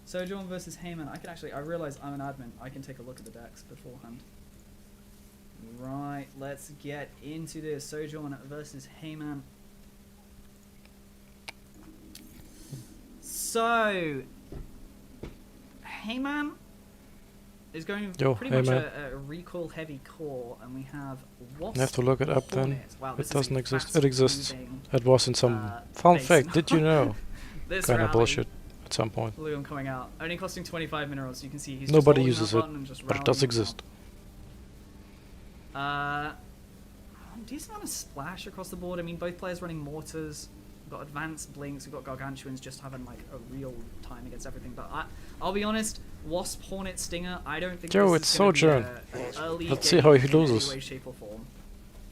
Speaker 10: Sojourn versus Heyman. I realize I'm an admin. I can take a look at the decks beforehand. Right. Let's get into this. Sojourn versus Heyman. So Heyman is going
Speaker 1: Yo,
Speaker 10: pretty much
Speaker 1: Heyman.
Speaker 10: a recoil heavy core, and we have Wasp.
Speaker 1: You have to look it up then.
Speaker 10: Hornet. Wow,
Speaker 1: It
Speaker 10: this is a
Speaker 1: doesn't exist. It
Speaker 10: fast
Speaker 1: exists.
Speaker 10: moving,
Speaker 1: It was in some fun
Speaker 10: base.
Speaker 1: fact. Did you know?
Speaker 10: This
Speaker 1: Kind of
Speaker 10: rally.
Speaker 1: bullshit at some point.
Speaker 10: Balloon coming out. Only costing 25 minerals. You can see he's
Speaker 1: Nobody
Speaker 10: just
Speaker 1: uses
Speaker 10: holding that
Speaker 1: it,
Speaker 10: button and just
Speaker 1: but it does
Speaker 10: rallying
Speaker 1: exist.
Speaker 10: out. Decent amount of splash across the board. I mean, both players running mortars. We've got advanced blinks. We've got gargantuans just having like a real time against everything. But I'll be honest. Wasp, Hornet, Stinger. I don't think.
Speaker 1: Yo,
Speaker 10: this
Speaker 1: it's
Speaker 10: is gonna be
Speaker 1: Sojourn.
Speaker 10: an early
Speaker 1: Let's see
Speaker 10: game
Speaker 1: how he
Speaker 10: in any
Speaker 1: loses.
Speaker 10: way, shape, or form.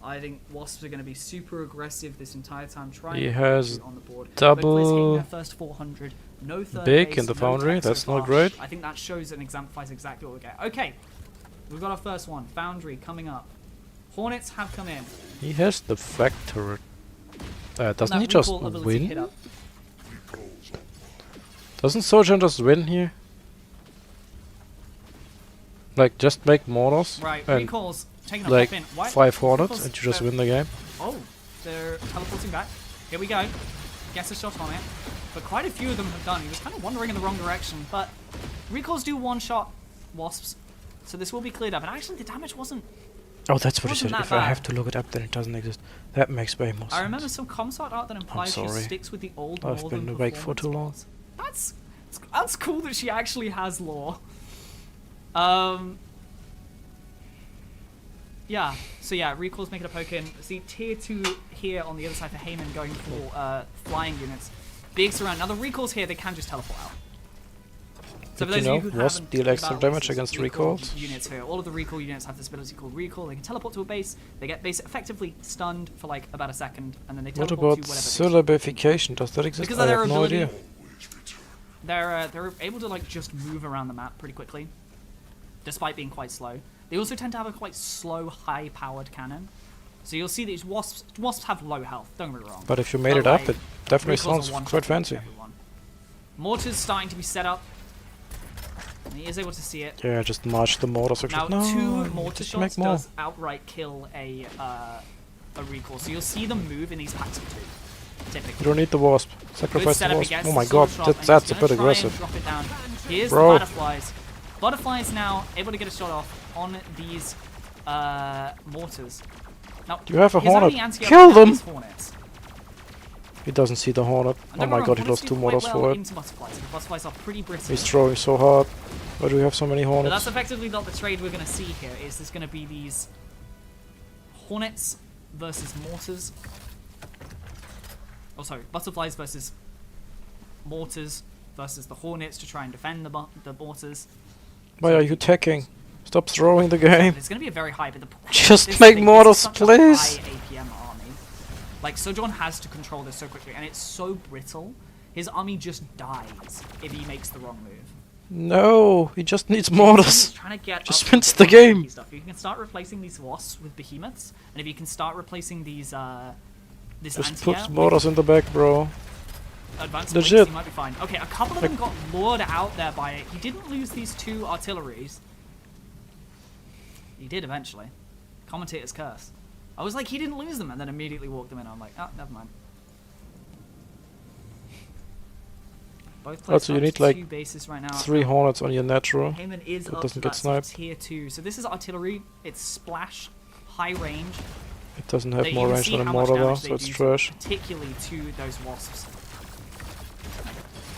Speaker 10: I think Wasps are going to be super aggressive this entire time, trying
Speaker 1: He
Speaker 10: to
Speaker 1: has
Speaker 10: put you on the board.
Speaker 1: double
Speaker 10: Both players hitting their first 400. No third
Speaker 1: big
Speaker 10: base,
Speaker 1: in the
Speaker 10: no
Speaker 1: foundry,
Speaker 10: tech so
Speaker 1: that's not
Speaker 10: far.
Speaker 1: great.
Speaker 10: I think that shows and exemplifies exactly what we get. Okay, we've got our first one. Foundry coming up. Hornets have come in.
Speaker 1: He has the frag turret. Doesn't
Speaker 10: That
Speaker 1: he just
Speaker 10: recall ability hit
Speaker 1: win?
Speaker 10: up.
Speaker 1: Doesn't Sojourn just win here? Like, just make mortars
Speaker 10: Right,
Speaker 1: and
Speaker 10: recalls taking a
Speaker 1: like
Speaker 10: pop in. Why?
Speaker 1: 5 hornets
Speaker 10: Recalls-
Speaker 1: and you just win the game?
Speaker 10: Oh, they're teleporting back. Here we go. Gets a shot on it. But quite a few of them have done. He was kind of wandering in the wrong direction. But recalls do one-shot wasps. So this will be cleared up. And actually, the damage wasn't...
Speaker 1: Oh, that's what he
Speaker 10: Wasn't
Speaker 1: said.
Speaker 10: that
Speaker 1: If I have
Speaker 10: bad.
Speaker 1: to look it up, then it doesn't exist. That makes way more sense.
Speaker 10: I remember some comsat art that implies she
Speaker 1: sorry.
Speaker 10: sticks with the old
Speaker 1: I've
Speaker 10: northern
Speaker 1: been awake for
Speaker 10: performance
Speaker 1: too long.
Speaker 10: mods. That's cool that she actually has lore. Yeah, so yeah, recalls making a poke in. See tier 2 here on the other side for Heyman going for flying units. Bigs around. Now the recalls here, they can just teleport out. So
Speaker 1: Did
Speaker 10: for
Speaker 1: you
Speaker 10: those of
Speaker 1: know
Speaker 10: who
Speaker 1: Wasp
Speaker 10: haven't
Speaker 1: deal extra
Speaker 10: battled
Speaker 1: damage
Speaker 10: this
Speaker 1: against
Speaker 10: recall
Speaker 1: recalls?
Speaker 10: units here, all of the recall units have this ability called recall. They can teleport to a base, they get base effectively stunned for like about a second, and then they
Speaker 1: What
Speaker 10: teleport
Speaker 1: about
Speaker 10: to whatever base.
Speaker 1: syllabification? Does that exist?
Speaker 10: Because
Speaker 1: I
Speaker 10: of their
Speaker 1: have no
Speaker 10: ability,
Speaker 1: idea.
Speaker 10: they're able to like just move around the map pretty quickly, despite being quite slow. They also tend to have a quite slow, high-powered cannon. So you'll see these wasps have low health. Don't get me wrong.
Speaker 1: But if you made it up,
Speaker 10: like,
Speaker 1: it definitely
Speaker 10: recalls
Speaker 1: sounds
Speaker 10: are one-shot
Speaker 1: quite
Speaker 10: to
Speaker 1: fancy.
Speaker 10: everyone. Mortars starting to be set up. And he is able to see it.
Speaker 1: Yeah, just march the mortars.
Speaker 10: Now,
Speaker 1: No,
Speaker 10: two mortar
Speaker 1: just
Speaker 10: shots
Speaker 1: make more.
Speaker 10: does outright kill a recall. So you'll see them move in these packs of 2.
Speaker 1: You
Speaker 10: Typically.
Speaker 1: don't need the wasp.
Speaker 10: Good
Speaker 1: Sacrifice the
Speaker 10: setup
Speaker 1: wasp.
Speaker 10: against
Speaker 1: Oh my
Speaker 10: the
Speaker 1: god,
Speaker 10: sword shot, and
Speaker 1: that's
Speaker 10: he's
Speaker 1: a
Speaker 10: gonna
Speaker 1: bit
Speaker 10: try and
Speaker 1: aggressive.
Speaker 10: drop it down. Here's
Speaker 1: Bro.
Speaker 10: the butterflies. Butterflies now able to get a shot off on these mortars. Now,
Speaker 1: You have a
Speaker 10: his
Speaker 1: hornet.
Speaker 10: only anti-air
Speaker 1: Kill
Speaker 10: weapon
Speaker 1: them!
Speaker 10: is hornets.
Speaker 1: He doesn't see the hornet.
Speaker 10: And
Speaker 1: Oh
Speaker 10: don't
Speaker 1: my
Speaker 10: get me
Speaker 1: god, he
Speaker 10: wrong,
Speaker 1: lost
Speaker 10: hornets
Speaker 1: 2
Speaker 10: do
Speaker 1: mortars
Speaker 10: quite
Speaker 1: for
Speaker 10: well
Speaker 1: it.
Speaker 10: into butterflies. The butterflies are pretty brittle.
Speaker 1: He's throwing so hard. Why do we have so many
Speaker 10: But
Speaker 1: hornets?
Speaker 10: that's effectively not the trade we're going to see here. Is there's going to be these hornets versus mortars. Oh, sorry, butterflies versus mortars versus the hornets to try and defend the mortars.
Speaker 1: Why are you attacking? Stop throwing the game.
Speaker 10: It's going to be a very high, but
Speaker 1: Just
Speaker 10: this is
Speaker 1: make
Speaker 10: the thing,
Speaker 1: mortars,
Speaker 10: this is such a
Speaker 1: please.
Speaker 10: high APM army. Like, Sojourn has to control this so quickly, and it's so brittle. His army just dies if he makes the wrong move.
Speaker 1: No, he just needs
Speaker 10: He's
Speaker 1: mortars.
Speaker 10: trying to get
Speaker 1: Just
Speaker 10: up
Speaker 1: wins
Speaker 10: to
Speaker 1: the
Speaker 10: tricky
Speaker 1: game.
Speaker 10: Stuff. You can start replacing these wasps with behemoths, and if you can start replacing these this
Speaker 1: Just
Speaker 10: anti-air
Speaker 1: put mortars in the back, bro.
Speaker 10: with advanced
Speaker 1: Legit.
Speaker 10: blinks, he might be fine. Okay, a couple of them got lured out there by it. He didn't lose these 2 artilleries, He did eventually. Commentator's curse. I was like, he didn't lose them, and then immediately walked them in. I'm like, oh, never mind. Both players
Speaker 1: Also, you
Speaker 10: up
Speaker 1: need
Speaker 10: to
Speaker 1: like
Speaker 10: 2 bases right now.
Speaker 1: 3 Hornets on your natural.
Speaker 10: Heyman is
Speaker 1: That
Speaker 10: up
Speaker 1: doesn't
Speaker 10: to
Speaker 1: get
Speaker 10: that sort of
Speaker 1: sniped.
Speaker 10: tier 2. So this is artillery. It's splash, high range.
Speaker 1: It doesn't
Speaker 10: That
Speaker 1: have
Speaker 10: you
Speaker 1: more
Speaker 10: can
Speaker 1: range
Speaker 10: see
Speaker 1: than a
Speaker 10: how much
Speaker 1: mortar though,
Speaker 10: damage
Speaker 1: so
Speaker 10: they
Speaker 1: it's
Speaker 10: do,
Speaker 1: trash.
Speaker 10: particularly to those wasps.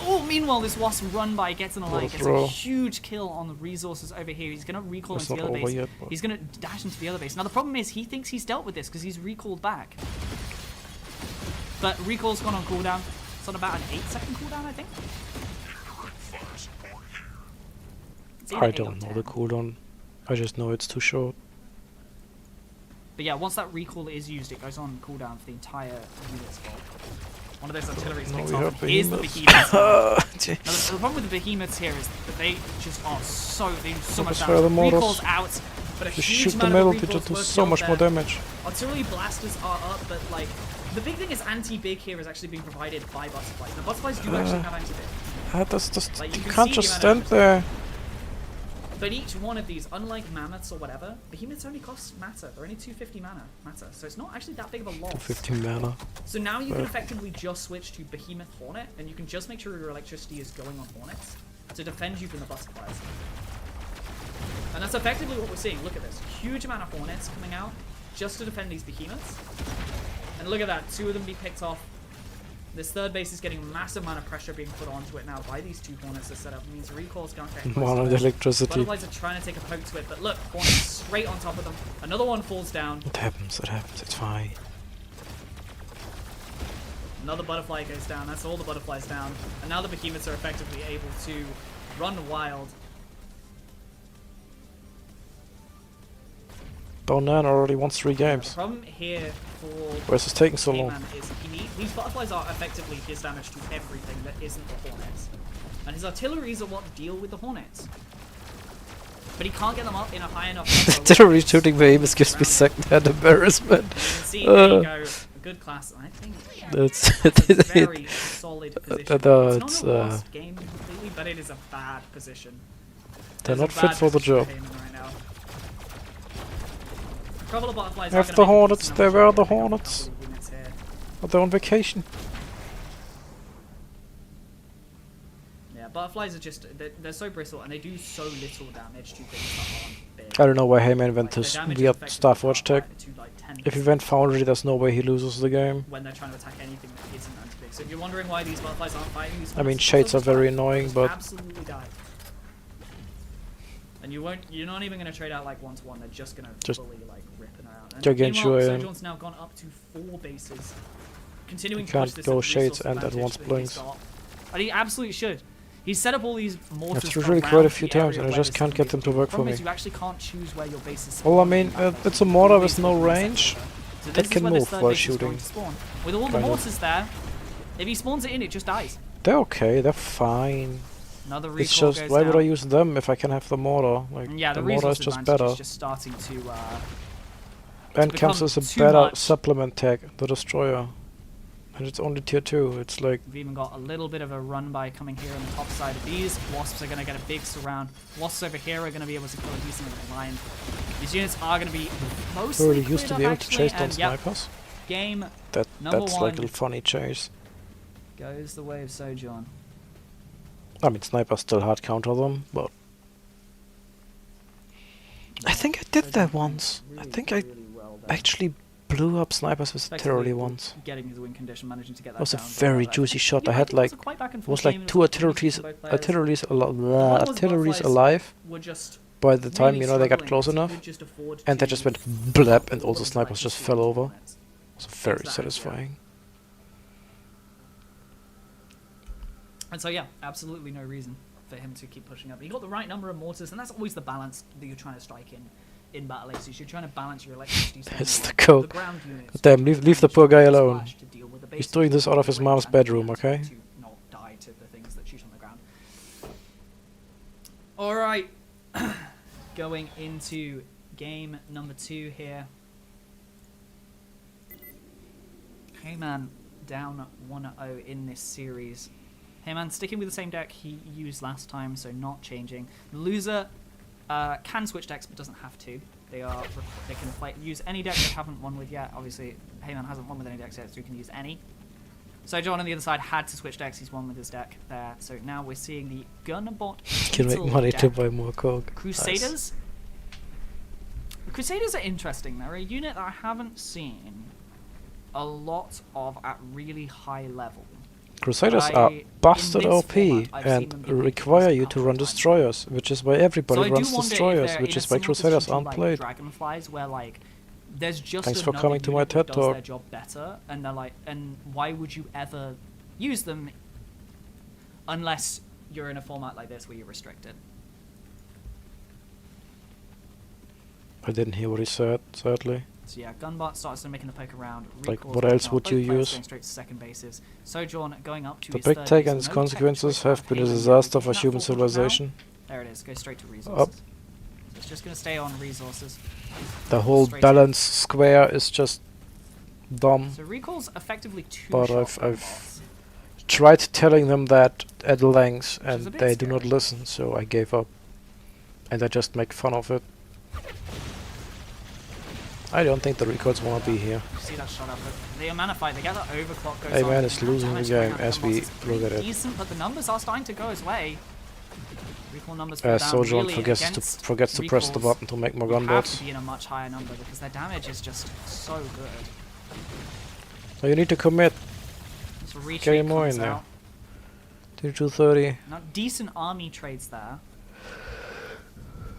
Speaker 10: Oh, meanwhile, this wasp run by gets in a line, gets a huge kill on the resources over here. He's going to recall
Speaker 1: It's
Speaker 10: into the
Speaker 1: not
Speaker 10: other
Speaker 1: over
Speaker 10: base.
Speaker 1: yet, but-
Speaker 10: He's going to dash into the other base. Now, the problem is he thinks he's dealt with this because he's recalled back. But recall's gone on cooldown. It's on about an 8-second cooldown, I think. It's either
Speaker 1: I
Speaker 10: 8 or
Speaker 1: don't know
Speaker 10: 10.
Speaker 1: the cooldown. I just know it's too short.
Speaker 10: But yeah, once that recall is used, it goes on cooldown for the entire unit's fault. One of those artilleries
Speaker 1: No,
Speaker 10: picks
Speaker 1: we
Speaker 10: off.
Speaker 1: have
Speaker 10: And here's the
Speaker 1: behemoths.
Speaker 10: behemoths. Now, the problem with the behemoths here is that they just are they do so much
Speaker 1: Focus fire the
Speaker 10: damage.
Speaker 1: mortars.
Speaker 10: Recalls out, but a
Speaker 1: Just
Speaker 10: huge
Speaker 1: shoot the
Speaker 10: amount
Speaker 1: middle,
Speaker 10: of
Speaker 1: they
Speaker 10: recalls
Speaker 1: just do
Speaker 10: working
Speaker 1: so
Speaker 10: out
Speaker 1: much more
Speaker 10: there.
Speaker 1: damage.
Speaker 10: Artillery blasters are up, but like the big thing is anti-big here is actually being provided by butterflies. The butterflies do actually have anti-big.
Speaker 1: That's just,
Speaker 10: Like,
Speaker 1: you
Speaker 10: you can
Speaker 1: can't
Speaker 10: see
Speaker 1: just
Speaker 10: the amount
Speaker 1: stand there.
Speaker 10: But each one of these, unlike mammoths or whatever, behemoths only cost matter. They're only 250 matter, so it's not actually that big of a loss.
Speaker 1: 15 mana.
Speaker 10: So now you can effectively just switch to Behemoth Hornet, and you can just make sure your electricity is going on Hornets to defend you from the butterflies. And that's effectively what we're seeing. Look at this. Huge amount of Hornets coming out just to defend these Behemoths. And look at that. 2 of them be picked off. This third base is getting a massive amount of pressure being put onto it now by these 2 Hornets that set up. It means recall's going to get close
Speaker 1: One
Speaker 10: to
Speaker 1: on
Speaker 10: it.
Speaker 1: the electricity.
Speaker 10: Butterflies are trying to take a poke to it, but look, Hornets straight on top of them. Another one falls down.
Speaker 1: It happens, it's fine.
Speaker 10: Another butterfly goes down. That's all the butterflies down. And now the behemoths are effectively able to run wild.
Speaker 1: Bonan already wants 3
Speaker 10: The
Speaker 1: games.
Speaker 10: problem here for
Speaker 1: Why is this taking so long?
Speaker 10: Heyman is these butterflies are effectively his damage to everything that isn't the Hornets. And his artilleries are what deal with the Hornets. But he can't get them up in a high enough number.
Speaker 1: Artillery shooting behemoths gives me second-hand embarrassment.
Speaker 10: You can see, there you go. A good class. I think
Speaker 1: That's
Speaker 10: it's a very solid position. It's not a
Speaker 1: it's,
Speaker 10: lost game completely, but it is a bad position.
Speaker 1: They're
Speaker 10: It's a
Speaker 1: not fit
Speaker 10: bad
Speaker 1: for the
Speaker 10: position
Speaker 1: job.
Speaker 10: Heyman right now. A couple of butterflies are
Speaker 1: Have
Speaker 10: gonna
Speaker 1: the
Speaker 10: make a
Speaker 1: Hornets,
Speaker 10: decent
Speaker 1: they
Speaker 10: amount
Speaker 1: were
Speaker 10: of
Speaker 1: the
Speaker 10: damage on a
Speaker 1: Hornets.
Speaker 10: couple of units here.
Speaker 1: Are they on vacation?
Speaker 10: Yeah, butterflies are just, they're so bristle and they do so little damage to things that aren't big.
Speaker 1: I don't know why Heyman went
Speaker 10: Like, the
Speaker 1: this
Speaker 10: damage is
Speaker 1: weird
Speaker 10: effectively
Speaker 1: Starforge tech.
Speaker 10: half to, like, 10
Speaker 1: If he went Foundry, there's no way he loses the game.
Speaker 10: when they're trying to attack anything that isn't anti-big. So if you're wondering why these butterflies aren't fighting these
Speaker 1: I mean,
Speaker 10: Hornets,
Speaker 1: shades
Speaker 10: also
Speaker 1: are very
Speaker 10: just
Speaker 1: annoying,
Speaker 10: just
Speaker 1: but-
Speaker 10: absolutely die. And you're not even gonna trade out like 1-to-1. They're just gonna fully like rip it out. And
Speaker 1: Gargantua,
Speaker 10: meanwhile,
Speaker 1: yeah.
Speaker 10: Sojourn's now gone up to 4 bases, continuing
Speaker 1: You
Speaker 10: to push
Speaker 1: can't
Speaker 10: this
Speaker 1: go
Speaker 10: resource
Speaker 1: shades and at
Speaker 10: advantage
Speaker 1: once
Speaker 10: that he's
Speaker 1: blinks.
Speaker 10: got. And he absolutely should. He's set up all these mortars.
Speaker 1: I've tried quite a few
Speaker 10: around the
Speaker 1: times
Speaker 10: area
Speaker 1: and I
Speaker 10: where
Speaker 1: just
Speaker 10: this
Speaker 1: can't
Speaker 10: is
Speaker 1: get them to
Speaker 10: gonna be.
Speaker 1: work
Speaker 10: The
Speaker 1: for
Speaker 10: problem is
Speaker 1: me.
Speaker 10: you actually can't choose where your base is.
Speaker 1: Well, I mean, it's a mortar with
Speaker 10: Always
Speaker 1: no
Speaker 10: looking at the
Speaker 1: range
Speaker 10: center. So
Speaker 1: that
Speaker 10: this is
Speaker 1: can
Speaker 10: where this
Speaker 1: move
Speaker 10: third
Speaker 1: while
Speaker 10: base is going
Speaker 1: shooting.
Speaker 10: to spawn. With all the
Speaker 1: Kind of.
Speaker 10: mortars there, if he spawns it in, it just dies.
Speaker 1: They're okay, they're fine.
Speaker 10: Another recall
Speaker 1: It's just,
Speaker 10: goes
Speaker 1: why would
Speaker 10: down.
Speaker 1: I use them if I can have the mortar? Like,
Speaker 10: And yeah,
Speaker 1: the
Speaker 10: the
Speaker 1: mortar
Speaker 10: resource
Speaker 1: is just
Speaker 10: advantage
Speaker 1: better.
Speaker 10: is just starting to
Speaker 1: And
Speaker 10: become
Speaker 1: comes as a
Speaker 10: too
Speaker 1: better
Speaker 10: much.
Speaker 1: supplement tag, the Destroyer. And it's only tier 2, it's like...
Speaker 10: We've even got a little bit of a run by coming here on the top side of these. Wasps are going to get a big surround. Wasps over here are going to be able to kill a decent amount of line. These units are going to be mostly
Speaker 1: Already used to
Speaker 10: cleared
Speaker 1: be
Speaker 10: up,
Speaker 1: able to
Speaker 10: actually,
Speaker 1: chase down
Speaker 10: and, yep,
Speaker 1: snipers.
Speaker 10: game
Speaker 1: That's
Speaker 10: number
Speaker 1: like
Speaker 10: one
Speaker 1: a funny chase.
Speaker 10: goes the way of Sojourn.
Speaker 1: I mean, snipers still hard counter them, but... I think I did that once. I think I actually blew up snipers with artillery once.
Speaker 10: Getting his win condition, managing to get that
Speaker 1: That was a
Speaker 10: down,
Speaker 1: very
Speaker 10: but,
Speaker 1: juicy shot. I
Speaker 10: yeah,
Speaker 1: had
Speaker 10: think it was
Speaker 1: like...
Speaker 10: a quite back and
Speaker 1: It was
Speaker 10: forth game.
Speaker 1: like
Speaker 10: It
Speaker 1: 2
Speaker 10: was quite close
Speaker 1: artilleries,
Speaker 10: from both players. The problem was
Speaker 1: artilleries
Speaker 10: butterflies
Speaker 1: alive
Speaker 10: were just
Speaker 1: by the time,
Speaker 10: really
Speaker 1: you know, they got
Speaker 10: struggling
Speaker 1: close
Speaker 10: to
Speaker 1: enough.
Speaker 10: just afford
Speaker 1: And they
Speaker 10: to
Speaker 1: just went
Speaker 10: afford
Speaker 1: blep and all the
Speaker 10: them to,
Speaker 1: snipers
Speaker 10: like,
Speaker 1: just
Speaker 10: pursue
Speaker 1: fell
Speaker 10: these
Speaker 1: over.
Speaker 10: Hornets.
Speaker 1: It was very
Speaker 10: Exactly, yeah.
Speaker 1: satisfying.
Speaker 10: And so yeah, absolutely no reason for him to keep pushing up. He got the right number of mortars, and that's always the balance that you're trying to strike in battle aces. You're trying to balance your electricity.
Speaker 1: That's the
Speaker 10: spending
Speaker 1: goal.
Speaker 10: the ground units
Speaker 1: Damn, leave the poor guy alone.
Speaker 10: splash to deal with the
Speaker 1: He's
Speaker 10: basic
Speaker 1: doing this out of his
Speaker 10: range
Speaker 1: mom's
Speaker 10: and
Speaker 1: bedroom,
Speaker 10: the
Speaker 1: okay?
Speaker 10: to not die to the things that shoot on the ground. All right, going into game number 2 here. Heyman down 1-0 in this series. Heyman sticking with the same deck he used last time, so not changing. The loser can switch decks but doesn't have to, They can use any deck they haven't won with yet. Obviously, Heyman hasn't won with any decks yet, so you can use any. So John on the other side had to switch decks. He's won with his deck there. So now we're seeing the Gunbot.
Speaker 1: Can make money to buy more coke.
Speaker 10: Crusaders.
Speaker 1: Nice.
Speaker 10: The Crusaders are interesting. They're a unit that I haven't seen a lot of at really high level.
Speaker 1: Crusaders are busted OP and require you to run destroyers, which is why everybody runs destroyers, which is why Crusaders aren't played.
Speaker 10: Dragonflies, where like there's just
Speaker 1: Thanks for
Speaker 10: another
Speaker 1: coming to my
Speaker 10: unit that
Speaker 1: TED
Speaker 10: does
Speaker 1: talk.
Speaker 10: their job better, and they're like, and why would you ever use them unless you're in a format like this where you're restricted?
Speaker 1: I didn't hear what he said, sadly.
Speaker 10: So yeah, Gunbot starts making the poke around.
Speaker 1: Like,
Speaker 10: Recoils
Speaker 1: what
Speaker 10: going
Speaker 1: else
Speaker 10: up,
Speaker 1: would
Speaker 10: both
Speaker 1: you
Speaker 10: players
Speaker 1: use?
Speaker 10: Going straight to second bases. Sojourn going up to
Speaker 1: The
Speaker 10: his
Speaker 1: big
Speaker 10: third
Speaker 1: take
Speaker 10: base,
Speaker 1: and its
Speaker 10: no
Speaker 1: consequences
Speaker 10: tech choice
Speaker 1: have been a
Speaker 10: from Heyman.
Speaker 1: disaster
Speaker 10: Taking
Speaker 1: for
Speaker 10: that
Speaker 1: human
Speaker 10: forward now.
Speaker 1: civilization.
Speaker 10: There it is. Go straight to
Speaker 1: Up.
Speaker 10: resources. So it's just going to stay on resources.
Speaker 1: The whole
Speaker 10: Straight
Speaker 1: balance square is just dumb.
Speaker 10: So recalls effectively two
Speaker 1: But
Speaker 10: shots
Speaker 1: I've tried telling them that at length,
Speaker 10: Which is
Speaker 1: and
Speaker 10: a bit
Speaker 1: they do not
Speaker 10: scary.
Speaker 1: listen, so I gave up. And I just make fun of it. I don't think the records want to be here.
Speaker 10: See that shot up. The mana fight, they get that overclock goes
Speaker 1: Hey
Speaker 10: on.
Speaker 1: man, it's
Speaker 10: The
Speaker 1: losing the
Speaker 10: damage going
Speaker 1: game
Speaker 10: out
Speaker 1: as
Speaker 10: of
Speaker 1: we
Speaker 10: Gunbots is
Speaker 1: look at
Speaker 10: pretty
Speaker 1: it.
Speaker 10: decent, but the numbers are starting to go his way. Recall numbers fall down
Speaker 1: Sojourn
Speaker 10: really
Speaker 1: forgets
Speaker 10: against
Speaker 1: to press the
Speaker 10: Recalls
Speaker 1: button to make more
Speaker 10: would have to
Speaker 1: gunbots.
Speaker 10: be in a much higher number because their damage is just so good.
Speaker 1: So you need to commit.
Speaker 10: So retreat
Speaker 1: Get more
Speaker 10: comes
Speaker 1: in there.
Speaker 10: out.
Speaker 1: 230.
Speaker 10: Now decent army trades there,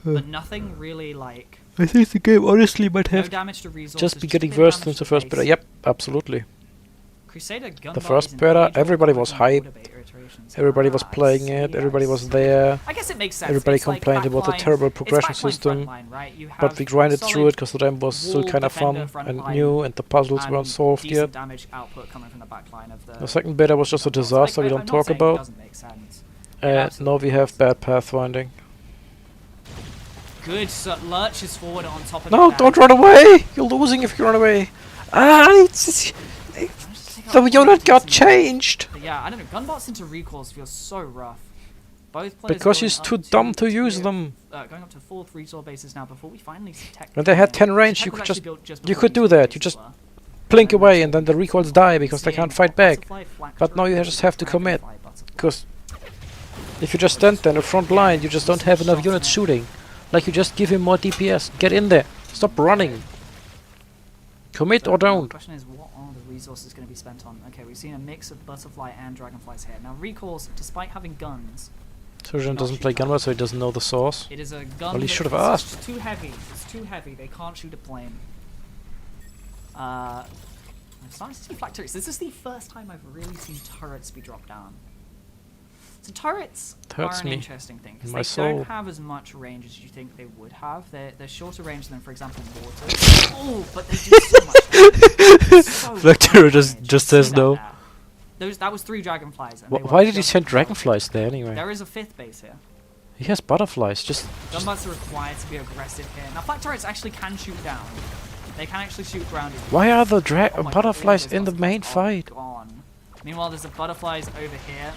Speaker 10: but nothing really like
Speaker 1: I think the game honestly might
Speaker 10: no
Speaker 1: have
Speaker 10: damage to resources.
Speaker 1: just be getting
Speaker 10: a bit of
Speaker 1: worse
Speaker 10: damage
Speaker 1: since
Speaker 10: to
Speaker 1: the first
Speaker 10: base.
Speaker 1: beta. Yep, absolutely.
Speaker 10: Crusader Gunboat
Speaker 1: The
Speaker 10: is
Speaker 1: first
Speaker 10: an
Speaker 1: beta,
Speaker 10: age-old
Speaker 1: everybody was
Speaker 10: order
Speaker 1: hyped.
Speaker 10: beta iterations.
Speaker 1: Everybody was
Speaker 10: Ah, I
Speaker 1: playing
Speaker 10: see,
Speaker 1: it,
Speaker 10: I
Speaker 1: everybody was
Speaker 10: see.
Speaker 1: there.
Speaker 10: I guess it makes sense.
Speaker 1: Everybody
Speaker 10: It's like
Speaker 1: complained about the
Speaker 10: backline-
Speaker 1: terrible
Speaker 10: it's
Speaker 1: progression
Speaker 10: backline,
Speaker 1: system,
Speaker 10: frontline, right? You
Speaker 1: but we
Speaker 10: have
Speaker 1: grinded
Speaker 10: solid
Speaker 1: through it because the game was still
Speaker 10: wall
Speaker 1: kind of fun
Speaker 10: defender
Speaker 1: and
Speaker 10: frontline
Speaker 1: new, and the puzzles
Speaker 10: and
Speaker 1: weren't solved
Speaker 10: decent
Speaker 1: yet.
Speaker 10: damage output coming from the backline of the.
Speaker 1: The second beta was just a
Speaker 10: Gunboats.
Speaker 1: disaster
Speaker 10: Like,
Speaker 1: we
Speaker 10: I'm
Speaker 1: don't
Speaker 10: not
Speaker 1: talk
Speaker 10: saying It
Speaker 1: about.
Speaker 10: doesn't make sense. It
Speaker 1: And now
Speaker 10: absolutely
Speaker 1: we have
Speaker 10: does.
Speaker 1: bad pathfinding.
Speaker 10: Good lurches forward on top of
Speaker 1: No,
Speaker 10: the
Speaker 1: don't run away! You're losing if you run away. Ah, the unit got changed!
Speaker 10: But yeah, I don't know. Gunbots into recalls feels so rough. Both players
Speaker 1: Because
Speaker 10: going
Speaker 1: he's
Speaker 10: up
Speaker 1: too dumb to use
Speaker 10: tier-
Speaker 1: them.
Speaker 10: Going up to 4th resource bases now before we finally see tech.
Speaker 1: When they had 10 range,
Speaker 10: Tech
Speaker 1: you
Speaker 10: was
Speaker 1: could
Speaker 10: actually
Speaker 1: just
Speaker 10: built just
Speaker 1: you
Speaker 10: before
Speaker 1: could do
Speaker 10: these
Speaker 1: that. You
Speaker 10: bases
Speaker 1: just
Speaker 10: were.
Speaker 1: blink away and then the recoils die because they
Speaker 10: Seeing
Speaker 1: can't fight back.
Speaker 10: Butterfly, Flak
Speaker 1: But now you
Speaker 10: Turtle,
Speaker 1: just have to commit.
Speaker 10: Dragonfly, Butterfly.
Speaker 1: Because if you just stand there in the front line, you just don't have enough
Speaker 10: Shots
Speaker 1: units
Speaker 10: in it.
Speaker 1: shooting. Like you just give him more DPS. Get in there. Stop running. Commit or
Speaker 10: The
Speaker 1: don't.
Speaker 10: question is, what are the resources going to be spent on? Okay, we've seen a mix of butterfly and dragonflies here. Now, recalls, despite having guns,
Speaker 1: Surgeon doesn't play gunboat, so he doesn't know the source.
Speaker 10: it is a gun.
Speaker 1: Well, he
Speaker 10: that
Speaker 1: should have
Speaker 10: is
Speaker 1: asked.
Speaker 10: just too heavy. It's too heavy. They can't shoot a plane. I'm starting to see flak turrets. This is the first time I've really seen turrets be dropped down. So turrets
Speaker 1: Hurts
Speaker 10: are an
Speaker 1: me.
Speaker 10: interesting thing because
Speaker 1: My
Speaker 10: they
Speaker 1: soul.
Speaker 10: don't have as much range as you think they would have. They're shorter range than, for example, mortars. Oh, but they do so much damage. So
Speaker 1: Flak turret
Speaker 10: much damage.
Speaker 1: just
Speaker 10: See
Speaker 1: says
Speaker 10: that
Speaker 1: no.
Speaker 10: there? That was 3 dragonflies. And they were
Speaker 1: Why did he
Speaker 10: just
Speaker 1: send
Speaker 10: as
Speaker 1: dragonflies there anyway?
Speaker 10: There is a 5th base here.
Speaker 1: He has butterflies. Just
Speaker 10: Gunbots are required to be aggressive here. Now, flak turrets actually can shoot down. They can actually shoot grounded.
Speaker 1: why are the
Speaker 10: Oh my God, all
Speaker 1: butterflies
Speaker 10: those
Speaker 1: in the
Speaker 10: guns
Speaker 1: main
Speaker 10: are
Speaker 1: fight?
Speaker 10: gone. Meanwhile, there's the butterflies over here.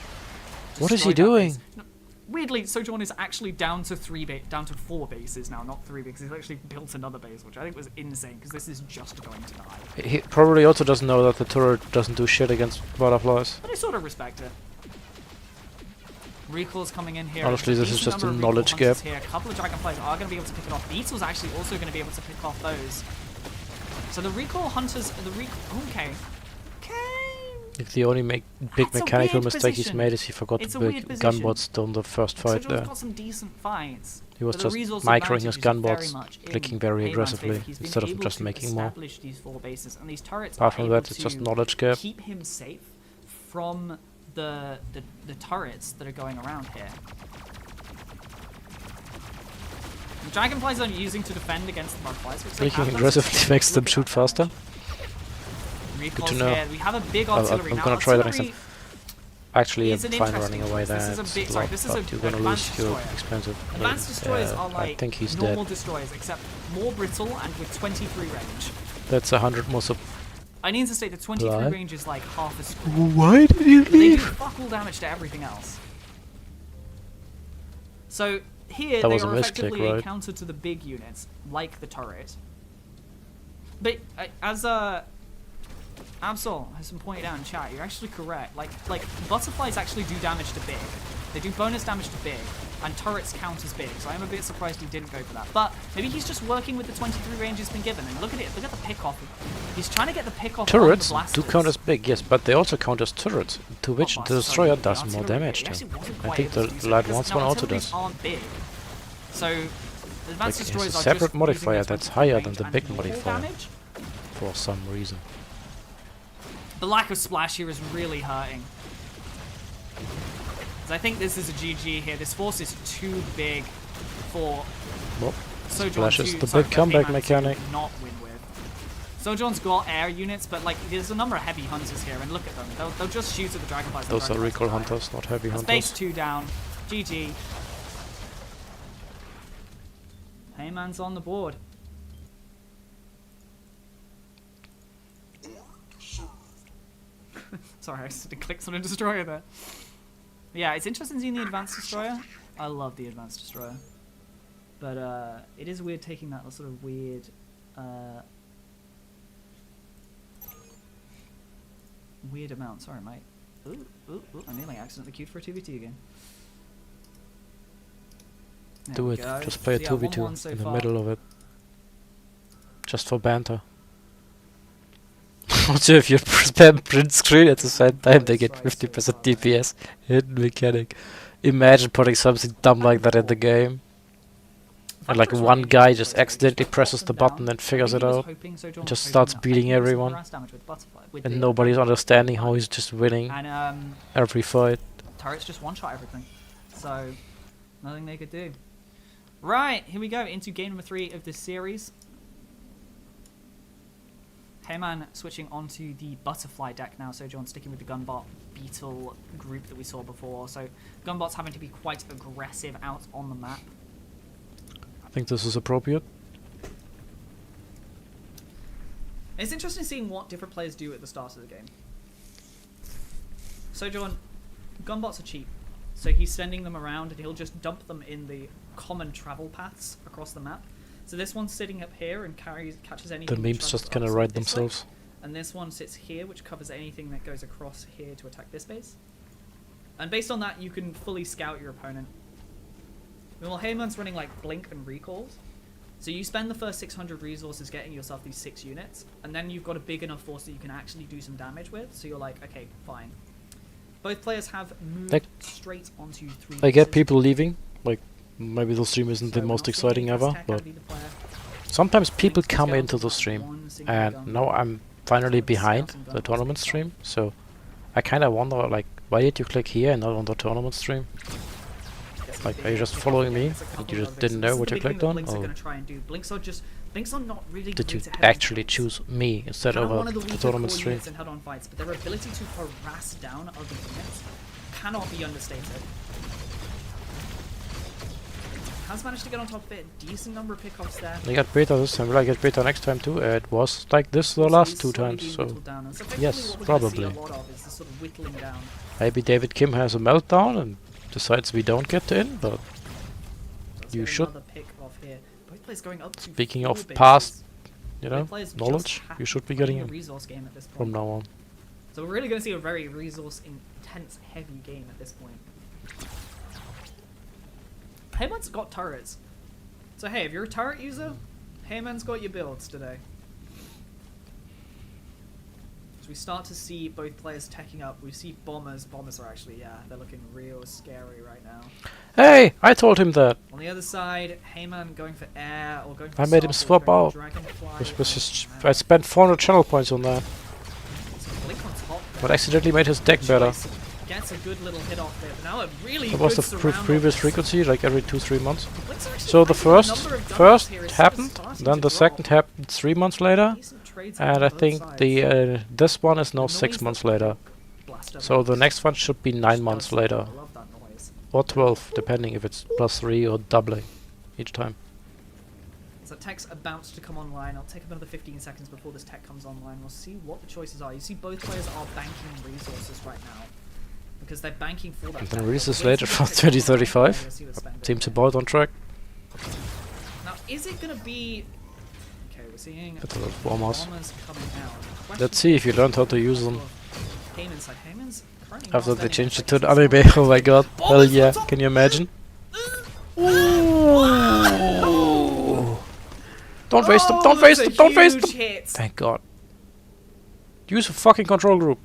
Speaker 1: What is he
Speaker 10: Destroyed that
Speaker 1: doing?
Speaker 10: base. No, weirdly, Sojourn is actually down to 4 bases now, not 3 because he's actually built another base, which I think was insane because this is just going to die.
Speaker 1: He probably also doesn't know that the turret doesn't do shit against butterflies.
Speaker 10: But I sort of respect it. Recalls coming in here.
Speaker 1: Honestly,
Speaker 10: There's
Speaker 1: this is
Speaker 10: decent
Speaker 1: just a
Speaker 10: number of recall
Speaker 1: knowledge
Speaker 10: hunters
Speaker 1: gap.
Speaker 10: Here. A couple of dragonflies are going to be able to pick it off. Beetle's actually also going to be able to pick off those. So the recall hunters, okay.
Speaker 1: If the only big
Speaker 10: That's a
Speaker 1: mechanical
Speaker 10: weird
Speaker 1: mistake he's
Speaker 10: position.
Speaker 1: made is he forgot
Speaker 10: It's
Speaker 1: to
Speaker 10: a
Speaker 1: build
Speaker 10: weird position.
Speaker 1: gunbots on the first fight
Speaker 10: Sojourn's
Speaker 1: there.
Speaker 10: got some decent fights.
Speaker 1: He was
Speaker 10: but the
Speaker 1: just
Speaker 10: resource
Speaker 1: microing
Speaker 10: advantage
Speaker 1: his
Speaker 10: is very
Speaker 1: gunbots,
Speaker 10: much in
Speaker 1: clicking very
Speaker 10: Heyman's
Speaker 1: aggressively
Speaker 10: favor. He's been
Speaker 1: instead of
Speaker 10: able
Speaker 1: just
Speaker 10: to
Speaker 1: making more.
Speaker 10: establish these 4 bases, and these turrets
Speaker 1: Apart
Speaker 10: are
Speaker 1: from
Speaker 10: able
Speaker 1: that, it's just
Speaker 10: to
Speaker 1: knowledge gap.
Speaker 10: keep him safe from the turrets that are going around here. The dragonflies are using to defend against the butterflies, which they
Speaker 1: Clicking
Speaker 10: have done
Speaker 1: aggressively
Speaker 10: successfully.
Speaker 1: makes them
Speaker 10: Look at
Speaker 1: shoot
Speaker 10: that
Speaker 1: faster.
Speaker 10: damage. Recalls
Speaker 1: to know.
Speaker 10: here. We have a big
Speaker 1: I'm
Speaker 10: artillery.
Speaker 1: I'm
Speaker 10: Now,
Speaker 1: gonna try that next
Speaker 10: artillery
Speaker 1: time. Actually, I'm
Speaker 10: is an
Speaker 1: fine
Speaker 10: interesting
Speaker 1: running away
Speaker 10: choice.
Speaker 1: there.
Speaker 10: This is a
Speaker 1: It's
Speaker 10: big-
Speaker 1: a
Speaker 10: sorry,
Speaker 1: lot,
Speaker 10: this is
Speaker 1: but
Speaker 10: a
Speaker 1: you're gonna
Speaker 10: advanced
Speaker 1: lose your
Speaker 10: destroyer.
Speaker 1: expensive.
Speaker 10: Advanced destroyers are
Speaker 1: I
Speaker 10: like
Speaker 1: think he's
Speaker 10: normal
Speaker 1: dead.
Speaker 10: destroyers, except more brittle and with 23 range.
Speaker 1: That's 100 more.
Speaker 10: I need to state that 23
Speaker 1: Why?
Speaker 10: range is like half a square.
Speaker 1: Why did you
Speaker 10: But they do
Speaker 1: leave?
Speaker 10: fuck all damage to everything else. So here
Speaker 1: That
Speaker 10: they
Speaker 1: was a
Speaker 10: are
Speaker 1: misclick,
Speaker 10: effectively a
Speaker 1: right?
Speaker 10: counter to the big units, like the turret. But as Absol has been pointed out in chat, you're actually correct. Like butterflies actually do damage to big. They do bonus damage to big, and turrets count as big. So I'm a bit surprised he didn't go for that. But maybe he's just working with the 23 range he's been given. And look at it. Look at the pick off. He's trying to get the pick off.
Speaker 1: Turrets
Speaker 10: on the
Speaker 1: do
Speaker 10: blasters.
Speaker 1: count as big, yes, but they also count as turrets, to which the
Speaker 10: Blasters,
Speaker 1: destroyer
Speaker 10: sorry,
Speaker 1: does
Speaker 10: the
Speaker 1: more
Speaker 10: artillery,
Speaker 1: damage
Speaker 10: it
Speaker 1: to.
Speaker 10: actually wasn't
Speaker 1: I
Speaker 10: quite
Speaker 1: think
Speaker 10: able
Speaker 1: the
Speaker 10: to do so,
Speaker 1: light
Speaker 10: because
Speaker 1: ones
Speaker 10: now
Speaker 1: one also
Speaker 10: artilleries
Speaker 1: does.
Speaker 10: aren't big. So the
Speaker 1: Like,
Speaker 10: advanced
Speaker 1: it's
Speaker 10: destroyers
Speaker 1: a
Speaker 10: are
Speaker 1: separate
Speaker 10: just
Speaker 1: modifier
Speaker 10: using their
Speaker 1: that's
Speaker 10: 23
Speaker 1: higher than
Speaker 10: range
Speaker 1: the
Speaker 10: and
Speaker 1: big
Speaker 10: normal
Speaker 1: modifier.
Speaker 10: damage.
Speaker 1: For some reason.
Speaker 10: The lack of splash here is really hurting. 'Cause I think this is a GG here. This force is too big for
Speaker 1: Well,
Speaker 10: Sojourn
Speaker 1: Splash is
Speaker 10: to,
Speaker 1: the
Speaker 10: sorry,
Speaker 1: big
Speaker 10: for
Speaker 1: comeback
Speaker 10: Heyman
Speaker 1: mechanic.
Speaker 10: to not win with. Sojourn's got air units, but like there's a number of heavy hunters here, and look at them. They'll just shoot at the dragonflies.
Speaker 1: Those are recall hunters, not heavy
Speaker 10: That's base
Speaker 1: hunters.
Speaker 10: 2 down. GG. Heyman's on the board. Sorry, I just clicked on a destroyer there. Yeah, it's interesting seeing the advanced destroyer. I love the advanced destroyer. But it is weird taking that sort of weird weird amount. Sorry, mate. Ooh, I nearly accidentally queued for a 2v2 again. There
Speaker 1: Do
Speaker 10: we
Speaker 1: it.
Speaker 10: go.
Speaker 1: Just play a
Speaker 10: So yeah,
Speaker 1: 2v2
Speaker 10: 1-1 so
Speaker 1: in the
Speaker 10: far.
Speaker 1: middle of it. Just for banter. Also, if you spam print screen at the same time, they get 50% DPS. Hidden mechanic. Imagine putting something dumb like that in the game. And like one guy just accidentally presses the button and figures it out. And just starts beating everyone. And nobody's understanding how he's just winning
Speaker 10: And
Speaker 1: every fight.
Speaker 10: turrets just one-shot everything. So, nothing they could do. Right, here we go into game number 3 of this series. Heyman switching onto the butterfly deck now, so John sticking with the gunbot beetle group that we saw before. So gunbots having to be quite aggressive out on the map.
Speaker 1: I think this is appropriate.
Speaker 10: It's interesting seeing what different players do at the start of the game. So John, gunbots are cheap, so he's sending them around and he'll just dump them in the common travel paths across the map. So this one's sitting up here and catches anything.
Speaker 1: The
Speaker 10: that
Speaker 1: memes
Speaker 10: travels
Speaker 1: just
Speaker 10: up
Speaker 1: gonna
Speaker 10: side
Speaker 1: write
Speaker 10: this way.
Speaker 1: themselves.
Speaker 10: And this one sits here, which covers anything that goes across here to attack this base. And based on that, you can fully scout your opponent. Well, Heyman's running like blink and recalls. So you spend the first 600 resources getting yourself these 6 units, and then you've got a big enough force that you can actually do some damage with. So you're like, okay, fine. Both players have moved straight onto 3
Speaker 1: I get
Speaker 10: bases.
Speaker 1: people leaving. Like, maybe the stream isn't the
Speaker 10: So
Speaker 1: most
Speaker 10: we're not
Speaker 1: exciting
Speaker 10: seeing
Speaker 1: ever,
Speaker 10: Tech
Speaker 1: but
Speaker 10: be the player.
Speaker 1: sometimes people
Speaker 10: Links to
Speaker 1: come
Speaker 10: scouts
Speaker 1: into the
Speaker 10: with
Speaker 1: stream.
Speaker 10: one single
Speaker 1: And
Speaker 10: gun.
Speaker 1: now I'm finally
Speaker 10: Scouts
Speaker 1: behind
Speaker 10: and
Speaker 1: the
Speaker 10: gun
Speaker 1: tournament
Speaker 10: bots.
Speaker 1: stream, so I kinda wonder, like, why did you click here and not on the tournament stream? Like, are you just following me? And you just didn't know what you clicked on?
Speaker 10: Blinks are
Speaker 1: Or
Speaker 10: going to try and do. Blinks are not really
Speaker 1: did you
Speaker 10: great at head-on
Speaker 1: actually
Speaker 10: fights.
Speaker 1: choose me instead
Speaker 10: Kind
Speaker 1: of
Speaker 10: of one of the
Speaker 1: the
Speaker 10: weaker
Speaker 1: tournament
Speaker 10: core
Speaker 1: stream?
Speaker 10: units in head-on fights, but their ability to harass down other units cannot be understated. Has managed to get on top of it. Decent number of pickoffs there.
Speaker 1: I got beta this time, will I get beta next time too? It was like this the
Speaker 10: Also,
Speaker 1: last
Speaker 10: he's
Speaker 1: 2
Speaker 10: slowly
Speaker 1: times,
Speaker 10: being
Speaker 1: so
Speaker 10: whittled down. And so effectively
Speaker 1: yes,
Speaker 10: what we're gonna see
Speaker 1: probably.
Speaker 10: a lot of is this sort of whittling down.
Speaker 1: Maybe David Kim has a meltdown and decides we don't get in, but
Speaker 10: Let's
Speaker 1: you
Speaker 10: get
Speaker 1: should,
Speaker 10: another pick off here. Both players going up to
Speaker 1: speaking
Speaker 10: 4
Speaker 1: of
Speaker 10: bases.
Speaker 1: past, you know,
Speaker 10: Both players just
Speaker 1: knowledge,
Speaker 10: happen
Speaker 1: you should
Speaker 10: to
Speaker 1: be
Speaker 10: playing
Speaker 1: getting
Speaker 10: a
Speaker 1: in
Speaker 10: resource game at this point.
Speaker 1: from now on.
Speaker 10: So we're really going to see a very resource intense heavy game at this point. Heyman's got turrets. So hey, if you're a turret user, Heyman's got your builds today. So we start to see both players teching up. We see bombers. Bombers are actually, yeah, they're looking real scary right now.
Speaker 1: Hey, I told him that.
Speaker 10: On the other side, Heyman going for air or going for
Speaker 1: I made him
Speaker 10: starport,
Speaker 1: swap
Speaker 10: going
Speaker 1: out.
Speaker 10: for Dragonfly,
Speaker 1: Was
Speaker 10: and
Speaker 1: just,
Speaker 10: man,
Speaker 1: I spent 400 channel points on that,
Speaker 10: so Blink on top there.
Speaker 1: but accidentally made his deck better.
Speaker 10: Choice gets a good little hit off there, but now a really
Speaker 1: That was
Speaker 10: good
Speaker 1: the
Speaker 10: surround
Speaker 1: previous
Speaker 10: on this.
Speaker 1: frequency, like every 2-3 months.
Speaker 10: Blink's actually
Speaker 1: So the
Speaker 10: finding a
Speaker 1: first
Speaker 10: number of gunbots here. It's
Speaker 1: happened,
Speaker 10: starting
Speaker 1: then
Speaker 10: to
Speaker 1: the
Speaker 10: drop.
Speaker 1: second happened 3 months later,
Speaker 10: Decent trades
Speaker 1: and
Speaker 10: on
Speaker 1: I
Speaker 10: both
Speaker 1: think
Speaker 10: sides.
Speaker 1: the this one is now
Speaker 10: The
Speaker 1: 6
Speaker 10: noise
Speaker 1: months
Speaker 10: that
Speaker 1: later.
Speaker 10: Blaster
Speaker 1: So the
Speaker 10: makes
Speaker 1: next one should be 9
Speaker 10: just
Speaker 1: months
Speaker 10: does
Speaker 1: later,
Speaker 10: something. I love that noise.
Speaker 1: or 12, depending if it's +3 or doubling each time.
Speaker 10: So tech's about to come online. I'll take another 15 seconds before this tech comes online. We'll see what the choices are. You see both players are banking resources right now. because they're banking for that.
Speaker 1: And then
Speaker 10: tech.
Speaker 1: releases
Speaker 10: They'll wait
Speaker 1: later
Speaker 10: till
Speaker 1: from
Speaker 10: they take the
Speaker 1: 2035.
Speaker 10: we'll see what's spent
Speaker 1: Seems
Speaker 10: there.
Speaker 1: about on track.
Speaker 10: Now, is it gonna be? Okay, we're seeing
Speaker 1: That's a lot of bombers.
Speaker 10: bombers coming out.
Speaker 1: Let's see if you learned how to use them.
Speaker 10: Heyman's side. Heyman's currently
Speaker 1: After
Speaker 10: not
Speaker 1: they
Speaker 10: standing
Speaker 1: changed
Speaker 10: up
Speaker 1: it to
Speaker 10: against
Speaker 1: an
Speaker 10: this
Speaker 1: anime, oh my god.
Speaker 10: bombers
Speaker 1: Hell
Speaker 10: on
Speaker 1: yeah,
Speaker 10: top.
Speaker 1: can you imagine? Ooh. Don't waste them, don't waste them, don't waste them!
Speaker 10: Hit.
Speaker 1: Thank god. Use a fucking control group.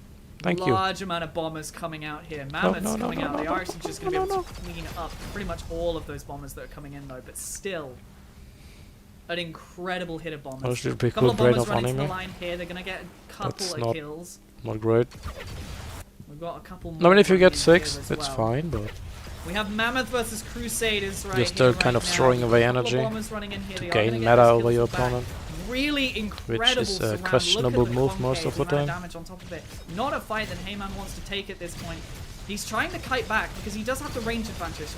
Speaker 1: Thank you.
Speaker 10: Large amount of bombers coming out here. Mammoths
Speaker 1: no,
Speaker 10: coming out.
Speaker 1: no,
Speaker 10: They
Speaker 1: no,
Speaker 10: are actually just going to be
Speaker 1: no,
Speaker 10: able to clean up pretty much all of those bombers that are coming in, though. But still, an incredible hit of bombers.
Speaker 1: That should be
Speaker 10: A couple
Speaker 1: cool
Speaker 10: of
Speaker 1: brain
Speaker 10: bombers
Speaker 1: of
Speaker 10: running to the
Speaker 1: anime.
Speaker 10: line here. They're going to get a couple
Speaker 1: That's
Speaker 10: of
Speaker 1: not-
Speaker 10: kills.
Speaker 1: Not great.
Speaker 10: We've got a couple more.
Speaker 1: I mean, if you
Speaker 10: running
Speaker 1: get
Speaker 10: in
Speaker 1: 6,
Speaker 10: here as
Speaker 1: it's
Speaker 10: well.
Speaker 1: fine, but
Speaker 10: We have Mammoth versus Crusaders right
Speaker 1: you're still
Speaker 10: here
Speaker 1: kind
Speaker 10: right
Speaker 1: of
Speaker 10: now.
Speaker 1: throwing away
Speaker 10: A couple of
Speaker 1: energy
Speaker 10: bombers running in here.
Speaker 1: to
Speaker 10: They are
Speaker 1: gain
Speaker 10: gonna get
Speaker 1: meta
Speaker 10: those
Speaker 1: over
Speaker 10: kills
Speaker 1: your
Speaker 10: back.
Speaker 1: opponent.
Speaker 10: Really incredible
Speaker 1: is a
Speaker 10: surround.
Speaker 1: questionable
Speaker 10: Look at the
Speaker 1: move most of the
Speaker 10: concave, amount
Speaker 1: time.
Speaker 10: Damage on top of it. Not a fight that Heyman wants to take at this point. He's trying to kite back because he does have the range advantage.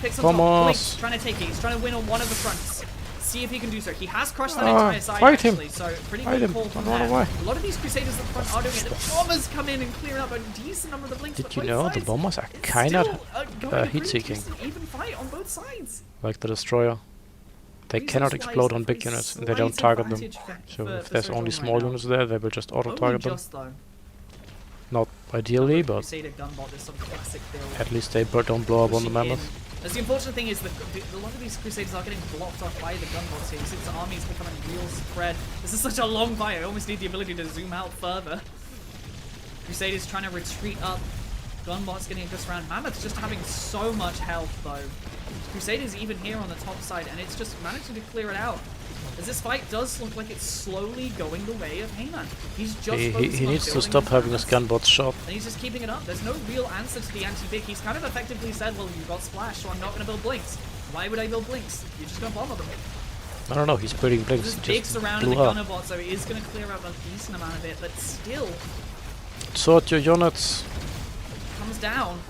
Speaker 10: Picks on top.
Speaker 1: Vamos.
Speaker 10: Blinks, trying to take it. He's trying to win on one of the fronts. See if he can do so. He has crushed that
Speaker 1: Ah,
Speaker 10: entire side
Speaker 1: fight him.
Speaker 10: actually, so pretty
Speaker 1: Fight
Speaker 10: good
Speaker 1: him.
Speaker 10: call
Speaker 1: Don't
Speaker 10: from
Speaker 1: run
Speaker 10: there.
Speaker 1: away.
Speaker 10: A lot of these Crusaders at the front are doing it. The bombers come in and clear up a decent number of the blinks.
Speaker 1: Did
Speaker 10: but
Speaker 1: you
Speaker 10: both
Speaker 1: know the
Speaker 10: sides,
Speaker 1: bombers are
Speaker 10: it's
Speaker 1: kinda
Speaker 10: still, going a pretty
Speaker 1: heat-seeking?
Speaker 10: decent even fight on both sides.
Speaker 1: like the destroyer. They cannot
Speaker 10: Resource-wise,
Speaker 1: explode on
Speaker 10: they're
Speaker 1: big
Speaker 10: very
Speaker 1: units and they don't
Speaker 10: slight
Speaker 1: target them.
Speaker 10: advantage
Speaker 1: So
Speaker 10: for
Speaker 1: if there's
Speaker 10: Sojourn
Speaker 1: only
Speaker 10: right
Speaker 1: small
Speaker 10: now.
Speaker 1: units there, they will just auto
Speaker 10: Only
Speaker 1: target them.
Speaker 10: just though.
Speaker 1: Not ideally, but
Speaker 10: Crusader gunbot is some classic build.
Speaker 1: at least they don't blow up on the
Speaker 10: Pushing
Speaker 1: mammoth.
Speaker 10: in. As the unfortunate thing is that a lot of these Crusaders are getting blocked off by the gunbots here. You see this army is becoming real spread. This is such a long fight, I almost need the ability to zoom out further. Crusaders trying to retreat up. Gunbots getting a good round. Mammoth's just having so much health though. Crusaders even here on the top side, and it's just managing to clear it out. As this fight does look like it's slowly going the way of Heyman. He's just
Speaker 1: He
Speaker 10: focusing on
Speaker 1: needs to
Speaker 10: building
Speaker 1: stop
Speaker 10: his
Speaker 1: having his
Speaker 10: mammoths.
Speaker 1: gunbots shot.
Speaker 10: And he's just keeping it up. There's no real answer to the anti-big. He's kind of effectively said, well, you've got Splash, so I'm not going to build Blinks. Why would I build Blinks? You're just going to bomber them.
Speaker 1: I don't know, he's building blinks.
Speaker 10: This
Speaker 1: He
Speaker 10: big
Speaker 1: just
Speaker 10: surround in the
Speaker 1: blew up.
Speaker 10: gunner bot, so it is going to clear out a decent amount of it, but still
Speaker 1: Sort your units.
Speaker 10: comes down.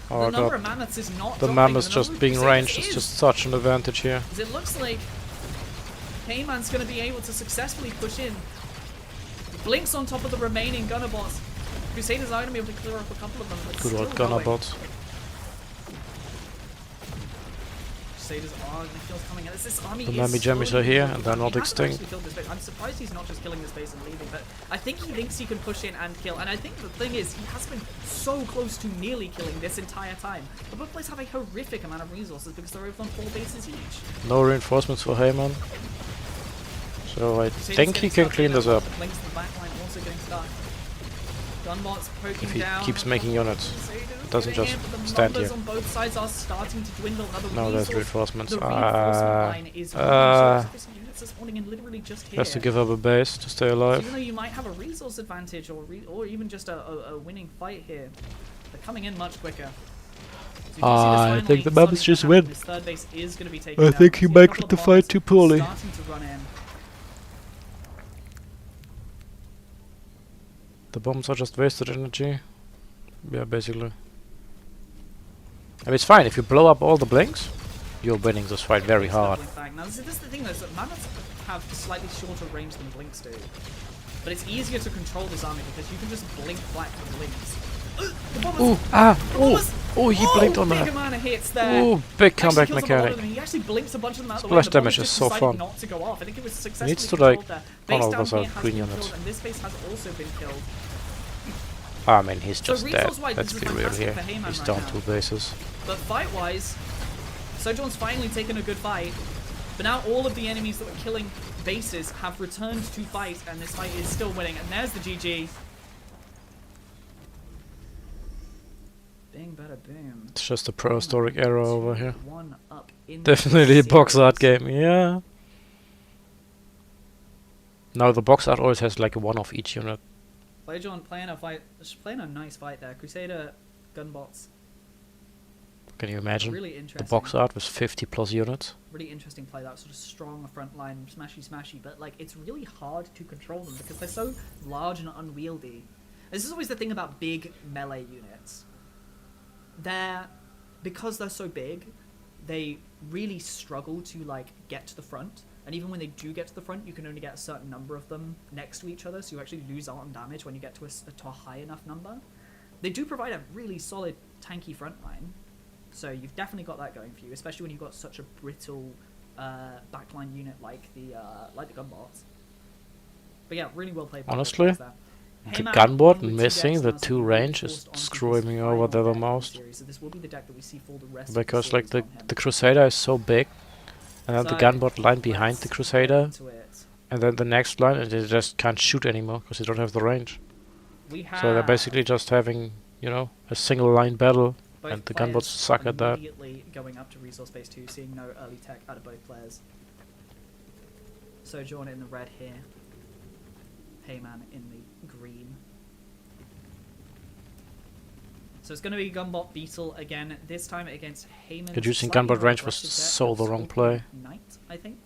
Speaker 1: Oh
Speaker 10: The number
Speaker 1: god.
Speaker 10: of mammoths is not
Speaker 1: The
Speaker 10: dropping.
Speaker 1: mammoth
Speaker 10: The
Speaker 1: just
Speaker 10: number of
Speaker 1: being
Speaker 10: Crusaders
Speaker 1: ranged is just such an advantage here.
Speaker 10: Because it looks like Heyman's going to be able to successfully push in. Blinks on top of the remaining gunner bots. Crusaders are going to be able to clear up a couple of them, but
Speaker 1: Good
Speaker 10: still
Speaker 1: old gunner
Speaker 10: going.
Speaker 1: bots.
Speaker 10: Crusaders are the kills coming in. This army
Speaker 1: The
Speaker 10: is
Speaker 1: Mammy Jammies
Speaker 10: slowly
Speaker 1: are here
Speaker 10: building
Speaker 1: and they're
Speaker 10: up.
Speaker 1: not
Speaker 10: He hasn't
Speaker 1: extinct.
Speaker 10: actually killed this base. I'm surprised he's not just killing this base and leaving, but I think he thinks he can push in and kill. And I think the thing is, he has been so close to nearly killing this entire time. But both players have a horrific amount of resources because they're over on 4 bases each.
Speaker 1: No reinforcements for Heyman. So I
Speaker 10: Crusaders
Speaker 1: think he
Speaker 10: getting
Speaker 1: can
Speaker 10: stuck
Speaker 1: clean
Speaker 10: in
Speaker 1: this
Speaker 10: there.
Speaker 1: up.
Speaker 10: Links to the back line also getting stuck. Gunbots poking
Speaker 1: If he
Speaker 10: down.
Speaker 1: keeps making units. It doesn't just stand
Speaker 10: numbers
Speaker 1: here.
Speaker 10: on both sides are starting to dwindle. Now the
Speaker 1: No, there's
Speaker 10: resource-
Speaker 1: reinforcements.
Speaker 10: The reinforcement line is units are spawning in literally just here.
Speaker 1: Has to give up a base to stay
Speaker 10: So
Speaker 1: alive.
Speaker 10: even though you might have a resource advantage or even just a winning fight here, they're coming in much quicker. So you can see this
Speaker 1: I
Speaker 10: finally
Speaker 1: think the
Speaker 10: starting
Speaker 1: mammoths
Speaker 10: to
Speaker 1: just
Speaker 10: happen.
Speaker 1: win.
Speaker 10: This third base is going to be taken
Speaker 1: I
Speaker 10: down.
Speaker 1: think he
Speaker 10: You see a
Speaker 1: might
Speaker 10: couple
Speaker 1: the
Speaker 10: of
Speaker 1: fight
Speaker 10: bombers
Speaker 1: too poorly.
Speaker 10: starting to run in.
Speaker 1: The bombs are just wasted energy. Yeah, basically. I mean, it's fine. If you blow up all the blinks, you're winning this fight very hard.
Speaker 10: Now, this is the thing though, is that mammoths have slightly shorter range than blinks do. But it's easier to control this army because you can just blink black for blinks. The bombers!
Speaker 1: Ooh, ah,
Speaker 10: The
Speaker 1: ooh,
Speaker 10: bombers!
Speaker 1: oh, he blinked on
Speaker 10: big
Speaker 1: that.
Speaker 10: amount of hits there.
Speaker 1: Ooh, big
Speaker 10: Actually
Speaker 1: comeback
Speaker 10: kills a lot of
Speaker 1: mechanic.
Speaker 10: them. He actually blinks a bunch of them out the way.
Speaker 1: Splash
Speaker 10: The bombers
Speaker 1: damage is
Speaker 10: just
Speaker 1: so
Speaker 10: decided
Speaker 1: fun.
Speaker 10: not to go off. I think it was successfully
Speaker 1: Needs to,
Speaker 10: controlled
Speaker 1: like,
Speaker 10: there.
Speaker 1: one
Speaker 10: Base
Speaker 1: of
Speaker 10: down
Speaker 1: us
Speaker 10: here
Speaker 1: are
Speaker 10: has
Speaker 1: green
Speaker 10: been
Speaker 1: units.
Speaker 10: killed, and this base has also been killed.
Speaker 1: I mean, he's
Speaker 10: So
Speaker 1: just dead.
Speaker 10: resource-wise,
Speaker 1: Let's
Speaker 10: this
Speaker 1: be
Speaker 10: is
Speaker 1: real
Speaker 10: fantastic
Speaker 1: here.
Speaker 10: for Heyman
Speaker 1: He's
Speaker 10: right
Speaker 1: down
Speaker 10: now.
Speaker 1: 2 bases.
Speaker 10: But fight-wise, Sojourn's finally taken a good fight. But now all of the enemies that were killing bases have returned to fight, and this fight is still winning. And there's the GG. Bing, bada, boom.
Speaker 1: It's just a prehistoric era over here.
Speaker 10: 1 up in
Speaker 1: Definitely a
Speaker 10: the
Speaker 1: box art
Speaker 10: series.
Speaker 1: game, yeah. Now the box art always has like 1 of each unit.
Speaker 10: Sojourn playing a nice fight there. Crusader gunbots.
Speaker 1: Can you imagine?
Speaker 10: Really
Speaker 1: The
Speaker 10: interesting.
Speaker 1: box art was 50 plus units.
Speaker 10: Really interesting play, that sort of strong front line, smashy, but like it's really hard to control them because they're so large and unwieldy. This is always the thing about big melee units. Because they're so big, they really struggle to like get to the front. And even when they do get to the front, you can only get a certain number of them next to each other, so you actually lose out on damage when you get to a high enough number. They do provide a really solid tanky front line, so you've definitely got that going for you, especially when you've got such a brittle backline unit like the gunbots. But yeah, really well played.
Speaker 1: Honestly,
Speaker 10: there.
Speaker 1: the
Speaker 10: Heyman
Speaker 1: gunboat
Speaker 10: on with
Speaker 1: missing
Speaker 10: 2
Speaker 1: the
Speaker 10: decks now, so
Speaker 1: 2
Speaker 10: we'll be
Speaker 1: range is
Speaker 10: forced onto
Speaker 1: screwing
Speaker 10: his
Speaker 1: me
Speaker 10: final
Speaker 1: over there the
Speaker 10: deck of
Speaker 1: most.
Speaker 10: series. So this will be the deck that we see for the rest
Speaker 1: Because
Speaker 10: of
Speaker 1: like
Speaker 10: the
Speaker 1: the
Speaker 10: series on him.
Speaker 1: the Crusader is so big, and then the
Speaker 10: So,
Speaker 1: gunboat line behind the
Speaker 10: let's
Speaker 1: Crusader,
Speaker 10: get into it.
Speaker 1: and then the next line, and they just can't shoot anymore because they don't have the range.
Speaker 10: We have
Speaker 1: So they're basically just having, you know, a single line battle,
Speaker 10: both
Speaker 1: and the
Speaker 10: players
Speaker 1: gunboats suck at that.
Speaker 10: immediately going up to resource base 2, seeing no early tech out of both players. Sojourn in the red here. Heyman in the green. So it's going to be Gunbot Beetle again, this time against Heyman.
Speaker 1: Reducing gunboat range was so the wrong play.
Speaker 10: Knight, I think.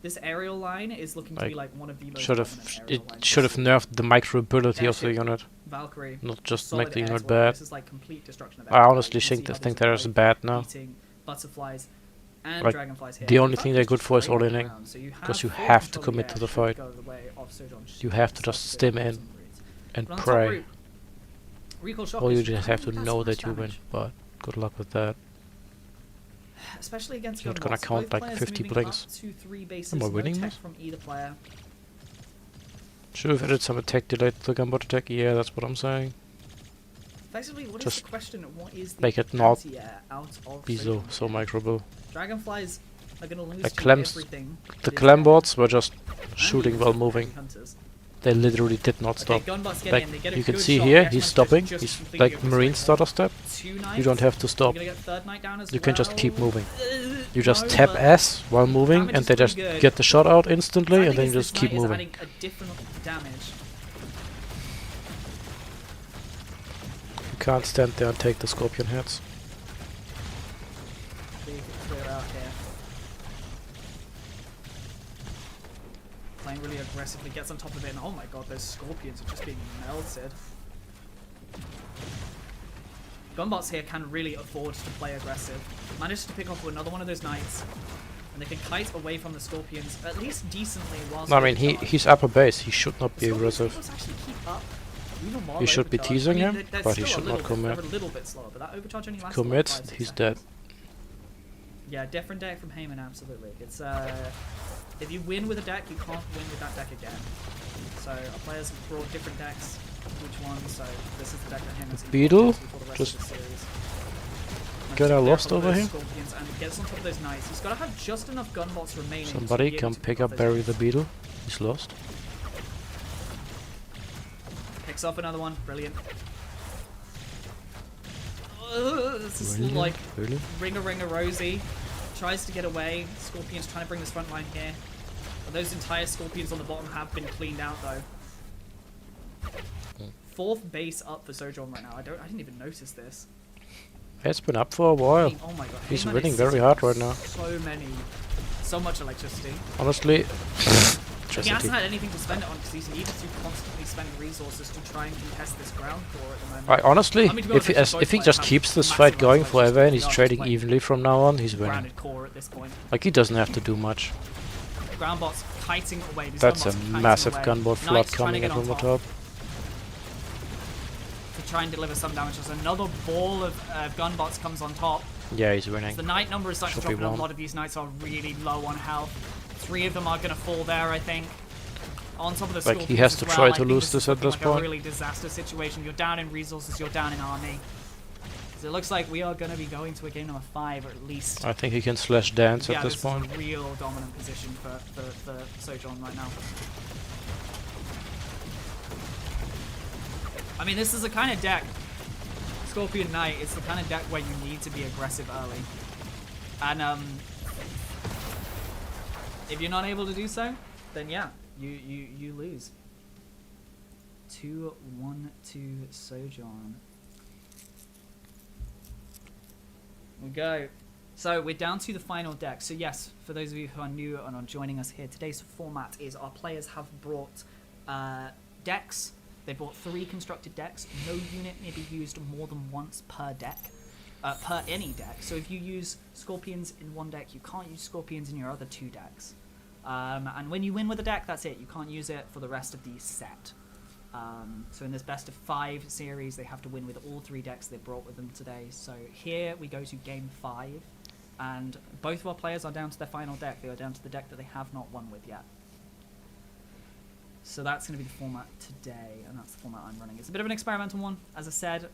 Speaker 10: This aerial line is looking to be like one of the most
Speaker 1: Should
Speaker 10: dominant
Speaker 1: have
Speaker 10: aerial
Speaker 1: it
Speaker 10: lines
Speaker 1: should
Speaker 10: this
Speaker 1: have
Speaker 10: series.
Speaker 1: nerfed the micro ability of the
Speaker 10: Airship,
Speaker 1: unit,
Speaker 10: Valkyrie,
Speaker 1: not just
Speaker 10: solid
Speaker 1: make the
Speaker 10: air
Speaker 1: unit
Speaker 10: as well.
Speaker 1: bad.
Speaker 10: This is like complete destruction of
Speaker 1: I
Speaker 10: air.
Speaker 1: honestly
Speaker 10: You can
Speaker 1: think
Speaker 10: see how
Speaker 1: think
Speaker 10: these are
Speaker 1: they're as
Speaker 10: both
Speaker 1: bad now.
Speaker 10: beating butterflies and
Speaker 1: Like,
Speaker 10: dragonflies here.
Speaker 1: the
Speaker 10: In
Speaker 1: only
Speaker 10: fact,
Speaker 1: they're
Speaker 10: it's
Speaker 1: good
Speaker 10: just
Speaker 1: for is
Speaker 10: spraying on the
Speaker 1: all-inning,
Speaker 10: ground, so you
Speaker 1: 'cause you
Speaker 10: full
Speaker 1: have to
Speaker 10: control of
Speaker 1: commit
Speaker 10: the
Speaker 1: to the
Speaker 10: air,
Speaker 1: fight.
Speaker 10: should go the way of Sojourn,
Speaker 1: You have to just
Speaker 10: stuff
Speaker 1: stim
Speaker 10: bit
Speaker 1: in
Speaker 10: some routes.
Speaker 1: and
Speaker 10: But on top
Speaker 1: pray.
Speaker 10: route, recoil shock
Speaker 1: Or you
Speaker 10: is
Speaker 1: just have to
Speaker 10: kind of
Speaker 1: know
Speaker 10: splash
Speaker 1: that you win,
Speaker 10: damage,
Speaker 1: but good luck with that.
Speaker 10: especially against
Speaker 1: You're not gonna
Speaker 10: gunbots.
Speaker 1: count
Speaker 10: Both
Speaker 1: like
Speaker 10: players
Speaker 1: 50
Speaker 10: moving
Speaker 1: blinks.
Speaker 10: up to 3 bases,
Speaker 1: Am I
Speaker 10: no
Speaker 1: winning
Speaker 10: tech
Speaker 1: this?
Speaker 10: from either player.
Speaker 1: Should have added some attack delay to the gunboat attack, yeah, that's what I'm saying.
Speaker 10: Effectively, what is
Speaker 1: Just
Speaker 10: the question? What is the
Speaker 1: make it not
Speaker 10: anti-air out of
Speaker 1: be so
Speaker 10: Sojourn?
Speaker 1: microable.
Speaker 10: Dragonflies are going to lose
Speaker 1: Like
Speaker 10: to
Speaker 1: clams,
Speaker 10: everything.
Speaker 1: the
Speaker 10: this
Speaker 1: clam
Speaker 10: game.
Speaker 1: bots were just
Speaker 10: And
Speaker 1: shooting
Speaker 10: even
Speaker 1: while
Speaker 10: some
Speaker 1: moving.
Speaker 10: hunters.
Speaker 1: They literally did not
Speaker 10: Okay,
Speaker 1: stop.
Speaker 10: gunbots get
Speaker 1: Like
Speaker 10: in, they get a
Speaker 1: you can
Speaker 10: good
Speaker 1: see
Speaker 10: shot.
Speaker 1: here,
Speaker 10: The
Speaker 1: he's
Speaker 10: X-Mantis
Speaker 1: stopping.
Speaker 10: just
Speaker 1: He's
Speaker 10: completely
Speaker 1: like marine
Speaker 10: overslept.
Speaker 1: starter step.
Speaker 10: 2
Speaker 1: You
Speaker 10: knights.
Speaker 1: don't have to
Speaker 10: You're
Speaker 1: stop.
Speaker 10: gonna get third knight down as
Speaker 1: You can just
Speaker 10: well.
Speaker 1: keep moving. You just
Speaker 10: No,
Speaker 1: tap
Speaker 10: but
Speaker 1: S while moving,
Speaker 10: damage
Speaker 1: and
Speaker 10: is
Speaker 1: they
Speaker 10: pretty
Speaker 1: just
Speaker 10: good.
Speaker 1: get the shot out instantly,
Speaker 10: I
Speaker 1: and
Speaker 10: think
Speaker 1: then
Speaker 10: is
Speaker 1: you
Speaker 10: this
Speaker 1: just keep
Speaker 10: knight is
Speaker 1: moving.
Speaker 10: adding a different damage.
Speaker 1: You can't stand there and take the scorpion heads.
Speaker 10: Big clear out here. Playing really aggressively, gets on top of it, and oh my god, those scorpions are just being melted. Gunbots here can really afford to play aggressive. Managed to pick off another one of those knights, and they can kite away from the scorpions at least decently whilst
Speaker 1: No, I mean
Speaker 10: they charge.
Speaker 1: he's upper base. He should not be
Speaker 10: The scorpions
Speaker 1: aggressive.
Speaker 10: almost actually keep up even while
Speaker 1: You should be
Speaker 10: overcharge.
Speaker 1: teasing him,
Speaker 10: they're
Speaker 1: but he
Speaker 10: still a
Speaker 1: should not
Speaker 10: little bit-
Speaker 1: commit.
Speaker 10: They're a little bit slower, but that overcharge only lasts
Speaker 1: Commits,
Speaker 10: like 5-6
Speaker 1: he's
Speaker 10: seconds.
Speaker 1: dead.
Speaker 10: Yeah, different deck from Heyman, absolutely. It's if you win with a deck, you can't win with that deck again. So our players have brought different decks, each one. So this is the deck that Heyman's
Speaker 1: Beetle,
Speaker 10: for the rest
Speaker 1: just
Speaker 10: of the series.
Speaker 1: get
Speaker 10: Managed to
Speaker 1: lost
Speaker 10: clear a couple
Speaker 1: over
Speaker 10: of
Speaker 1: here.
Speaker 10: those scorpions and gets on top of those knights. He's got to have just enough gunbots remaining.
Speaker 1: Somebody
Speaker 10: to be able
Speaker 1: come
Speaker 10: to
Speaker 1: pick
Speaker 10: off
Speaker 1: up
Speaker 10: those
Speaker 1: Barry
Speaker 10: knights.
Speaker 1: the Beetle. He's lost.
Speaker 10: Picks up another one, brilliant. This is
Speaker 1: Really?
Speaker 10: like
Speaker 1: Really?
Speaker 10: Ringa Rosie tries to get away. Scorpions trying to bring this front line here. But those entire scorpions on the bottom have been cleaned out though. Fourth base up for Sojourn right now. I didn't even notice this.
Speaker 1: It's been up for a while.
Speaker 10: Oh my god.
Speaker 1: He's
Speaker 10: Heyman
Speaker 1: winning
Speaker 10: is
Speaker 1: very hard right now.
Speaker 10: So much electricity.
Speaker 1: Honestly,
Speaker 10: He hasn't had anything to spend it on because he's needed to constantly spend resources to try and contest this ground core at the moment.
Speaker 1: I honestly,
Speaker 10: I mean, to be honest,
Speaker 1: if he
Speaker 10: both
Speaker 1: just
Speaker 10: players
Speaker 1: keeps
Speaker 10: have
Speaker 1: this
Speaker 10: massive
Speaker 1: fight going
Speaker 10: amounts of
Speaker 1: forever and
Speaker 10: electricity.
Speaker 1: he's
Speaker 10: They are
Speaker 1: trading
Speaker 10: just
Speaker 1: evenly from now on, he's winning.
Speaker 10: Grounded core at this point.
Speaker 1: Like he doesn't have to do much.
Speaker 10: Ground bots kiting away. These
Speaker 1: That's a
Speaker 10: gunbots kiting
Speaker 1: massive
Speaker 10: away.
Speaker 1: gunboat flood
Speaker 10: Knights trying to
Speaker 1: coming
Speaker 10: get
Speaker 1: in
Speaker 10: on
Speaker 1: from the
Speaker 10: top
Speaker 1: top.
Speaker 10: to try and deliver some damage. As another ball of gunbots comes on top.
Speaker 1: Yeah, he's winning.
Speaker 10: The knight number is starting to
Speaker 1: Should be
Speaker 10: drop, and a
Speaker 1: one.
Speaker 10: lot of these knights are really low on health. 3 of them are going to fall there, I think. On top of the
Speaker 1: Like, he
Speaker 10: scorpions
Speaker 1: has
Speaker 10: as
Speaker 1: to
Speaker 10: well.
Speaker 1: try
Speaker 10: I
Speaker 1: to
Speaker 10: think
Speaker 1: lose
Speaker 10: is
Speaker 1: this at
Speaker 10: looking
Speaker 1: this
Speaker 10: like
Speaker 1: point.
Speaker 10: a really disaster situation. You're down in resources, you're down in army. So it looks like we are going to be going to a game number 5, or at least.
Speaker 1: I think he can slash dance
Speaker 10: Yeah,
Speaker 1: at this
Speaker 10: this
Speaker 1: point.
Speaker 10: is a real dominant position for Sojourn right now. I mean, this is the kind of deck, Scorpion Knight, it's the kind of deck where you need to be aggressive early. And if you're not able to do so, then yeah, you lose. 2-1 to Sojourn. We go. So we're down to the final deck. So yes, for those of you who are new and are joining us here, today's format is our players have brought decks. They brought 3 constructed decks. No unit may be used more than once per deck, per any deck. So if you use Scorpions in one deck, you can't use Scorpions in your other 2 decks. And when you win with a deck, that's it. You can't use it for the rest of the set. So in this best of 5 series, they have to win with all 3 decks they brought with them today. So here we go to game 5, and both of our players are down to their final deck. They are down to the deck that they have not won with yet. So that's going to be the format today, and that's the format I'm running. It's a bit of an experimental one. As I said,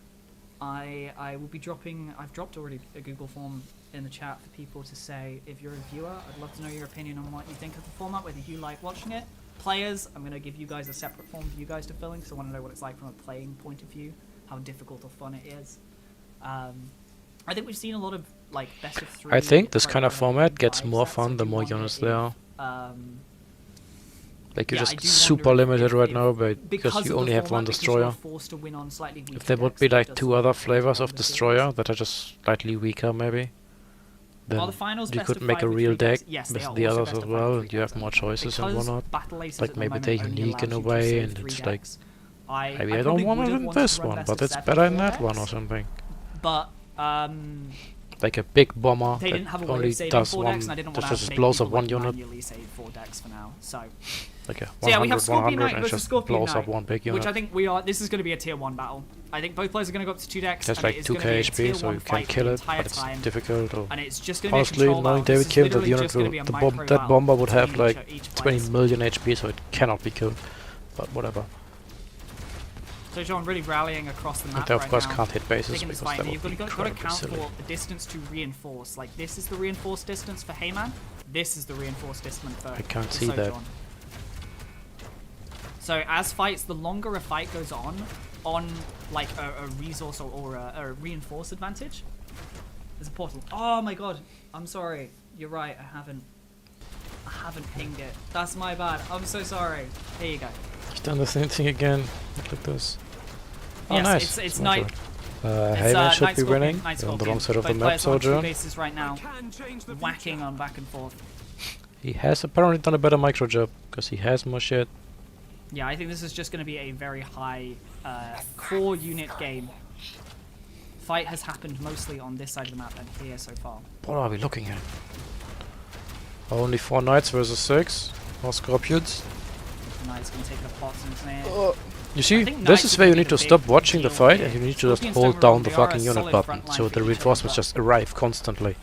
Speaker 10: I will be dropping... I've dropped already a Google form in the chat for people to say, if you're a viewer, I'd love to know your opinion on what you think of the format, whether you like watching it. Players, I'm going to give you guys a separate form for you guys to fill in, because I want to know what it's like from a playing point of view, how difficult or fun it is. I think we've seen a lot of like best of 3.
Speaker 1: I think this kind of format gets more fun the more units there are. Like you're just super limited right now, but because you only have one destroyer. If there would be like 2 other flavors of destroyer that are just slightly weaker, maybe, then you could make a real deck with the others as well, and you have more choices and whatnot. Like maybe they're unique in a way, and it's like, maybe I don't want it in this one, but it's better in that one or something.
Speaker 10: But
Speaker 1: like a big bomber
Speaker 10: they didn't have
Speaker 1: that
Speaker 10: a way
Speaker 1: only
Speaker 10: of saving
Speaker 1: does
Speaker 10: 4
Speaker 1: one,
Speaker 10: decks, and I didn't want to
Speaker 1: just blows up one unit.
Speaker 10: save 4 decks for now. So
Speaker 1: Like a
Speaker 10: yeah, we
Speaker 1: 100,
Speaker 10: have Scorpion
Speaker 1: 100
Speaker 10: Knight
Speaker 1: and
Speaker 10: versus
Speaker 1: just
Speaker 10: Scorpion
Speaker 1: blows
Speaker 10: Knight,
Speaker 1: up one big unit.
Speaker 10: which I think we are. This is going to be a tier 1 battle. I think both players are going to go up to 2 decks.
Speaker 1: There's
Speaker 10: and
Speaker 1: like
Speaker 10: it is
Speaker 1: 2k
Speaker 10: gonna be a
Speaker 1: HP,
Speaker 10: tier
Speaker 1: so
Speaker 10: 1
Speaker 1: you can
Speaker 10: fight
Speaker 1: kill
Speaker 10: the
Speaker 1: it,
Speaker 10: entire
Speaker 1: but it's
Speaker 10: time.
Speaker 1: difficult.
Speaker 10: And it's just going to be a
Speaker 1: Honestly,
Speaker 10: control
Speaker 1: knowing
Speaker 10: battle.
Speaker 1: they
Speaker 10: This
Speaker 1: would
Speaker 10: is
Speaker 1: kill that
Speaker 10: literally
Speaker 1: unit,
Speaker 10: just gonna be a
Speaker 1: that
Speaker 10: micro
Speaker 1: bomber would
Speaker 10: battle
Speaker 1: have
Speaker 10: between
Speaker 1: like
Speaker 10: each
Speaker 1: 20
Speaker 10: players.
Speaker 1: million HP, so it cannot be killed. But whatever.
Speaker 10: So John really rallying across the map
Speaker 1: And they of
Speaker 10: right
Speaker 1: course
Speaker 10: now,
Speaker 1: can't hit bases
Speaker 10: taking this
Speaker 1: because
Speaker 10: fight.
Speaker 1: that
Speaker 10: You've
Speaker 1: would be
Speaker 10: got to
Speaker 1: incredibly
Speaker 10: count
Speaker 1: silly.
Speaker 10: for the distance to reinforce. Like this is the reinforced distance for Heyman. This is the reinforced distance for
Speaker 1: I can't
Speaker 10: for
Speaker 1: see that.
Speaker 10: Sojourn. So as fights, the longer a fight goes on like a resource or a reinforced advantage, there's a portal. Oh my god, I'm sorry. You're right. I haven't pinged it. That's my bad. I'm so sorry. Here you go.
Speaker 1: You've done the same thing again. Look at this. Oh,
Speaker 10: Yes,
Speaker 1: nice.
Speaker 10: it's
Speaker 1: Small
Speaker 10: night.
Speaker 1: sword. Heyman should
Speaker 10: Night
Speaker 1: be
Speaker 10: Scorpion,
Speaker 1: winning.
Speaker 10: Night
Speaker 1: You're on the
Speaker 10: Scorpion.
Speaker 1: wrong side of the
Speaker 10: Both
Speaker 1: map,
Speaker 10: players on 2
Speaker 1: Sojourn.
Speaker 10: bases right now, whacking on back and forth.
Speaker 1: He has apparently done a better micro job, because he has more shit.
Speaker 10: Yeah, I think this is just going to be a very high core unit game. Fight has happened mostly on this side of the map and here so far.
Speaker 1: What are we looking at? Only 4 knights versus 6. More scorpions.
Speaker 10: Knight's going to take the pots and snare.
Speaker 1: You see,
Speaker 10: I think
Speaker 1: this
Speaker 10: knights
Speaker 1: is
Speaker 10: are
Speaker 1: where you
Speaker 10: gonna
Speaker 1: need to
Speaker 10: be a
Speaker 1: stop
Speaker 10: big
Speaker 1: watching the
Speaker 10: deal
Speaker 1: fight
Speaker 10: here.
Speaker 1: and you need to just
Speaker 10: Scorpions,
Speaker 1: hold
Speaker 10: don't
Speaker 1: down
Speaker 10: get
Speaker 1: the
Speaker 10: me wrong,
Speaker 1: fucking
Speaker 10: they are a
Speaker 1: unit
Speaker 10: solid
Speaker 1: button,
Speaker 10: front line
Speaker 1: so
Speaker 10: for
Speaker 1: the
Speaker 10: each other,
Speaker 1: reinforcements
Speaker 10: but
Speaker 1: just arrive constantly.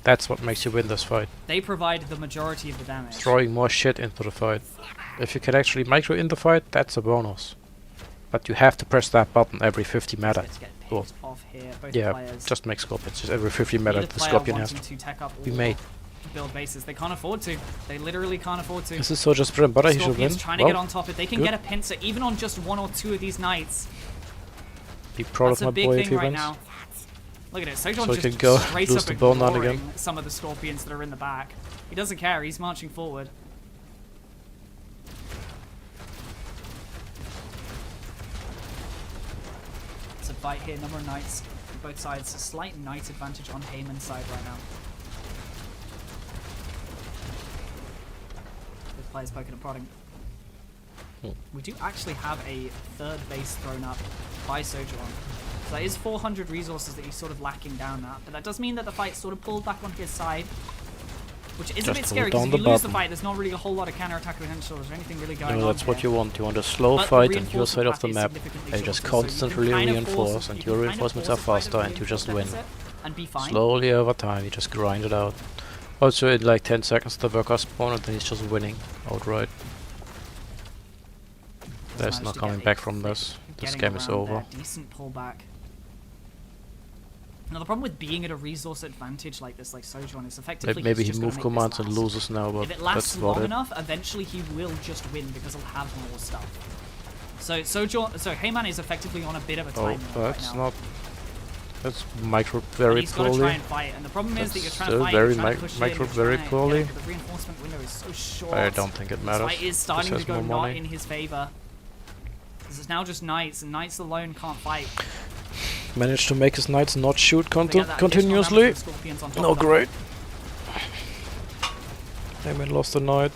Speaker 1: That's what makes you win this fight.
Speaker 10: they provide the majority of the damage.
Speaker 1: Throwing more shit into the fight. If you can actually micro in the fight, that's a bonus. But you have to press that button every 50 meta.
Speaker 10: Let's get
Speaker 1: Cool.
Speaker 10: picked off here. Both
Speaker 1: Yeah,
Speaker 10: players.
Speaker 1: just make scorpions. Just every 50 meta,
Speaker 10: Neither
Speaker 1: the
Speaker 10: player
Speaker 1: scorpion has
Speaker 10: wanting to tech up
Speaker 1: be
Speaker 10: all
Speaker 1: made.
Speaker 10: build bases. They can't afford to. They literally can't afford to.
Speaker 1: This is so just bread and butter. He should win.
Speaker 10: Scorpions trying to
Speaker 1: Well,
Speaker 10: get on top. If they can
Speaker 1: good.
Speaker 10: get a pincer, even on just 1 or 2 of these knights,
Speaker 1: be proud
Speaker 10: that's
Speaker 1: of
Speaker 10: a
Speaker 1: my
Speaker 10: big
Speaker 1: boy if
Speaker 10: thing
Speaker 1: he
Speaker 10: right
Speaker 1: wins.
Speaker 10: now. Look at it. Sojourn
Speaker 1: So he
Speaker 10: just
Speaker 1: can go
Speaker 10: straight
Speaker 1: lose
Speaker 10: up
Speaker 1: the bone now and
Speaker 10: ignoring
Speaker 1: again.
Speaker 10: some of the scorpions that are in the back. He doesn't care. He's marching forward. It's a fight here. Number of knights on both sides. A slight knight advantage on Heyman's side right now. Both players poking and prodding. We do actually have a 3rd base thrown up by Sojourn. So that is 400 resources that he's sort of lacking down at. But that does mean that the fight's sort of pulled back on his side. Which is a
Speaker 1: Just
Speaker 10: bit
Speaker 1: hold
Speaker 10: scary, because
Speaker 1: down
Speaker 10: if you
Speaker 1: the
Speaker 10: lose the
Speaker 1: button.
Speaker 10: fight, there's not really a whole lot of counter-attack potential or anything really going on.
Speaker 1: No, that's what
Speaker 10: here.
Speaker 1: you want. You want a slow
Speaker 10: But the
Speaker 1: fight on your
Speaker 10: reinforcement
Speaker 1: side of the
Speaker 10: path is
Speaker 1: map.
Speaker 10: significantly
Speaker 1: And you just
Speaker 10: shorter, so you can
Speaker 1: constantly
Speaker 10: kind of
Speaker 1: reinforce,
Speaker 10: force-
Speaker 1: and
Speaker 10: you
Speaker 1: your
Speaker 10: can kind of
Speaker 1: reinforcements are
Speaker 10: force a fight
Speaker 1: faster,
Speaker 10: at
Speaker 1: and you just win.
Speaker 10: deficit and be fine.
Speaker 1: Slowly over time, you just grind it out. Also, in like 10 seconds, the worker spawn, and then he's just winning outright. There's
Speaker 10: Managed
Speaker 1: no
Speaker 10: to
Speaker 1: coming
Speaker 10: get
Speaker 1: back
Speaker 10: a
Speaker 1: from
Speaker 10: quick
Speaker 1: this. This
Speaker 10: getting
Speaker 1: game is
Speaker 10: around
Speaker 1: over.
Speaker 10: there. Decent pullback. Now the problem with being at a resource advantage like this, like Sojourn, is effectively
Speaker 1: Maybe
Speaker 10: he's
Speaker 1: he
Speaker 10: just gotta
Speaker 1: move
Speaker 10: make
Speaker 1: commands
Speaker 10: this
Speaker 1: and
Speaker 10: last.
Speaker 1: loses now, but
Speaker 10: If it lasts
Speaker 1: that's about
Speaker 10: long
Speaker 1: it.
Speaker 10: enough, eventually he will just win because he'll have more stuff. So Heyman is effectively on a bit of a time
Speaker 1: Oh,
Speaker 10: limit right
Speaker 1: that's
Speaker 10: now.
Speaker 1: not... That's micro
Speaker 10: And
Speaker 1: very
Speaker 10: he's got to try
Speaker 1: poorly.
Speaker 10: and fight, and the problem is that you're
Speaker 1: That's
Speaker 10: trying to
Speaker 1: still
Speaker 10: fight,
Speaker 1: very
Speaker 10: you're trying to push
Speaker 1: micro
Speaker 10: in,
Speaker 1: very
Speaker 10: you're trying to
Speaker 1: poorly.
Speaker 10: get it, but the reinforcement window is so short.
Speaker 1: I don't think it matters.
Speaker 10: This fight is starting
Speaker 1: This
Speaker 10: to
Speaker 1: has
Speaker 10: go
Speaker 1: more
Speaker 10: not
Speaker 1: money.
Speaker 10: in his favor. This is now just knights, and knights alone can't fight.
Speaker 1: Managed to make his knights not shoot
Speaker 10: They get that additional
Speaker 1: continuously.
Speaker 10: damage from Scorpions on top
Speaker 1: No,
Speaker 10: of that.
Speaker 1: great. Heyman lost the knight.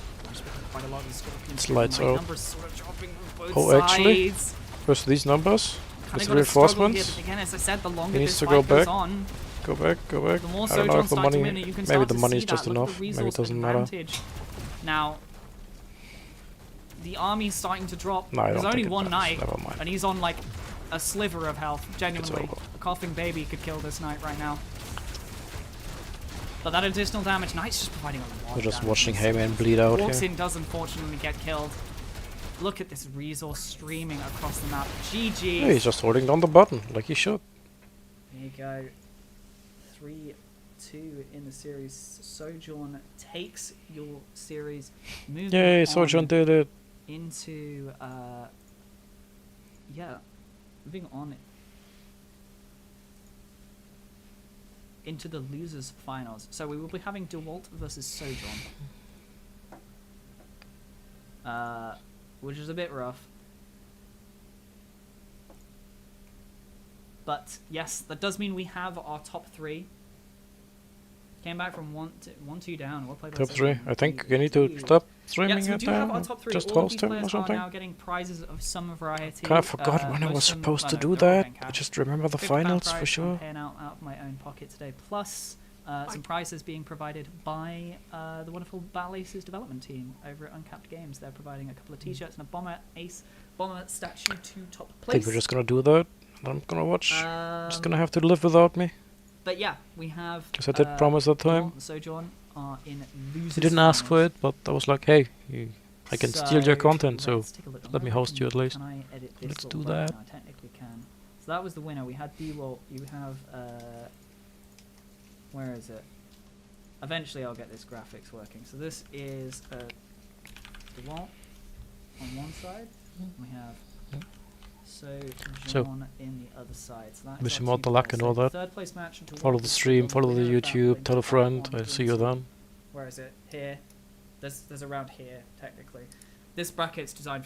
Speaker 10: Quite a lot of the Scorpions
Speaker 1: Lights
Speaker 10: here. My
Speaker 1: out.
Speaker 10: numbers sort of dropping from both
Speaker 1: Oh, actually?
Speaker 10: sides.
Speaker 1: First these numbers.
Speaker 10: Kinda
Speaker 1: With
Speaker 10: gotta struggle here,
Speaker 1: reinforcements.
Speaker 10: but again, as I said, the longer
Speaker 1: needs
Speaker 10: this
Speaker 1: to
Speaker 10: fight
Speaker 1: go
Speaker 10: goes
Speaker 1: back.
Speaker 10: on,
Speaker 1: Go back, go back.
Speaker 10: the more
Speaker 1: I don't know
Speaker 10: Sojourn
Speaker 1: if the
Speaker 10: starts to
Speaker 1: money...
Speaker 10: win, and you can
Speaker 1: Maybe
Speaker 10: start
Speaker 1: the
Speaker 10: to
Speaker 1: money
Speaker 10: see
Speaker 1: is just
Speaker 10: that. Look at
Speaker 1: enough.
Speaker 10: the
Speaker 1: Maybe it
Speaker 10: resource
Speaker 1: doesn't matter.
Speaker 10: advantage. Now, the army's starting to drop.
Speaker 1: No, I
Speaker 10: There's
Speaker 1: don't
Speaker 10: only
Speaker 1: think it
Speaker 10: one
Speaker 1: does.
Speaker 10: knight,
Speaker 1: Never mind.
Speaker 10: and he's on like a sliver of health. Genuinely,
Speaker 1: over.
Speaker 10: a coughing baby could kill this knight right now. But that additional damage, knight's just providing a lot.
Speaker 1: We're just
Speaker 10: of
Speaker 1: watching
Speaker 10: damage.
Speaker 1: Heyman bleed out
Speaker 10: Walks
Speaker 1: here.
Speaker 10: in, does unfortunately get killed. Look at this resource streaming across the map. GG.
Speaker 1: Yeah, he's just holding down the button like he should.
Speaker 10: There you go. 3-2 in the series. Sojourn takes your series. Moving
Speaker 1: Yay,
Speaker 10: on
Speaker 1: Sojourn did it.
Speaker 10: into yeah, moving on into the losers finals. So we will be having DeWalt versus Sojourn, which is a bit rough. But yes, that does mean we have our top three. Came back from 1-2 down. Well played by
Speaker 1: Top
Speaker 10: Sojourn.
Speaker 1: 3. I think you need to stop streaming
Speaker 10: Yes, we
Speaker 1: it
Speaker 10: do have
Speaker 1: now.
Speaker 10: our top three.
Speaker 1: Just
Speaker 10: All of
Speaker 1: host
Speaker 10: these
Speaker 1: him
Speaker 10: players
Speaker 1: or something.
Speaker 10: are now getting prizes of some variety.
Speaker 1: Kinda forgot when I was
Speaker 10: most of them-
Speaker 1: supposed to
Speaker 10: no,
Speaker 1: do
Speaker 10: they're all
Speaker 1: that.
Speaker 10: getting
Speaker 1: I
Speaker 10: cash.
Speaker 1: just remember the
Speaker 10: £50
Speaker 1: finals for
Speaker 10: prize
Speaker 1: sure.
Speaker 10: I'm paying out of my own pocket today. Plus, some prizes being provided by the wonderful Battle Aces development team over at Uncapped Games. They're providing a couple of T-shirts and a bomber statue to top
Speaker 1: I
Speaker 10: place.
Speaker 1: think we're just gonna do that. I'm gonna watch. Just gonna have to live without me.
Speaker 10: But yeah, we have.
Speaker 1: 'Cause I did promise that time.
Speaker 10: DeWalt and Sojourn are in losers.
Speaker 1: He didn't ask for
Speaker 10: finals.
Speaker 1: it, but I was like, hey, I can steal your content, so
Speaker 10: let's take a look.
Speaker 1: let me host you at least.
Speaker 10: Can I edit this
Speaker 1: Let's
Speaker 10: little
Speaker 1: do
Speaker 10: button?
Speaker 1: that.
Speaker 10: I technically can. So that was the winner. We had DeWalt. You have where is it? Eventually, I'll get this graphics working. So this is DeWalt on one side. We have Sojourn in the other side. So that's
Speaker 1: Wish
Speaker 10: our
Speaker 1: him all
Speaker 10: two
Speaker 1: the luck
Speaker 10: players.
Speaker 1: and all
Speaker 10: So
Speaker 1: that.
Speaker 10: third place match.
Speaker 1: Follow the stream, follow the YouTube, tell a friend. I'll see you then.
Speaker 10: Where is it? Here. There's a round here technically. This bracket's designed for